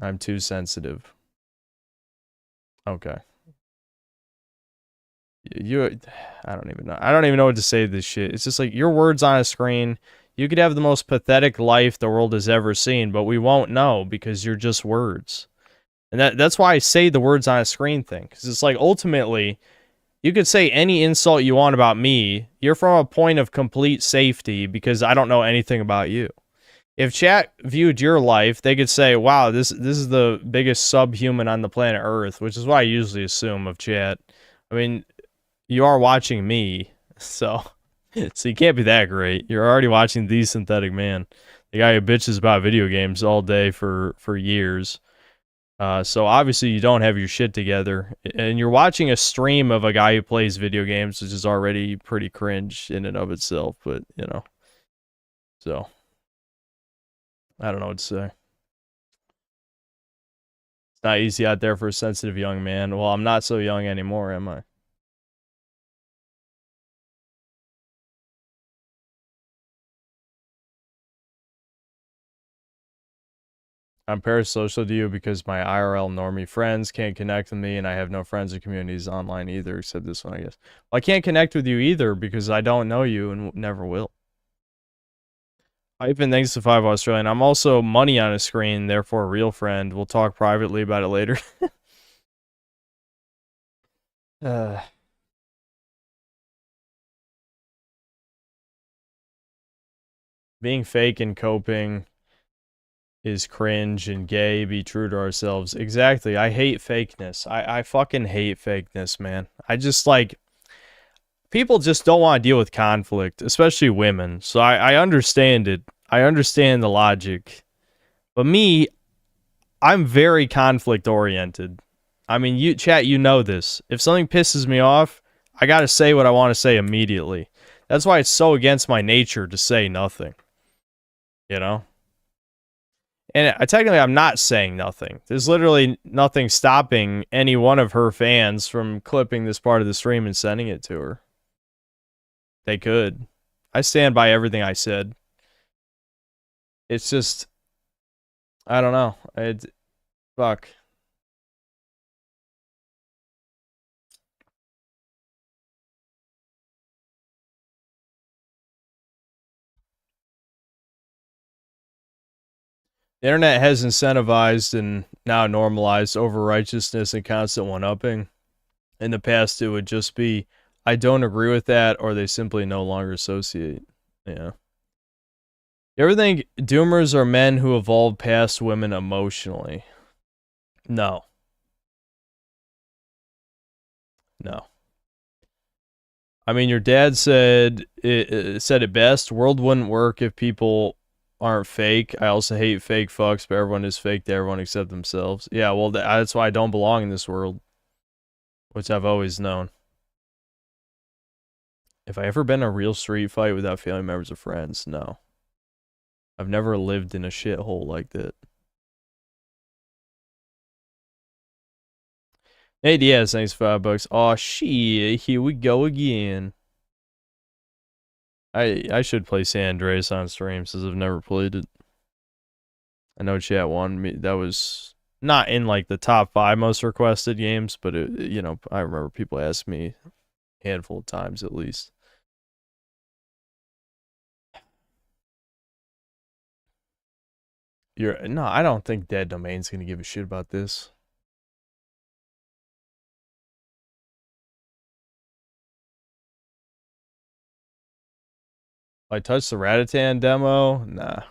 I'm too sensitive. Okay. I don't even know. I don't even know what to say to this shit. It's just like your words on a screen. You could have the most pathetic life the world has ever seen, but we won't know because you're just words. And that's why I say the words on a screen thing. Because it's like, ultimately, you could say any insult you want about me. You're from a point of complete safety because I don't know anything about you. If chat viewed your life, they could say, wow, this is the biggest subhuman on the planet Earth, which is what I usually assume of chat. I mean, you are watching me, so you can't be that great. You're already watching the synthetic man, the guy who bitches about video games all day for years. So obviously you don't have your shit together, and you're watching a stream of a guy who plays video games, which is already pretty cringe in and of itself. But you know, so I don't know what to say. It's not easy out there for a sensitive young man. Well, I'm not so young anymore, am I? I'm parasocial to you because my IRL normie friends can't connect with me, and I have no friends or communities online either, except this one, I guess. Well, I can't connect with you either because I don't know you and never will. Hyphen, thanks to 5 Australian. I'm also money on a screen, therefore a real friend. We'll talk privately about it later. Being fake and coping is cringe and gay. Be true to ourselves. Exactly. I hate fakeness. I fucking hate fakeness, man. I just like... People just don't want to deal with conflict, especially women. So I understand it. I understand the logic. But me, I'm very conflict oriented. I mean, chat, you know this. If something pisses me off, I gotta say what I want to say immediately. That's why it's so against my nature to say nothing. You know? And technically, I'm not saying nothing. There's literally nothing stopping any one of her fans from clipping this part of the stream and sending it to her. They could. I stand by everything I said. It's just... I don't know. Fuck. The internet has incentivized and now normalized over-righteousness and constant one-upping. In the past, it would just be, I don't agree with that, or they simply no longer associate. Yeah. You ever think doomers are men who evolved past women emotionally? No. No. I mean, your dad said it best. World wouldn't work if people aren't fake. I also hate fake fucks, but everyone is fake to everyone except themselves. Yeah, well, that's why I don't belong in this world, which I've always known. Have I ever been in a real street fight without family members or friends? No. I've never lived in a shithole like that. Hey, Diaz, thanks for $5. Aw, shit, here we go again. I should play San Andreas on stream since I've never played it. I know chat wanted me. That was not in like the top 5 most requested games, but you know, I remember people asked me a handful of times at least. No, I don't think Dead Domain's gonna give a shit about this. I touched the Ratatan demo? Nah.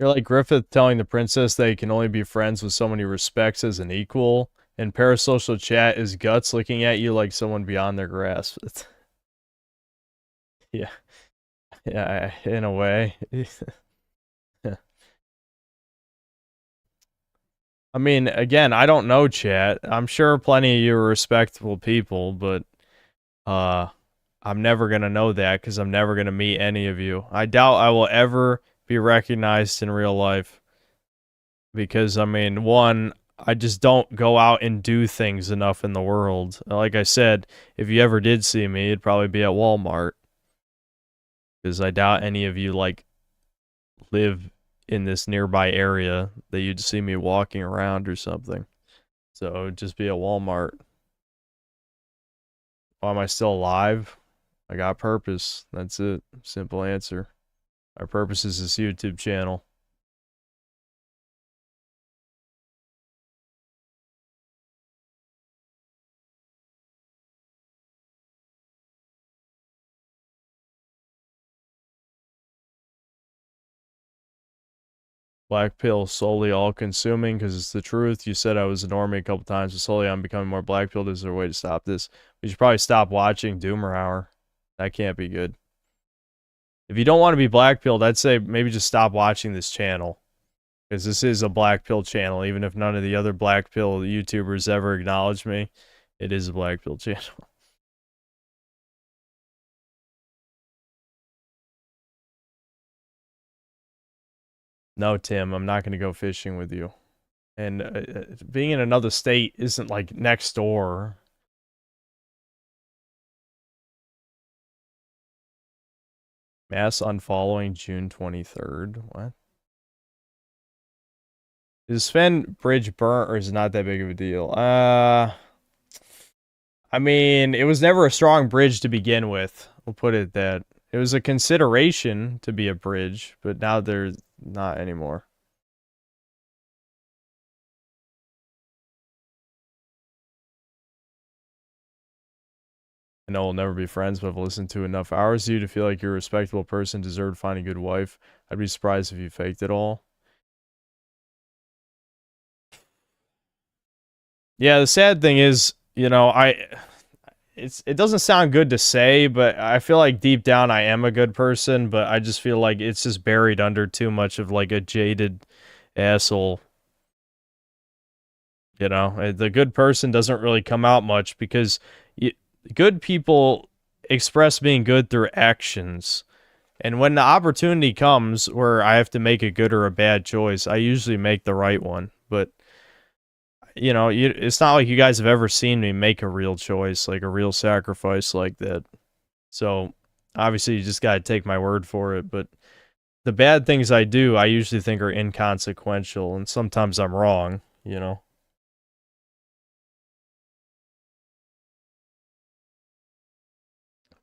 You're like Griffith telling the princess that he can only be friends with someone he respects as an equal, and parasocial chat is guts looking at you like someone beyond their grasp. Yeah. Yeah, in a way. I mean, again, I don't know chat. I'm sure plenty of you are respectable people, but I'm never gonna know that because I'm never gonna meet any of you. I doubt I will ever be recognized in real life. Because, I mean, one, I just don't go out and do things enough in the world. Like I said, if you ever did see me, it'd probably be at Walmart. Because I doubt any of you, like, live in this nearby area that you'd see me walking around or something. So it would just be at Walmart. Why am I still alive? I got purpose. That's it. Simple answer. Our purpose is this YouTube channel. Black pill solely all consuming because it's the truth. You said I was a normie a couple times, but slowly I'm becoming more black pilled. Is there a way to stop this? We should probably stop watching Doomer Hour. That can't be good. If you don't want to be black pilled, I'd say maybe just stop watching this channel. Because this is a black pill channel, even if none of the other black pill YouTubers ever acknowledge me. It is a black pill channel. No, Tim, I'm not going to go fishing with you. And being in another state isn't like next door. Mass unfollowing June 23rd. What? Is Sven Bridge burnt or is it not that big of a deal? I mean, it was never a strong bridge to begin with. We'll put it that. It was a consideration to be a bridge, but now they're not anymore. I know we'll never be friends, but I've listened to enough hours of you to feel like you're a respectable person, deserve to find a good wife. I'd be surprised if you faked it all. Yeah, the sad thing is, you know, it doesn't sound good to say, but I feel like deep down I am a good person, but I just feel like it's just buried under too much of like a jaded asshole. You know, the good person doesn't really come out much because good people express being good through actions. And when the opportunity comes where I have to make a good or a bad choice, I usually make the right one. But you know, it's not like you guys have ever seen me make a real choice, like a real sacrifice like that. So, obviously, you just gotta take my word for it. But the bad things I do, I usually think are inconsequential, and sometimes I'm wrong, you know?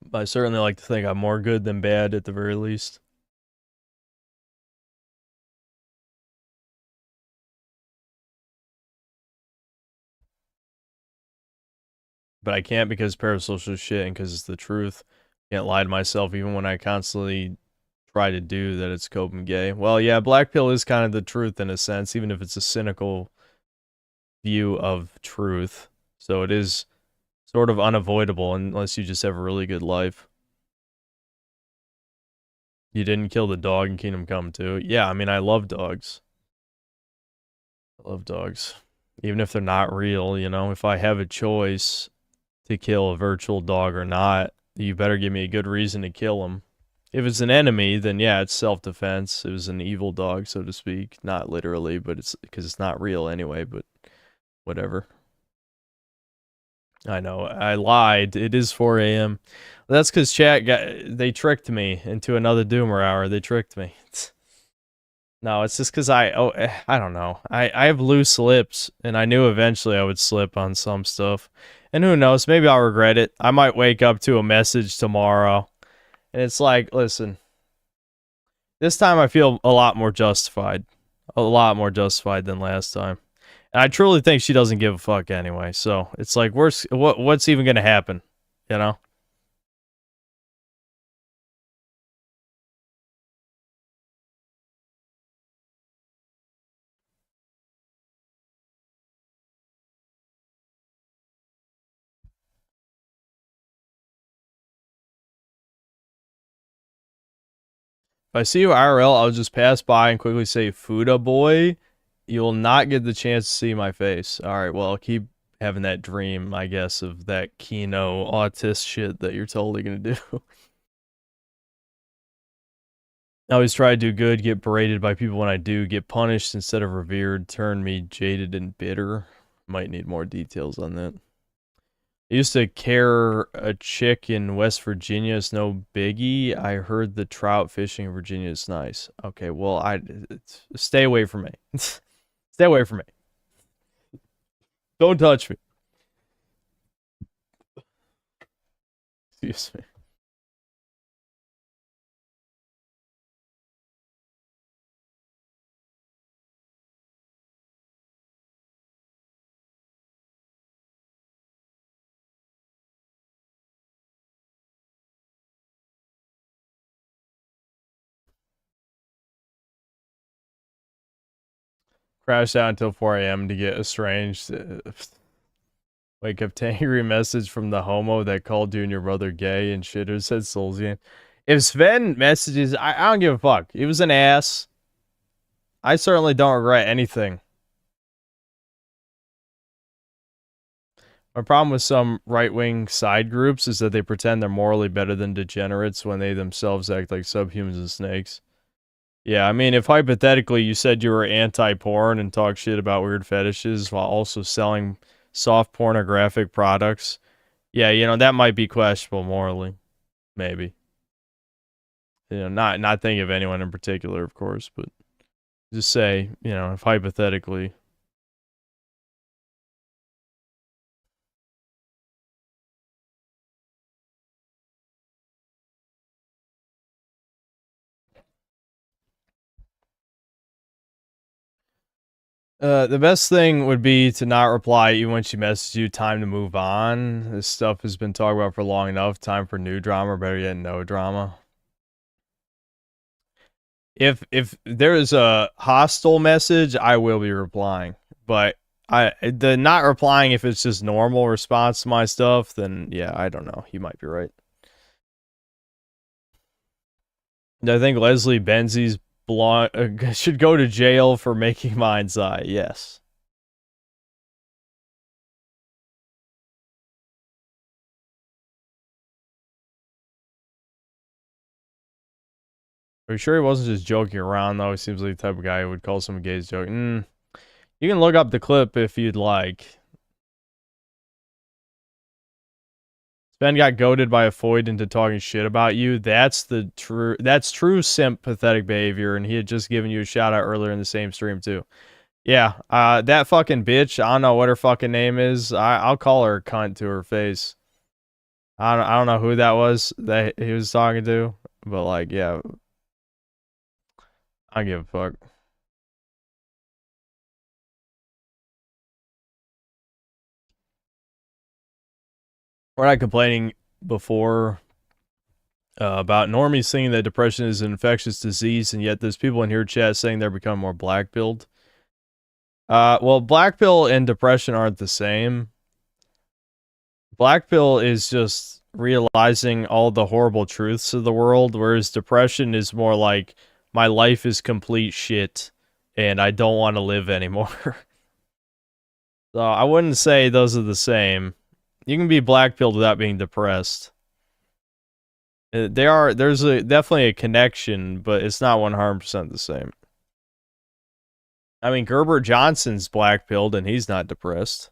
But I certainly like to think I'm more good than bad at the very least. But I can't because parasocial is shit and because it's the truth. Can't lie to myself even when I constantly try to do that it's cope and gay. Well, yeah, black pill is kind of the truth in a sense, even if it's a cynical view of truth. So it is sort of unavoidable unless you just have a really good life. You didn't kill the dog in Kingdom Come 2. Yeah, I mean, I love dogs. I love dogs. Even if they're not real, you know, if I have a choice to kill a virtual dog or not, you better give me a good reason to kill him. If it's an enemy, then yeah, it's self-defense. It was an evil dog, so to speak. Not literally, but it's because it's not real anyway, but whatever. I know, I lied. It is 4 a.m. That's because they tricked me into another Doomer Hour. They tricked me. No, it's just because I don't know. I have loose lips, and I knew eventually I would slip on some stuff. And who knows, maybe I'll regret it. I might wake up to a message tomorrow, and it's like, listen, this time I feel a lot more justified. A lot more justified than last time. And I truly think she doesn't give a fuck anyway, so it's like, what's even gonna happen, you know? If I see you IRL, I'll just pass by and quickly say, Fuda boy. You will not get the chance to see my face. Alright, well, I'll keep having that dream, I guess, of that Kino autist shit that you're totally gonna do. I always try to do good, get berated by people when I do, get punished instead of revered, turn me jaded and bitter. Might need more details on that. I used to care a chick in West Virginia. It's no biggie. I heard the trout fishing in Virginia is nice. Okay, well, stay away from me. Stay away from me. Don't touch me. Excuse me. Crashed out until 4 a.m. to get estranged. Wake up to angry message from the homo that called you and your brother gay and shit or said Soulsian. If Sven messages, I don't give a fuck. He was an ass. I certainly don't regret anything. My problem with some right-wing side groups is that they pretend they're morally better than degenerates when they themselves act like subhumans and snakes. Yeah, I mean, if hypothetically you said you were anti-porn and talk shit about weird fetishes while also selling soft pornographic products, yeah, you know, that might be questionable morally. Maybe. You know, not thinking of anyone in particular, of course, but just say, you know, if hypothetically. The best thing would be to not reply even when she messages you. Time to move on. This stuff has been talked about for long enough. Time for new drama, or better yet, no drama. If there is a hostile message, I will be replying. But the not replying if it's just normal response to my stuff, then yeah, I don't know. You might be right. I think Leslie Benzies should go to jail for making Mind's Eye. Yes. Are you sure he wasn't just joking around, though? He seems like the type of guy who would call someone gay as joking. You can look up the clip if you'd like. Sven got goaded by a Foyd into talking shit about you. That's true sympathetic behavior, and he had just given you a shout out earlier in the same stream too. Yeah, that fucking bitch. I don't know what her fucking name is. I'll call her a cunt to her face. I don't know who that was that he was talking to, but like, yeah, I don't give a fuck. We're not complaining before about normies saying that depression is an infectious disease, and yet there's people in here chat saying they're becoming more black-pilled. Well, black pill and depression aren't the same. Black pill is just realizing all the horrible truths of the world, whereas depression is more like, my life is complete shit, and I don't want to live anymore. So I wouldn't say those are the same. You can be black pilled without being depressed. There's definitely a connection, but it's not 100% the same. I mean, Gerber Johnson's black pilled and he's not depressed.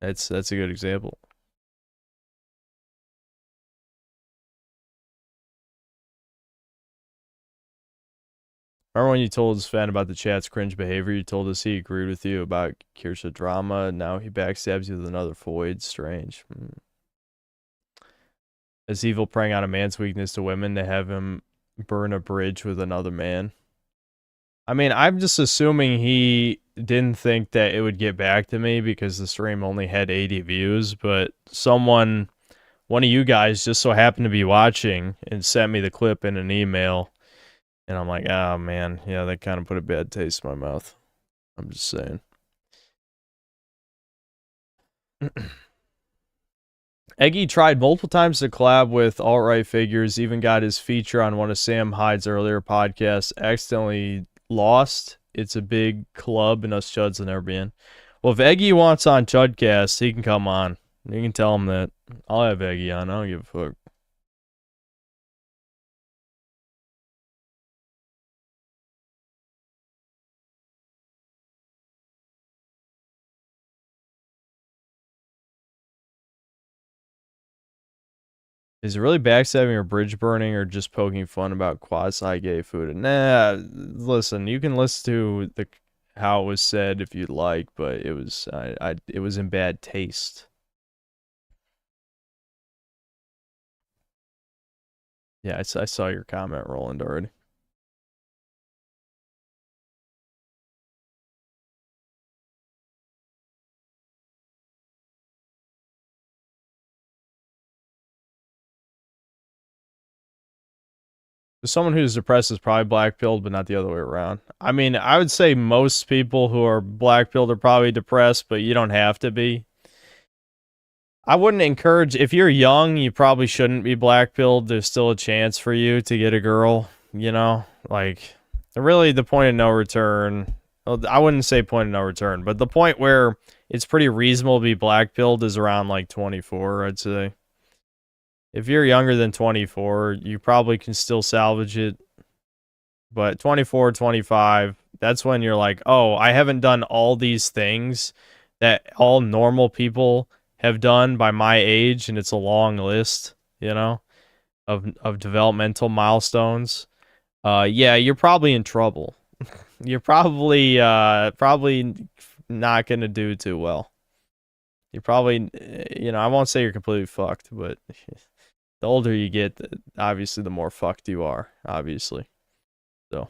That's a good example. Remember when you told Sven about the chat's cringe behavior? You told us he agreed with you about Kirsha drama, and now he backstabs you with another Foyd. Strange. Is evil preying on a man's weakness to women to have him burn a bridge with another man? I mean, I'm just assuming he didn't think that it would get back to me because the stream only had 80 views, but one of you guys just so happened to be watching and sent me the clip in an email. And I'm like, oh man, yeah, that kind of put a bad taste in my mouth. I'm just saying. Eggy tried multiple times to collab with alt-right figures, even got his feature on one of Sam Hyde's earlier podcasts, accidentally lost. It's a big club and us chuds will never be in. Well, if Eggy wants on Chudcast, he can come on. You can tell him that. I'll have Eggy on. I don't give a fuck. Is it really backstabbing or bridge burning or just poking fun about quasi-gay food? Nah, listen, you can listen to the how it was said if you'd like, but it was it was in bad taste. Yeah, I saw your comment, Roland, already. Someone who's depressed is probably black-pilled, but not the other way around. I mean, I would say most people who are black-pilled are probably depressed, but you don't have to be. I wouldn't encourage, if you're young, you probably shouldn't be black-pilled. There's still a chance for you to get a girl, you know? Like, really the point of no return, well, I wouldn't say point of no return, but the point where it's pretty reasonable to be black-pilled is around like 24, I'd say. If you're younger than 24, you probably can still salvage it. But 24, 25, that's when you're like, oh, I haven't done all these things that all normal people have done by my age, and it's a long list, you know, of developmental milestones. Yeah, you're probably in trouble. You're probably not gonna do too well. You're probably, you know, I won't say you're completely fucked, but the older you get, obviously, the more fucked you are, obviously. So.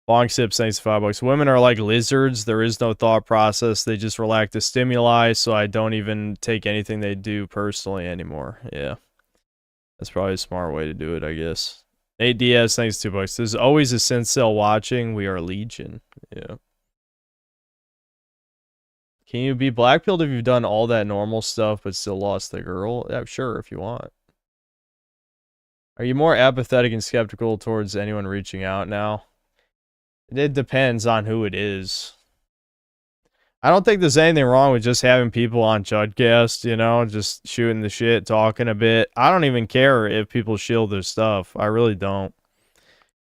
Long sips, thanks $5. Women are like lizards. There is no thought process. They just react to stimuli, so I don't even take anything they do personally anymore. Yeah. That's probably a smart way to do it, I guess. Nate Diaz, thanks $2. There's always a Sincel watching. We are Legion. Yeah. Can you be blackpilled if you've done all that normal stuff but still lost the girl? Yeah, sure, if you want. Are you more apathetic and skeptical towards anyone reaching out now? It depends on who it is. I don't think there's anything wrong with just having people on Chudcast, you know, just shooting the shit, talking a bit. I don't even care if people shield their stuff. I really don't.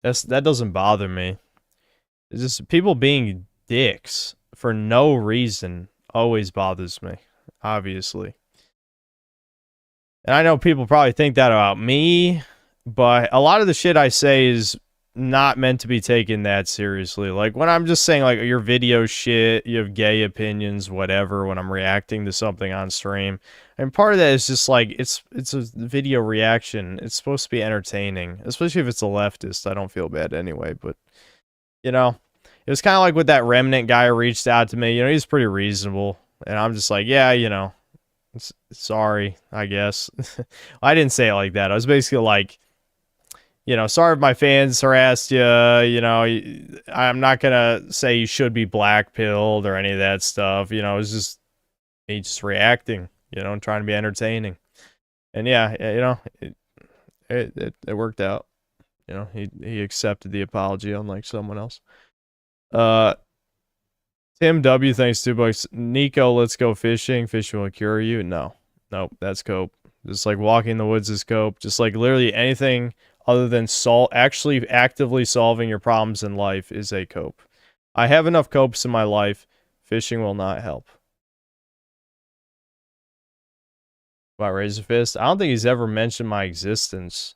That doesn't bother me. It's just people being dicks for no reason always bothers me, obviously. And I know people probably think that about me, but a lot of the shit I say is not meant to be taken that seriously. Like when I'm just saying like your video shit, you have gay opinions, whatever, when I'm reacting to something on stream. And part of that is just like it's a video reaction. It's supposed to be entertaining, especially if it's a leftist. I don't feel bad anyway, but you know, it was kind of like with that Remnant guy who reached out to me. You know, he's pretty reasonable, and I'm just like, yeah, you know, sorry, I guess. I didn't say it like that. I was basically like, you know, sorry if my fans harassed you. You know, I'm not gonna say you should be black-pilled or any of that stuff. You know, it was just me just reacting, you know, and trying to be entertaining. And yeah, you know, it worked out. You know, he accepted the apology, unlike someone else. Tim W, thanks $2. Nico, let's go fishing. Fishing will cure you. No, nope, that's cope. Just like walking in the woods is cope. Just like literally anything other than actually actively solving your problems in life is a cope. I have enough copes in my life. Fishing will not help. About Razor Fist? I don't think he's ever mentioned my existence.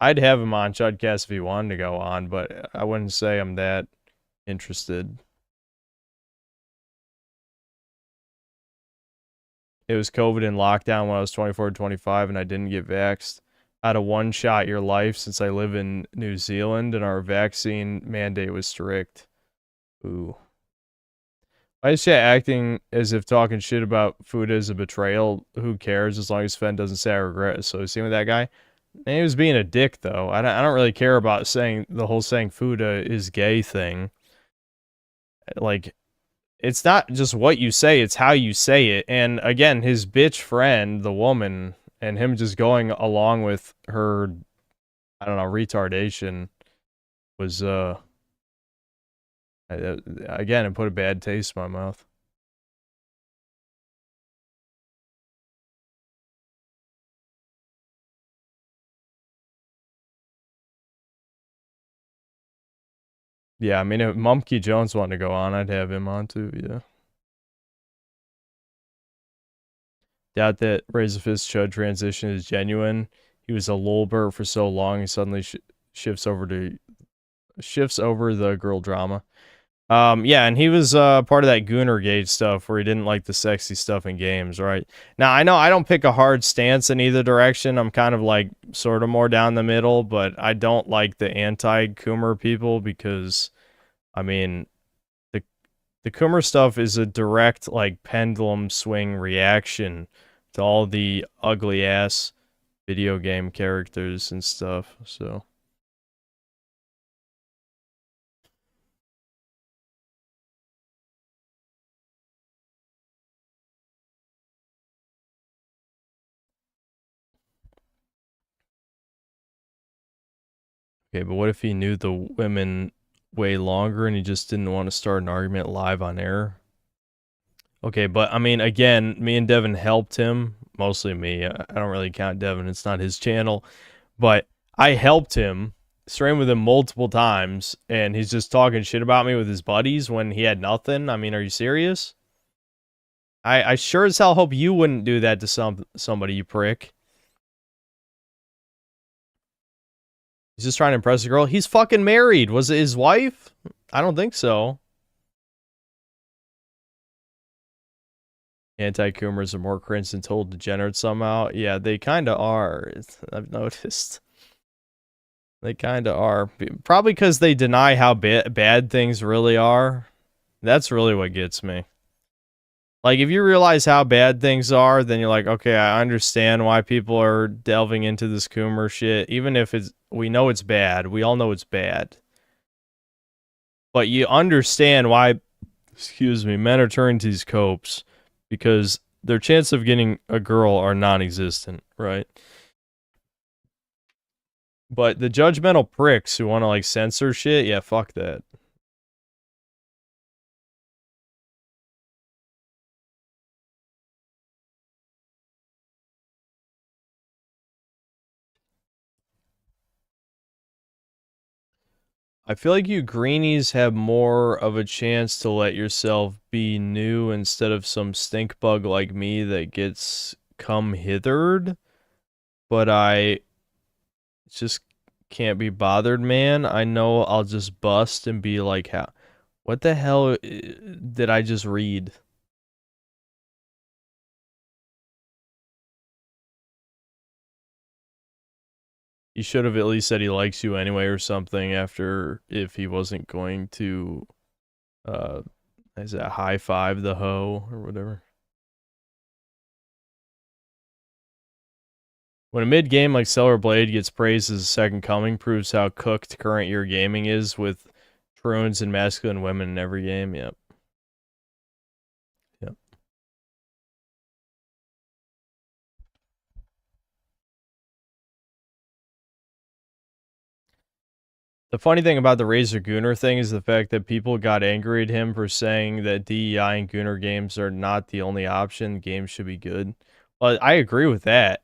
I'd have him on Chudcast if he wanted to go on, but I wouldn't say I'm that interested. It was COVID and lockdown when I was 24 to 25 and I didn't get vaxxed. Out of one shot your life since I live in New Zealand and our vaccine mandate was strict. Ooh. Why is chat acting as if talking shit about Fuda is a betrayal? Who cares as long as Fen doesn't say I regret associating with that guy? And he was being a dick though. I don't really care about saying the whole saying Fuda is gay thing. Like, it's not just what you say, it's how you say it. And again, his bitch friend, the woman, and him just going along with her, I don't know, retardation was, again, it put a bad taste in my mouth. Yeah, I mean, if Mumkey Jones wanted to go on, I'd have him on too, yeah. Doubt that Razorfist Chud transition is genuine. He was a lulbert for so long, he suddenly shifts over the girl drama. Yeah, and he was part of that Gooner Gate stuff where he didn't like the sexy stuff in games, right? Now, I know I don't pick a hard stance in either direction. I'm kind of like sort of more down the middle, but I don't like the anti-Coomer people because, I mean, the Coomer stuff is a direct like pendulum swing reaction to all the ugly ass video game characters and stuff, so. Okay, but what if he knew the women way longer and he just didn't want to start an argument live on air? Okay, but I mean, again, me and Devin helped him. Mostly me. I don't really count Devin. It's not his channel. But I helped him, stream with him multiple times, and he's just talking shit about me with his buddies when he had nothing. I mean, are you serious? I sure as hell hope you wouldn't do that to somebody, you prick. He's just trying to impress a girl. He's fucking married. Was it his wife? I don't think so. Anti-Coomers are more cringe than total degenerates somehow. Yeah, they kind of are. I've noticed. They kind of are. Probably because they deny how bad things really are. That's really what gets me. Like, if you realize how bad things are, then you're like, okay, I understand why people are delving into this Coomer shit. Even if we know it's bad. We all know it's bad. But you understand why, excuse me, men are turning to these copes. Because their chance of getting a girl are non-existent, right? But the judgmental pricks who want to, like, censor shit, yeah, fuck that. I feel like you greenies have more of a chance to let yourself be new instead of some stink bug like me that gets come hithered. But I just can't be bothered, man. I know I'll just bust and be like, what the hell did I just read? He should have at least said he likes you anyway or something after, if he wasn't going to, is that high five the hoe or whatever. When a mid-game like Stellar Blade gets praised as a second coming, proves how cooked current year gaming is with drones and masculine women in every game, yep. Yep. The funny thing about the Razor Gooner thing is the fact that people got angry at him for saying that DEI and Gooner games are not the only option. Games should be good. Well, I agree with that.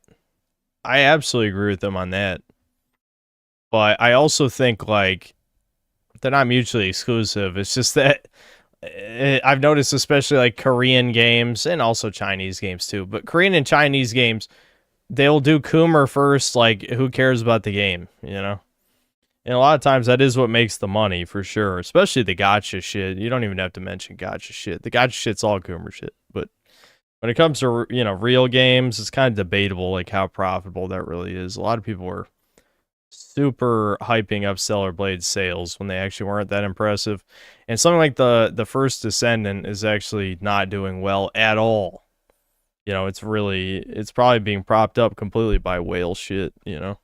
I absolutely agree with them on that. But I also think, like, they're not mutually exclusive. It's just that I've noticed, especially, like, Korean games and also Chinese games, too. But Korean and Chinese games, they'll do Coomer first. Like, who cares about the game, you know? And a lot of times that is what makes the money, for sure. Especially the gacha shit. You don't even have to mention gacha shit. The gacha shit's all Coomer shit. But when it comes to, you know, real games, it's kind of debatable, like, how profitable that really is. A lot of people were super hyping up Stellar Blade's sales when they actually weren't that impressive. And something like the First Descendant is actually not doing well at all. You know, it's probably being propped up completely by whale shit, you know?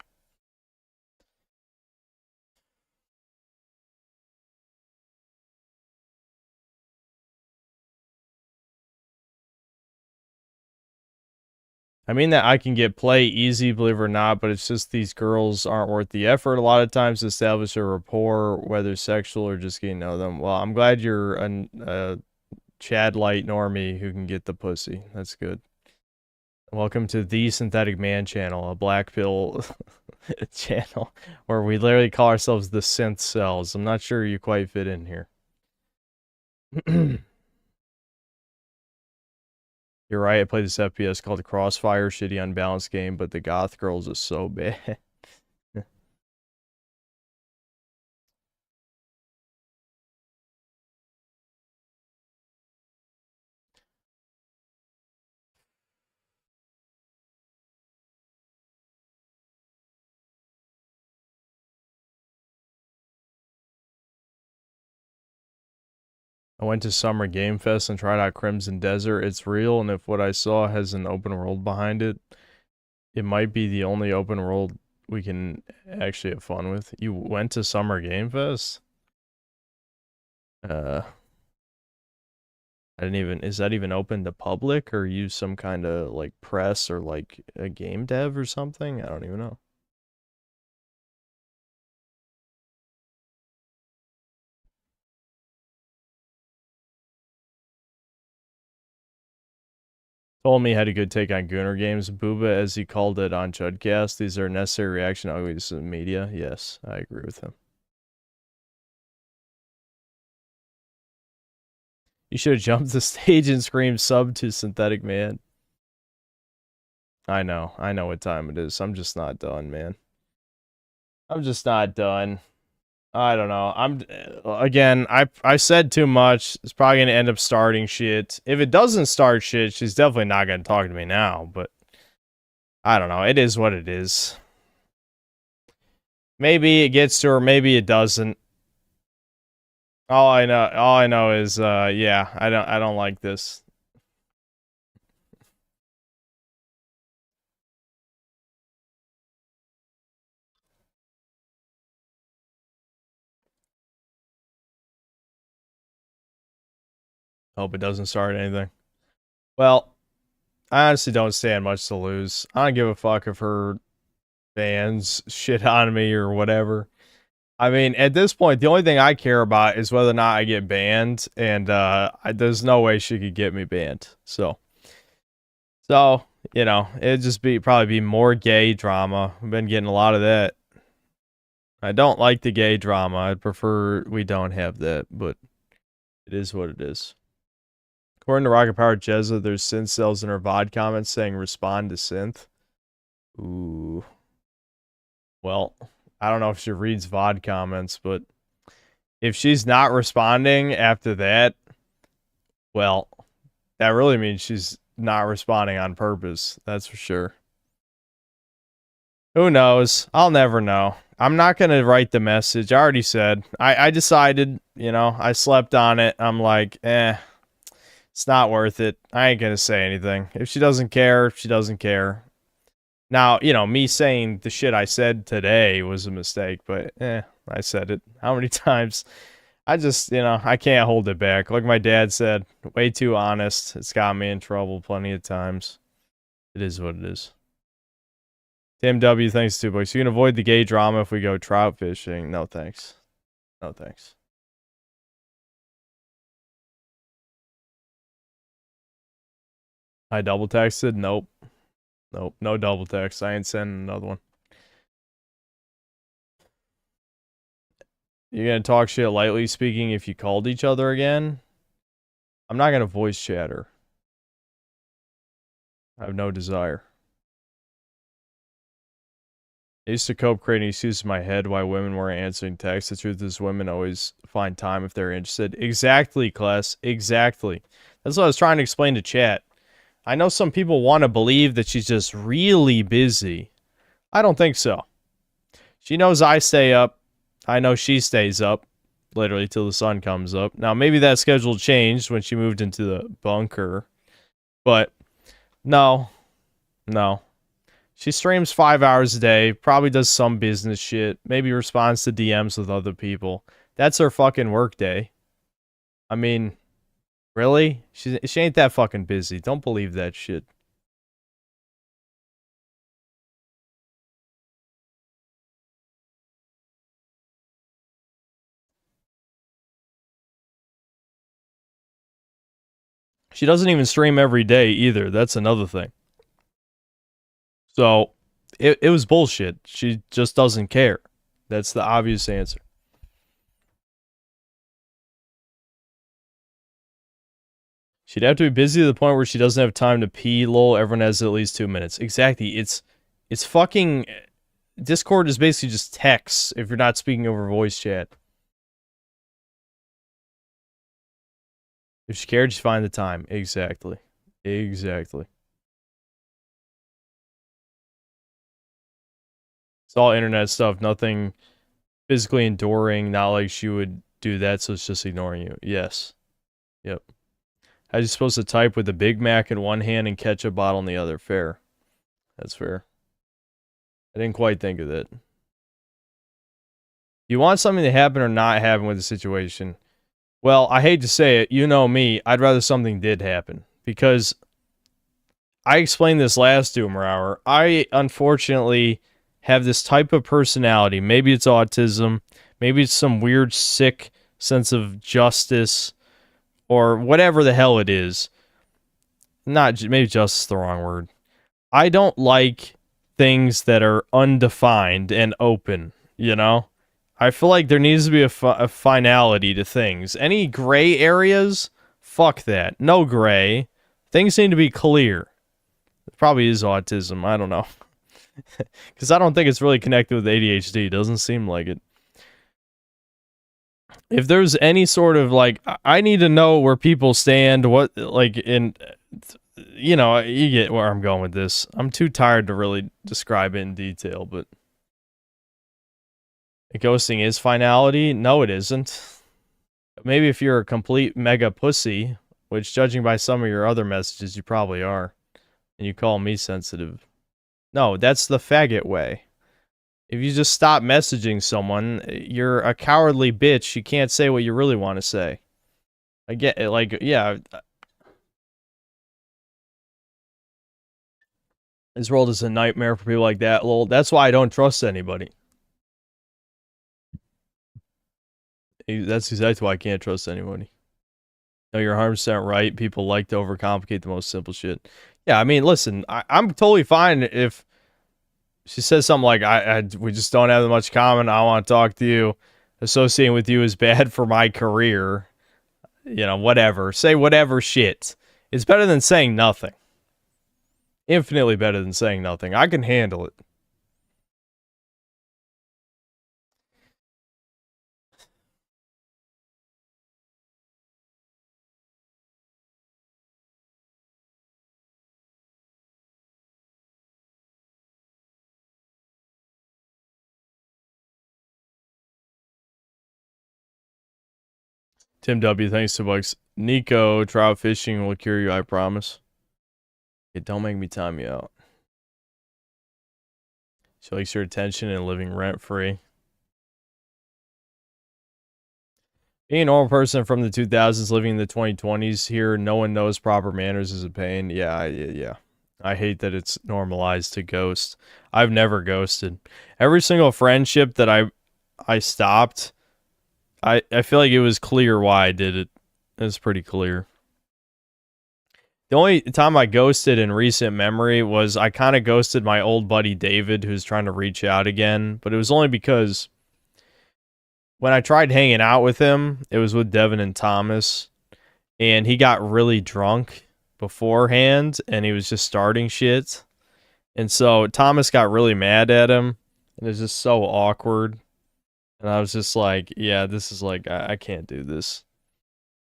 I mean that I can get play easy, believe it or not, but it's just these girls aren't worth the effort a lot of times to establish a rapport, whether sexual or just getting to know them. Well, I'm glad you're a Chad Light normie who can get the pussy. That's good. Welcome to the Synthetic Man channel, a black pill channel where we literally call ourselves the Synth Cells. I'm not sure you quite fit in here. You're right, I played this FPS called Crossfire, shitty unbalanced game, but the goth girls is so bad. I went to Summer Game Fest and tried out Crimson Desert. It's real, and if what I saw has an open world behind it, it might be the only open world we can actually have fun with. You went to Summer Game Fest? I didn't even, is that even open to public, or use some kind of like press or like a game dev or something? I don't even know. Told me had a good take on Gooner Games. Booba, as he called it on Chudcast, these are necessary reaction uglies to the media. Yes, I agree with him. You should have jumped the stage and screamed sub to Synthetic Man. I know what time it is. I'm just not done, man. I'm just not done. I don't know. Again, I said too much. It's probably gonna end up starting shit. If it doesn't start shit, she's definitely not gonna talk to me now, but I don't know. It is what it is. Maybe it gets to her, maybe it doesn't. All I know is yeah, I don't like this. Hope it doesn't start anything. Well, I honestly don't stand much to lose. I don't give a fuck if her fans shit on me or whatever. I mean, at this point, the only thing I care about is whether or not I get banned, and there's no way she could get me banned. So, you know, it'd just probably be more gay drama. We've been getting a lot of that. I don't like the gay drama. I'd prefer we don't have that, but it is what it is. According to Rocket Power Jezza, there's synth cells in her VOD comments saying respond to synth. Ooh. Well, I don't know if she reads VOD comments, but if she's not responding after that, well, that really means she's not responding on purpose. That's for sure. Who knows? I'll never know. I'm not going to write the message. I already said. I decided, you know, I slept on it. I'm like, it's not worth it. I ain't going to say anything. If she doesn't care, she doesn't care. Now, you know, me saying the shit I said today was a mistake, but I said it. How many times? I just, you know, I can't hold it back. Like my dad said, way too honest. It's got me in trouble plenty of times. It is what it is. Tim W, thanks, 2 bucks. You can avoid the gay drama if we go trout fishing. No, thanks. No, thanks. I double texted? Nope. Nope. No double text. I ain't sending another one. You're gonna talk shit lightly speaking if you called each other again? I'm not gonna voice chat her. I have no desire. I used to cope creating excuses in my head why women weren't answering texts. The truth is women always find time if they're interested. Exactly, Kless. Exactly. That's what I was trying to explain to chat. I know some people want to believe that she's just really busy. I don't think so. She knows I stay up. I know she stays up. Literally till the sun comes up. Now, maybe that schedule changed when she moved into the bunker. But, no. No. She streams 5 hours a day, probably does some business shit, maybe responds to DMs with other people. That's her fucking work day. I mean, really? She ain't that fucking busy. Don't believe that shit. She doesn't even stream every day either. That's another thing. So, it was bullshit. She just doesn't care. That's the obvious answer. She'd have to be busy to the point where she doesn't have time to pee, lol. Everyone has at least 2 minutes. Exactly. It's fucking... Discord is basically just text if you're not speaking over voice chat. If she cared, she'd find the time. Exactly. Exactly. It's all internet stuff. Nothing physically enduring. Not like she would do that, so it's just ignoring you. Yes. Yep. How are you supposed to type with a Big Mac in one hand and ketchup bottle in the other? Fair. That's fair. I didn't quite think of that. You want something to happen or not happen with the situation? Well, I hate to say it, you know me, I'd rather something did happen. Because I explained this last Doomer Hour. I, unfortunately, have this type of personality. Maybe it's autism. Maybe it's some weird, sick sense of justice. Or whatever the hell it is. Maybe justice is the wrong word. I don't like things that are undefined and open, you know? I feel like there needs to be a finality to things. Any gray areas? Fuck that. No gray. Things need to be clear. It probably is autism. I don't know. Because I don't think it's really connected with ADHD. It doesn't seem like it. If there's any sort of, like, I need to know where people stand, what, like, in... You know, you get where I'm going with this. I'm too tired to really describe it in detail, but... Ghosting is finality? No, it isn't. Maybe if you're a complete mega pussy, which judging by some of your other messages, you probably are, and you call me sensitive. No, that's the faggot way. If you just stop messaging someone, you're a cowardly bitch. You can't say what you really want to say. I get it, like, yeah. This world is a nightmare for people like that, lol. That's why I don't trust anybody. That's exactly why I can't trust anybody. No, you're 100% right. People like to overcomplicate the most simple shit. Yeah, I mean, listen, I'm totally fine if she says something like, we just don't have that much common. I want to talk to you. Associating with you is bad for my career. You know, whatever. Say whatever shit. It's better than saying nothing. Infinitely better than saying nothing. I can handle it. Tim W, thanks so much. Nico, trout fishing will cure you, I promise. Don't make me time you out. She likes your attention and living rent-free. Being a normal person from the 2000s living in the 2020s here, no one knows proper manners is a pain. Yeah. I hate that it's normalized to ghost. I've never ghosted. Every single friendship that I stopped, I feel like it was clear why I did it. It was pretty clear. The only time I ghosted in recent memory was I kind of ghosted my old buddy David, who's trying to reach out again. But it was only because when I tried hanging out with him, it was with Devin and Thomas. And he got really drunk beforehand, and he was just starting shit. And so Thomas got really mad at him. And it was just so awkward. And I was just like, yeah, this is like, I can't do this.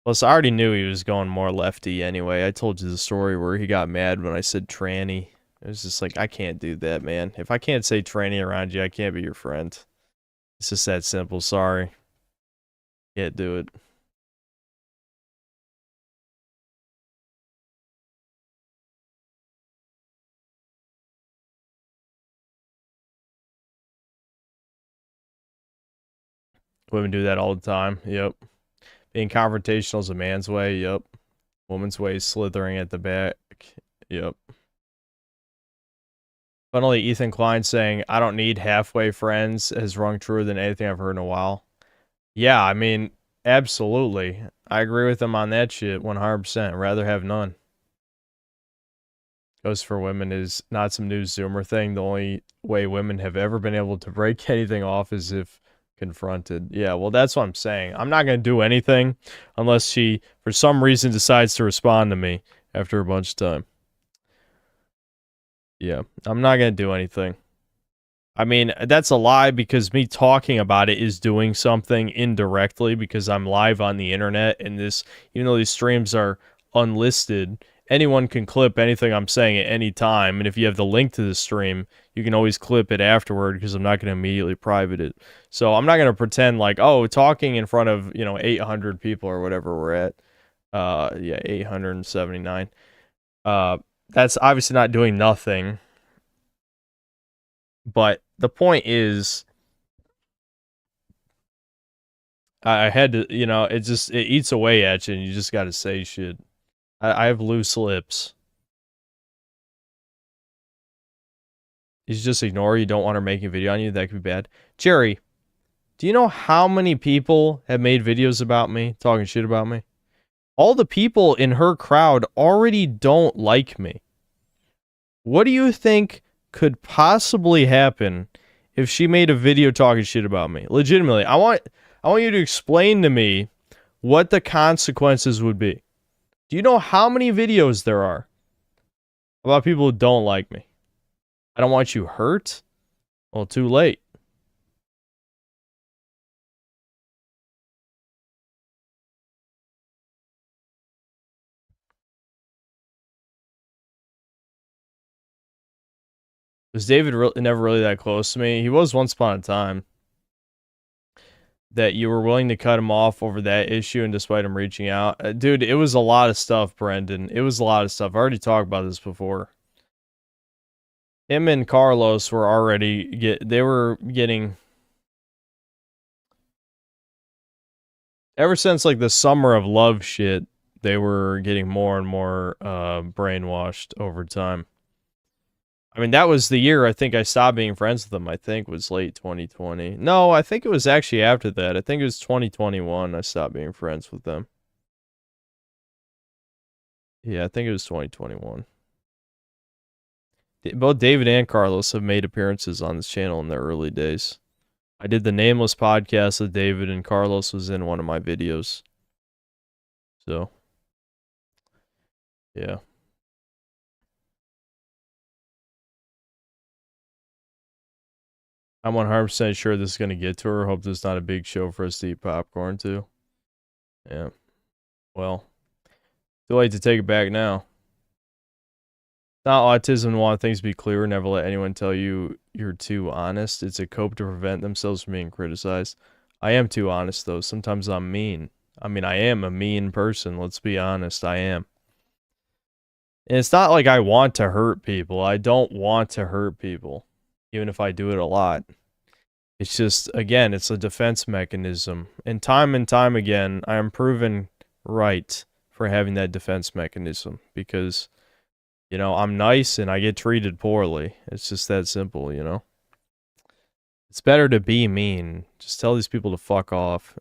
Plus, I already knew he was going more lefty anyway. I told you the story where he got mad when I said tranny. It was just like, I can't do that, man. If I can't say tranny around you, I can't be your friend. It's just that simple. Sorry. Can't do it. Women do that all the time. Yep. Being confrontational is a man's way. Yep. Woman's way is slithering at the back. Yep. Finally, Ethan Klein saying, I don't need halfway friends has rung truer than anything I've heard in a while. Yeah, I mean, absolutely. I agree with him on that shit 100%. Rather have none. Ghost for Women is not some new Zoomer thing. The only way women have ever been able to break anything off is if confronted. Yeah, well, that's what I'm saying. I'm not going to do anything unless she, for some reason, decides to respond to me after a bunch of time. Yeah, I'm not going to do anything. I mean, that's a lie because me talking about it is doing something indirectly because I'm live on the internet and this, even though these streams are unlisted, anyone can clip anything I'm saying at any time. And if you have the link to the stream, you can always clip it afterward because I'm not going to immediately private it. So I'm not going to pretend like, oh, talking in front of, 800 people or whatever we're at. Yeah, 879. That's obviously not doing nothing. But the point is, I had to, it eats away at you and you just got to say shit. I have loose lips. You just ignore you don't want her making a video on you. That could be bad. Jerry, do you know how many people have made videos about me, talking shit about me? All the people in her crowd already don't like me. What do you think could possibly happen if she made a video talking shit about me? Legitimately, I want you to explain to me what the consequences would be. Do you know how many videos there are about people who don't like me? I don't want you hurt. Well, too late. Was David never really that close to me? He was once upon a time. That you were willing to cut him off over that issue and despite him reaching out. Dude, it was a lot of stuff, Brendan. It was a lot of stuff. I already talked about this before. Him and Carlos were already they were getting, ever since like the Summer of Love shit, they were getting more and more brainwashed over time. I mean, that was the year I think I stopped being friends with them. I think was late 2020. No, I think it was actually after that. I think it was 2021 I stopped being friends with them. Yeah, I think it was 2021. Both David and Carlos have made appearances on this channel in their early days. I did the Nameless podcast with David, and Carlos was in one of my videos. So, yeah. I'm 100% sure this is going to get to her. Hope this is not a big show for us to eat popcorn to. Yeah. Well, too late to take it back now. It's not autism to want things to be clear. Never let anyone tell you you're too honest. It's a cope to prevent themselves from being criticized. I am too honest, though. Sometimes I'm mean. I mean, I am a mean person. Let's be honest. I am. And it's not like I want to hurt people. I don't want to hurt people. Even if I do it a lot. It's just, again, it's a defense mechanism. And time again, I am proven right for having that defense mechanism. Because, I'm nice and I get treated poorly. It's just that simple, It's better to be mean. Just tell these people to fuck off,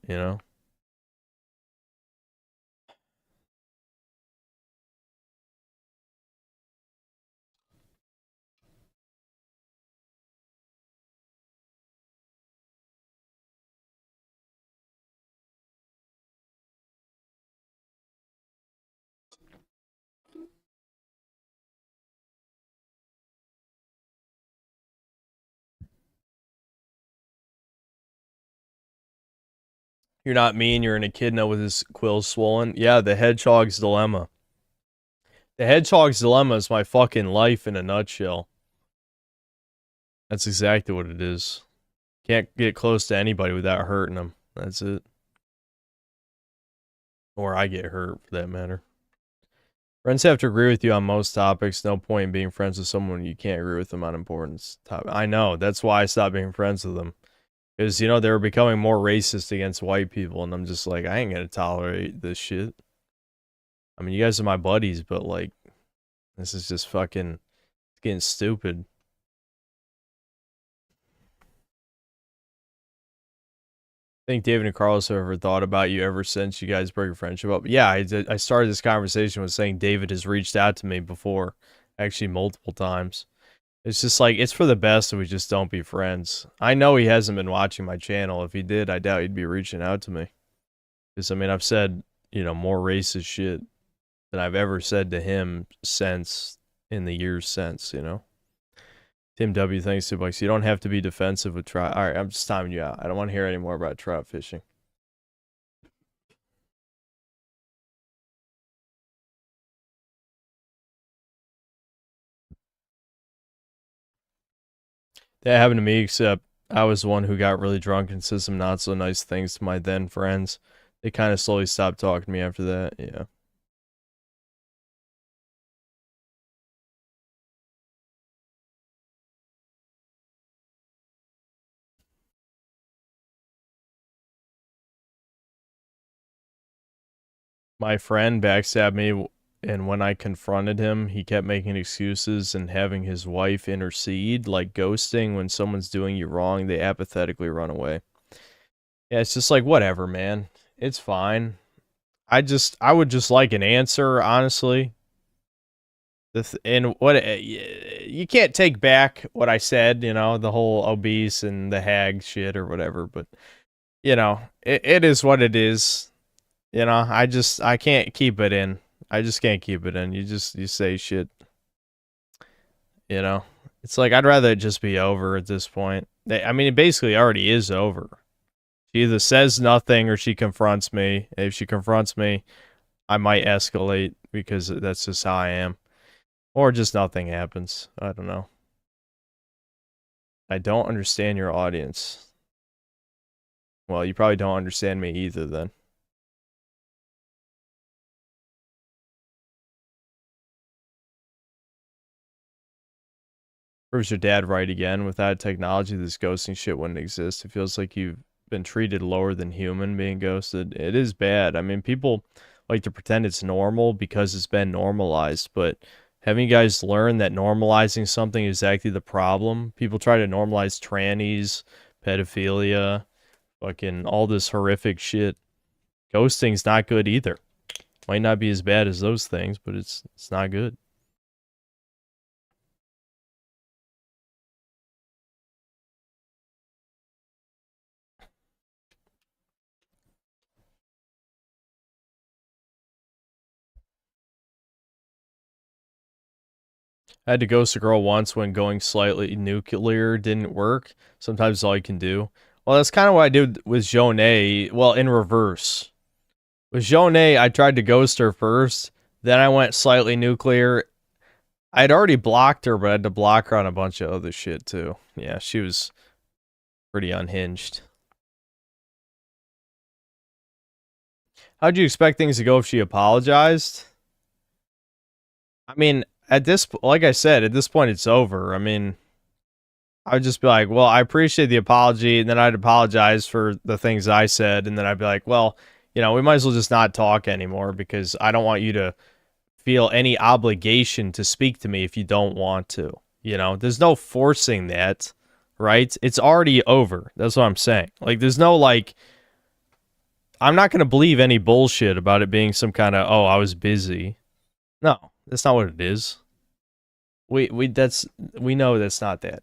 You're not mean, you're an echidna with his quills swollen. Yeah, the hedgehog's dilemma. The hedgehog's dilemma is my fucking life in a nutshell. That's exactly what it is. Can't get close to anybody without hurting them. That's it. Or I get hurt, for that matter. Friends have to agree with you on most topics. No point in being friends with someone you can't agree with them on important topics. I know. That's why I stopped being friends with them. Because, they were becoming more racist against white people. And I'm just like, I ain't going to tolerate this shit. I mean, you guys are my buddies, but, like, this is just fucking getting stupid. I think David and Carlos have ever thought about you ever since you guys broke your friendship up. Yeah, I started this conversation with saying David has reached out to me before. Actually, multiple times. It's just like, it's for the best if we just don't be friends. I know he hasn't been watching my channel. If he did, I doubt he'd be reaching out to me. Because, I mean, I've said, you know, more racist shit than I've ever said to him since, in the years since, you know? Tim W, thanks $2. You don't have to be defensive with trout. Alright, I'm just timing you out. I don't want to hear any more about trout fishing. That happened to me, except I was the one who got really drunk and said some not so nice things to my then friends. They kind of slowly stopped talking to me after that, yeah. My friend backstabbed me, and when I confronted him, he kept making excuses and having his wife intercede, like ghosting. When someone's doing you wrong, they apathetically run away. Yeah, it's just like, whatever, man. It's fine. I would just like an answer, honestly. And what, you can't take back what I said, you know, the whole obese and the hag shit or whatever, but, you know, it is what it is. You know, I can't keep it in. I just can't keep it in. You say shit. You know, it's like, I'd rather it just be over at this point. I mean, it basically already is over. She either says nothing or she confronts me. If she confronts me, I might escalate because that's just how I am. Or just nothing happens. I don't know. I don't understand your audience. Well, you probably don't understand me either then. Proves your dad right again. Without technology, this ghosting shit wouldn't exist. It feels like you've been treated lower than human being ghosted. It is bad. I mean, people like to pretend it's normal because it's been normalized, but haven't you guys learned that normalizing something is actually the problem? People try to normalize trannies, pedophilia, fucking all this horrific shit. Ghosting's not good either. Might not be as bad as those things, but it's not good. I had to ghost a girl once when going slightly nuclear didn't work. Sometimes it's all you can do. Well, that's kind of what I did with Jonay. Well, in reverse. With Jonay, I tried to ghost her first. Then I went slightly nuclear. I'd already blocked her, but I had to block her on a bunch of other shit, too. Yeah, she was pretty unhinged. How'd you expect things to go if she apologized? I mean, at this, like I said, at this point, it's over. I mean, I would just be like, well, I appreciate the apology, and then I'd apologize for the things I said, and then I'd be like, well, you know, we might as well just not talk anymore because I don't want you to feel any obligation to speak to me if you don't want to. You know, there's no forcing that, right? It's already over. That's what I'm saying. Like, there's no, like, I'm not going to believe any bullshit about it being some kind of, oh, I was busy. No, that's not what it is. We know that's not that.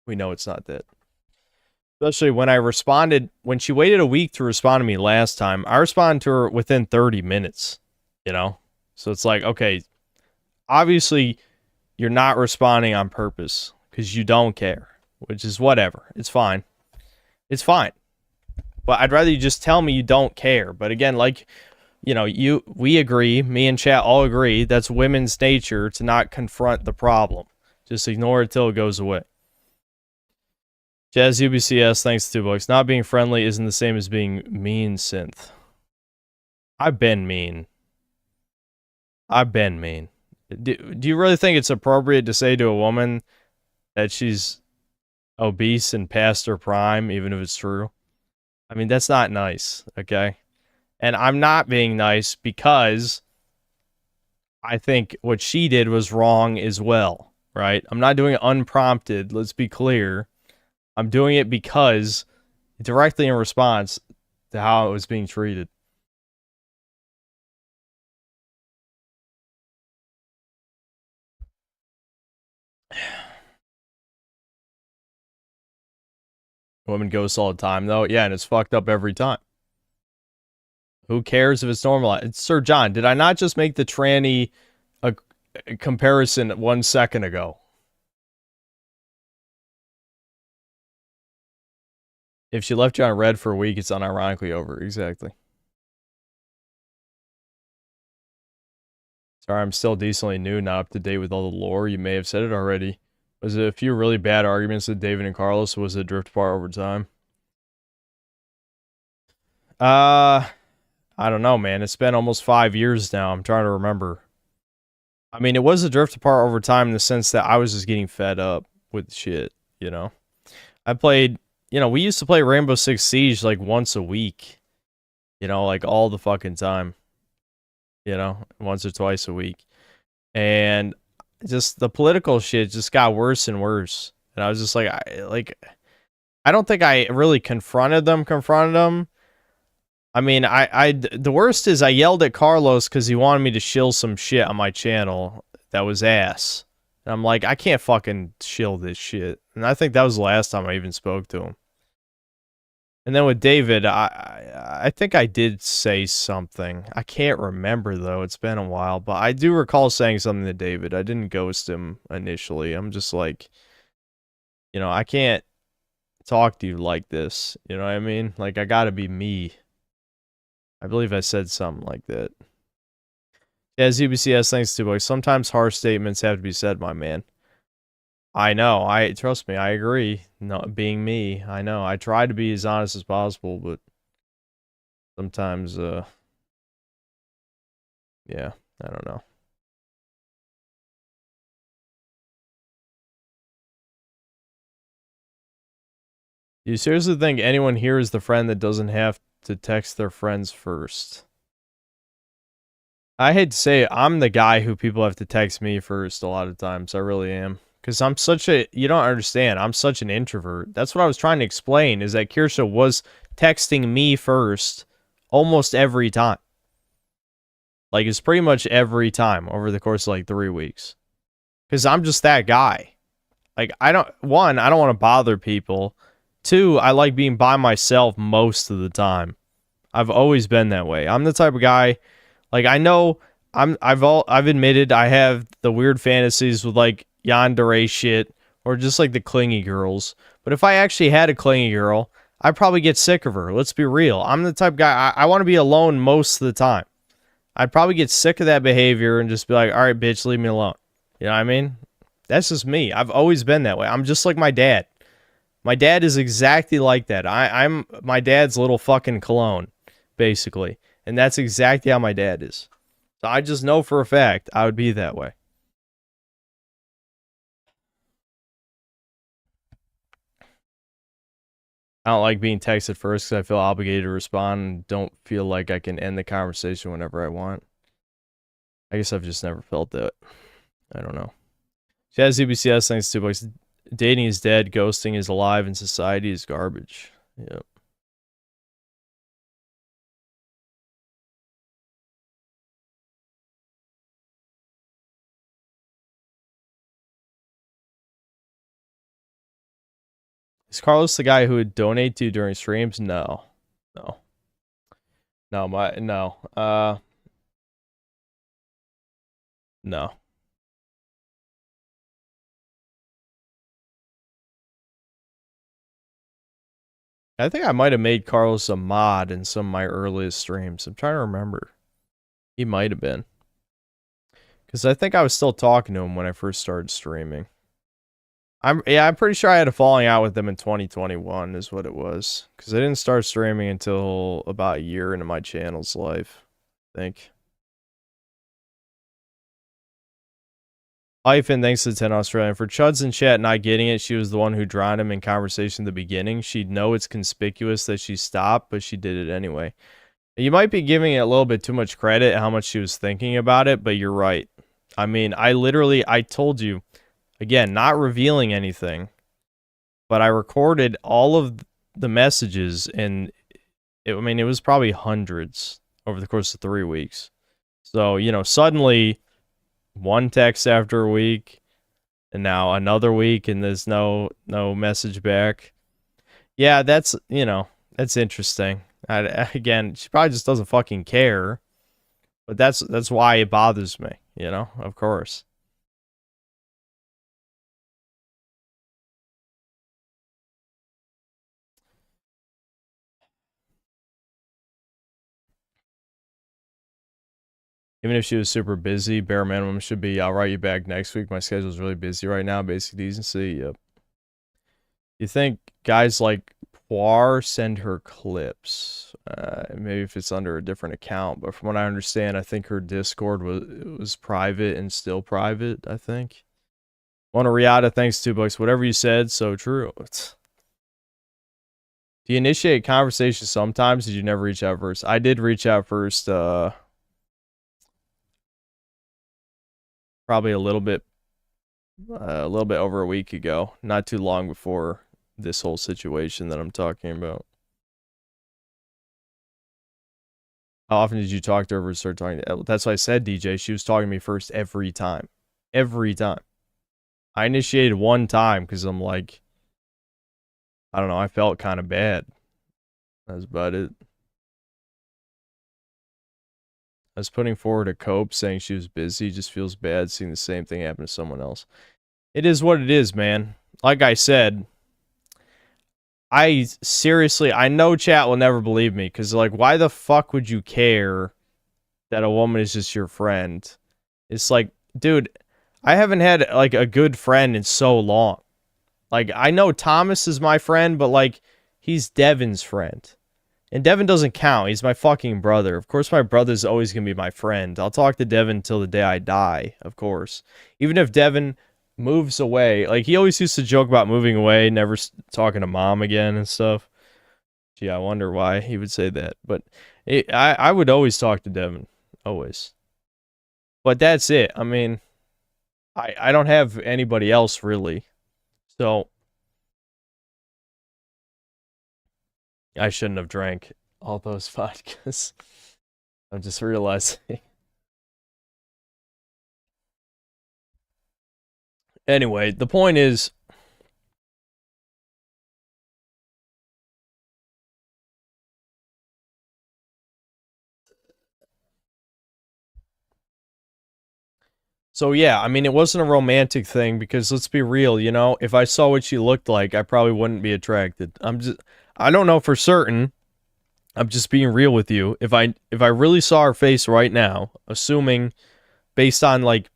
We know it's not that. Especially when I responded, when she waited a week to respond to me last time, I responded to her within 30 minutes, you know? So it's like, okay, obviously you're not responding on purpose because you don't care, which is whatever. It's fine. It's fine. But I'd rather you just tell me you don't care. But again, like, you know, we agree, me and chat all agree, that's women's nature to not confront the problem. Just ignore it till it goes away. Jazz UBCS, thanks to $2. Not being friendly isn't the same as being mean, Synth. I've been mean. I've been mean. Do you really think it's appropriate to say to a woman that she's obese and past her prime, even if it's true? I mean, that's not nice, okay? And I'm not being nice because I think what she did was wrong as well, right? I'm not doing it unprompted, let's be clear. I'm doing it because directly in response to how it was being treated. Women ghost all the time, though. Yeah, and it's fucked up every time. Who cares if it's normalized? Sir John, did I not just make the tranny a comparison 1 second ago? If she left you on red for a week, it's unironically over. Exactly. Sorry, I'm still decently new, not up to date with all the lore. You may have said it already. Was it a few really bad arguments with David and Carlos, or was it drift apart over time? I don't know, man. It's been almost 5 years now. I'm trying to remember. I mean, it was a drift apart over time in the sense that I was just getting fed up with shit, you know? I played, you know, we used to play Rainbow Six Siege like once a week. You know, like all the fucking time. You know, once or twice a week. And just the political shit just got worse and worse. And I was just like, I don't think I really confronted them. I mean, the worst is I yelled at Carlos because he wanted me to shill some shit on my channel that was ass. And I'm like, I can't fucking shill this shit. And I think that was the last time I even spoke to him. And then with David, I think I did say something. I can't remember, though. It's been a while. But I do recall saying something to David. I didn't ghost him initially. I'm just like, you know, I can't talk to you like this. You know what I mean? Like, I gotta be me. I believe I said something like that. Yeah, ZBCS, thanks to boys. Sometimes harsh statements have to be said, my man. I know. Trust me, I agree. Not being me, I know. I try to be as honest as possible, but sometimes, yeah, I don't know. Do you seriously think anyone here is the friend that doesn't have to text their friends first? I hate to say it, I'm the guy who people have to text me first a lot of times. I really am. Because I'm such a, you don't understand, I'm such an introvert. That's what I was trying to explain, is that Kirsha was texting me first almost every time. Like, it's pretty much every time over the course of like 3 weeks. Because I'm just that guy. Like, I don't want to bother people. 2, I like being by myself most of the time. I've always been that way. I'm the type of guy, like, I know I've admitted I have the weird fantasies with like yandere shit or just like the clingy girls. But if I actually had a clingy girl, I'd probably get sick of her. Let's be real. I'm the type of guy, I want to be alone most of the time. I'd probably get sick of that behavior and just be like, all right, bitch, leave me alone. You know what I mean? That's just me. I've always been that way. I'm just like my dad. My dad is exactly like that. I'm my dad's little fucking clone, basically. And that's exactly how my dad is. So I just know for a fact I would be that way. I don't like being texted first because I feel obligated to respond and don't feel like I can end the conversation whenever I want. I guess I've just never felt that. I don't know. Chaz UBCS, thanks to $2. Dating is dead, ghosting is alive, and society is garbage. Yep. Is Carlos the guy who would donate to you during streams? No. No. No, no. No. I think I might have made Carlos a mod in some of my earliest streams. I'm trying to remember. He might have been. Because I think I was still talking to him when I first started streaming. I'm pretty sure I had a falling out with him in 2021 is what it was. Because I didn't start streaming until about a year into my channel's life, I think. Hyphen, thanks to 10 Australian. For Chuds in chat not getting it, she was the one who drowned him in conversation at the beginning. She'd know it's conspicuous that she stopped, but she did it anyway. You might be giving it a little bit too much credit how much she was thinking about it, but you're right. I mean, I told you, again, not revealing anything, but I recorded all of the messages, and it was probably hundreds over the course of 3 weeks. So, you know, suddenly one text after a week, And now another week and there's no message back. Yeah, that's, that's interesting. Again, she probably just doesn't fucking care. But that's why it bothers me, of course. Even if she was super busy, bare minimum should be, I'll write you back next week. My schedule's really busy right now. Basic decency, yep. You think guys like Poir send her clips? Maybe if it's under a different account. But from what I understand, I think her Discord was private and still private, I think. Mona Riata, thanks $2. Whatever you said, so true. Do you initiate conversations sometimes? Did you never reach out first? I did reach out first, probably a little bit over a week ago. Not too long before this whole situation that I'm talking about. How often did you talk to her or start talking to her? That's what I said, DJ. She was talking to me first every time. Every time. I initiated one time because I'm like, I don't know, I felt kind of bad. That's about it. I was putting forward a cope saying she was busy. Just feels bad seeing the same thing happen to someone else. It is what it is, man. Like I said, I know chat will never believe me because, like, why the fuck would you care that a woman is just your friend? It's like, dude, I haven't had, like, a good friend in so long. Like, I know Thomas is my friend, but, like, he's Devin's friend. And Devin doesn't count. He's my fucking brother. Of course, my brother's always going to be my friend. I'll talk to Devin till the day I die, of course. Even if Devin moves away. Like, he always used to joke about moving away, never talking to mom again and stuff. Gee, I wonder why he would say that. But I would always talk to Devin. Always. But that's it. I mean, I don't have anybody else, really. So, I shouldn't have drank all those vodkas. I'm just realizing. Anyway, the point is, so yeah, I mean, it wasn't a romantic thing because let's be real, if I saw what she looked like, I probably wouldn't be attracted. I don't know for certain. I'm just being real with you. If I really saw her face right now, assuming based on like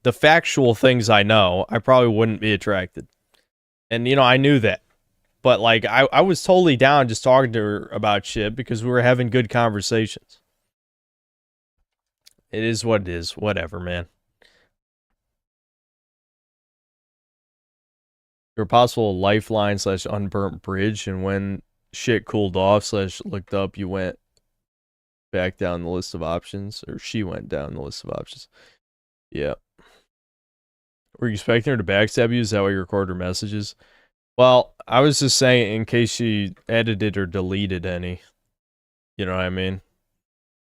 the factual things I know, I probably wouldn't be attracted. And I knew that. But like I was totally down just talking to her about shit because we were having good conversations. It is what it is. Whatever, man. Your possible lifeline / unburnt bridge, and when shit cooled off / looked up, you went back down the list of options, or she went down the list of options. Yeah. Were you expecting her to backstab you? Is that why you record her messages? Well, I was just saying in case she edited or deleted any. You know what I mean?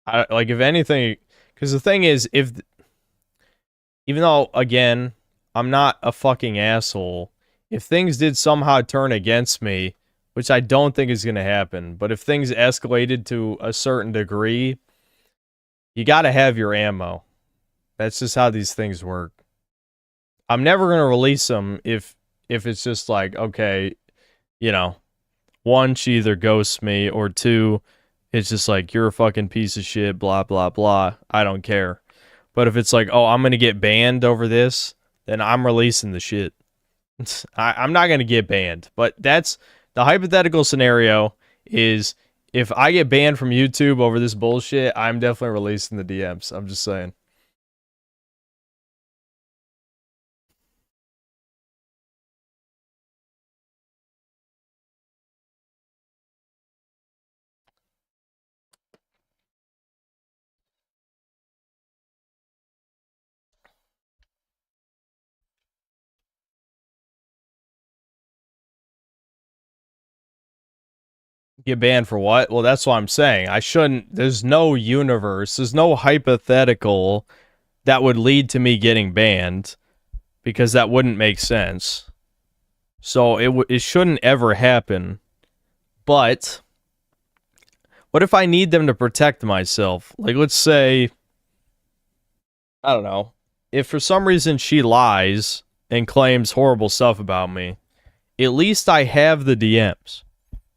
Like, if anything, because the thing is, even though, again, I'm not a fucking asshole, if things did somehow turn against me, which I don't think is going to happen, but if things escalated to a certain degree, you got to have your ammo. That's just how these things work. I'm never going to release them if it's just like, okay, one, she either ghosts me, or two, it's just like, you're a fucking piece of shit, blah, blah, blah. I don't care. But if it's like, oh, I'm going to get banned over this, then I'm releasing the shit. I'm not going to get banned. But that's the hypothetical scenario is if I get banned from YouTube over this bullshit, I'm definitely releasing the DMs. I'm just saying. Get banned for what? Well, that's what I'm saying. I shouldn't. There's no universe. There's no hypothetical that would lead to me getting banned. because that wouldn't make sense. So it shouldn't ever happen. But what if I need them to protect myself? Like, let's say, I don't know, if for some reason she lies and claims horrible stuff about me, at least I have the DMs.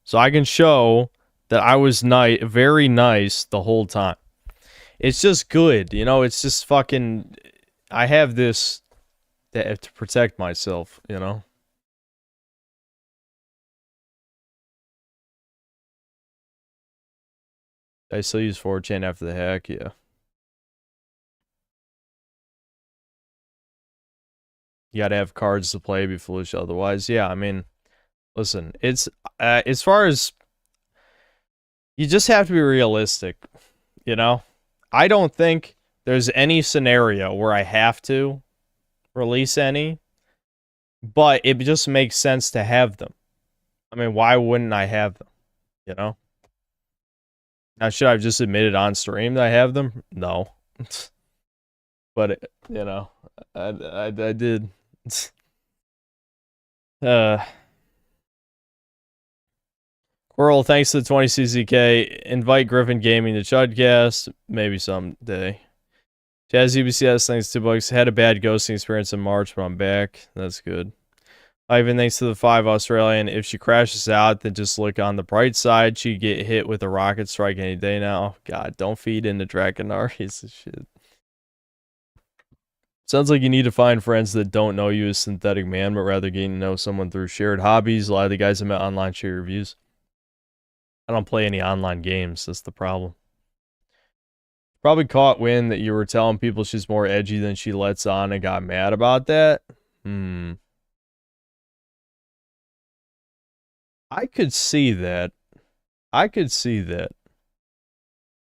So I can show that I was very nice the whole time. It's just good, you know, it's just fucking, I have this to protect myself, you know? I still use 4chan after the hack, yeah. You gotta have cards to play, be foolish otherwise. Yeah, I mean, listen, it's, as far as, you just have to be realistic, you know? I don't think there's any scenario where I have to release any, but it just makes sense to have them. I mean, why wouldn't I have them, you know? Now, should I have just admitted on stream that I have them? No. But, you know, I did. Quirrell, thanks to the 20 CZK. Invite Griffin Gaming to Chudcast. Maybe someday. Jazz UBCS, thanks to $2. Had a bad ghosting experience in March, but I'm back. That's good. Ivan, thanks to the 5 Australian. If she crashes out, then just look on the bright side. She'd get hit with a rocket strike any day now. God, don't feed into Draconar. Piece of shit. Sounds like you need to find friends that don't know you as Synthetic Man, but rather getting to know someone through shared hobbies. A lot of the guys I met online share reviews. I don't play any online games. That's the problem. Probably caught wind that you were telling people she's more edgy than she lets on and got mad about that. I could see that. I could see that.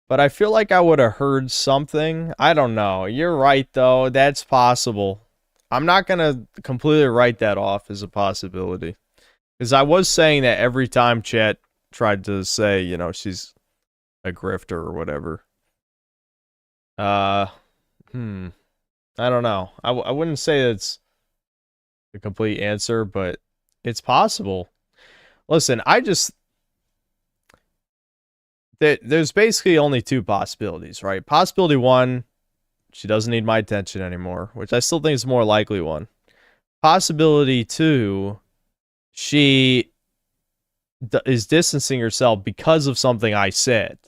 But I feel like I would have heard something. I don't know. You're right, though. That's possible. I'm not going to completely write that off as a possibility. Because I was saying that every time chat tried to say, you know, she's a grifter or whatever. I don't know. I wouldn't say it's a complete answer, but it's possible. Listen, there's basically only two possibilities, right? Possibility one, she doesn't need my attention anymore, which I still think is the more likely one. Possibility two, she is distancing herself because of something I said.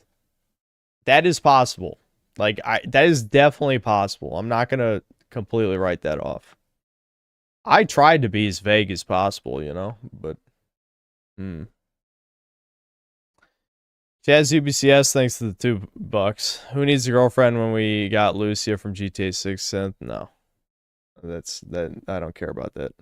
That is possible. Like, that is definitely possible. I'm not going to completely write that off. I tried to be as vague as possible, you know, but, Jazz UBCS, thanks to the $2. Who needs a girlfriend when we got Lucia from GTA 6? No. I don't care about that.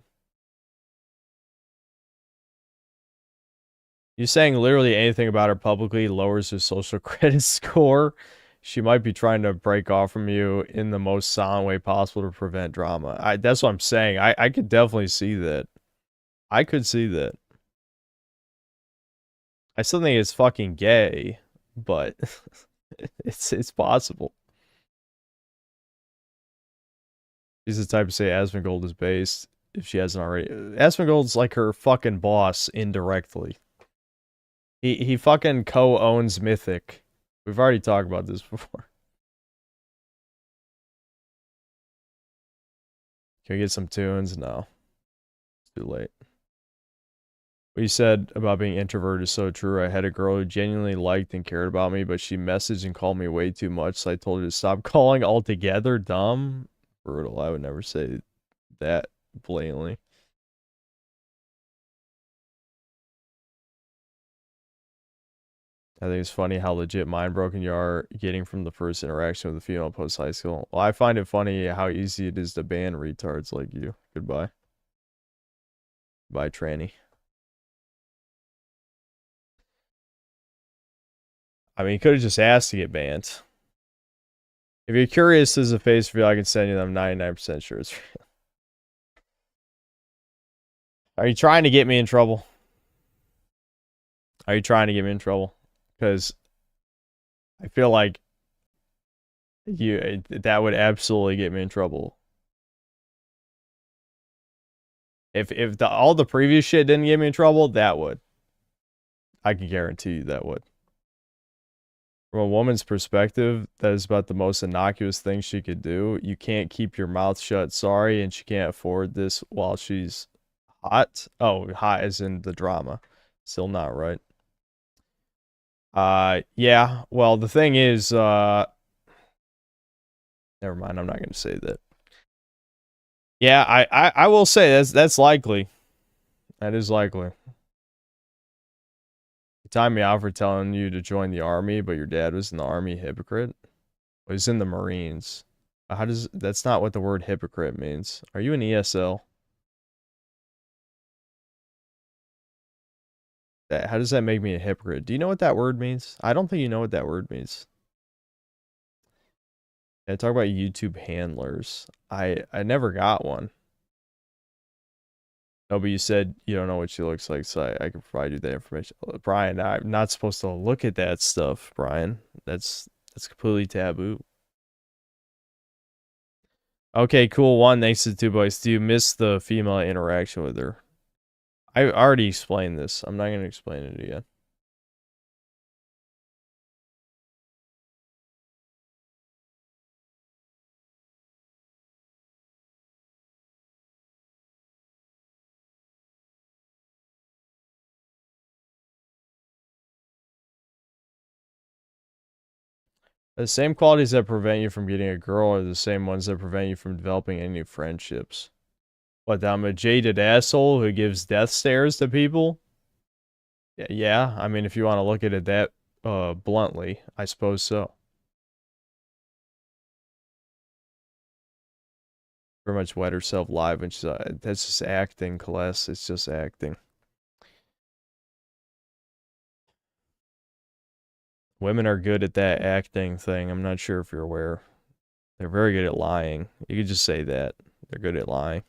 You saying literally anything about her publicly lowers her social credit score. She might be trying to break off from you in the most silent way possible to prevent drama. That's what I'm saying. I could definitely see that. I could see that. I still think it's fucking gay, but it's possible. She's the type to say Asmongold is based if she hasn't already. Asmongold's like her fucking boss indirectly. He fucking co-owns Mythic. We've already talked about this before. Can we get some tunes? No. It's too late. What you said about being introverted is so true. I had a girl who genuinely liked and cared about me, but she messaged and called me way too much, so I told her to stop calling altogether. Dumb. Brutal. I would never say that blatantly. I think it's funny how legit mind-broken you are getting from the first interaction with a female post-high school. Well, I find it funny how easy it is to ban retards like you. Goodbye. Bye, tranny. I mean, you could have just asked to get banned. If you're curious, there's a face reveal I can send you that I'm 99% sure it's real. Are you trying to get me in trouble? Are you trying to get me in trouble? Because I feel like that would absolutely get me in trouble. If all the previous shit didn't get me in trouble, that would. I can guarantee you that would. From a woman's perspective, that is about the most innocuous thing she could do. You can't keep your mouth shut, sorry, and she can't afford this while she's hot. Oh, hot as in the drama. Still not right. Yeah, well, the thing is, never mind, I'm not gonna say that. Yeah, I will say that's likely. That is likely. You timed me out for telling you to join the army, but your dad was in the army. Hypocrite. Well, he's in the Marines. How does that's not what the word hypocrite means. Are you an ESL? How does that make me a hypocrite? Do you know what that word means? I don't think you know what that word means. Yeah, talk about YouTube handlers. I never got one. No, but you said you don't know what she looks like, so I can provide you that information. Brian, I'm not supposed to look at that stuff, Brian. That's completely taboo. Okay, cool. One, thanks to the 2 boys. Do you miss the female interaction with her? I already explained this. I'm not going to explain it again. The same qualities that prevent you from getting a girl are the same ones that prevent you from developing any friendships. What, that I'm a jaded asshole who gives death stares to people? Yeah, I mean, if you want to look at it that bluntly, I suppose so. Pretty much wet herself live when she's that's just acting, Celeste. It's just acting. Women are good at that acting thing. I'm not sure if you're aware. They're very good at lying. You could just say that. They're good at lying.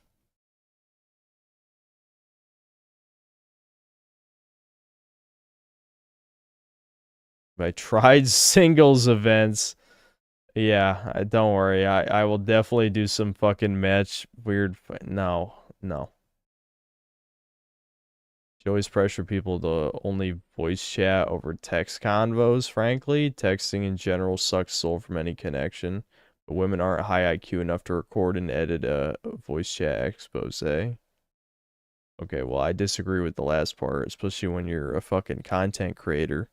I tried singles events. Yeah, don't worry. I will definitely do some fucking match weird. No. You always pressure people to only voice chat over text convos, frankly. Texting in general sucks soul from any connection. But women aren't high IQ enough to record and edit a voice chat expose. Okay, well, I disagree with the last part, especially when you're a fucking content creator.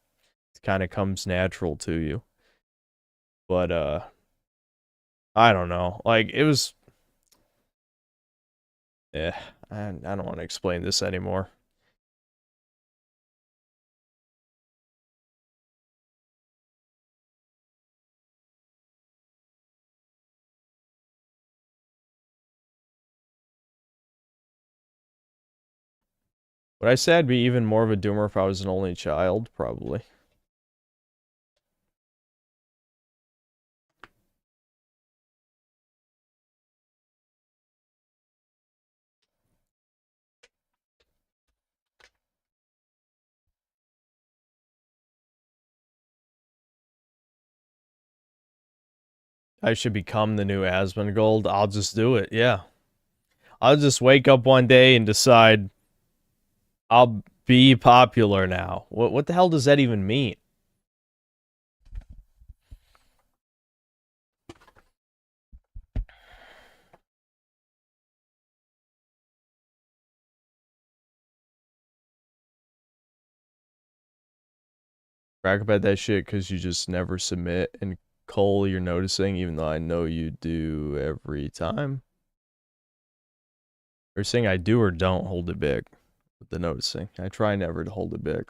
It kind of comes natural to you. But, I don't know. Like, it was... Yeah, I don't want to explain this anymore. Would I say I'd be even more of a doomer if I was an only child? Probably. I should become the new Asmongold. I'll just do it, yeah. I'll just wake up one day and decide I'll be popular now. What the hell does that even mean? Brag about that shit because you just never submit. And Cole, you're noticing, even though I know you do every time. You're saying I do or don't hold it big with the noticing. I try never to hold it big.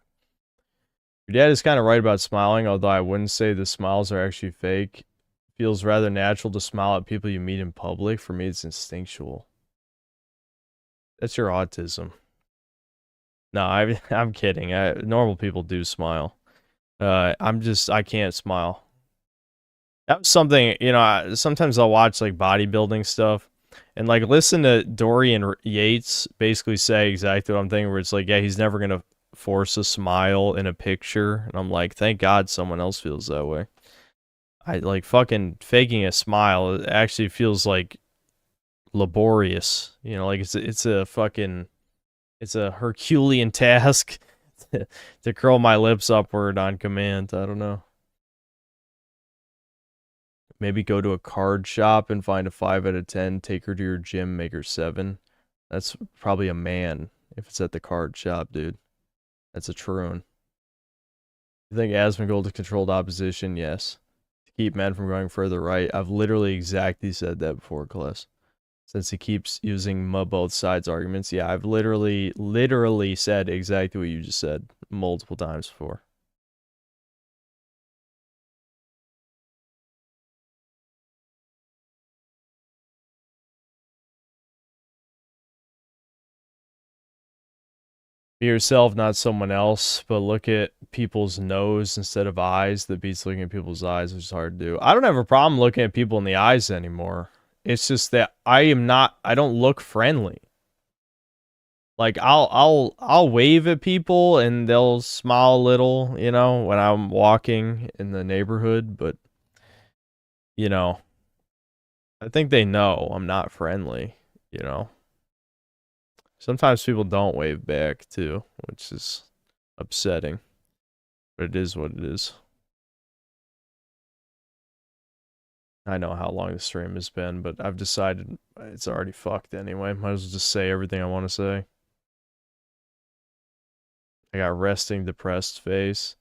Your dad is kind of right about smiling, although I wouldn't say the smiles are actually fake. It feels rather natural to smile at people you meet in public. For me, it's instinctual. That's your autism. No, I'm kidding. Normal people do smile. I can't smile. That was something, sometimes I'll watch like bodybuilding stuff and like listen to Dorian Yates basically say exactly what I'm thinking, where it's like, yeah, he's never going to force a smile in a picture. And I'm like, thank God someone else feels that way. I like fucking faking a smile. It actually feels like laborious. You know, like it's a fucking, it's a Herculean task to curl my lips upward on command. I don't know. Maybe go to a card shop and find a 5 out of 10. Take her to your gym, make her 7. That's probably a man if it's at the card shop, dude. That's a troon. You think Asmongold has controlled opposition? Yes. To keep men from going further right. I've literally exactly said that before, class. Since he keeps using both sides arguments. Yeah, I've literally said exactly what you just said multiple times before. Be yourself, not someone else, but look at people's nose instead of eyes. That beats looking at people's eyes, which is hard to do. I don't have a problem looking at people in the eyes anymore. It's just that I don't look friendly. Like I'll wave at people and they'll smile a little, you know, when I'm walking in the neighborhood, but you know, I think they know I'm not friendly, you know. Sometimes people don't wave back too, which is upsetting. But it is what it is. I know how long the stream has been, but I've decided it's already fucked anyway. Might as well just say everything I want to say. I got resting depressed face.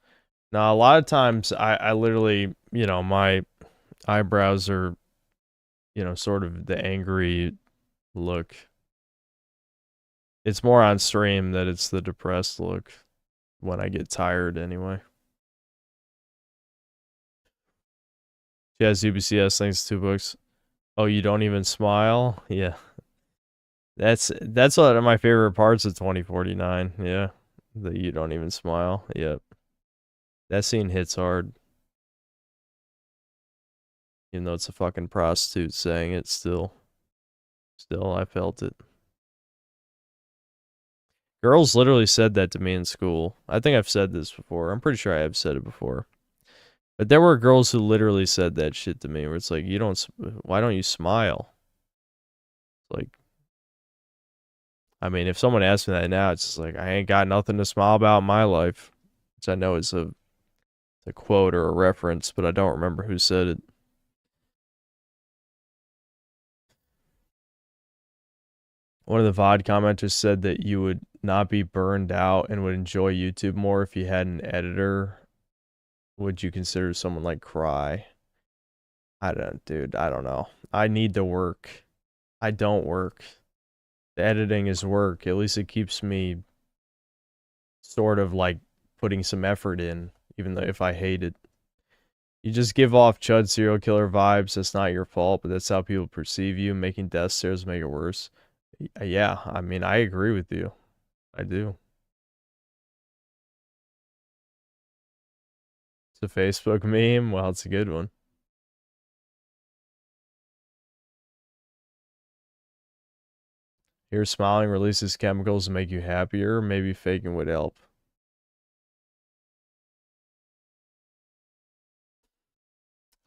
Now, a lot of times I literally, you know, my eyebrows are, you know, sort of the angry look. It's more on stream that it's the depressed look when I get tired anyway. Yeah, UBCS, thanks 2 books. Oh, you don't even smile? Yeah. That's one of my favorite parts of 2049. Yeah. That you don't even smile. Yep. That scene hits hard. Even though it's a fucking prostitute saying it, still I felt it. Girls literally said that to me in school. I think I've said this before. I'm pretty sure I have said it before. But there were girls who literally said that shit to me, where it's like, why don't you smile? Like, I mean, if someone asked me that now, it's just like, I ain't got nothing to smile about in my life. Which I know is a quote or a reference, but I don't remember who said it. One of the VOD commenters said that you would not be burned out and would enjoy YouTube more if you had an editor. Would you consider someone like Cry? Dude, I don't know. I need to work. I don't work. The editing is work. At least it keeps me sort of like putting some effort in, even though if I hate it. You just give off Chud serial killer vibes. That's not your fault, but that's how people perceive you. Making death stares make it worse. Yeah, I mean, I agree with you. I do. It's a Facebook meme. Well, it's a good one. Here, smiling releases chemicals to make you happier. Maybe faking would help.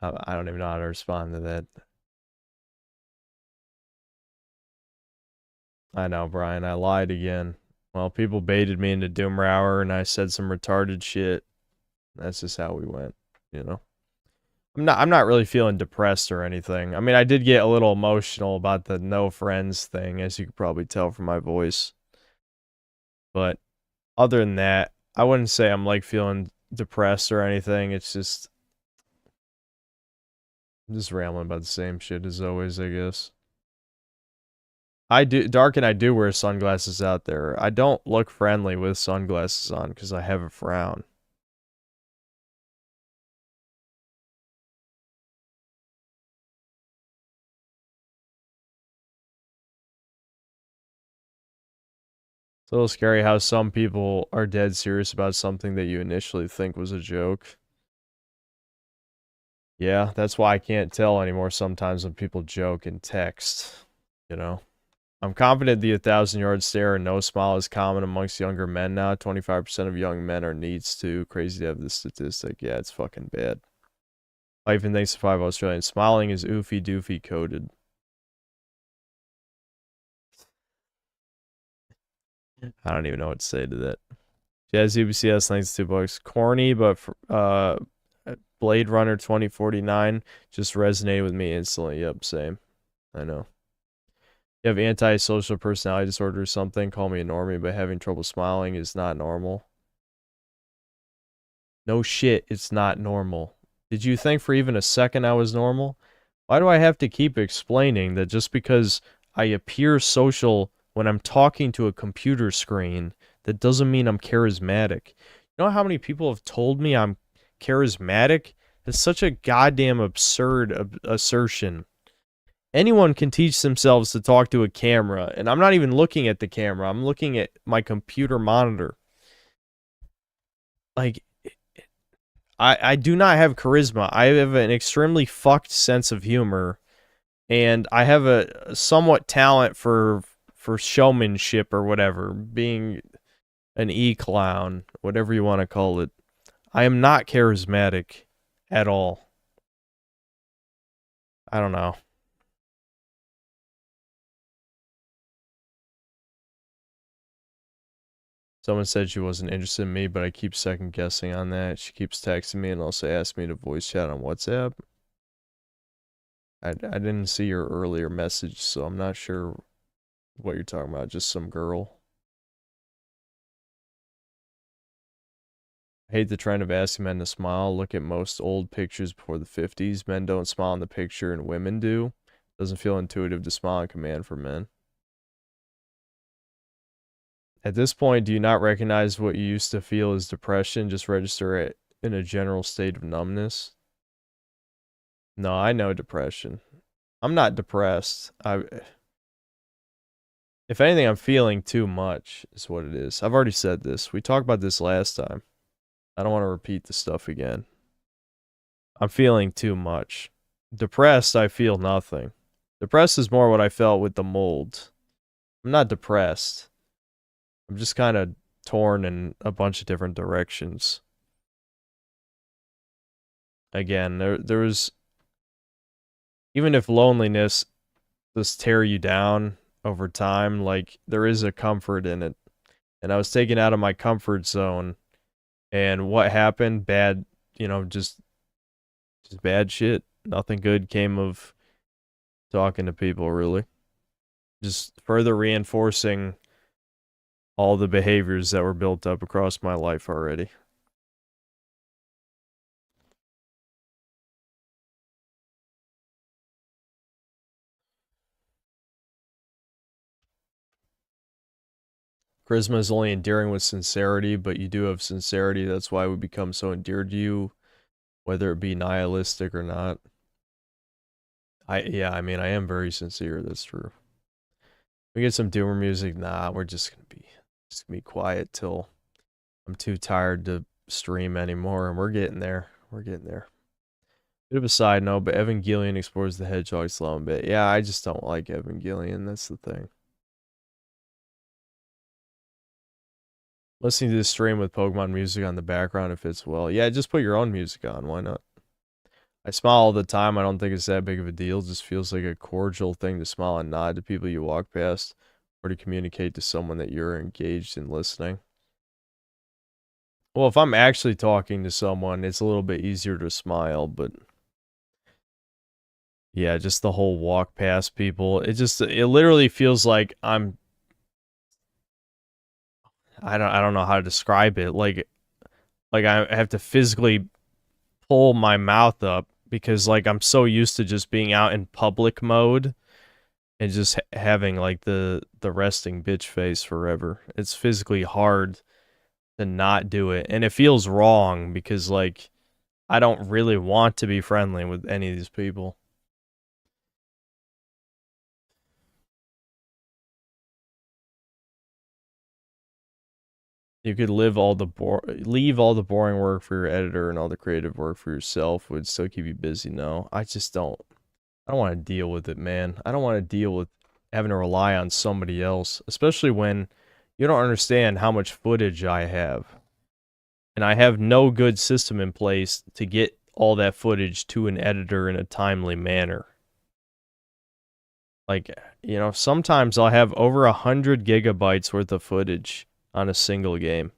I don't even know how to respond to that. I know, Brian. I lied again. Well, people baited me into Doomrower, and I said some retarded shit. That's just how we went, you know. I'm not really feeling depressed or anything. I mean, I did get a little emotional about the no friends thing, as you could probably tell from my voice. But other than that, I wouldn't say I'm like feeling depressed or anything. It's just I'm just rambling about the same shit as always, I guess. Dark and I do wear sunglasses out there. I don't look friendly with sunglasses on because I have a frown. It's a little scary how some people are dead serious about something that you initially think was a joke. Yeah, that's why I can't tell anymore sometimes when people joke in text, you know. I'm confident the 1,000-yard stare and no smile is common amongst younger men now. 25% of young men are needs to. Crazy to have this statistic. Yeah, it's fucking bad. Life and thanks to 5 Australians. Smiling is oofy doofy coded. I don't even know what to say to that. Jazz UBCS, thanks $2. Corny, but Blade Runner 2049 just resonated with me instantly. Yep, same. I know. You have antisocial personality disorder or something, call me a normie, but having trouble smiling is not normal. No shit, it's not normal. Did you think for even a second I was normal? Why do I have to keep explaining that just because I appear social when I'm talking to a computer screen, that doesn't mean I'm charismatic? You know how many people have told me I'm charismatic? It's such a goddamn absurd assertion. Anyone can teach themselves to talk to a camera, and I'm not even looking at the camera. I'm looking at my computer monitor. Like, I do not have charisma. I have an extremely fucked sense of humor, and I have a somewhat talent for showmanship or whatever, being an e-clown, whatever you want to call it. I am not charismatic at all. I don't know. Someone said she wasn't interested in me, but I keep second guessing on that. She keeps texting me and also asks me to voice chat on WhatsApp. I didn't see your earlier message, so I'm not sure what you're talking about. Just some girl. I hate the trend of asking men to smile. Look at most old pictures before the 50s. Men don't smile in the picture and women do. Doesn't feel intuitive to smile on command for men. At this point, do you not recognize what you used to feel as depression? Just register it in a general state of numbness? No, I know depression. I'm not depressed. If anything, I'm feeling too much is what it is. I've already said this. We talked about this last time. I don't want to repeat the stuff again. I'm feeling too much. Depressed, I feel nothing. Depressed is more what I felt with the mold. I'm not depressed. I'm just kind of torn in a bunch of different directions. Again, there was... Even if loneliness does tear you down over time, like, there is a comfort in it. And I was taken out of my comfort zone. And what happened? Bad, just bad shit. Nothing good came of talking to people, really. Just further reinforcing all the behaviors that were built up across my life already. Charisma is only endearing with sincerity, but you do have sincerity. That's why we become so endeared to you, whether it be nihilistic or not. I mean, I am very sincere. That's true. We get some doomer music. Nah, we're just gonna be quiet till I'm too tired to stream anymore, and we're getting there. We're getting there. Bit of a side note, but Evangelion explores the hedgehog slum a bit. Yeah, I just don't like Evangelion. That's the thing. Listening to this stream with Pokemon music on the background, it fits well. Yeah, just put your own music on. Why not? I smile all the time. I don't think it's that big of a deal. It just feels like a cordial thing to smile and nod to people you walk past, or to communicate to someone that you're engaged in listening. Well, if I'm actually talking to someone, it's a little bit easier to smile, but yeah, just the whole walk past people. It literally feels like I don't know how to describe it. Like I have to physically pull my mouth up because like I'm so used to just being out in public mode and just having like the resting bitch face forever. It's physically hard to not do it, and it feels wrong because like I don't really want to be friendly with any of these people. You could leave all the boring work for your editor and all the creative work for yourself. Would still keep you busy. No, I don't want to deal with it, man. I don't want to deal with having to rely on somebody else, especially when you don't understand how much footage I have. And I have no good system in place to get all that footage to an editor in a timely manner. Like, you know, sometimes I'll have over 100 gigabytes worth of footage on a single game.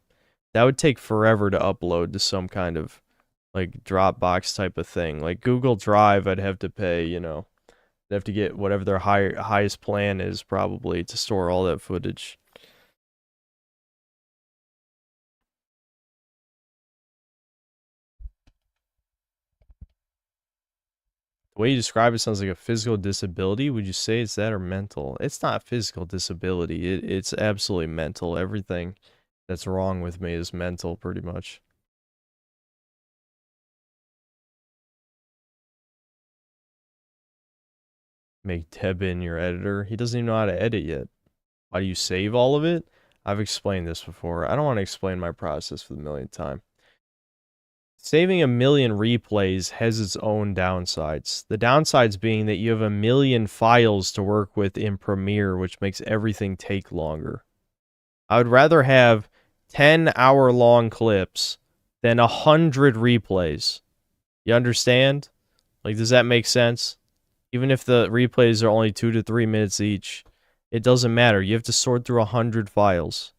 That would take forever to upload to some kind of like Dropbox type of thing. Like Google Drive, I'd have to pay, you know, I'd have to get whatever their highest plan is probably to store all that footage. The way you describe it sounds like a physical disability. Would you say it's that or mental? It's not physical disability. It's absolutely mental. Everything that's wrong with me is mental, pretty much. Make Tebin your editor. He doesn't even know how to edit yet. Why do you save all of it? I've explained this before. I don't want to explain my process for the millionth time. Saving a million replays has its own downsides. The downsides being that you have a million files to work with in Premiere, which makes everything take longer. I would rather have 10-hour-long clips than 100 replays. You understand? Like, does that make sense? Even if the replays are only 2 to 3 minutes each, it doesn't matter. You have to sort through 100 files.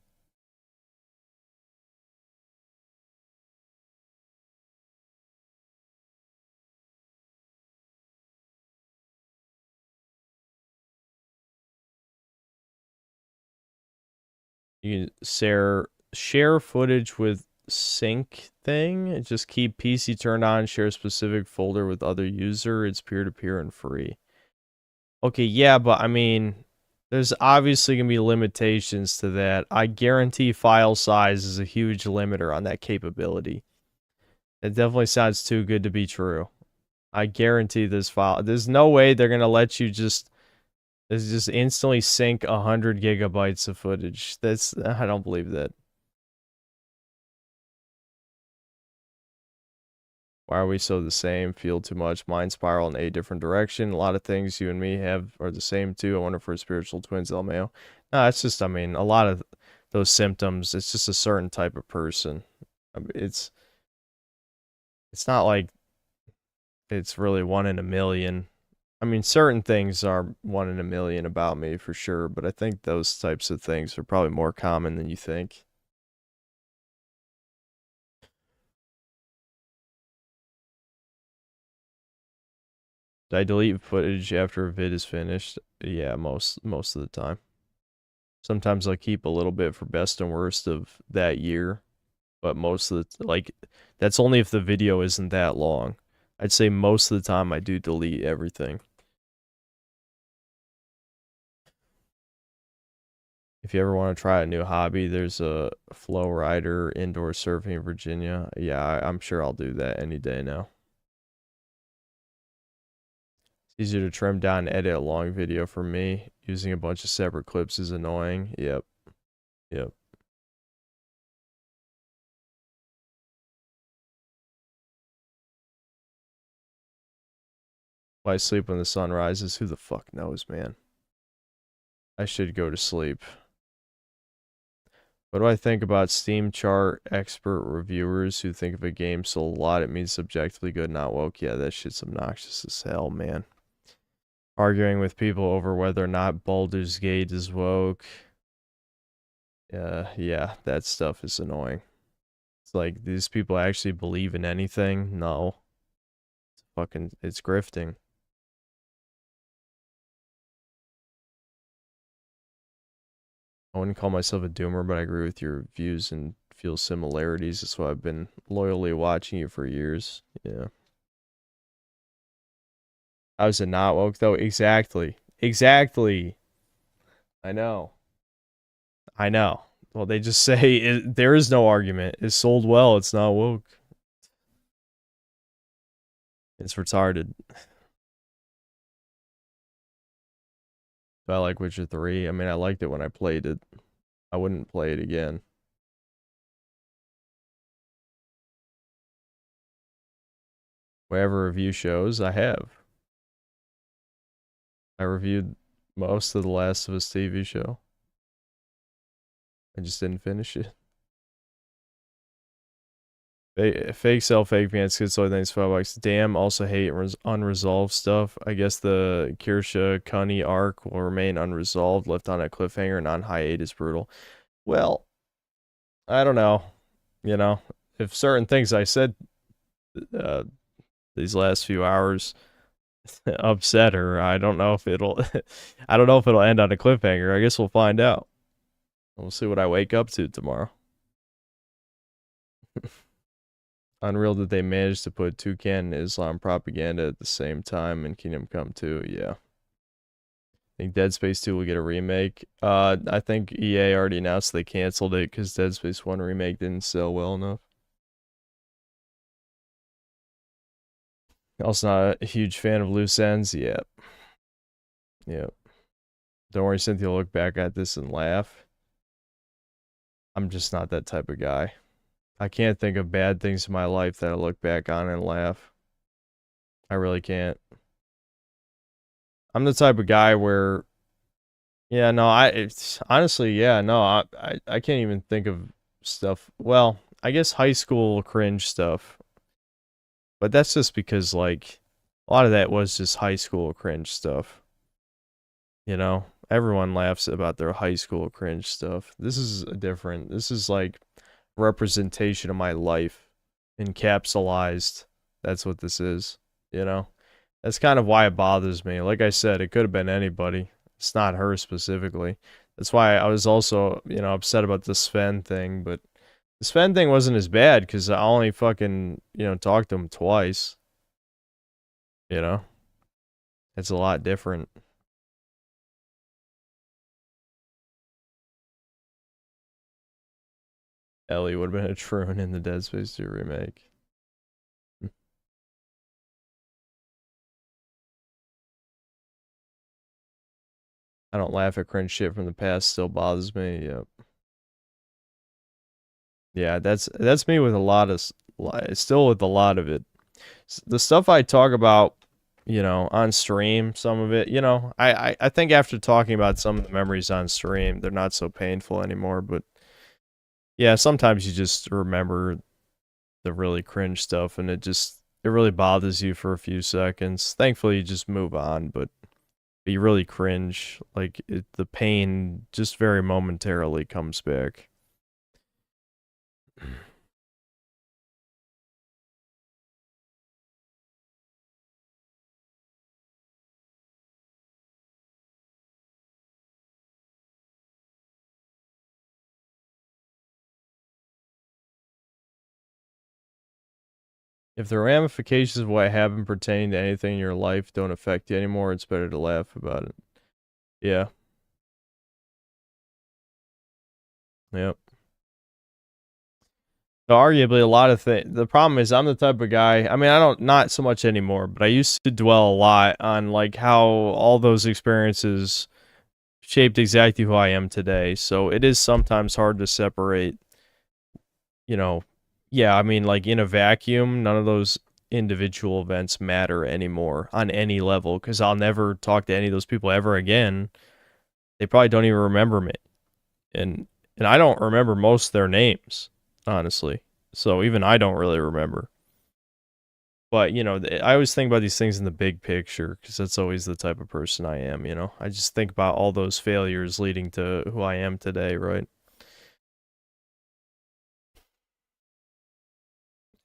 You can share footage with sync thing. Just keep PC turned on, share specific folder with other user. It's peer-to-peer and free. Okay, yeah, but I mean, there's obviously going to be limitations to that. I guarantee file size is a huge limiter on that capability. It definitely sounds too good to be true. I guarantee this file. There's no way they're going to let you just instantly sync 100 gigabytes of footage. I don't believe that. Why are we so the same? Feel too much. Mind spiral in a different direction. A lot of things you and me have are the same too. I wonder if we're spiritual twins, LMAO. No, it's just, I mean, a lot of those symptoms, it's just a certain type of person. I mean, it's not like it's really 1 in a million. I mean, certain things are 1 in a million about me for sure, but I think those types of things are probably more common than you think. Did I delete footage after a vid is finished? Yeah, most of the time. Sometimes I'll keep a little bit for best and worst of that year, but most of the, like, that's only if the video isn't that long. I'd say most of the time I do delete everything. If you ever want to try a new hobby, there's a flow rider indoor surfing in Virginia. Yeah, I'm sure I'll do that any day now. It's easier to trim down and edit a long video for me. Using a bunch of separate clips is annoying. Yep. Yep. Why sleep when the sun rises? Who the fuck knows, man? I should go to sleep. What do I think about Steam chart expert reviewers who think if a game sold a lot, it means subjectively good, not woke? Yeah, that shit's obnoxious as hell, man. Arguing with people over whether or not Baldur's Gate is woke. Yeah, that stuff is annoying. It's like, these people actually believe in anything? No. It's grifting. I wouldn't call myself a doomer, but I agree with your views and feel similarities. That's why I've been loyally watching you for years. Yeah. How is it not woke, though? Exactly. Exactly. I know. I know. Well, they just say there is no argument. It's sold well. It's not woke. It's retarded. Do I like Witcher 3? I mean, I liked it when I played it. I wouldn't play it again. Whatever review shows, I have. I reviewed most of the Last of Us TV show. I just didn't finish it. Fake sell fake pants. Schizo thanks $5. Damn. Also hate unresolved stuff. I guess the Kirsha Cunny arc will remain unresolved, left on a cliffhanger and on hiatus. Brutal. Well, I don't know. You know, if certain things I said these last few hours upset her, I don't know if it'll I don't know if it'll end on a cliffhanger. I guess we'll find out. We'll see what I wake up to tomorrow. Unreal that they managed to put Toucan and Islam propaganda at the same time in Kingdom Come 2. Yeah. I think Dead Space 2 will get a remake. I think EA already announced they canceled it because Dead Space 1 remake didn't sell well enough. Also not a huge fan of loose ends. Yep. Yep. Don't worry, Cynthia will look back at this and laugh. I'm just not that type of guy. I can't think of bad things in my life that I look back on and laugh. I really can't. I'm the type of guy where, yeah, no, honestly, yeah, no, I can't even think of stuff. Well, I guess high school cringe stuff. But that's just because, like, a lot of that was just high school cringe stuff. You know? Everyone laughs about their high school cringe stuff. This is different. This is, like, representation of my life. Encapsulized. That's what this is. You know? That's kind of why it bothers me. Like I said, it could have been anybody. It's not her specifically. That's why I was also, you know, upset about the Sven thing, but the Sven thing wasn't as bad because I only fucking, you know, talked to him twice. You know? It's a lot different. Ellie would have been a Troon in the Dead Space 2 remake. I don't laugh at cringe shit from the past, still bothers me. Yep. Yeah, that's me with a lot of, still with a lot of it. The stuff I talk about, you know, on stream, some of it, you know, I think after talking about some of the memories on stream, they're not so painful anymore, but yeah, sometimes you just remember the really cringe stuff and it really bothers you for a few seconds. Thankfully, you just move on, but you really cringe. Like, the pain just very momentarily comes back. If the ramifications of what happened pertaining to anything in your life don't affect you anymore, it's better to laugh about it. Yeah. Yep. So arguably, a lot of things. The problem is, I'm the type of guy. I mean, not so much anymore, but I used to dwell a lot on like how all those experiences shaped exactly who I am today. So it is sometimes hard to separate. You know, yeah. I mean, like in a vacuum, none of those individual events matter anymore on any level because I'll never talk to any of those people ever again. They probably don't even remember me, and I don't remember most of their names, honestly. So even I don't really remember. But, you know, I always think about these things in the big picture because that's always the type of person I am, you know? I just think about all those failures leading to who I am today, right?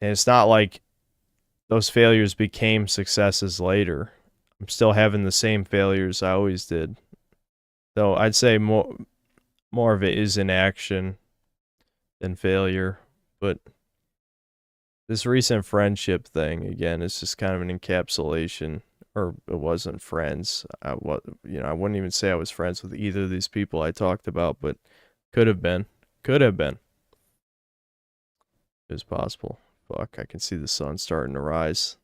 And it's not like those failures became successes later. I'm still having the same failures I always did. Though I'd say more of it is inaction than failure, but this recent friendship thing, again, is just kind of an encapsulation, or it wasn't friends. I wouldn't even say I was friends with either of these people I talked about, but could have been. Could have been. It was possible. Fuck, I can see the sun starting to rise.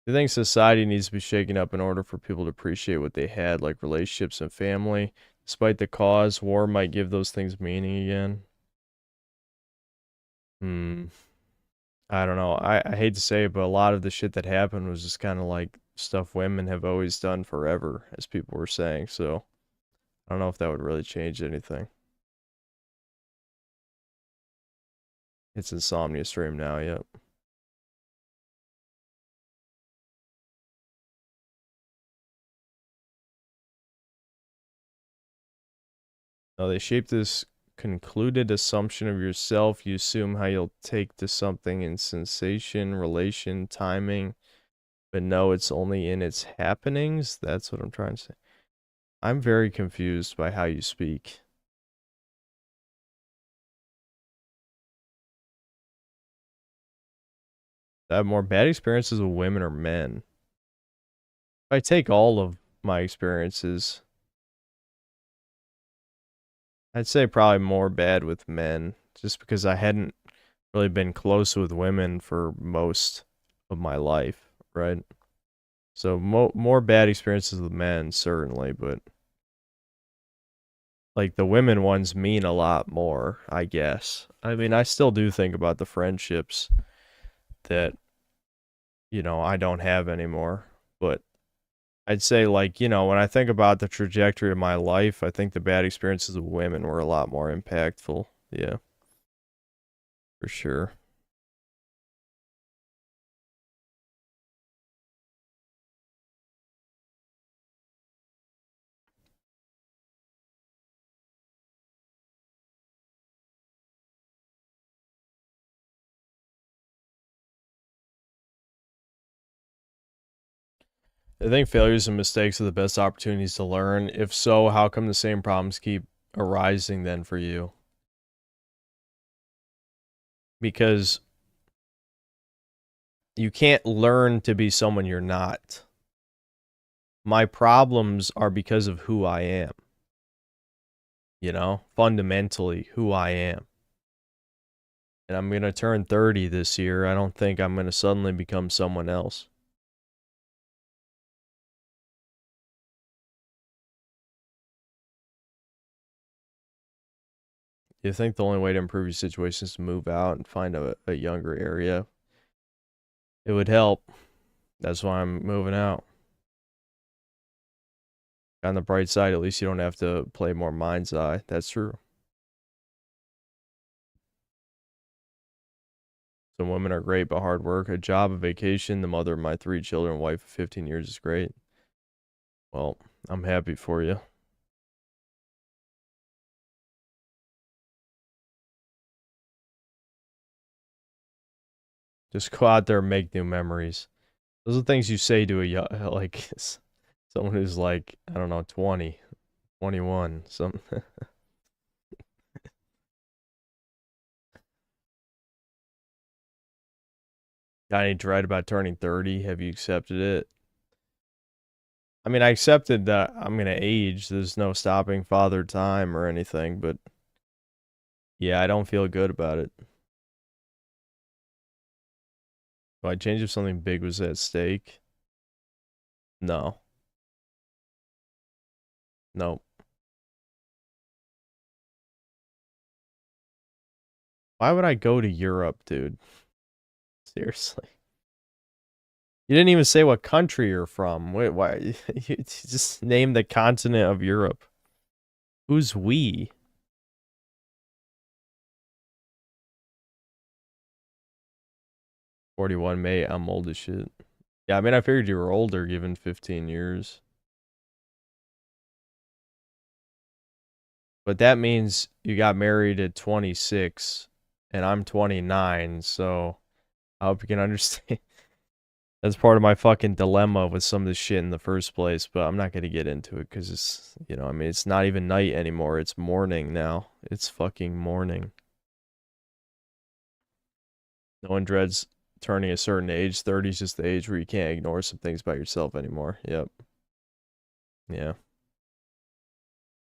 I think society needs to be shaken up in order for people to appreciate what they had, like relationships and family. Despite the cause, war might give those things meaning again. I don't know. I hate to say it, but a lot of the shit that happened was just kind of like stuff women have always done forever, as people were saying. So I don't know if that would really change anything. It's Insomnia stream now, yep. No, they shape this concluded assumption of yourself. You assume how you'll take to something in sensation, relation, timing, but no, it's only in its happenings. That's what I'm trying to say. I'm very confused by how you speak. I have more bad experiences with women or men. If I take all of my experiences, I'd say probably more bad with men, just because I hadn't really been close with women for most of my life, right? So more bad experiences with men, certainly, but like the women ones mean a lot more, I guess. I mean, I still do think about the friendships that, you know, I don't have anymore, but I'd say, like, you know, when I think about the trajectory of my life, I think the bad experiences with women were a lot more impactful. Yeah. For sure. I think failures and mistakes are the best opportunities to learn. If so, how come the same problems keep arising then for you? Because you can't learn to be someone you're not. My problems are because of who I am. You know, fundamentally who I am. And I'm going to turn 30 this year. I don't think I'm going to suddenly become someone else. You think the only way to improve your situation is to move out and find a younger area? It would help. That's why I'm moving out. On the bright side, at least you don't have to play more Mind's Eye. That's true. Some women are great, but hard work. A job, a vacation, the mother of my 3 children, wife of 15 years is great. Well, I'm happy for you. Just go out there and make new memories. Those are things you say to a like someone who's like, I don't know, 20, 21, some. Got any dread about turning 30? Have you accepted it? I mean, I accepted that I'm gonna age. There's no stopping father time or anything, but yeah, I don't feel good about it. Would I change if something big was at stake? No. Nope. Why would I go to Europe, dude? Seriously. You didn't even say what country you're from. Wait, why? You just name the continent of Europe. Who's we? "41, mate. I'm old as shit." Yeah, I mean, I figured you were older given 15 years. But that means you got married at 26, and I'm 29, so I hope you can understand. That's part of my fucking dilemma with some of this shit in the first place, but I'm not going to get into it because it's, you know, I mean, it's not even night anymore. It's morning now. It's fucking morning. No one dreads turning a certain age. 30 is just the age where you can't ignore some things about yourself anymore. Yep. Yeah.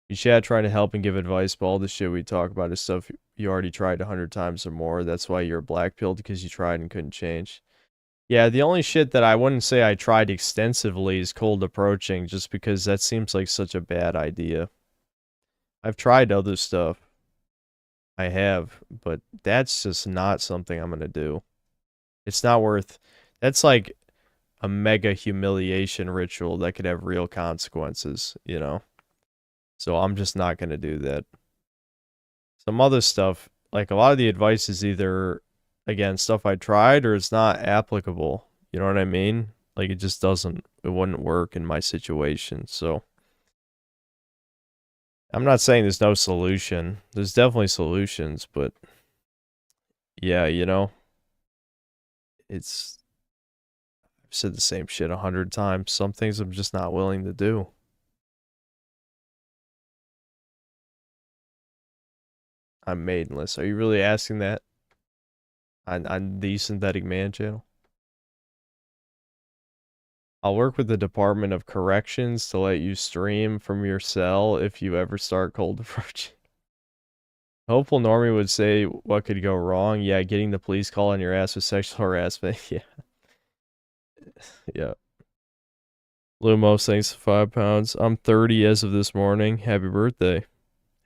You should try to help and give advice, but all the shit we talk about is stuff you already tried 100 times or more. That's why you're black-pilled, because you tried and couldn't change. Yeah, the only shit that I wouldn't say I tried extensively is cold approaching, just because that seems like such a bad idea. I've tried other stuff. I have, but that's just not something I'm gonna do. It's not worth. That's like a mega humiliation ritual that could have real consequences, you know? So I'm just not gonna do that. Some other stuff, like a lot of the advice is either, again, stuff I tried or it's not applicable. You know what I mean? Like it just doesn't, it wouldn't work in my situation. So I'm not saying there's no solution. There's definitely solutions, but yeah, you know, it's, I've said the same shit 100 times. Some things I'm just not willing to do. I'm maidenless. Are you really asking that on the Synthetic Man channel? I'll work with the Department of Corrections to let you stream from your cell if you ever start cold approaching. Hopeful Normie would say, what could go wrong? Yeah, getting the police call on your ass with sexual harassment. Yeah. Yeah. Lumos, thanks for 5 pounds. I'm 30 as of this morning. Happy birthday.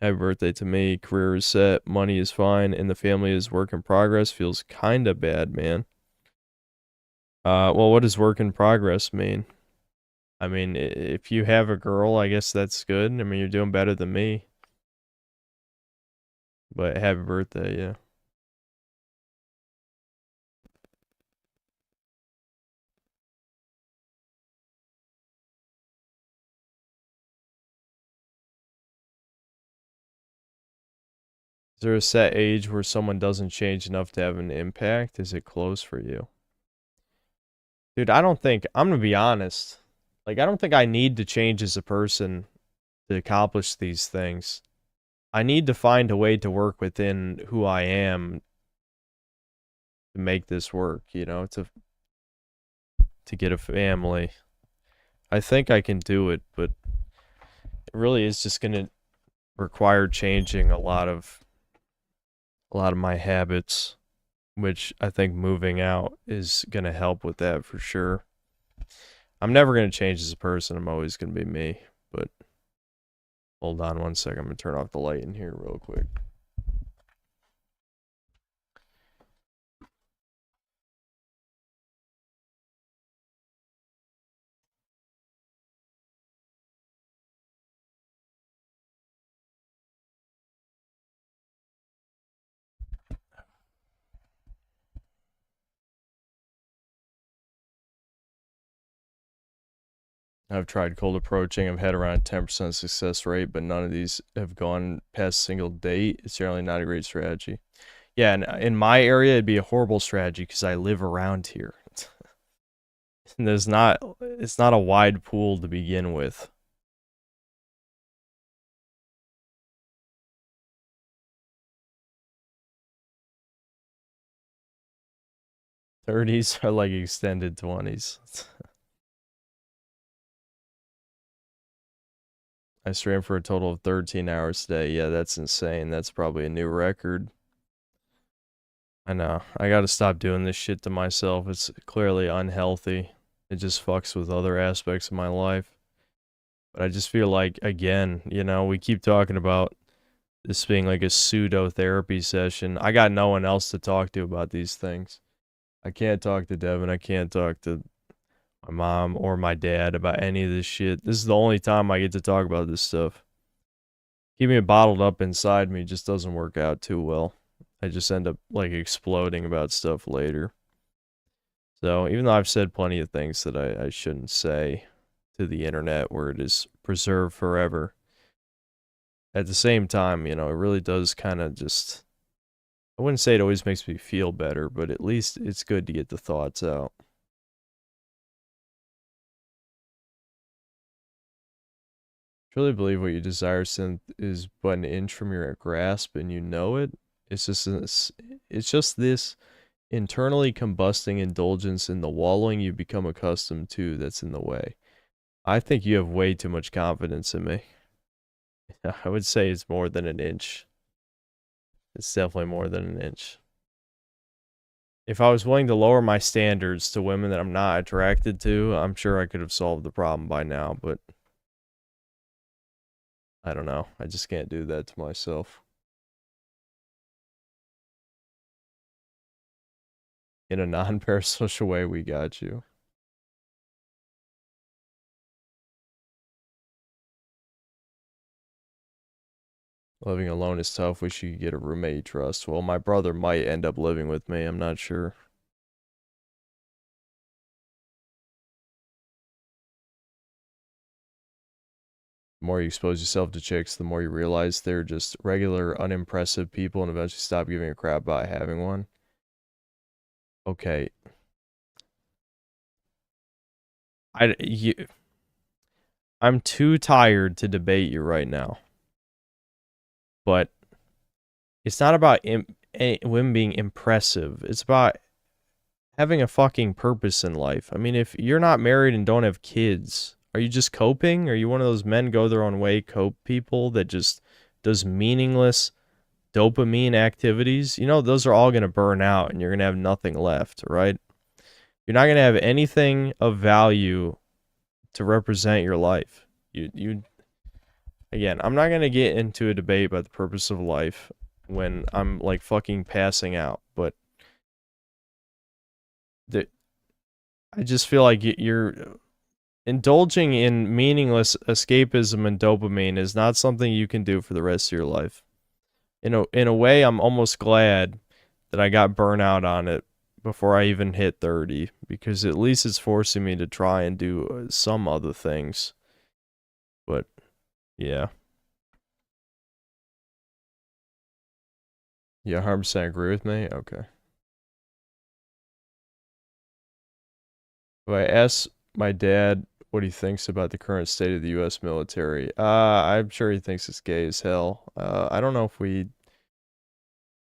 Happy birthday to me. Career is set. Money is fine. And the family is work in progress. Feels kinda bad, man. Well, what does work in progress mean? I mean, if you have a girl, I guess that's good. I mean, you're doing better than me. But happy birthday, yeah. Is there a set age where someone doesn't change enough to have an impact? Is it close for you? Dude, I don't think, I'm gonna be honest. Like, I don't think I need to change as a person to accomplish these things. I need to find a way to work within who I am to make this work, you know, to get a family. I think I can do it, but it really is just gonna require changing a lot of my habits, which I think moving out is gonna help with that for sure. I'm never gonna change as a person. I'm always gonna be me, but hold on one second. I'm gonna turn off the light in here real quick. I've tried cold approaching. I've had around 10% success rate, but none of these have gone past single date. It's generally not a great strategy. Yeah, and in my area, it'd be a horrible strategy because I live around here. And it's not a wide pool to begin with. '30s are like extended 20s. I stream for a total of 13 hours today. Yeah, that's insane. That's probably a new record. I know. I gotta stop doing this shit to myself. It's clearly unhealthy. It just fucks with other aspects of my life. But I just feel like, again, you know, we keep talking about this being like a pseudo therapy session. I got no one else to talk to about these things. I can't talk to Devin. I can't talk to my mom or my dad about any of this shit. This is the only time I get to talk about this stuff. Keeping it bottled up inside me just doesn't work out too well. I just end up like exploding about stuff later. So even though I've said plenty of things that I shouldn't say to the internet where it is preserved forever, at the same time, you know, it really does kind of just, I wouldn't say it always makes me feel better, but at least it's good to get the thoughts out. Truly believe what you desire, synth, is but an inch from your grasp and you know it. It's just this internally combusting indulgence in the wallowing you become accustomed to that's in the way. I think you have way too much confidence in me. I would say it's more than an inch. It's definitely more than an inch. If I was willing to lower my standards to women that I'm not attracted to, I'm sure I could have solved the problem by now, but I don't know. I just can't do that to myself. In a non-parasocial way, we got you. Living alone is tough. Wish you could get a roommate you trust. Well, my brother might end up living with me. I'm not sure. The more you expose yourself to chicks, the more you realize they're just regular, unimpressive people and eventually stop giving a crap about having one. Okay. I'm too tired to debate you right now. But it's not about women being impressive. It's about having a fucking purpose in life. I mean, if you're not married and don't have kids, are you just coping? Are you one of those men go their own way cope people that just does meaningless dopamine activities? You know, those are all going to burn out and you're going to have nothing left, right? You're not going to have anything of value to represent your life. Again, I'm not going to get into a debate about the purpose of life when I'm like fucking passing out, but I just feel like you're indulging in meaningless escapism and dopamine is not something you can do for the rest of your life. In a way, I'm almost glad that I got burnt out on it before I even hit 30, because at least it's forcing me to try and do some other things. But yeah. You 100% agree with me? Okay. If I ask my dad what he thinks about the current state of the U.S. military, I'm sure he thinks it's gay as hell. I don't know if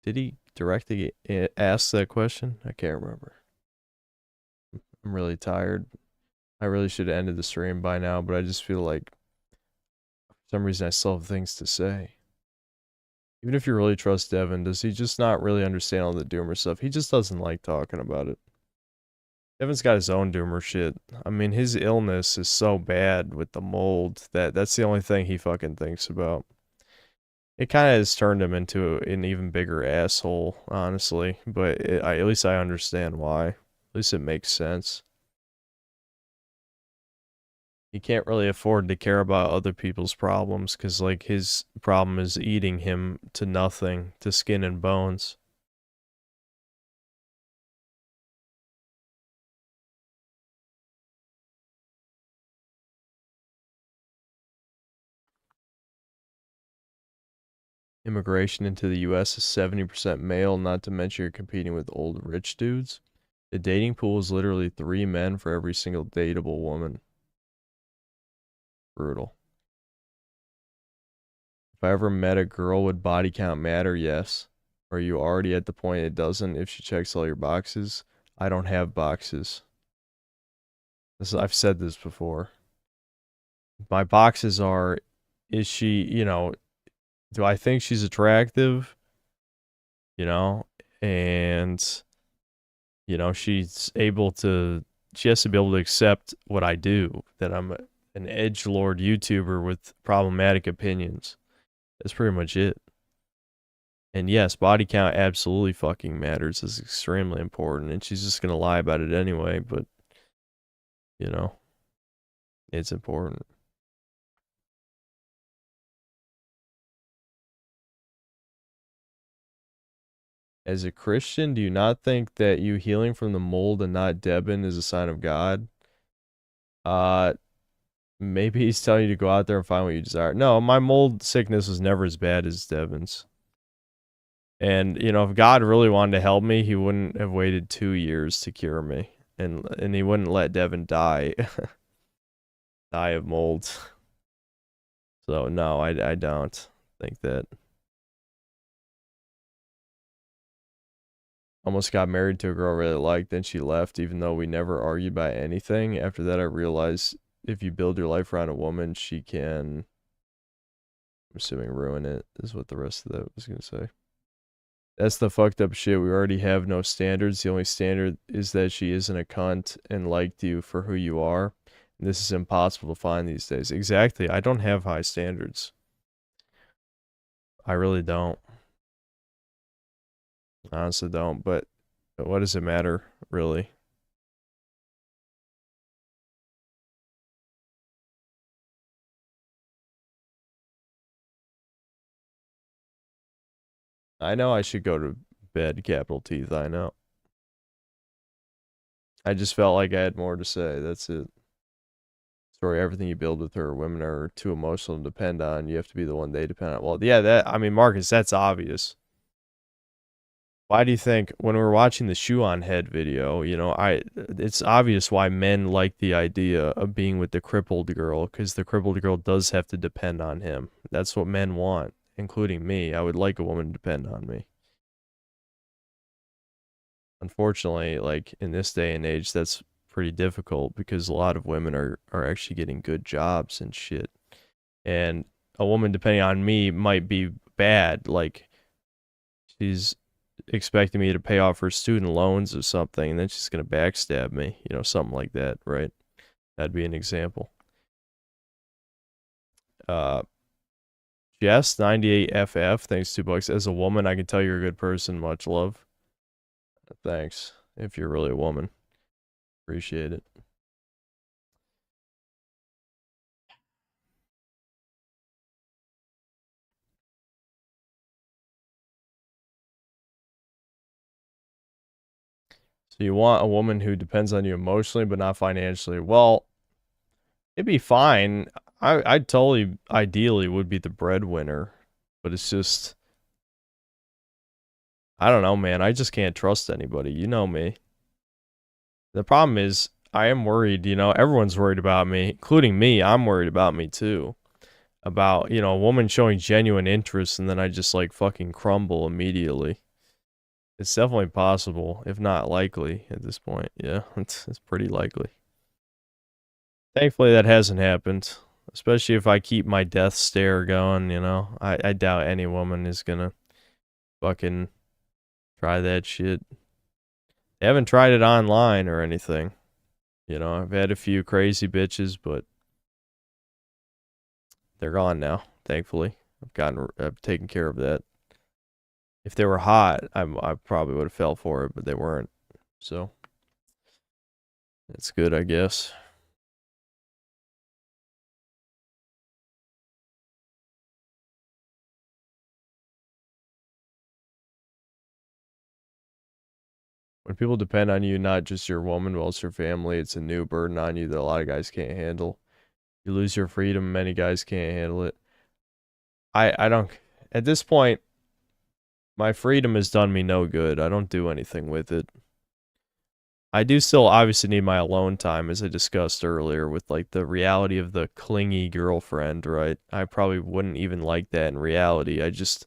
did he directly ask that question? I can't remember. I'm really tired. I really should have ended the stream by now, but I just feel like for some reason I still have things to say. Even if you really trust Devin, does he just not really understand all the doomer stuff? He just doesn't like talking about it. Devin's got his own doomer shit. I mean, his illness is so bad with the mold that's the only thing he fucking thinks about. It kind of has turned him into an even bigger asshole, honestly. But at least I understand why. At least it makes sense. He can't really afford to care about other people's problems because, like, his problem is eating him to nothing, to skin and bones. Immigration into the US is 70% male, not to mention you're competing with old rich dudes. The dating pool is literally 3 men for every single dateable woman. Brutal. If I ever met a girl, would body count matter? Yes. Are you already at the point it doesn't if she checks all your boxes? I don't have boxes. I've said this before. My boxes are, is she, do I think she's attractive? And, she's able to, she has to be able to accept what I do, that I'm an edgelord YouTuber with problematic opinions. That's pretty much it. And yes, body count absolutely fucking matters. It's extremely important. And she's just going to lie about it anyway, but, it's important. As a Christian, do you not think that you healing from the mold and not Devin is a sign of God? Maybe he's telling you to go out there and find what you desire. No, my mold sickness was never as bad as Devin's. And, if God really wanted to help me, he wouldn't have waited 2 years to cure me. And he wouldn't let Devin die. Die of mold. So, no, I don't think that. Almost got married to a girl I really liked, then she left, even though we never argued about anything. After that, I realized if you build your life around a woman, she can, I'm assuming, ruin it, is what the rest of that was going to say. That's the fucked up shit. We already have no standards. The only standard is that she isn't a cunt and liked you for who you are. And this is impossible to find these days. Exactly. I don't have high standards. I really don't. I honestly don't. But But what does it matter, really? I know I should go to bed, capital Teeth, I know. I just felt like I had more to say, that's it. Story, everything you build with her, women are too emotional to depend on. You have to be the one they depend on. Well, yeah, I mean, Marcus, that's obvious. Why do you think when we were watching the shoe on head video, you know, it's obvious why men like the idea of being with the crippled girl, because the crippled girl does have to depend on him. That's what men want, including me. I would like a woman to depend on me. Unfortunately, like in this day and age, that's pretty difficult because a lot of women are actually getting good jobs and shit. And a woman depending on me might be bad, like she's expecting me to pay off her student loans or something, and then she's gonna backstab me, you know, something like that, right? That'd be an example. Jess 98FF, thanks $2. As a woman, I can tell you're a good person. Much love. Thanks. If you're really a woman, appreciate it. So you want a woman who depends on you emotionally but not financially. Well, it'd be fine. I totally, ideally, would be the breadwinner. But it's just, I don't know, man. I just can't trust anybody. You know me. The problem is, I am worried, you know, everyone's worried about me, including me. I'm worried about me too. About, you know, a woman showing genuine interest and then I just like fucking crumble immediately. It's definitely possible, if not likely at this point. Yeah, it's pretty likely. Thankfully that hasn't happened. Especially if I keep my death stare going, you know. I doubt any woman is gonna fucking try that shit. They haven't tried it online or anything. You know, I've had a few crazy bitches, but they're gone now, thankfully. I've taken care of that. If they were hot, I probably would have fell for it, but they weren't. So, it's good, I guess. When people depend on you, not just your woman, but also your family, it's a new burden on you that a lot of guys can't handle. You lose your freedom, many guys can't handle it. I don't, at this point, my freedom has done me no good. I don't do anything with it. I do still obviously need my alone time, as I discussed earlier, with like the reality of the clingy girlfriend, right? I probably wouldn't even like that in reality. I just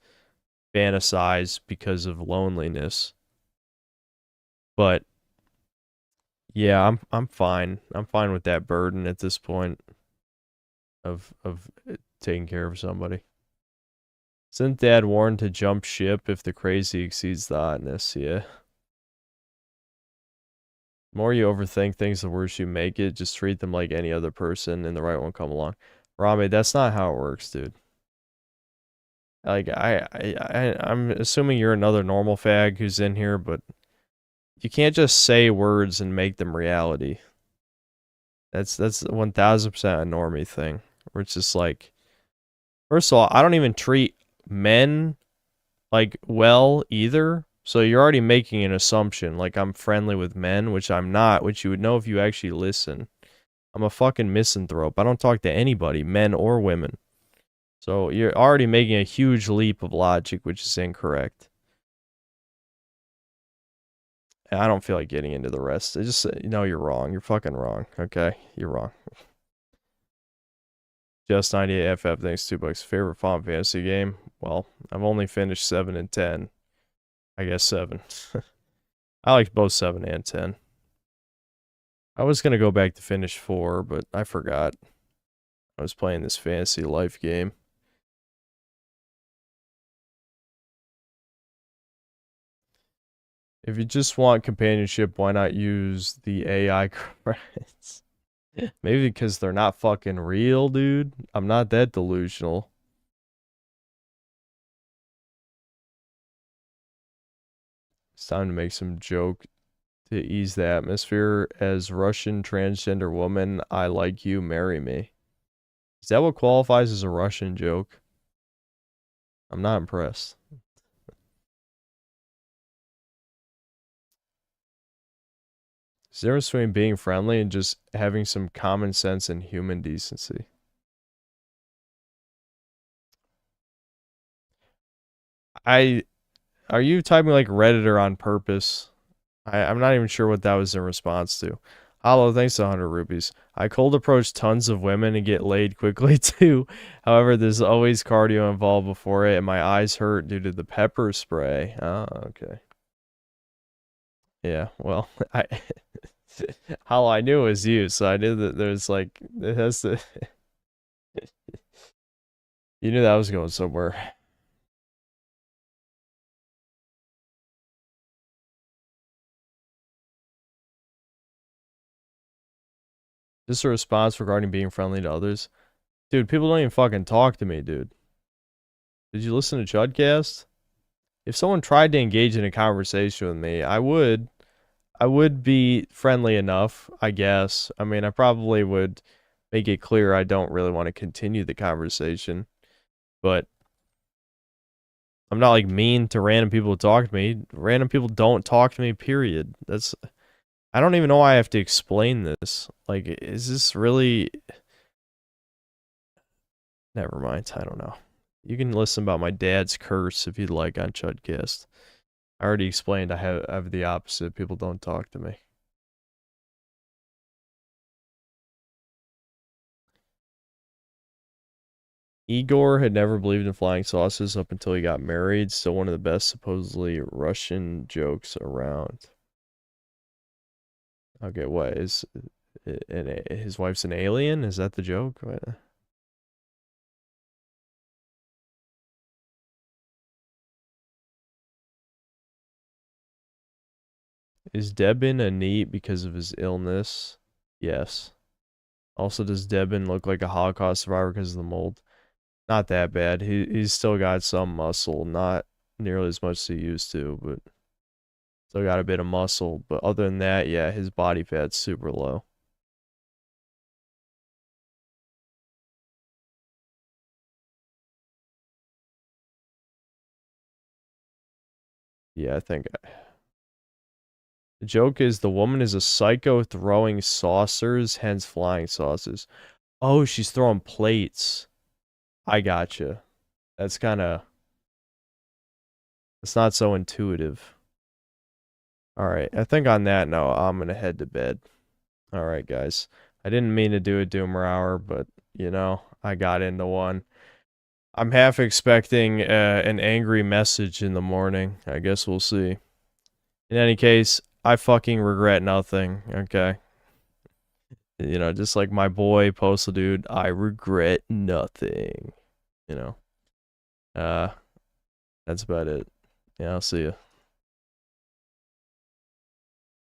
fantasize because of loneliness. But yeah, I'm fine. I'm fine with that burden at this point of taking care of somebody. Isn't Dad warned to jump ship if the crazy exceeds the hotness? Yeah. The more you overthink things, the worse you make it. Just treat them like any other person and the right one come along. Rami, that's not how it works, dude. Like, I'm assuming you're another normal fag who's in here, but you can't just say words and make them reality. That's 1000% a normie thing. Where it's just like, first of all, I don't even treat men like well either. So you're already making an assumption like I'm friendly with men, which I'm not, which you would know if you actually listen. I'm a fucking misanthrope. I don't talk to anybody, men or women. So you're already making a huge leap of logic, which is incorrect. And I don't feel like getting into the rest. I just, no, you're wrong. You're fucking wrong. Okay? You're wrong. Just 98FF, thanks $2. Favorite Final Fantasy game? Well, I've only finished 7 and 10. I guess 7. I liked both 7 and 10. I was going to go back to finish 4, but I forgot. I was playing this Fantasy Life game. If you just want companionship, why not use the AI credits? Maybe because they're not fucking real, dude. I'm not that delusional. It's time to make some joke to ease the atmosphere. As Russian transgender woman, I like you, marry me. Is that what qualifies as a Russian joke? I'm not impressed. Is there a difference between being friendly and just having some common sense and human decency? Are you typing like Redditor on purpose? I'm not even sure what that was in response to. Hollow, thanks to 100 rupees. I cold approach tons of women and get laid quickly too. However, there's always cardio involved before it, and my eyes hurt due to the pepper spray. Oh, okay. Yeah, well, Hollow, I knew it was you, so I knew that there's like, it has to... You knew that was going somewhere. Just a response regarding being friendly to others. Dude, people don't even fucking talk to me, dude. Did you listen to Chudcast? If someone tried to engage in a conversation with me, I would be friendly enough, I guess. I mean, I probably would make it clear I don't really want to continue the conversation. But I'm not like mean to random people who talk to me. Random people don't talk to me, period. I don't even know why I have to explain this. Like, is this really... Never mind, I don't know. You can listen about my dad's curse if you'd like on Chudcast. I already explained I have the opposite. People don't talk to me. Igor had never believed in flying saucers up until he got married. Still one of the best supposedly Russian jokes around. Okay, what is his wife's an alien? Is that the joke? What? Is Debin a NEET because of his illness? Yes. Also, does Debin look like a Holocaust survivor because of the mold? Not that bad. He's still got some muscle, not nearly as much as he used to, but still got a bit of muscle. But other than that, yeah, his body fat's super low. Yeah, I think the joke is the woman is a psycho throwing saucers, hence flying saucers. Oh, she's throwing plates. I gotcha. That's kind of... It's not so intuitive. Alright, I think on that note, I'm gonna head to bed. Alright, guys. I didn't mean to do a Doomer Hour, but, you know, I got into one. I'm half expecting an angry message in the morning. I guess we'll see. In any case, I fucking regret nothing, okay? You know, just like my boy Postal Dude, I regret nothing. You know? That's about it. Yeah, I'll see you.